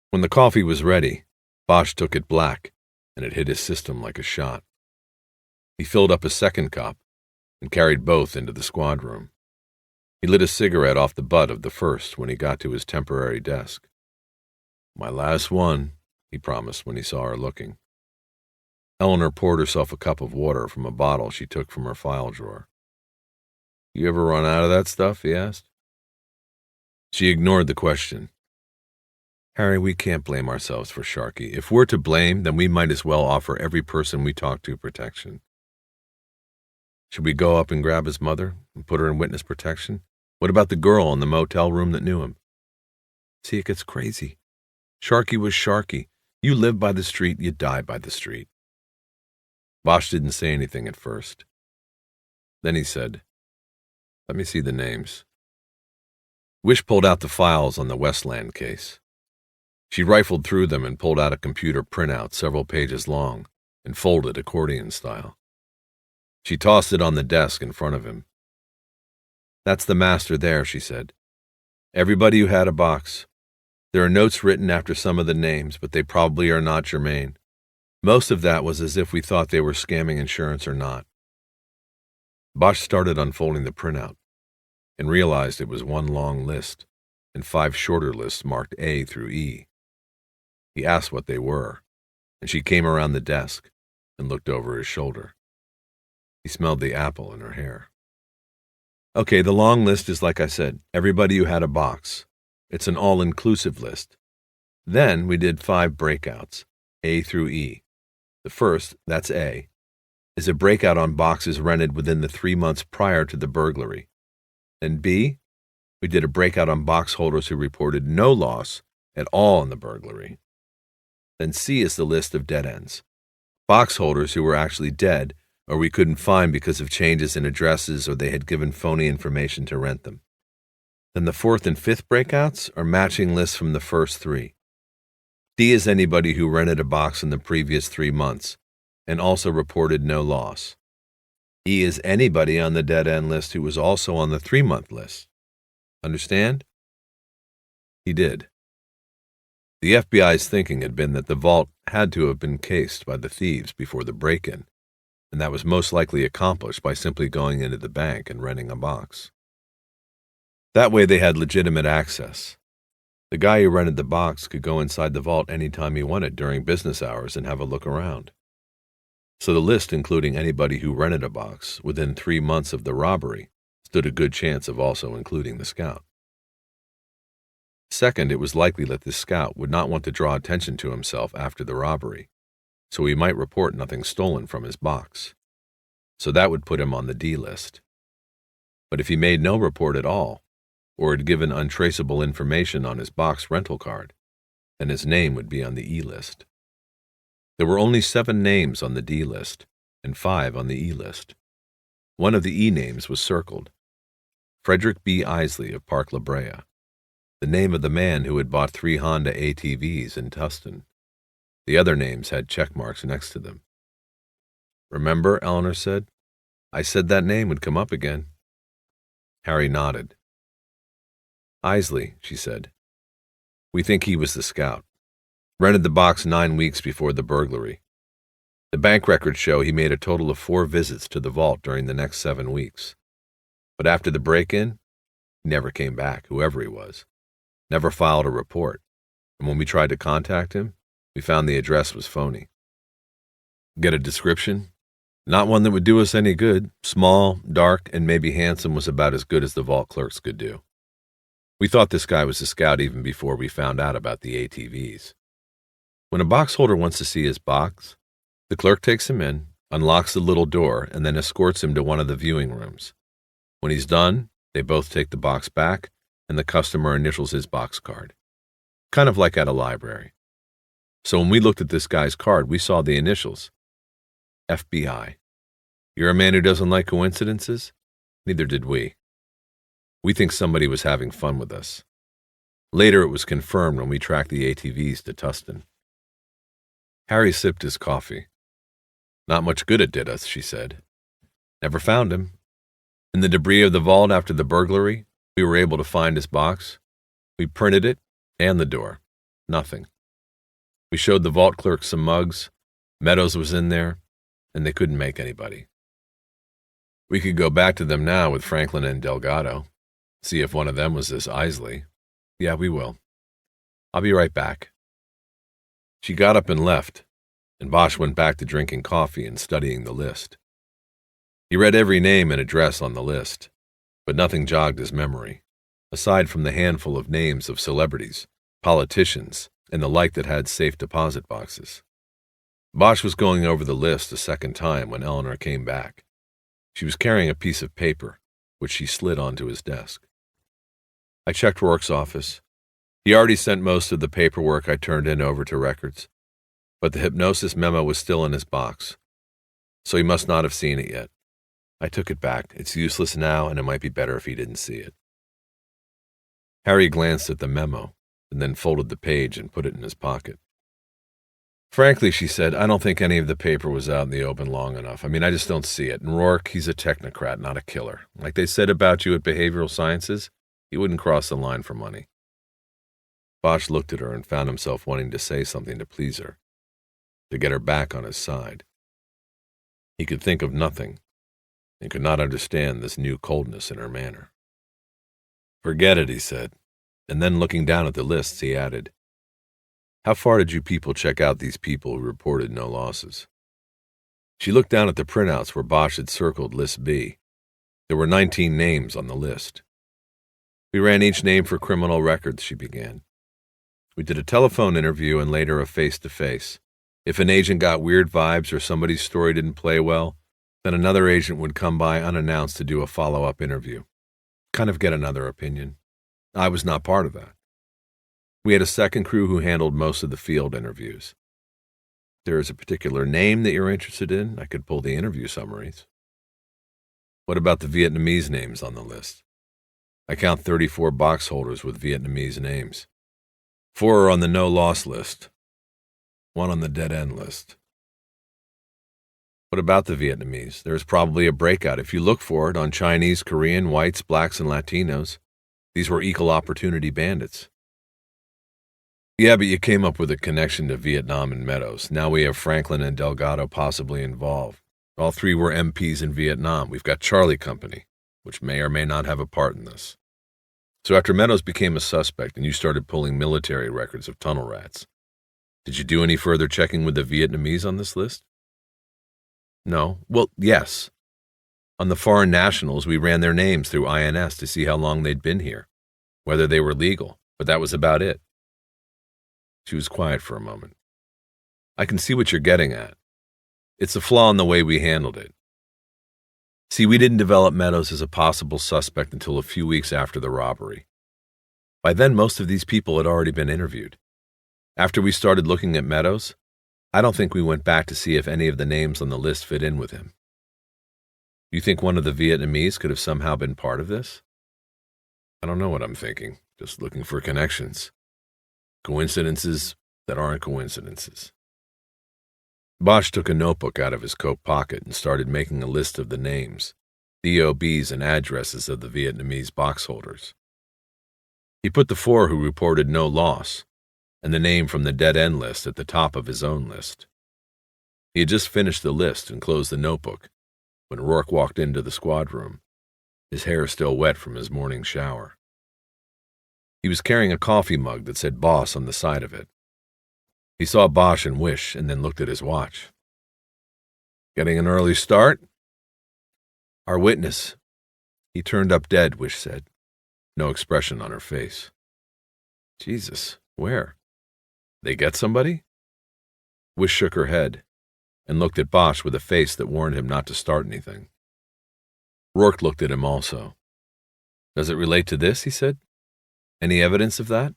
Speaker 2: When the coffee was ready, Bosch took it black, and it hit his system like a shot. He filled up a second cup and carried both into the squad room. He lit a cigarette off the butt of the first when he got to his temporary desk. "My last one," he promised when he saw her looking. Eleanor poured herself a cup of water from a bottle she took from her file drawer. "You ever run out of that stuff?" he asked. She ignored the question. "Harry, we can't blame ourselves for Sharky. If we're to blame, then we might as well offer every person we talk to protection. Should we go up and grab his mother and put her in witness protection? What about the girl in the motel room that knew him? See, it gets crazy. Sharky was Sharky. You live by the street, you die by the street." Bosch didn't say anything at first. Then he said, "Let me see the names." Wish pulled out the files on the Westland case. She rifled through them and pulled out a computer printout several pages long and folded accordion style. She tossed it on the desk in front of him. "That's the master there," she said. "Everybody who had a box. There are notes written after some of the names, but they probably are not germane. Most of that was as if we thought they were scamming insurance or not." Bosch started unfolding the printout and realized it was one long list and 5 shorter lists marked A through E. He asked what they were, and she came around the desk and looked over his shoulder. He smelled the apple in her hair. "Okay, the long list is like I said, everybody who had a box. It's an all-inclusive list. Then we did 5 breakouts, A through E. The first, that's A, is a breakout on boxes rented within the 3 months prior to the burglary. Then B, we did a breakout on box holders who reported no loss at all in the burglary. Then C is the list of dead ends, box holders who were actually dead or we couldn't find because of changes in addresses or they had given phony information to rent them. Then the 4th and 5th breakouts are matching lists from the first 3. D is anybody who rented a box in the previous 3 months and also reported no loss. E is anybody on the dead end list who was also on the 3-month list. Understand?" He did. The FBI's thinking had been that the vault had to have been cased by the thieves before the break-in, and that was most likely accomplished by simply going into the bank and renting a box. That way they had legitimate access. The guy who rented the box could go inside the vault any time he wanted during business hours and have a look around. So the list, including anybody who rented a box within 3 months of the robbery, stood a good chance of also including the scout. Second, it was likely that the scout would not want to draw attention to himself after the robbery, so he might report nothing stolen from his box. So that would put him on the D list. But if he made no report at all, or had given untraceable information on his box rental card, then his name would be on the E list. There were only 7 names on the D list and 5 on the E list. One of the E names was circled, Frederick B. Isley of Park La Brea, the name of the man who had bought 3 Honda ATVs in Tustin. The other names had check marks next to them. "Remember," Eleanor said, "I said that name would come up again." Harry nodded. "Isley," she said. "We think he was the scout. Rented the box 9 weeks before the burglary. The bank records show he made a total of 4 visits to the vault during the next 7 weeks. But after the break-in, he never came back, whoever he was. Never filed a report, and when we tried to contact him, we found the address was phony." "Get a description?" "Not one that would do us any good. Small, dark, and maybe handsome was about as good as the vault clerks could do. We thought this guy was a scout even before we found out about the ATVs. When a box holder wants to see his box, the clerk takes him in, unlocks the little door, and then escorts him to one of the viewing rooms. When he's done, they both take the box back, and the customer initials his box card. Kind of like at a library. So when we looked at this guy's card, we saw the initials. FBI. You're a man who doesn't like coincidences? Neither did we. We think somebody was having fun with us. Later, it was confirmed when we tracked the ATVs to Tustin. Harry sipped his coffee. Not much good it did us, she said. Never found him. In the debris of the vault after the burglary, we were able to find his box. We printed it and the door. Nothing. We showed the vault clerk some mugs. Meadows was in there, and they couldn't make anybody. We could go back to them now with Franklin and Delgado, see if one of them was this Isley. Yeah, we will. I'll be right back. She got up and left, and Bosch went back to drinking coffee and studying the list. He read every name and address on the list, but nothing jogged his memory, aside from the handful of names of celebrities, politicians, and the like that had safe deposit boxes. Bosch was going over the list a second time when Eleanor came back. She was carrying a piece of paper, which she slid onto his desk. I checked Rourke's office. He already sent most of the paperwork I turned in over to records, but the hypnosis memo was still in his box, so he must not have seen it yet. I took it back. It's useless now, and it might be better if he didn't see it. Harry glanced at the memo, and then folded the page and put it in his pocket. Frankly, she said, I don't think any of the paper was out in the open long enough. I just don't see it. And Rourke, he's a technocrat, not a killer. Like they said about you at Behavioral Sciences, he wouldn't cross the line for money. Bosch looked at her and found himself wanting to say something to please her, to get her back on his side. He could think of nothing, and could not understand this new coldness in her manner. Forget it, he said, and then looking down at the lists, he added, How far did you people check out these people who reported no losses? She looked down at the printouts where Bosch had circled List B. There were 19 names on the list. We ran each name for criminal records, she began. We did a telephone interview and later a face-to-face. If an agent got weird vibes or somebody's story didn't play well, then another agent would come by unannounced to do a follow-up interview. Kind of get another opinion. I was not part of that. We had a second crew who handled most of the field interviews. If there is a particular name that you're interested in, I could pull the interview summaries. What about the Vietnamese names on the list? I count 34 box holders with Vietnamese names. 4 are on the no-loss list. 1 on the dead-end list. What about the Vietnamese? There's probably a breakout if you look for it on Chinese, Korean, whites, blacks, and Latinos. These were equal opportunity bandits. Yeah, but you came up with a connection to Vietnam and Meadows. Now we have Franklin and Delgado possibly involved. All 3 were MPs in Vietnam. We've got Charlie Company, which may or may not have a part in this. So after Meadows became a suspect and you started pulling military records of tunnel rats, did you do any further checking with the Vietnamese on this list? No. Well, yes. On the foreign nationals, we ran their names through INS to see how long they'd been here, whether they were legal, but that was about it. She was quiet for a moment. I can see what you're getting at. It's a flaw in the way we handled it. See, we didn't develop Meadows as a possible suspect until a few weeks after the robbery. By then, most of these people had already been interviewed. After we started looking at Meadows, I don't think we went back to see if any of the names on the list fit in with him. You think one of the Vietnamese could have somehow been part of this? I don't know what I'm thinking, just looking for connections. Coincidences that aren't coincidences. Bosch took a notebook out of his coat pocket and started making a list of the names, DOBs, and addresses of the Vietnamese box holders. He put the 4 who reported no loss and the name from the dead-end list at the top of his own list. He had just finished the list and closed the notebook when Rourke walked into the squad room, his hair still wet from his morning shower. He was carrying a coffee mug that said Boss on the side of it. He saw Bosch and Wish and then looked at his watch. Getting an early start? Our witness. He turned up dead, Wish said. No expression on her face. Jesus, where? They get somebody? Wish shook her head and looked at Bosch with a face that warned him not to start anything. Rourke looked at him also. Does it relate to this, he said. Any evidence of that?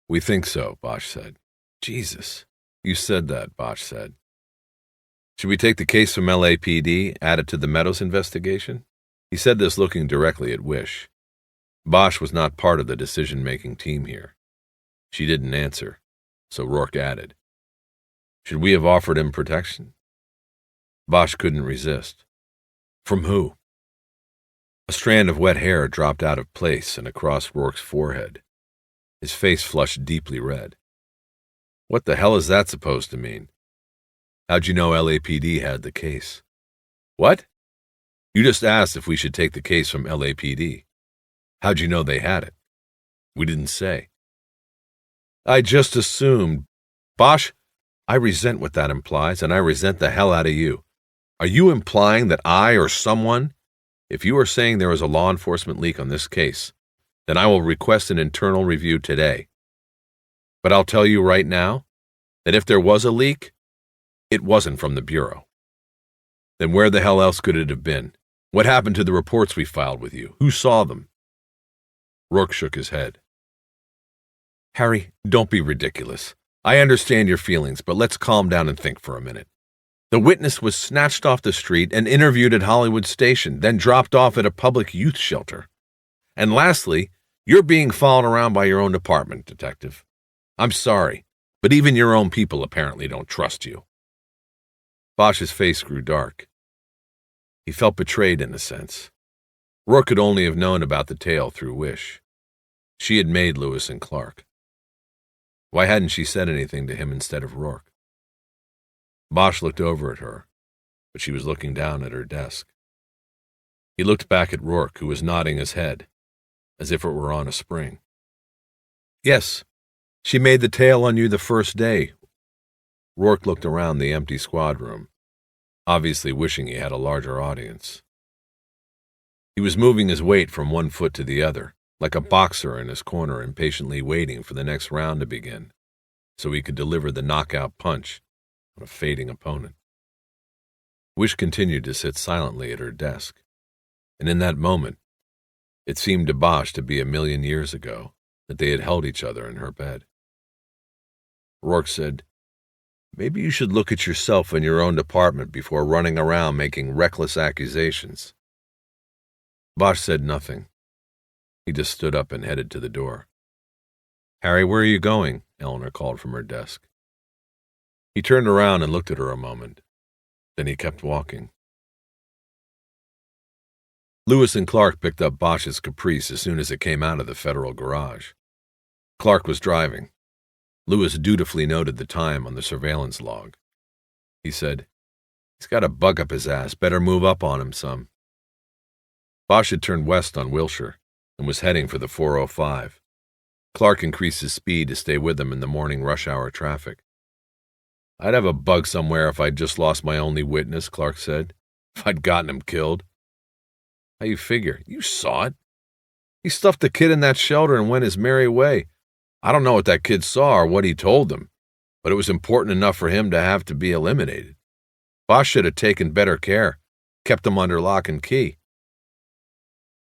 Speaker 2: We think so, Bosch said. Jesus, you said that, Bosch said. Should we take the case from LAPD, add it to the Meadows investigation? He said this looking directly at Wish. Bosch was not part of the decision-making team here. She didn't answer, so Rourke added, "Should we have offered him protection?" Bosch couldn't resist. From who? A strand of wet hair dropped out of place and across Rourke's forehead. His face flushed deeply red. What the hell is that supposed to mean? How'd you know LAPD had the case? What? You just asked if we should take the case from LAPD. How'd you know they had it? We didn't say. I just assumed. Bosch, I resent what that implies, and I resent the hell out of you. Are you implying that I or someone, if you are saying there is a law enforcement leak on this case, then I will request an internal review today. But I'll tell you right now that if there was a leak, it wasn't from the Bureau. Then where the hell else could it have been? What happened to the reports we filed with you? Who saw them? Rourke shook his head. Harry, don't be ridiculous. I understand your feelings, but let's calm down and think for a minute. The witness was snatched off the street and interviewed at Hollywood Station, then dropped off at a public youth shelter. And lastly, you're being followed around by your own department, Detective. I'm sorry, but even your own people apparently don't trust you. Bosch's face grew dark. He felt betrayed in a sense. Rourke could only have known about the tale through Wish. She had made Lewis and Clark. Why hadn't she said anything to him instead of Rourke? Bosch looked over at her, but she was looking down at her desk. He looked back at Rourke, who was nodding his head, as if it were on a spring. Yes, she made the tale on you the first day. Rourke looked around the empty squad room, obviously wishing he had a larger audience. He was moving his weight from one foot to the other, like a boxer in his corner impatiently waiting for the next round to begin, so he could deliver the knockout punch on a fading opponent. Wish continued to sit silently at her desk, and in that moment, it seemed to Bosch to be 1,000,000 years ago that they had held each other in her bed. Rourke said, Maybe you should look at yourself in your own department before running around making reckless accusations. Bosch said nothing. He just stood up and headed to the door. Harry, where are you going? Eleanor called from her desk. He turned around and looked at her a moment. Then he kept walking. Lewis and Clark picked up Bosch's Caprice as soon as it came out of the federal garage. Clark was driving. Lewis dutifully noted the time on the surveillance log. He said, He's got a bug up his ass. Better move up on him some. Bosch had turned west on Wilshire and was heading for the 405. Clark increased his speed to stay with him in the morning rush hour traffic. I'd have a bug somewhere if I'd just lost my only witness, Clark said. If I'd gotten him killed. How you figure? You saw it. He stuffed the kid in that shelter and went his merry way. I don't know what that kid saw or what he told them, but it was important enough for him to have to be eliminated. Bosch should have taken better care, kept him under lock and key.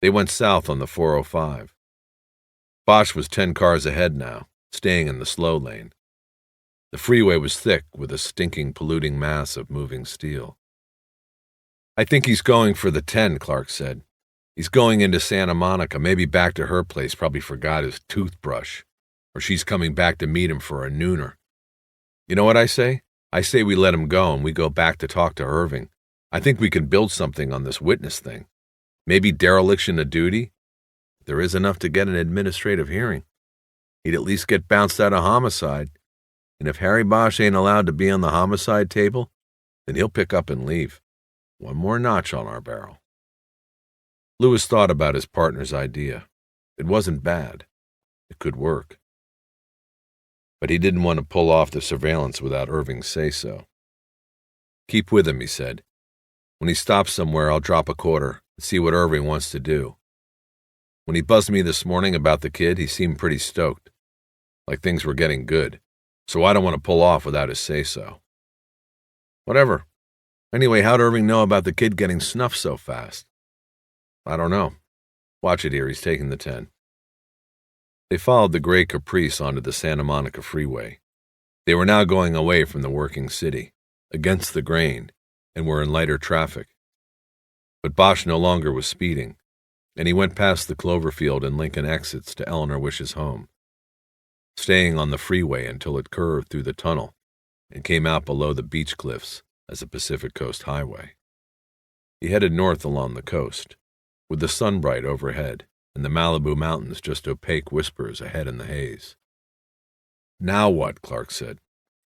Speaker 2: They went south on the 405. Bosch was 10 cars ahead now, staying in the slow lane. The freeway was thick with a stinking, polluting mass of moving steel. I think he's going for the 10, Clark said. He's going into Santa Monica, maybe back to her place, probably forgot his toothbrush. Or she's coming back to meet him for a nooner. You know what I say? I say we let him go and we go back to talk to Irving. I think we can build something on this witness thing. Maybe dereliction of duty? There is enough to get an administrative hearing. He'd at least get bounced out of homicide. And if Harry Bosch ain't allowed to be on the homicide table, then he'll pick up and leave. One more notch on our barrel. Lewis thought about his partner's idea. It wasn't bad. It could work. But he didn't want to pull off the surveillance without Irving's say-so. Keep with him, he said. When he stops somewhere, I'll drop a quarter and see what Irving wants to do. When he buzzed me this morning about the kid, he seemed pretty stoked, like things were getting good, so I don't want to pull off without his say-so. Whatever. Anyway, how'd Irving know about the kid getting snuffed so fast? I don't know. Watch it here, he's taking the 10. They followed the gray Caprice onto the Santa Monica freeway. They were now going away from the working city, against the grain, and were in lighter traffic. But Bosch no longer was speeding, and he went past the Cloverfield and Lincoln exits to Eleanor Wish's home, staying on the freeway until it curved through the tunnel and came out below the beach cliffs as a Pacific Coast highway. He headed north along the coast, with the sun bright overhead and the Malibu mountains just opaque whispers ahead in the haze. "Now what?" Clark said.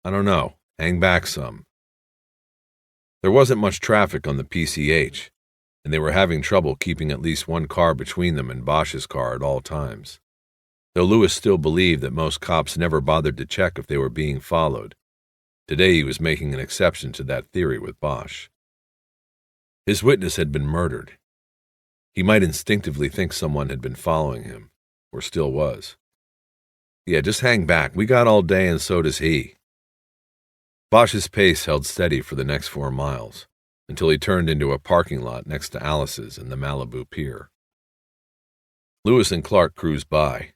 Speaker 2: "I don't know. Hang back some." There wasn't much traffic on the PCH, and they were having trouble keeping at least one car between them and Bosch's car at all times, though Lewis still believed that most cops never bothered to check if they were being followed. Today he was making an exception to that theory with Bosch. His witness had been murdered. He might instinctively think someone had been following him, or still was. "Yeah, just hang back. We got all day and so does he." Bosch's pace held steady for the next 4 miles, until he turned into a parking lot next to Alice's and the Malibu Pier. Lewis and Clark cruised by.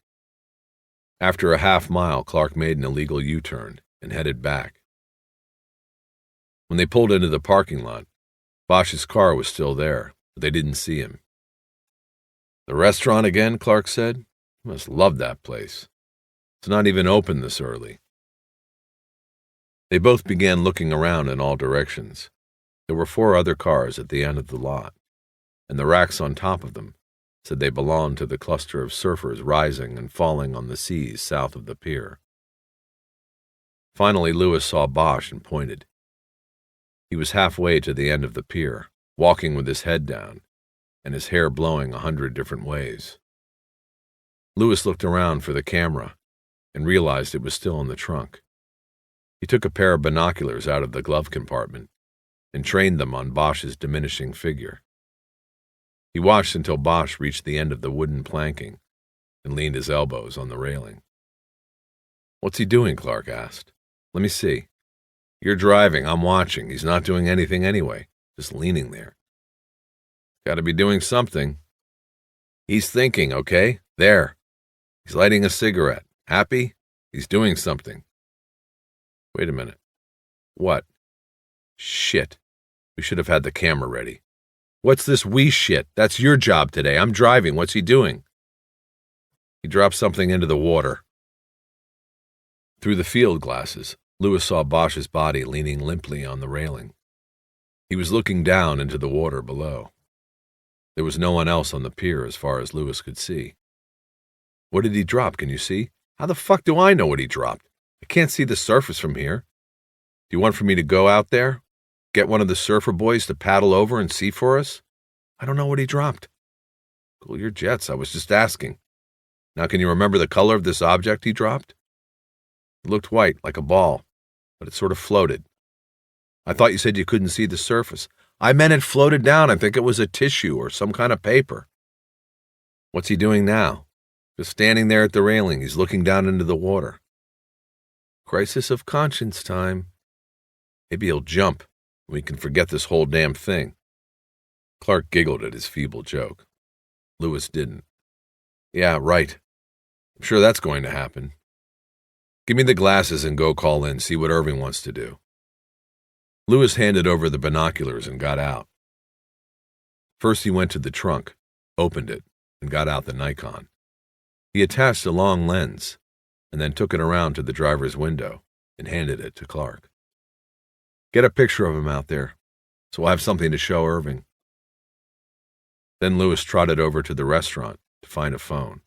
Speaker 2: After a half-mile, Clark made an illegal U-turn and headed back. When they pulled into the parking lot, Bosch's car was still there, but they didn't see him. "The restaurant again?" Clark said. "You must love that place. It's not even open this early." They both began looking around in all directions. There were 4 other cars at the end of the lot, and the racks on top of them said they belonged to the cluster of surfers rising and falling on the seas south of the pier. Finally, Lewis saw Bosch and pointed. He was halfway to the end of the pier, walking with his head down, and his hair blowing 100 different ways. Lewis looked around for the camera and realized it was still in the trunk. He took a pair of binoculars out of the glove compartment and trained them on Bosch's diminishing figure. He watched until Bosch reached the end of the wooden planking and leaned his elbows on the railing. "What's he doing?" Clark asked. "Let me see." "You're driving. I'm watching. He's not doing anything anyway, just leaning there." "Got to be doing something." "He's thinking, okay? There. He's lighting a cigarette. Happy? He's doing something." "Wait a minute. What?" "Shit. We should have had the camera ready." "What's this we shit? That's your job today. I'm driving. What's he doing?" "He dropped something into the water." Through the field glasses, Lewis saw Bosch's body leaning limply on the railing. He was looking down into the water below. There was no one else on the pier as far as Lewis could see. "What did he drop? Can you see?" "How the fuck do I know what he dropped? I can't see the surface from here. Do you want for me to go out there? Get one of the surfer boys to paddle over and see for us?" "I don't know what he dropped." "Cool your jets. I was just asking. Now can you remember the color of this object he dropped?" "It looked white, like a ball, but it sort of floated." "I thought you said you couldn't see the surface." "I meant it floated down. I think it was a tissue or some kind of paper." "What's he doing now?" "Just standing there at the railing. He's looking down into the water." "Crisis of conscience time. Maybe he'll jump, and we can forget this whole damn thing." Clark giggled at his feeble joke. Lewis didn't. "Yeah, right. I'm sure that's going to happen. Give me the glasses and go call in, see what Irving wants to do." Lewis handed over the binoculars and got out. First he went to the trunk, opened it, and got out the Nikon. He attached a long lens, and then took it around to the driver's window and handed it to Clark. "Get a picture of him out there, so we'll have something to show Irving." Then Lewis trotted over to the restaurant to find a phone.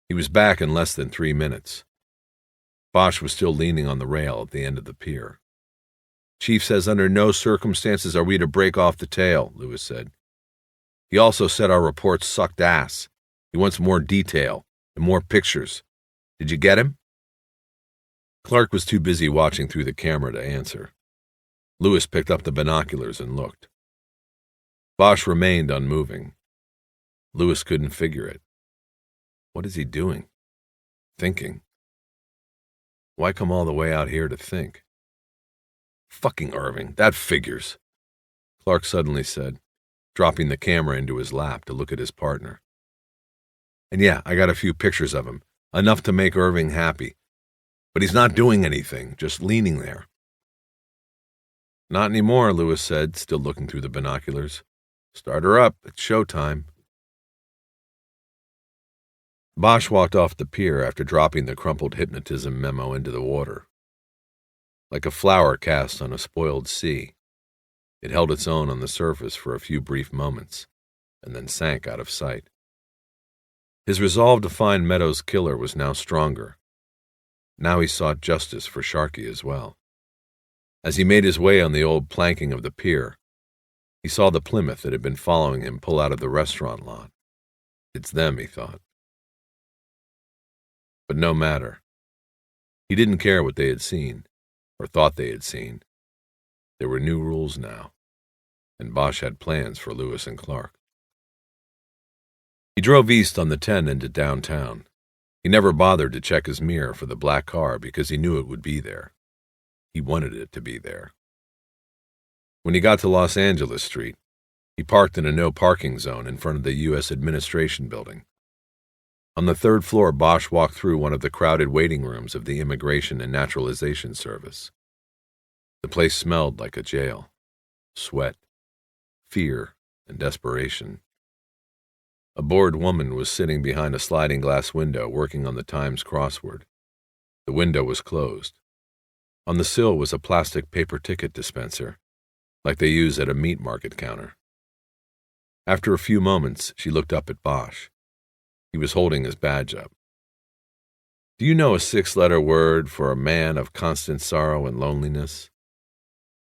Speaker 2: He was back in less than 3 minutes. Bosch was still leaning on the rail at the end of the pier. "Chief says under no circumstances are we to break off the tail," Lewis said. "He also said our reports sucked ass. He wants more detail and more pictures. Did you get him?" Clark was too busy watching through the camera to answer. Lewis picked up the binoculars and looked. Bosch remained unmoving. Lewis couldn't figure it. What is he doing? Thinking. Why come all the way out here to think? "Fucking Irving, that figures," Clark suddenly said, dropping the camera into his lap to look at his partner. "And yeah, I got a few pictures of him, enough to make Irving happy. But he's not doing anything, just leaning there." "Not anymore," Lewis said, still looking through the binoculars. "Start her up. It's showtime." Bosch walked off the pier after dropping the crumpled hypnotism memo into the water. Like a flower cast on a spoiled sea, it held its own on the surface for a few brief moments, and then sank out of sight. His resolve to find Meadows' killer was now stronger. Now he sought justice for Sharky as well. As he made his way on the old planking of the pier, he saw the Plymouth that had been following him pull out of the restaurant lot. It's them, he thought. But no matter. He didn't care what they had seen, or thought they had seen. There were new rules now, and Bosch had plans for Lewis and Clark. He drove east on the 10 into downtown. He never bothered to check his mirror for the black car because he knew it would be there. He wanted it to be there. When he got to Los Angeles Street, he parked in a no-parking zone in front of the U.S. Administration Building. On the 3rd floor, Bosch walked through one of the crowded waiting rooms of the Immigration and Naturalization Service. The place smelled like a jail. Sweat, fear, and desperation. A bored woman was sitting behind a sliding glass window working on the Times crossword. The window was closed. On the sill was a plastic paper ticket dispenser, like they use at a meat market counter. After a few moments, she looked up at Bosch. He was holding his badge up. "Do you know a 6-letter word for a man of constant sorrow and loneliness?"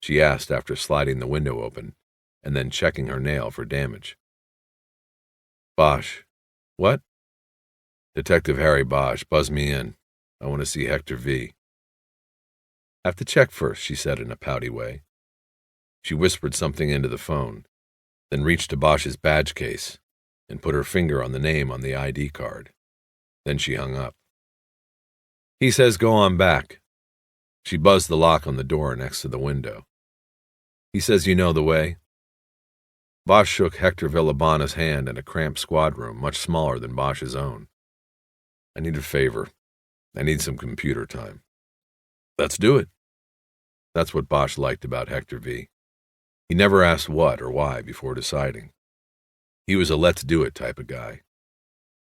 Speaker 2: she asked after sliding the window open and then checking her nail for damage. "Bosch. What?" "Detective Harry Bosch. Buzz me in. I want to see Hector V." "Have to check first," she said in a pouty way. She whispered something into the phone, then reached to Bosch's badge case and put her finger on the name on the ID card. Then she hung up. "He says go on back." She buzzed the lock on the door next to the window. "He says you know the way." Bosch shook Hector Villabana's hand in a cramped squad room much smaller than Bosch's own. "I need a favor. I need some computer time." "Let's do it." That's what Bosch liked about Hector V. He never asked what or why before deciding. He was a let's-do-it type of guy.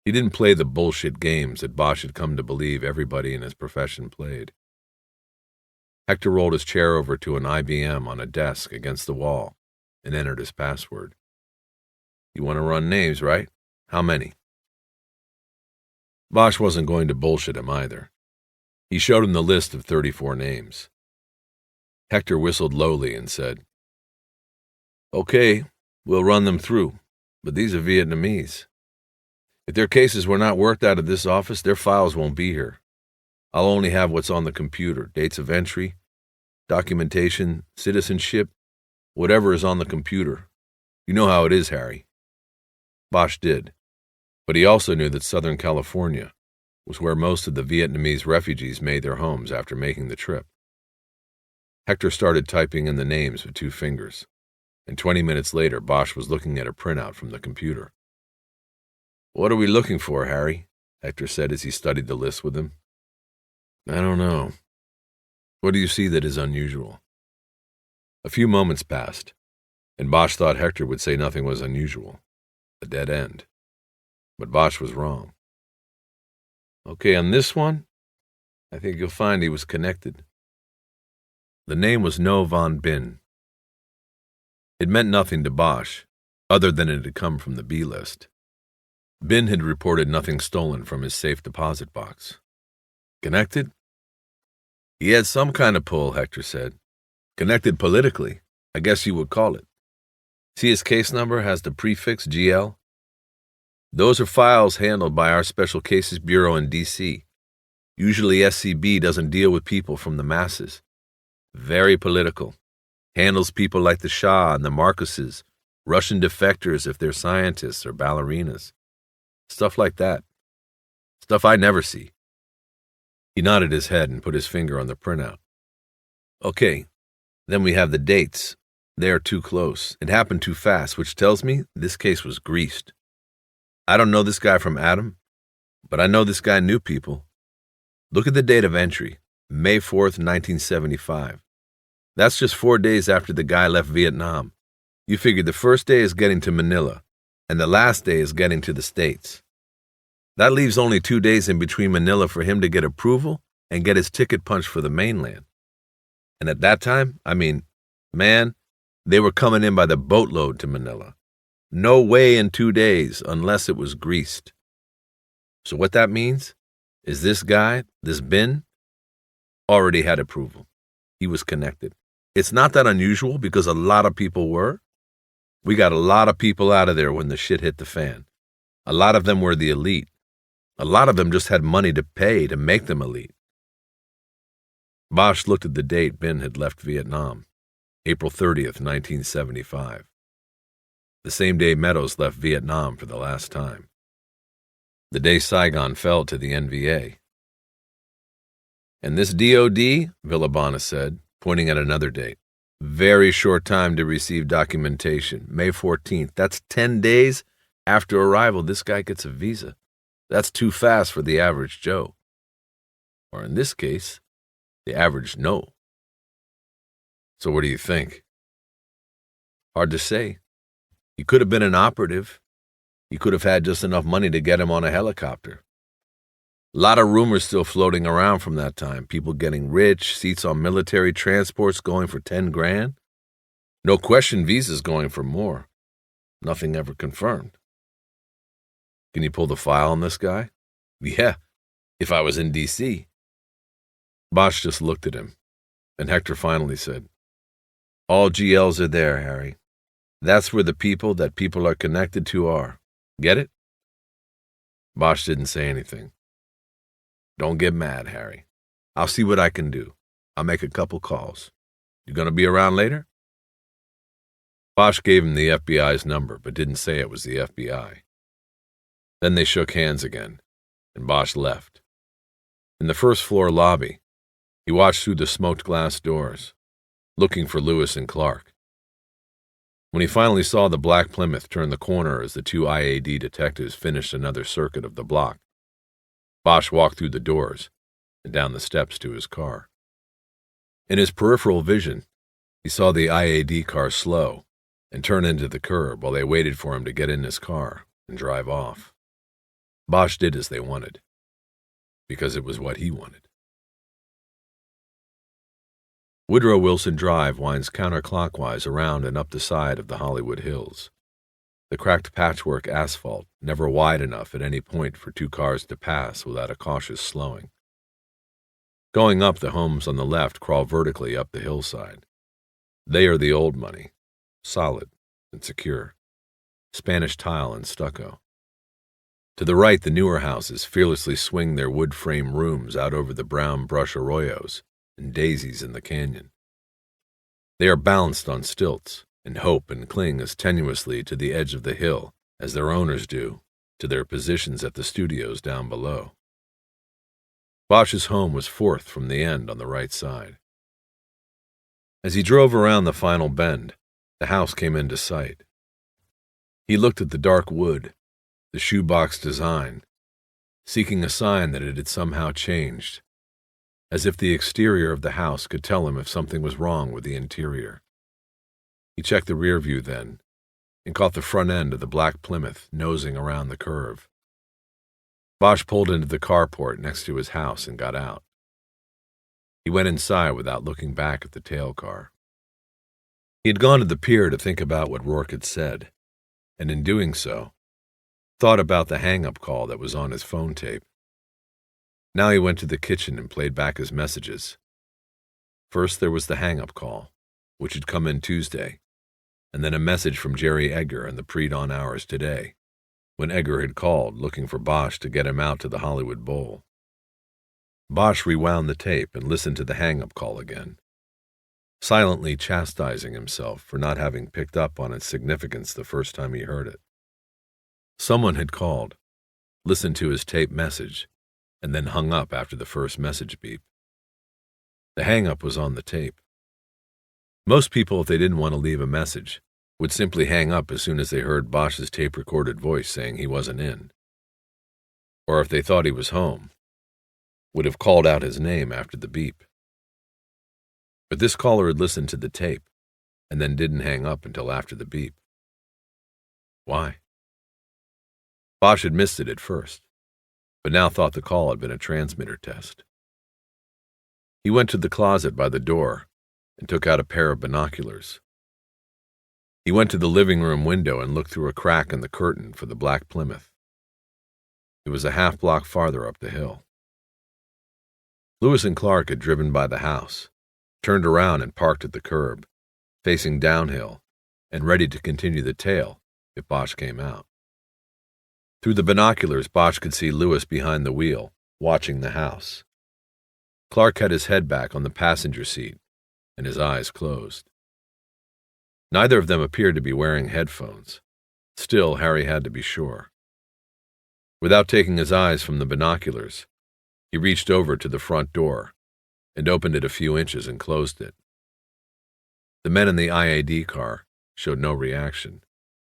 Speaker 2: He didn't play the bullshit games that Bosch had come to believe everybody in his profession played. Hector rolled his chair over to an IBM on a desk against the wall and entered his password. "You want to run names, right? How many?" Bosch wasn't going to bullshit him either. He showed him the list of 34 names. Hector whistled lowly and said, "Okay, we'll run them through, but these are Vietnamese. If their cases were not worked out of this office, their files won't be here. I'll only have what's on the computer, dates of entry, documentation, citizenship, whatever is on the computer. You know how it is, Harry." Bosch did, but he also knew that Southern California was where most of the Vietnamese refugees made their homes after making the trip. Hector started typing in the names with 2 fingers, and 20 minutes later Bosch was looking at a printout from the computer. "What are we looking for, Harry?" Hector said as he studied the list with him. "I don't know. What do you see that is unusual?" A few moments passed, and Bosch thought Hector would say nothing was unusual. A dead end. But Bosch was wrong. "Okay, on this one, I think you'll find he was connected." The name was No Von Bin. It meant nothing to Bosch, other than it had come from the B list. Bin had reported nothing stolen from his safe deposit box. Connected? "He had some kind of pull," Hector said. "Connected politically, I guess you would call it. See his case number has the prefix GL? Those are files handled by our Special Cases Bureau in D.C. Usually SCB doesn't deal with people from the masses. Very political. Handles people like the Shah and the Marcoses, Russian defectors if they're scientists or ballerinas. Stuff like that. Stuff I never see." He nodded his head and put his finger on the printout. "Okay, then we have the dates. They are too close. It happened too fast, which tells me this case was greased. I don't know this guy from Adam, but I know this guy knew people. Look at the date of entry, May 4th, 1975. That's just 4 days after the guy left Vietnam. You figure the first day is getting to Manila, and the last day is getting to the States. That leaves only 2 days in between Manila for him to get approval and get his ticket punched for the mainland. And at that time, man, they were coming in by the boatload to Manila. No way in 2 days unless it was greased. So what that means is this guy, this Bin, already had approval. He was connected. It's not that unusual because a lot of people were. We got a lot of people out of there when the shit hit the fan. A lot of them were the elite. A lot of them just had money to pay to make them elite. Bosch looked at the date Bin had left Vietnam, April 30th, 1975. The same day Meadows left Vietnam for the last time. The day Saigon fell to the NVA. And this DOD, Villabana said, pointing at another date. Very short time to receive documentation, May 14th. That's 10 days after arrival. This guy gets a visa. That's too fast for the average Joe. Or in this case, the average no. So what do you think? Hard to say. He could have been an operative. He could have had just enough money to get him on a helicopter. A lot of rumors still floating around from that time. People getting rich, seats on military transports going for 10 grand. No question visas going for more. Nothing ever confirmed. Can you pull the file on this guy? Yeah, if I was in D.C. Bosch just looked at him, and Hector finally said, "All GLs are there, Harry. That's where the people that people are connected to are. Get it?" Bosch didn't say anything. "Don't get mad, Harry. I'll see what I can do. I'll make a couple calls. You gonna be around later?" Bosch gave him the FBI's number, but didn't say it was the FBI. Then they shook hands again, and Bosch left. In the first-floor lobby, he watched through the smoked glass doors, looking for Lewis and Clark. When he finally saw the black Plymouth turn the corner as the two IAD detectives finished another circuit of the block, Bosch walked through the doors and down the steps to his car. In his peripheral vision, he saw the IAD car slow and turn into the curb while they waited for him to get in his car and drive off. Bosch did as they wanted, because it was what he wanted. Woodrow Wilson Drive winds counterclockwise around and up the side of the Hollywood Hills. The cracked patchwork asphalt never wide enough at any point for two cars to pass without a cautious slowing. Going up, the homes on the left crawl vertically up the hillside. They are the old money, solid and secure, Spanish tile and stucco. To the right, the newer houses fearlessly swing their wood-frame rooms out over the brown brush arroyos and daisies in the canyon. They are balanced on stilts and hope and cling as tenuously to the edge of the hill as their owners do to their positions at the studios down below. Bosch's home was fourth from the end on the right side. As he drove around the final bend, the house came into sight. He looked at the dark wood, the shoebox design, seeking a sign that it had somehow changed, as if the exterior of the house could tell him if something was wrong with the interior. He checked the rear view then, and caught the front end of the black Plymouth nosing around the curve. Bosch pulled into the carport next to his house and got out. He went inside without looking back at the tail car. He had gone to the pier to think about what Rourke had said, and in doing so, thought about the hang-up call that was on his phone tape. Now he went to the kitchen and played back his messages. First there was the hang-up call, which had come in Tuesday, and then a message from Jerry Edgar in the pre-dawn hours today, when Edgar had called looking for Bosch to get him out to the Hollywood Bowl. Bosch rewound the tape and listened to the hang-up call again, silently chastising himself for not having picked up on its significance the first time he heard it. Someone had called, listened to his tape message, and then hung up after the first message beep. The hang-up was on the tape. Most people, if they didn't want to leave a message, would simply hang up as soon as they heard Bosch's tape-recorded voice saying he wasn't in. Or if they thought he was home, would have called out his name after the beep. But this caller had listened to the tape, and then didn't hang up until after the beep. Why? Bosch had missed it at first. but now thought the call had been a transmitter test. He went to the closet by the door and took out a pair of binoculars. He went to the living room window and looked through a crack in the curtain for the black Plymouth. It was a half-block farther up the hill. Lewis and Clark had driven by the house, turned around and parked at the curb, facing downhill and ready to continue the tale if Bosch came out. Through the binoculars, Bosch could see Lewis behind the wheel, watching the house. Clark had his head back on the passenger seat and his eyes closed. Neither of them appeared to be wearing headphones. Still, Harry had to be sure. Without taking his eyes from the binoculars, he reached over to the front door and opened it a few inches and closed it. The men in the IAD car showed no reaction,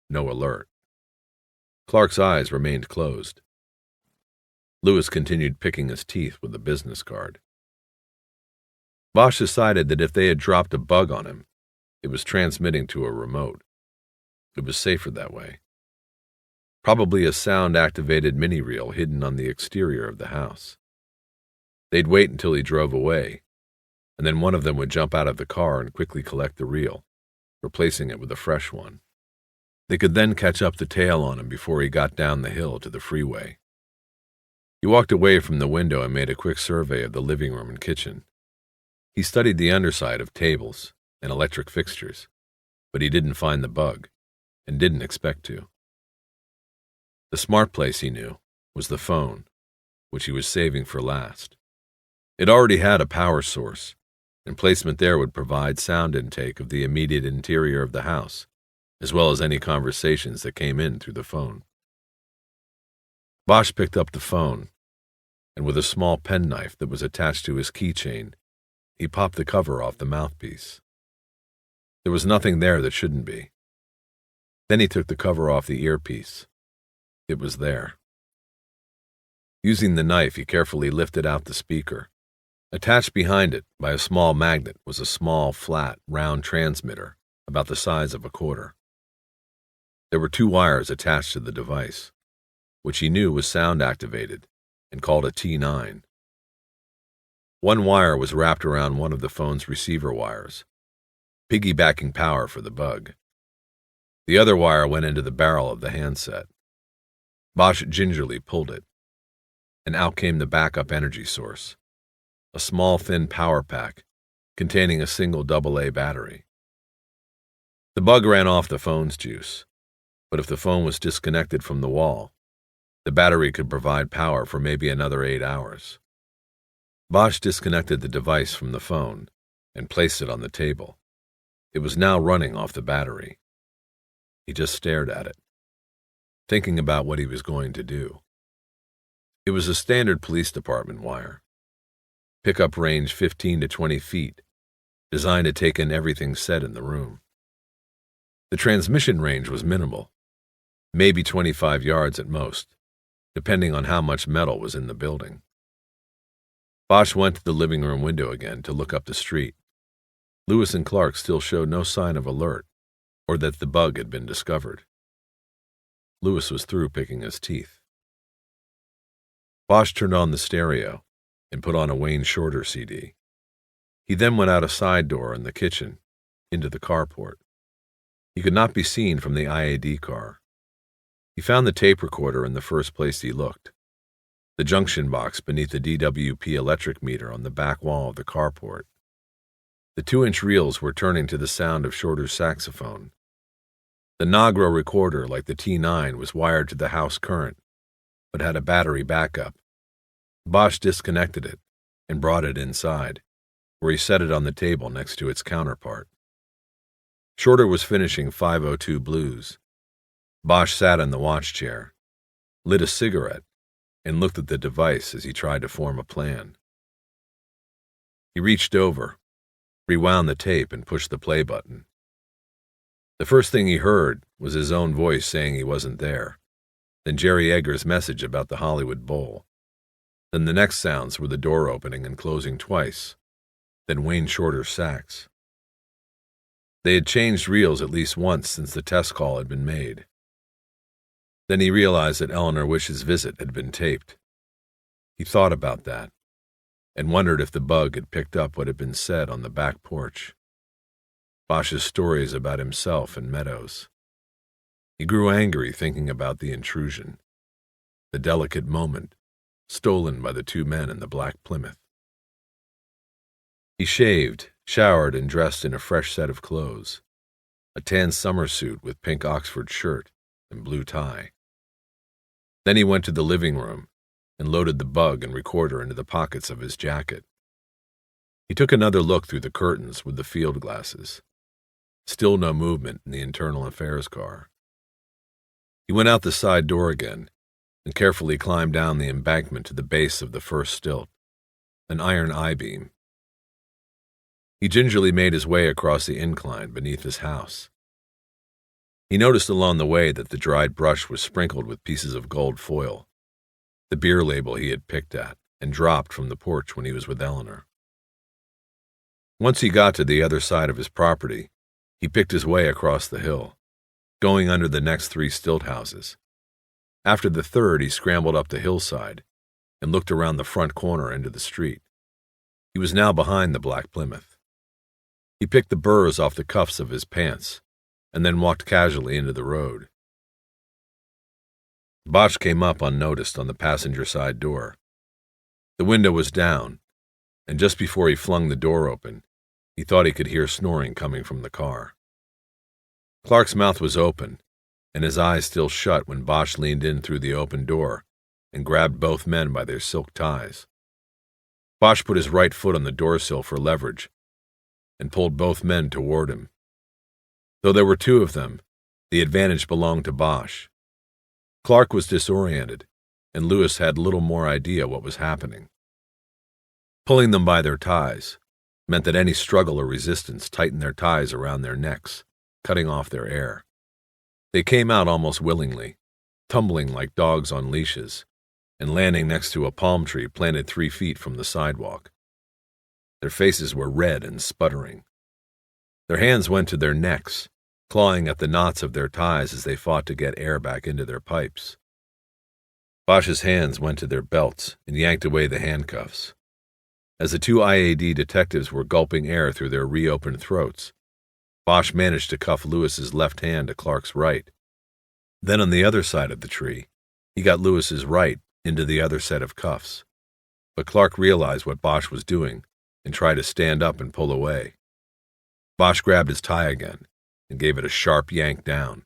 Speaker 2: no alert. Clark's eyes remained closed. Lewis continued picking his teeth with a business card. Bosch decided that if they had dropped a bug on him, it was transmitting to a remote. It was safer that way. Probably a sound-activated mini-reel hidden on the exterior of the house. They'd wait until he drove away, and then one of them would jump out of the car and quickly collect the reel, replacing it with a fresh one. They could then catch up the tail on him before he got down the hill to the freeway. He walked away from the window and made a quick survey of the living room and kitchen. He studied the underside of tables and electric fixtures, but he didn't find the bug, and didn't expect to. The smart place, he knew, was the phone, which he was saving for last. It already had a power source, and placement there would provide sound intake of the immediate interior of the house, as well as any conversations that came in through the phone. Bosch picked up the phone, and with a small penknife that was attached to his keychain, he popped the cover off the mouthpiece. There was nothing there that shouldn't be. Then he took the cover off the earpiece. It was there. Using the knife, he carefully lifted out the speaker. Attached behind it, by a small magnet, was a small, flat, round transmitter about the size of a quarter. There were 2 wires attached to the device, which he knew was sound-activated and called a T9. One wire was wrapped around one of the phone's receiver wires, piggybacking power for the bug. The other wire went into the barrel of the handset. Bosch gingerly pulled it, and out came the backup energy source, a small thin power pack containing a single AA battery. The bug ran off the phone's juice, but if the phone was disconnected from the wall, the battery could provide power for maybe another 8 hours. Bosch disconnected the device from the phone and placed it on the table. It was now running off the battery. He just stared at it, thinking about what he was going to do. It was a standard police department wire. Pickup range 15 to 20 feet, designed to take in everything said in the room. The transmission range was minimal, maybe 25 yards at most, depending on how much metal was in the building. Bosch went to the living room window again to look up the street. Lewis and Clark still showed no sign of alert, or that the bug had been discovered. Lewis was through picking his teeth. Bosch turned on the stereo and put on a Wayne Shorter CD. He then went out a side door in the kitchen, into the carport. He could not be seen from the IAD car. He found the tape recorder in the first place he looked, the junction box beneath the DWP electric meter on the back wall of the carport. The 2-inch reels were turning to the sound of Shorter's saxophone. The Nagro recorder, like the T9, was wired to the house current, but had a battery backup. Bosch disconnected it and brought it inside, where he set it on the table next to its counterpart. Shorter was finishing 502 Blues. Bosch sat in the watch chair, lit a cigarette, and looked at the device as he tried to form a plan. He reached over, rewound the tape, and pushed the play button. The first thing he heard was his own voice saying he wasn't there, then Jerry Edgar's message about the Hollywood Bowl. Then the next sounds were the door opening and closing twice, then Wayne Shorter's sax. They had changed reels at least once since the test call had been made. Then he realized that Eleanor Wish's visit had been taped, He thought about that, and wondered if the bug had picked up what had been said on the back porch. Bosch's stories about himself and Meadows. He grew angry thinking about the intrusion, the delicate moment, stolen by the two men in the black Plymouth. He shaved, showered, and dressed in a fresh set of clothes, a tan summer suit with pink Oxford shirt and blue tie. Then he went to the living room and loaded the bug and recorder into the pockets of his jacket. He took another look through the curtains with the field glasses. Still no movement in the internal affairs car. He went out the side door again and carefully climbed down the embankment to the base of the first stilt, an iron I-beam. He gingerly made his way across the incline beneath his house. He noticed along the way that the dried brush was sprinkled with pieces of gold foil, the beer label he had picked at and dropped from the porch when he was with Eleanor. Once he got to the other side of his property, he picked his way across the hill, going under the next 3 stilt houses. After the third, he scrambled up the hillside and looked around the front corner into the street. He was now behind the black Plymouth. He picked the burrs off the cuffs of his pants and then walked casually into the road. Bosch came up unnoticed on the passenger side door. The window was down, and just before he flung the door open, he thought he could hear snoring coming from the car. Clark's mouth was open, and his eyes still shut when Bosch leaned in through the open door and grabbed both men by their silk ties. Bosch put his right foot on the doorsill for leverage and pulled both men toward him. Though there were 2 of them, the advantage belonged to Bosch. Clark was disoriented, and Lewis had little more idea what was happening. Pulling them by their ties meant that any struggle or resistance tightened their ties around their necks, cutting off their air. They came out almost willingly, tumbling like dogs on leashes, and landing next to a palm tree planted 3 feet from the sidewalk. Their faces were red and sputtering. Their hands went to their necks, clawing at the knots of their ties as they fought to get air back into their pipes. Bosch's hands went to their belts and yanked away the handcuffs. As the 2 IAD detectives were gulping air through their reopened throats, Bosch managed to cuff Lewis's left hand to Clark's right. Then on the other side of the tree, he got Lewis's right into the other set of cuffs. But Clark realized what Bosch was doing and tried to stand up and pull away. Bosch grabbed his tie again and gave it a sharp yank down.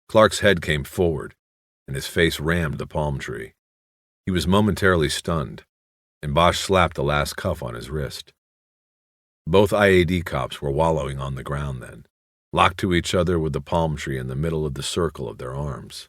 Speaker 2: Clark's head came forward, and his face rammed the palm tree. He was momentarily stunned, and Bosch slapped the last cuff on his wrist. Both IAD cops were wallowing on the ground then, locked to each other with the palm tree in the middle of the circle of their arms.